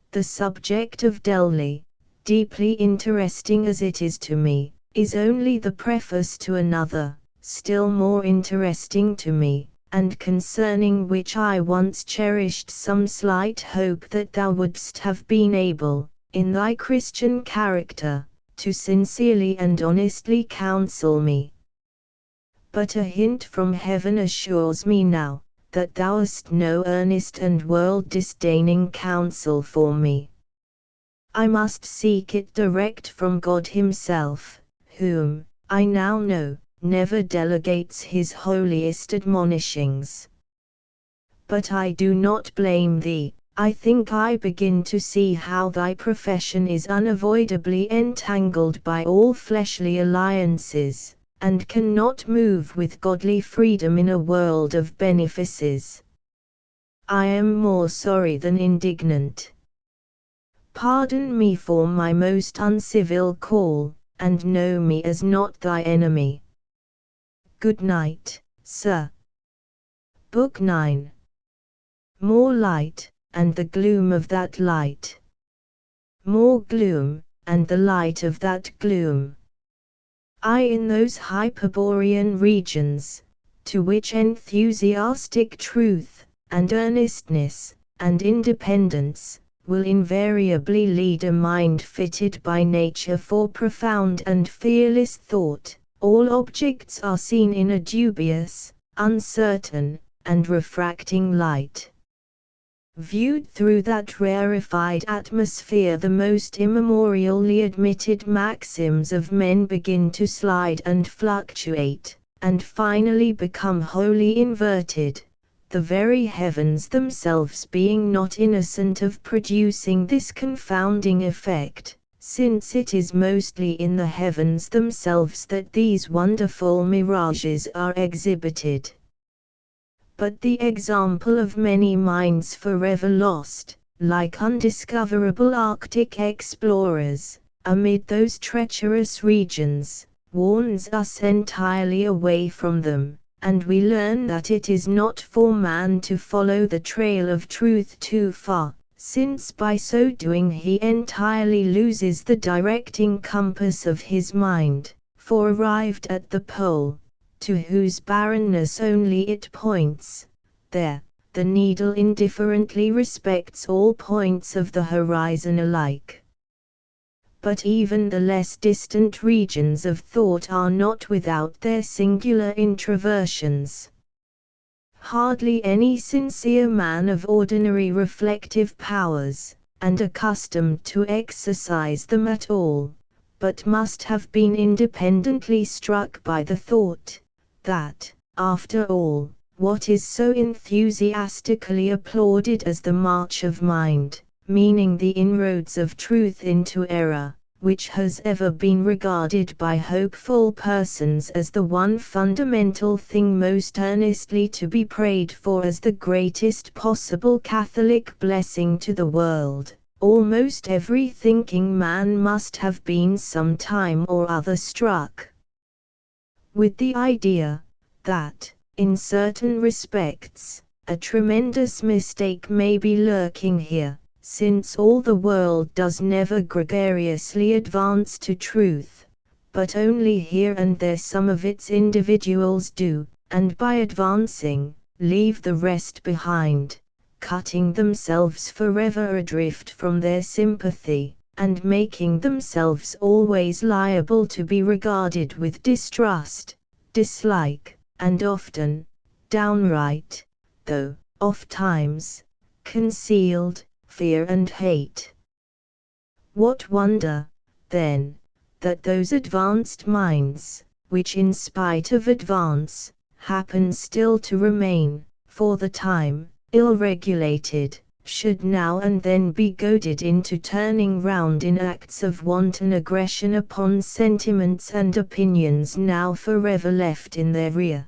the subject of Delli, deeply interesting as it is to me, is only the preface to another, still more interesting to me, and concerning which I once cherished some slight hope that thou wouldst have been able, in thy Christian character, to sincerely and honestly counsel me. But a hint from heaven assures me now, that thou hast no earnest and world-disdaining counsel for me. I must seek it direct from God himself, whom, I now know, never delegates his holiest admonishings. But I do not blame thee. I think I begin to see how thy profession is unavoidably entangled by all fleshly alliances, and cannot move with godly freedom in a world of benefices. I am more sorry than indignant. Pardon me for my most uncivil call, and know me as not thy enemy. Good night, sir. Book 9. More light, and the gloom of that light. More gloom, and the light of that gloom. I in those Hyperborean regions, to which enthusiastic truth, and earnestness, and independence, will invariably lead a mind fitted by nature for profound and fearless thought, all objects are seen in a dubious, uncertain, and refracting light. Viewed through that rarefied atmosphere, the most immemorially admitted maxims of men begin to slide and fluctuate, and finally become wholly inverted, the very heavens themselves being not innocent of producing this confounding effect, since it is mostly in the heavens themselves that these wonderful mirages are exhibited. But the example of many minds forever lost, like undiscoverable Arctic explorers, amid those treacherous regions, warns us entirely away from them, and we learn that it is not for man to follow the trail of truth too far, since by so doing he entirely loses the directing compass of his mind, for arrived at the pole, to whose barrenness only it points, there, the needle indifferently respects all points of the horizon alike. But even the less distant regions of thought are not without their singular introversions. Hardly any sincere man of ordinary reflective powers, and accustomed to exercise them at all, but must have been independently struck by the thought, that, after all, what is so enthusiastically applauded as the march of mind, meaning the inroads of truth into error, which has ever been regarded by hopeful persons as the one fundamental thing most earnestly to be prayed for as the greatest possible Catholic blessing to the world, almost every thinking man must have been some time or other struck with the idea that, in certain respects, a tremendous mistake may be lurking here, since all the world does never gregariously advance to truth, but only here and there some of its individuals do, and by advancing, leave the rest behind, cutting themselves forever adrift from their sympathy, and making themselves always liable to be regarded with distrust, dislike, and often, downright, though, ofttimes, concealed, fear and hate. What wonder, then, that those advanced minds, which in spite of advance, happen still to remain, for the time, ill-regulated, should now and then be goaded into turning round in acts of wanton aggression upon sentiments and opinions now forever left in their rear.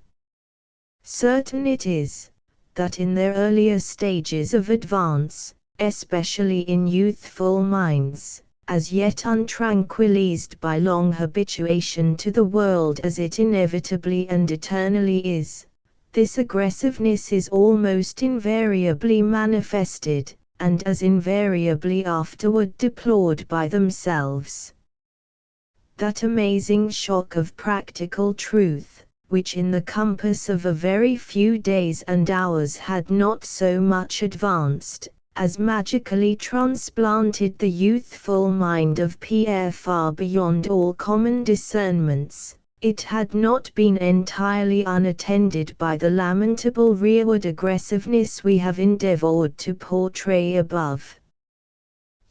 Certain it is, that in their earlier stages of advance, especially in youthful minds, as yet untranquilized by long habituation to the world as it inevitably and eternally is, this aggressiveness is almost invariably manifested, and as invariably afterward deplored by themselves. That amazing shock of practical truth, which in the compass of a very few days and hours had not so much advanced, as magically transplanted the youthful mind of Pierre far beyond all common discernments, it had not been entirely unattended by the lamentable rearward aggressiveness we have endeavored to portray above.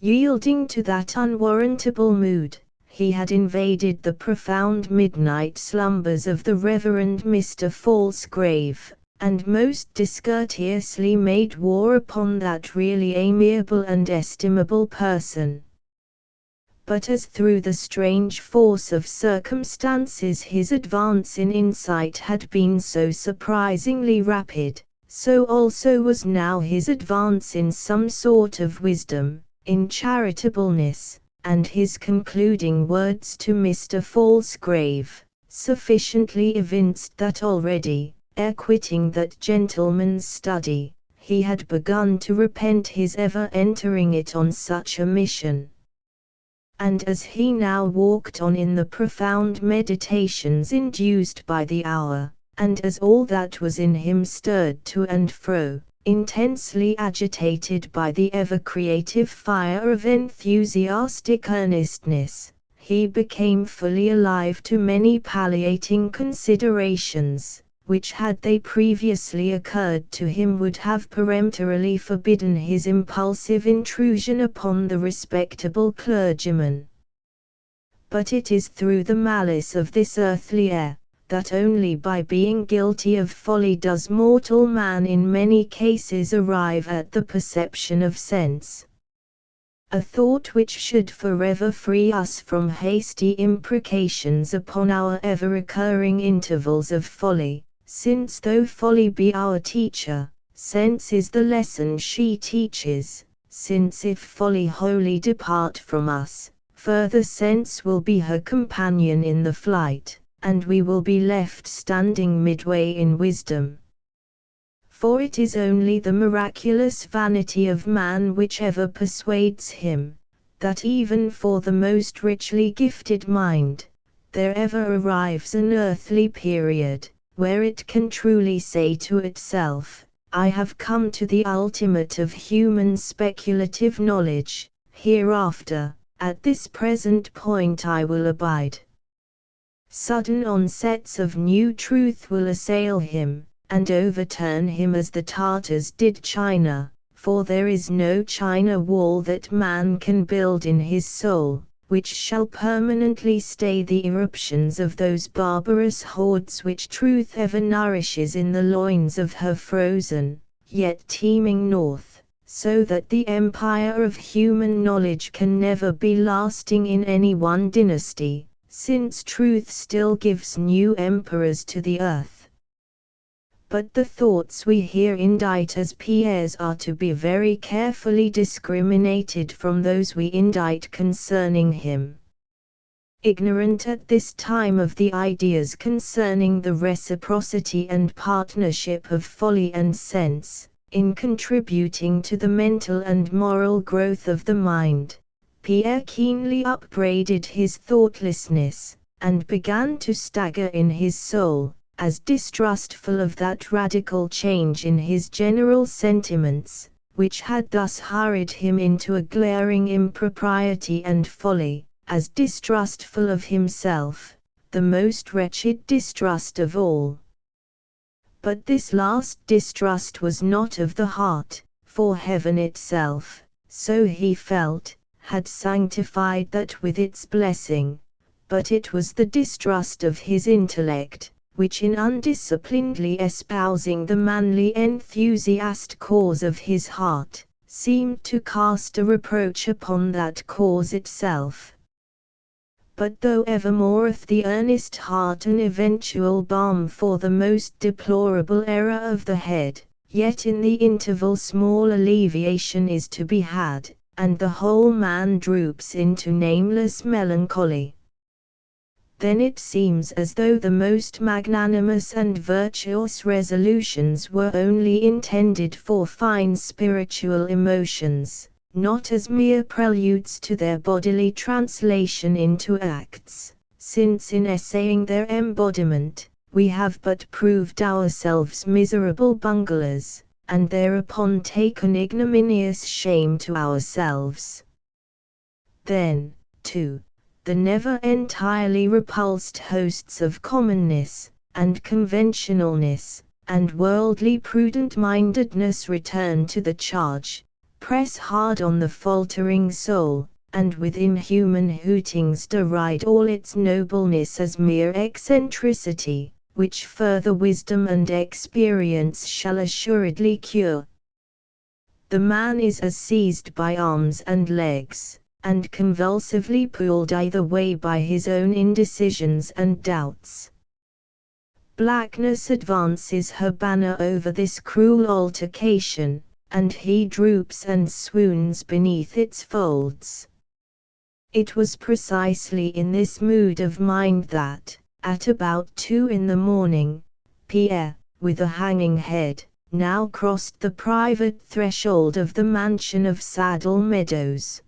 Yielding to that unwarrantable mood, he had invaded the profound midnight slumbers of the Reverend Mr. Falsgrave, and most discourteously made war upon that really amiable and estimable person. But as through the strange force of circumstances his advance in insight had been so surprisingly rapid, so also was now his advance in some sort of wisdom, in charitableness, and his concluding words to Mr. Falsgrave, sufficiently evinced that already, ere quitting that gentleman's study, he had begun to repent his ever entering it on such a mission. And as he now walked on in the profound meditations induced by the hour, and as all that was in him stirred to and fro, intensely agitated by the ever-creative fire of enthusiastic earnestness, he became fully alive to many palliating considerations, which had they previously occurred to him would have peremptorily forbidden his impulsive intrusion upon the respectable clergyman. But it is through the malice of this earthly air, that only by being guilty of folly does mortal man in many cases arrive at the perception of sense. A thought which should forever free us from hasty imprecations upon our ever-recurring intervals of folly, since though folly be our teacher, sense is the lesson she teaches, since if folly wholly depart from us, further sense will be her companion in the flight, and we will be left standing midway in wisdom. For it is only the miraculous vanity of man which ever persuades him, that even for the most richly gifted mind, there ever arrives an earthly period, where it can truly say to itself, I have come to the ultimate of human speculative knowledge, hereafter, at this present point I will abide. Sudden onsets of new truth will assail him, and overturn him as the Tartars did China, for there is no China wall that man can build in his soul, which shall permanently stay the eruptions of those barbarous hordes which truth ever nourishes in the loins of her frozen, yet teeming north, so that the empire of human knowledge can never be lasting in any one dynasty, since truth still gives new emperors to the earth. But the thoughts we here indite as Pierre's are to be very carefully discriminated from those we indite concerning him. Ignorant at this time of the ideas concerning the reciprocity and partnership of folly and sense, in contributing to the mental and moral growth of the mind, Pierre keenly upbraided his thoughtlessness, and began to stagger in his soul, as distrustful of that radical change in his general sentiments, which had thus hurried him into a glaring impropriety and folly, as distrustful of himself, the most wretched distrust of all. But this last distrust was not of the heart, for heaven itself, so he felt, had sanctified that with its blessing, but it was the distrust of his intellect, which in undisciplinedly espousing the manly enthusiast cause of his heart, seemed to cast a reproach upon that cause itself. But though evermore of the earnest heart an eventual balm for the most deplorable error of the head, yet in the interval small alleviation is to be had, and the whole man droops into nameless melancholy. Then it seems as though the most magnanimous and virtuous resolutions were only intended for fine spiritual emotions, not as mere preludes to their bodily translation into acts, since in essaying their embodiment, we have but proved ourselves miserable bunglers, and thereupon taken ignominious shame to ourselves. Then, too, the never entirely repulsed hosts of commonness, and conventionalness, and worldly prudent-mindedness return to the charge, press hard on the faltering soul, and with inhuman hootings deride all its nobleness as mere eccentricity, which further wisdom and experience shall assuredly cure. The man is as seized by arms and legs, and convulsively pulled either way by his own indecisions and doubts. Blackness advances her banner over this cruel altercation, and he droops and swoons beneath its folds. It was precisely in this mood of mind that, at about 2 in the morning, Pierre, with a hanging head, now crossed the private threshold of the mansion of Saddle Meadows.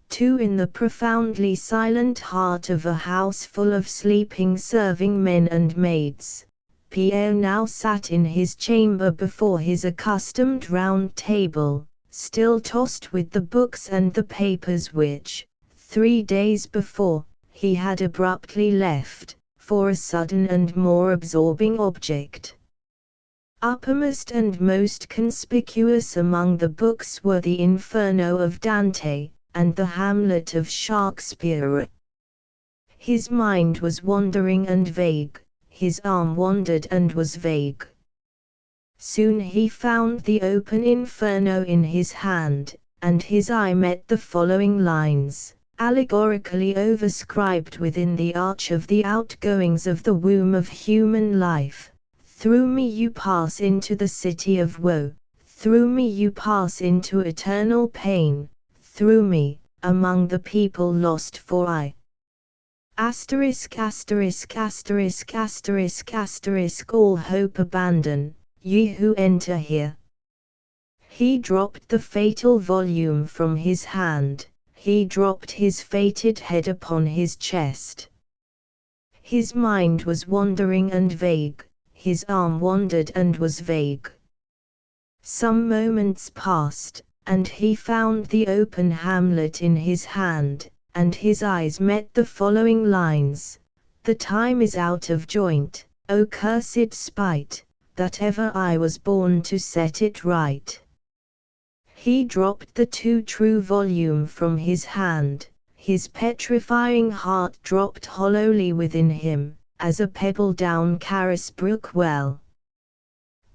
2 in the profoundly silent heart of a house full of sleeping serving men and maids, Pierre now sat in his chamber before his accustomed round table, still tossed with the books and the papers which, 3 days before, he had abruptly left, for a sudden and more absorbing object. Uppermost and most conspicuous among the books were the Inferno of Dante, and the Hamlet of Shakespeare. His mind was wandering and vague, his arm wandered and was vague. Soon he found the open Inferno in his hand, and his eye met the following lines, allegorically overscribed within the arch of the outgoings of the womb of human life. Through me you pass into the city of woe, through me you pass into eternal pain, through me, among the people lost for aye. Asterisk all hope abandon, ye who enter here. He dropped the fatal volume from his hand, he dropped his fated head upon his chest. His mind was wandering and vague, his arm wandered and was vague. Some moments passed, and he found the open Hamlet in his hand, and his eyes met the following lines: "The time is out of joint, O cursed spite, that ever I was born to set it right." He dropped the too true volume from his hand, his petrifying heart dropped hollowly within him, as a pebble down Carisbrooke well.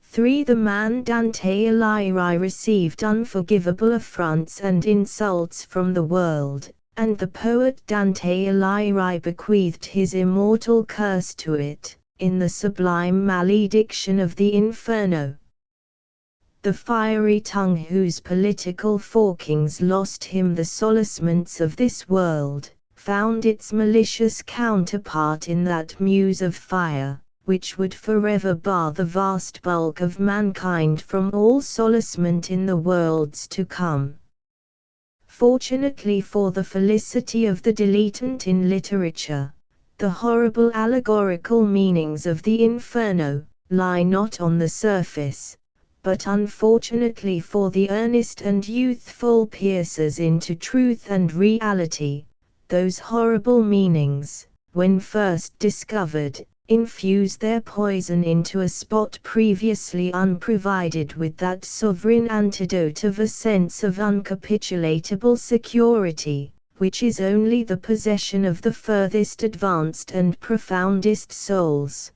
3. The man Dante Alighieri received unforgivable affronts and insults from the world, and the poet Dante Alighieri bequeathed his immortal curse to it, in the sublime malediction of the Inferno. The fiery tongue whose political forkings lost him the solacements of this world, found its malicious counterpart in that muse of fire, which would forever bar the vast bulk of mankind from all solacement in the worlds to come. Fortunately for the felicity of the dilettante in literature, the horrible allegorical meanings of the Inferno lie not on the surface, but unfortunately for the earnest and youthful piercers into truth and reality, those horrible meanings, when first discovered, infuse their poison into a spot previously unprovided with that sovereign antidote of a sense of uncapitulatable security, which is only the possession of the furthest advanced and profoundest souls.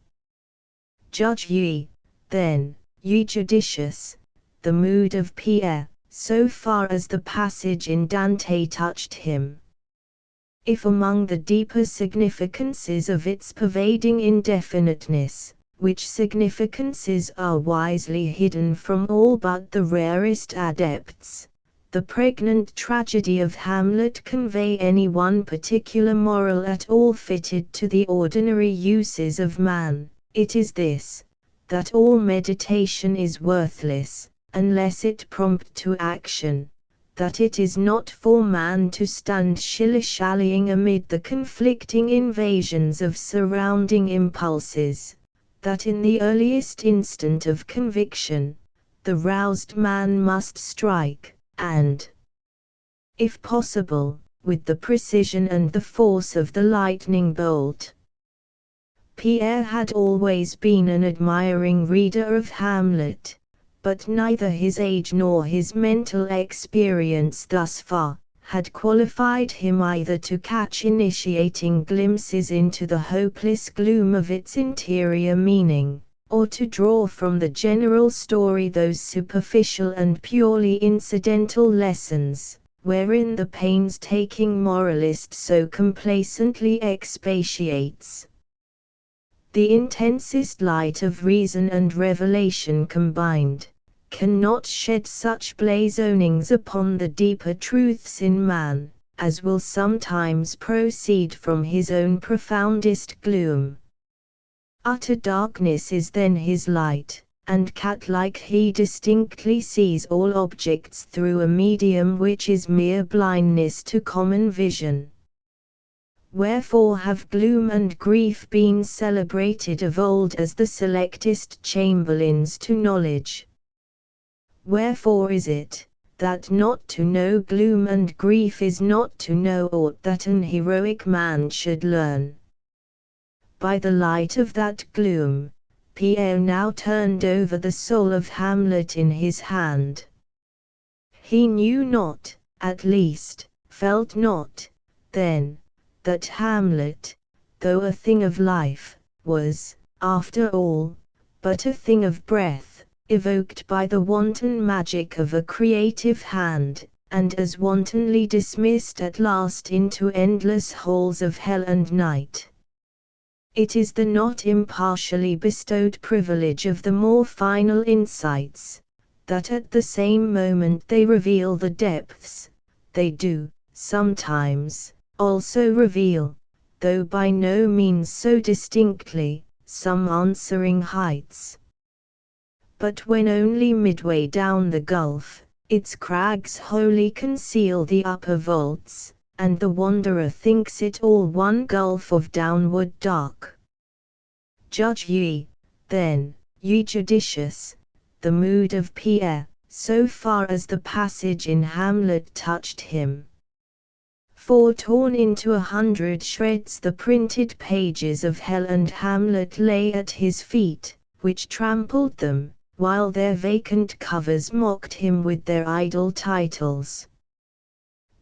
Judge ye, then, ye judicious, the mood of Pierre, so far as the passage in Dante touched him. If among the deeper significances of its pervading indefiniteness, which significances are wisely hidden from all but the rarest adepts, the pregnant tragedy of Hamlet convey any one particular moral at all fitted to the ordinary uses of man, it is this, that all meditation is worthless, unless it prompt to action, that it is not for man to stand shilly-shallying amid the conflicting invasions of surrounding impulses, that in the earliest instant of conviction, the roused man must strike, and, if possible, with the precision and the force of the lightning bolt. Pierre had always been an admiring reader of Hamlet, but neither his age nor his mental experience thus far had qualified him either to catch initiating glimpses into the hopeless gloom of its interior meaning, or to draw from the general story those superficial and purely incidental lessons, wherein the painstaking moralist so complacently expatiates. The intensest light of reason and revelation combined, cannot shed such blazonings upon the deeper truths in man, as will sometimes proceed from his own profoundest gloom. Utter darkness is then his light, and cat-like he distinctly sees all objects through a medium which is mere blindness to common vision. Wherefore have gloom and grief been celebrated of old as the selectest chamberlains to knowledge? Wherefore is it, that not to know gloom and grief is not to know aught that an heroic man should learn? By the light of that gloom, Pierre now turned over the soul of Hamlet in his hand. He knew not, at least, felt not, then, that Hamlet, though a thing of life, was, after all, but a thing of breath, evoked by the wanton magic of a creative hand, and as wantonly dismissed at last into endless halls of hell and night. It is the not impartially bestowed privilege of the more final insights, that at the same moment they reveal the depths, they do, sometimes, also reveal though by no means so distinctly, some answering heights. But when only midway down the gulf, its crags wholly conceal the upper vaults, and the wanderer thinks it all one gulf of downward dark. Judge ye, then, ye judicious, the mood of Pierre, so far as the passage in Hamlet touched him. For torn into 100 shreds the printed pages of Hell and Hamlet lay at his feet, which trampled them, while their vacant covers mocked him with their idle titles.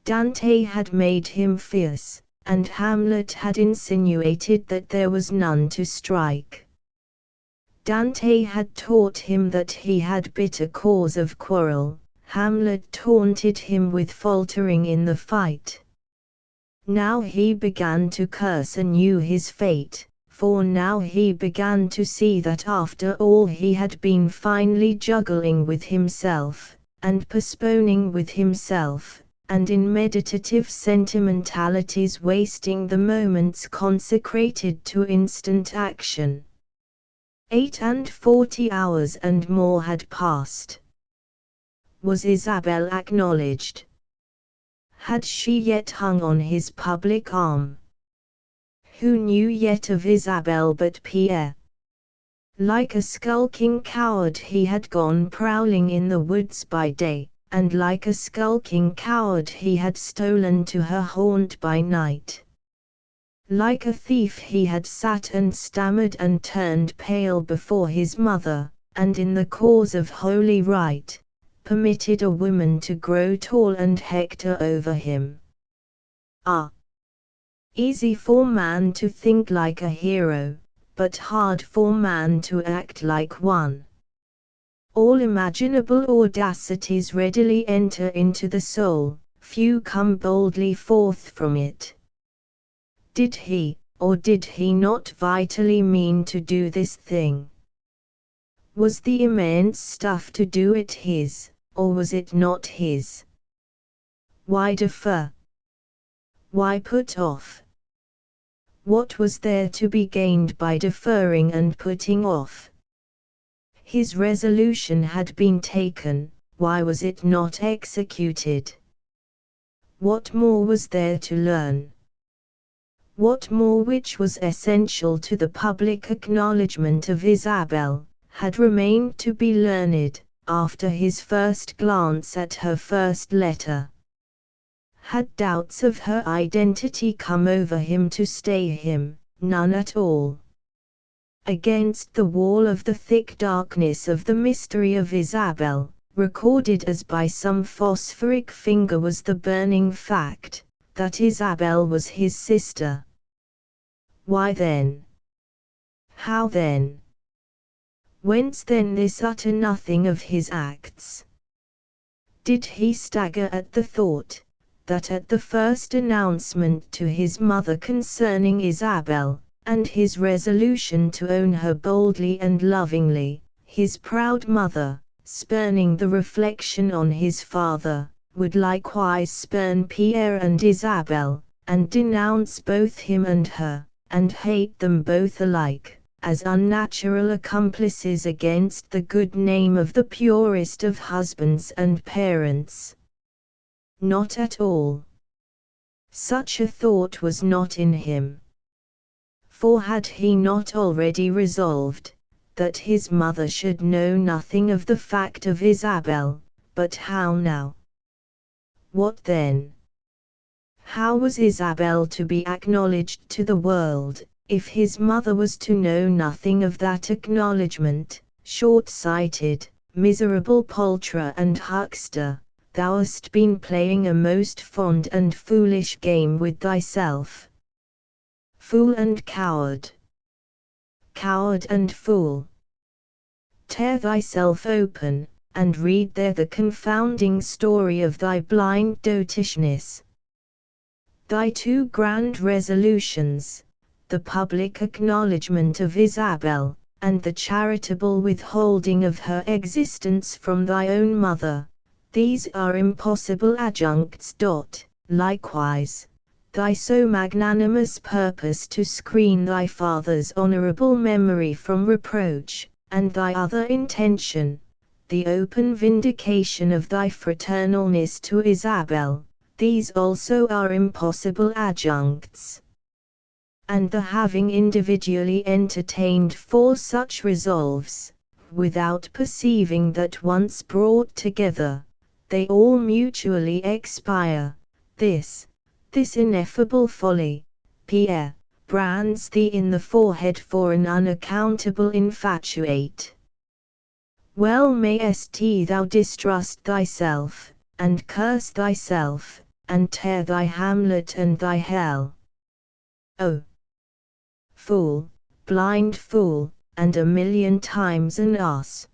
Dante had made him fierce, and Hamlet had insinuated that there was none to strike. Dante had taught him that he had bitter cause of quarrel, Hamlet taunted him with faltering in the fight. Now he began to curse anew his fate, for now he began to see that after all he had been finely juggling with himself, and postponing with himself, and in meditative sentimentalities wasting the moments consecrated to instant action. 48 hours and more had passed. Was Isabel acknowledged? Had she yet hung on his public arm? Who knew yet of Isabel but Pierre? Like a skulking coward he had gone prowling in the woods by day, and like a skulking coward he had stolen to her haunt by night. Like a thief he had sat and stammered and turned pale before his mother, and in the cause of holy right, permitted a woman to grow tall and hector over him. Ah! Easy for man to think like a hero, but hard for man to act like one. All imaginable audacities readily enter into the soul, few come boldly forth from it. Did he, or did he not vitally mean to do this thing? Was the immense stuff to do it his, or was it not his? Why defer? Why put off? What was there to be gained by deferring and putting off? His resolution had been taken, why was it not executed? What more was there to learn? What more which was essential to the public acknowledgment of Isabel, had remained to be learned, after his first glance at her first letter? Had doubts of her identity come over him to stay him? None at all. Against the wall of the thick darkness of the mystery of Isabel, recorded as by some phosphoric finger was the burning fact, that Isabel was his sister. Why then? How then? Whence then this utter nothing of his acts? Did he stagger at the thought, that at the first announcement to his mother concerning Isabel, and his resolution to own her boldly and lovingly, his proud mother, spurning the reflection on his father, would likewise spurn Pierre and Isabel, and denounce both him and her, and hate them both alike, as unnatural accomplices against the good name of the purest of husbands and parents? Not at all. Such a thought was not in him. For had he not already resolved, that his mother should know nothing of the fact of Isabel, but how now? What then? How was Isabel to be acknowledged to the world, if his mother was to know nothing of that acknowledgment? Short-sighted, miserable palterer and huckster, thou hast been playing a most fond and foolish game with thyself. Fool and coward. Coward and fool. Tear thyself open, and read there the confounding story of thy blind dotishness. Thy two grand resolutions, the public acknowledgment of Isabel, and the charitable withholding of her existence from thy own mother, these are impossible adjuncts. Likewise, thy so magnanimous purpose to screen thy father's honorable memory from reproach, and thy other intention, the open vindication of thy fraternalness to Isabel, these also are impossible adjuncts. And the having individually entertained 4 such resolves, without perceiving that once brought together, they all mutually expire, this ineffable folly, Pierre, brands thee in the forehead for an unaccountable infatuate. Well mayst thou distrust thyself, and curse thyself, and tear thy Hamlet and thy hell. Oh! Fool, blind fool, and 1,000,000 times an ass.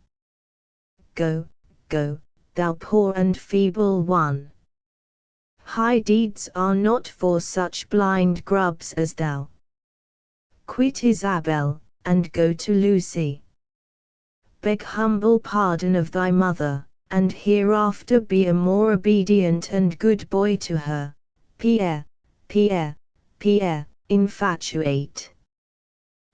Go, go, thou poor and feeble one. High deeds are not for such blind grubs as thou. Quit Isabel, and go to Lucy. Beg humble pardon of thy mother, and hereafter be a more obedient and good boy to her. Pierre, Pierre, Pierre, infatuate.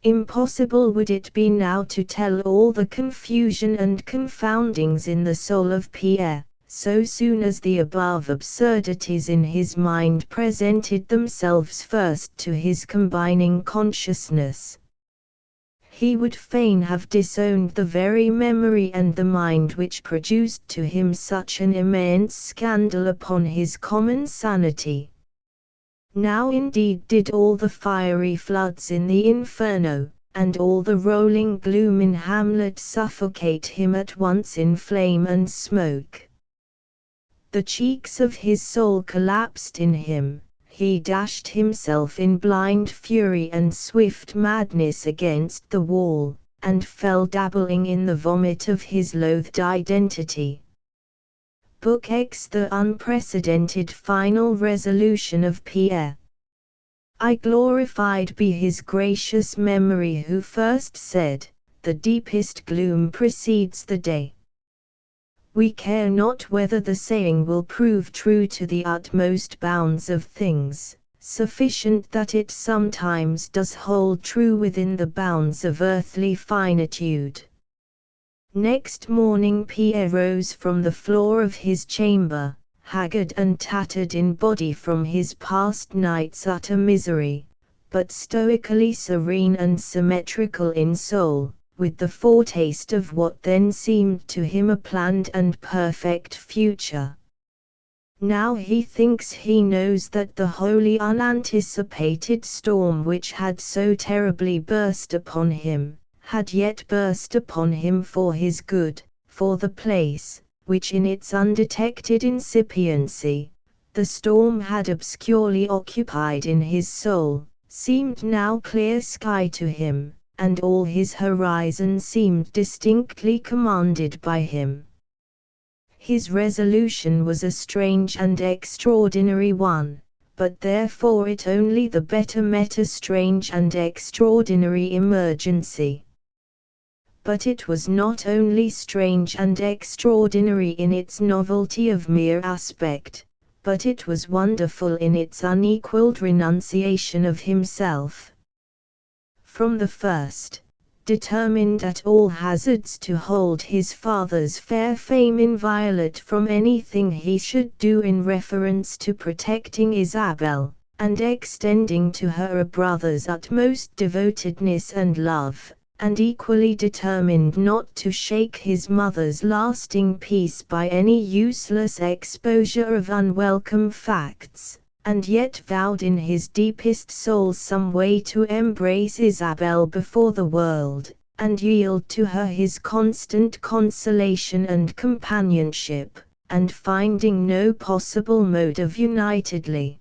Impossible would it be now to tell all the confusion and confoundings in the soul of Pierre, so soon as the above absurdities in his mind presented themselves first to his combining consciousness. He would fain have disowned the very memory and the mind which produced to him such an immense scandal upon his common sanity. Now indeed did all the fiery floods in the Inferno, and all the rolling gloom in Hamlet suffocate him at once in flame and smoke. The cheeks of his soul collapsed in him, he dashed himself in blind fury and swift madness against the wall, and fell dabbling in the vomit of his loathed identity. Book X. The unprecedented final resolution of Pierre. I glorified be his gracious memory who first said, the deepest gloom precedes the day. We care not whether the saying will prove true to the utmost bounds of things, sufficient that it sometimes does hold true within the bounds of earthly finitude. Next morning Pierre rose from the floor of his chamber, haggard and tattered in body from his past night's utter misery, but stoically serene and symmetrical in soul, with the foretaste of what then seemed to him a planned and perfect future. Now he thinks he knows that the wholly unanticipated storm which had so terribly burst upon him, had yet burst upon him for his good, for the place, which in its undetected incipiency, the storm had obscurely occupied in his soul, seemed now clear sky to him, and all his horizon seemed distinctly commanded by him. His resolution was a strange and extraordinary one, but therefore it only the better met a strange and extraordinary emergency. But it was not only strange and extraordinary in its novelty of mere aspect, but it was wonderful in its unequaled renunciation of himself. From the first, determined at all hazards to hold his father's fair fame inviolate from anything he should do in reference to protecting Isabel, and extending to her a brother's utmost devotedness and love, and equally determined not to shake his mother's lasting peace by any useless exposure of unwelcome facts, and yet vowed in his deepest soul some way to embrace Isabel before the world, and yield to her his constant consolation and companionship, and finding no possible mode of unitedly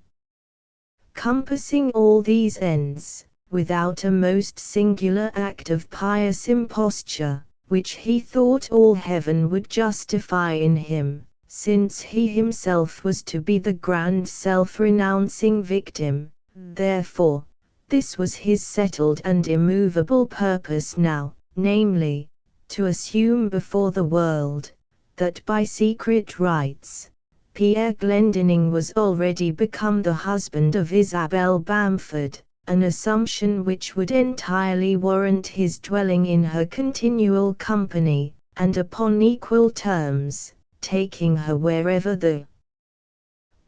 compassing all these ends, without a most singular act of pious imposture, which he thought all heaven would justify in him, since he himself was to be the grand self-renouncing victim. Therefore, this was his settled and immovable purpose now, namely, to assume before the world, that by secret rites, Pierre Glendinning was already become the husband of Isabel Bamford, an assumption which would entirely warrant his dwelling in her continual company, and upon equal terms, taking her wherever the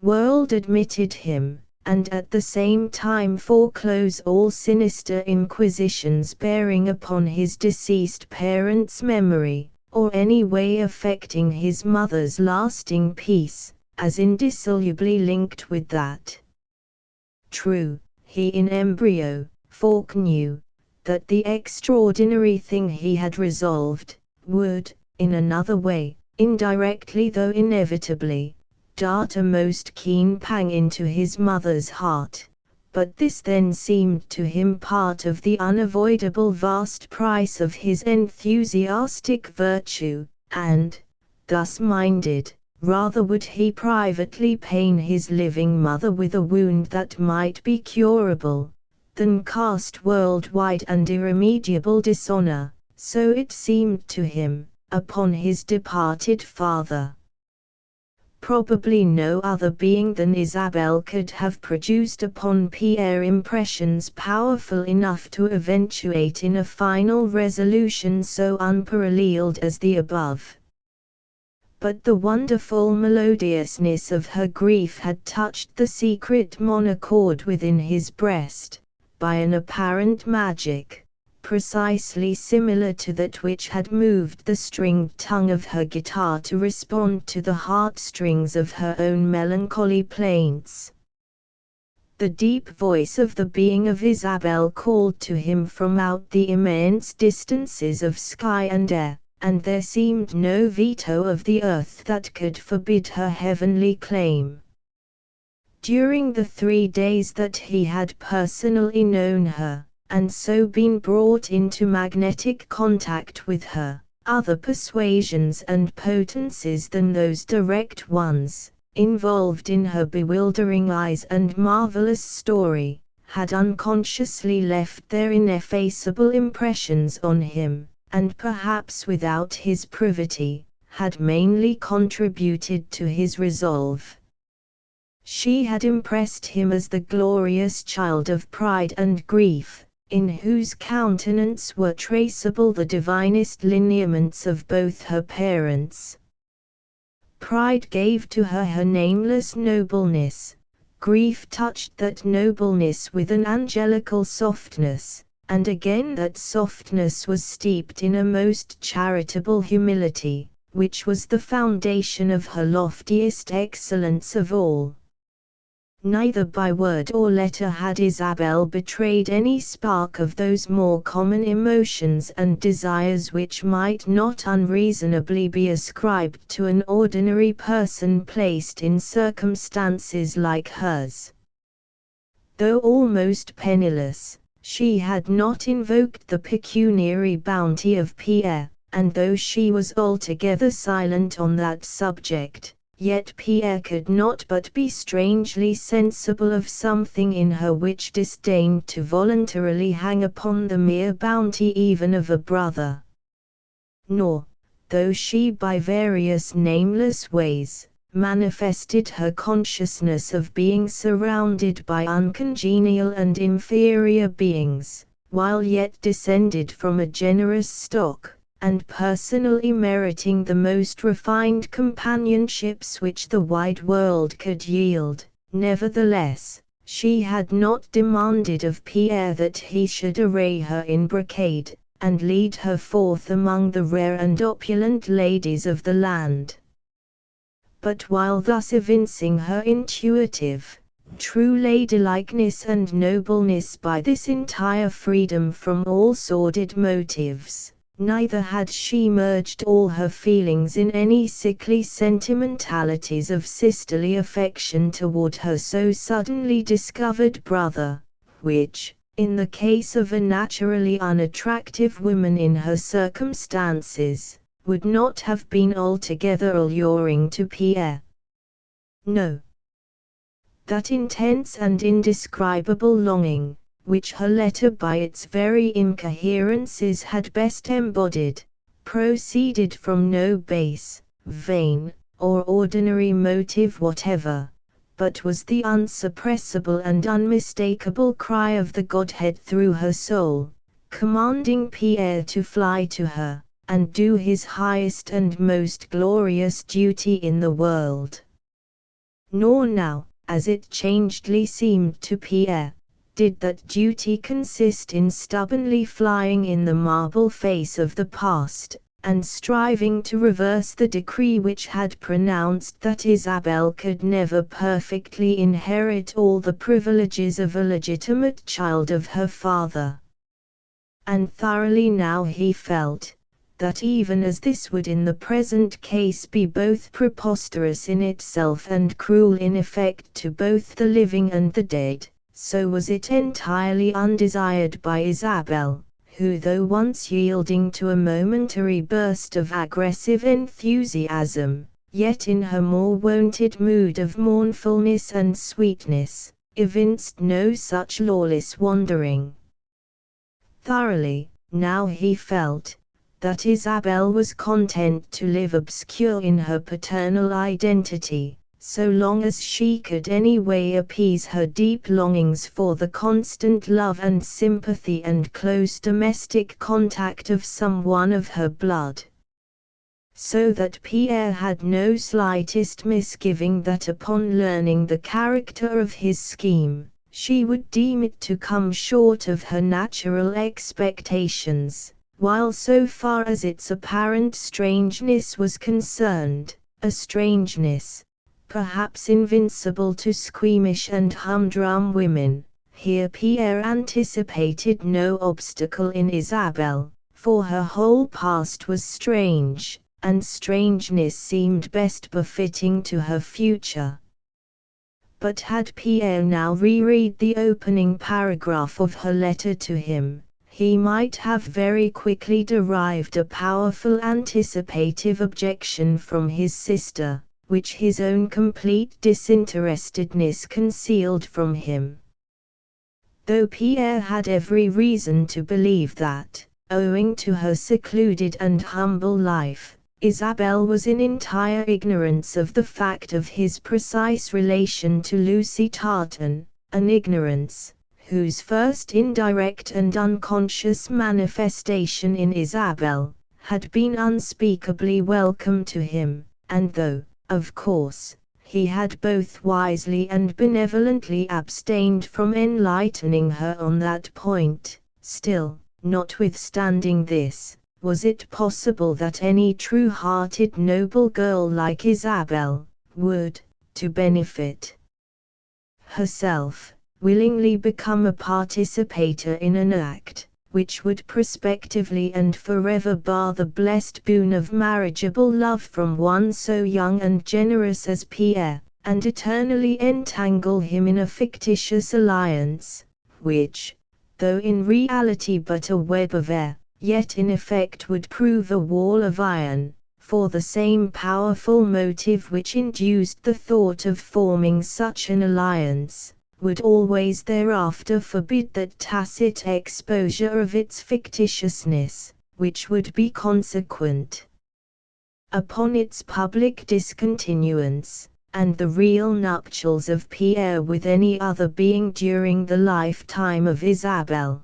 world admitted him, and at the same time foreclose all sinister inquisitions bearing upon his deceased parents' memory, or any way affecting his mother's lasting peace, as indissolubly linked with that. True, he in embryo, Falk knew, that the extraordinary thing he had resolved, would, in another way, indirectly though inevitably, dart a most keen pang into his mother's heart, but this then seemed to him part of the unavoidable vast price of his enthusiastic virtue, and, thus minded, rather would he privately pain his living mother with a wound that might be curable, than cast worldwide and irremediable dishonor, so it seemed to him, upon his departed father. Probably no other being than Isabel could have produced upon Pierre impressions powerful enough to eventuate in a final resolution so unparalleled as the above. But the wonderful melodiousness of her grief had touched the secret monochord within his breast, by an apparent magic, precisely similar to that which had moved the stringed tongue of her guitar to respond to the heartstrings of her own melancholy plaints. The deep voice of the being of Isabel called to him from out the immense distances of sky and air, and there seemed no veto of the earth that could forbid her heavenly claim. During the 3 days that he had personally known her, and so been brought into magnetic contact with her, other persuasions and potencies than those direct ones, involved in her bewildering eyes and marvelous story, had unconsciously left their ineffaceable impressions on him, and perhaps without his privity, had mainly contributed to his resolve. She had impressed him as the glorious child of pride and grief, in whose countenance were traceable the divinest lineaments of both her parents. Pride gave to her her nameless nobleness, grief touched that nobleness with an angelical softness, and again that softness was steeped in a most charitable humility, which was the foundation of her loftiest excellence of all. Neither by word or letter had Isabel betrayed any spark of those more common emotions and desires which might not unreasonably be ascribed to an ordinary person placed in circumstances like hers. Though almost penniless, she had not invoked the pecuniary bounty of Pierre, and though she was altogether silent on that subject, yet Pierre could not but be strangely sensible of something in her which disdained to voluntarily hang upon the mere bounty even of a brother. Nor, though she by various nameless ways, manifested her consciousness of being surrounded by uncongenial and inferior beings, while yet descended from a generous stock, and personally meriting the most refined companionships which the wide world could yield, nevertheless, she had not demanded of Pierre that he should array her in brocade, and lead her forth among the rare and opulent ladies of the land. But while thus evincing her intuitive, true ladylikeness and nobleness by this entire freedom from all sordid motives, neither had she merged all her feelings in any sickly sentimentalities of sisterly affection toward her so suddenly discovered brother, which, in the case of a naturally unattractive woman in her circumstances, would not have been altogether alluring to Pierre. No. That intense and indescribable longing, which her letter by its very incoherences had best embodied, proceeded from no base, vain, or ordinary motive whatever, but was the unsuppressible and unmistakable cry of the Godhead through her soul, commanding Pierre to fly to her, and do his highest and most glorious duty in the world. Nor now, as it changedly seemed to Pierre, did that duty consist in stubbornly flying in the marble face of the past, and striving to reverse the decree which had pronounced that Isabel could never perfectly inherit all the privileges of a legitimate child of her father. And thoroughly now he felt, that even as this would in the present case be both preposterous in itself and cruel in effect to both the living and the dead, so was it entirely undesired by Isabel, who though once yielding to a momentary burst of aggressive enthusiasm, yet in her more wonted mood of mournfulness and sweetness, evinced no such lawless wandering. Thoroughly, now he felt, that Isabel was content to live obscure in her paternal identity, so long as she could any way appease her deep longings for the constant love and sympathy and close domestic contact of some one of her blood. So that Pierre had no slightest misgiving that upon learning the character of his scheme, she would deem it to come short of her natural expectations, while so far as its apparent strangeness was concerned, a strangeness, perhaps invincible to squeamish and humdrum women, here Pierre anticipated no obstacle in Isabel, for her whole past was strange, and strangeness seemed best befitting to her future. But had Pierre now reread the opening paragraph of her letter to him, he might have very quickly derived a powerful anticipative objection from his sister, which his own complete disinterestedness concealed from him. Though Pierre had every reason to believe that, owing to her secluded and humble life, Isabel was in entire ignorance of the fact of his precise relation to Lucy Tartan, an ignorance, whose first indirect and unconscious manifestation in Isabel, had been unspeakably welcome to him, and though, of course, he had both wisely and benevolently abstained from enlightening her on that point, still, notwithstanding this, was it possible that any true-hearted noble girl like Isabel, would, to benefit herself, willingly become a participator in an act, which would prospectively and forever bar the blessed boon of marriageable love from one so young and generous as Pierre, and eternally entangle him in a fictitious alliance, which, though in reality but a web of air, yet in effect would prove a wall of iron, for the same powerful motive which induced the thought of forming such an alliance, would always thereafter forbid that tacit exposure of its fictitiousness, which would be consequent upon its public discontinuance, and the real nuptials of Pierre with any other being during the lifetime of Isabel.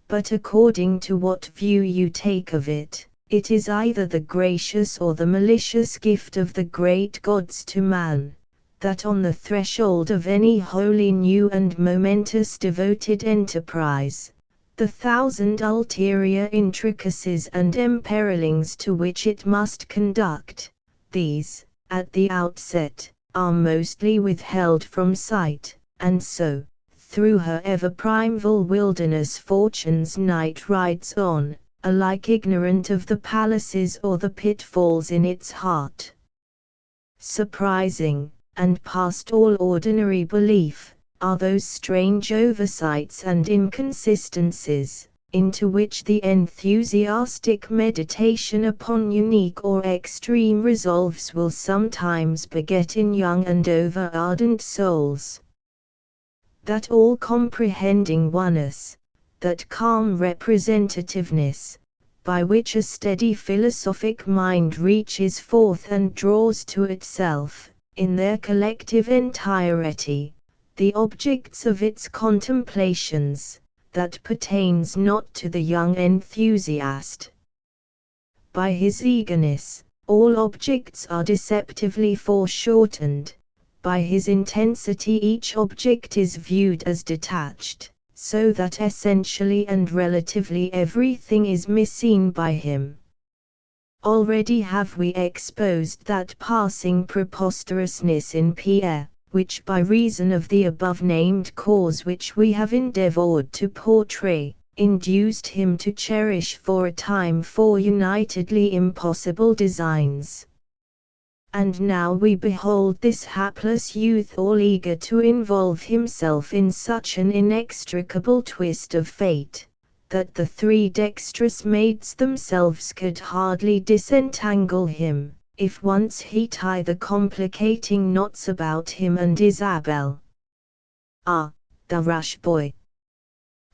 But according to what view you take of it, it is either the gracious or the malicious gift of the great gods to man, that on the threshold of any wholly new and momentous devoted enterprise, the thousand ulterior intricacies and imperilings to which it must conduct, these, at the outset, are mostly withheld from sight, and so, through her ever-primeval wilderness fortune's night rides on, alike ignorant of the palaces or the pitfalls in its heart. Surprising, and past all ordinary belief, are those strange oversights and inconsistencies, into which the enthusiastic meditation upon unique or extreme resolves will sometimes beget in young and over-ardent souls. That all-comprehending oneness, that calm representativeness, by which a steady philosophic mind reaches forth and draws to itself, in their collective entirety, the objects of its contemplations, that pertains not to the young enthusiast. By his eagerness, all objects are deceptively foreshortened. By his intensity each object is viewed as detached, so that essentially and relatively everything is misseen by him. Already have we exposed that passing preposterousness in Pierre, which by reason of the above-named cause which we have endeavored to portray, induced him to cherish for a time four unitedly impossible designs. And now we behold this hapless youth all eager to involve himself in such an inextricable twist of fate, that the three dexterous maids themselves could hardly disentangle him, if once he tie the complicating knots about him and Isabel. Ah, the rash boy!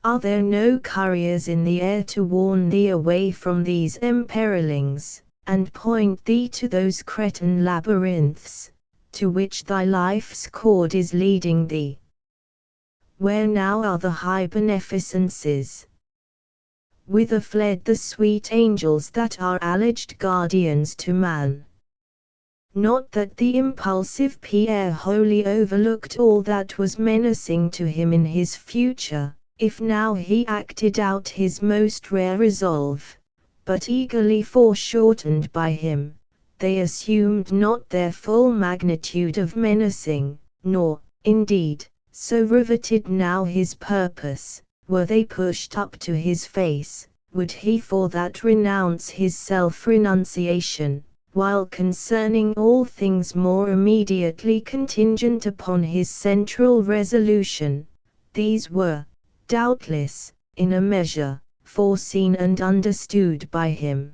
Are there no couriers in the air to warn thee away from these imperilings, and point thee to those cretin labyrinths, to which thy life's cord is leading thee? Where now are the high beneficences? Whither fled the sweet angels that are alleged guardians to man? Not that the impulsive Pierre wholly overlooked all that was menacing to him in his future, if now he acted out his most rare resolve, but eagerly foreshortened by him, they assumed not their full magnitude of menacing, nor, indeed, so riveted now his purpose, were they pushed up to his face, would he for that renounce his self-renunciation, while concerning all things more immediately contingent upon his central resolution, these were, doubtless, in a measure, foreseen and understood by him.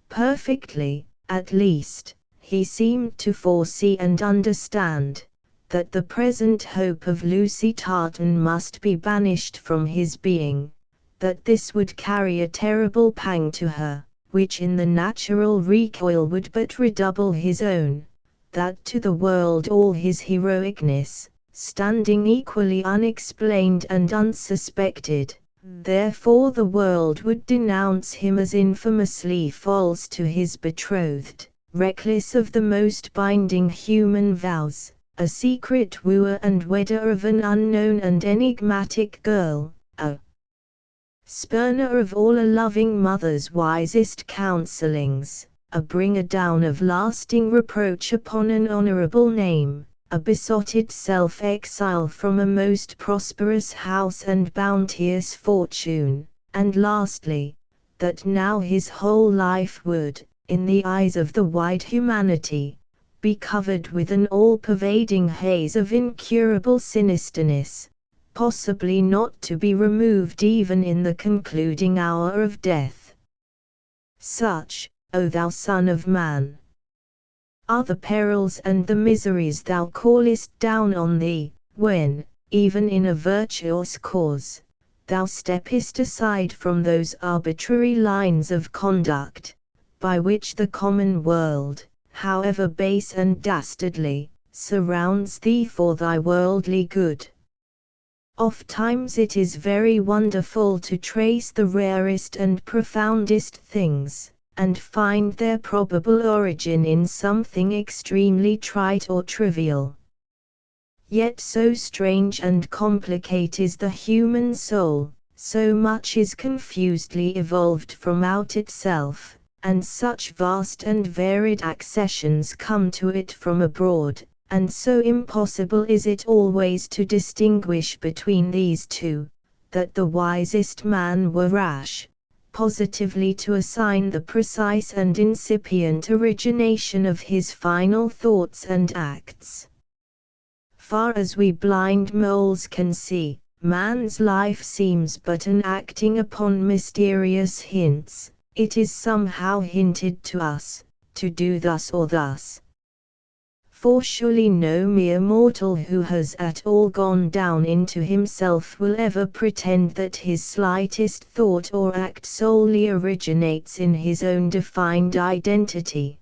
Perfectly, at least, he seemed to foresee and understand, that the present hope of Lucy Tartan must be banished from his being, that this would carry a terrible pang to her, which in the natural recoil would but redouble his own, that to the world all his heroicness, standing equally unexplained and unsuspected, therefore the world would denounce him as infamously false to his betrothed, reckless of the most binding human vows, a secret wooer and wedder of an unknown and enigmatic girl, a spurner of all a loving mother's wisest counsellings, a bringer down of lasting reproach upon an honourable name, a besotted self-exile from a most prosperous house and bounteous fortune, and lastly, that now his whole life would, in the eyes of the wide humanity, be covered with an all-pervading haze of incurable sinisterness, possibly not to be removed even in the concluding hour of death. Such, O thou Son of Man, are the perils and the miseries thou callest down on thee, when, even in a virtuous cause, thou steppest aside from those arbitrary lines of conduct, by which the common world, however base and dastardly, surrounds thee for thy worldly good. Ofttimes it is very wonderful to trace the rarest and profoundest things, and find their probable origin in something extremely trite or trivial. Yet so strange and complicate is the human soul, so much is confusedly evolved from out itself, and such vast and varied accessions come to it from abroad, and so impossible is it always to distinguish between these two, that the wisest man were rash, positively to assign the precise and incipient origination of his final thoughts and acts. Far as we blind moles can see, man's life seems but an acting upon mysterious hints. It is somehow hinted to us, to do thus or thus. For surely no mere mortal who has at all gone down into himself will ever pretend that his slightest thought or act solely originates in his own defined identity.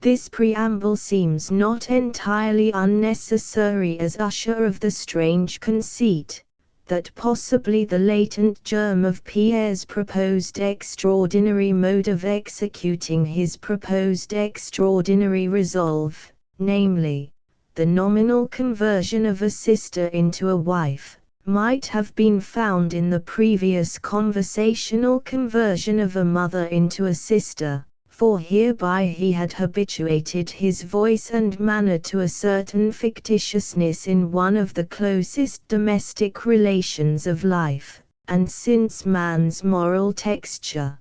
This preamble seems not entirely unnecessary as usher of the strange conceit, that possibly the latent germ of Pierre's proposed extraordinary mode of executing his proposed extraordinary resolve, namely, the nominal conversion of a sister into a wife, might have been found in the previous conversational conversion of a mother into a sister, for hereby he had habituated his voice and manner to a certain fictitiousness in one of the closest domestic relations of life, and since man's moral texture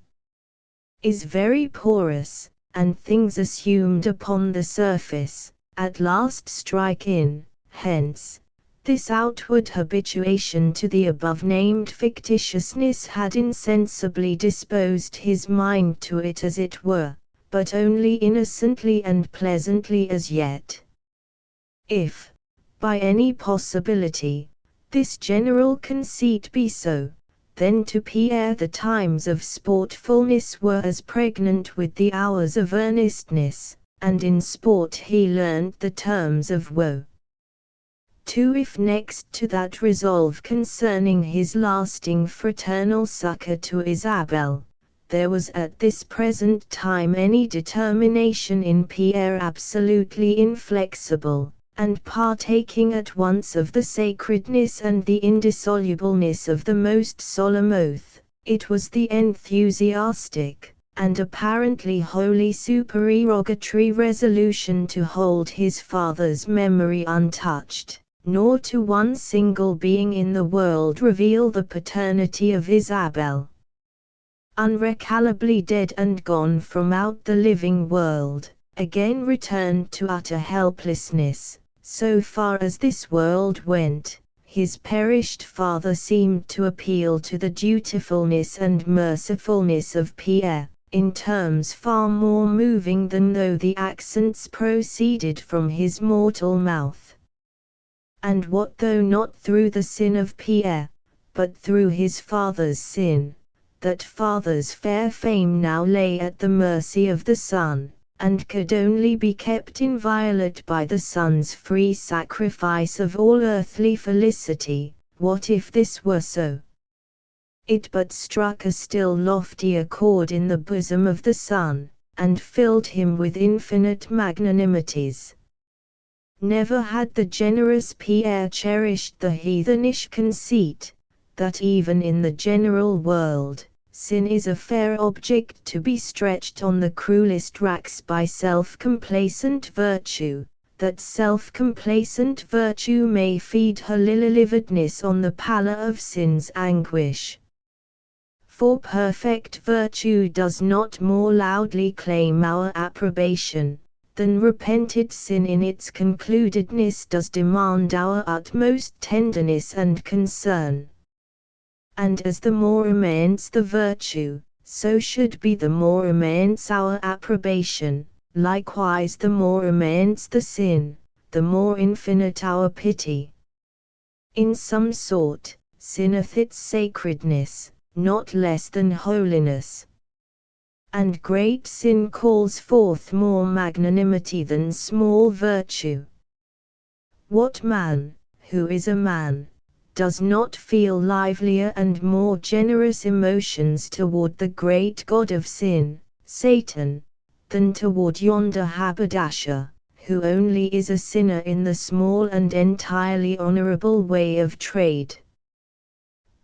is very porous, and things assumed upon the surface, at last strike in, hence, this outward habituation to the above-named fictitiousness had insensibly disposed his mind to it as it were, but only innocently and pleasantly as yet. If, by any possibility, this general conceit be so, then to Pierre the times of sportfulness were as pregnant with the hours of earnestness, and in sport he learned the terms of woe. 2. If next to that resolve concerning his lasting fraternal succor to Isabel, there was at this present time any determination in Pierre absolutely inflexible, and partaking at once of the sacredness and the indissolubleness of the most solemn oath, it was the enthusiastic, and apparently wholly supererogatory resolution to hold his father's memory untouched, nor to one single being in the world reveal the paternity of Isabel. Unrecallably dead and gone from out the living world, again returned to utter helplessness, so far as this world went, his perished father seemed to appeal to the dutifulness and mercifulness of Pierre, in terms far more moving than though the accents proceeded from his mortal mouth. And what though not through the sin of Pierre, but through his father's sin, that father's fair fame now lay at the mercy of the son, and could only be kept inviolate by the son's free sacrifice of all earthly felicity? What if this were so? It but struck a still loftier chord in the bosom of the son, and filled him with infinite magnanimities. Never had the generous Pierre cherished the heathenish conceit, that even in the general world, sin is a fair object to be stretched on the cruelest racks by self-complacent virtue, that self-complacent virtue may feed her lividness on the pallor of sin's anguish. For perfect virtue does not more loudly claim our approbation, than repented sin in its concludedness does demand our utmost tenderness and concern. And as the more immense the virtue, so should be the more immense our approbation, likewise the more immense the sin, the more infinite our pity. In some sort, sin hath its sacredness, not less than holiness. And great sin calls forth more magnanimity than small virtue. What man, who is a man, does not feel livelier and more generous emotions toward the great god of sin, Satan, than toward yonder haberdasher, who only is a sinner in the small and entirely honorable way of trade?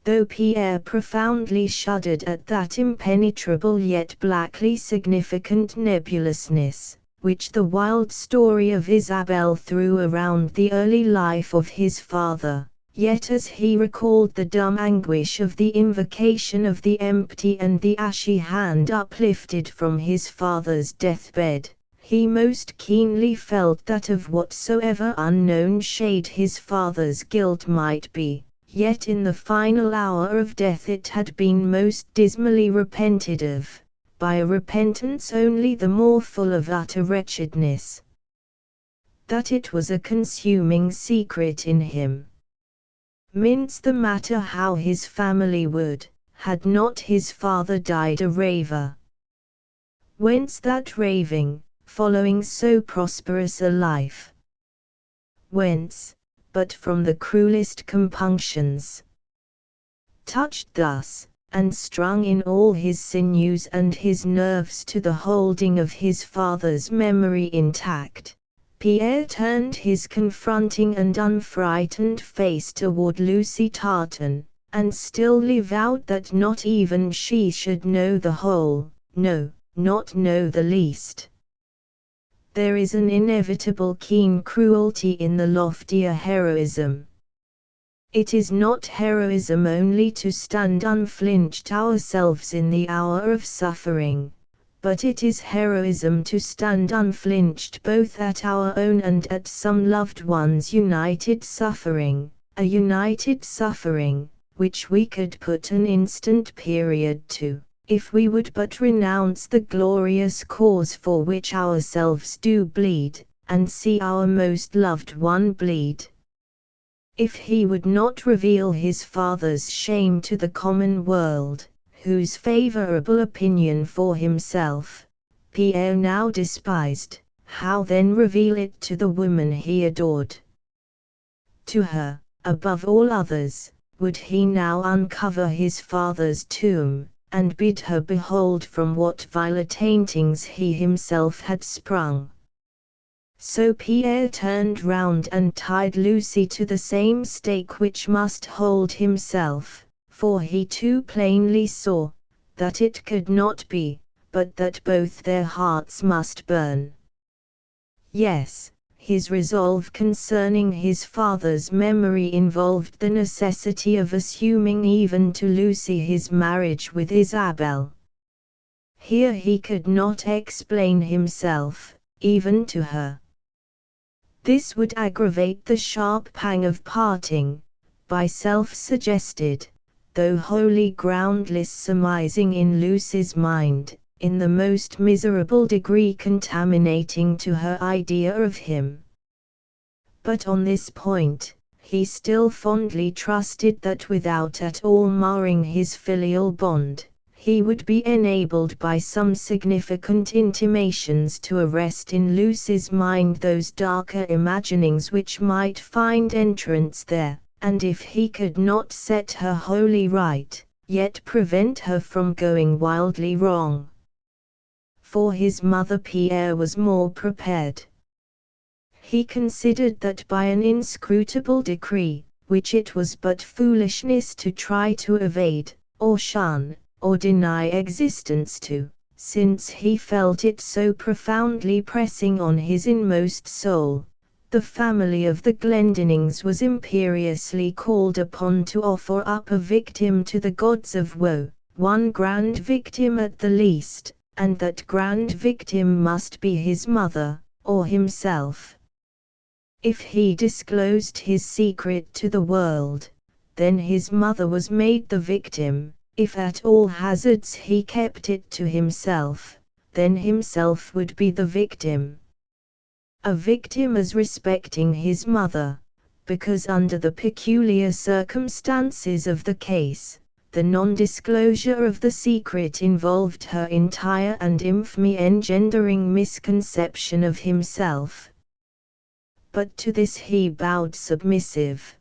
Though Pierre profoundly shuddered at that impenetrable yet blackly significant nebulousness, which the wild story of Isabel threw around the early life of his father, yet as he recalled the dumb anguish of the invocation of the empty and the ashy hand uplifted from his father's deathbed, he most keenly felt that of whatsoever unknown shade his father's guilt might be, yet in the final hour of death it had been most dismally repented of, by a repentance only the more full of utter wretchedness. that it was a consuming secret in him. Mince the matter how his family would, had not his father died a raver. Whence that raving, following so prosperous a life? Whence, but from the cruelest compunctions? Touched thus, and strung in all his sinews and his nerves to the holding of his father's memory intact, Pierre turned his confronting and unfrightened face toward Lucy Tartan, and stillly vowed that not even she should know the whole, no, not know the least. There is an inevitable keen cruelty in the loftier heroism. It is not heroism only to stand unflinched ourselves in the hour of suffering, but it is heroism to stand unflinched both at our own and at some loved one's united suffering, a united suffering, which we could put an instant period to, if we would but renounce the glorious cause for which ourselves do bleed, and see our most loved one bleed. If he would not reveal his father's shame to the common world, whose favorable opinion for himself Pierre now despised, how then reveal it to the woman he adored? To her, above all others, would he now uncover his father's tomb, and bid her behold from what vile attaintings he himself had sprung. So Pierre turned round and tied Lucy to the same stake which must hold himself, for he too plainly saw that it could not be, but that both their hearts must burn. Yes, his resolve concerning his father's memory involved the necessity of assuming even to Lucy his marriage with Isabel. Here he could not explain himself, even to her. This would aggravate the sharp pang of parting, by self-suggested, though wholly groundless surmising in Lucy's mind, in the most miserable degree contaminating to her idea of him. But on this point, he still fondly trusted that without at all marring his filial bond, he would be enabled by some significant intimations to arrest in Lucy's mind those darker imaginings which might find entrance there, and if he could not set her wholly right, yet prevent her from going wildly wrong. For his mother Pierre was more prepared. He considered that by an inscrutable decree, which it was but foolishness to try to evade, or shun, or deny existence to, since he felt it so profoundly pressing on his inmost soul, the family of the Glendinnings was imperiously called upon to offer up a victim to the gods of woe, one grand victim at the least, and that grand victim must be his mother, or himself. If he disclosed his secret to the world, then his mother was made the victim. If at all hazards he kept it to himself, then himself would be the victim. A victim as respecting his mother, because under the peculiar circumstances of the case, the non-disclosure of the secret involved her entire and infamy-engendering misconception of himself. But to this he bowed submissive.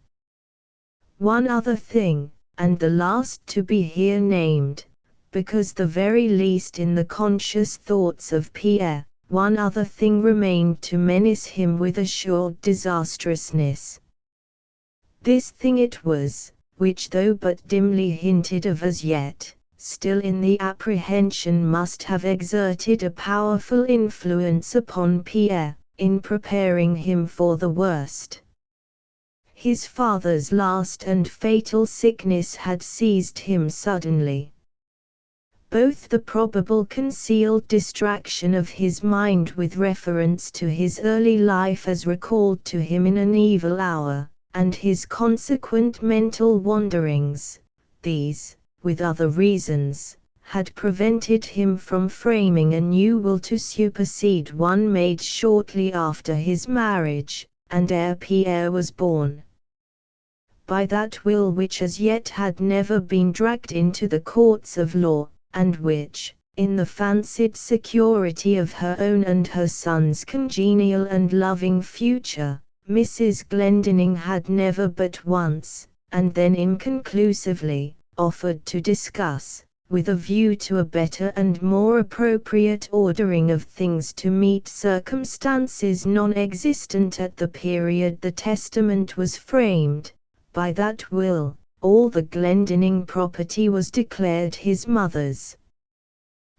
One other thing, and the last to be here named, because the very least in the conscious thoughts of Pierre, one other thing remained to menace him with assured disastrousness. This thing it was, which though but dimly hinted of as yet, still in the apprehension must have exerted a powerful influence upon Pierre, in preparing him for the worst. His father's last and fatal sickness had seized him suddenly. Both the probable concealed distraction of his mind with reference to his early life as recalled to him in an evil hour, and his consequent mental wanderings, these, with other reasons, had prevented him from framing a new will to supersede one made shortly after his marriage, and ere Pierre was born. By that will which as yet had never been dragged into the courts of law, and which, in the fancied security of her own and her son's congenial and loving future, Mrs. Glendinning had never but once, and then inconclusively, offered to discuss, with a view to a better and more appropriate ordering of things to meet circumstances non-existent at the period the testament was framed. By that will, all the Glendinning property was declared his mother's.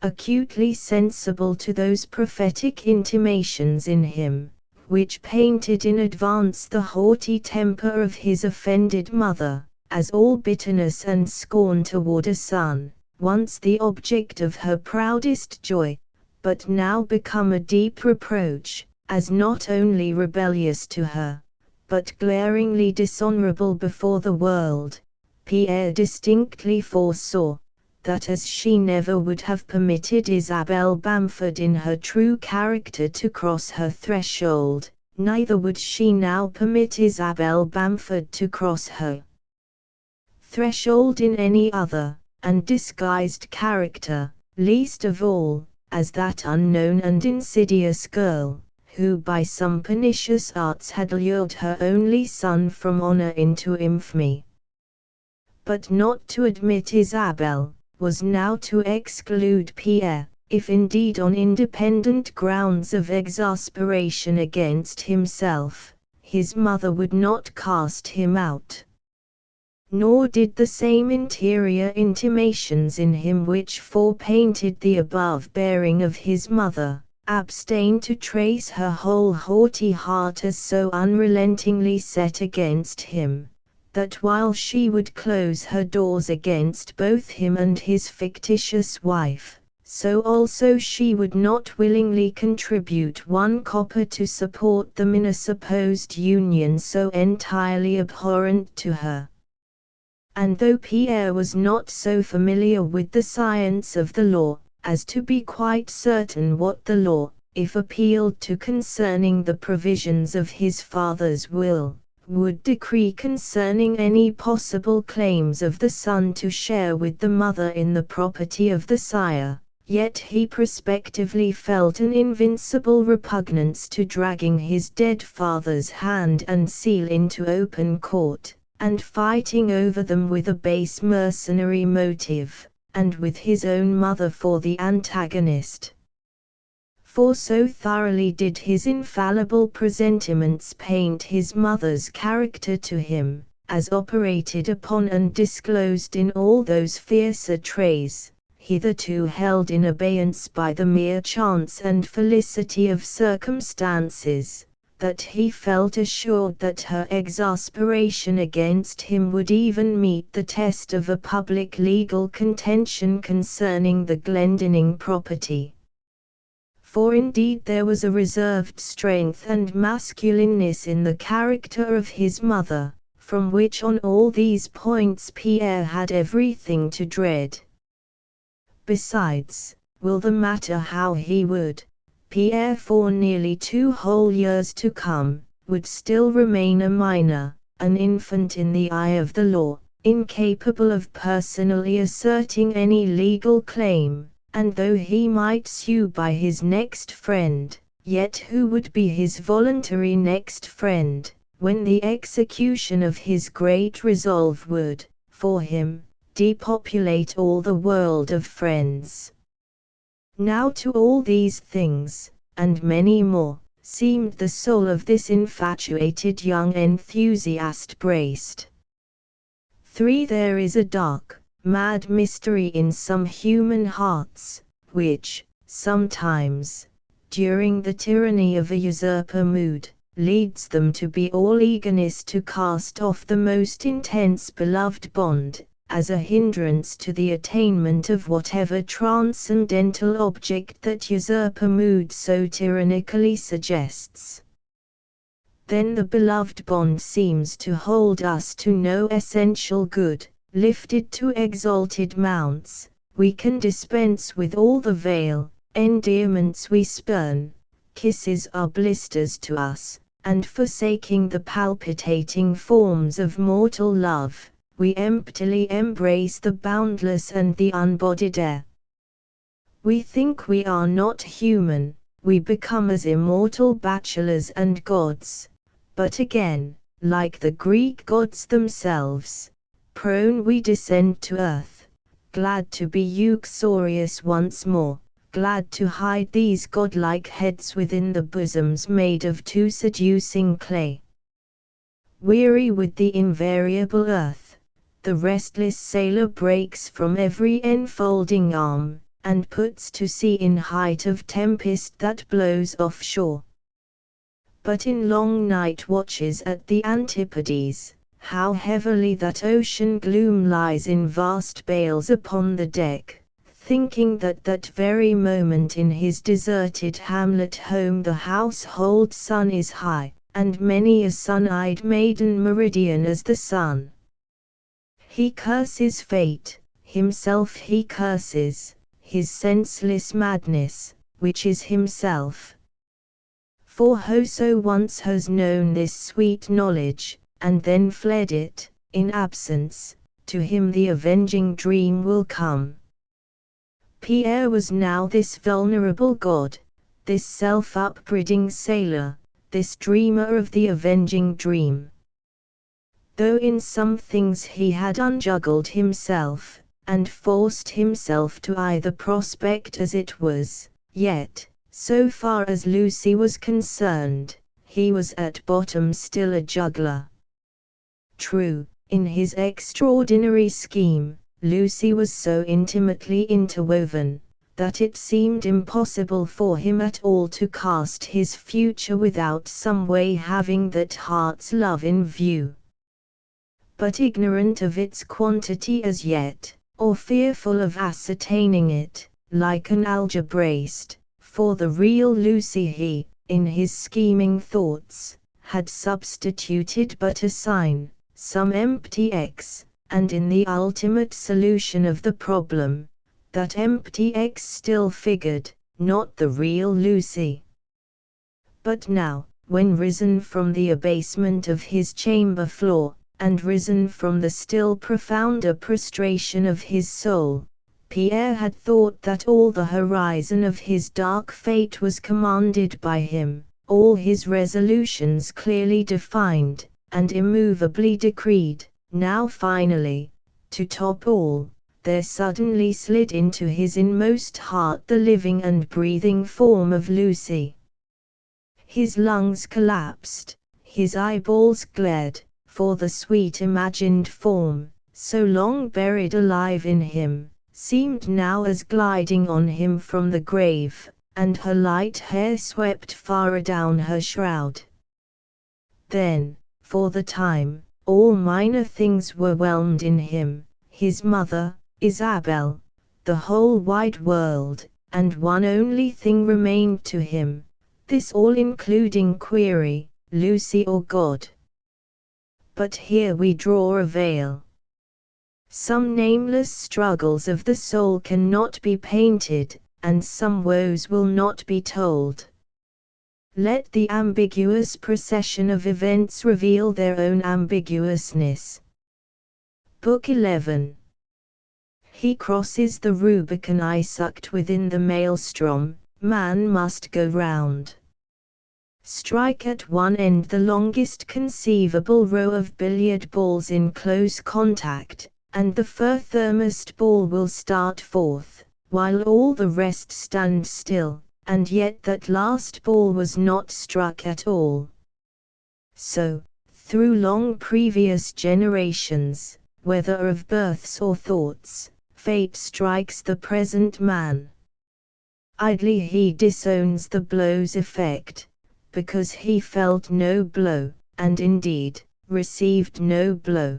Acutely sensible to those prophetic intimations in him, which painted in advance the haughty temper of his offended mother, as all bitterness and scorn toward a son, once the object of her proudest joy, but now become a deep reproach, as not only rebellious to her, but glaringly dishonorable before the world, Pierre distinctly foresaw, that as she never would have permitted Isabel Bamford in her true character to cross her threshold, neither would she now permit Isabel Bamford to cross her threshold in any other, and disguised character, least of all, as that unknown and insidious girl, who by some pernicious arts had lured her only son from honor into infamy. But not to admit Isabel, was now to exclude Pierre, if indeed on independent grounds of exasperation against himself, his mother would not cast him out. Nor did the same interior intimations in him which forepainted the above bearing of his mother, abstain to trace her whole haughty heart as so unrelentingly set against him, that while she would close her doors against both him and his fictitious wife, so also she would not willingly contribute one copper to support them in a supposed union so entirely abhorrent to her. And though Pierre was not so familiar with the science of the law, as to be quite certain what the law, if appealed to concerning the provisions of his father's will, would decree concerning any possible claims of the son to share with the mother in the property of the sire, yet he prospectively felt an invincible repugnance to dragging his dead father's hand and seal into open court, and fighting over them with a base mercenary motive, and with his own mother for the antagonist. For so thoroughly did his infallible presentiments paint his mother's character to him, as operated upon and disclosed in all those fiercer traits, hitherto held in abeyance by the mere chance and felicity of circumstances, that he felt assured that her exasperation against him would even meet the test of a public legal contention concerning the Glendinning property. For indeed there was a reserved strength and masculineness in the character of his mother, from which on all these points Pierre had everything to dread. Besides, will the matter how he would, Pierre for nearly 2 whole years to come, would still remain a minor, an infant in the eye of the law, incapable of personally asserting any legal claim, and though he might sue by his next friend, yet who would be his voluntary next friend, when the execution of his great resolve would, for him, depopulate all the world of friends. Now to all these things, and many more, seemed the soul of this infatuated young enthusiast braced. 3. There is a dark, mad mystery in some human hearts, which, sometimes, during the tyranny of a usurper mood, leads them to be all eagerness to cast off the most intense beloved bond, as a hindrance to the attainment of whatever transcendental object that usurper mood so tyrannically suggests. Then the beloved bond seems to hold us to no essential good, lifted to exalted mounts, we can dispense with all the veil, endearments we spurn, kisses are blisters to us, and forsaking the palpitating forms of mortal love, we emptily embrace the boundless and the unbodied air. We think we are not human, we become as immortal bachelors and gods, but again, like the Greek gods themselves, prone we descend to earth, glad to be uxorious once more, glad to hide these godlike heads within the bosoms made of too seducing clay. Weary with the invariable earth, the restless sailor breaks from every enfolding arm, and puts to sea in height of tempest that blows offshore. But in long night watches at the Antipodes, how heavily that ocean gloom lies in vast bales upon the deck, thinking that that very moment in his deserted hamlet home the household sun is high, and many a sun-eyed maiden meridian as the sun. He curses fate, himself he curses, his senseless madness, which is himself. For whoso once has known this sweet knowledge, and then fled it, in absence, to him the avenging dream will come. Pierre was now this vulnerable god, this self-upbraiding sailor, this dreamer of the avenging dream. Though in some things he had unjuggled himself, and forced himself to eye the prospect as it was, yet, so far as Lucy was concerned, he was at bottom still a juggler. True, in his extraordinary scheme, Lucy was so intimately interwoven, that it seemed impossible for him at all to cast his future without some way having that heart's love in view. But ignorant of its quantity as yet, or fearful of ascertaining it, like an algebraist, for the real Lucy he, in his scheming thoughts, had substituted but a sign, some empty X, and in the ultimate solution of the problem, that empty X still figured, not the real Lucy. But now, when risen from the abasement of his chamber floor, and risen from the still profounder prostration of his soul, Pierre had thought that all the horizon of his dark fate was commanded by him, all his resolutions clearly defined, and immovably decreed. Now finally, to top all, there suddenly slid into his inmost heart the living and breathing form of Lucy. His lungs collapsed, his eyeballs glared, for the sweet imagined form, so long buried alive in him, seemed now as gliding on him from the grave, and her light hair swept far adown her shroud. Then, for the time, all minor things were whelmed in him, his mother, Isabel, the whole wide world, and one only thing remained to him, this all-including query, Lucy or God. But here we draw a veil. Some nameless struggles of the soul cannot be painted, and some woes will not be told. Let the ambiguous procession of events reveal their own ambiguousness. Book 11. He crosses the Rubicon eye-sucked within the maelstrom, man must go round. Strike at one end the longest conceivable row of billiard balls in close contact, and the furthermost ball will start forth, while all the rest stand still, and yet that last ball was not struck at all. So, through long previous generations, whether of births or thoughts, fate strikes the present man. Idly he disowns the blow's effect, because he felt no blow, and indeed, received no blow.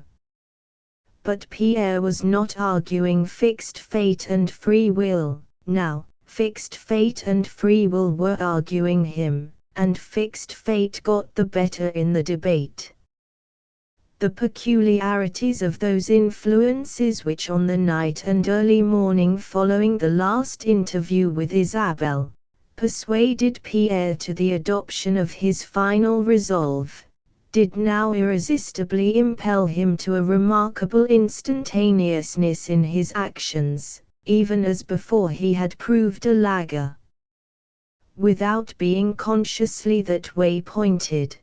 But Pierre was not arguing fixed fate and free will, now, fixed fate and free will were arguing him, and fixed fate got the better in the debate. The peculiarities of those influences which on the night and early morning following the last interview with Isabelle, persuaded Pierre to the adoption of his final resolve, did now irresistibly impel him to a remarkable instantaneousness in his actions, even as before he had proved a lagger. Without being consciously that way pointed,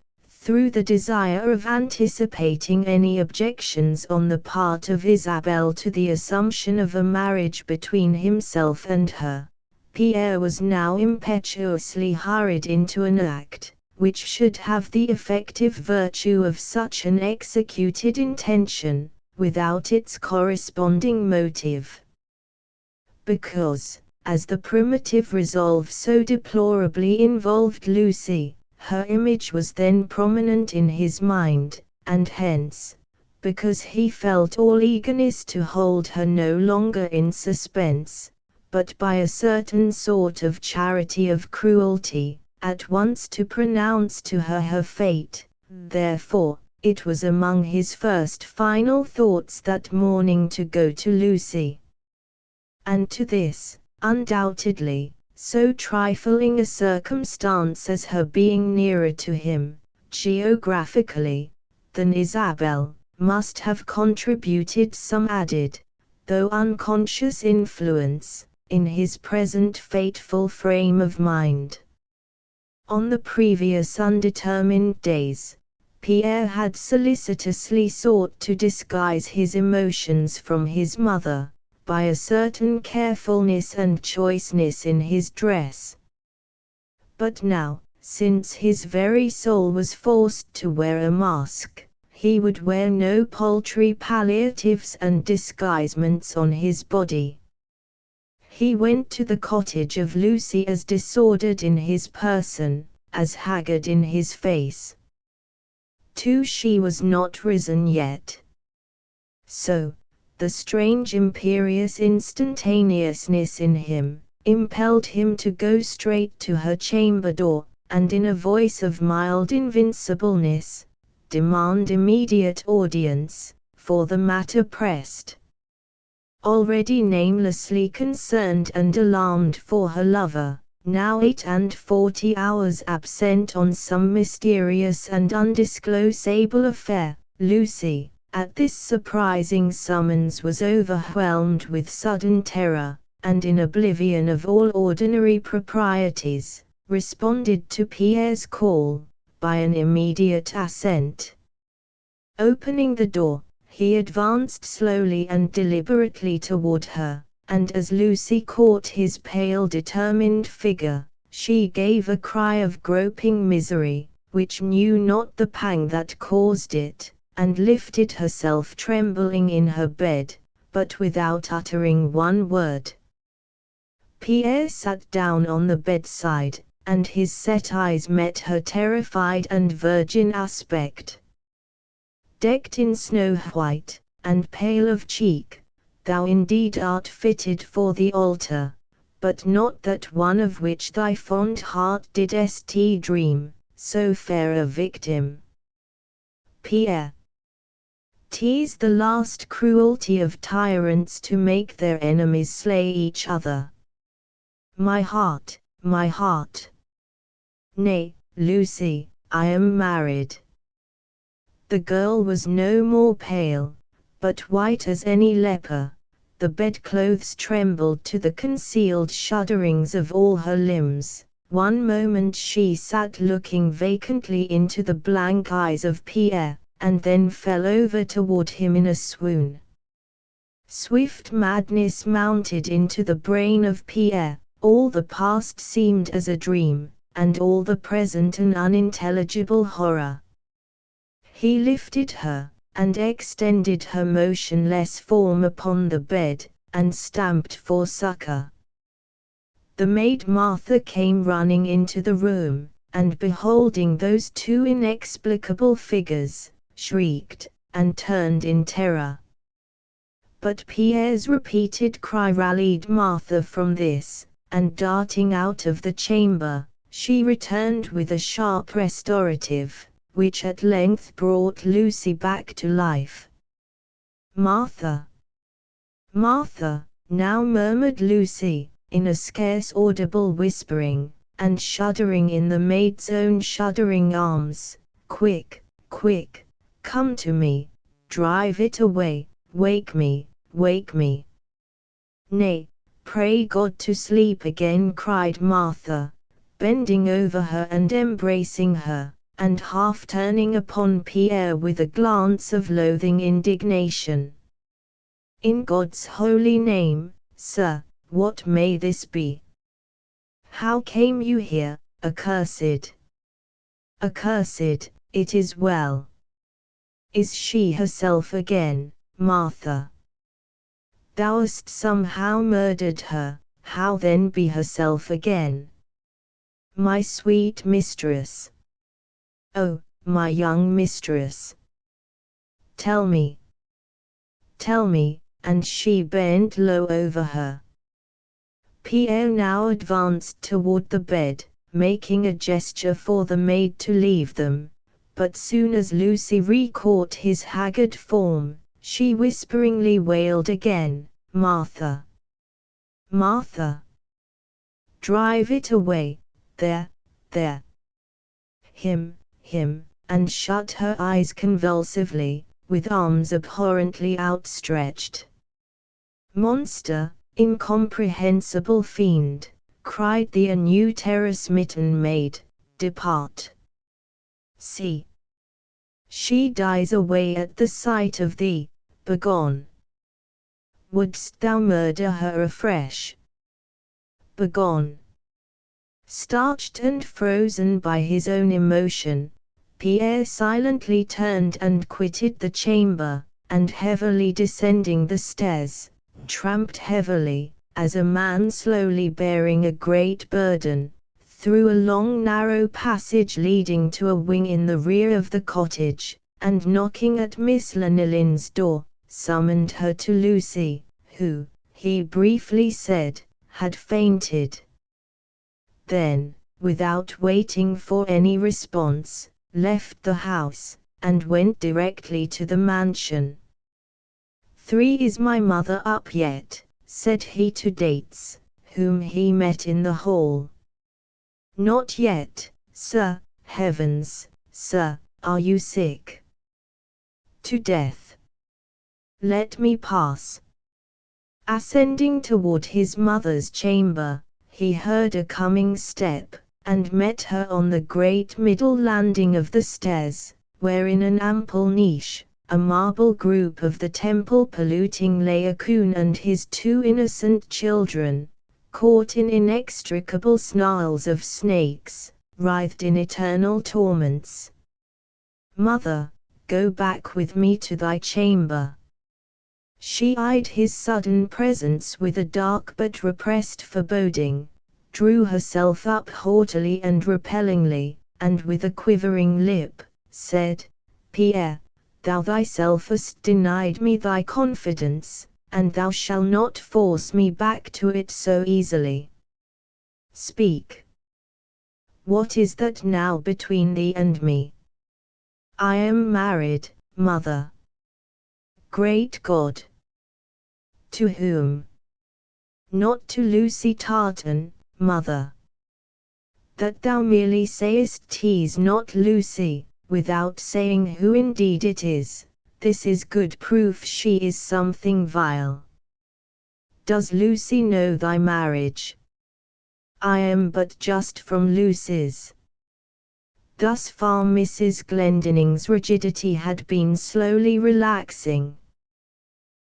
through the desire of anticipating any objections on the part of Isabelle to the assumption of a marriage between himself and her, Pierre was now impetuously hurried into an act, which should have the effective virtue of such an executed intention, without its corresponding motive. Because, as the primitive resolve so deplorably involved Lucy, her image was then prominent in his mind, and hence, because he felt all eagerness to hold her no longer in suspense, but by a certain sort of charity of cruelty, at once to pronounce to her her fate, therefore, it was among his first final thoughts that morning to go to Lucy. And to this, undoubtedly, so trifling a circumstance as her being nearer to him, geographically, than Isabelle, must have contributed some added, though unconscious influence, in his present fateful frame of mind. On the previous undetermined days, Pierre had solicitously sought to disguise his emotions from his mother, by a certain carefulness and choiceness in his dress. But now, since his very soul was forced to wear a mask, he would wear no paltry palliatives and disguisements on his body. He went to the cottage of Lucy as disordered in his person, as haggard in his face. Too, she was not risen yet. So, the strange imperious instantaneousness in him, impelled him to go straight to her chamber door, and in a voice of mild invincibleness, demand immediate audience, for the matter pressed. Already namelessly concerned and alarmed for her lover, now 48 hours absent on some mysterious and undisclosable affair, Lucy, at this surprising summons was overwhelmed with sudden terror, and in oblivion of all ordinary proprieties, responded to Pierre's call, by an immediate assent. Opening the door, he advanced slowly and deliberately toward her, and as Lucy caught his pale determined figure, she gave a cry of groping misery, which knew not the pang that caused it, and lifted herself trembling in her bed, but without uttering one word. Pierre sat down on the bedside, and his set eyes met her terrified and virgin aspect. Decked in snow white, and pale of cheek, thou indeed art fitted for the altar, but not that one of which thy fond heart didst dream, so fair a victim. Pierre. 'Tis the last cruelty of tyrants to make their enemies slay each other. My heart, my heart. Nay, Lucy, I am married. The girl was no more pale, but white as any leper. The bedclothes trembled to the concealed shudderings of all her limbs. One moment she sat looking vacantly into the blank eyes of Pierre, and then fell over toward him in a swoon. Swift madness mounted into the brain of Pierre. All the past seemed as a dream, and all the present an unintelligible horror. He lifted her, and extended her motionless form upon the bed, and stamped for succor. The maid Martha came running into the room, and beholding those two inexplicable figures, shrieked, and turned in terror. But Pierre's repeated cry rallied Martha from this, and darting out of the chamber, she returned with a sharp restorative, which at length brought Lucy back to life. "Martha! Martha!" now murmured Lucy, in a scarce audible whispering, and shuddering in the maid's own shuddering arms. "Quick, quick, come to me, drive it away, wake me, wake me." "Nay, pray God to sleep again," cried Martha, bending over her and embracing her, and half turning upon Pierre with a glance of loathing indignation. "In God's holy name, sir, what may this be? How came you here, accursed? Accursed, it is well. Is she herself again, Martha? Thou'st somehow murdered her, how then be herself again? My sweet mistress! Oh, my young mistress! Tell me! Tell me!" and she bent low over her. Pierre now advanced toward the bed, making a gesture for the maid to leave them, but soon as Lucy recaught his haggard form, she whisperingly wailed again, "Martha! Martha! Drive it away, there, there! Him, and shut her eyes convulsively, with arms abhorrently outstretched. "Monster, incomprehensible fiend!" cried the anew terror-smitten maid, "depart! See! She dies away at the sight of thee, begone! Wouldst thou murder her afresh? Begone!" Starched and frozen by his own emotion, Pierre silently turned and quitted the chamber, and heavily descending the stairs, tramped heavily, as a man slowly bearing a great burden, through a long narrow passage leading to a wing in the rear of the cottage, and knocking at Miss Lanoline's door, summoned her to Lucy, who, he briefly said, had fainted. Then, without waiting for any response, left the house, and went directly to the mansion. "Is my mother up yet?" said he to Dates, whom he met in the hall. "Not yet, sir." "Heavens, sir, are you sick to death? Let me pass." Ascending toward his mother's chamber, he heard a coming step, and met her on the great middle landing of the stairs, where in an ample niche, a marble group of the temple-polluting Laocoon and his two innocent children, caught in inextricable snarls of snakes, writhed in eternal torments. "Mother, go back with me to thy chamber." She eyed his sudden presence with a dark but repressed foreboding, drew herself up haughtily and repellingly, and with a quivering lip, said, "Pierre, thou thyself hast denied me thy confidence, and thou shalt not force me back to it so easily. Speak. What is that now between thee and me?" "I am married, mother." "Great God! To whom?" "Not to Lucy Tartan, mother." "That thou merely sayest 'tis not Lucy, without saying who indeed it is, this is good proof she is something vile. Does Lucy know thy marriage?" "I am but just from Lucy's." Thus far Mrs. Glendinning's rigidity had been slowly relaxing.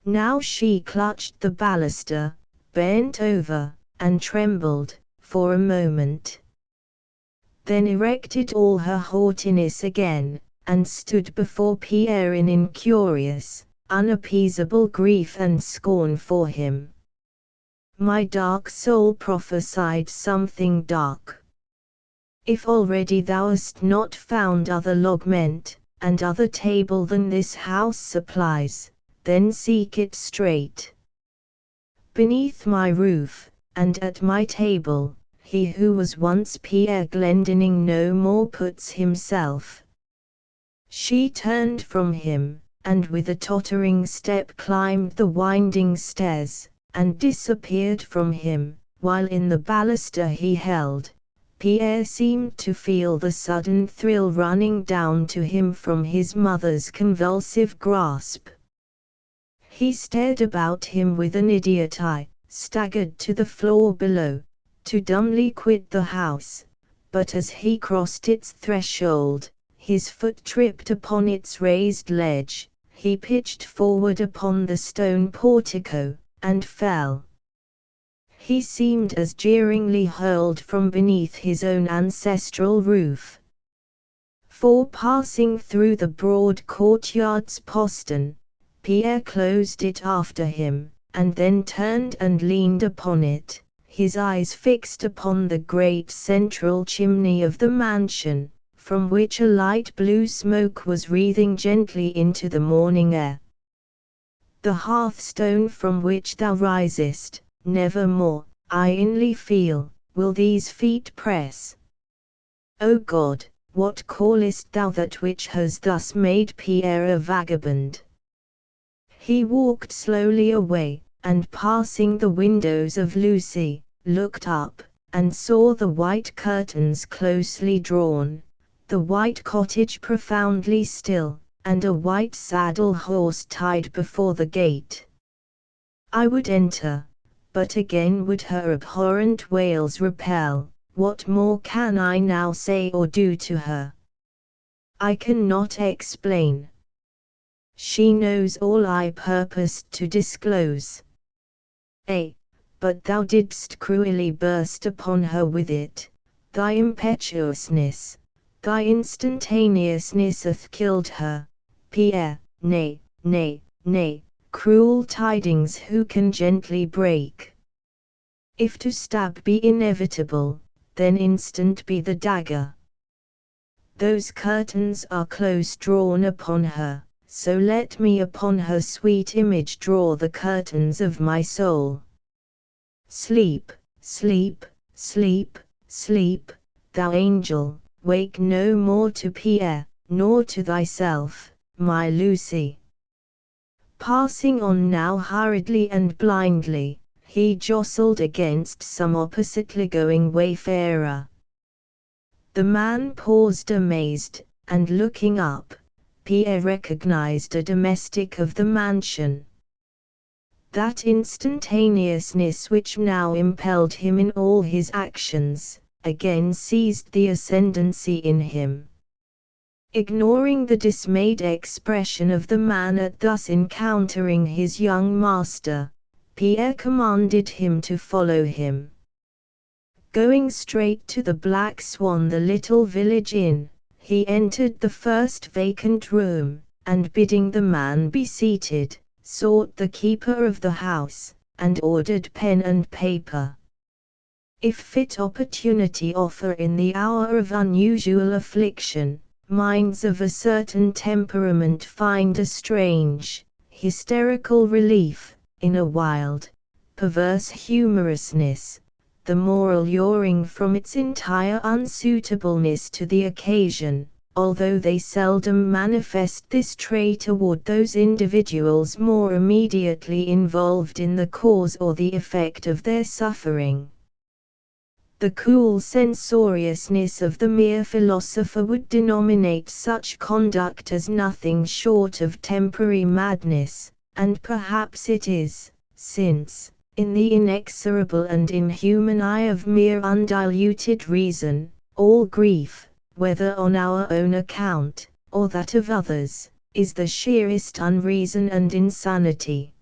Now she clutched the baluster, bent over, and trembled, for a moment. Then erected all her haughtiness again, and stood before Pierre in incurious, unappeasable grief and scorn for him. My dark soul prophesied something dark. If already thou hast not found other logment, and other table than this house supplies, then seek it straight. Beneath my roof, and at my table, he who was once Pierre Glendinning no more puts himself. She turned from him, and with a tottering step climbed the winding stairs, and disappeared from him, while in the baluster he held, Pierre seemed to feel the sudden thrill running down to him from his mother's convulsive grasp. He stared about him with an idiot eye, staggered to the floor below, to dumbly quit the house, but as he crossed its threshold, his foot tripped upon its raised ledge, he pitched forward upon the stone portico, and fell. He seemed as jeeringly hurled from beneath his own ancestral roof. For passing through the broad courtyard's postern, Pierre closed it after him, and then turned and leaned upon it, his eyes fixed upon the great central chimney of the mansion, from which a light blue smoke was wreathing gently into the morning air. The hearthstone from which thou risest, never more, I inly feel, will these feet press. O God, what callest thou that which has thus made Pierre a vagabond? He walked slowly away, and passing the windows of Lucy, looked up, and saw the white curtains closely drawn, the white cottage profoundly still, and a white saddle horse tied before the gate. I would enter, but again would her abhorrent wails repel. What more can I now say or do to her? I cannot explain. She knows all I purposed to disclose. But thou didst cruelly burst upon her with it. Thy impetuousness, thy instantaneousness hath killed her, Pierre. Nay, nay, nay, cruel tidings who can gently break? If to stab be inevitable, then instant be the dagger. Those curtains are close drawn upon her, so let me upon her sweet image draw the curtains of my soul. Sleep, sleep, sleep, sleep, thou angel, wake no more to Pierre, nor to thyself, my Lucy. Passing on now hurriedly and blindly, he jostled against some oppositely going wayfarer. The man paused amazed, and looking up, Pierre recognized a domestic of the mansion. That instantaneousness which now impelled him in all his actions, again seized the ascendancy in him. Ignoring the dismayed expression of the man at thus encountering his young master, Pierre commanded him to follow him. Going straight to the Black Swan, the little village inn, he entered the first vacant room, and bidding the man be seated, sought the keeper of the house, and ordered pen and paper. If fit opportunity offer in the hour of unusual affliction, minds of a certain temperament find a strange, hysterical relief, in a wild, perverse humorousness, the more alluring from its entire unsuitableness to the occasion, although they seldom manifest this trait toward those individuals more immediately involved in the cause or the effect of their suffering. The cool censoriousness of the mere philosopher would denominate such conduct as nothing short of temporary madness, and perhaps it is, since, in the inexorable and inhuman eye of mere undiluted reason, all grief, whether on our own account, or that of others, is the sheerest unreason and insanity.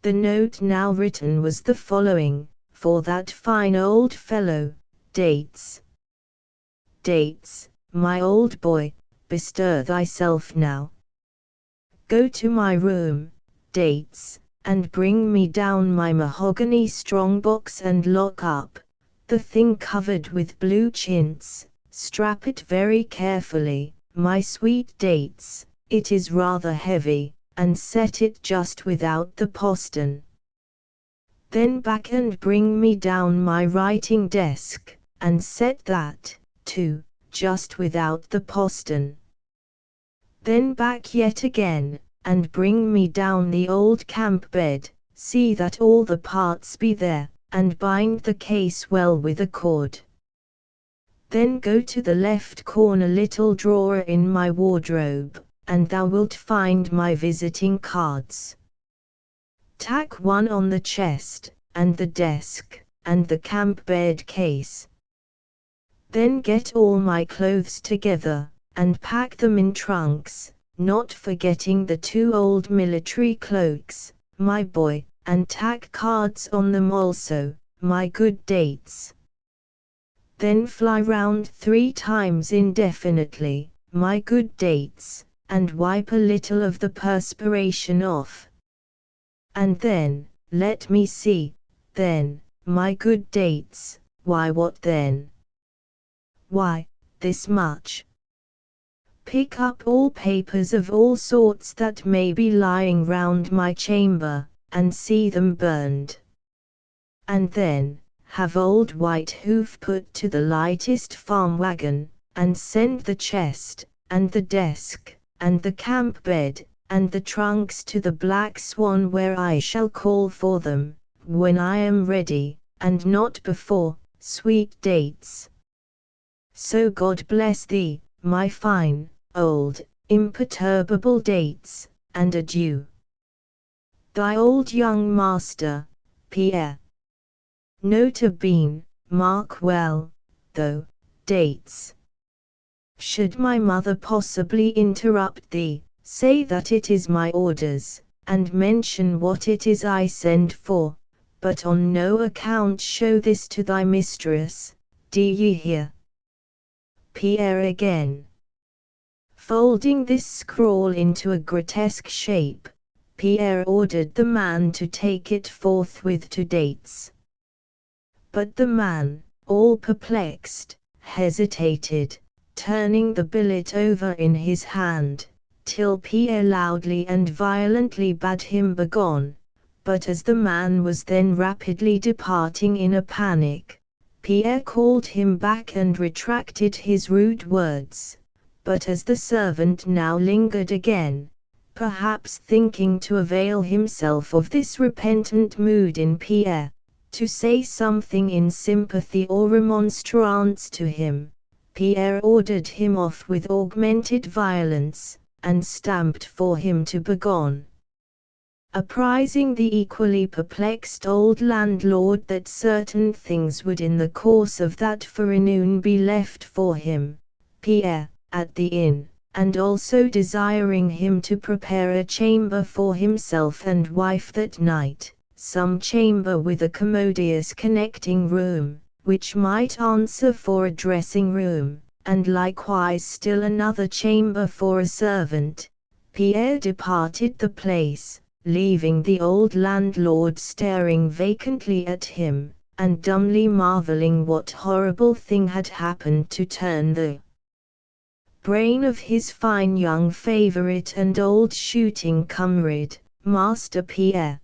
The note now written was the following: for that fine old fellow, Dates. Dates, my old boy, bestir thyself now. Go to my room, Dates, and bring me down my mahogany strong-box and lock up the thing covered with blue chintz. Strap it very carefully, my sweet Dates, it is rather heavy, and set it just without the postern. Then back and bring me down my writing desk, and set that, too, just without the postern. Then back yet again, and bring me down the old camp bed, see that all the parts be there, and bind the case well with a cord. Then go to the left corner little drawer in my wardrobe, and thou wilt find my visiting cards. Tack one on the chest, and the desk, and the camp bed case. Then get all my clothes together, and pack them in trunks, not forgetting the 2 old military cloaks, my boy, and tack cards on them also, my good dates. Then fly round 3 times indefinitely, my good dates, and wipe a little of the perspiration off. And then, let me see, then, my good dates, why what then? Why, this much. Pick up all papers of all sorts that may be lying round my chamber, and see them burned. And then, have old White Hoof put to the lightest farm wagon, and send the chest, and the desk, and the camp bed, and the trunks to the Black Swan where I shall call for them, when I am ready, and not before, sweet dates. So God bless thee, my fine, old, imperturbable dates, and adieu. Thy old young master, Pierre. Nota bene, mark well, though, dates. Should my mother possibly interrupt thee, say that it is my orders, and mention what it is I send for, but on no account show this to thy mistress, do ye hear? Pierre again. Folding this scrawl into a grotesque shape, Pierre ordered the man to take it forthwith to dates. But the man, all perplexed, hesitated, turning the billet over in his hand, till Pierre loudly and violently bade him begone. But as the man was then rapidly departing in a panic, Pierre called him back and retracted his rude words. But as the servant now lingered again, perhaps thinking to avail himself of this repentant mood in Pierre, to say something in sympathy or remonstrance to him, Pierre ordered him off with augmented violence, and stamped for him to begone. Apprising the equally perplexed old landlord that certain things would in the course of that forenoon be left for him, Pierre, at the inn, and also desiring him to prepare a chamber for himself and wife that night, some chamber with a commodious connecting room, which might answer for a dressing room, and likewise still another chamber for a servant, Pierre departed the place, leaving the old landlord staring vacantly at him, and dumbly marveling what horrible thing had happened to turn the brain of his fine young favorite and old shooting comrade, Master Pierre.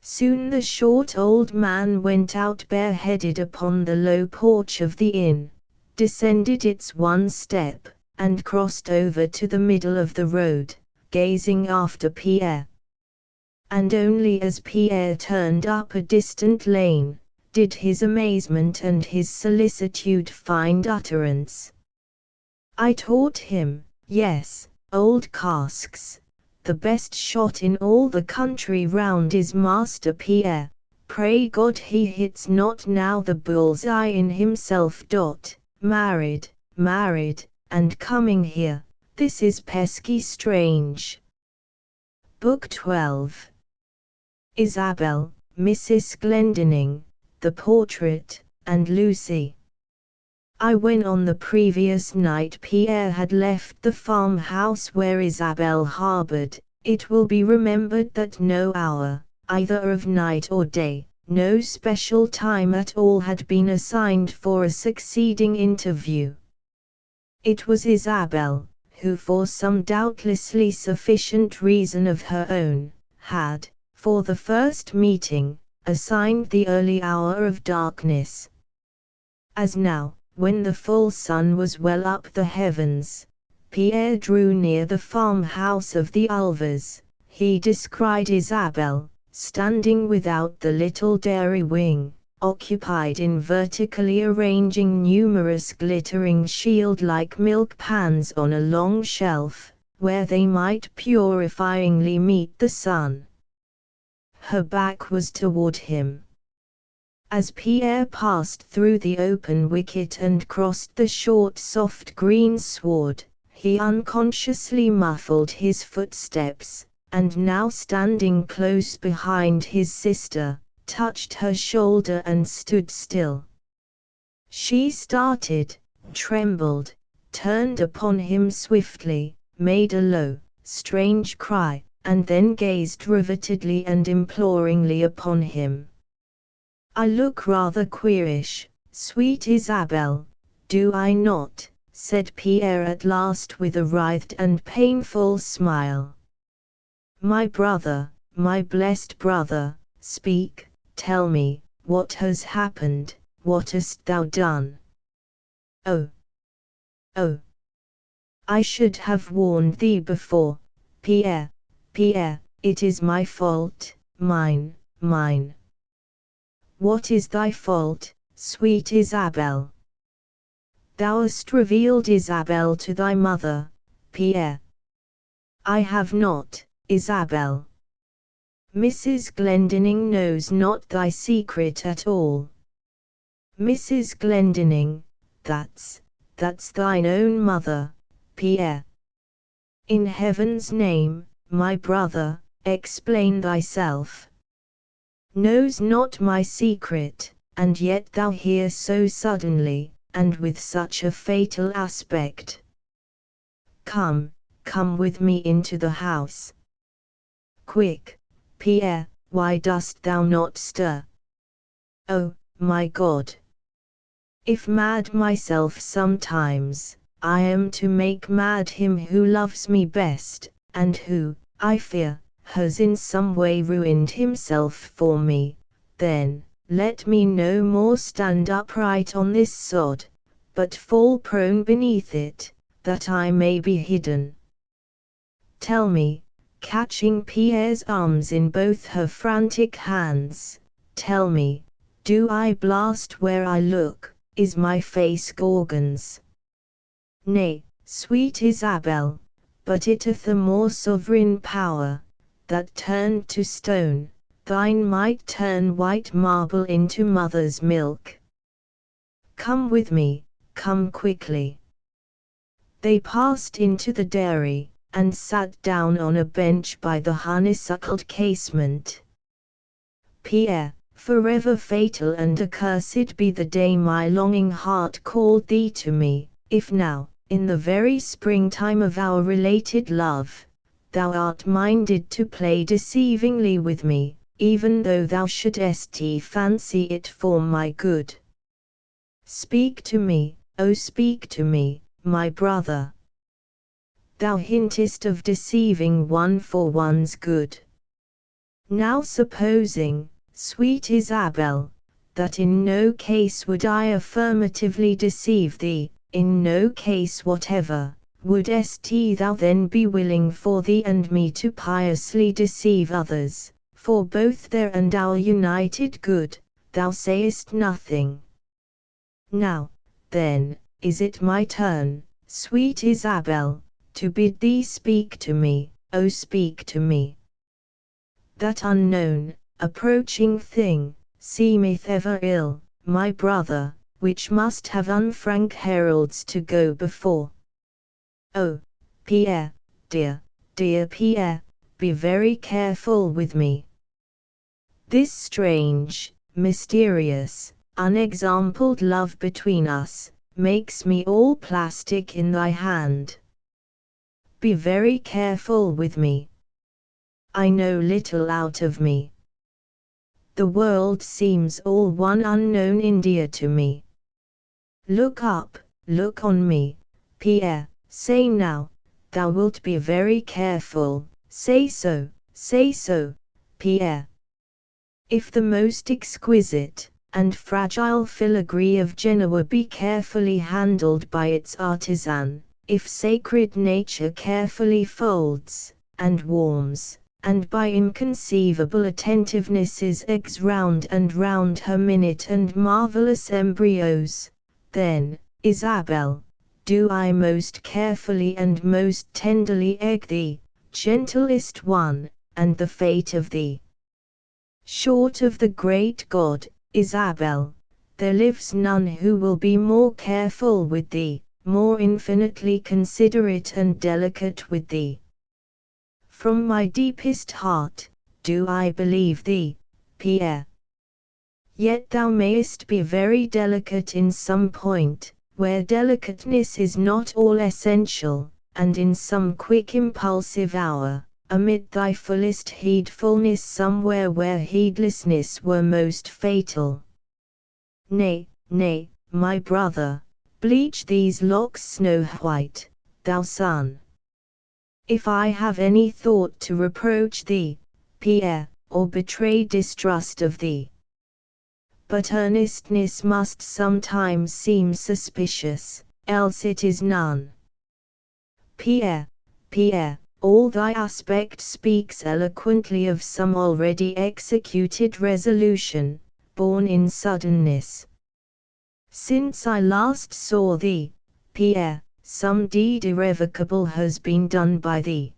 Soon the short old man went out bareheaded upon the low porch of the inn, descended its 1 step, and crossed over to the middle of the road, gazing after Pierre. And only as Pierre turned up a distant lane, did his amazement and his solicitude find utterance. I taught him, yes, old casks, the best shot in all the country round is Master Pierre, pray God he hits not now the bull's eye in himself. Married, and coming here, this is pesky strange. Book 12. Isabel, Mrs. Glendinning, The Portrait, and Lucy. When on the previous night Pierre had left the farmhouse where Isabel harbored, it will be remembered that no hour, either of night or day, no special time at all had been assigned for a succeeding interview. It was Isabel, who for some doubtlessly sufficient reason of her own, had, for the first meeting, assigned the early hour of darkness. As now, when the full sun was well up the heavens, Pierre drew near the farmhouse of the Ulvers. He descried Isabelle, standing without the little dairy wing, occupied in vertically arranging numerous glittering shield-like milk pans on a long shelf, where they might purifyingly meet the sun. Her back was toward him. As Pierre passed through the open wicket and crossed the short soft green sward, he unconsciously muffled his footsteps, and now standing close behind his sister, touched her shoulder and stood still. She started, trembled, turned upon him swiftly, made a low, strange cry, and then gazed rivetedly and imploringly upon him. "I look rather queerish, sweet Isabelle, do I not?" said Pierre at last with a writhed and painful smile. "My brother, my blessed brother, speak, tell me, what has happened, what hast thou done?" "Oh! Oh! I should have warned thee before, Pierre, Pierre, it is my fault, mine. What is thy fault, sweet Isabelle? Thou hast revealed Isabelle to thy mother, Pierre." "I have not, Isabelle. Mrs. Glendinning knows not thy secret at all." "Mrs. Glendinning, that's thine own mother, Pierre. In heaven's name, my brother, explain thyself. Knows not my secret, and yet thou here so suddenly, and with such a fatal aspect. Come with me into the house. Quick, Pierre, why dost thou not stir? Oh, my God! If mad myself sometimes, I am to make mad him who loves me best, and who, I fear, has in some way ruined himself for me. Then, let me no more stand upright on this sod, but fall prone beneath it, that I may be hidden. Tell me," catching Pierre's arms in both her frantic hands, "tell me, do I blast where I look, is my face Gorgon's? Nay, sweet Isabelle, but it hath a more sovereign power, that turned to stone, thine might turn white marble into mother's milk. Come with me, come quickly." They passed into the dairy, and sat down on a bench by the honeysuckled casement. "Pierre, forever fatal and accursed be the day my longing heart called thee to me, if now, in the very springtime of our related love, thou art minded to play deceivingly with me, even though thou shouldst fancy it for my good. Speak to me, oh speak to me, my brother. Thou hintest of deceiving one for one's good. Now supposing, sweet Isabelle, that in no case would I affirmatively deceive thee, in no case whatever, wouldst thou then be willing for thee and me to piously deceive others, for both their and our united good? Thou sayest nothing. Now, then, is it my turn, sweet Isabelle, to bid thee speak to me, oh speak to me. That unknown, approaching thing, seemeth ever ill, my brother, which must have unfrank heralds to go before. Oh, Pierre, dear Pierre, be very careful with me. This strange, mysterious, unexampled love between us, makes me all plastic in thy hand. Be very careful with me. I know little out of me. The world seems all one unknown India to me. Look up, look on me, Pierre, say now, thou wilt be very careful, say so, Pierre. If the most exquisite and fragile filigree of Genoa be carefully handled by its artisan, if sacred nature carefully folds, and warms, and by inconceivable attentivenesses eggs round and round her minute and marvelous embryos, then, Isabel, do I most carefully and most tenderly egg thee, gentlest one, and the fate of thee. Short of the great God, Isabel, there lives none who will be more careful with thee, more infinitely considerate and delicate with thee. From my deepest heart, do I believe thee, Pierre. Yet thou mayest be very delicate in some point, where delicateness is not all essential, and in some quick impulsive hour, amid thy fullest heedfulness somewhere where heedlessness were most fatal. Nay, nay, my brother, bleach these locks snow-white, thou sun. If I have any thought to reproach thee, Pierre, or betray distrust of thee. But earnestness must sometimes seem suspicious, else it is none. Pierre, Pierre, all thy aspect speaks eloquently of some already executed resolution, born in suddenness. Since I last saw thee, Pierre, some deed irrevocable has been done by thee.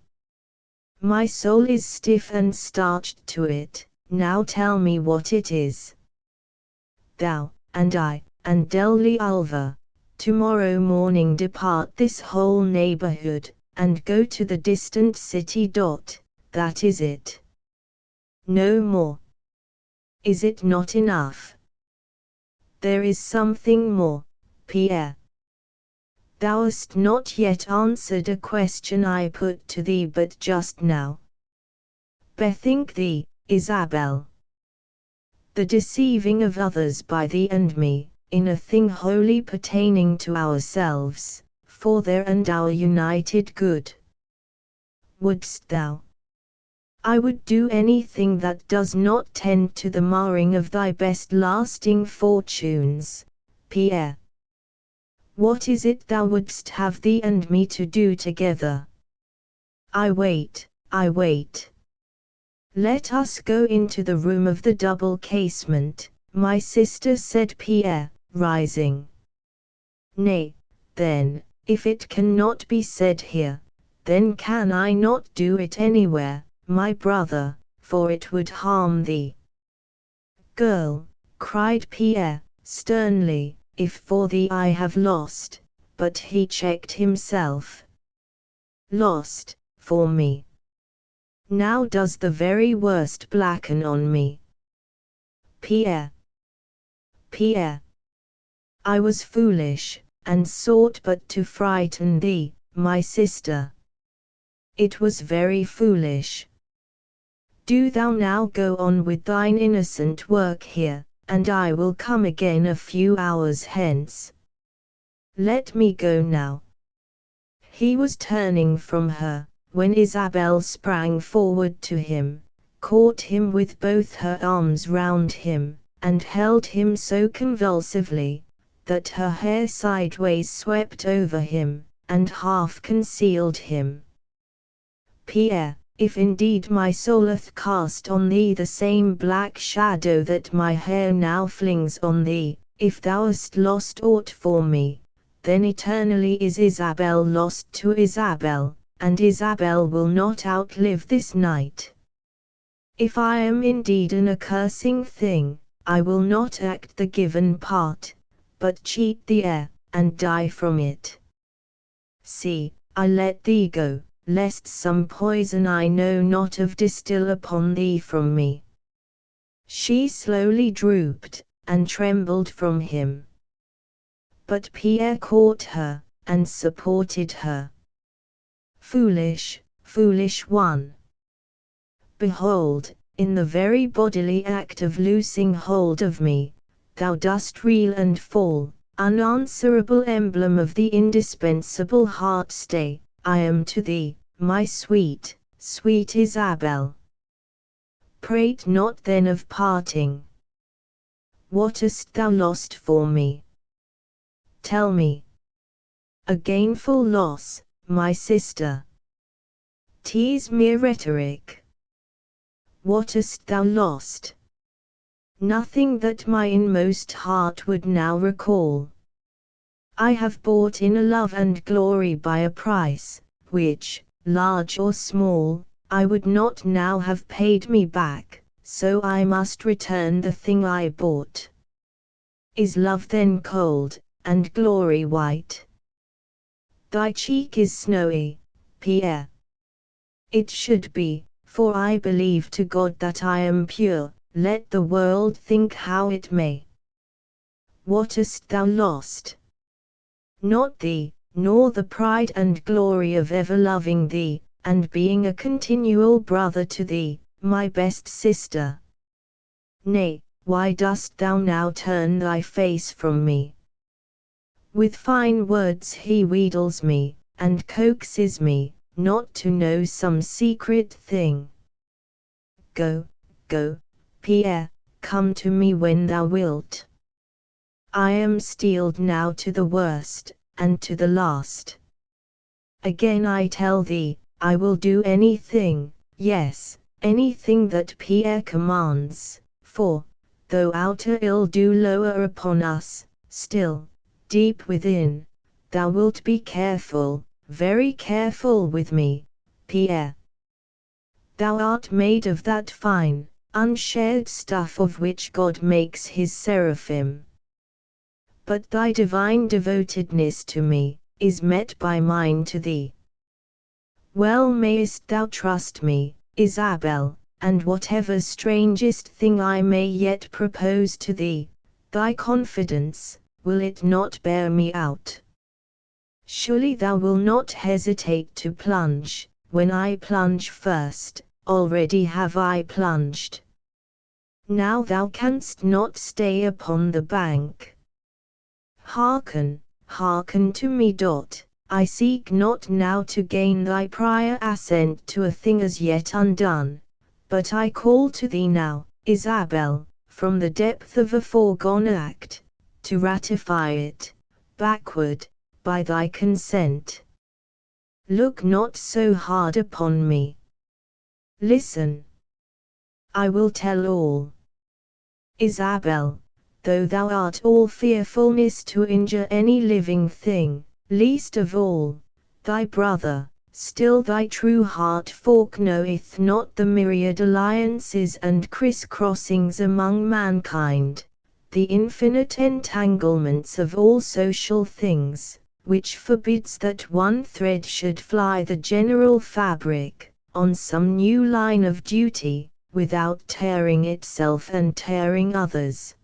My soul is stiff and starched to it, now tell me what it is. Thou, and I, and Delly Ulva, tomorrow morning depart this whole neighborhood, and go to the distant city. That is it. No more. Is it not enough? There is something more, Pierre. Thou hast not yet answered a question I put to thee but just now. Bethink thee, Isabel. The deceiving of others by thee and me, in a thing wholly pertaining to ourselves, for their and our united good. Wouldst thou? I would do anything that does not tend to the marring of thy best lasting fortunes, Pierre. What is it thou wouldst have thee and me to do together? I wait, I wait. Let us go into the room of the double casement, my sister, said Pierre, rising. Nay, then, if it cannot be said here, then can I not do it anywhere, my brother, for it would harm thee. Girl, cried Pierre, sternly, if for thee I have lost, but he checked himself. Lost, for me. Now does the very worst blacken on me. Pierre. Pierre. I was foolish, and sought but to frighten thee, my sister. It was very foolish. Do thou now go on with thine innocent work here, and I will come again a few hours hence. Let me go now. He was turning from her, when Isabel sprang forward to him, caught him with both her arms round him, and held him so convulsively, that her hair sideways swept over him, and half concealed him. Pierre, if indeed my soul hath cast on thee the same black shadow that my hair now flings on thee, if thou hast lost aught for me, then eternally is Isabel lost to Isabel, and Isabel will not outlive this night. If I am indeed an accursing thing, I will not act the given part, but cheat the air, and die from it. See, I let thee go, lest some poison I know not of distill upon thee from me. She slowly drooped, and trembled from him. But Pierre caught her, and supported her. Foolish, foolish one! Behold, in the very bodily act of loosing hold of me, thou dost reel and fall, unanswerable emblem of the indispensable heart-stay, I am to thee, my sweet, sweet Isabel. Prate not then of parting. What hast thou lost for me? Tell me. a gainful loss, my sister. 'Tis mere rhetoric. What hast thou lost? Nothing that my inmost heart would now recall. I have bought in a love and glory by a price, which, large or small, I would not now have paid me back, so I must return the thing I bought. Is love then cold, and glory white? Thy cheek is snowy, Pierre. It should be, for I believe to God that I am pure, let the world think how it may. What hast thou lost? Not thee, nor the pride and glory of ever loving thee, and being a continual brother to thee, my best sister. Nay, why dost thou now turn thy face from me? With fine words he wheedles me, and coaxes me, not to know some secret thing. Go, go, Pierre, come to me when thou wilt. I am steeled now to the worst, and to the last. Again I tell thee, I will do anything, yes, anything that Pierre commands, for, though outer ill do lower upon us, still, deep within, thou wilt be careful, very careful with me, Pierre. Thou art made of that fine, unshared stuff of which God makes his seraphim. But thy divine devotedness to me, is met by mine to thee. Well mayest thou trust me, Isabel, and whatever strangest thing I may yet propose to thee, thy confidence, will it not bear me out? Surely thou wilt not hesitate to plunge, when I plunge first, already have I plunged. Now thou canst not stay upon the bank. Hearken, hearken to me. I seek not now to gain thy prior assent to a thing as yet undone, but I call to thee now, Isabel, from the depth of a foregone act, to ratify it, backward, by thy consent. Look not so hard upon me. Listen. I will tell all. Isabel, though thou art all fearfulness to injure any living thing, least of all, thy brother, still thy true heart fork knoweth not the myriad alliances and criss-crossings among mankind, the infinite entanglements of all social things, which forbids that one thread should fly the general fabric, on some new line of duty, without tearing itself and tearing others.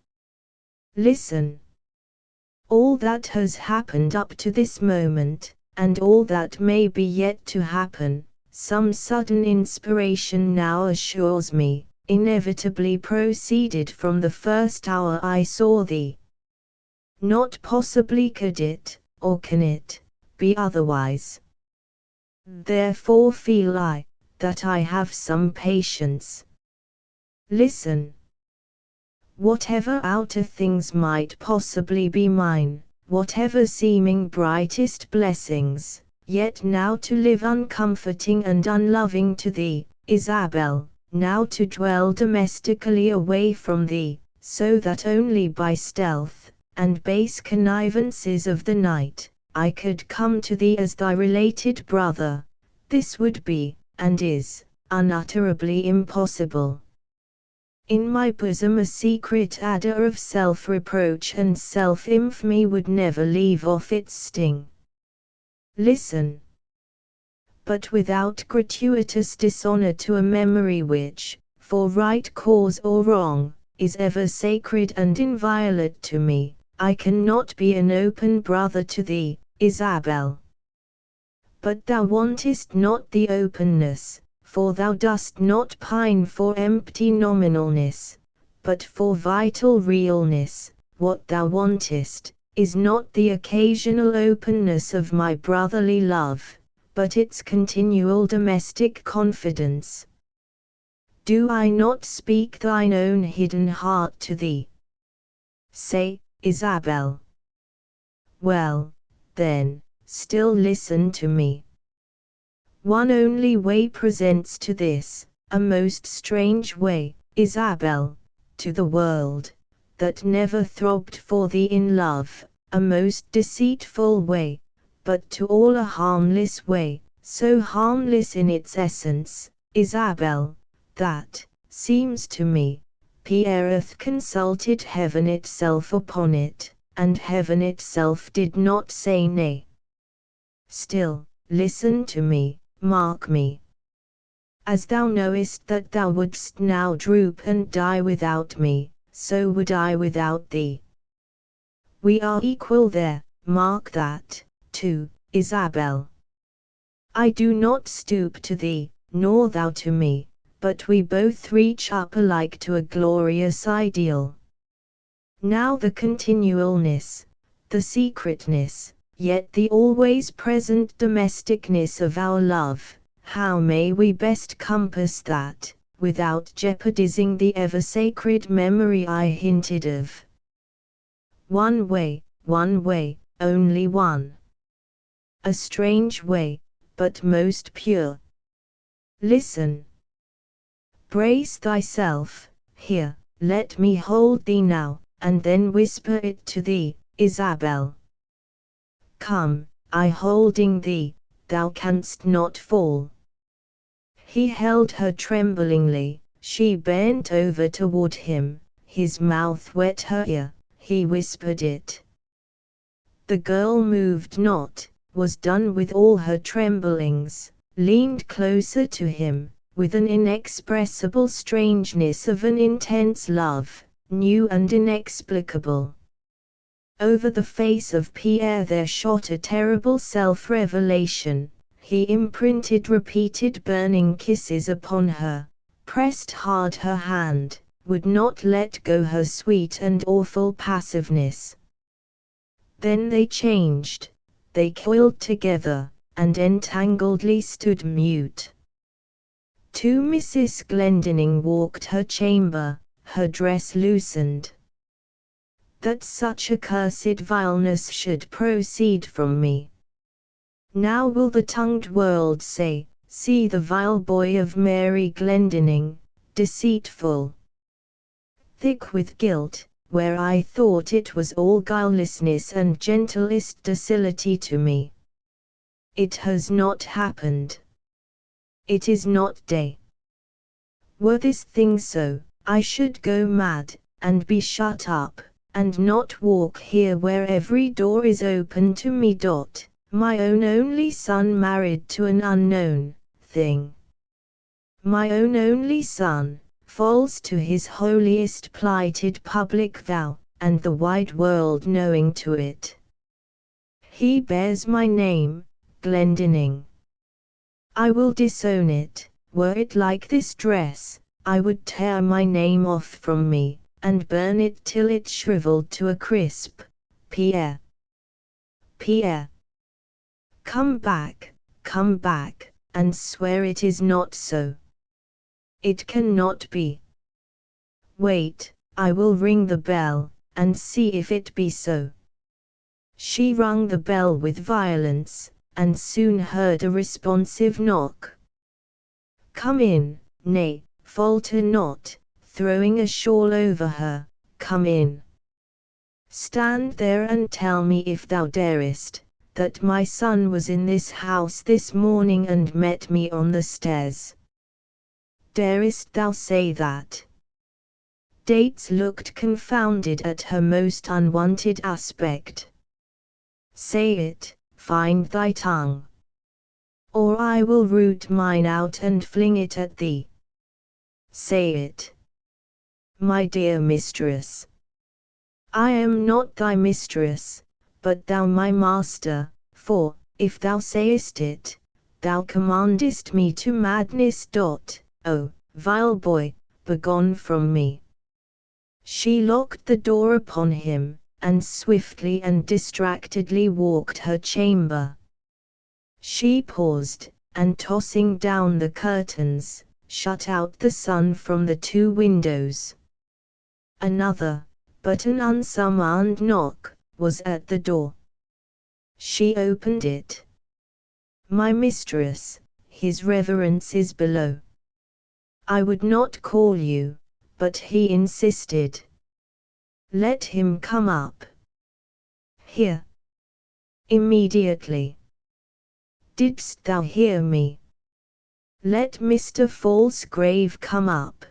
Listen. All that has happened up to this moment, and all that may be yet to happen, some sudden inspiration now assures me, inevitably proceeded from the first hour I saw thee. Not possibly could it, or can it, be otherwise. Therefore feel I, that I have some patience. Listen. Whatever outer things might possibly be mine, whatever seeming brightest blessings, yet now to live uncomforting and unloving to thee, Isabel, now to dwell domestically away from thee, so that only by stealth, and base connivances of the night, I could come to thee as thy related brother, this would be, and is, unutterably impossible. In my bosom a secret adder of self-reproach and self-infamy would never leave off its sting. Listen. But without gratuitous dishonor to a memory which, for right cause or wrong, is ever sacred and inviolate to me, I cannot be an open brother to thee, Isabel. But thou wantest not the openness, for thou dost not pine for empty nominalness, but for vital realness. What thou wantest, is not the occasional openness of my brotherly love, but its continual domestic confidence. Do I not speak thine own hidden heart to thee? Say, Isabel. Well, then, still listen to me. One only way presents to this, a most strange way, Isabel, to the world, that never throbbed for thee in love, a most deceitful way, but to all a harmless way, so harmless in its essence, Isabel, that, seems to me, Pierre hath consulted heaven itself upon it, and heaven itself did not say nay. Still, listen to me, mark me. As thou knowest that thou wouldst now droop and die without me, so would I without thee. We are equal there, mark that, too, Isabel. I do not stoop to thee, nor thou to me, but we both reach up alike to a glorious ideal. Now the continualness, the secretness, yet the always present domesticness of our love, how may we best compass that, without jeopardizing the ever-sacred memory I hinted of? One way, only one. A strange way, but most pure. Listen. Brace thyself, here, let me hold thee now, and then whisper it to thee, Isabel. Come, I holding thee, thou canst not fall. He held her tremblingly, she bent over toward him, his mouth wet her ear, he whispered it. The girl moved not, was done with all her tremblings, leaned closer to him, with an inexpressible strangeness of an intense love, new and inexplicable. Over the face of Pierre there shot a terrible self-revelation. He imprinted repeated burning kisses upon her, pressed hard her hand, would not let go her sweet and awful passiveness. Then they changed, they coiled together, and entangledly stood mute. To Mrs. Glendinning walked her chamber, her dress loosened. That such accursed vileness should proceed from me. Now will the tongued world say, see the vile boy of Mary Glendinning, deceitful, thick with guilt, where I thought it was all guilelessness and gentlest docility to me. It has not happened. It is not day. Were this thing so, I should go mad, and be shut up, and not walk here where every door is open to me. My own only son married to an unknown thing. My own only son, false to his holiest plighted public vow, and the wide world knowing to it. He bears my name, Glendinning. I will disown it. Were it like this dress, I would tear my name off from me, and burn it till it shriveled to a crisp. Pierre. Pierre. Come back, and swear it is not so. It cannot be. Wait, I will ring the bell, and see if it be so. She rung the bell with violence, and soon heard a responsive knock. Come in, nay, falter not, throwing a shawl over her, come in. Stand there and tell me if thou darest, that my son was in this house this morning and met me on the stairs. Darest thou say that? Dates looked confounded at her most unwonted aspect. Say it, find thy tongue. Or I will root mine out and fling it at thee. Say it. My dear mistress. I am not thy mistress, but thou my master, for, if thou sayest it, thou commandest me to madness. Oh, vile boy, begone from me. She locked the door upon him, and swiftly and distractedly walked her chamber. She paused, and tossing down the curtains, shut out the sun from the two windows. Another, but an unsummoned knock, was at the door. She opened it. "My mistress, his reverence is below." "I would not call you, but he insisted." "Let him come up." "Here." "Immediately." "Didst thou hear me? Let Mr. Falsgrave come up."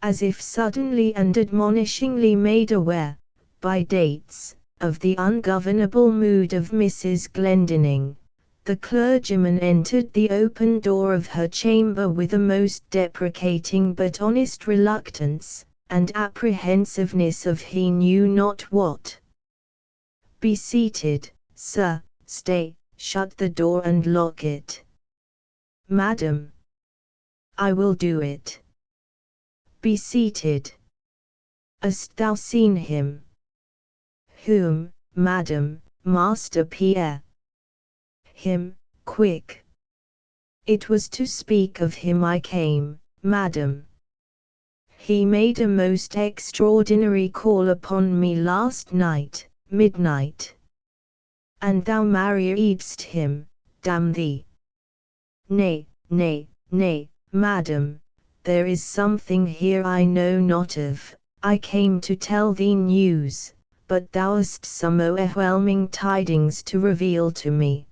As if suddenly and admonishingly made aware, by Dates, of the ungovernable mood of Mrs. Glendinning, the clergyman entered the open door of her chamber with a most deprecating but honest reluctance, and apprehensiveness of he knew not what. "Be seated, sir." "Stay, shut the door and lock it." "Madam." "I will do it." "Be seated." "Hast thou seen him?" "Whom, madam?" "Master Pierre." "Him, quick." "It was to speak of him I came, madam. He made a most extraordinary call upon me last night, midnight." "And thou marriedst him, damn thee." "Nay, nay, nay, madam, there is something here I know not of. I came to tell thee news, but thou hast some overwhelming tidings to reveal to me."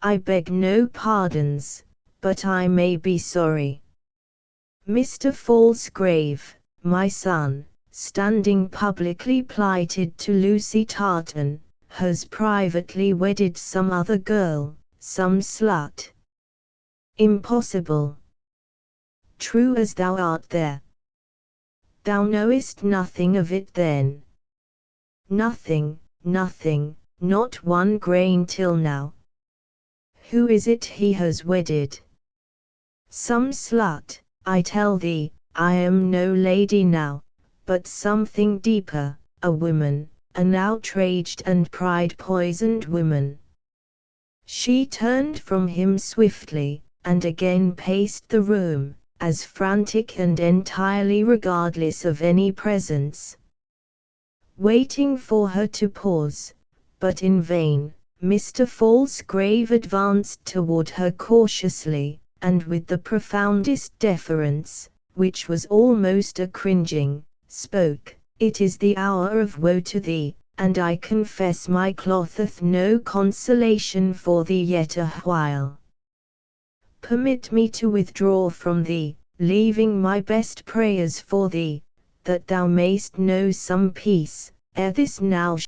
"I beg no pardons, but I may be sorry." Mr. Falsgrave, my son, standing publicly plighted to Lucy Tartan, has privately wedded some other girl, some slut. "Impossible." "True as thou art there." "Thou knowest nothing of it then?" "Nothing, nothing, not one grain till now." "Who is it he has wedded?" "Some slut, I tell thee. I am no lady now, but something deeper, a woman, an outraged and pride-poisoned woman." She turned from him swiftly, and again paced the room, as frantic and entirely regardless of any presence. Waiting for her to pause, but in vain, Mr. Falsgrave advanced toward her cautiously, and with the profoundest deference, which was almost a cringing, spoke. "It is the hour of woe to thee, and I confess my clotheth no consolation for thee yet a while. Permit me to withdraw from thee, leaving my best prayers for thee, that thou mayst know some peace, ere this now